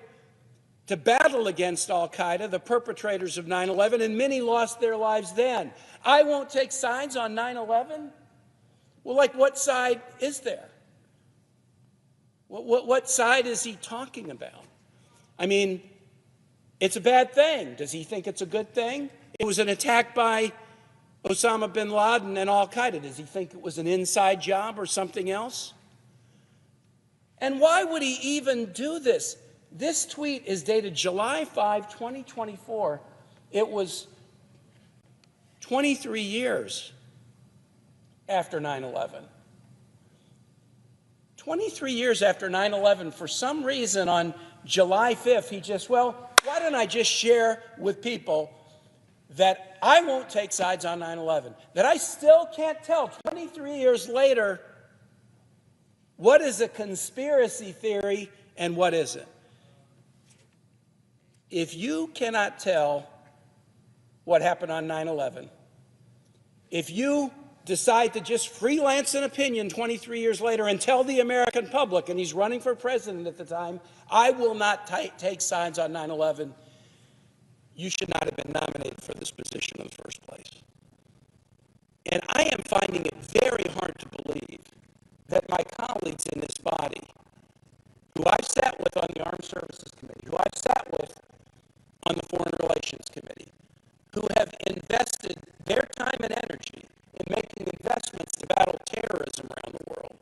to battle against al-Qaeda, the perpetrators of 9/11, and many lost their lives then. I won't take sides on 9/11? Well, like, what side is there? What side is he talking about? I mean, it's a bad thing. Does he think it's a good thing? It was an attack by Osama bin Laden and al-Qaeda. Does he think it was an inside job or something else? And why would he even do this? This tweet is dated July 5, 2024. It was 23 years after 9/11. 23 years after 9/11, for some reason on July 5th, he just, well, why don't I just share with people that I won't take sides on 9/11, that I still can't tell 23 years later what is a conspiracy theory and what isn't. If you cannot tell what happened on 9/11, if you decide to just freelance an opinion 23 years later and tell the American public, and he's running for president at the time, I will not take sides on 9/11, you should not have been nominated for this position in the first place. And I am finding it very hard to believe that my colleagues in this body, who I've sat with on the Armed Services Committee, who I've sat with on the Foreign Relations Committee, who have invested their time and energy in making investments to battle terrorism around the world,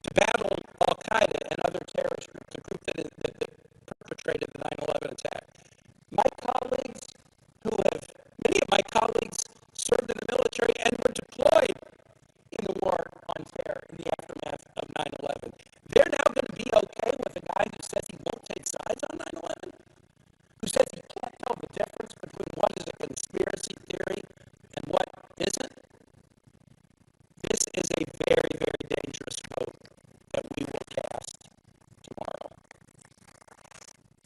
to battle al-Qaeda and other terrorist groups, the group that perpetrated the 9/11 attack. My colleagues many of my colleagues served in the military and were deployed in the war on terror in the aftermath of 9/11. They're now going to be okay with a guy who says he won't take sides on 9/11, who says he can't tell the difference between what is a conspiracy theory and what isn't. This is a very, very dangerous vote that we will cast tomorrow.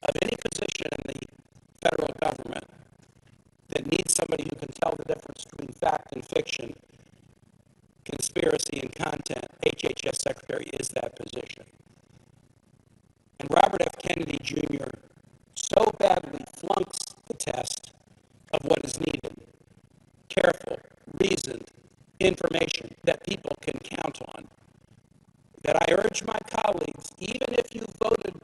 Of any position in the federal government that needs somebody who can tell the difference between fact and fiction, conspiracy and content, HHS Secretary is that position. And Robert F. Kennedy Jr. so badly flunks the test of what is needed: careful, reasoned information that people can count on, that I urge my colleagues, even if you voted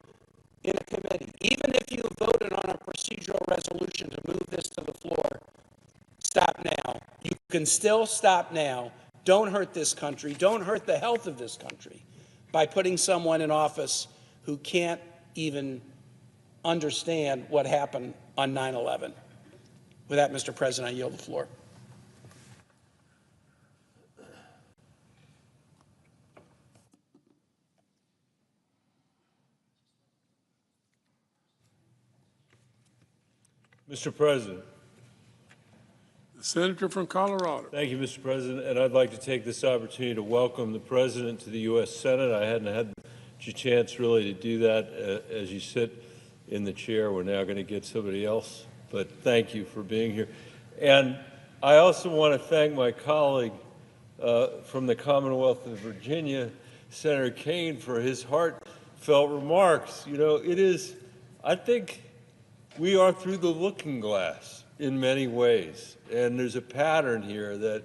in a committee, even if you voted on a procedural resolution to move this to the floor, stop now. You can still stop now. Don't hurt this country. Don't hurt the health of this country by putting someone in office who can't even understand what happened on 9/11. With that, Mr. President, I yield the floor. Mr. President. The senator from Colorado. Thank you, Mr. President, and I'd like to take this opportunity to welcome the President to the U.S. Senate. I hadn't had a chance really to do that as you sit in the chair. We're now going to get somebody else, but thank you for being here. And I also want to thank my colleague from the Commonwealth of Virginia, Senator Kaine, for his heartfelt remarks. You know, I think we are through the looking glass in many ways, and there's a pattern here that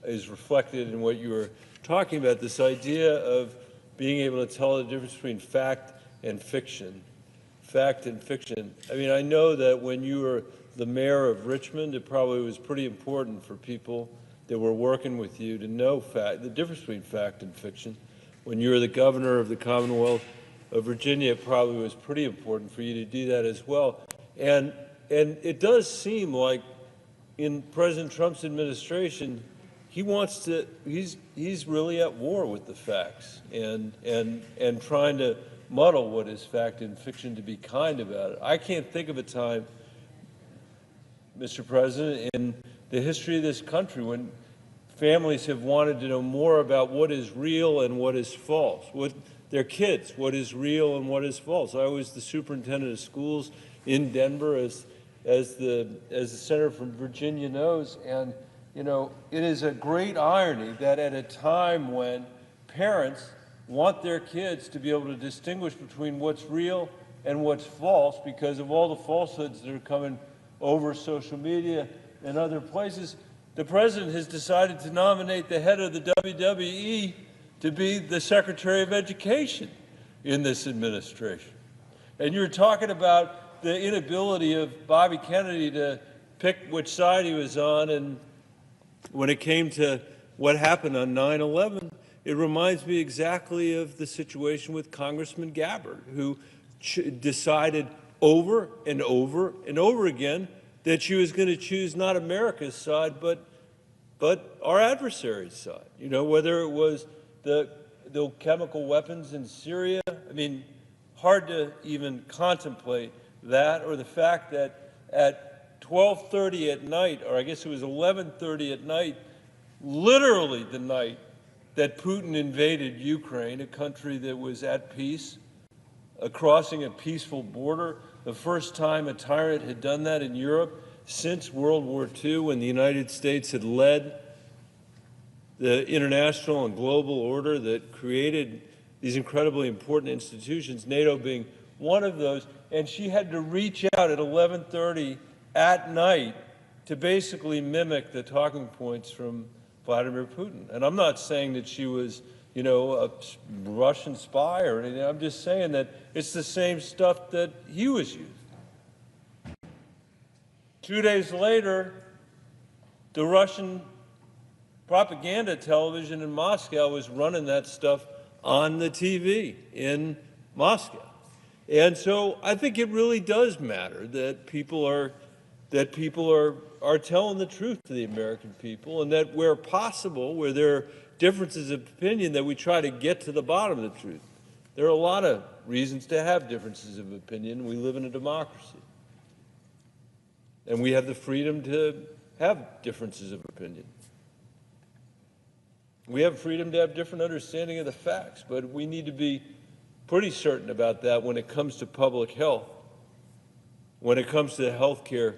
is reflected in what you were talking about, this idea of being able to tell the difference between fact and fiction. Fact and fiction. I mean, I know that when you were the mayor of Richmond, it probably was pretty important for people that were working with you to know the difference between fact and fiction. When you were the governor of the Commonwealth of Virginia, it probably was pretty important for you to do that as well. And it does seem like in President Trump's administration, he's really at war with the facts and trying to muddle what is fact and fiction to be kind about it. I can't think of a time, Mr. President, in the history of this country when families have wanted to know more about what is real and what is false. With their kids, what is real and what is false. I was the superintendent of schools in Denver, as the senator from Virginia knows, and you know, it is a great irony that at a time when parents want their kids to be able to distinguish between what's real and what's false because of all the falsehoods that are coming over social media and other places, the president has decided to nominate the head of the WWE to be the Secretary of Education in this administration. And you're talking about the inability of Bobby Kennedy to pick which side he was on, and when it came to what happened on 9/11, it reminds me exactly of the situation with Congressman Gabbard, who decided over and over and over again that she was going to choose not America's side, but our adversary's side. You know, whether it was the chemical weapons in Syria, I mean, hard to even contemplate that, or the fact that at 12:30 at night, or I guess it was 11:30 at night, literally the night that Putin invaded Ukraine, a country that was at peace, crossing a peaceful border, the first time a tyrant had done that in Europe since World War II, when the United States had led the international and global order that created these incredibly important institutions, NATO being one of those. And she had to reach out at 11:30 at night to basically mimic the talking points from Vladimir Putin. And I'm not saying that she was, you know, a Russian spy or anything. I'm just saying that it's the same stuff that he was using. 2 days later, the Russian propaganda television in Moscow was running that stuff on the TV in Moscow. And so I think it really does matter that people are telling the truth to the American people, and that where possible, where there are differences of opinion, that we try to get to the bottom of the truth. There are a lot of reasons to have differences of opinion. We live in a democracy. And we have the freedom to have differences of opinion. We have freedom to have different understanding of the facts, but we need to be pretty certain about that when it comes to public health, when it comes to health care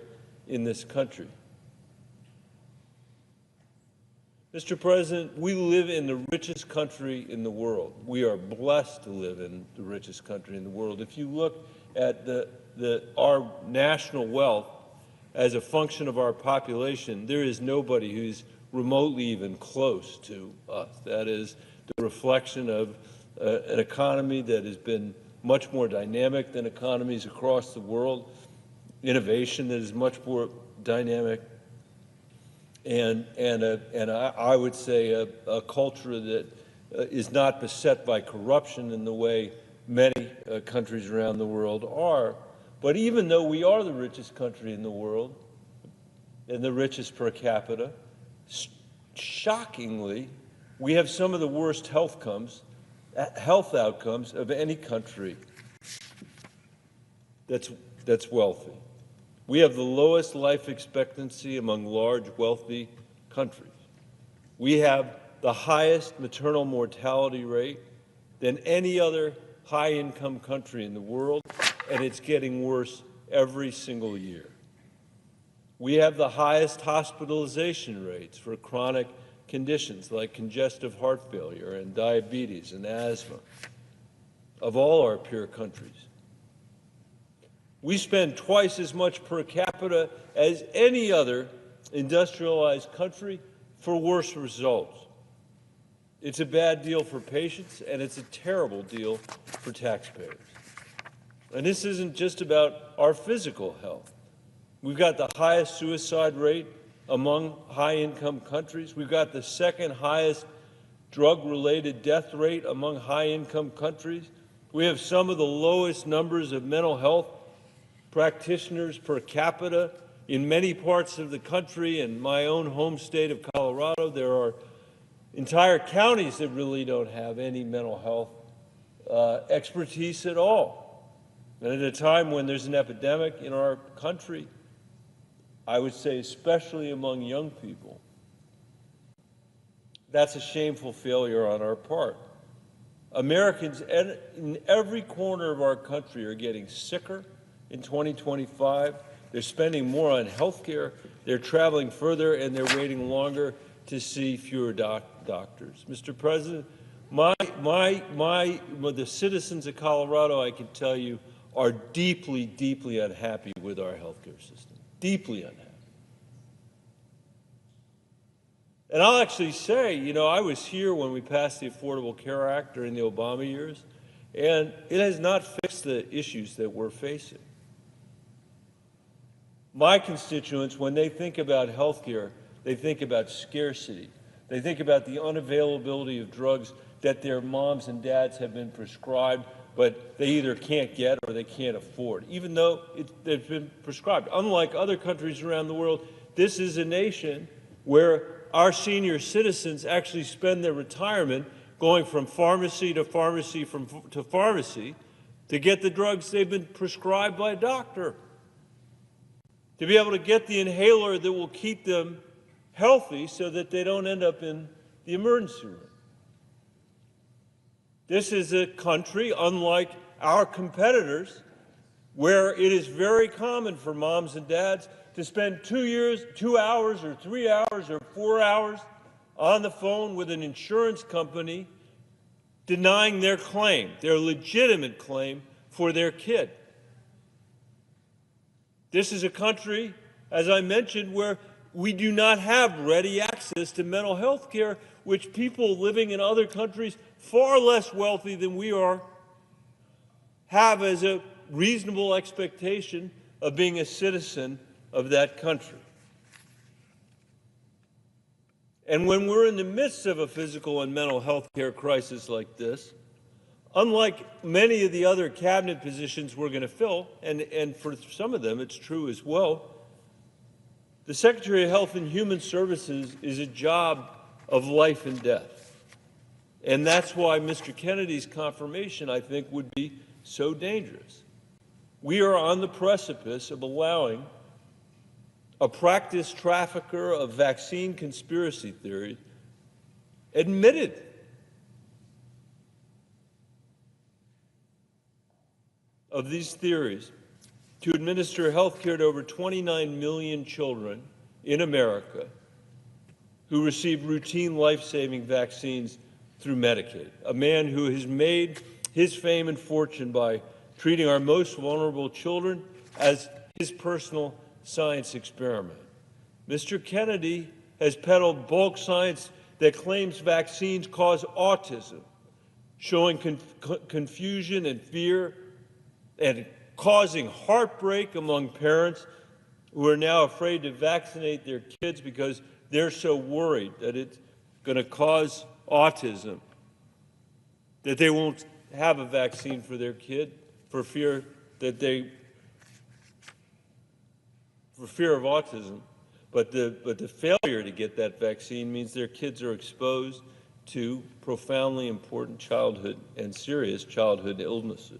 in this country. Mr. President, we live in the richest country in the world. We are blessed to live in the richest country in the world. If you look at our national wealth as a function of our population, there is nobody who's remotely even close to us. That is the reflection of an economy that has been much more dynamic than economies across the world, innovation that is much more dynamic, I would say a culture that is not beset by corruption in the way many countries around the world are. But even though we are the richest country in the world and the richest per capita, shockingly, we have some of the worst health outcomes of any country that's wealthy. We have the lowest life expectancy among large, wealthy countries. We have the highest maternal mortality rate than any other high-income country in the world, and it's getting worse every single year. We have the highest hospitalization rates for chronic conditions like congestive heart failure and diabetes and asthma of all our peer countries. We spend twice as much per capita as any other industrialized country for worse results. It's a bad deal for patients, and it's a terrible deal for taxpayers. And this isn't just about our physical health. We've got the highest suicide rate among high-income countries. We've got the second highest drug-related death rate among high-income countries. We have some of the lowest numbers of mental health practitioners per capita in many parts of the country. In my own home state of Colorado, there are entire counties that really don't have any mental health expertise at all. And at a time when there's an epidemic in our country, I would say especially among young people, that's a shameful failure on our part. Americans in every corner of our country are getting sicker in 2025. They're spending more on health care, they're traveling further, and they're waiting longer to see fewer doctors. Mr. President, the citizens of Colorado, I can tell you, are deeply, deeply unhappy with our health care system, deeply unhappy. And I'll actually say, you know, I was here when we passed the Affordable Care Act during the Obama years, and it has not fixed the issues that we're facing. My constituents, when they think about health care, they think about scarcity. They think about the unavailability of drugs that their moms and dads have been prescribed, but they either can't get or they can't afford, even though they've been prescribed. Unlike other countries around the world, this is a nation where our senior citizens actually spend their retirement going from pharmacy to pharmacy to pharmacy to get the drugs they've been prescribed by a doctor, to be able to get the inhaler that will keep them healthy so that they don't end up in the emergency room. This is a country, unlike our competitors, where it is very common for moms and dads to spend 2 hours or 3 hours or 4 hours on the phone with an insurance company denying their claim, their legitimate claim for their kid. This is a country, as I mentioned, where we do not have ready access to mental health care, which people living in other countries far less wealthy than we are have as a reasonable expectation of being a citizen of that country. And when we're in the midst of a physical and mental health care crisis like this, unlike many of the other cabinet positions we're going to fill, and for some of them it's true as well, the Secretary of Health and Human Services is a job of life and death. And that's why Mr. Kennedy's confirmation, I think, would be so dangerous. We are on the precipice of allowing a practice trafficker of vaccine conspiracy theories admitted of these theories to administer health care to over 29 million children in America who receive routine life-saving vaccines through Medicaid, a man who has made his fame and fortune by treating our most vulnerable children as his personal science experiment. Mr. Kennedy has peddled bulk science that claims vaccines cause autism, showing confusion and fear and causing heartbreak among parents who are now afraid to vaccinate their kids because they're so worried that it's going to cause autism that they won't have a vaccine for their kid for fear of autism. But the failure to get that vaccine means their kids are exposed to profoundly important childhood and serious childhood illnesses.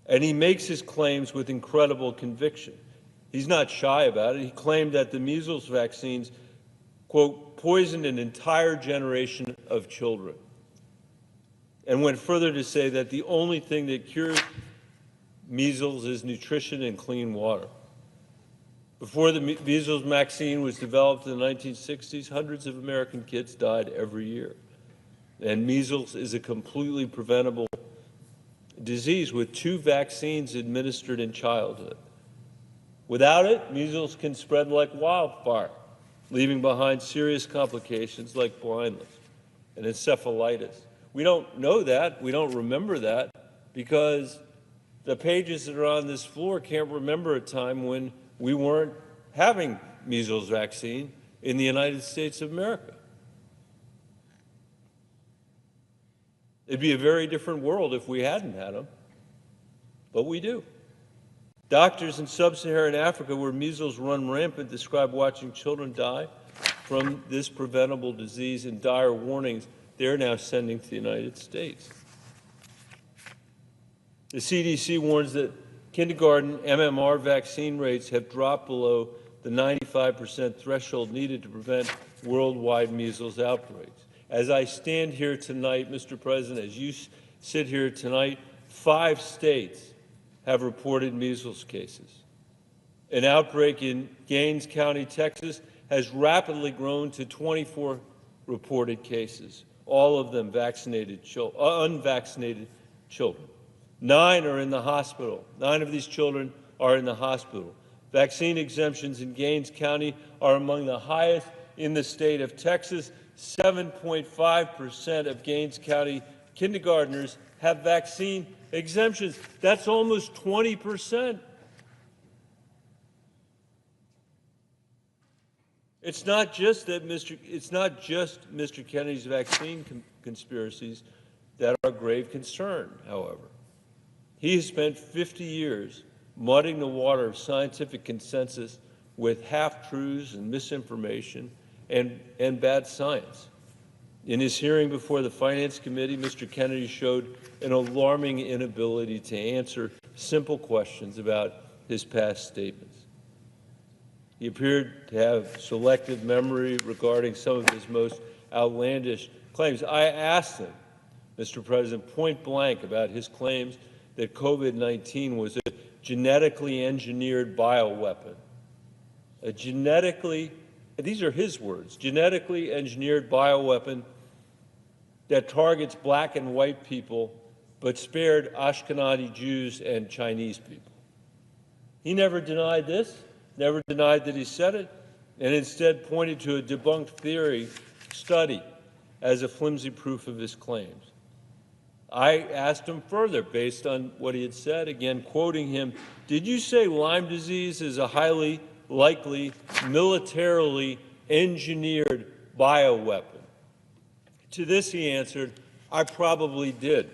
And he makes his claims with incredible conviction. He's not shy about it. He claimed that the measles vaccines, quote, poisoned an entire generation of children, and went further to say that the only thing that cures measles is nutrition and clean water. Before the measles vaccine was developed in the 1960s, hundreds of American kids died every year. And measles is a completely preventable disease with 2 vaccines administered in childhood. Without it, measles can spread like wildfire, leaving behind serious complications like blindness and encephalitis. We don't know that, we don't remember that, because the pages that are on this floor can't remember a time when we weren't having measles vaccine in the United States of America. It'd be a very different world if we hadn't had them, but we do. Doctors in sub-Saharan Africa, where measles run rampant, describe watching children die from this preventable disease and dire warnings they're now sending to the United States. The CDC warns that kindergarten MMR vaccine rates have dropped below the 95% threshold needed to prevent worldwide measles outbreaks. As I stand here tonight, Mr. President, as you sit here tonight, 5 states have reported measles cases. An outbreak in Gaines County, Texas, has rapidly grown to 24 reported cases, all of them unvaccinated children. 9 are in the hospital. 9 of these children are in the hospital. Vaccine exemptions in Gaines County are among the highest in the state of Texas. 7.5% of Gaines County kindergartners have vaccine exemptions. That's almost 20%. It's not just Mr. Kennedy's vaccine conspiracies that are a grave concern, however. He has spent 50 years muddying the water of scientific consensus with half-truths and misinformation and bad science. In his hearing before the Finance Committee, Mr. Kennedy showed an alarming inability to answer simple questions about his past statements. He appeared to have selective memory regarding some of his most outlandish claims. I asked him, Mr. President, point blank about his claims that COVID-19 was a genetically engineered bioweapon. These are his words, genetically engineered bioweapon that targets black and white people but spared Ashkenazi Jews and Chinese people. He never denied this, never denied that he said it, and instead pointed to a debunked theory study as a flimsy proof of his claims. I asked him further, based on what he had said, again quoting him, did you say Lyme disease is a highly likely militarily engineered bioweapon? To this he answered, I probably did.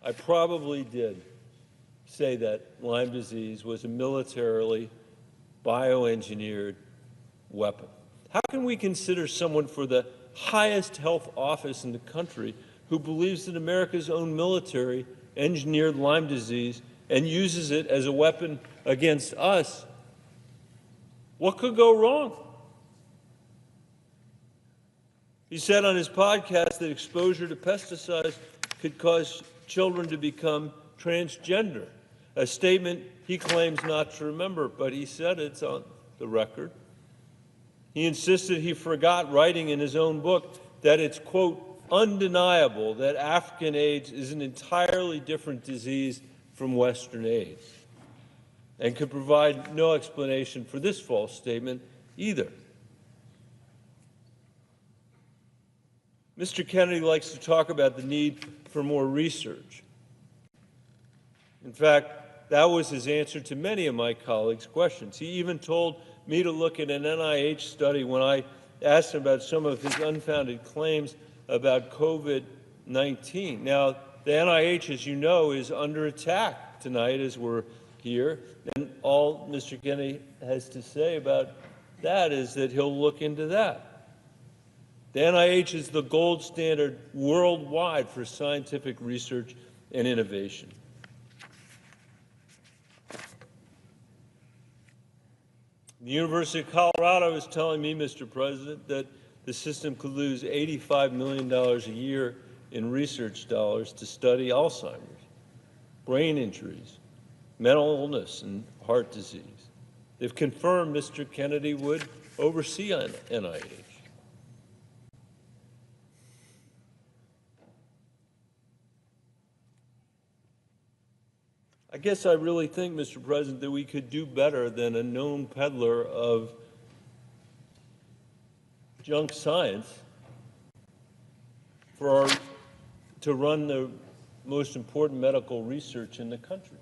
I probably did say that Lyme disease was a militarily bioengineered weapon. How can we consider someone for the highest health office in the country who believes that America's own military engineered Lyme disease and uses it as a weapon against us? What could go wrong? He said on his podcast that exposure to pesticides could cause children to become transgender, a statement he claims not to remember, but he said it's on the record. He insisted he forgot, writing in his own book that it's, quote, undeniable that African AIDS is an entirely different disease from Western AIDS, and could provide no explanation for this false statement either. Mr. Kennedy likes to talk about the need for more research. In fact, that was his answer to many of my colleagues' questions. He even told me to look at an NIH study when I asked him about some of his unfounded claims about COVID-19. Now, the NIH, as you know, is under attack tonight as we're here, and all Mr. Kennedy has to say about that is that he'll look into that. The NIH is the gold standard worldwide for scientific research and innovation. The University of Colorado is telling me, Mr. President, that the system could lose $85 million a year in research dollars to study Alzheimer's, brain injuries, mental illness, and heart disease. They've confirmed Mr. Kennedy would oversee NIH. I guess I really think, Mr. President, that we could do better than a known peddler of junk science to run the most important medical research in the country.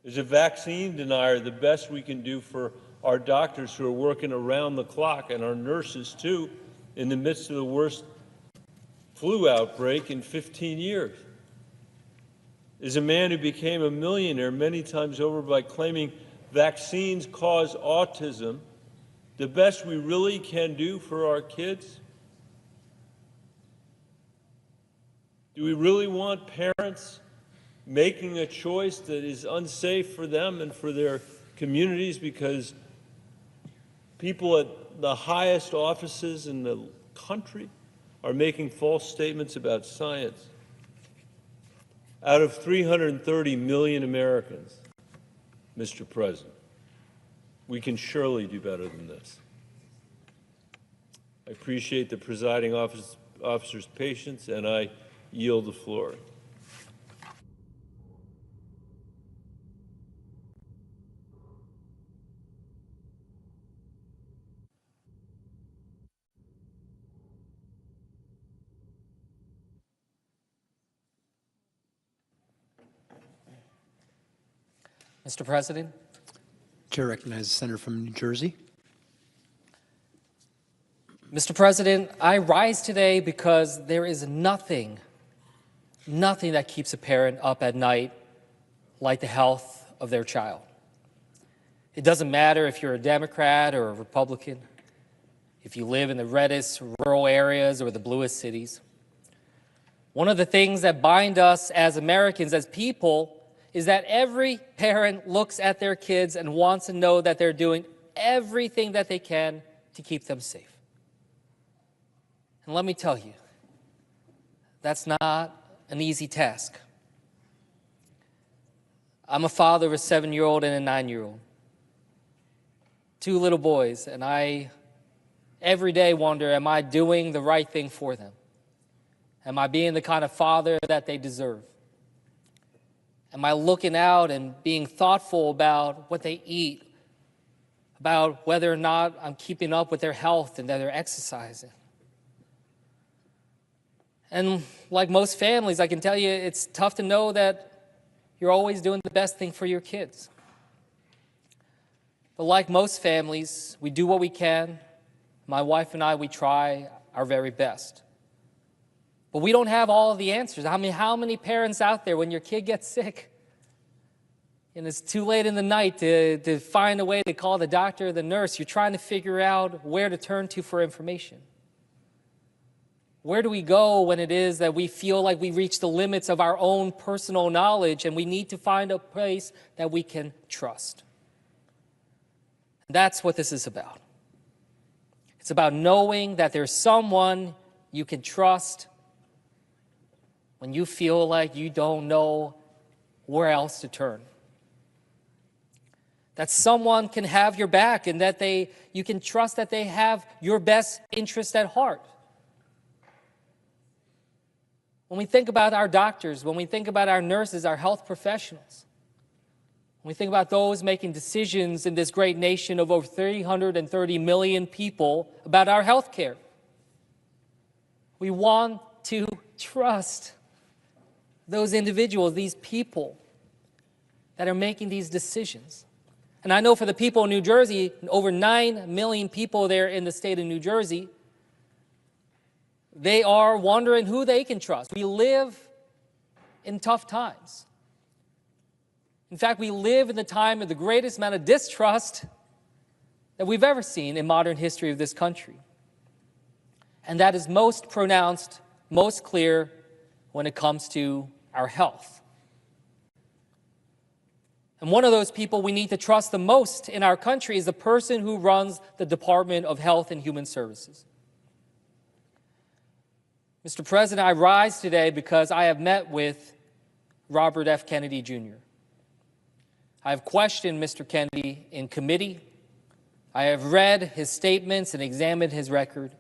As a vaccine denier, the best we can do for our doctors who are working around the clock, and our nurses too, in the midst of the worst flu outbreak in 15 years. Is a man who became a millionaire many times over by claiming vaccines cause autism, the best we really can do for our kids? Do we really want parents making a choice that is unsafe for them and for their communities because people at the highest offices in the country are making false statements about science? Out of 330 million Americans, Mr. President, we can surely do better than this. I appreciate the presiding officer's patience, and I yield the floor. Mr. President. Chair recognizes the senator from New Jersey. Mr. President, I rise today because there is nothing that keeps a parent up at night like the health of their child. It doesn't matter if you're a Democrat or a Republican, if you live in the reddest rural areas or the bluest cities. One of the things that bind us as Americans, as people, is that every parent looks at their kids and wants to know that they're doing everything that they can to keep them safe. And let me tell you, that's not an easy task. I'm a father of a 7-year-old and a 9-year-old. 2 little boys, and I every day wonder, am I doing the right thing for them? Am I being the kind of father that they deserve? Am I looking out and being thoughtful about what they eat, about whether or not I'm keeping up with their health and that they're exercising? And like most families, I can tell you it's tough to know that you're always doing the best thing for your kids. But like most families, we do what we can. My wife and I, we try our very best. But we don't have all of the answers. I mean, how many parents out there, when your kid gets sick and it's too late in the night to find a way to call the doctor or the nurse, you're trying to figure out where to turn to for information? Where do we go when it is that we feel like we reach the limits of our own personal knowledge and we need to find a place that we can trust? That's what this is about. It's about knowing that there's someone you can trust when you feel like you don't know where else to turn. That someone can have your back and that you can trust that they have your best interest at heart. When we think about our doctors, when we think about our nurses, our health professionals, when we think about those making decisions in this great nation of over 330 million people about our health care, we want to trust those individuals, these people, that are making these decisions. And I know for the people in New Jersey, over 9 million people there in the state of New Jersey, they are wondering who they can trust. We live in tough times. In fact, we live in the time of the greatest amount of distrust that we've ever seen in modern history of this country. And that is most pronounced, most clear when it comes to our health. And one of those people we need to trust the most in our country is the person who runs the Department of Health and Human Services. Mr. President, I rise today because I have met with Robert F. Kennedy Jr. I have questioned Mr. Kennedy in committee. I have read his statements and examined his record.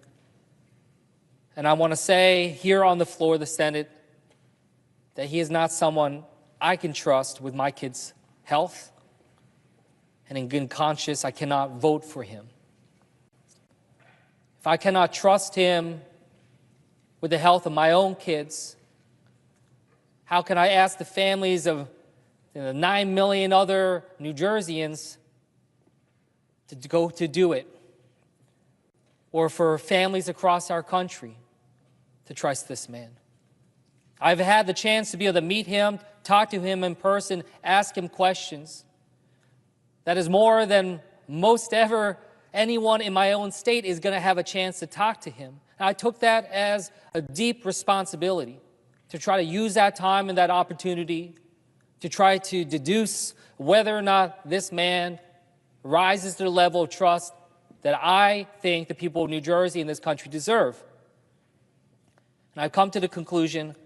And I want to say here on the floor of the Senate that he is not someone I can trust with my kids' health. And in good conscience, I cannot vote for him. If I cannot trust him with the health of my own kids, how can I ask the families of the 9 million other New Jerseyans to go to do it? Or for families across our country to trust this man? I've had the chance to be able to meet him, talk to him in person, ask him questions. That is more than most ever anyone in my own state is going to have a chance to talk to him. And I took that as a deep responsibility to try to use that time and that opportunity to try to deduce whether or not this man rises to the level of trust that I think the people of New Jersey and this country deserve. And I've come to the conclusion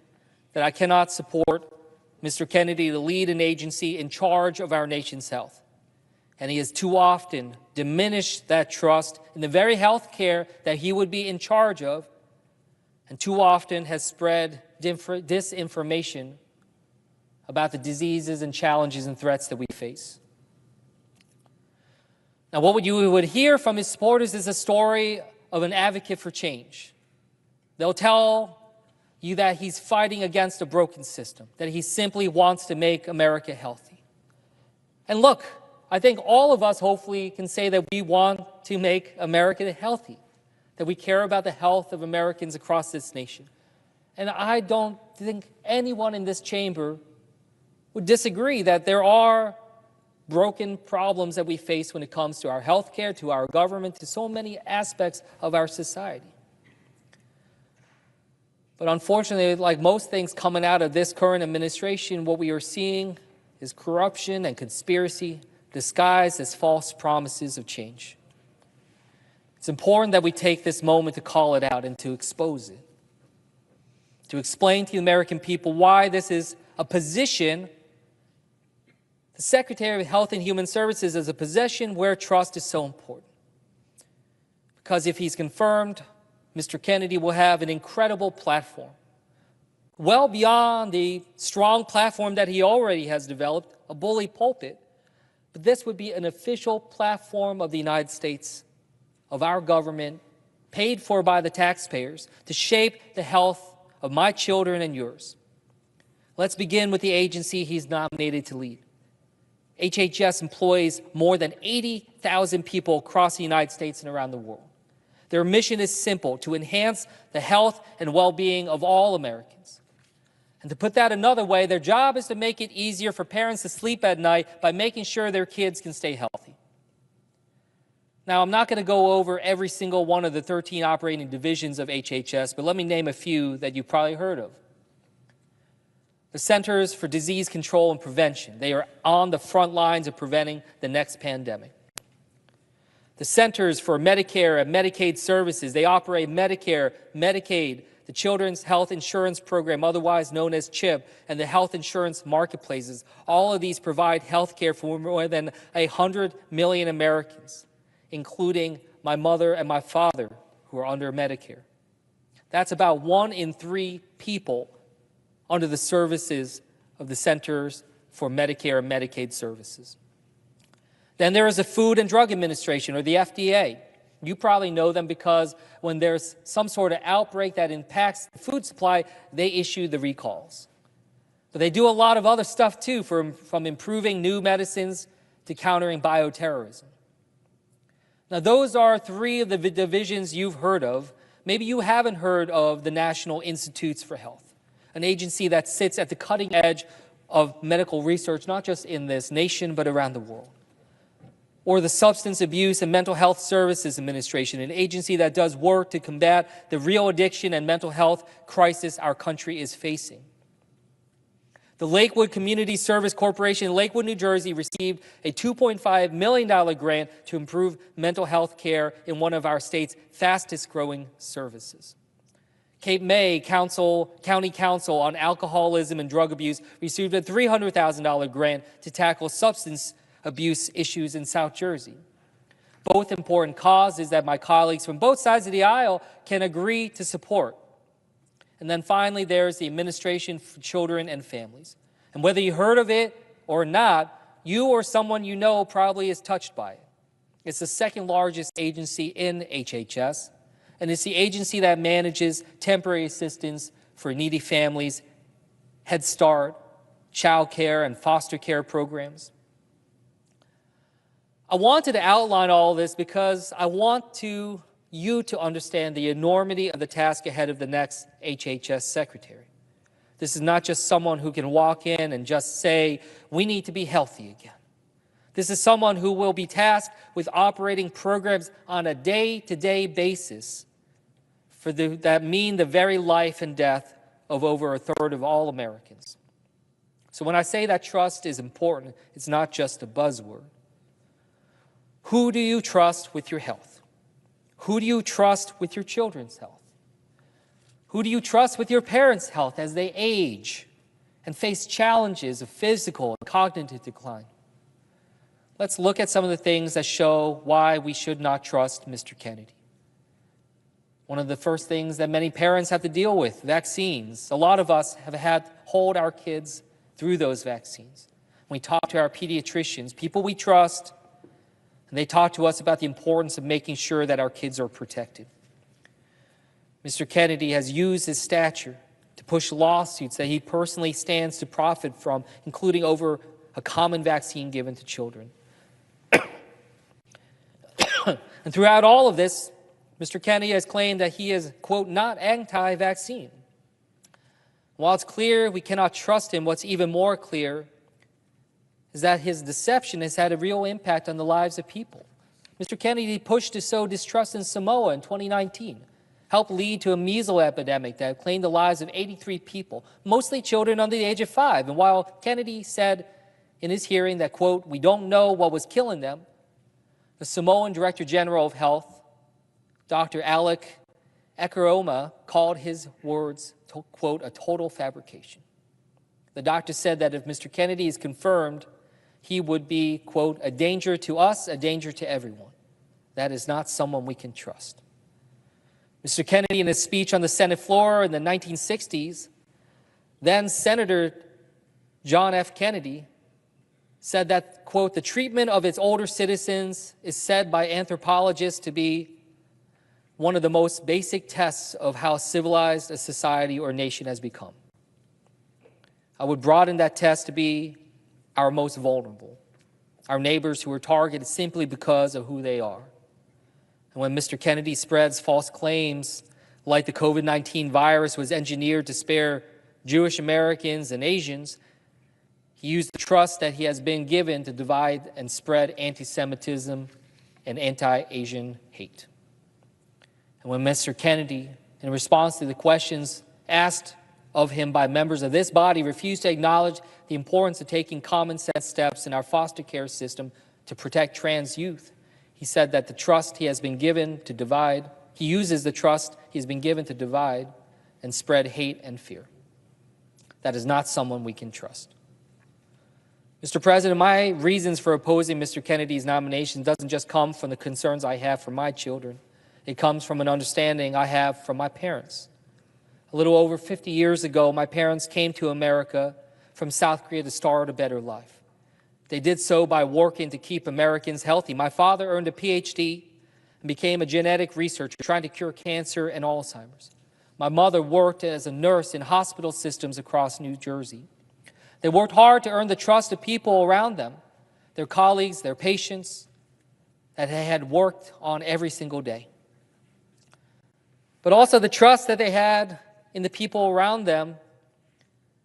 that I cannot support Mr. Kennedy to lead an agency in charge of our nation's health. And he has too often diminished that trust in the very health care that he would be in charge of, and too often has spread disinformation about the diseases and challenges and threats that we face. Now, what you would hear from his supporters is a story of an advocate for change. They'll tell you that he's fighting against a broken system, that he simply wants to make America healthy. And look, I think all of us hopefully can say that we want to make America healthy, that we care about the health of Americans across this nation. And I don't think anyone in this chamber would disagree that there are broken problems that we face when it comes to our health care, to our government, to so many aspects of our society. But unfortunately, like most things coming out of this current administration, what we are seeing is corruption and conspiracy disguised as false promises of change. It's important that we take this moment to call it out and to expose it, to explain to the American people why this is a position. The Secretary of Health and Human Services is a position where trust is so important. Because if he's confirmed, Mr. Kennedy will have an incredible platform, well beyond the strong platform that he already has developed, a bully pulpit. But this would be an official platform of the United States, of our government, paid for by the taxpayers, to shape the health of my children and yours. Let's begin with the agency he's nominated to lead. HHS employs more than 80,000 people across the United States and around the world. Their mission is simple: to enhance the health and well-being of all Americans. And to put that another way, their job is to make it easier for parents to sleep at night by making sure their kids can stay healthy. Now, I'm not going to go over every single one of the 13 operating divisions of HHS, but let me name a few that you've probably heard of. The Centers for Disease Control and Prevention. They are on the front lines of preventing the next pandemic. The Centers for Medicare and Medicaid Services. They operate Medicare, Medicaid, the Children's Health Insurance Program, otherwise known as CHIP, and the health insurance marketplaces. All of these provide health care for more than 100 million Americans, including my mother and my father, who are under Medicare. That's about 1 in 3 people under the services of the Centers for Medicare and Medicaid Services. Then there is the Food and Drug Administration, or the FDA. You probably know them because when there's some sort of outbreak that impacts the food supply, they issue the recalls. But they do a lot of other stuff too, from improving new medicines to countering bioterrorism. Now, those are three of the divisions you've heard of. Maybe you haven't heard of the National Institutes for Health, an agency that sits at the cutting edge of medical research, not just in this nation, but around the world. Or the Substance Abuse and Mental Health Services Administration, an agency that does work to combat the real addiction and mental health crisis our country is facing. The Lakewood Community Service Corporation in Lakewood, New Jersey received a $2.5 million grant to improve mental health care in one of our state's fastest growing services. Cape May County Council on Alcoholism and Drug Abuse received a $300,000 grant to tackle substance abuse issues in South Jersey. Both important causes that my colleagues from both sides of the aisle can agree to support. And then finally, there's the Administration for Children and Families. And whether you heard of it or not, you or someone you know probably is touched by it. It's the second largest agency in HHS, and it's the agency that manages temporary assistance for needy families, Head Start, child care, and foster care programs. I wanted to outline all of this because I want you to understand the enormity of the task ahead of the next HHS secretary. This is not just someone who can walk in and just say, we need to be healthy again. This is someone who will be tasked with operating programs on a day-to-day basis that mean the very life and death of over a third of all Americans. So when I say that trust is important, it's not just a buzzword. Who do you trust with your health? Who do you trust with your children's health? Who do you trust with your parents' health as they age and face challenges of physical and cognitive decline? Let's look at some of the things that show why we should not trust Mr. Kennedy. One of the first things that many parents have to deal with, vaccines. A lot of us have had to hold our kids through those vaccines. When we talk to our pediatricians, people we trust, and they talk to us about the importance of making sure that our kids are protected. Mr. Kennedy has used his stature to push lawsuits that he personally stands to profit from, including over a common vaccine given to children. And throughout all of this, Mr. Kennedy has claimed that he is, quote, not anti-vaccine. While it's clear we cannot trust him, what's even more clear is that his deception has had a real impact on the lives of people. Mr. Kennedy pushed to sow distrust in Samoa in 2019, helped lead to a measles epidemic that claimed the lives of 83 people, mostly children under the age of 5. And while Kennedy said in his hearing that, quote, we don't know what was killing them, the Samoan Director General of Health, Dr. Alec Ekeroma, called his words, quote, a total fabrication. The doctor said that if Mr. Kennedy is confirmed, he would be, quote, a danger to us, a danger to everyone. That is not someone we can trust. Mr. Kennedy, in his speech on the Senate floor in the 1960s, then Senator John F. Kennedy said that, quote, the treatment of its older citizens is said by anthropologists to be one of the most basic tests of how civilized a society or nation has become. I would broaden that test to be our most vulnerable, our neighbors who are targeted simply because of who they are. And when Mr. Kennedy spreads false claims like the COVID-19 virus was engineered to spare Jewish Americans and Asians, he used the trust that he has been given to divide and spread anti-Semitism and anti-Asian hate. And when Mr. Kennedy, in response to the questions asked of him by members of this body, refused to acknowledge the importance of taking common sense steps in our foster care system to protect trans youth, he said that the trust he has been given to divide, he uses the trust he has been given to divide and spread hate and fear. That is not someone we can trust. Mr. President, my reasons for opposing Mr. Kennedy's nomination doesn't just come from the concerns I have for my children. It comes from an understanding I have from my parents. A little over 50 years ago, my parents came to America from South Korea to start a better life. They did so by working to keep Americans healthy. My father earned a PhD and became a genetic researcher trying to cure cancer and Alzheimer's. My mother worked as a nurse in hospital systems across New Jersey. They worked hard to earn the trust of people around them, their colleagues, their patients, that they had worked on every single day. But also the trust that they had in the people around them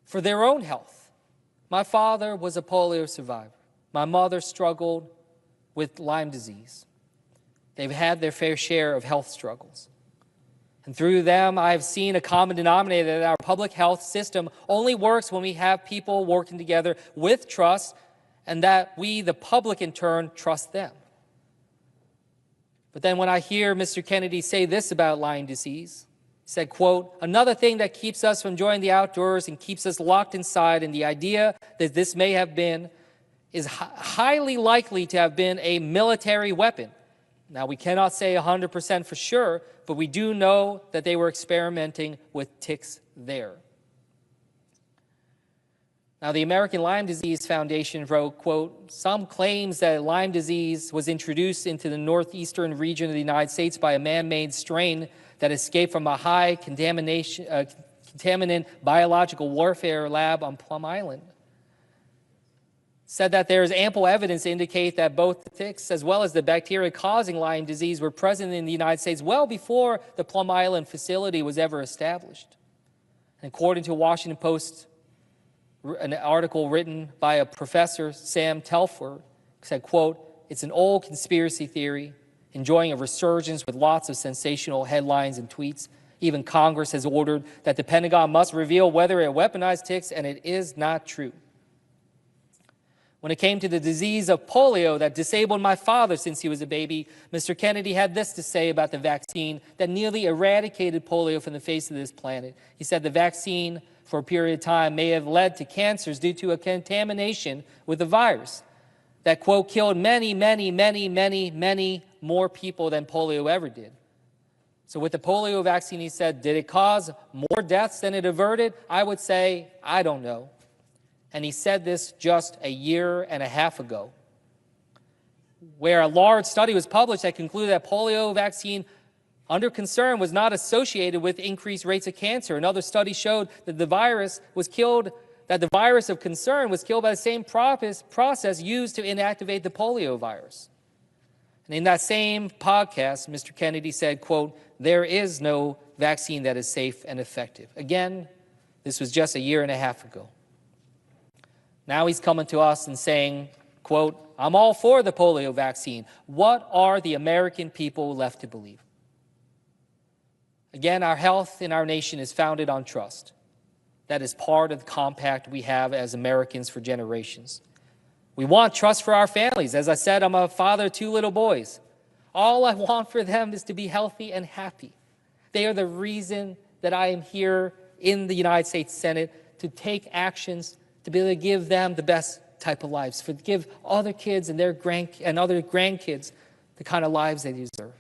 for their own health. My father was a polio survivor. My mother struggled with Lyme disease. They've had their fair share of health struggles. And through them, I have seen a common denominator that our public health system only works when we have people working together with trust, and that we, the public, in turn, trust them. But then when I hear Mr. Kennedy say this about Lyme disease, he said, quote, "Another thing that keeps us from enjoying the outdoors and keeps us locked inside, and the idea that this may have been, is highly likely to have been a military weapon." Now, we cannot say 100% for sure, but we do know that they were experimenting with ticks there. Now, the American Lyme Disease Foundation wrote, quote, "Some claims that Lyme disease was introduced into the northeastern region of the United States by a man-made strain that escaped from a high contaminant biological warfare lab on Plum Island." Said that there is ample evidence to indicate that both the ticks as well as the bacteria causing Lyme disease were present in the United States well before the Plum Island facility was ever established. And according to Washington Post, an article written by a professor, Sam Telford, said, quote, "It's an old conspiracy theory, enjoying a resurgence with lots of sensational headlines and tweets. Even Congress has ordered that the Pentagon must reveal whether it weaponized ticks, and it is not true." When it came to the disease of polio that disabled my father since he was a baby, Mr. Kennedy had this to say about the vaccine that nearly eradicated polio from the face of this planet. He said the vaccine, for a period of time, may have led to cancers due to a contamination with the virus that, quote, "killed many, many, many, many, many more people than polio ever did." So with the polio vaccine, he said, did it cause more deaths than it averted? I would say, I don't know. And he said this just a year and a half ago, where a large study was published that concluded that polio vaccine under concern was not associated with increased rates of cancer. Another study showed that the virus of concern was killed by the same process used to inactivate the polio virus. And in that same podcast, Mr. Kennedy said, quote, "There is no vaccine that is safe and effective." Again, this was just a year and a half ago. Now he's coming to us and saying, quote, "I'm all for the polio vaccine." What are the American people left to believe? Again, our health in our nation is founded on trust. That is part of the compact we have as Americans for generations. We want trust for our families. As I said, I'm a father of 2 little boys. All I want for them is to be healthy and happy. They are the reason that I am here in the United States Senate to take actions to be able to give them the best type of lives, to give other kids and their other grandkids the kind of lives they deserve.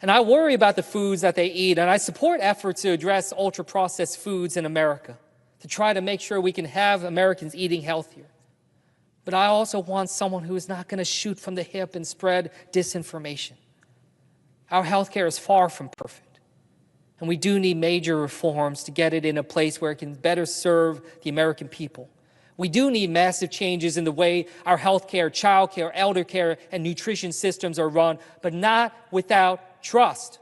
And I worry about the foods that they eat, and I support efforts to address ultra-processed foods in America, to try to make sure we can have Americans eating healthier. But I also want someone who is not going to shoot from the hip and spread disinformation. Our healthcare is far from perfect. And we do need major reforms to get it in a place where it can better serve the American people. We do need massive changes in the way our healthcare, childcare, elder care, and nutrition systems are run, but not without trust.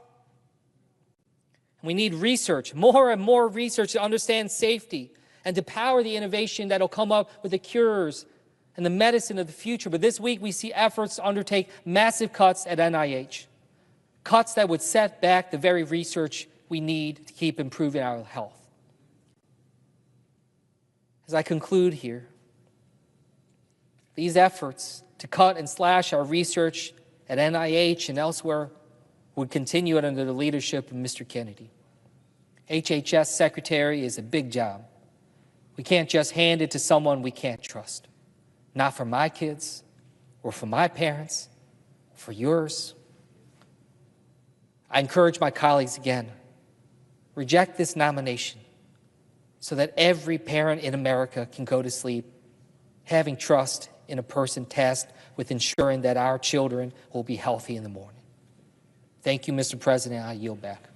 We need research, more and more research to understand safety and to power the innovation that will come up with the cures and the medicine of the future. But this week we see efforts to undertake massive cuts at NIH, cuts that would set back the very research we need to keep improving our health. As I conclude here, these efforts to cut and slash our research at NIH and elsewhere would continue under the leadership of Mr. Kennedy. HHS Secretary is a big job. We can't just hand it to someone we can't trust. Not for my kids or for my parents, for yours. I encourage my colleagues again, reject this nomination so that every parent in America can go to sleep having trust in a person tasked with ensuring that our children will be healthy in the morning. Thank you, Mr. President. I yield back.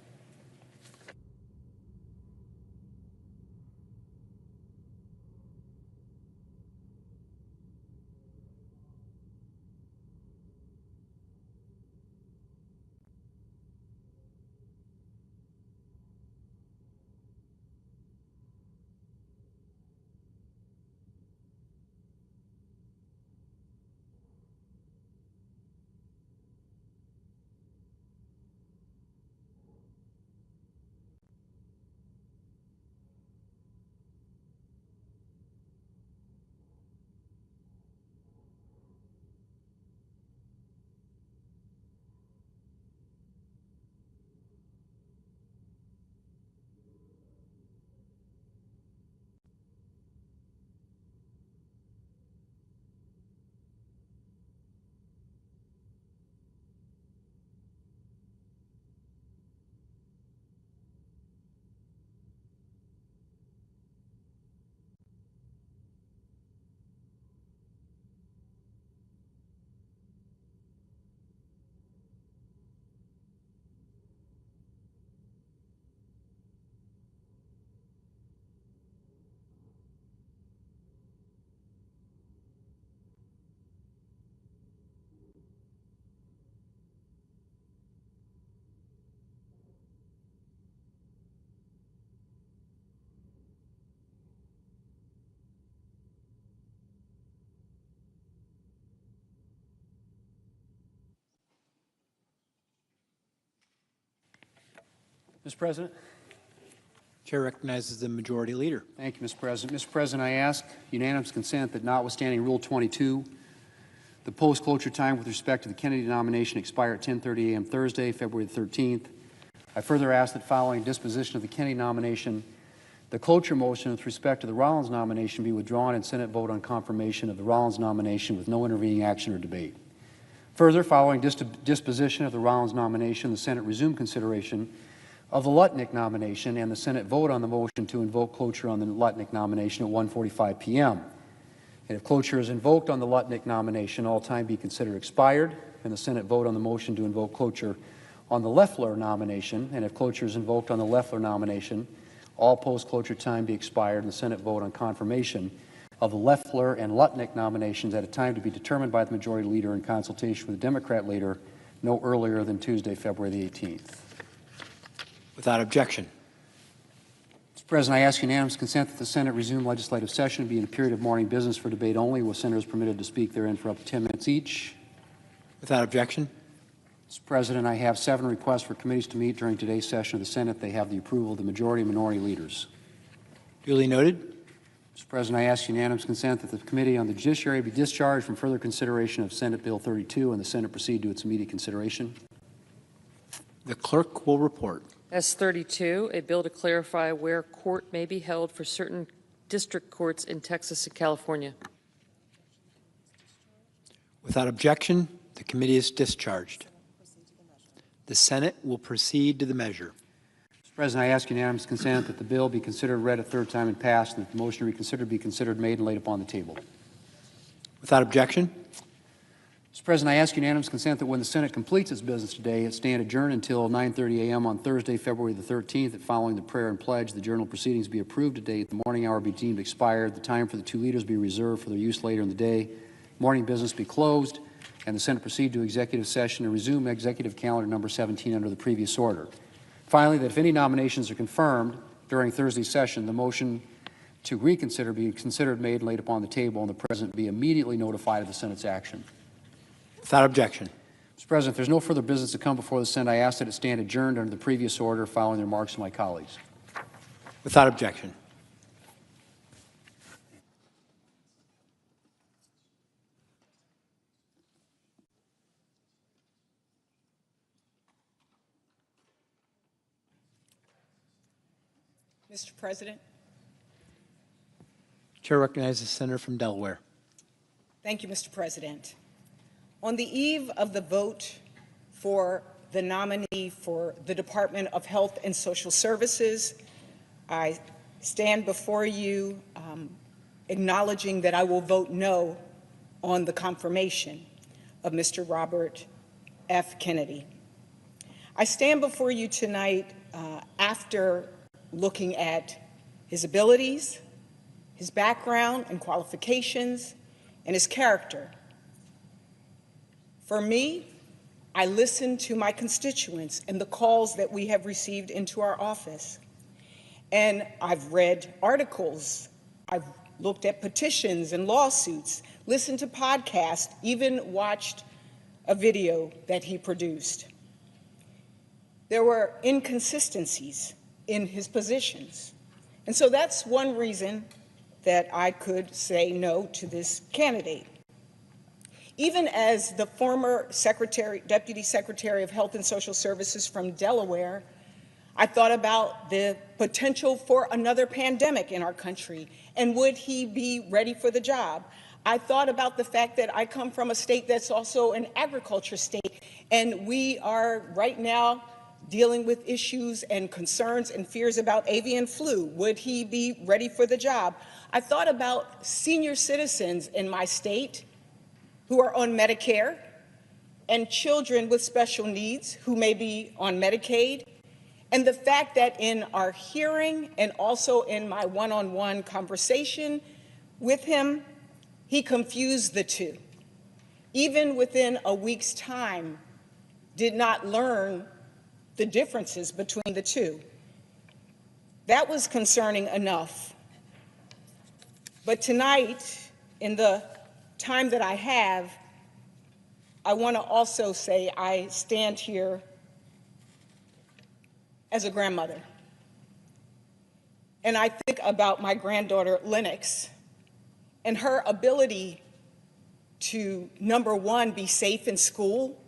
Mr. President. Chair recognizes the Majority Leader. Thank you, Mr. President. Mr. President, I ask unanimous consent that notwithstanding Rule 22, the post-cloture time with respect to the Kennedy nomination expire at 10:30 a.m. Thursday, February the 13th. I further ask that following disposition of the Kennedy nomination, the cloture motion with respect to the Rollins nomination be withdrawn and Senate vote on confirmation of the Rollins nomination with no intervening action or debate. Further, following disposition of the Rollins nomination, the Senate resume consideration of the Lutnick nomination and the Senate vote on the motion to invoke cloture on the Lutnick nomination at 1:45 p.m. And if cloture is invoked on the Lutnick nomination, all time be considered expired, and the Senate vote on the motion to invoke cloture on the Loeffler nomination. And if cloture is invoked on the Loeffler nomination, all post-cloture time be expired, and the Senate vote on confirmation of the Loeffler and Lutnick nominations at a time to be determined by the Majority Leader in consultation with the Democrat Leader no earlier than Tuesday, February the 18th. Without objection. Mr. President, I ask unanimous consent that the Senate resume legislative session be in a period of morning business for debate only, with senators permitted to speak therein for up to 10 minutes each. Without objection. Mr. President, I have 7 requests for committees to meet during today's session of the Senate. They have the approval of the majority and minority leaders. Duly noted. Mr. President, I ask unanimous consent that the Committee on the Judiciary be discharged from further consideration of Senate Bill 32 and the Senate proceed to its immediate consideration. The clerk will report. S32, a bill to clarify where court may be held for certain district courts in Texas and California. Without objection, the committee is discharged. The Senate will proceed to the measure. Mr. President, I ask unanimous consent that the bill be considered read a third time and passed, and that the motion to reconsider be considered made and laid upon the table. Without objection. Mr. President, I ask unanimous consent that when the Senate completes its business today, it stand adjourned until 9:30 a.m. on Thursday, February the 13th, that following the prayer and pledge, the journal proceedings be approved today, the morning hour be deemed expired, the time for the 2 leaders be reserved for their use later in the day, morning business be closed, and the Senate proceed to executive session and resume executive calendar number 17 under the previous order. Finally, that if any nominations are confirmed during Thursday's session, the motion to reconsider be considered made and laid upon the table, and the President be immediately notified of the Senate's action. Without objection. Mr. President, if there's no further business to come before the Senate, I ask that it stand adjourned under the previous order following the remarks of my colleagues. Without objection. Mr. President. Chair recognizes the senator from Delaware. Thank you, Mr. President. On the eve of the vote for the nominee for the Department of Health and Social Services, I stand before you acknowledging that I will vote no on the confirmation of Mr. Robert F. Kennedy. I stand before you tonight after looking at his abilities, his background and qualifications, and his character. For me, I listen to my constituents and the calls that we have received into our office. And I've read articles, I've looked at petitions and lawsuits, listened to podcasts, even watched a video that he produced. There were inconsistencies in his positions. And so that's one reason that I could say no to this candidate. Even as the former Deputy Secretary of Health and Social Services from Delaware, I thought about the potential for another pandemic in our country, and would he be ready for the job? I thought about the fact that I come from a state that's also an agriculture state, and we are right now dealing with issues and concerns and fears about avian flu. Would he be ready for the job? I thought about senior citizens in my state who are on Medicare, and children with special needs who may be on Medicaid, and the fact that in our hearing and also in my one-on-one conversation with him, he confused the two. Even within a week's time, did not learn the differences between the two. That was concerning enough. But tonight, in the time that I have, I want to also say I stand here as a grandmother. And I think about my granddaughter, Lennox, and her ability to, number one, be safe in school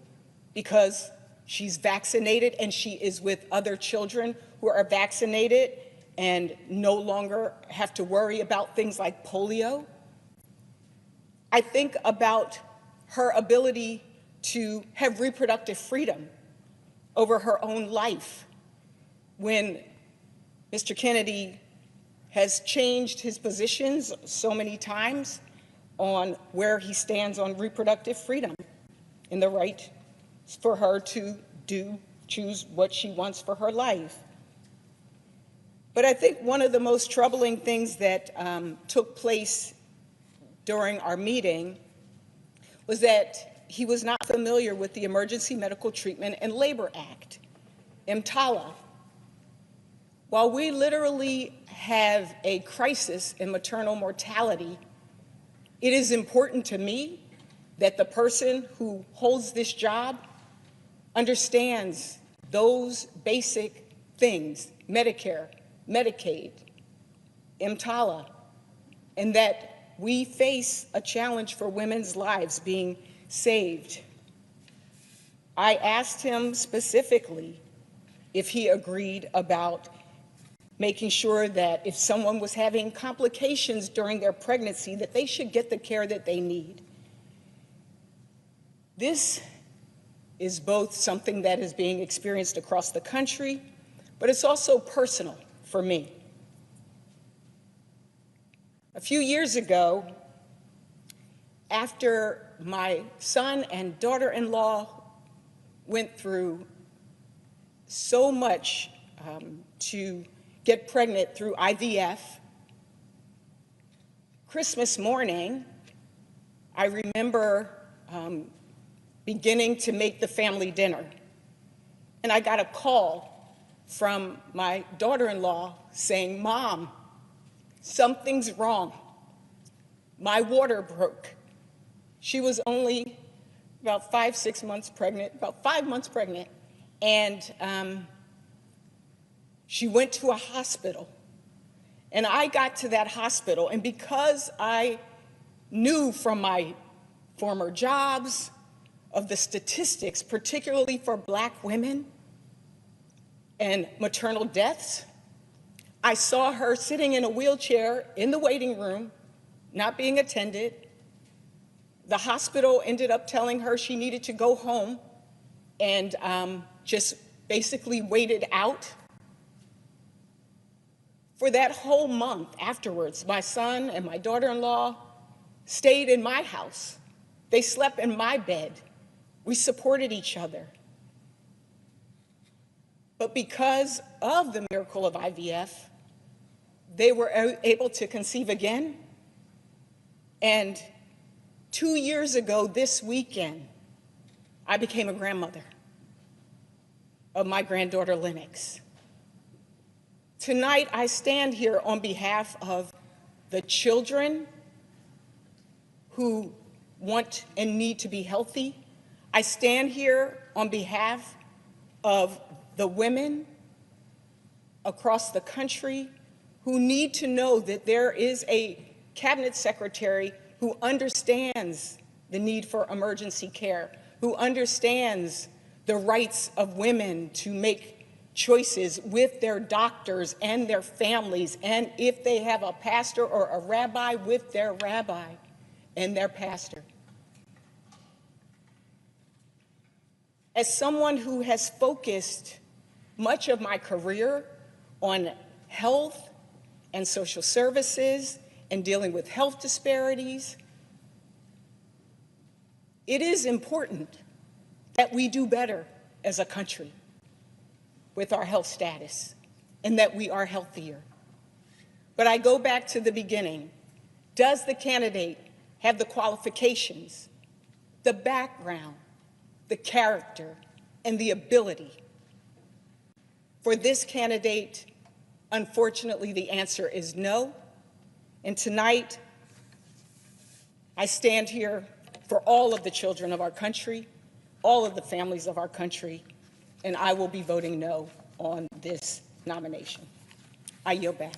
because she's vaccinated and she is with other children who are vaccinated and no longer have to worry about things like polio. I think about her ability to have reproductive freedom over her own life when Mr. Kennedy has changed his positions so many times on where he stands on reproductive freedom and the right for her to choose what she wants for her life. But I think one of the most troubling things that took place during our meeting was that he was not familiar with the Emergency Medical Treatment and Labor Act, EMTALA. While we literally have a crisis in maternal mortality, it is important to me that the person who holds this job understands those basic things, Medicare, Medicaid, EMTALA, and that we face a challenge for women's lives being saved. I asked him specifically if he agreed about making sure that if someone was having complications during their pregnancy, that they should get the care that they need. This is both something that is being experienced across the country, but it's also personal for me. A few years ago, after my son and daughter-in-law went through so much to get pregnant through IVF, Christmas morning, I remember beginning to make the family dinner. And I got a call from my daughter-in-law saying, "Mom, something's wrong. My water broke." She was only about 5 months pregnant, and she went to a hospital. And I got to that hospital, and because I knew from my former jobs of the statistics, particularly for Black women and maternal deaths, I saw her sitting in a wheelchair in the waiting room, not being attended. The hospital ended up telling her she needed to go home and just basically waited out. For that whole month afterwards, my son and my daughter-in-law stayed in my house. They slept in my bed. We supported each other. But because of the miracle of IVF, they were able to conceive again. And 2 years ago this weekend, I became a grandmother of my granddaughter, Lennox. Tonight, I stand here on behalf of the children who want and need to be healthy. I stand here on behalf of the women across the country who need to know that there is a cabinet secretary who understands the need for emergency care, who understands the rights of women to make choices with their doctors and their families, and if they have a pastor or a rabbi, with their rabbi and their pastor. As someone who has focused much of my career on health and social services and dealing with health disparities, it is important that we do better as a country with our health status and that we are healthier. But I go back to the beginning. Does the candidate have the qualifications, the background, the character, and the ability? For this candidate, unfortunately, the answer is no. And tonight, I stand here for all of the children of our country, all of the families of our country, and I will be voting no on this nomination. I yield back.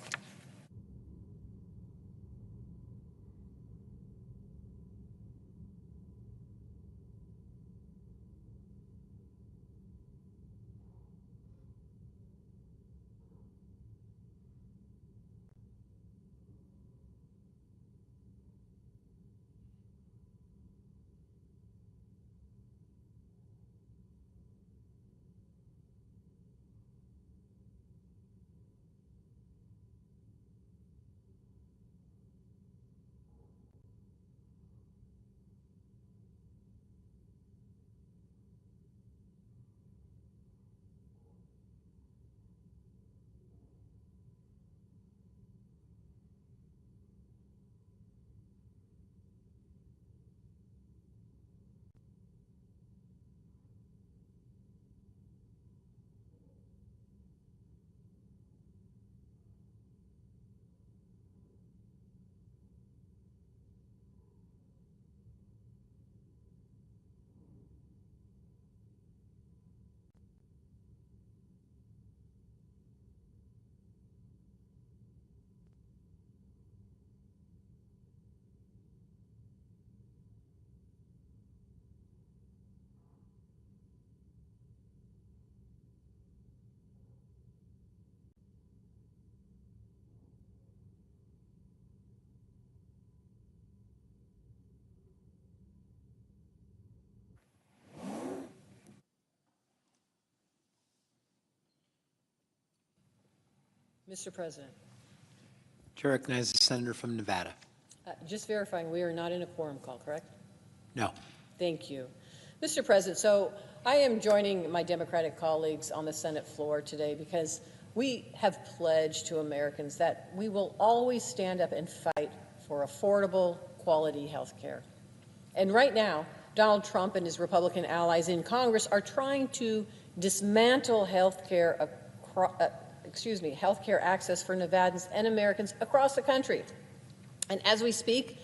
Mr. President, Chair recognizes the senator from Nevada. just verifying, we are not in a quorum call, correct? No. Thank you. Mr. President, so I am joining my Democratic colleagues on the Senate floor today because we have pledged to Americans that we will always stand up and fight for affordable, quality health care. And right now, Donald Trump and his Republican allies in Congress are trying to dismantle healthcare access for Nevadans and Americans across the country. And as we speak,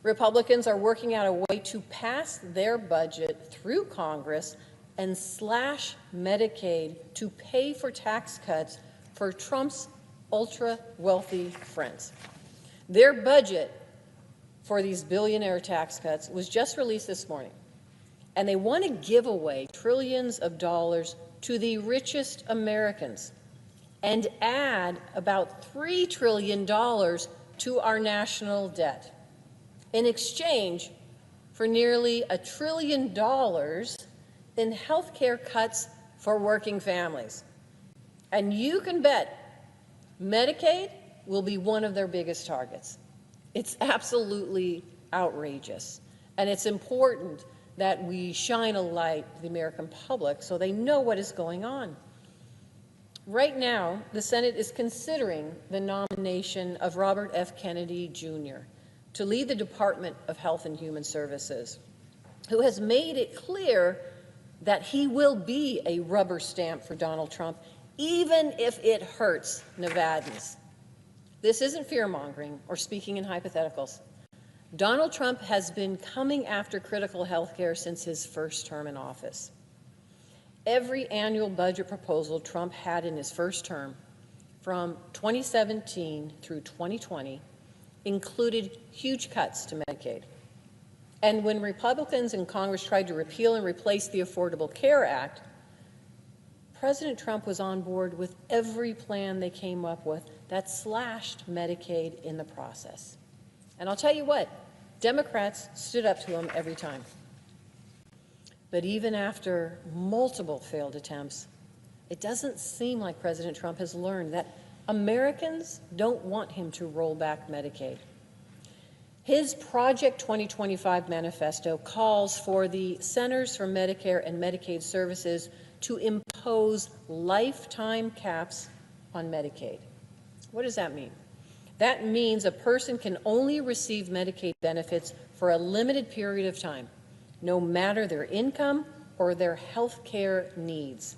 Republicans are working out a way to pass their budget through Congress and slash Medicaid to pay for tax cuts for Trump's ultra-wealthy friends. Their budget for these billionaire tax cuts was just released this morning, and they want to give away trillions of dollars to the richest Americans and add about $3 trillion to our national debt in exchange for nearly $1 trillion in health care cuts for working families. And you can bet Medicaid will be one of their biggest targets. It's absolutely outrageous. And it's important that we shine a light to the American public so they know what is going on. Right now, the Senate is considering the nomination of Robert F. Kennedy, Jr. to lead the Department of Health and Human Services, who has made it clear that he will be a rubber stamp for Donald Trump, even if it hurts Nevadans. This isn't fear-mongering or speaking in hypotheticals. Donald Trump has been coming after critical health care since his first term in office. Every annual budget proposal Trump had in his first term, from 2017 through 2020, included huge cuts to Medicaid. And when Republicans in Congress tried to repeal and replace the Affordable Care Act, President Trump was on board with every plan they came up with that slashed Medicaid in the process. And I'll tell you what, Democrats stood up to him every time. But even after multiple failed attempts, it doesn't seem like President Trump has learned that Americans don't want him to roll back Medicaid. His Project 2025 manifesto calls for the Centers for Medicare and Medicaid Services to impose lifetime caps on Medicaid. What does that mean? That means a person can only receive Medicaid benefits for a limited period of time, no matter their income or their health care needs.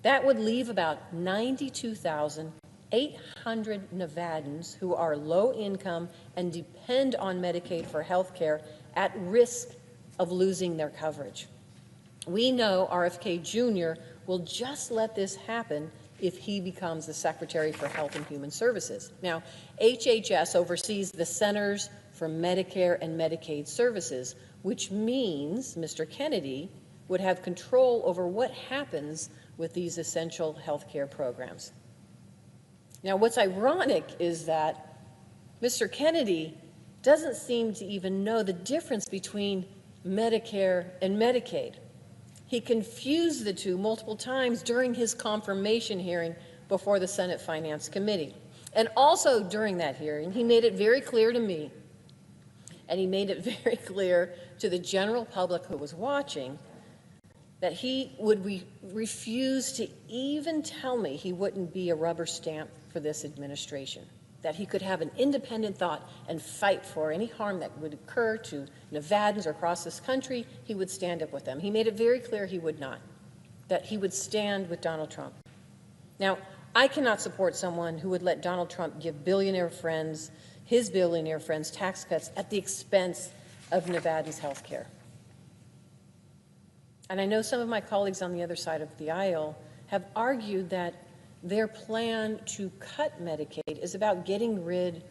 That would leave about 92,800 Nevadans who are low income and depend on Medicaid for health care at risk of losing their coverage. We know RFK Jr. will just let this happen if he becomes the Secretary for Health and Human Services. Now, HHS oversees the Centers for Medicare and Medicaid Services, which means Mr. Kennedy would have control over what happens with these essential health care programs. Now, what's ironic is that Mr. Kennedy doesn't seem to even know the difference between Medicare and Medicaid. He confused the two multiple times during his confirmation hearing before the Senate Finance Committee. And also during that hearing, he made it very clear to me, and he made it very clear to the general public who was watching, that he would refuse to even tell me he wouldn't be a rubber stamp for this administration, that he could have an independent thought and fight for any harm that would occur to Nevadans or across this country. He would stand up with them. He made it very clear he would not, that he would stand with Donald Trump. Now, I cannot support someone who would let Donald Trump give his billionaire friends tax cuts at the expense of Nevadans' health care. And I know some of my colleagues on the other side of the aisle have argued that their plan to cut Medicaid is about getting rid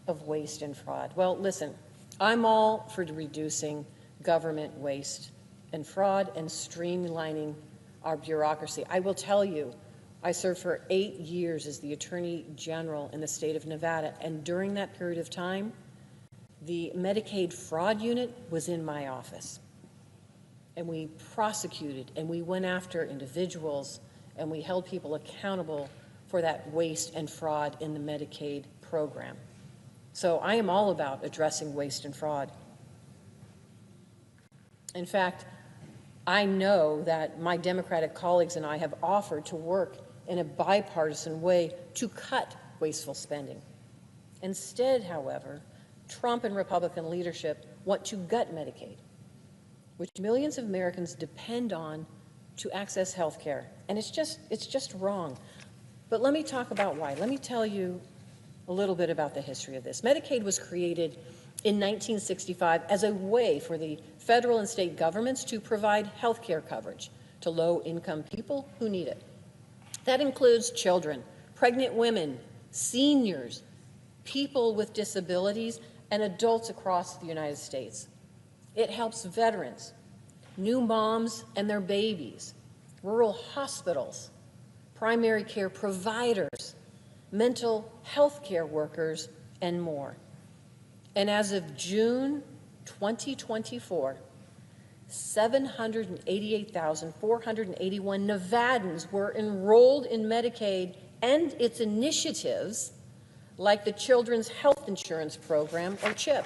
of waste and fraud. Well, listen, I'm all for reducing government waste and fraud and streamlining our bureaucracy. I will tell you, I served for 8 years as the Attorney General in the state of Nevada, and during that period of time, the Medicaid fraud unit was in my office. And we prosecuted and we went after individuals and we held people accountable for that waste and fraud in the Medicaid program. So I am all about addressing waste and fraud. In fact, I know that my Democratic colleagues and I have offered to work in a bipartisan way to cut wasteful spending. Instead, however, Trump and Republican leadership want to gut Medicaid, which millions of Americans depend on to access health care. And it's just wrong. But let me talk about why. Let me tell you a little bit about the history of this. Medicaid was created in 1965 as a way for the federal and state governments to provide health care coverage to low-income people who need it. That includes children, pregnant women, seniors, people with disabilities, and adults across the United States. It helps veterans, new moms and their babies, rural hospitals, primary care providers, mental health care workers, and more. And as of June 2024, 788,481 Nevadans were enrolled in Medicaid and its initiatives like the Children's Health Insurance Program, or CHIP.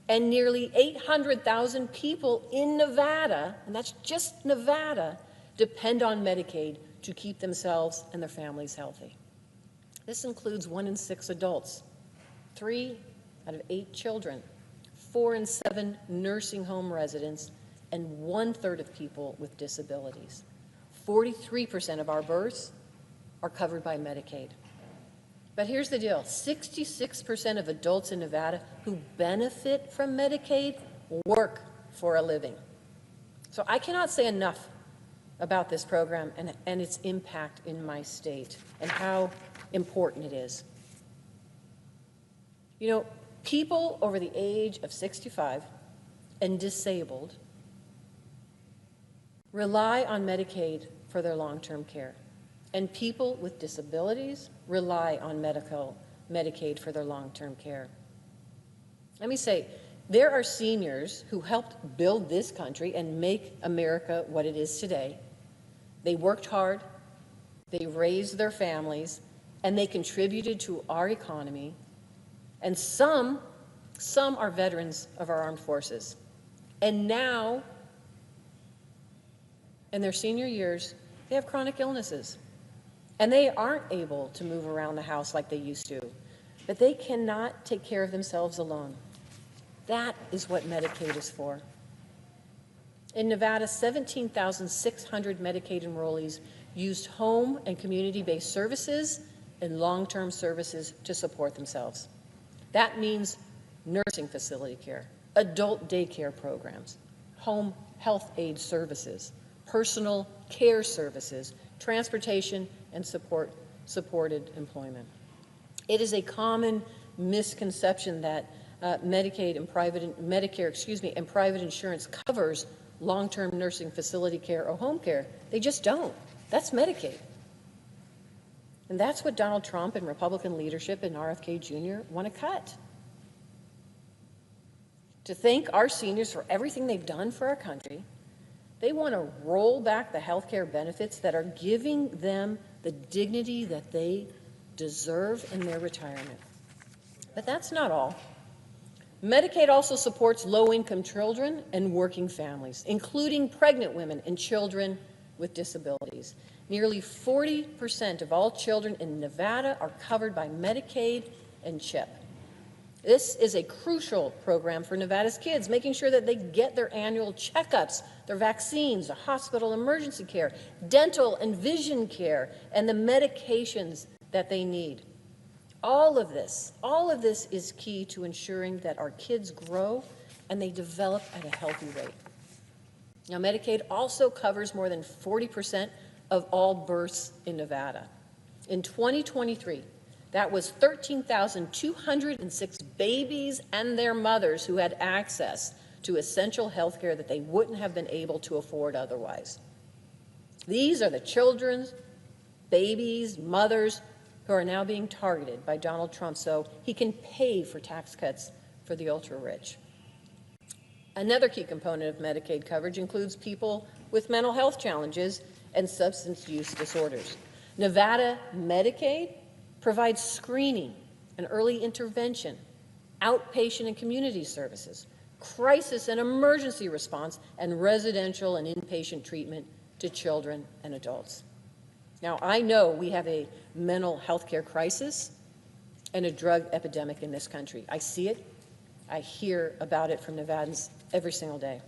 And nearly 800,000 people in Nevada, and that's just Nevada, depend on Medicaid to keep themselves and their families healthy. This includes 1 in 6 adults, 3 out of 8 children, 4 in 7 nursing home residents, and 1/3 of people with disabilities. 43% of our births are covered by Medicaid. But here's the deal, 66% of adults in Nevada who benefit from Medicaid work for a living. So I cannot say enough about this program and its impact in my state and how important it is. You know, people over the age of 65 and disabled rely on Medicaid for their long-term care. And people with disabilities rely on Medicaid for their long-term care. Let me say, there are seniors who helped build this country and make America what it is today. They worked hard, they raised their families, and they contributed to our economy. And some are veterans of our armed forces. And now, in their senior years, they have chronic illnesses. And they aren't able to move around the house like they used to. But they cannot take care of themselves alone. That is what Medicaid is for. In Nevada, 17,600 Medicaid enrollees used home and community-based services and long-term services to support themselves. That means nursing facility care, adult daycare programs, home health aid services, personal care services, transportation, and supported employment. It is a common misconception that Medicaid and Medicare, and private insurance covers long-term nursing facility care or home care. They just don't. That's Medicaid. And that's what Donald Trump and Republican leadership and RFK Jr. want to cut. To thank our seniors for everything they've done for our country, they want to roll back the health care benefits that are giving them the dignity that they deserve in their retirement. But that's not all. Medicaid also supports low-income children and working families, including pregnant women and children with disabilities. Nearly 40% of all children in Nevada are covered by Medicaid and CHIP. This is a crucial program for Nevada's kids, making sure that they get their annual checkups, their vaccines, the hospital emergency care, dental and vision care, and the medications that they need. All of this is key to ensuring that our kids grow and they develop at a healthy rate. Now, Medicaid also covers more than 40% of all births in Nevada. In 2023, that was 13,206 babies and their mothers who had access to essential health care that they wouldn't have been able to afford otherwise. These are the children, babies, mothers who are now being targeted by Donald Trump so he can pay for tax cuts for the ultra-rich. Another key component of Medicaid coverage includes people with mental health challenges and substance use disorders. Nevada Medicaid provides screening and early intervention, outpatient and community services, crisis and emergency response, and residential and inpatient treatment to children and adults. Now, I know we have a mental health care crisis and a drug epidemic in this country. I see it. I hear about it from Nevadans every single day.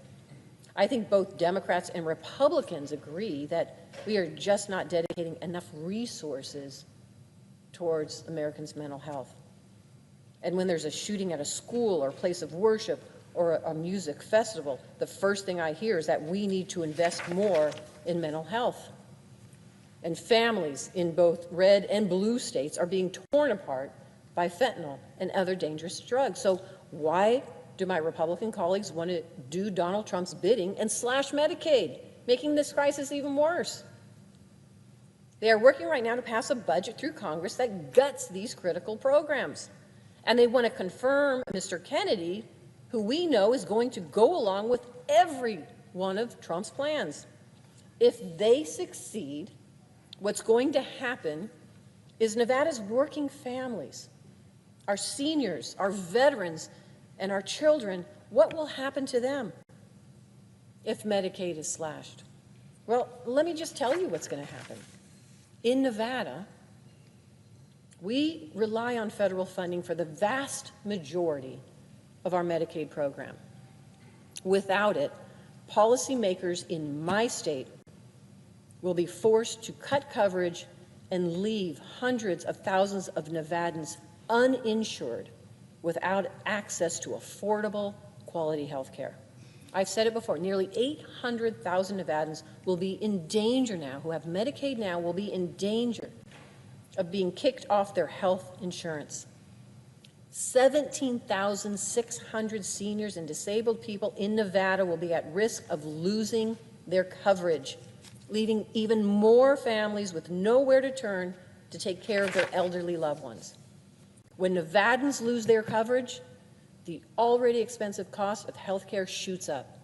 I think both Democrats and Republicans agree that we are just not dedicating enough resources towards Americans' mental health. And when there's a shooting at a school or a place of worship or a music festival, the first thing I hear is that we need to invest more in mental health. And families in both red and blue states are being torn apart by fentanyl and other dangerous drugs. So why do my Republican colleagues want to do Donald Trump's bidding and slash Medicaid, making this crisis even worse? They are working right now to pass a budget through Congress that guts these critical programs. And they want to confirm Mr. Kennedy, who we know is going to go along with every one of Trump's plans. If they succeed, what's going to happen is Nevada's working families, our seniors, our veterans, and our children, what will happen to them if Medicaid is slashed? Well, let me just tell you what's going to happen. In Nevada, we rely on federal funding for the vast majority of our Medicaid program. Without it, policymakers in my state will be forced to cut coverage and leave hundreds of thousands of Nevadans uninsured without access to affordable, quality health care. I've said it before, nearly 800,000 Nevadans will be in danger now, who have Medicaid now, will be in danger of being kicked off their health insurance. 17,600 seniors and disabled people in Nevada will be at risk of losing their coverage, leaving even more families with nowhere to turn to take care of their elderly loved ones. When Nevadans lose their coverage, the already expensive cost of health care shoots up.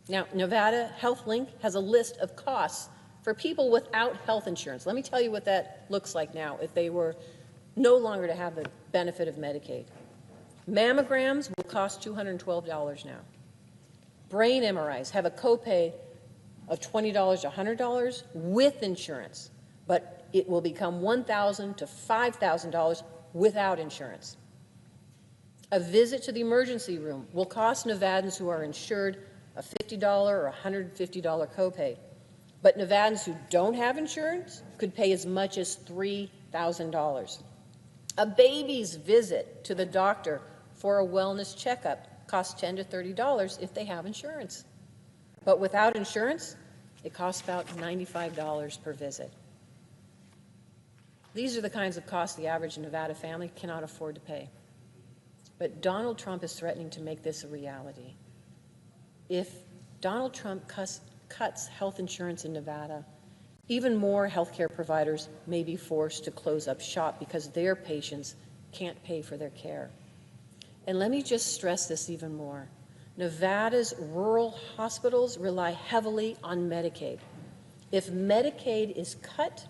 Now, Nevada HealthLink has a list of costs for people without health insurance. Let me tell you what that looks like now if they were no longer to have the benefit of Medicaid. Mammograms will cost $212 now. Brain MRIs have a copay of $20 to $100 with insurance, but it will become $1,000 to $5,000 without insurance. A visit to the emergency room will cost Nevadans who are insured a $50 or $150 copay, but Nevadans who don't have insurance could pay as much as $3,000. A baby's visit to the doctor for a wellness checkup costs $10 to $30 if they have insurance. But without insurance, it costs about $95 per visit. These are the kinds of costs the average Nevada family cannot afford to pay. But Donald Trump is threatening to make this a reality. If Donald Trump cuts health insurance in Nevada, even more healthcare providers may be forced to close up shop because their patients can't pay for their care. And let me just stress this even more. Nevada's rural hospitals rely heavily on Medicaid. If Medicaid is cut,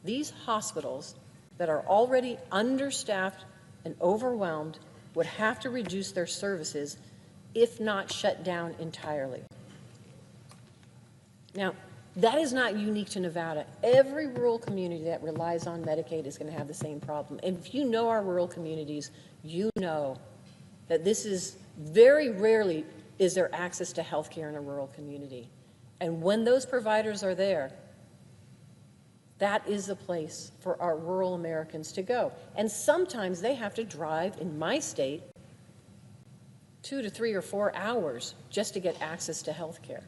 these hospitals that are already understaffed and overwhelmed would have to reduce their services, if not shut down entirely. Now, that is not unique to Nevada. Every rural community that relies on Medicaid is going to have the same problem. And if you know our rural communities, you know that this is very rarely is there access to health care in a rural community. And when those providers are there, that is the place for our rural Americans to go. And sometimes they have to drive, in my state, 2 to 3 or 4 hours just to get access to health care.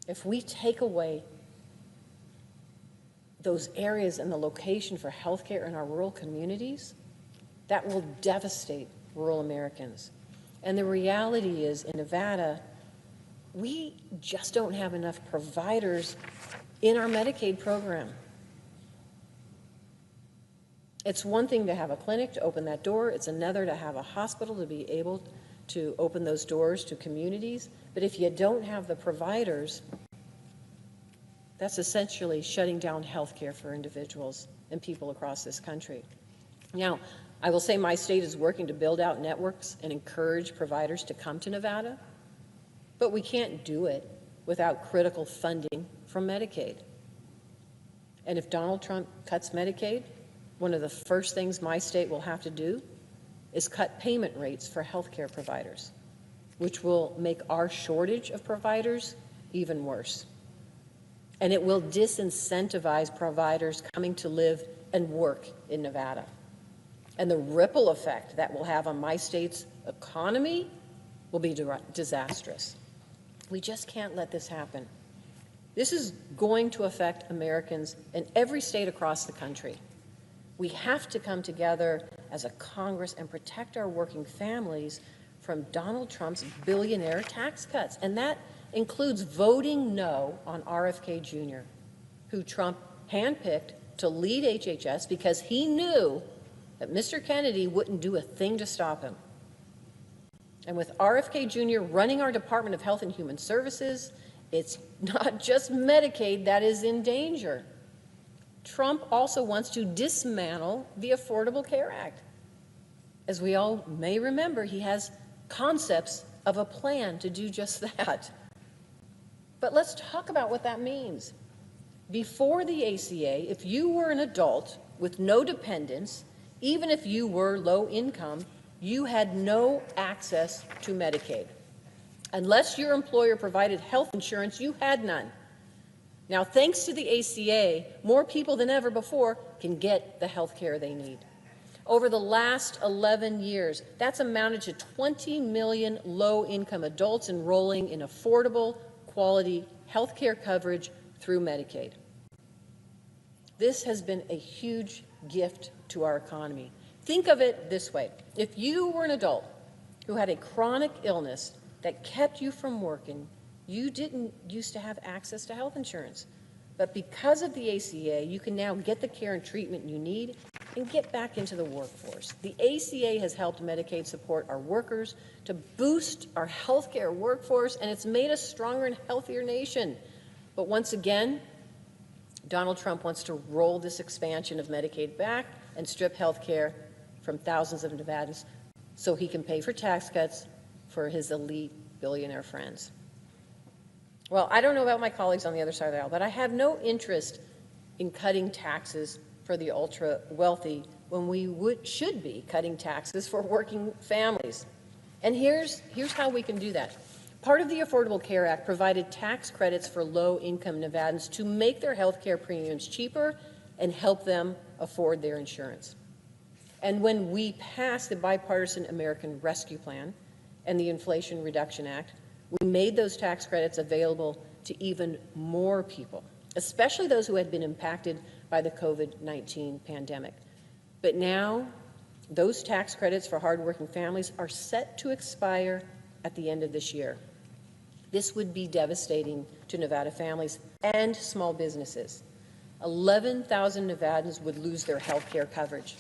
If we take away those areas and the location for health care in our rural communities, that will devastate rural Americans. And the reality is, in Nevada, we just don't have enough providers in our Medicaid program. It's one thing to have a clinic to open that door. It's another to have a hospital to be able to open those doors to communities. But if you don't have the providers, that's essentially shutting down health care for individuals and people across this country. Now, I will say my state is working to build out networks and encourage providers to come to Nevada, but we can't do it without critical funding from Medicaid. And if Donald Trump cuts Medicaid, one of the first things my state will have to do is cut payment rates for healthcare providers, which will make our shortage of providers even worse. And it will disincentivize providers coming to live and work in Nevada. And the ripple effect that will have on my state's economy will be disastrous. We just can't let this happen. This is going to affect Americans in every state across the country. We have to come together as a Congress and protect our working families from Donald Trump's billionaire tax cuts. And that includes voting no on RFK Jr., who Trump handpicked to lead HHS because he knew that Mr. Kennedy wouldn't do a thing to stop him. And with RFK Jr. running our Department of Health and Human Services, it's not just Medicaid that is in danger. Trump also wants to dismantle the Affordable Care Act. As we all may remember, he has concepts of a plan to do just that. But let's talk about what that means. Before the ACA, if you were an adult with no dependents, even if you were low income, you had no access to Medicaid. Unless your employer provided health insurance, you had none. Now, thanks to the ACA, more people than ever before can get the health care they need. Over the last 11 years, that's amounted to 20 million low-income adults enrolling in affordable, quality health care coverage through Medicaid. This has been a huge gift to our economy. Think of it this way. If you were an adult who had a chronic illness that kept you from working, you didn't used to have access to health insurance. But because of the ACA, you can now get the care and treatment you need and get back into the workforce. The ACA has helped Medicaid support our workers to boost our healthcare workforce, and it's made us stronger and healthier nation. But once again, Donald Trump wants to roll this expansion of Medicaid back and strip health care from thousands of Nevadans so he can pay for tax cuts for his elite billionaire friends. Well, I don't know about my colleagues on the other side of the aisle, but I have no interest in cutting taxes for the ultra-wealthy when we should be cutting taxes for working families. And here's how we can do that. Part of the Affordable Care Act provided tax credits for low-income Nevadans to make their health care premiums cheaper and help them afford their insurance. And when we passed the Bipartisan American Rescue Plan and the Inflation Reduction Act, we made those tax credits available to even more people, especially those who had been impacted by the COVID-19 pandemic. But now, those tax credits for hardworking families are set to expire at the end of this year. This would be devastating to Nevada families and small businesses. 11,000 Nevadans would lose their health care coverage.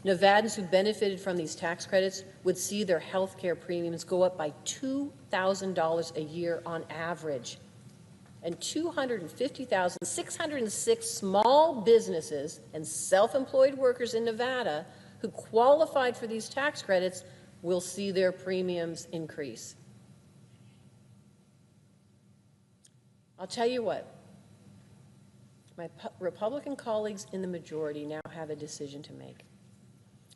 Nevadans who benefited from these tax credits would see their health care premiums go up by $2,000 a year on average. And 250,606 small businesses and self-employed workers in Nevada who qualified for these tax credits will see their premiums increase. I'll tell you what, my Republican colleagues in the majority now have a decision to make.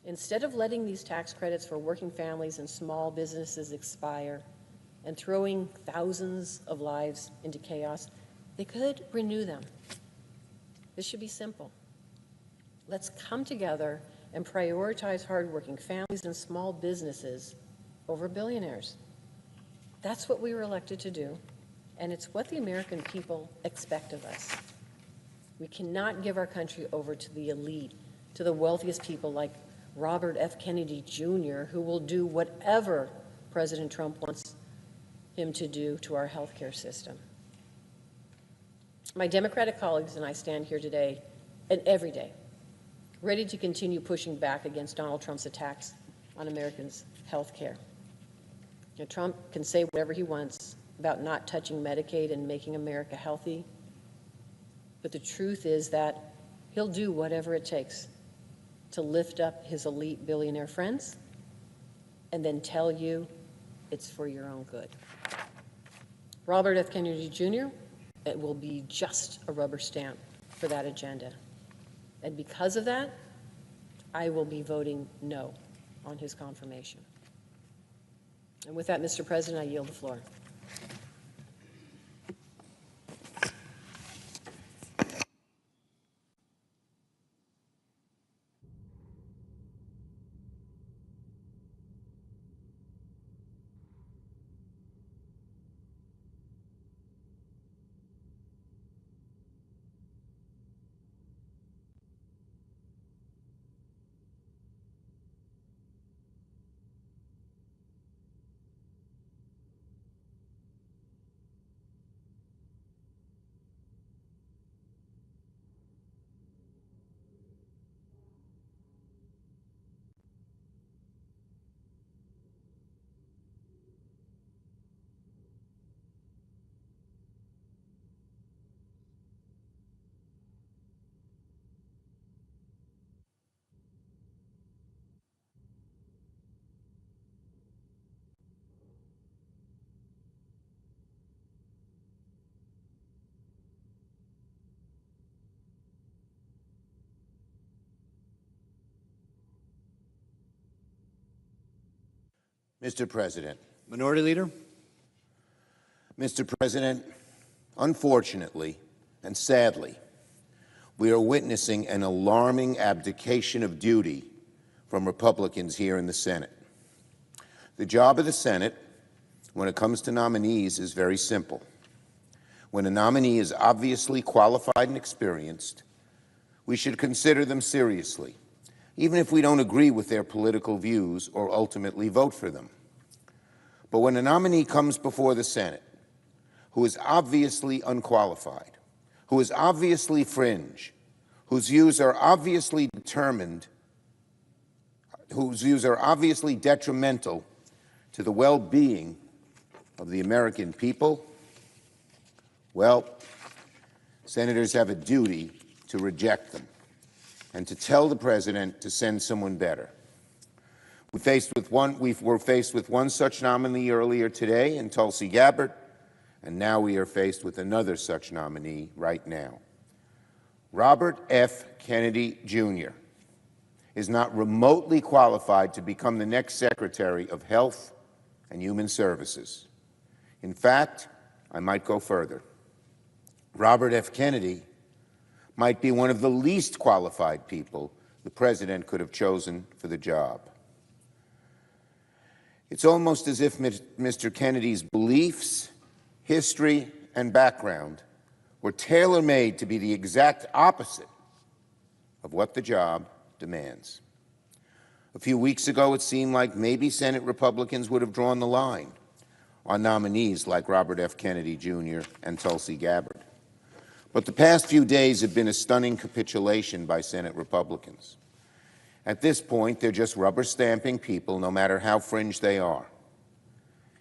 Instead of letting these tax credits for working families and small businesses expire and throwing thousands of lives into chaos, they could renew them. This should be simple. Let's come together and prioritize hardworking families and small businesses over billionaires. That's what we were elected to do, and it's what the American people expect of us. We cannot give our country over to the elite, to the wealthiest people like Robert F. Kennedy Jr., who will do whatever President Trump wants him to do to our healthcare system. My Democratic colleagues and I stand here today and every day, ready to continue pushing back against Donald Trump's attacks on Americans' health care. Now, Trump can say whatever he wants about not touching Medicaid and making America healthy, but the truth is that he'll do whatever it takes to lift up his elite billionaire friends and then tell you it's for your own good. Robert F. Kennedy Jr., it will be just a rubber stamp for that agenda. And because of that, I will be voting no on his confirmation. And with that, Mr. President, I yield the floor. Mr. President. Minority Leader. Mr. President, unfortunately and sadly, we are witnessing an alarming abdication of duty from Republicans here in the Senate. The job of the Senate, when it comes to nominees, is very simple. When a nominee is obviously qualified and experienced, we should consider them seriously, even if we don't agree with their political views or ultimately vote for them. But when a nominee comes before the Senate who is obviously unqualified, who is obviously fringe, whose views are obviously detrimental to the well-being of the American people, well, senators have a duty to reject them and to tell the president to send someone better. We were faced with one such nominee earlier today in Tulsi Gabbard, and now we are faced with another such nominee right now. Robert F. Kennedy Jr. is not remotely qualified to become the next Secretary of Health and Human Services. In fact, I might go further. Robert F. Kennedy might be one of the least qualified people the president could have chosen for the job. It's almost as if Mr. Kennedy's beliefs, history, and background were tailor-made to be the exact opposite of what the job demands. A few weeks ago, it seemed like maybe Senate Republicans would have drawn the line on nominees like Robert F. Kennedy Jr. and Tulsi Gabbard. But the past few days have been a stunning capitulation by Senate Republicans. At this point, they're just rubber stamping people, no matter how fringe they are.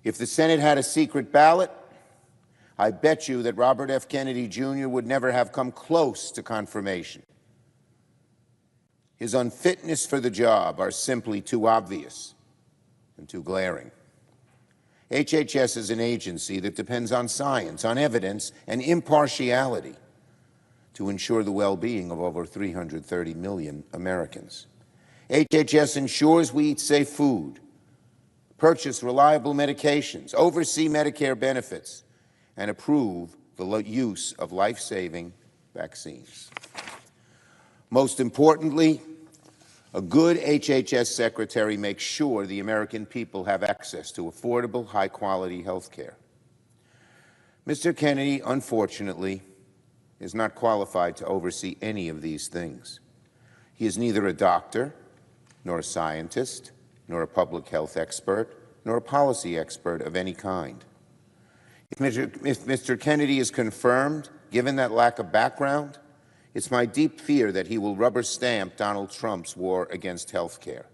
If the Senate had a secret ballot, I bet you that Robert F. Kennedy Jr. would never have come close to confirmation. His unfitness for the job are simply too obvious and too glaring. HHS is an agency that depends on science, on evidence, and impartiality to ensure the well-being of over 330 million Americans. HHS ensures we eat safe food, purchase reliable medications, oversee Medicare benefits, and approve the use of life-saving vaccines. Most importantly, a good HHS secretary makes sure the American people have access to affordable, high-quality health care. Mr. Kennedy, unfortunately, is not qualified to oversee any of these things. He is neither a doctor, nor a scientist, nor a public health expert, nor a policy expert of any kind. If Mr. Kennedy is confirmed, given that lack of background, it's my deep fear that he will rubber stamp Donald Trump's war against health care,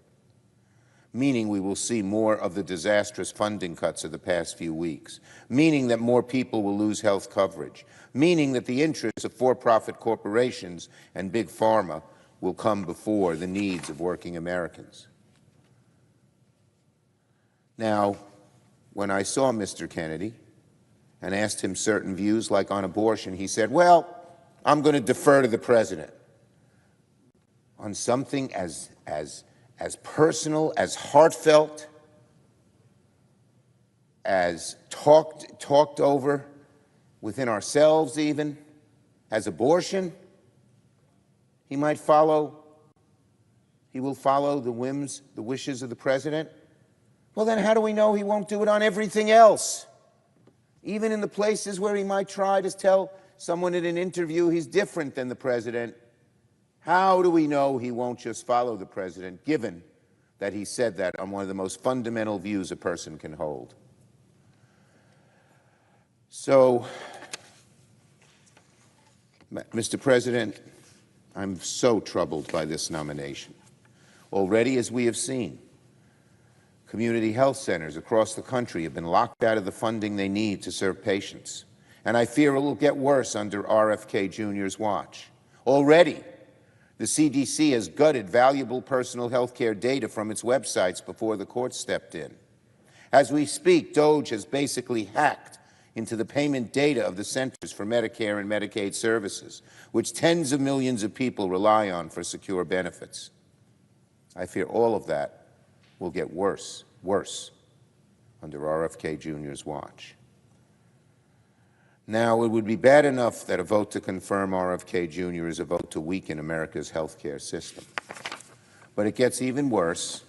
meaning we will see more of the disastrous funding cuts of the past few weeks, meaning that more people will lose health coverage, meaning that the interests of for-profit corporations and big pharma will come before the needs of working Americans. Now, when I saw Mr. Kennedy and asked him certain views, like on abortion, he said, well, I'm going to defer to the president on something as personal, as heartfelt, as talked over within ourselves even, as abortion. He will follow the whims, the wishes of the president. Well, then how do we know he won't do it on everything else? Even in the places where he might try to tell someone in an interview he's different than the president, how do we know he won't just follow the president, given that he said that on one of the most fundamental views a person can hold? So, Mr. President, I'm so troubled by this nomination. Already, as we have seen, community health centers across the country have been locked out of the funding they need to serve patients. And I fear it will get worse under RFK Jr.'s watch. Already, the CDC has gutted valuable personal health care data from its websites before the courts stepped in. As we speak, DOJ has basically hacked into the payment data of the Centers for Medicare and Medicaid Services, which tens of millions of people rely on for secure benefits. I fear all of that will get worse under RFK Jr.'s watch. Now, it would be bad enough that a vote to confirm RFK Jr. is a vote to weaken America's health care system. But it gets even worse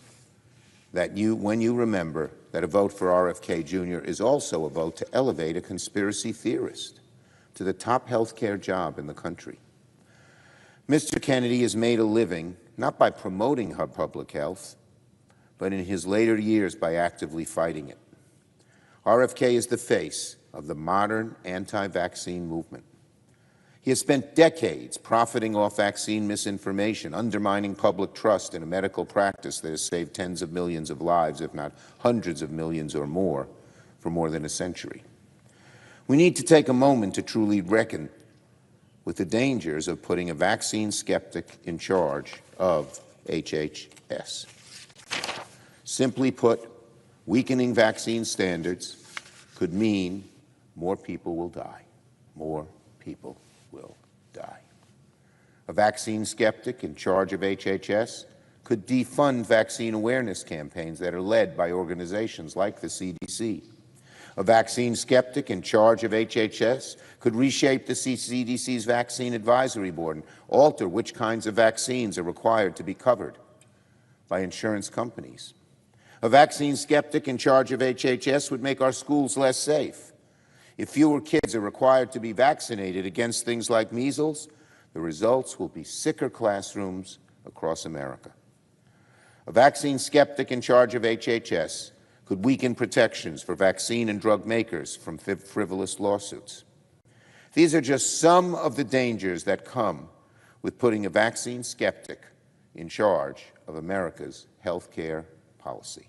when you remember that a vote for RFK Jr. is also a vote to elevate a conspiracy theorist to the top health care job in the country. Mr. Kennedy has made a living not by promoting public health, but in his later years by actively fighting it. RFK is the face of the modern anti-vaccine movement. He has spent decades profiting off vaccine misinformation, undermining public trust in a medical practice that has saved tens of millions of lives, if not hundreds of millions or more, for more than a century. We need to take a moment to truly reckon with the dangers of putting a vaccine skeptic in charge of HHS. Simply put, weakening vaccine standards could mean more people will die. More people will die. A vaccine skeptic in charge of HHS could defund vaccine awareness campaigns that are led by organizations like the CDC. A vaccine skeptic in charge of HHS could reshape the CDC's Vaccine Advisory Board and alter which kinds of vaccines are required to be covered by insurance companies. A vaccine skeptic in charge of HHS would make our schools less safe. If fewer kids are required to be vaccinated against things like measles, the results will be sicker classrooms across America. A vaccine skeptic in charge of HHS could weaken protections for vaccine and drug makers from frivolous lawsuits. These are just some of the dangers that come with putting a vaccine skeptic in charge of America's health care policy.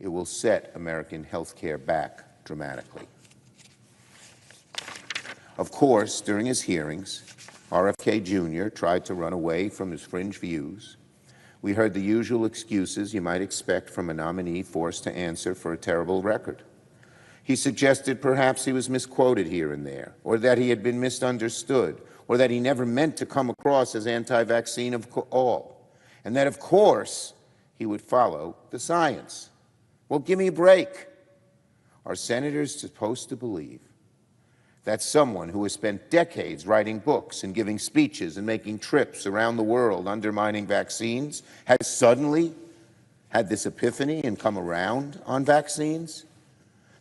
It will set American health care back dramatically. Of course, during his hearings, RFK Jr. tried to run away from his fringe views. We heard the usual excuses you might expect from a nominee forced to answer for a terrible record. He suggested perhaps he was misquoted here and there, or that he had been misunderstood, or that he never meant to come across as anti-vaccine of all, and that, of course, he would follow the science. Well, give me a break. Are senators supposed to believe that someone who has spent decades writing books and giving speeches and making trips around the world undermining vaccines has suddenly had this epiphany and come around on vaccines?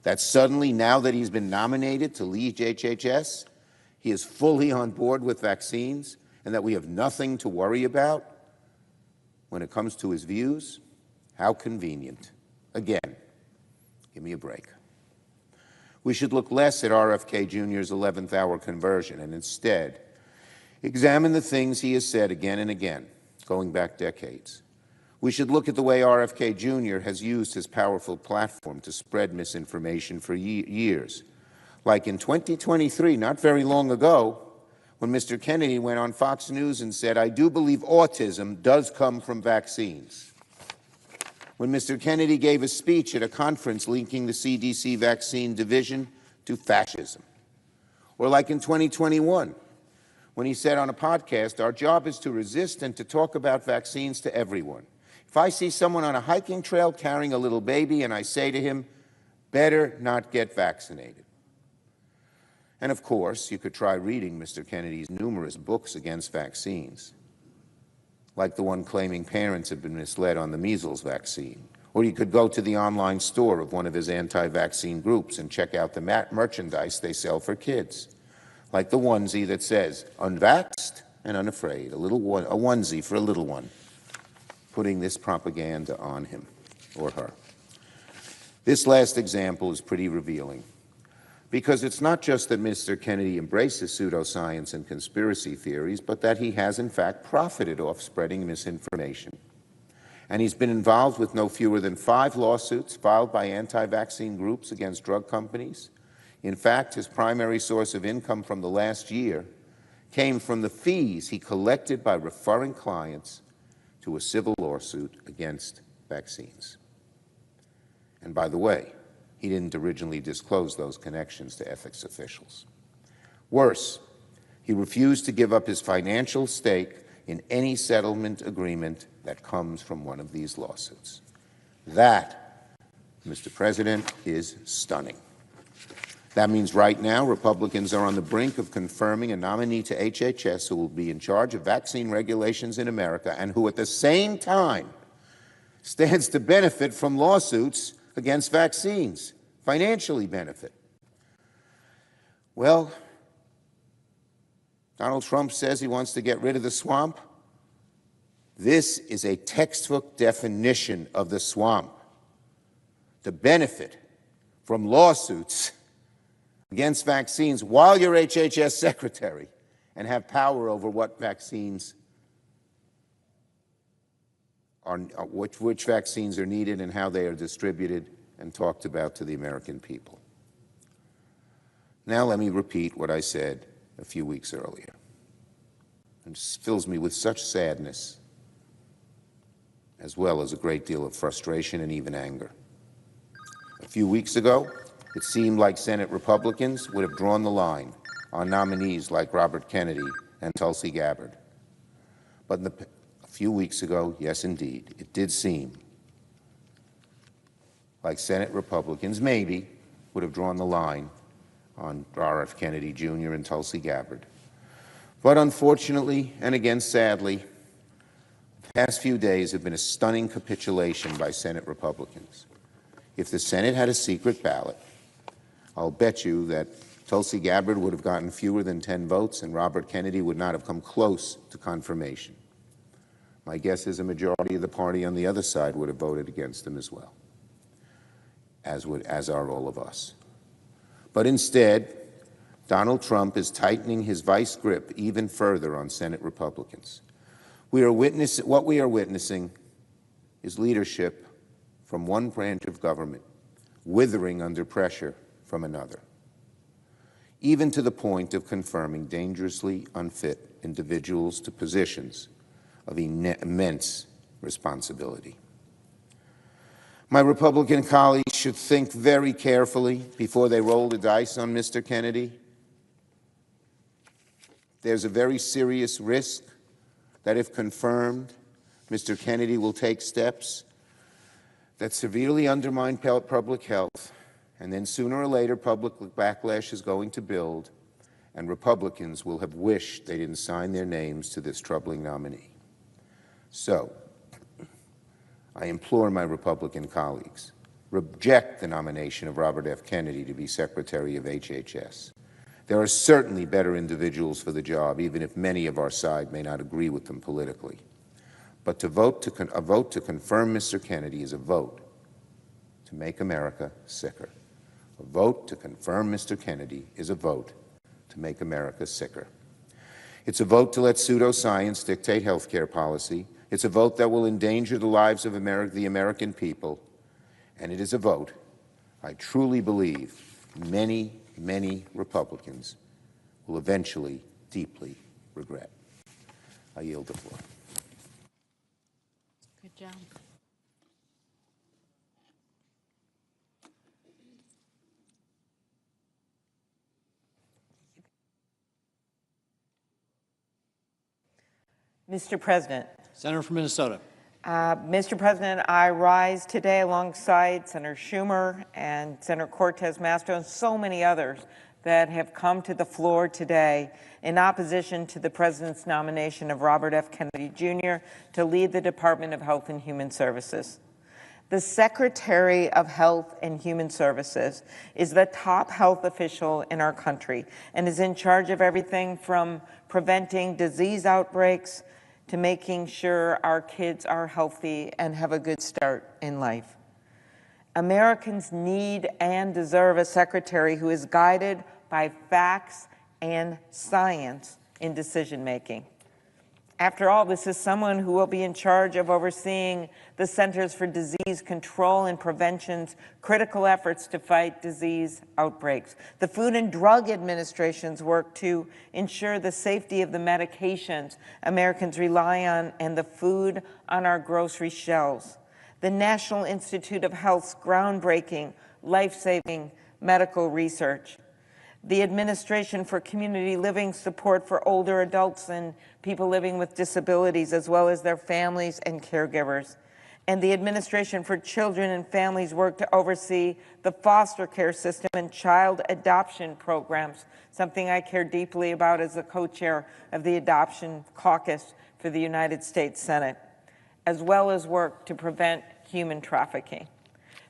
That suddenly, now that he's been nominated to lead HHS, he is fully on board with vaccines and that we have nothing to worry about when it comes to his views? How convenient. Again, give me a break. We should look less at RFK Jr.'s 11th hour conversion and instead examine the things he has said again and again, going back decades. We should look at the way RFK Jr. has used his powerful platform to spread misinformation for years. Like in 2023, not very long ago, when Mr. Kennedy went on Fox News and said, "I do believe autism does come from vaccines." When Mr. Kennedy gave a speech at a conference linking the CDC vaccine division to fascism. Or like in 2021, when he said on a podcast, "Our job is to resist and to talk about vaccines to everyone. If I see someone on a hiking trail carrying a little baby and I say to him, better not get vaccinated." And of course, you could try reading Mr. Kennedy's numerous books against vaccines, like the one claiming parents have been misled on the measles vaccine. Or you could go to the online store of one of his anti-vaccine groups and check out the merchandise they sell for kids, like the onesie that says, "Unvaxxed and unafraid," a onesie for a little one, putting this propaganda on him or her. This last example is pretty revealing, because it's not just that Mr. Kennedy embraces pseudoscience and conspiracy theories, but that he has in fact profited off spreading misinformation. And he's been involved with no fewer than 5 lawsuits filed by anti-vaccine groups against drug companies. In fact, his primary source of income from the last year came from the fees he collected by referring clients to a civil lawsuit against vaccines. And by the way, he didn't originally disclose those connections to ethics officials. Worse, he refused to give up his financial stake in any settlement agreement that comes from one of these lawsuits. That, Mr. President, is stunning. That means right now Republicans are on the brink of confirming a nominee to HHS who will be in charge of vaccine regulations in America and who at the same time stands to benefit from lawsuits against vaccines, financially benefit. Well, Donald Trump says he wants to get rid of the swamp. This is a textbook definition of the swamp. To benefit from lawsuits against vaccines while you're HHS secretary and have power over what vaccines are, which vaccines are needed and how they are distributed and talked about to the American people. Now let me repeat what I said a few weeks earlier. It just fills me with such sadness, as well as a great deal of frustration and even anger. A few weeks ago, it seemed like Senate Republicans would have drawn the line on nominees like Robert Kennedy and Tulsi Gabbard. But a few weeks ago, yes indeed, it did seem like Senate Republicans maybe would have drawn the line on R.F. Kennedy Jr. and Tulsi Gabbard. But unfortunately, and again sadly, the past few days have been a stunning capitulation by Senate Republicans. If the Senate had a secret ballot, I'll bet you that Tulsi Gabbard would have gotten fewer than 10 votes, and Robert Kennedy would not have come close to confirmation. My guess is a majority of the party on the other side would have voted against him as well, as are all of us. But instead, Donald Trump is tightening his vice grip even further on Senate Republicans. What we are witnessing is leadership from one branch of government withering under pressure from another, even to the point of confirming dangerously unfit individuals to positions of immense responsibility. My Republican colleagues should think very carefully before they roll the dice on Mr. Kennedy. There's a very serious risk that if confirmed, Mr. Kennedy will take steps that severely undermine public health, and then sooner or later public backlash is going to build, and Republicans will have wished they didn't sign their names to this troubling nominee. So, I implore my Republican colleagues, reject the nomination of Robert F. Kennedy to be Secretary of HHS. There are certainly better individuals for the job, even if many of our side may not agree with them politically. But a vote to confirm Mr. Kennedy is a vote to make America sicker. A vote to confirm Mr. Kennedy is a vote to make America sicker. It's a vote to let pseudoscience dictate health care policy. It's a vote that will endanger the lives of the American people. And it is a vote, I truly believe, many, many Republicans will eventually deeply regret. I yield the floor. Good job. Mr. President. Senator from Minnesota. Mr. President, I rise today alongside Senator Schumer and Senator Cortez Masto and so many others that have come to the floor today in opposition to the President's nomination of Robert F. Kennedy Jr. to lead the Department of Health and Human Services. The Secretary of Health and Human Services is the top health official in our country and is in charge of everything from preventing disease outbreaks to making sure our kids are healthy and have a good start in life. Americans need and deserve a secretary who is guided by facts and science in decision-making. After all, this is someone who will be in charge of overseeing the Centers for Disease Control and Prevention's critical efforts to fight disease outbreaks, the Food and Drug Administration's work to ensure the safety of the medications Americans rely on and the food on our grocery shelves, the National Institute of Health's groundbreaking, life-saving medical research, the Administration for Community Living support for older adults and people living with disabilities, as well as their families and caregivers, and the Administration for Children and Families work to oversee the foster care system and child adoption programs, something I care deeply about as the co-chair of the Adoption Caucus for the United States Senate, as well as work to prevent human trafficking.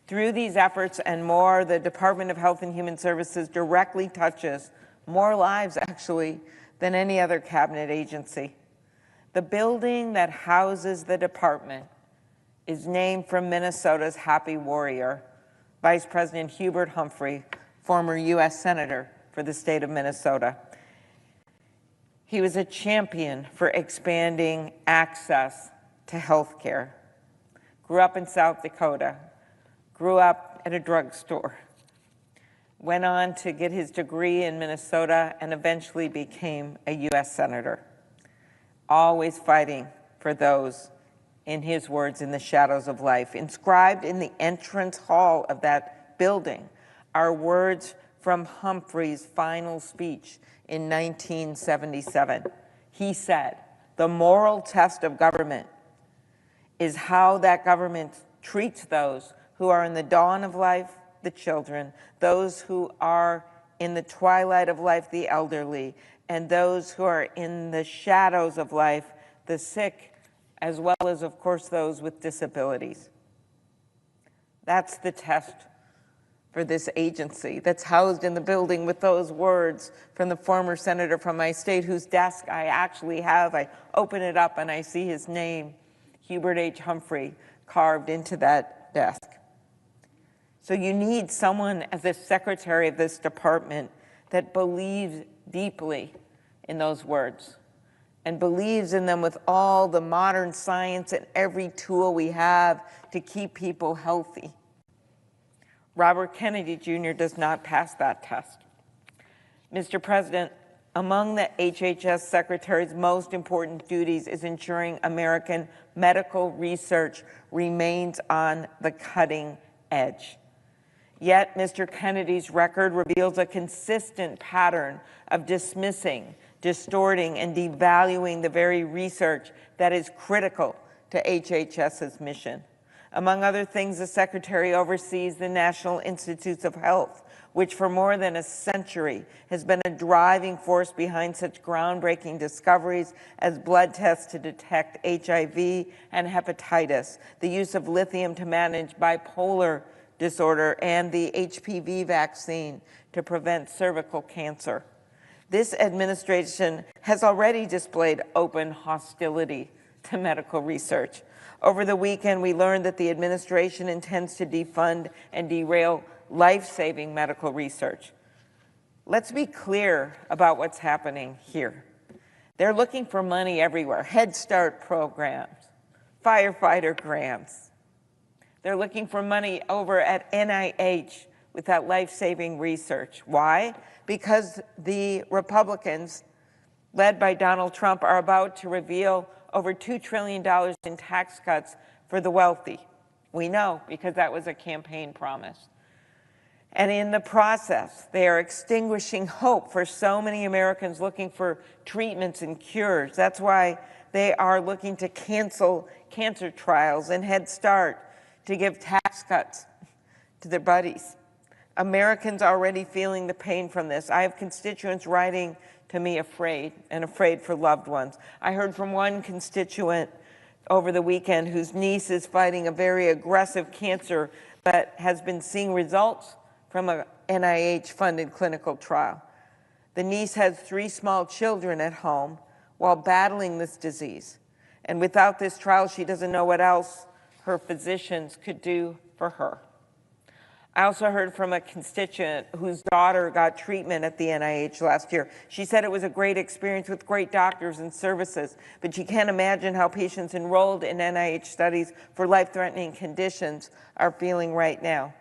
Through these efforts and more, the Department of Health and Human Services directly touches more lives, actually, than any other cabinet agency. The building that houses the department is named from Minnesota's happy warrior, Vice President Hubert Humphrey, former U.S. Senator for the state of Minnesota. He was a champion for expanding access to health care. Grew up in South Dakota, grew up at a drugstore, went on to get his degree in Minnesota, and eventually became a U.S. Senator, always fighting for those, in his words, in the shadows of life. Inscribed in the entrance hall of that building are words from Humphrey's final speech in 1977. He said, "The moral test of government is how that government treats those who are in the dawn of life, the children, those who are in the twilight of life, the elderly, and those who are in the shadows of life, the sick, as well as, of course, those with disabilities." That's the test for this agency that's housed in the building with those words from the former senator from my state, whose desk I actually have. I open it up and I see his name, Hubert H. Humphrey, carved into that desk. So you need someone as the secretary of this department that believes deeply in those words and believes in them with all the modern science and every tool we have to keep people healthy. Robert Kennedy Jr. does not pass that test. Mr. President, among the HHS Secretary's most important duties is ensuring American medical research remains on the cutting edge. Yet, Mr. Kennedy's record reveals a consistent pattern of dismissing, distorting, and devaluing the very research that is critical to HHS's mission. Among other things, the Secretary oversees the National Institutes of Health, which for more than a century has been a driving force behind such groundbreaking discoveries as blood tests to detect HIV and hepatitis, the use of lithium to manage bipolar disorder, and the HPV vaccine to prevent cervical cancer. This administration has already displayed open hostility to medical research. Over the weekend, we learned that the administration intends to defund and derail life-saving medical research. Let's be clear about what's happening here. They're looking for money everywhere: Head Start programs, firefighter grants. They're looking for money over at NIH with that life-saving research. Why? Because the Republicans, led by Donald Trump, are about to reveal over $2 trillion in tax cuts for the wealthy. We know because that was a campaign promise. And in the process, they are extinguishing hope for so many Americans looking for treatments and cures. That's why they are looking to cancel cancer trials and Head Start, to give tax cuts to their buddies. Americans are already feeling the pain from this. I have constituents writing to me afraid, and afraid for loved ones. I heard from one constituent over the weekend whose niece is fighting a very aggressive cancer but has been seeing results from a NIH-funded clinical trial. The niece has 3 small children at home while battling this disease. And without this trial, she doesn't know what else her physicians could do for her. I also heard from a constituent whose daughter got treatment at the NIH last year. She said it was a great experience with great doctors and services, but she can't imagine how patients enrolled in NIH studies for life-threatening conditions are feeling right now.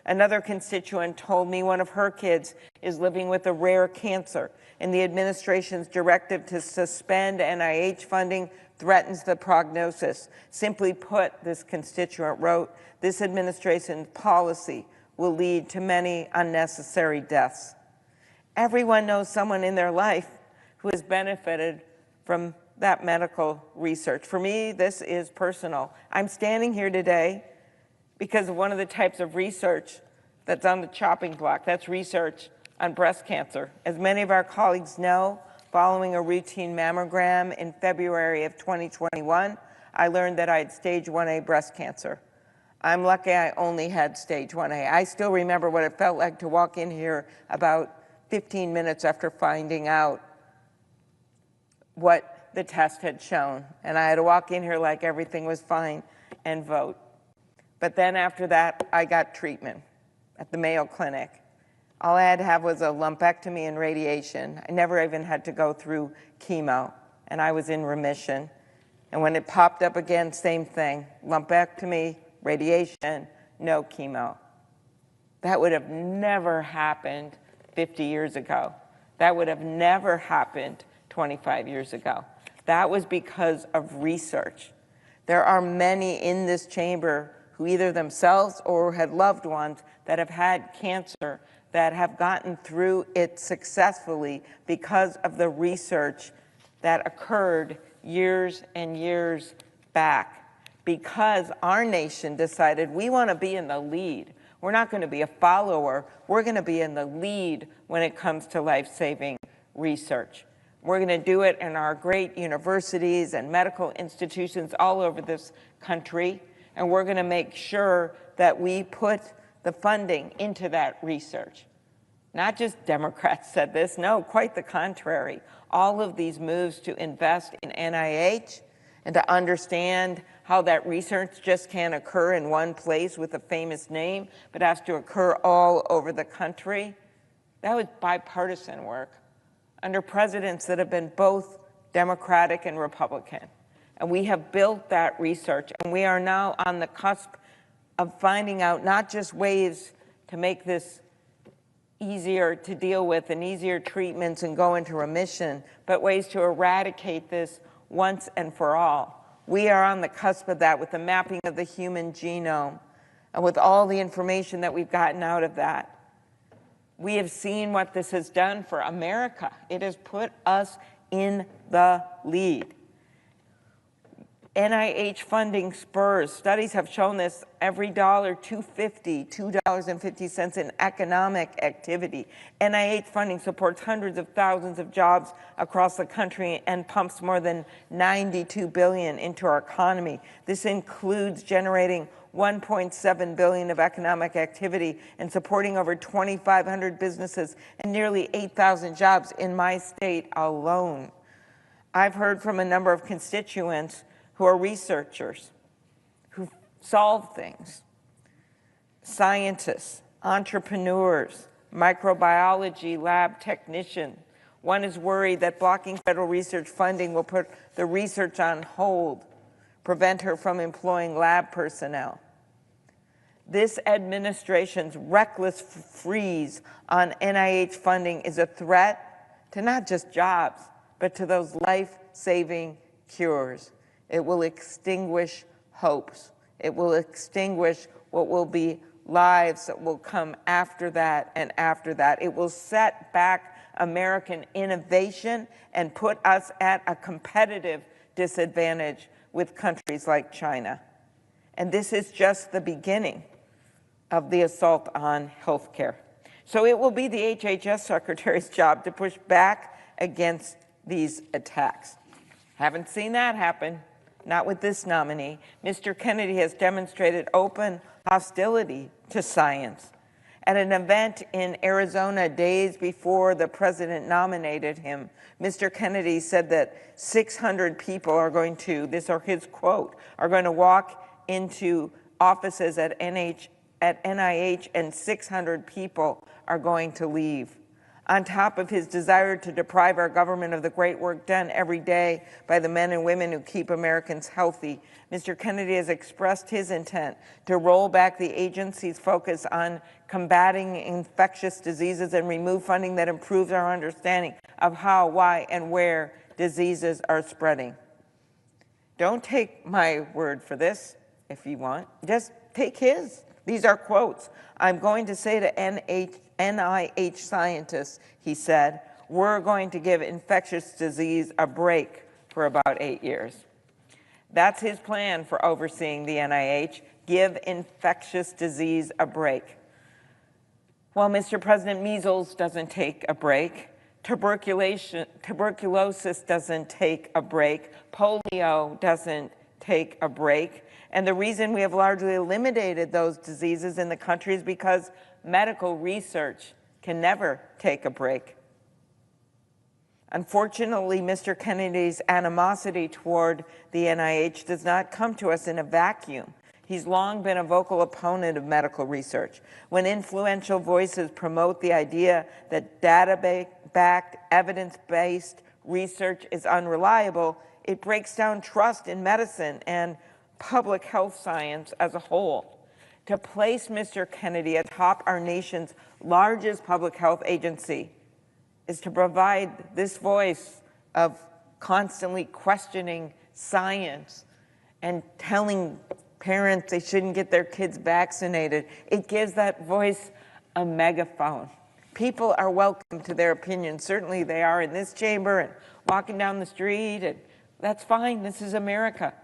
Another constituent told me one of her kids is living with a rare cancer, and the administration's directive to suspend NIH funding threatens the prognosis. Simply put, this constituent wrote, this administration's policy will lead to many unnecessary deaths. Everyone knows someone in their life who has benefited from that medical research. For me, this is personal. I'm standing here today because of one of the types of research that's on the chopping block. That's research on breast cancer. As many of our colleagues know, following a routine mammogram in February of 2021, I learned that I had stage 1A breast cancer. I'm lucky I only had stage 1A. I still remember what it felt like to walk in here about 15 minutes after finding out what the test had shown. And I had to walk in here like everything was fine and vote. But then after that, I got treatment at the Mayo Clinic. All I had to have was a lumpectomy and radiation. I never even had to go through chemo, and I was in remission. And when it popped up again, same thing: lumpectomy, radiation, no chemo. That would have never happened 50 years ago. That would have never happened 25 years ago. That was because of research. There are many in this chamber who either themselves or had loved ones that have had cancer that have gotten through it successfully because of the research that occurred years and years back. Because our nation decided we want to be in the lead. We're not going to be a follower. We're going to be in the lead when it comes to life-saving research. We're going to do it in our great universities and medical institutions all over this country, and we're going to make sure that we put the funding into that research. Not just Democrats said this, no, quite the contrary. All of these moves to invest in NIH and to understand how that research just can't occur in one place with a famous name, but has to occur all over the country. That was bipartisan work under presidents that have been both Democratic and Republican. And we have built that research, and we are now on the cusp of finding out not just ways to make this easier to deal with and easier treatments and go into remission, but ways to eradicate this once and for all. We are on the cusp of that with the mapping of the human genome and with all the information that we've gotten out of that. We have seen what this has done for America. It has put us in the lead. NIH funding spurs. Studies have shown this. Every dollar, $2.50 in economic activity. NIH funding supports hundreds of thousands of jobs across the country and pumps more than $92 billion into our economy. This includes generating $1.7 billion of economic activity and supporting over 2,500 businesses and nearly 8,000 jobs in my state alone. I've heard from a number of constituents who are researchers, who solve things, scientists, entrepreneurs, microbiology lab technicians. One is worried that blocking federal research funding will put the research on hold, prevent her from employing lab personnel. This administration's reckless freeze on NIH funding is a threat to not just jobs, but to those life-saving cures. It will extinguish hopes. It will extinguish what will be lives that will come after that and after that. It will set back American innovation and put us at a competitive disadvantage with countries like China. And this is just the beginning of the assault on healthcare. So it will be the HHS Secretary's job to push back against these attacks. Haven't seen that happen. Not with this nominee. Mr. Kennedy has demonstrated open hostility to science. At an event in Arizona days before the president nominated him, Mr. Kennedy said that 600 people are going to, this are his quote, are going to walk into offices at NIH and 600 people are going to leave. On top of his desire to deprive our government of the great work done every day by the men and women who keep Americans healthy, Mr. Kennedy has expressed his intent to roll back the agency's focus on combating infectious diseases and remove funding that improves our understanding of how, why, and where diseases are spreading. Don't take my word for this if you want. Just take his. These are quotes. I'm going to say to NIH scientists, he said, we're going to give infectious disease a break for about 8 years. That's his plan for overseeing the NIH, give infectious disease a break. Well, Mr. President, measles doesn't take a break. Tuberculosis doesn't take a break. Polio doesn't take a break. And the reason we have largely eliminated those diseases in the country is because medical research can never take a break. Unfortunately, Mr. Kennedy's animosity toward the NIH does not come to us in a vacuum. He's long been a vocal opponent of medical research. When influential voices promote the idea that data-backed, evidence-based research is unreliable, it breaks down trust in medicine and public health science as a whole. To place Mr. Kennedy atop our nation's largest public health agency is to provide this voice of constantly questioning science and telling parents they shouldn't get their kids vaccinated. It gives that voice a megaphone. People are welcome to their opinions. Certainly they are in this chamber and walking down the street, and that's fine. This is America.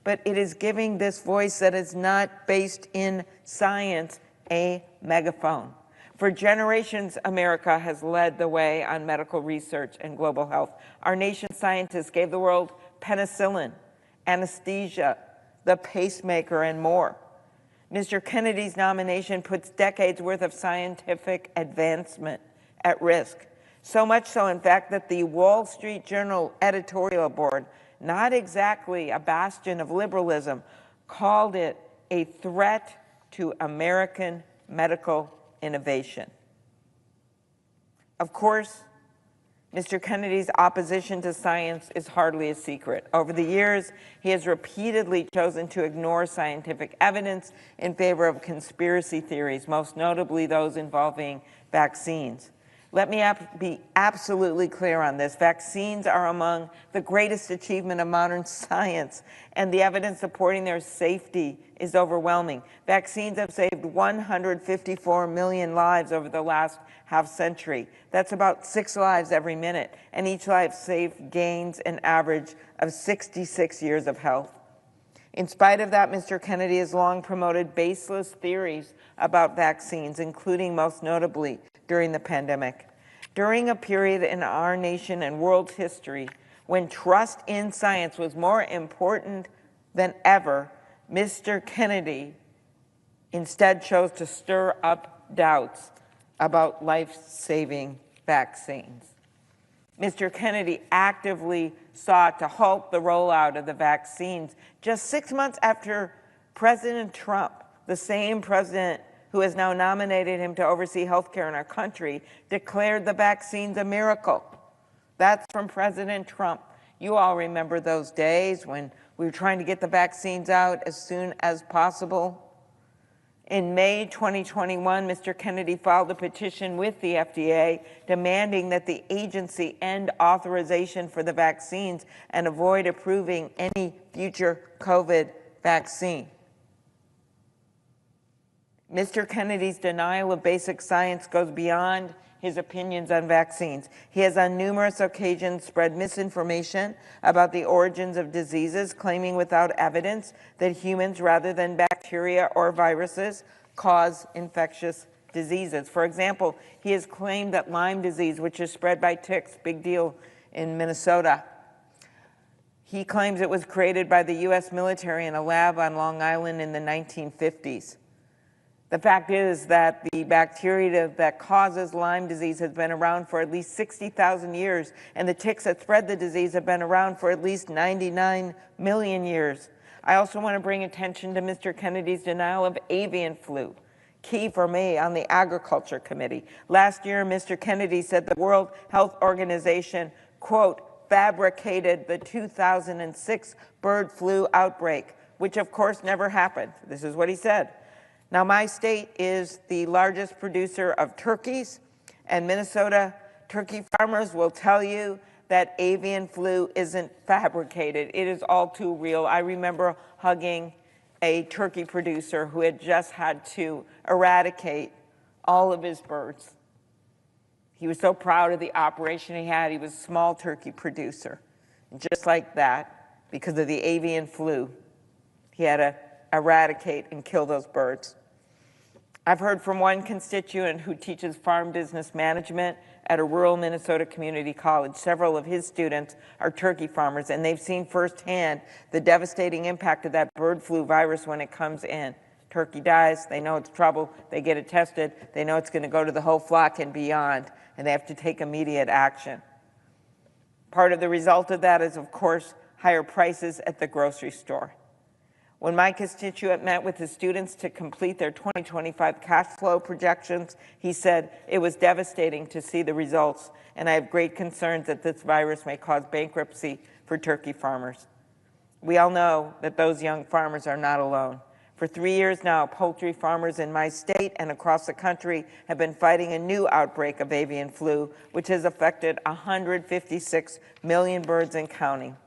But it is giving this voice that is not based in science a megaphone. For generations, America has led the way on medical research and global health. Our nation's scientists gave the world penicillin, anesthesia, the pacemaker, and more. Mr. Kennedy's nomination puts decades worth of scientific advancement at risk. So much so, in fact, that the Wall Street Journal editorial board, not exactly a bastion of liberalism, called it a threat to American medical innovation. Of course, Mr. Kennedy's opposition to science is hardly a secret. Over the years, he has repeatedly chosen to ignore scientific evidence in favor of conspiracy theories, most notably those involving vaccines. Let me be absolutely clear on this. Vaccines are among the greatest achievement of modern science, and the evidence supporting their safety is overwhelming. Vaccines have saved 154 million lives over the last half-century. That's about 6 lives every minute, and each life saved gains an average of 66 years of health. In spite of that, Mr. Kennedy has long promoted baseless theories about vaccines, including most notably during the pandemic. During a period in our nation and world history when trust in science was more important than ever, Mr. Kennedy instead chose to stir up doubts about life-saving vaccines. Mr. Kennedy actively sought to halt the rollout of the vaccines just 6 months after President Trump, the same president who has now nominated him to oversee healthcare in our country, declared the vaccines a miracle. That's from President Trump. You all remember those days when we were trying to get the vaccines out as soon as possible. In May 2021, Mr. Kennedy filed a petition with the FDA demanding that the agency end authorization for the vaccines and avoid approving any future COVID vaccine. Mr. Kennedy's denial of basic science goes beyond his opinions on vaccines. He has on numerous occasions spread misinformation about the origins of diseases, claiming without evidence that humans rather than bacteria or viruses cause infectious diseases. For example, he has claimed that Lyme disease, which is spread by ticks, big deal in Minnesota, he claims it was created by the U.S. military in a lab on Long Island in the 1950s. The fact is that the bacteria that causes Lyme disease has been around for at least 60,000 years, and the ticks that spread the disease have been around for at least 99 million years. I also want to bring attention to Mr. Kennedy's denial of avian flu, key for me on the Agriculture Committee. Last year, Mr. Kennedy said the World Health Organization, quote, fabricated the 2006 bird flu outbreak, which of course never happened. This is what he said. Now, my state is the largest producer of turkeys, and Minnesota turkey farmers will tell you that avian flu isn't fabricated. It is all too real. I remember hugging a turkey producer who had just had to eradicate all of his birds. He was so proud of the operation he had. He was a small turkey producer. And just like that, because of the avian flu, he had to eradicate and kill those birds. I've heard from one constituent who teaches farm business management at a rural Minnesota community college. Several of his students are turkey farmers, and they've seen firsthand the devastating impact of that bird flu virus when it comes in. Turkey dies, they know it's trouble, they get it tested, they know it's going to go to the whole flock and beyond, and they have to take immediate action. Part of the result of that is, of course, higher prices at the grocery store. When my constituent met with his students to complete their 2025 cash flow projections, he said it was devastating to see the results, and I have great concerns that this virus may cause bankruptcy for turkey farmers. We all know that those young farmers are not alone. For 3 years now, poultry farmers in my state and across the country have been fighting a new outbreak of avian flu, which has affected 156 million birds and counting.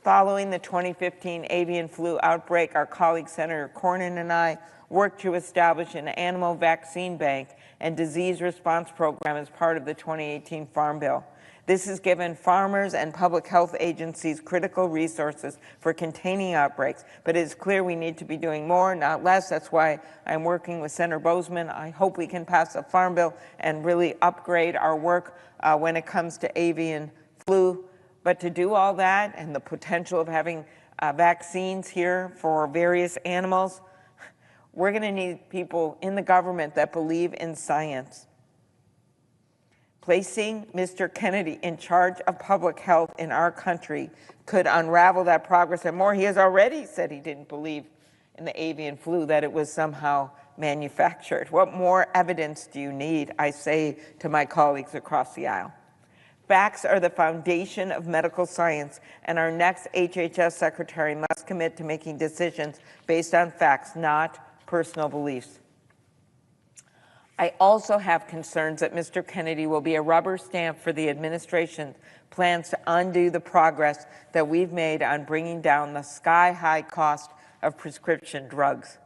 Following the 2015 avian flu outbreak, our colleague Senator Cornyn and I worked to establish an animal vaccine bank and disease response program as part of the 2018 Farm Bill. This has given farmers and public health agencies critical resources for containing outbreaks, but it is clear we need to be doing more, not less. That's why I'm working with Senator Boozman. I hope we can pass a Farm Bill and really upgrade our work when it comes to avian flu. But to do all that and the potential of having vaccines here for various animals, We're going to need people in the government that believe in science. Placing Mr. Kennedy in charge of public health in our country could unravel that progress and more. He has already said he didn't believe in the avian flu, that it was somehow manufactured. What more evidence do you need, I say to my colleagues across the aisle? Facts are the foundation of medical science, and our next HHS secretary must commit to making decisions based on facts, not personal beliefs. I also have concerns that Mr. Kennedy will be a rubber stamp for the administration's plans to undo the progress that we've made on bringing down the sky-high cost of prescription drugs.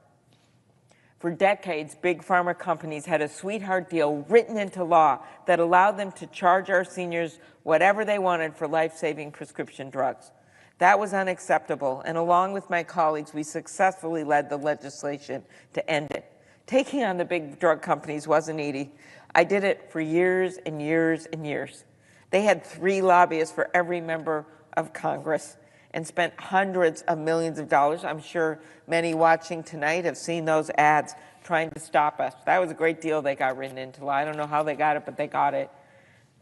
For decades, big pharma companies had a sweetheart deal written into law that allowed them to charge our seniors whatever they wanted for life-saving prescription drugs. That was unacceptable, and along with my colleagues, we successfully led the legislation to end it. Taking on the big drug companies wasn't easy. I did it for years and years and years. They had 3 lobbyists for every member of Congress and spent hundreds of millions of dollars. I'm sure many watching tonight have seen those ads trying to stop us. That was a great deal they got written into law. I don't know how they got it, but they got it.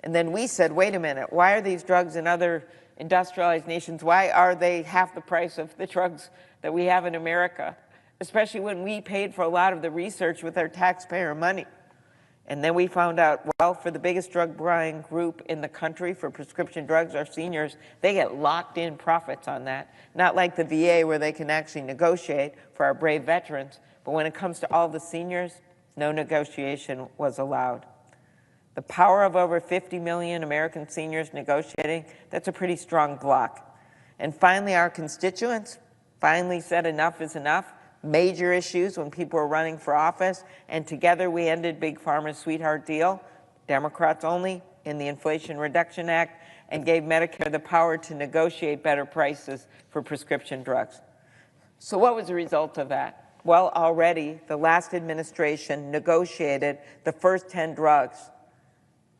And then we said, wait a minute, why are these drugs in other industrialized nations, why are they half the price of the drugs that we have in America? Especially when we paid for a lot of the research with our taxpayer money. And then we found out, well, for the biggest drug buying group in the country for prescription drugs, our seniors, they get locked in profits on that. Not like the VA where they can actually negotiate for our brave veterans. But when it comes to all the seniors, no negotiation was allowed. The power of over 50 million American seniors negotiating, that's a pretty strong block. And finally, our constituents finally said enough is enough. Major issues when people were running for office, and together we ended Big Pharma's sweetheart deal, Democrats only, in the Inflation Reduction Act, and gave Medicare the power to negotiate better prices for prescription drugs. So what was the result of that? Well, already the last administration negotiated the first 10 drugs,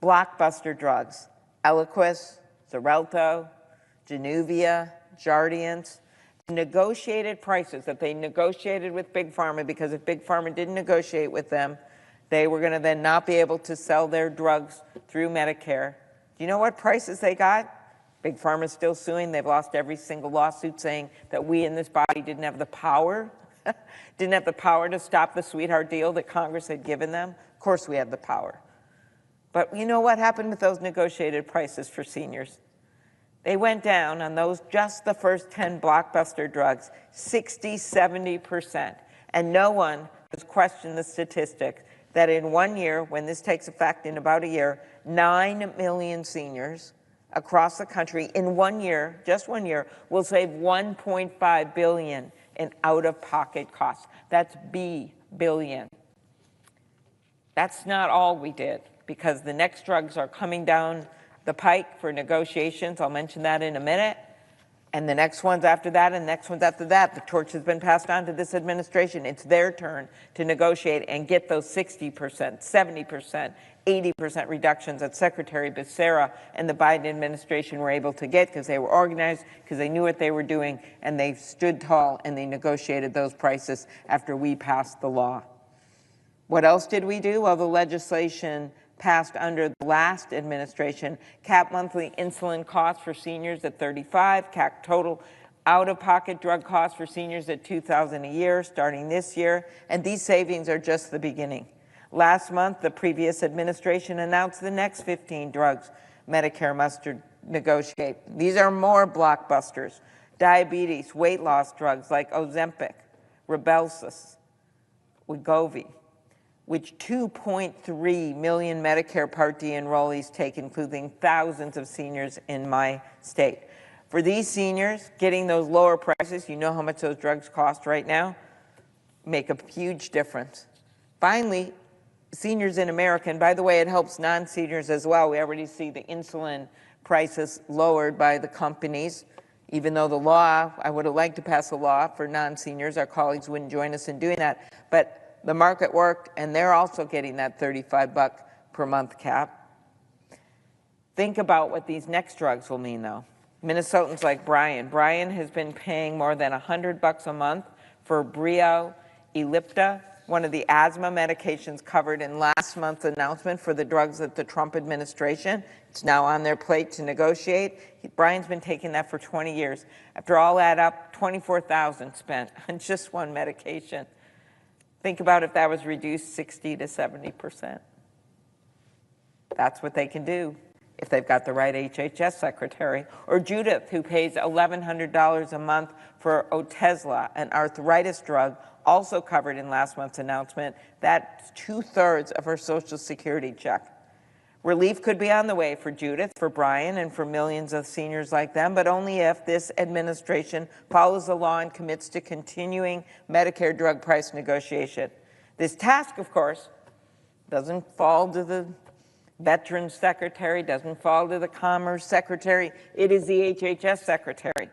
blockbuster drugs, Eliquis, Xarelto, Januvia, Jardiance, negotiated prices that they negotiated with Big Pharma, because if Big Pharma didn't negotiate with them, they were going to then not be able to sell their drugs through Medicare. Do you know what prices they got? Big Pharma's still suing. They've lost every single lawsuit saying that we in this body didn't have the power, to stop the sweetheart deal that Congress had given them. Of course we had the power. But you know what happened with those negotiated prices for seniors? They went down on those, just the first 10 blockbuster drugs, 60, 70%. And no one has questioned the statistic that in 1 year, when this takes effect in about a year, 9 million seniors across the country in 1 year, just 1 year, will save $1.5 billion in out-of-pocket costs. That's billion. That's not all we did, because the next drugs are coming down the pike for negotiations. I'll mention that in a minute. And the next ones after that, and the next ones after that. The torch has been passed on to this administration. It's their turn to negotiate and get those 60%, 70%, 80% reductions that Secretary Becerra and the Biden administration were able to get, because they were organized, because they knew what they were doing, and they stood tall and they negotiated those prices after we passed the law. What else did we do? Well, the legislation passed under the last administration capped monthly insulin costs for seniors at $35, capped total out-of-pocket drug costs for seniors at $2,000 a year starting this year, and these savings are just the beginning. Last month, the previous administration announced the next 15 drugs Medicare must negotiate. These are more blockbusters: diabetes, weight loss drugs like Ozempic, Rybelsus, Wegovy, which 2.3 million Medicare Part D enrollees take, including thousands of seniors in my state. For these seniors, getting those lower prices, you know how much those drugs cost right now, make a huge difference. Finally, seniors in America, and by the way, it helps non-seniors as well. We already see the insulin prices lowered by the companies, even though the law, I would have liked to pass a law for non-seniors. Our colleagues wouldn't join us in doing that. But the market worked, and they're also getting that $35 per month cap. Think about what these next drugs will mean, though. Minnesotans like Brian. Brian has been paying more than $100 a month for Breo Ellipta, one of the asthma medications covered in last month's announcement for the drugs of the Trump administration. It's now on their plate to negotiate. Brian's been taking that for 20 years. After all that up, $24,000 spent on just one medication. Think about if that was reduced 60 to 70%. That's what they can do if they've got the right HHS secretary. Or Judith, who pays $1,100 a month for Otezla, an arthritis drug also covered in last month's announcement. That's 2/3 of her Social Security check. Relief could be on the way for Judith, for Brian, and for millions of seniors like them, but only if this administration follows the law and commits to continuing Medicare drug price negotiation. This task, of course, doesn't fall to the Veterans Secretary, doesn't fall to the Commerce Secretary. It is the HHS Secretary.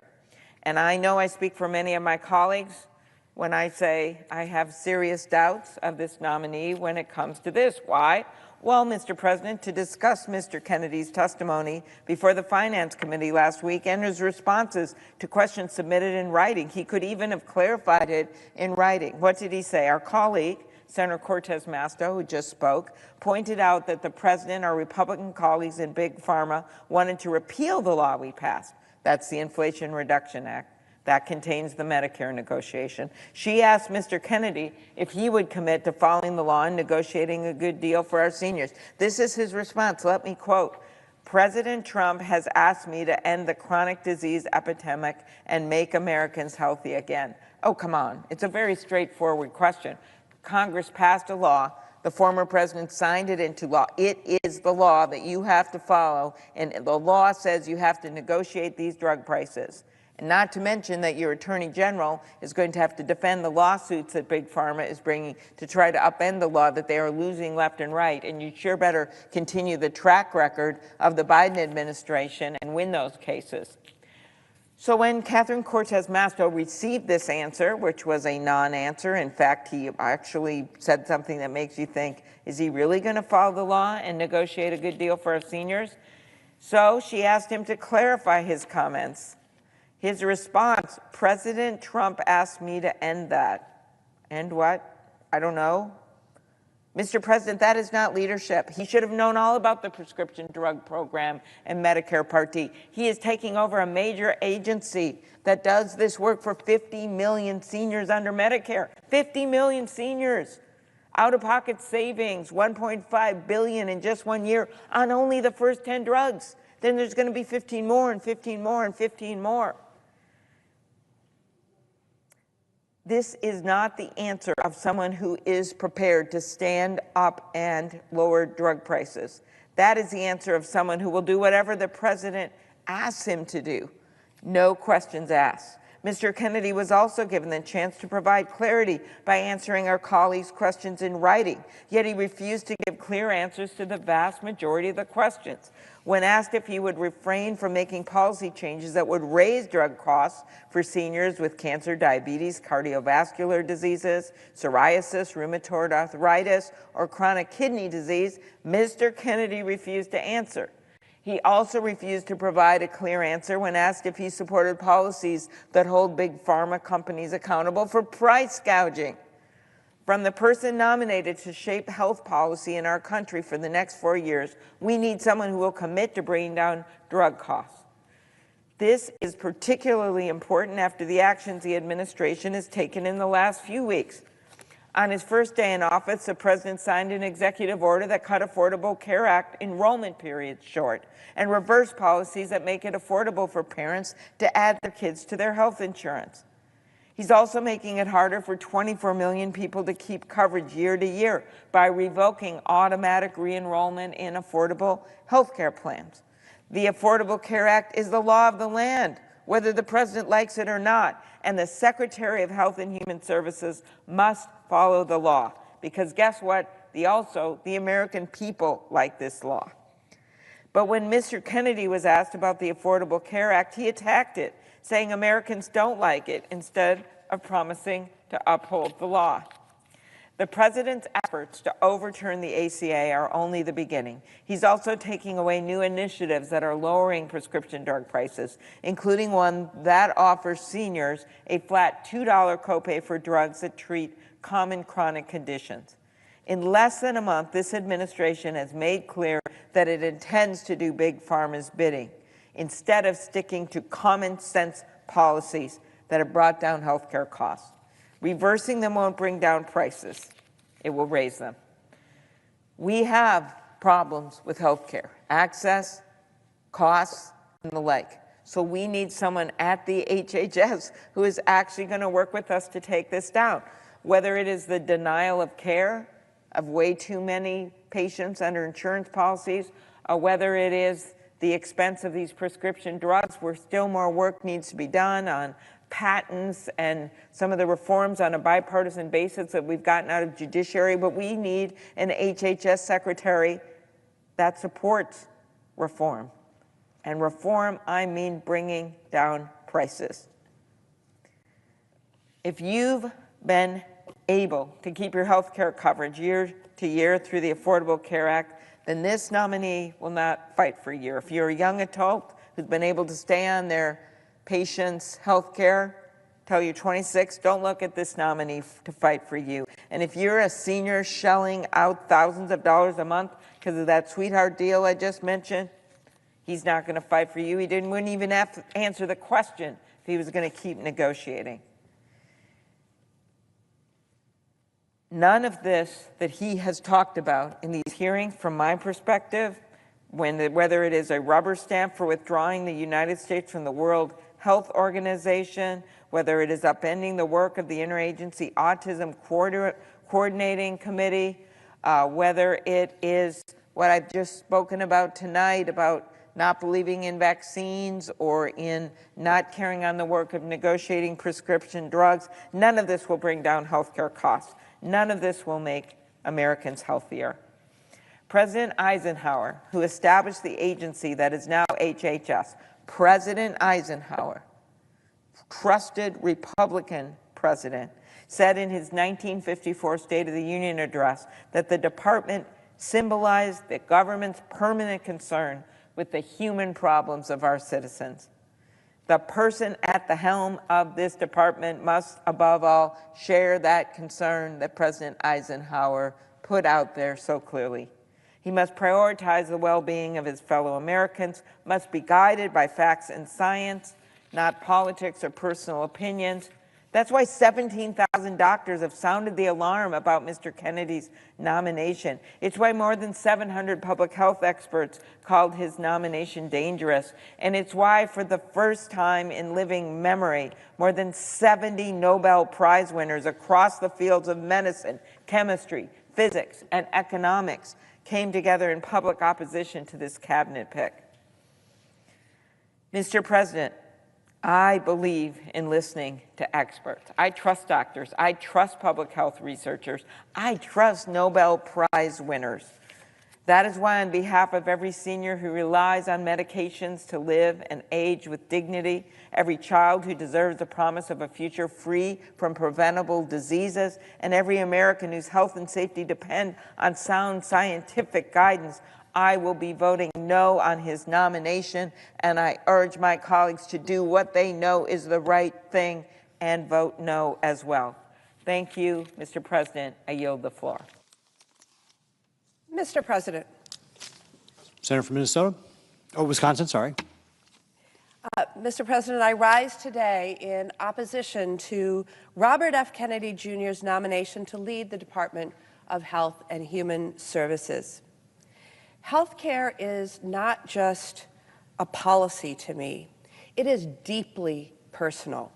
And I know I speak for many of my colleagues when I say I have serious doubts of this nominee when it comes to this. Why? Well, Mr. President, to discuss Mr. Kennedy's testimony before the Finance Committee last week and his responses to questions submitted in writing. He could even have clarified it in writing. What did he say? Our colleague, Senator Cortez Masto, who just spoke, pointed out that the President, our Republican colleagues in Big Pharma, wanted to repeal the law we passed. That's the Inflation Reduction Act. That contains the Medicare negotiation. She asked Mr. Kennedy if he would commit to following the law and negotiating a good deal for our seniors. This is his response. Let me quote. President Trump has asked me to end the chronic disease epidemic and make Americans healthy again. Oh, come on. It's a very straightforward question. Congress passed a law. The former president signed it into law. It is the law that you have to follow, and the law says you have to negotiate these drug prices. And not to mention that your Attorney General is going to have to defend the lawsuits that Big Pharma is bringing to try to upend the law that they are losing left and right. And you sure better continue the track record of the Biden administration and win those cases. So when Catherine Cortez Masto received this answer, which was a non-answer, in fact, he actually said something that makes you think, is he really going to follow the law and negotiate a good deal for our seniors? So she asked him to clarify his comments. His response, President Trump asked me to end that. End what? I don't know. Mr. President, that is not leadership. He should have known all about the prescription drug program and Medicare Part D. He is taking over a major agency that does this work for 50 million seniors under Medicare. 50 million seniors. Out-of-pocket savings, $1.5 billion in just 1 year on only the first 10 drugs. Then there's going to be 15 more and 15 more and 15 more. This is not the answer of someone who is prepared to stand up and lower drug prices. That is the answer of someone who will do whatever the president asks him to do. No questions asked. Mr. Kennedy was also given the chance to provide clarity by answering our colleagues' questions in writing, yet he refused to give clear answers to the vast majority of the questions. When asked if he would refrain from making policy changes that would raise drug costs for seniors with cancer, diabetes, cardiovascular diseases, psoriasis, rheumatoid arthritis, or chronic kidney disease, Mr. Kennedy refused to answer. He also refused to provide a clear answer when asked if he supported policies that hold big pharma companies accountable for price gouging. From the person nominated to shape health policy in our country for the next 4 years, we need someone who will commit to bringing down drug costs. This is particularly important after the actions the administration has taken in the last few weeks. On his first day in office, the president signed an executive order that cut Affordable Care Act enrollment periods short and reversed policies that make it affordable for parents to add their kids to their health insurance. He's also making it harder for 24 million people to keep coverage year to year by revoking automatic re-enrollment in affordable health care plans. The Affordable Care Act is the law of the land, whether the president likes it or not, and the Secretary of Health and Human Services must follow the law, because guess what? The American people like this law. But when Mr. Kennedy was asked about the Affordable Care Act, he attacked it, saying Americans don't like it, instead of promising to uphold the law. The president's efforts to overturn the ACA are only the beginning. He's also taking away new initiatives that are lowering prescription drug prices, including one that offers seniors a flat $2 copay for drugs that treat common chronic conditions. In less than a month, this administration has made clear that it intends to do Big Pharma's bidding, instead of sticking to common sense policies that have brought down healthcare costs. Reversing them won't bring down prices. It will raise them. We have problems with healthcare, access, costs, and the like. So we need someone at the HHS who is actually going to work with us to take this down. Whether it is the denial of care of way too many patients under insurance policies, or whether it is the expense of these prescription drugs, where still more work needs to be done on patents and some of the reforms on a bipartisan basis that we've gotten out of judiciary. But we need an HHS secretary that supports reform. And reform, I mean bringing down prices. If you've been able to keep your health care coverage year to year through the Affordable Care Act, then this nominee will not fight for a year. If you're a young adult who's been able to stay on their patient's health care till you're 26, don't look at this nominee to fight for you. And if you're a senior shelling out thousands of dollars a month because of that sweetheart deal I just mentioned, he's not going to fight for you. Wouldn't even have to answer the question if he was going to keep negotiating. None of this that he has talked about in these hearings, from my perspective, whether it is a rubber stamp for withdrawing the United States from the World Health Organization, whether it is upending the work of the Interagency Autism Coordinating Committee, whether it is what I've just spoken about tonight about not believing in vaccines or in not carrying on the work of negotiating prescription drugs, none of this will bring down healthcare costs. None of this will make Americans healthier. President Eisenhower, who established the agency that is now HHS, President Eisenhower, trusted Republican president, said in his 1954 State of the Union address that the department symbolized the government's permanent concern with the human problems of our citizens. The person at the helm of this department must, above all, share that concern that President Eisenhower put out there so clearly. He must prioritize the well-being of his fellow Americans, must be guided by facts and science, not politics or personal opinions. That's why 17,000 doctors have sounded the alarm about Mr. Kennedy's nomination. It's why more than 700 public health experts called his nomination dangerous. And it's why, for the first time in living memory, more than 70 Nobel Prize winners across the fields of medicine, chemistry, physics, and economics came together in public opposition to this cabinet pick. Mr. President, I believe in listening to experts. I trust doctors. I trust public health researchers. I trust Nobel Prize winners. That is why, on behalf of every senior who relies on medications to live and age with dignity, every child who deserves the promise of a future free from preventable diseases, and every American whose health and safety depend on sound scientific guidance, I will be voting no on his nomination, and I urge my colleagues to do what they know is the right thing and vote no as well. Thank you, Mr. President. I yield the floor. Mr. President. Senator from Minnesota? Oh, Wisconsin, sorry. Mr. President, I rise today in opposition to Robert F. Kennedy Jr.'s nomination to lead the Department of Health and Human Services. Healthcare is not just a policy to me. It is deeply personal.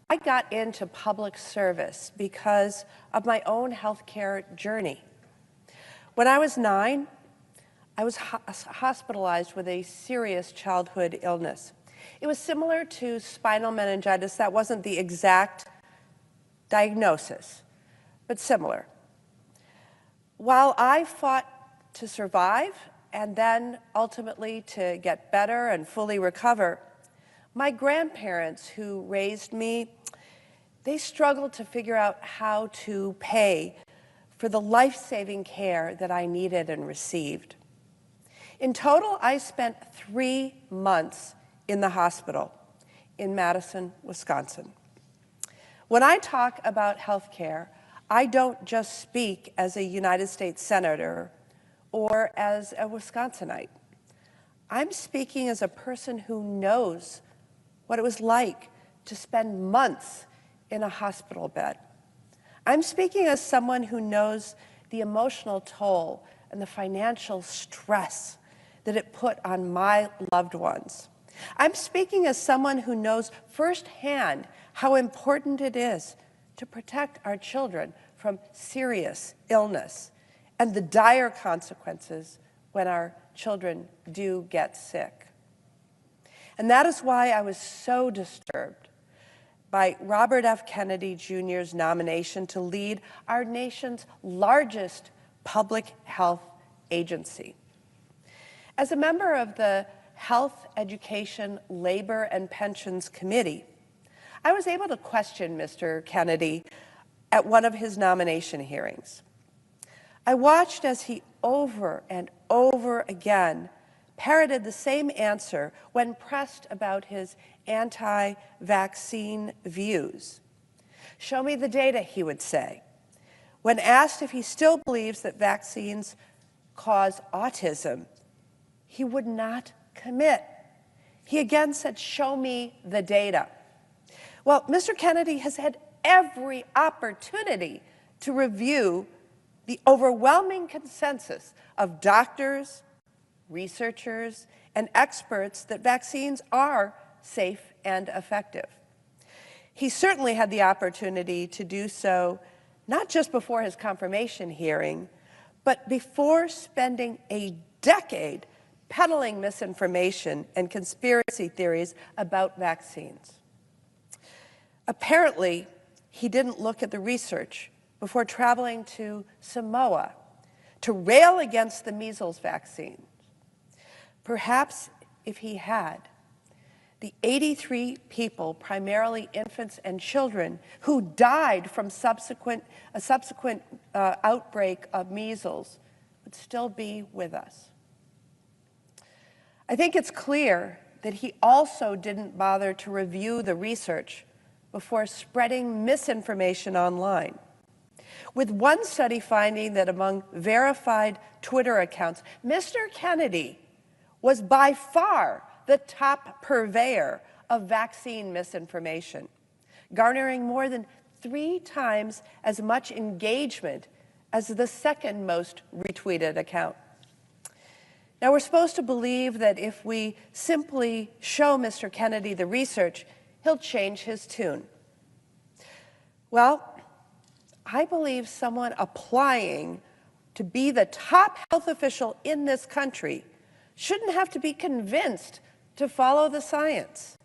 I got into public service because of my own healthcare journey. When I was 9, I was hospitalized with a serious childhood illness. It was similar to spinal meningitis. That wasn't the exact diagnosis, but similar. While I fought to survive and then ultimately to get better and fully recover, my grandparents who raised me, they struggled to figure out how to pay for the life-saving care that I needed and received. In total, I spent 3 months in the hospital in Madison, Wisconsin. When I talk about health care, I don't just speak as a United States Senator or as a Wisconsinite. I'm speaking as a person who knows what it was like to spend months in a hospital bed. I'm speaking as someone who knows the emotional toll and the financial stress that it put on my loved ones. I'm speaking as someone who knows firsthand how important it is to protect our children from serious illness and the dire consequences when our children do get sick. And that is why I was so disturbed by Robert F. Kennedy Jr.'s nomination to lead our nation's largest public health agency. As a member of the Health, Education, Labor, and Pensions Committee, I was able to question Mr. Kennedy at one of his nomination hearings. I watched as he over and over again parroted the same answer when pressed about his anti-vaccine views. Show me the data, he would say. When asked if he still believes that vaccines cause autism, he would not commit. He again said, show me the data. Well, Mr. Kennedy has had every opportunity to review the overwhelming consensus of doctors, researchers, and experts that vaccines are safe and effective. He certainly had the opportunity to do so not just before his confirmation hearing, but before spending a decade peddling misinformation and conspiracy theories about vaccines. Apparently, he didn't look at the research before traveling to Samoa to rail against the measles vaccine. Perhaps if he had, the 83 people, primarily infants and children, who died from a subsequent outbreak of measles would still be with us. I think it's clear that he also didn't bother to review the research before spreading misinformation online. With one study finding that among verified Twitter accounts, Mr. Kennedy was by far the top purveyor of vaccine misinformation, garnering more than 3 times as much engagement as the second most retweeted account. Now, we're supposed to believe that if we simply show Mr. Kennedy the research, he'll change his tune. Well, I believe someone applying to be the top health official in this country shouldn't have to be convinced to follow the science.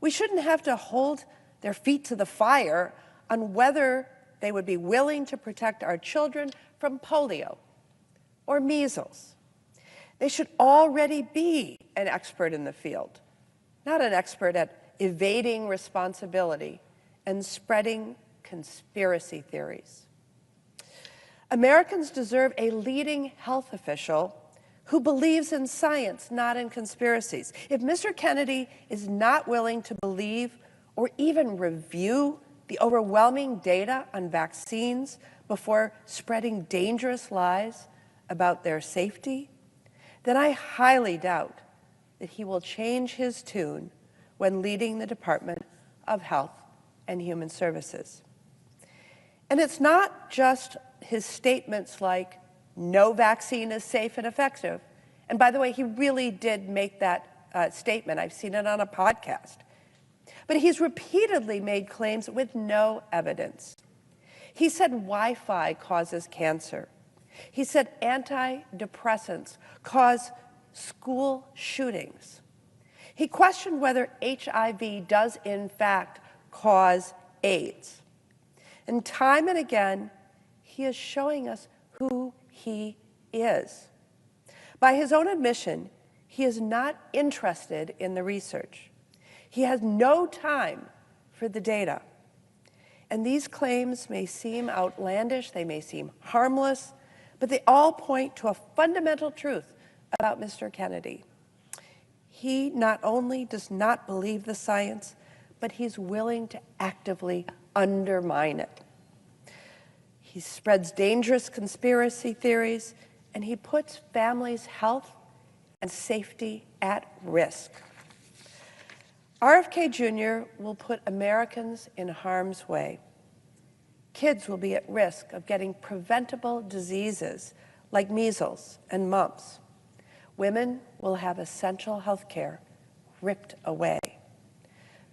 We shouldn't have to hold their feet to the fire on whether they would be willing to protect our children from polio or measles. They should already be an expert in the field, not an expert at evading responsibility and spreading conspiracy theories. Americans deserve a leading health official who believes in science, not in conspiracies. If Mr. Kennedy is not willing to believe or even review the overwhelming data on vaccines before spreading dangerous lies about their safety, then I highly doubt that he will change his tune when leading the Department of Health and Human Services. And it's not just his statements like, no vaccine is safe and effective. And by the way, he really did make that statement. I've seen it on a podcast. But he's repeatedly made claims with no evidence. He said Wi-Fi causes cancer. He said antidepressants cause school shootings. He questioned whether HIV does in fact cause AIDS. And time and again, he is showing us who he is. By his own admission, he is not interested in the research. He has no time for the data. And these claims may seem outlandish, they may seem harmless, but they all point to a fundamental truth about Mr. Kennedy. He not only does not believe the science, but he's willing to actively undermine it. He spreads dangerous conspiracy theories, and he puts families' health and safety at risk. RFK Jr. will put Americans in harm's way. Kids will be at risk of getting preventable diseases like measles and mumps. Women will have essential health care ripped away.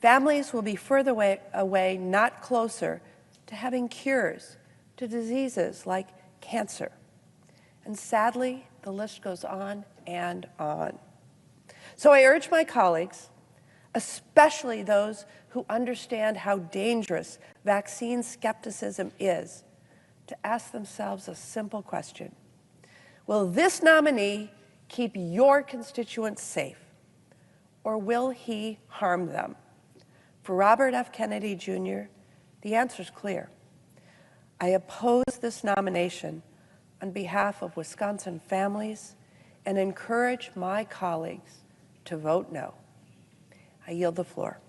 Families will be further away, not closer, to having cures to diseases like cancer. And sadly, the list goes on and on. So I urge my colleagues, especially those who understand how dangerous vaccine skepticism is, to ask themselves a simple question. Will this nominee keep your constituents safe, or will he harm them? For Robert F. Kennedy Jr., the answer is clear. I oppose this nomination on behalf of Wisconsin families and encourage my colleagues to vote no. I yield the floor.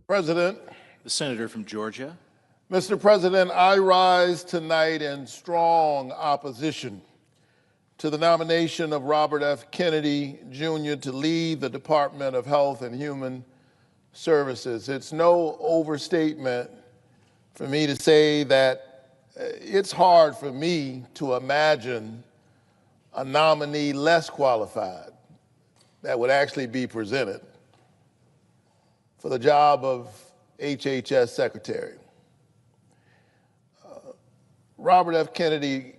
President. The senator from Georgia. Mr. President, I rise tonight in strong opposition to the nomination of Robert F. Kennedy Jr. to lead the Department of Health and Human Services. It's no overstatement for me to say that it's hard for me to imagine a nominee less qualified that would actually be presented for the job of HHS Secretary. Robert F. Kennedy,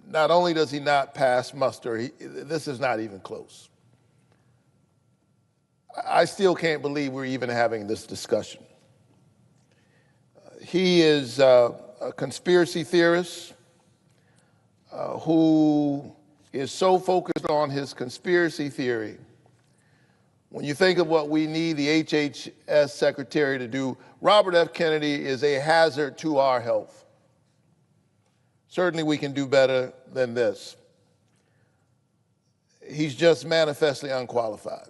not only does he not pass muster, this is not even close. I still can't believe we're even having this discussion. He is a conspiracy theorist who is so focused on his conspiracy theory. When you think of what we need the HHS Secretary to do, Robert F. Kennedy is a hazard to our health. Certainly we can do better than this. He's just manifestly unqualified.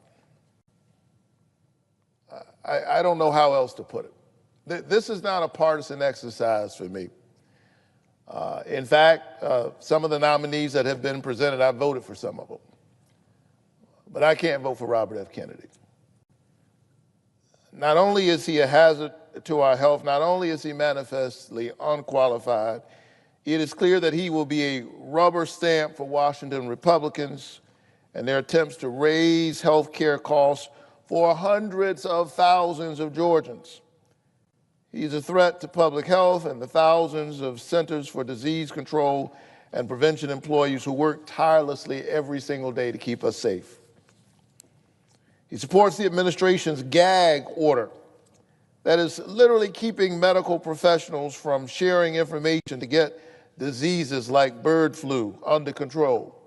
I don't know how else to put it. This is not a partisan exercise for me. In fact, some of the nominees that have been presented, I voted for some of them. But I can't vote for Robert F. Kennedy. Not only is he a hazard to our health, not only is he manifestly unqualified, it is clear that he will be a rubber stamp for Washington Republicans and their attempts to raise health care costs for hundreds of thousands of Georgians. He's a threat to public health and the thousands of Centers for Disease Control and Prevention employees who work tirelessly every single day to keep us safe. He supports the administration's gag order that is literally keeping medical professionals from sharing information to get diseases like bird flu under control,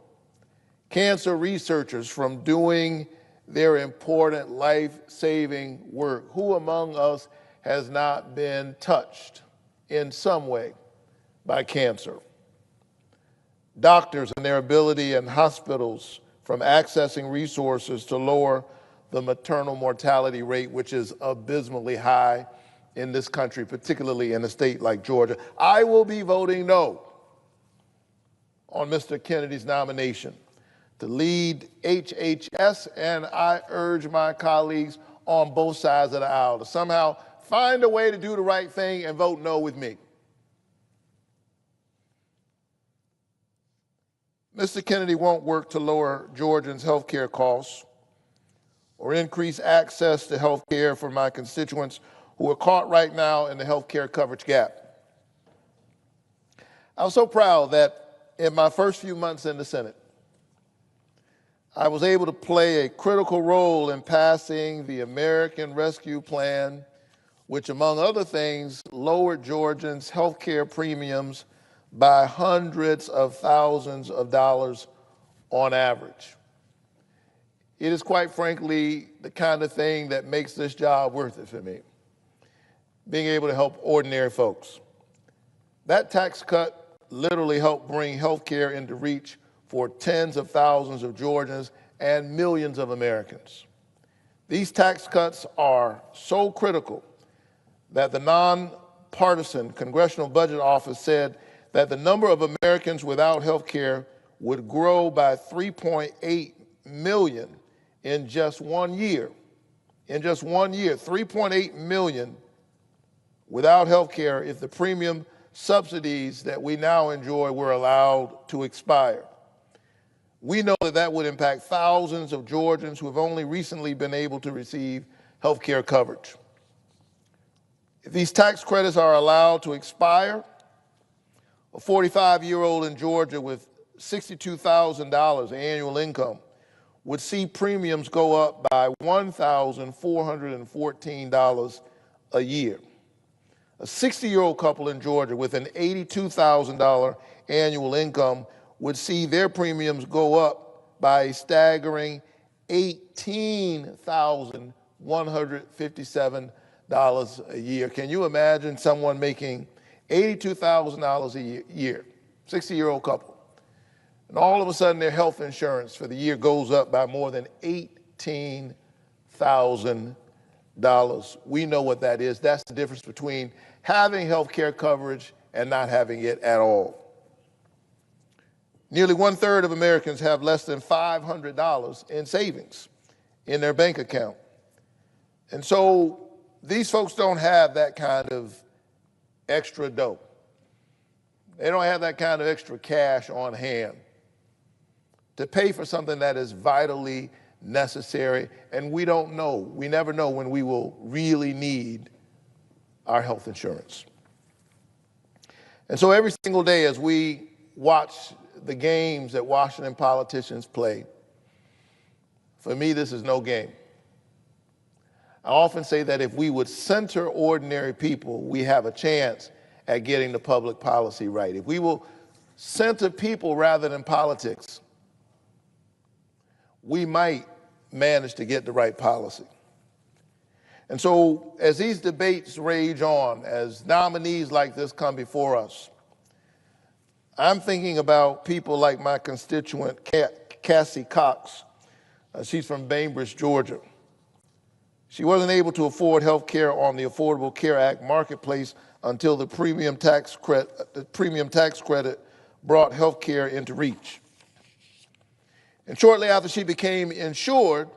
cancer researchers from doing their important life-saving work. Who among us has not been touched in some way by cancer? Doctors and their ability and hospitals from accessing resources to lower the maternal mortality rate, which is abysmally high in this country, particularly in a state like Georgia. I will be voting no on Mr. Kennedy's nomination to lead HHS, and I urge my colleagues on both sides of the aisle to somehow find a way to do the right thing and vote no with me. Mr. Kennedy won't work to lower Georgians' health care costs or increase access to health care for my constituents who are caught right now in the health care coverage gap. I was so proud that in my first few months in the Senate, I was able to play a critical role in passing the American Rescue Plan, which, among other things, lowered Georgians' health care premiums by hundreds of thousands of dollars on average. It is quite frankly the kind of thing that makes this job worth it for me, being able to help ordinary folks. That tax cut literally helped bring health care into reach for tens of thousands of Georgians and millions of Americans. These tax cuts are so critical that the nonpartisan Congressional Budget Office said that the number of Americans without health care would grow by 3.8 million in just 1 year. In just 1 year, 3.8 million without health care if the premium subsidies that we now enjoy were allowed to expire. We know that that would impact thousands of Georgians who have only recently been able to receive health care coverage. If these tax credits are allowed to expire, a 45-year-old in Georgia with $62,000 annual income would see premiums go up by $1,414 a year. A 60-year-old couple in Georgia with an $82,000 annual income would see their premiums go up by a staggering $18,157 a year. Can you imagine someone making $82,000 a year, 60-year-old couple, and all of a sudden their health insurance for the year goes up by more than $18,000? We know what that is. That's the difference between having health care coverage and not having it at all. Nearly 1/3 of Americans have less than $500 in savings in their bank account. And so these folks don't have that kind of extra dough. They don't have that kind of extra cash on hand to pay for something that is vitally necessary, and we don't know, we never know when we will really need our health insurance. And so every single day as we watch the games that Washington politicians play, for me, this is no game. I often say that if we would center ordinary people, we have a chance at getting the public policy right. If we will center people rather than politics, we might manage to get the right policy. And so as these debates rage on, as nominees like this come before us, I'm thinking about people like my constituent, Cassie Cox. She's from Bainbridge, Georgia. She wasn't able to afford health care on the Affordable Care Act marketplace until the premium tax credit brought health care into reach. And shortly after she became insured,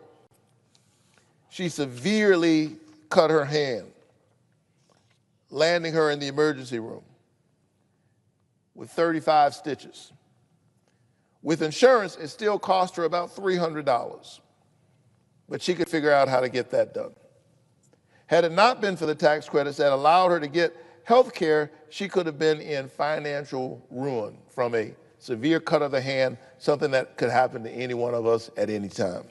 she severely cut her hand, landing her in the emergency room with 35 stitches. With insurance, it still cost her about $300, but she could figure out how to get that done. Had it not been for the tax credits that allowed her to get health care, she could have been in financial ruin from a severe cut of the hand, something that could happen to any one of us at any time.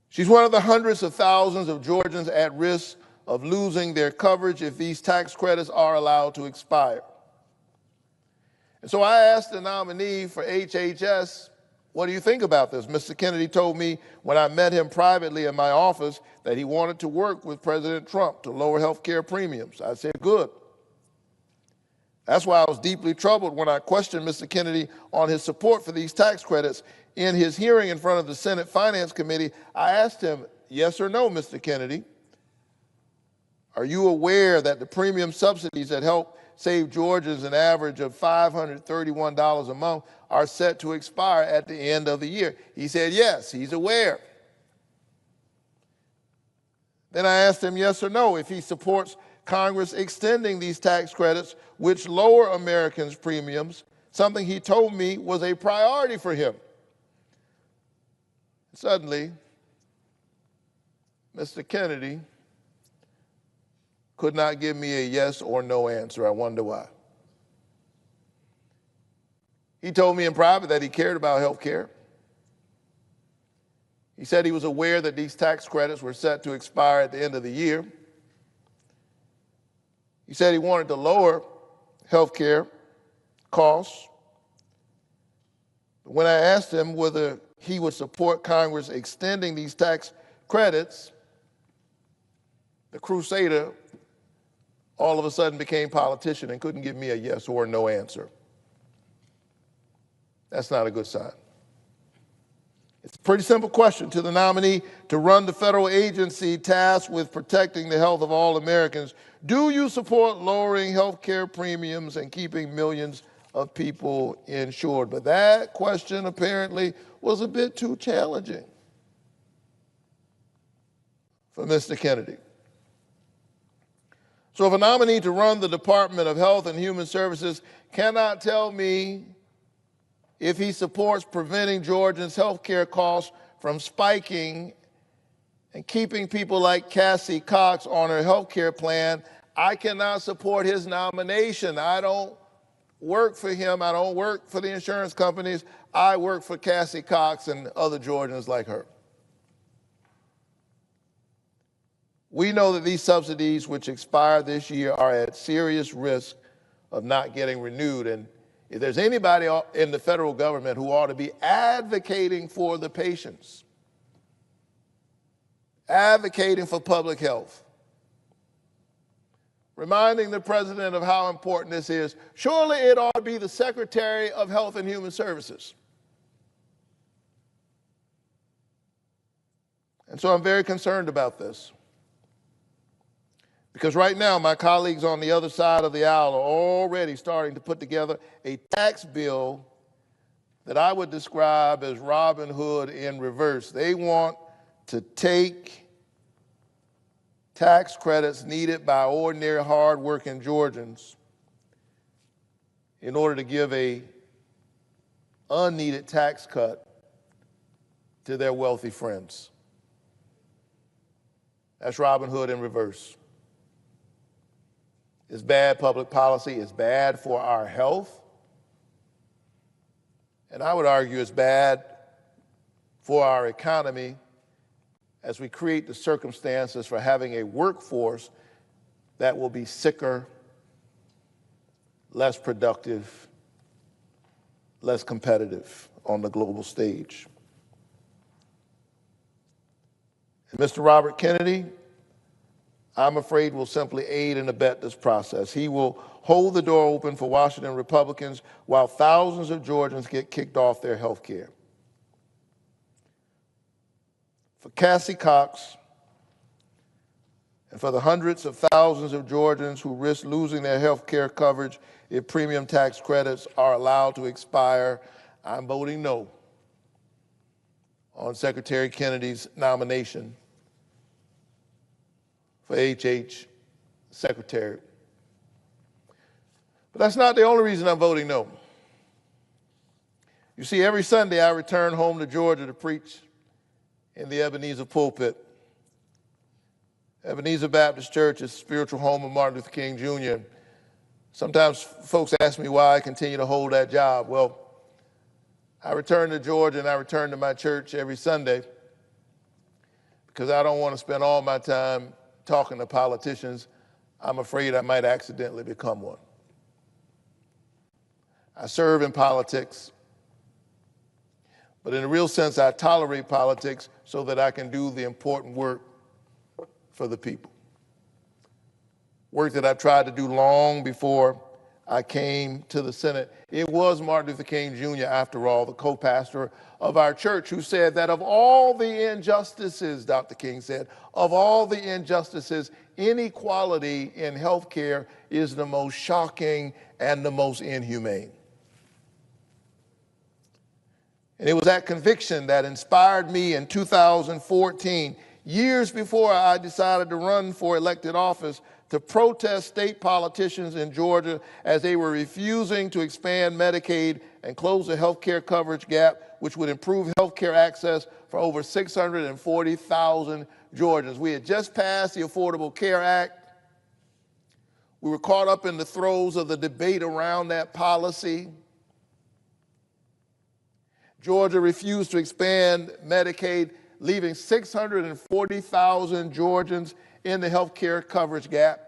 She's one of the hundreds of thousands of Georgians at risk of losing their coverage if these tax credits are allowed to expire. And so I asked the nominee for HHS, what do you think about this? Mr. Kennedy told me when I met him privately in my office that he wanted to work with President Trump to lower health care premiums. I said, good. That's why I was deeply troubled when I questioned Mr. Kennedy on his support for these tax credits. In his hearing in front of the Senate Finance Committee, I asked him, yes or no, Mr. Kennedy, are you aware that the premium subsidies that help save Georgians an average of $531 a month are set to expire at the end of the year? He said, yes, he's aware. Then I asked him yes or no if he supports Congress extending these tax credits, which lower Americans' premiums, something he told me was a priority for him. Suddenly, Mr. Kennedy could not give me a yes or no answer. I wonder why. He told me in private that he cared about health care. He said he was aware that these tax credits were set to expire at the end of the year. He said he wanted to lower health care costs. When I asked him whether he would support Congress extending these tax credits, the crusader all of a sudden became politician and couldn't give me a yes or no answer. That's not a good sign. It's a pretty simple question to the nominee to run the federal agency tasked with protecting the health of all Americans. Do you support lowering health care premiums and keeping millions of people insured? But that question apparently was a bit too challenging for Mr. Kennedy. So if a nominee to run the Department of Health and Human Services cannot tell me if he supports preventing Georgians' health care costs from spiking and keeping people like Cassie Cox on her health care plan, I cannot support his nomination. I don't work for him. I don't work for the insurance companies. I work for Cassie Cox and other Georgians like her. We know that these subsidies, which expire this year, are at serious risk of not getting renewed. And if there's anybody in the federal government who ought to be advocating for the patients, advocating for public health, reminding the president of how important this is, surely it ought to be the Secretary of Health and Human Services. And so I'm very concerned about this. Because right now, my colleagues on the other side of the aisle are already starting to put together a tax bill that I would describe as Robin Hood in reverse. They want to take tax credits needed by ordinary, hard-working Georgians in order to give a unneeded tax cut to their wealthy friends. That's Robin Hood in reverse. It's bad public policy. It's bad for our health. And I would argue it's bad for our economy as we create the circumstances for having a workforce that will be sicker, less productive, less competitive on the global stage. And Mr. Robert Kennedy, I'm afraid, will simply aid and abet this process. He will hold the door open for Washington Republicans while thousands of Georgians get kicked off their health care. for Cassie Cox, and for the hundreds of thousands of Georgians who risk losing their health care coverage if premium tax credits are allowed to expire, I'm voting no on Secretary Kennedy's nomination for HH Secretary. But that's not the only reason I'm voting no. You see, every Sunday I return home to Georgia to preach in the Ebenezer pulpit. Ebenezer Baptist Church is the spiritual home of Martin Luther King Jr. Sometimes folks ask me why I continue to hold that job. Well, I return to Georgia and I return to my church every Sunday because I don't want to spend all my time talking to politicians. I'm afraid I might accidentally become one. I serve in politics, but in a real sense, I tolerate politics so that I can do the important work for the people. Work that I've tried to do long before I came to the Senate. It was Martin Luther King Jr., after all, the co-pastor of our church, who said that of all the injustices, Dr. King said, of all the injustices, inequality in health care is the most shocking and the most inhumane. And it was that conviction that inspired me in 2014, years before I decided to run for elected office, to protest state politicians in Georgia as they were refusing to expand Medicaid and close the health care coverage gap, which would improve health care access for over 640,000 Georgians. We had just passed the Affordable Care Act. We were caught up in the throes of the debate around that policy. Georgia refused to expand Medicaid, leaving 640,000 Georgians in the health care coverage gap.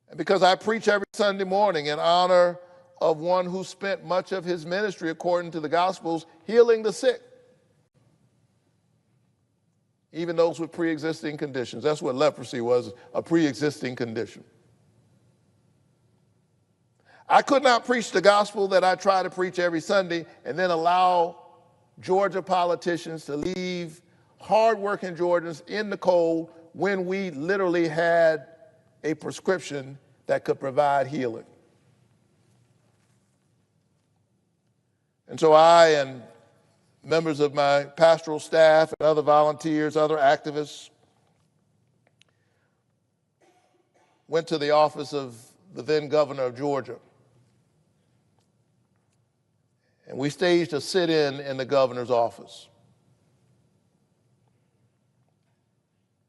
And because I preach every Sunday morning in honor of one who spent much of his ministry, according to the Gospels, healing the sick, even those with pre-existing conditions. That's what leprosy was, a pre-existing condition. I could not preach the gospel that I try to preach every Sunday and then allow Georgia politicians to leave hardworking Georgians in the cold when we literally had a prescription that could provide healing. And so I and members of my pastoral staff and other volunteers, other activists, went to the office of the then governor of Georgia. And we staged a sit-in in the governor's office.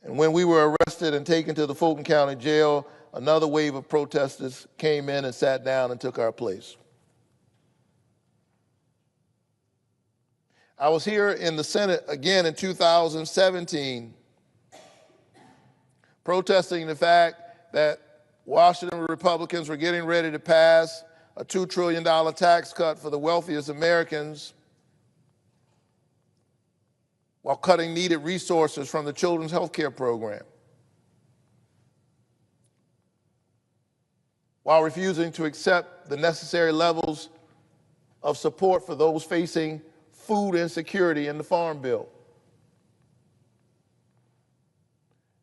And when we were arrested and taken to the Fulton County Jail, another wave of protesters came in and sat down and took our place. I was here in the Senate again in 2017, protesting the fact that Washington Republicans were getting ready to pass a $2 trillion tax cut for the wealthiest Americans while cutting needed resources from the children's health care program, while refusing to accept the necessary levels of support for those facing food insecurity in the Farm Bill.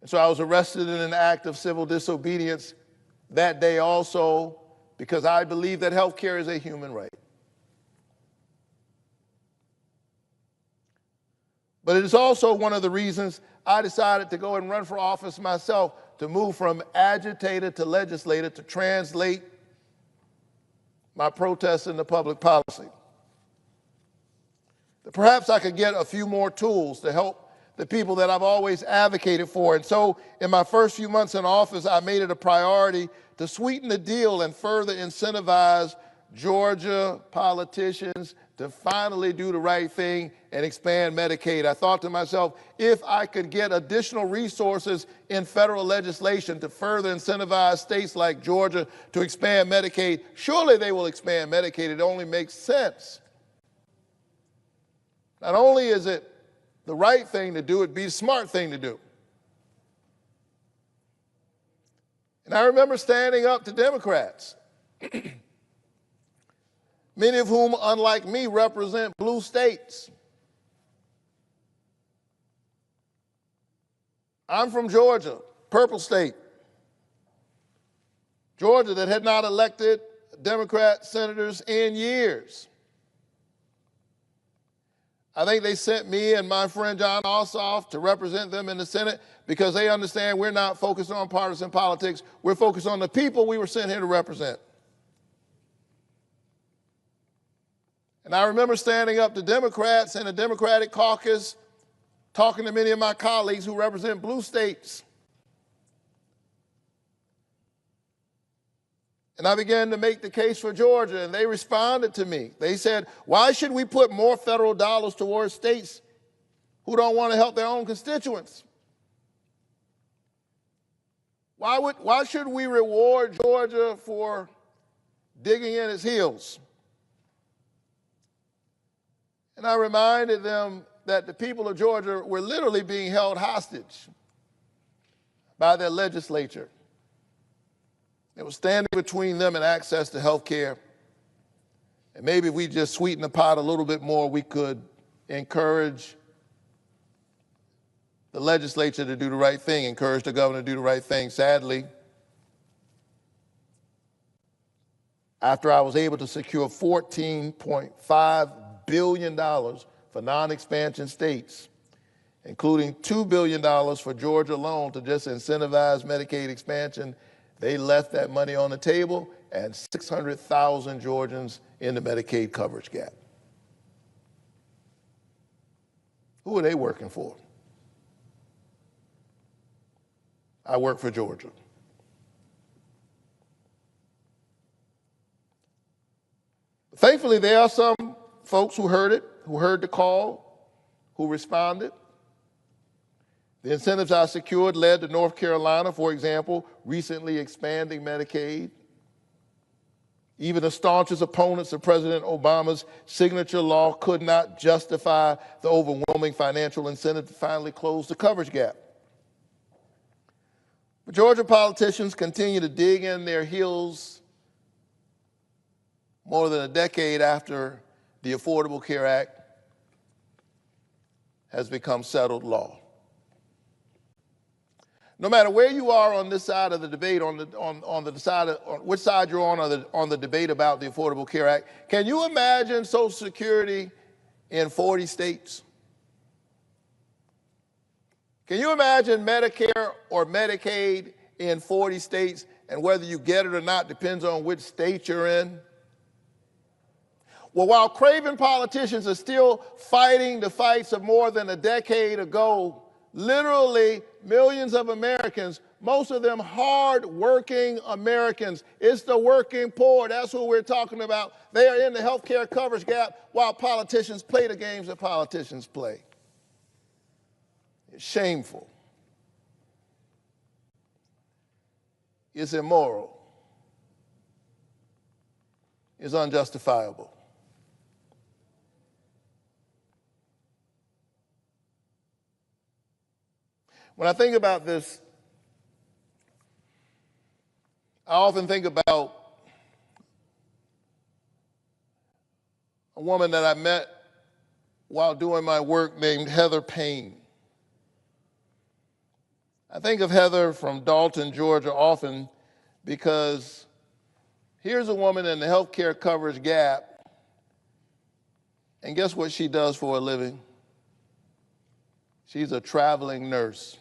And so I was arrested in an act of civil disobedience that day also, because I believe that health care is a human right. But it is also one of the reasons I decided to go and run for office myself, to move from agitator to legislator, to translate my protests into public policy. Perhaps I could get a few more tools to help the people that I've always advocated for. And so in my first few months in office, I made it a priority to sweeten the deal and further incentivize Georgia politicians to finally do the right thing and expand Medicaid. I thought to myself, if I could get additional resources in federal legislation to further incentivize states like Georgia to expand Medicaid, surely they will expand Medicaid. It only makes sense. Not only is it the right thing to do, it'd be the smart thing to do. And I remember standing up to Democrats. many of whom, unlike me, represent blue states. I'm from Georgia, purple state. Georgia that had not elected Democrat senators in years. I think they sent me and my friend John Ossoff to represent them in the Senate because they understand we're not focused on partisan politics. We're focused on the people we were sent here to represent. And I remember standing up to Democrats in the Democratic caucus, talking to many of my colleagues who represent blue states. And I began to make the case for Georgia, and they responded to me. They said, why should we put more federal dollars towards states who don't want to help their own constituents? Why should we reward Georgia for digging in its heels? And I reminded them that the people of Georgia were literally being held hostage by their legislature. It was standing between them and access to health care. And maybe if we just sweeten the pot a little bit more, we could encourage the legislature to do the right thing, encourage the governor to do the right thing. Sadly, after I was able to secure $14.5 billion for non-expansion states, including $2 billion for Georgia alone to just incentivize Medicaid expansion, they left that money on the table and 600,000 Georgians in the Medicaid coverage gap. Who are they working for? I work for Georgia. Thankfully, there are some folks who heard it, who heard the call, who responded. The incentives I secured led to North Carolina, for example, recently expanding Medicaid. Even the staunchest opponents of President Obama's signature law could not justify the overwhelming financial incentive to finally close the coverage gap. But Georgia politicians continue to dig in their heels more than a decade after the Affordable Care Act has become settled law. No matter where you are on this side of the debate, on which side you're on the debate about the Affordable Care Act, can you imagine Social Security in 40 states? Can you imagine Medicare or Medicaid in 40 states, and whether you get it or not depends on which state you're in? Well, while craven politicians are still fighting the fights of more than a decade ago, literally millions of Americans, most of them hard-working Americans, it's the working poor, that's who we're talking about. They are in the health care coverage gap while politicians play the games that politicians play. It's shameful. It's immoral. It's unjustifiable. When I think about this, I often think about a woman that I met while doing my work named Heather Payne. I think of Heather from Dalton, Georgia often because here's a woman in the health care coverage gap, and guess what she does for a living? She's a traveling nurse.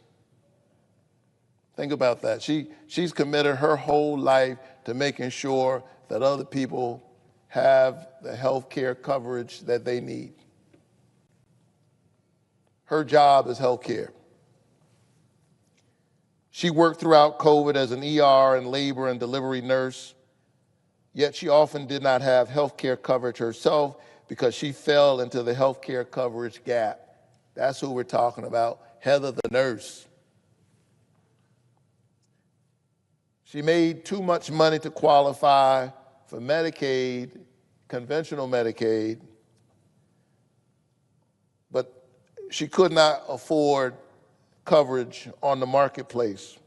Think about that. She's committed her whole life to making sure that other people have the health care coverage that they need. Her job is health care. She worked throughout COVID as an ER and labor and delivery nurse, yet she often did not have health care coverage herself because she fell into the health care coverage gap. That's who we're talking about, Heather the nurse. She made too much money to qualify for Medicaid, conventional Medicaid, but she could not afford coverage on the marketplace.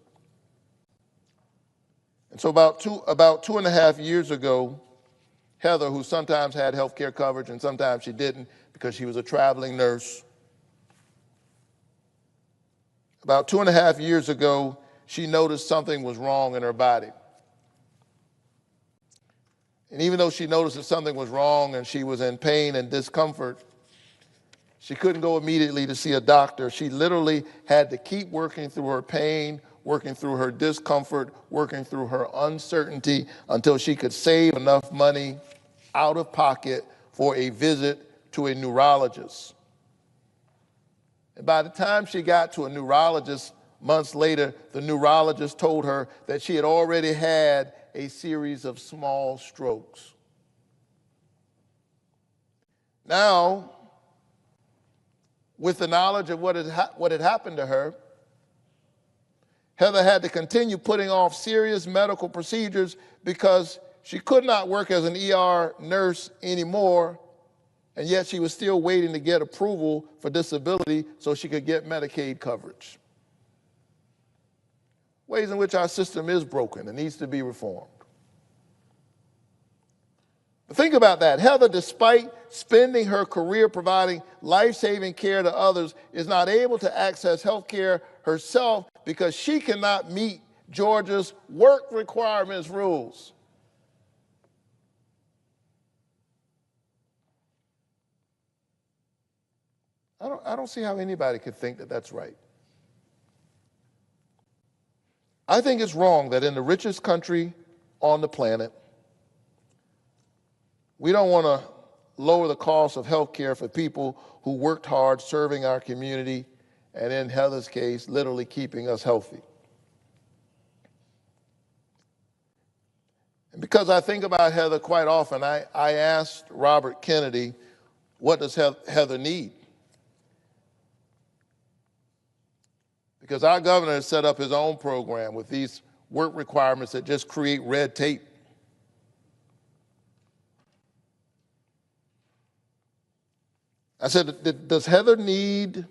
And so about two and a half years ago, Heather, who sometimes had health care coverage and sometimes she didn't because she was a traveling nurse. About 2.5 years ago, she noticed something was wrong in her body. And even though she noticed that something was wrong and she was in pain and discomfort, she couldn't go immediately to see a doctor. She literally had to keep working through her pain, working through her discomfort, working through her uncertainty until she could save enough money out of pocket for a visit to a neurologist. And by the time she got to a neurologist months later, the neurologist told her that she had already had a series of small strokes. Now, with the knowledge of what had happened to her, Heather had to continue putting off serious medical procedures because she could not work as an ER nurse anymore, and yet she was still waiting to get approval for disability so she could get Medicaid coverage. Ways in which our system is broken and needs to be reformed. But think about that. Heather, despite spending her career providing life-saving care to others, is not able to access health care herself because she cannot meet Georgia's work requirements rules. I don't see how anybody could think that that's right. I think it's wrong that in the richest country on the planet, we don't want to lower the cost of health care for people who worked hard serving our community and, in Heather's case, literally keeping us healthy. And because I think about Heather quite often, I asked Robert Kennedy, what does Heather need? Because our governor has set up his own program with these work requirements that just create red tape. I said, does Heather need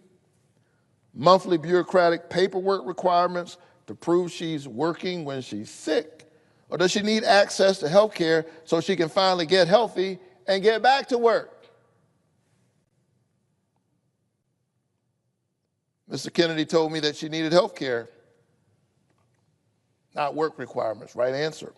monthly bureaucratic paperwork requirements to prove she's working when she's sick? Or does she need access to health care so she can finally get healthy and get back to work? Mr. Kennedy told me that she needed health care, not work requirements. Right answer.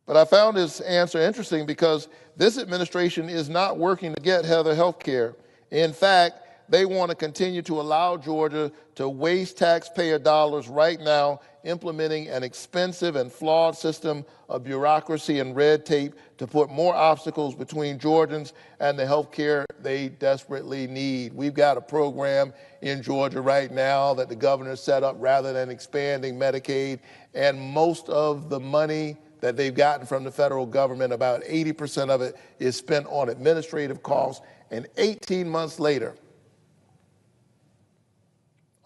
But I found his answer interesting because this administration is not working to get Heather health care. In fact, they want to continue to allow Georgia to waste taxpayer dollars right now, implementing an expensive and flawed system of bureaucracy and red tape to put more obstacles between Georgians and the health care they desperately need. We've got a program in Georgia right now that the governor set up rather than expanding Medicaid, and most of the money that they've gotten from the federal government, about 80% of it is spent on administrative costs, and 18 months later,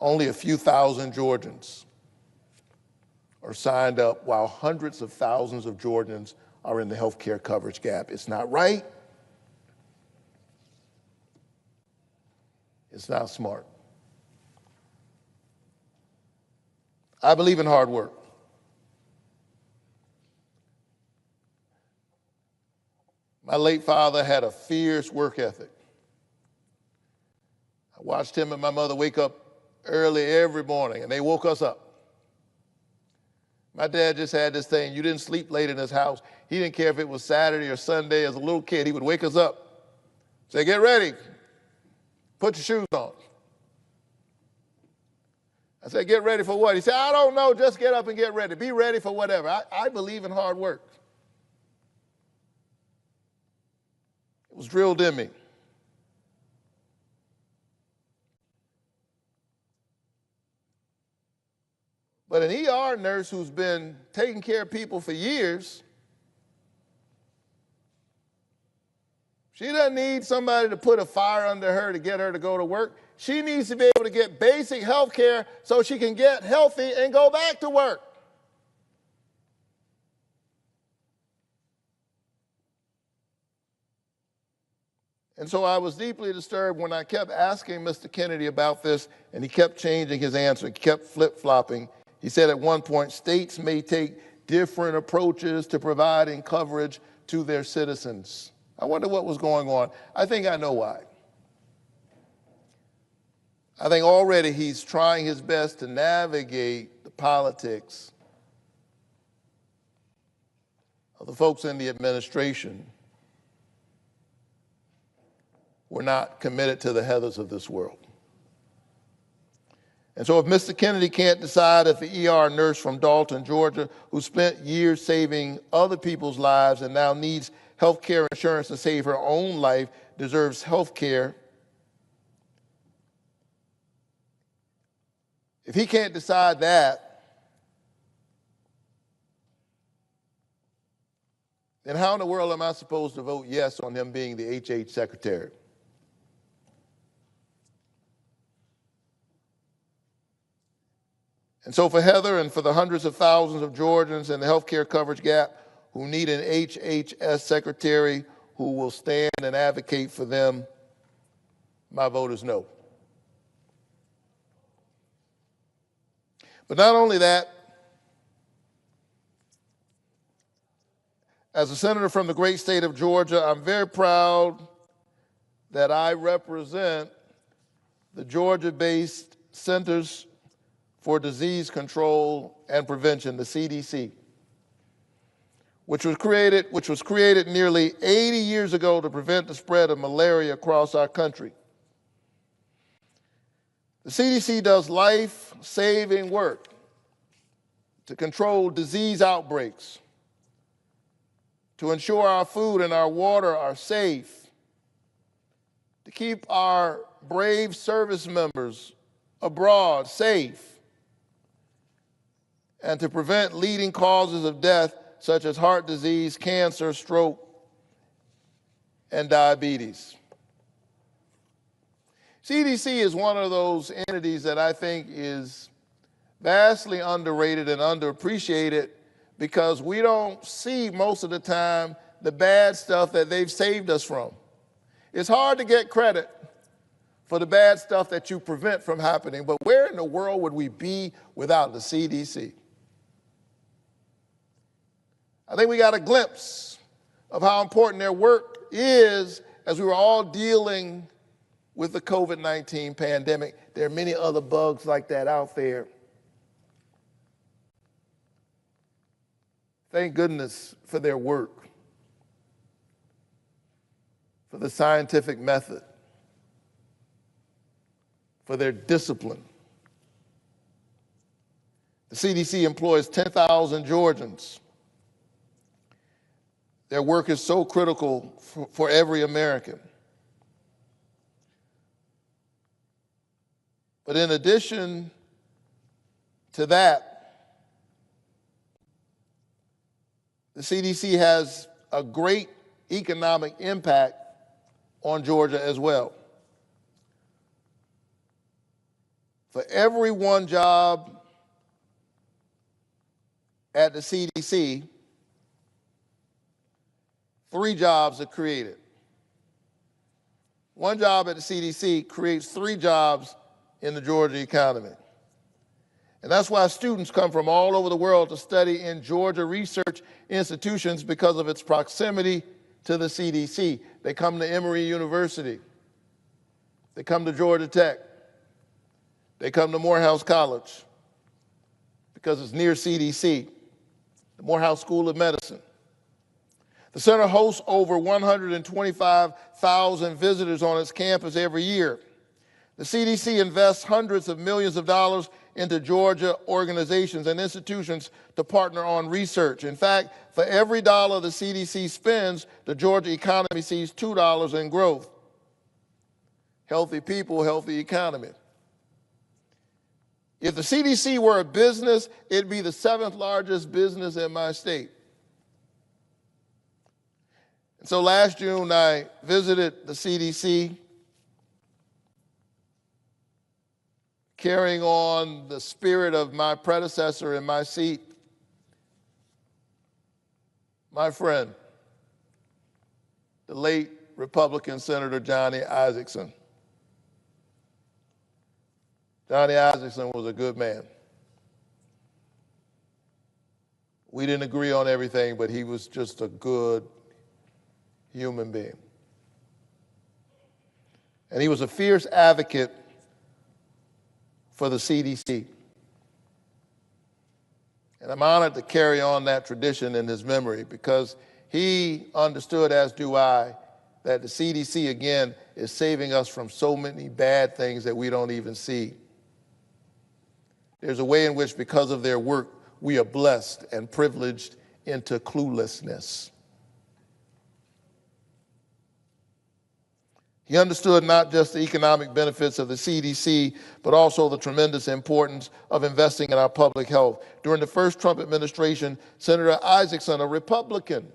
only a few thousand Georgians are signed up while hundreds of thousands of Georgians are in the health care coverage gap. It's not right. It's not smart. I believe in hard work. My late father had a fierce work ethic. I watched him and my mother wake up early every morning, and they woke us up. My dad just had this thing, you didn't sleep late in his house. He didn't care if it was Saturday or Sunday. As a little kid, he would wake us up, say, get ready, put your shoes on. I said, get ready for what? He said, I don't know, just get up and get ready. Be ready for whatever. I believe in hard work. It was drilled in me. But an ER nurse who's been taking care of people for years, she doesn't need somebody to put a fire under her to get her to go to work. She needs to be able to get basic health care so she can get healthy and go back to work. And so I was deeply disturbed when I kept asking Mr. Kennedy about this, and he kept changing his answer, kept flip-flopping. He said at one point, states may take different approaches to providing coverage to their citizens. I wonder what was going on. I think I know why. I think already he's trying his best to navigate the politics of the folks in the administration who are not committed to the Heathers of this world. And so if Mr. Kennedy can't decide if the ER nurse from Dalton, Georgia, who spent years saving other people's lives and now needs health care insurance to save her own life, deserves health care, if he can't decide that, then how in the world am I supposed to vote yes on him being the HH secretary? And so for Heather and for the hundreds of thousands of Georgians in the health care coverage gap who need an HHS secretary who will stand and advocate for them, my vote is no. But not only that, as a senator from the great state of Georgia, I'm very proud that I represent the Georgia-based Centers for Disease Control and Prevention, the CDC, which was created nearly 80 years ago to prevent the spread of malaria across our country. The CDC does life-saving work to control disease outbreaks, to ensure our food and our water are safe, to keep our brave service members abroad safe, and to prevent leading causes of death such as heart disease, cancer, stroke, and diabetes. CDC is one of those entities that I think is vastly underrated and underappreciated because we don't see most of the time the bad stuff that they've saved us from. It's hard to get credit for the bad stuff that you prevent from happening, but where in the world would we be without the CDC? I think we got a glimpse of how important their work is as we were all dealing with the COVID-19 pandemic. There are many other bugs like that out there. Thank goodness for their work, for the scientific method, for their discipline. The CDC employs 10,000 Georgians. Their work is so critical for every American. But in addition to that, the CDC has a great economic impact on Georgia as well. For every one job at the CDC, 3 jobs are created. One job at the CDC creates 3 jobs in the Georgia economy. And that's why students come from all over the world to study in Georgia research institutions because of its proximity to the CDC. They come to Emory University. They come to Georgia Tech. They come to Morehouse College because it's near CDC, the Morehouse School of Medicine. The center hosts over 125,000 visitors on its campus every year. The CDC invests hundreds of millions of dollars into Georgia organizations and institutions to partner on research. In fact, for every dollar the CDC spends, the Georgia economy sees $2 in growth. Healthy people, healthy economy. If the CDC were a business, it'd be the 7th largest business in my state. And so last June, I visited the CDC, carrying on the spirit of my predecessor in my seat, my friend, the late Republican Senator Johnny Isakson. Johnny Isakson was a good man. We didn't agree on everything, but he was just a good human being. And he was a fierce advocate for the CDC. And I'm honored to carry on that tradition in his memory because he understood, as do I, that the CDC, again, is saving us from so many bad things that we don't even see. There's a way in which, because of their work, we are blessed and privileged into cluelessness. He understood not just the economic benefits of the CDC, but also the tremendous importance of investing in our public health. During the first Trump administration, Senator Isaacson, a Republican,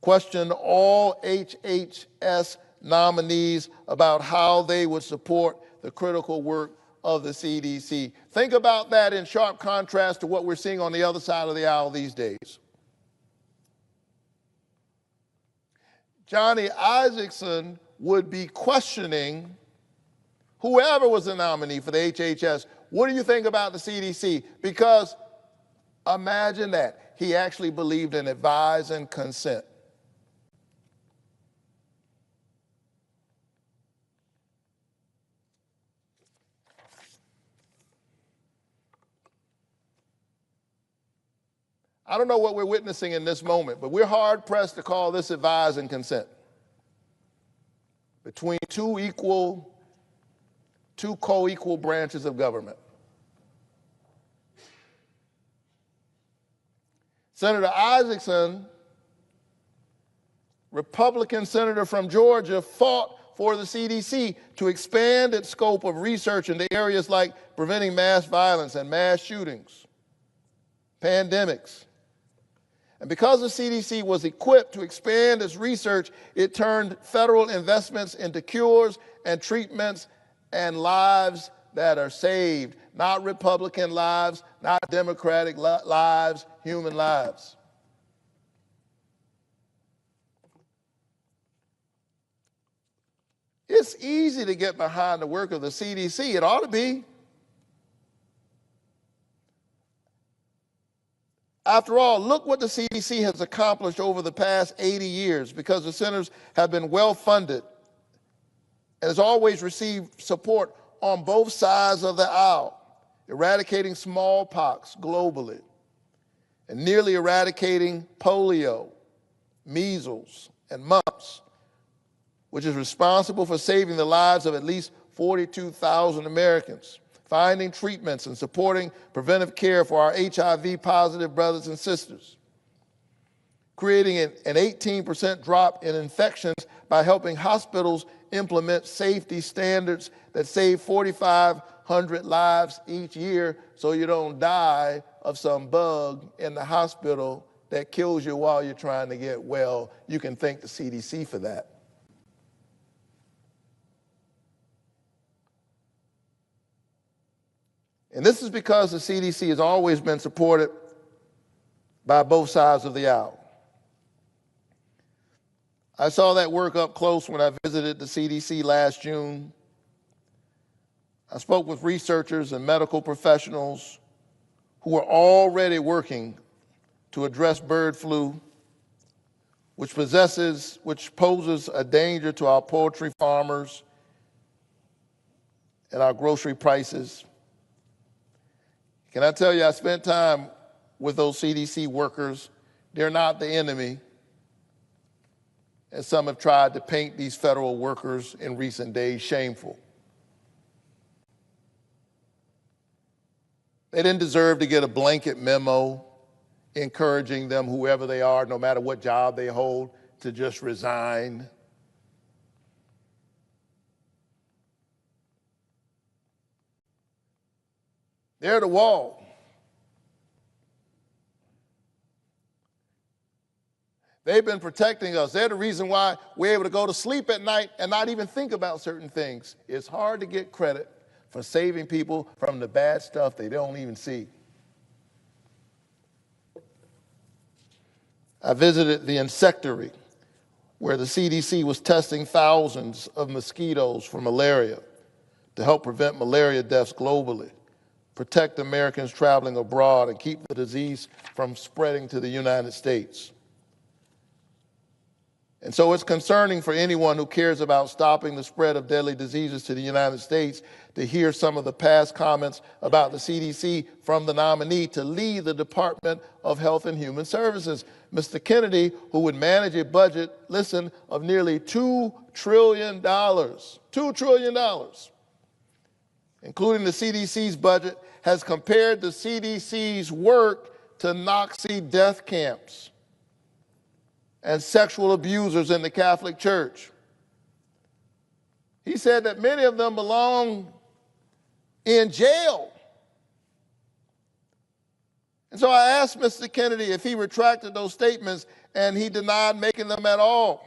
questioned all HHS nominees about how they would support the critical work of the CDC. Think about that in sharp contrast to what we're seeing on the other side of the aisle these days. Johnny Isaacson would be questioning whoever was the nominee for the HHS. What do you think about the CDC? Because imagine that. He actually believed in advise and consent. I don't know what we're witnessing in this moment, but we're hard-pressed to call this advise and consent between two co-equal branches of government. Senator Isaacson, Republican senator from Georgia, fought for the CDC to expand its scope of research into areas like preventing mass violence and mass shootings, pandemics. And because the CDC was equipped to expand its research, it turned federal investments into cures and treatments and lives that are saved. Not Republican lives, not Democratic lives, human lives. It's easy to get behind the work of the CDC. It ought to be. After all, look what the CDC has accomplished over the past 80 years because the centers have been well funded and has always received support on both sides of the aisle, eradicating smallpox globally and nearly eradicating polio, measles, and mumps, which is responsible for saving the lives of at least 42,000 Americans, finding treatments and supporting preventive care for our HIV-positive brothers and sisters, creating an 18% drop in infections by helping hospitals implement safety standards that save 4,500 lives each year so you don't die of some bug in the hospital that kills you while you're trying to get well. You can thank the CDC for that. And this is because the CDC has always been supported by both sides of the aisle. I saw that work up close when I visited the CDC last June. I spoke with researchers and medical professionals who are already working to address bird flu, which poses a danger to our poultry farmers and our grocery prices. Can I tell you, I spent time with those CDC workers. They're not the enemy, as some have tried to paint these federal workers in recent days shameful. They didn't deserve to get a blanket memo encouraging them, whoever they are, no matter what job they hold, to just resign. They're the wall. They've been protecting us. They're the reason why we're able to go to sleep at night and not even think about certain things. It's hard to get credit for saving people from the bad stuff they don't even see. I visited the insectary, where the CDC was testing thousands of mosquitoes for malaria to help prevent malaria deaths globally. protect Americans traveling abroad, and keep the disease from spreading to the United States. And so it's concerning for anyone who cares about stopping the spread of deadly diseases to the United States to hear some of the past comments about the CDC from the nominee to lead the Department of Health and Human Services, Mr. Kennedy, who would manage a budget, listen, of nearly $2 trillion, $2 trillion, including the CDC's budget, has compared the CDC's work to Nazi death camps and sexual abusers in the Catholic Church. He said that many of them belong in jail. And so I asked Mr. Kennedy if he retracted those statements, and he denied making them at all.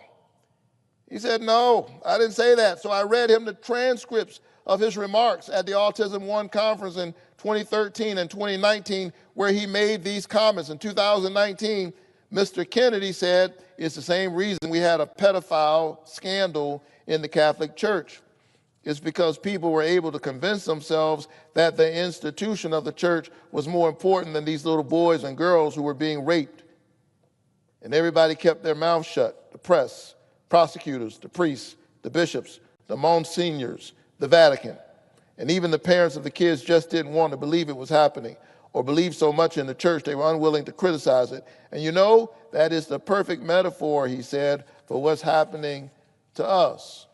He said, no, I didn't say that. So I read him the transcripts of his remarks at the Autism One conference in 2013 and 2019, where he made these comments. In 2019, Mr. Kennedy said, it's the same reason we had a pedophile scandal in the Catholic Church. It's because people were able to convince themselves that the institution of the church was more important than these little boys and girls who were being raped. And everybody kept their mouths shut, the press, prosecutors, the priests, the bishops, the monsignors, the Vatican. And even the parents of the kids just didn't want to believe it was happening or believe so much in the church they were unwilling to criticize it. And you know, that is the perfect metaphor, he said, for what's happening to us.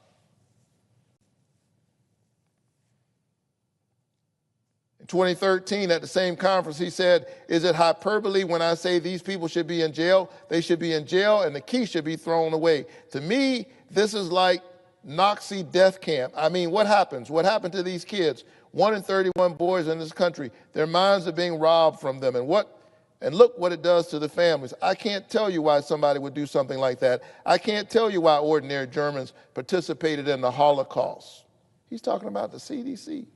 In 2013, at the same conference, he said, is it hyperbole when I say these people should be in jail? They should be in jail and the key should be thrown away. To me, this is like Nazi death camp. I mean, what happens? What happened to these kids? 1 in 31 boys in this country, their minds are being robbed from them. And look what it does to the families. I can't tell you why somebody would do something like that. I can't tell you why ordinary Germans participated in the Holocaust. He's talking about the CDC.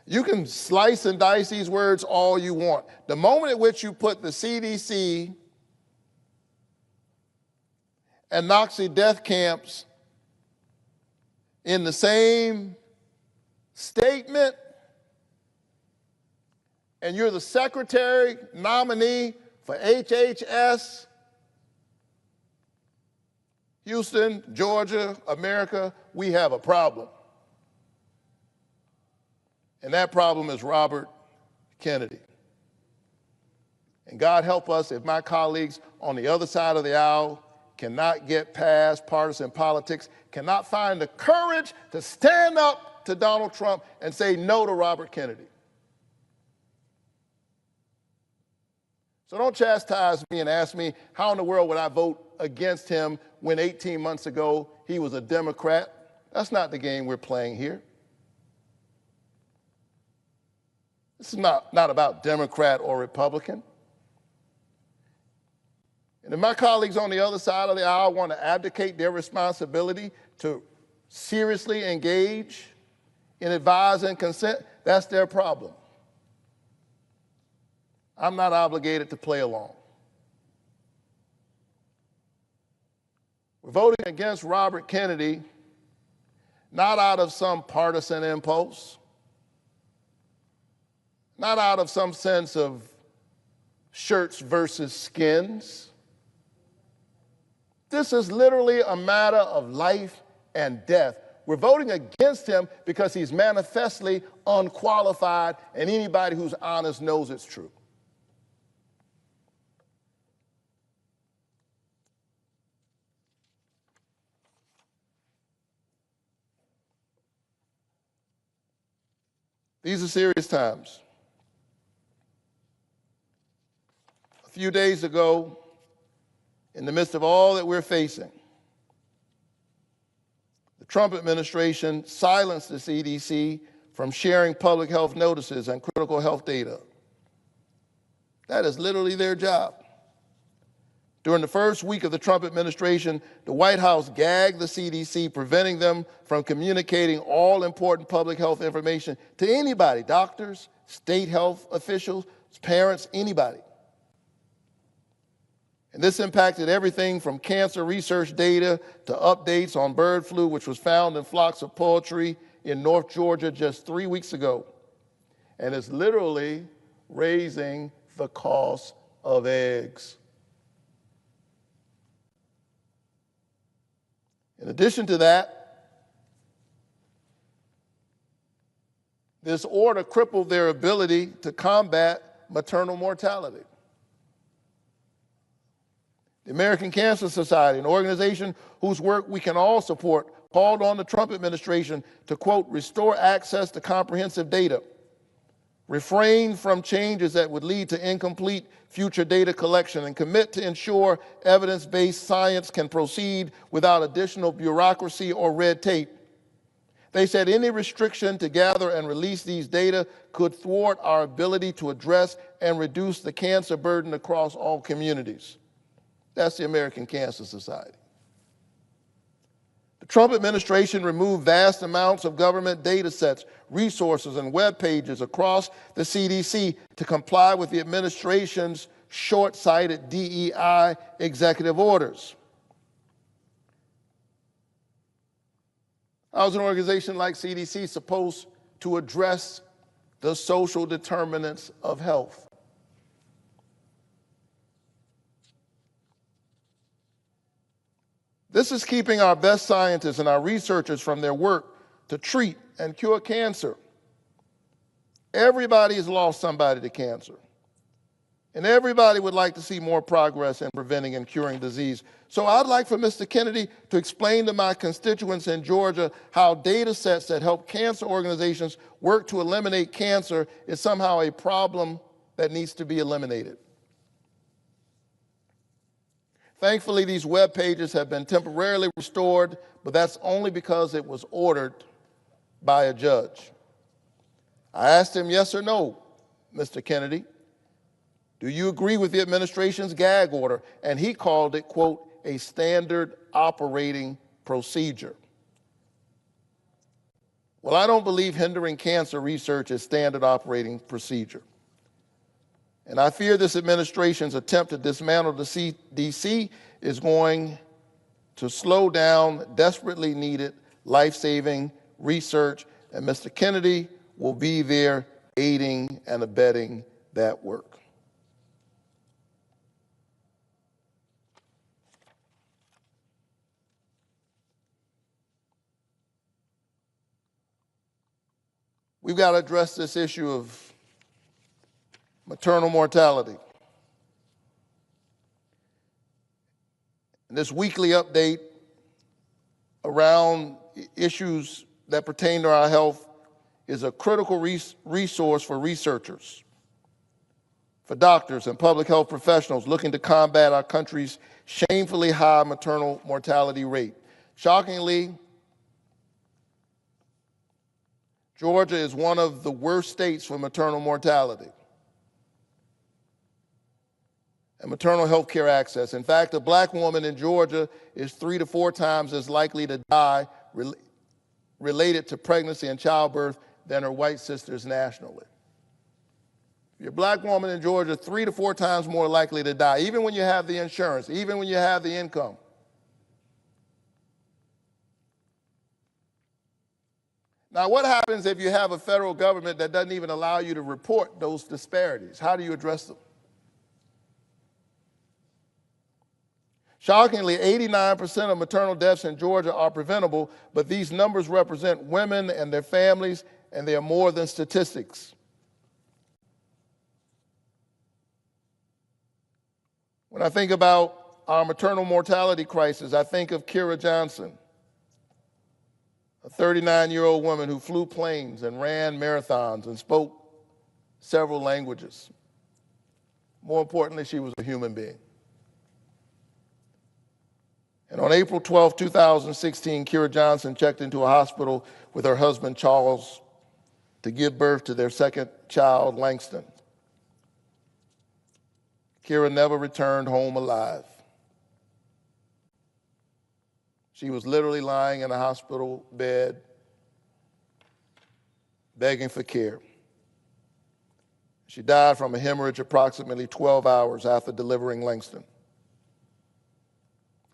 You can slice and dice these words all you want. The moment at which you put the CDC and Nazi death camps in the same statement, and you're the secretary nominee for HHS, Houston, Georgia, America, we have a problem. And that problem is Robert Kennedy. And God help us if my colleagues on the other side of the aisle cannot get past partisan politics, cannot find the courage to stand up to Donald Trump and say no to Robert Kennedy. So don't chastise me and ask me how in the world would I vote against him when 18 months ago he was a Democrat. That's not the game we're playing here. This is not about Democrat or Republican. And if my colleagues on the other side of the aisle want to abdicate their responsibility to seriously engage in advise and consent, that's their problem. I'm not obligated to play along. We're voting against Robert Kennedy not out of some partisan impulse, not out of some sense of shirts versus skins. This is literally a matter of life and death. We're voting against him because he's manifestly unqualified, and anybody who's honest knows it's true. These are serious times. A few days ago, in the midst of all that we're facing, the Trump administration silenced the CDC from sharing public health notices and critical health data. That is literally their job. During the first week of the Trump administration, the White House gagged the CDC, preventing them from communicating all important public health information to anybody, doctors, state health officials, parents, anybody. And this impacted everything from cancer research data to updates on bird flu, which was found in flocks of poultry in North Georgia just 3 weeks ago. And it's literally raising the cost of eggs. In addition to that, this order crippled their ability to combat maternal mortality. The American Cancer Society, an organization whose work we can all support, called on the Trump administration to, quote, restore access to comprehensive data, refrain from changes that would lead to incomplete future data collection, and commit to ensure evidence-based science can proceed without additional bureaucracy or red tape. They said any restriction to gather and release these data could thwart our ability to address and reduce the cancer burden across all communities. That's the American Cancer Society. The Trump administration removed vast amounts of government data sets, resources, and web pages across the CDC to comply with the administration's short-sighted DEI executive orders. How is an organization like CDC supposed to address the social determinants of health? This is keeping our best scientists and our researchers from their work to treat and cure cancer. Everybody has lost somebody to cancer. And everybody would like to see more progress in preventing and curing disease. So I'd like for Mr. Kennedy to explain to my constituents in Georgia how data sets that help cancer organizations work to eliminate cancer is somehow a problem that needs to be eliminated. Thankfully, these web pages have been temporarily restored, but that's only because it was ordered by a judge. I asked him, yes or no, Mr. Kennedy, do you agree with the administration's gag order? And he called it, quote, a standard operating procedure. Well, I don't believe hindering cancer research is standard operating procedure. And I fear this administration's attempt to dismantle the CDC is going to slow down desperately needed life-saving research, and Mr. Kennedy will be there aiding and abetting that work. We've got to address this issue of maternal mortality. And this weekly update around issues that pertain to our health is a critical resource for researchers, for doctors and public health professionals looking to combat our country's shamefully high maternal mortality rate. Shockingly, Georgia is one of the worst states for maternal mortality and maternal health care access. In fact, a black woman in Georgia is 3 to 4 times as likely to die related to pregnancy and childbirth than her white sisters nationally. You're a black woman in Georgia, 3 to 4 times more likely to die, even when you have the insurance, even when you have the income. Now, what happens if you have a federal government that doesn't even allow you to report those disparities? How do you address them? Shockingly, 89% of maternal deaths in Georgia are preventable, but these numbers represent women and their families, and they are more than statistics. When I think about our maternal mortality crisis, I think of Kira Johnson, a 39-year-old woman who flew planes and ran marathons and spoke several languages. More importantly, she was a human being. And on April 12, 2016, Kira Johnson checked into a hospital with her husband, Charles, to give birth to their second child, Langston. Kira never returned home alive. She was literally lying in a hospital bed, begging for care. She died from a hemorrhage approximately 12 hours after delivering Langston.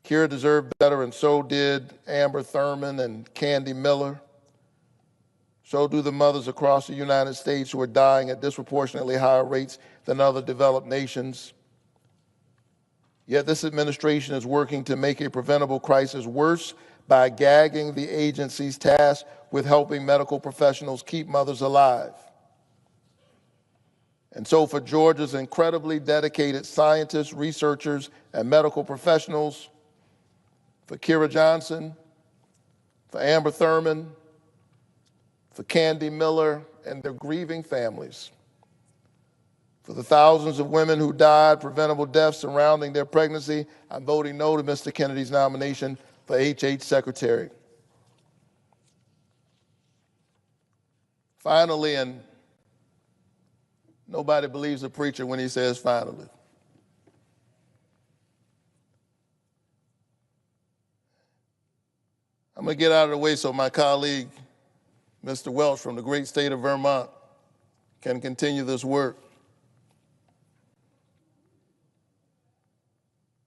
Kira deserved better, and so did Amber Thurman and Candy Miller. So do the mothers across the United States who are dying at disproportionately higher rates than other developed nations. Yet this administration is working to make a preventable crisis worse by gagging the agencies tasked with helping medical professionals keep mothers alive. And so for Georgia's incredibly dedicated scientists, researchers, and medical professionals, for Kira Johnson, for Amber Thurman, for Candy Miller and their grieving families, for the thousands of women who died preventable deaths surrounding their pregnancy, I'm voting no to Mr. Kennedy's nomination for HH Secretary. Finally, and nobody believes a preacher when he says finally, I'm going to get out of the way so my colleague, Mr. Welch from the great state of Vermont, can continue this work.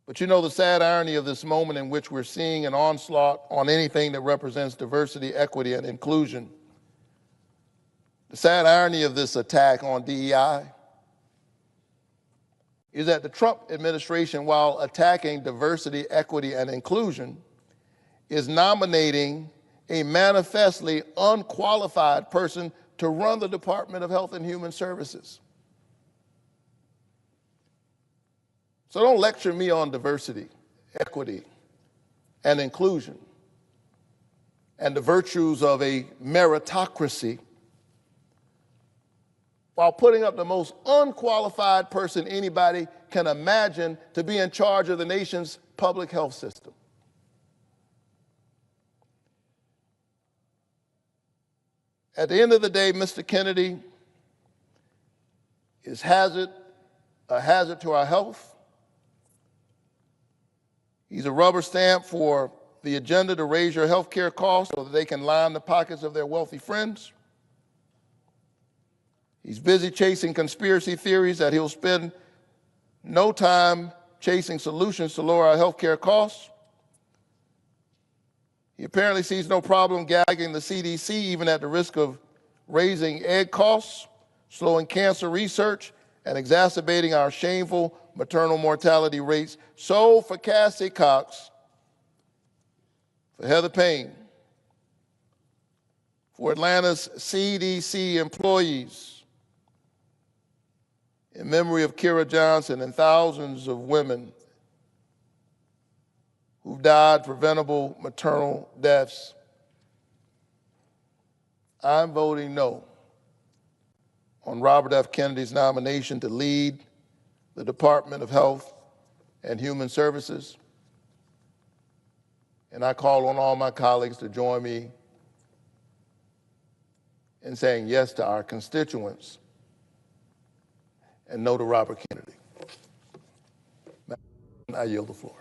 But you know the sad irony of this moment in which we're seeing an onslaught on anything that represents diversity, equity, and inclusion. The sad irony of this attack on DEI is that the Trump administration, while attacking diversity, equity, and inclusion, is nominating a manifestly unqualified person to run the Department of Health and Human Services. So don't lecture me on diversity, equity, and inclusion, and the virtues of a meritocracy, while putting up the most unqualified person anybody can imagine to be in charge of the nation's public health system. At the end of the day, Mr. Kennedy is a hazard to our health. He's a rubber stamp for the agenda to raise your health care costs so that they can line the pockets of their wealthy friends. He's busy chasing conspiracy theories that he'll spend no time chasing solutions to lower our health care costs. He apparently sees no problem gagging the CDC, even at the risk of raising egg costs, slowing cancer research, and exacerbating our shameful maternal mortality rates. So for Cassie Cox, for Heather Payne, for Atlanta's CDC employees, in memory of Kira Johnson and thousands of women who've died preventable maternal deaths, I'm voting no on Robert F. Kennedy's nomination to lead the Department of Health and Human Services. And I call on all my colleagues to join me in saying yes to our constituents and no to Robert Kennedy. I yield the floor.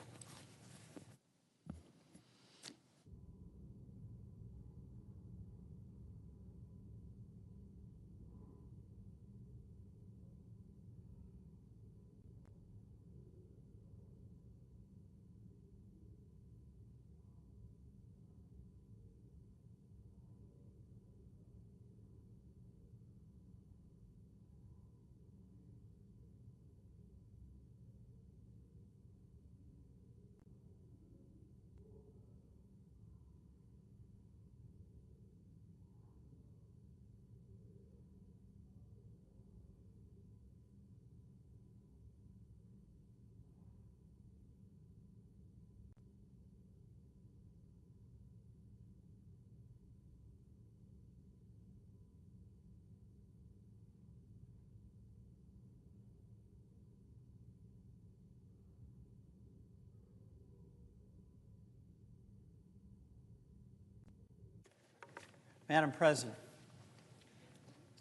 Madam President.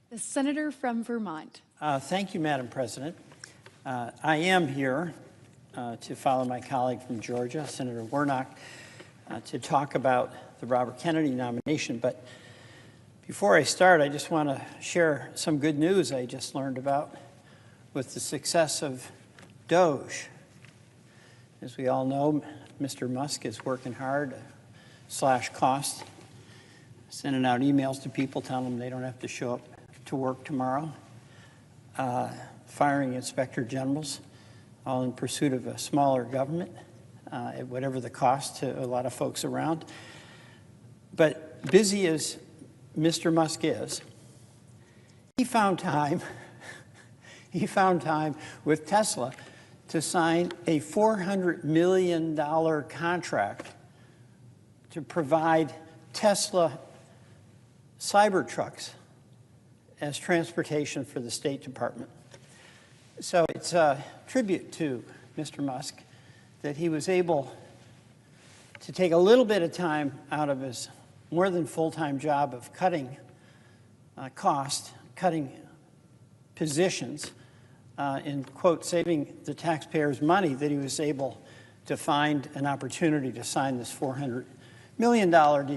The senator from Vermont. Thank you, Madam President. I am here to follow my colleague from Georgia, Senator Warnock, to talk about the Robert Kennedy nomination. But before I start, I just want to share some good news I just learned about with the success of DOGE. As we all know, Mr. Musk is working hard to slash costs, sending out emails to people telling them they don't have to show up to work tomorrow, firing inspector generals, all in pursuit of a smaller government, at whatever the cost to a lot of folks around. But busy as Mr. Musk is, he found time with Tesla to sign a $400 million contract to provide Tesla Cybertrucks as transportation for the State Department. So it's a tribute to Mr. Musk that he was able to take a little bit of time out of his more than full-time job of cutting cost, cutting positions, in, quote, saving the taxpayers' money, that he was able to find an opportunity to sign this $400 million deal.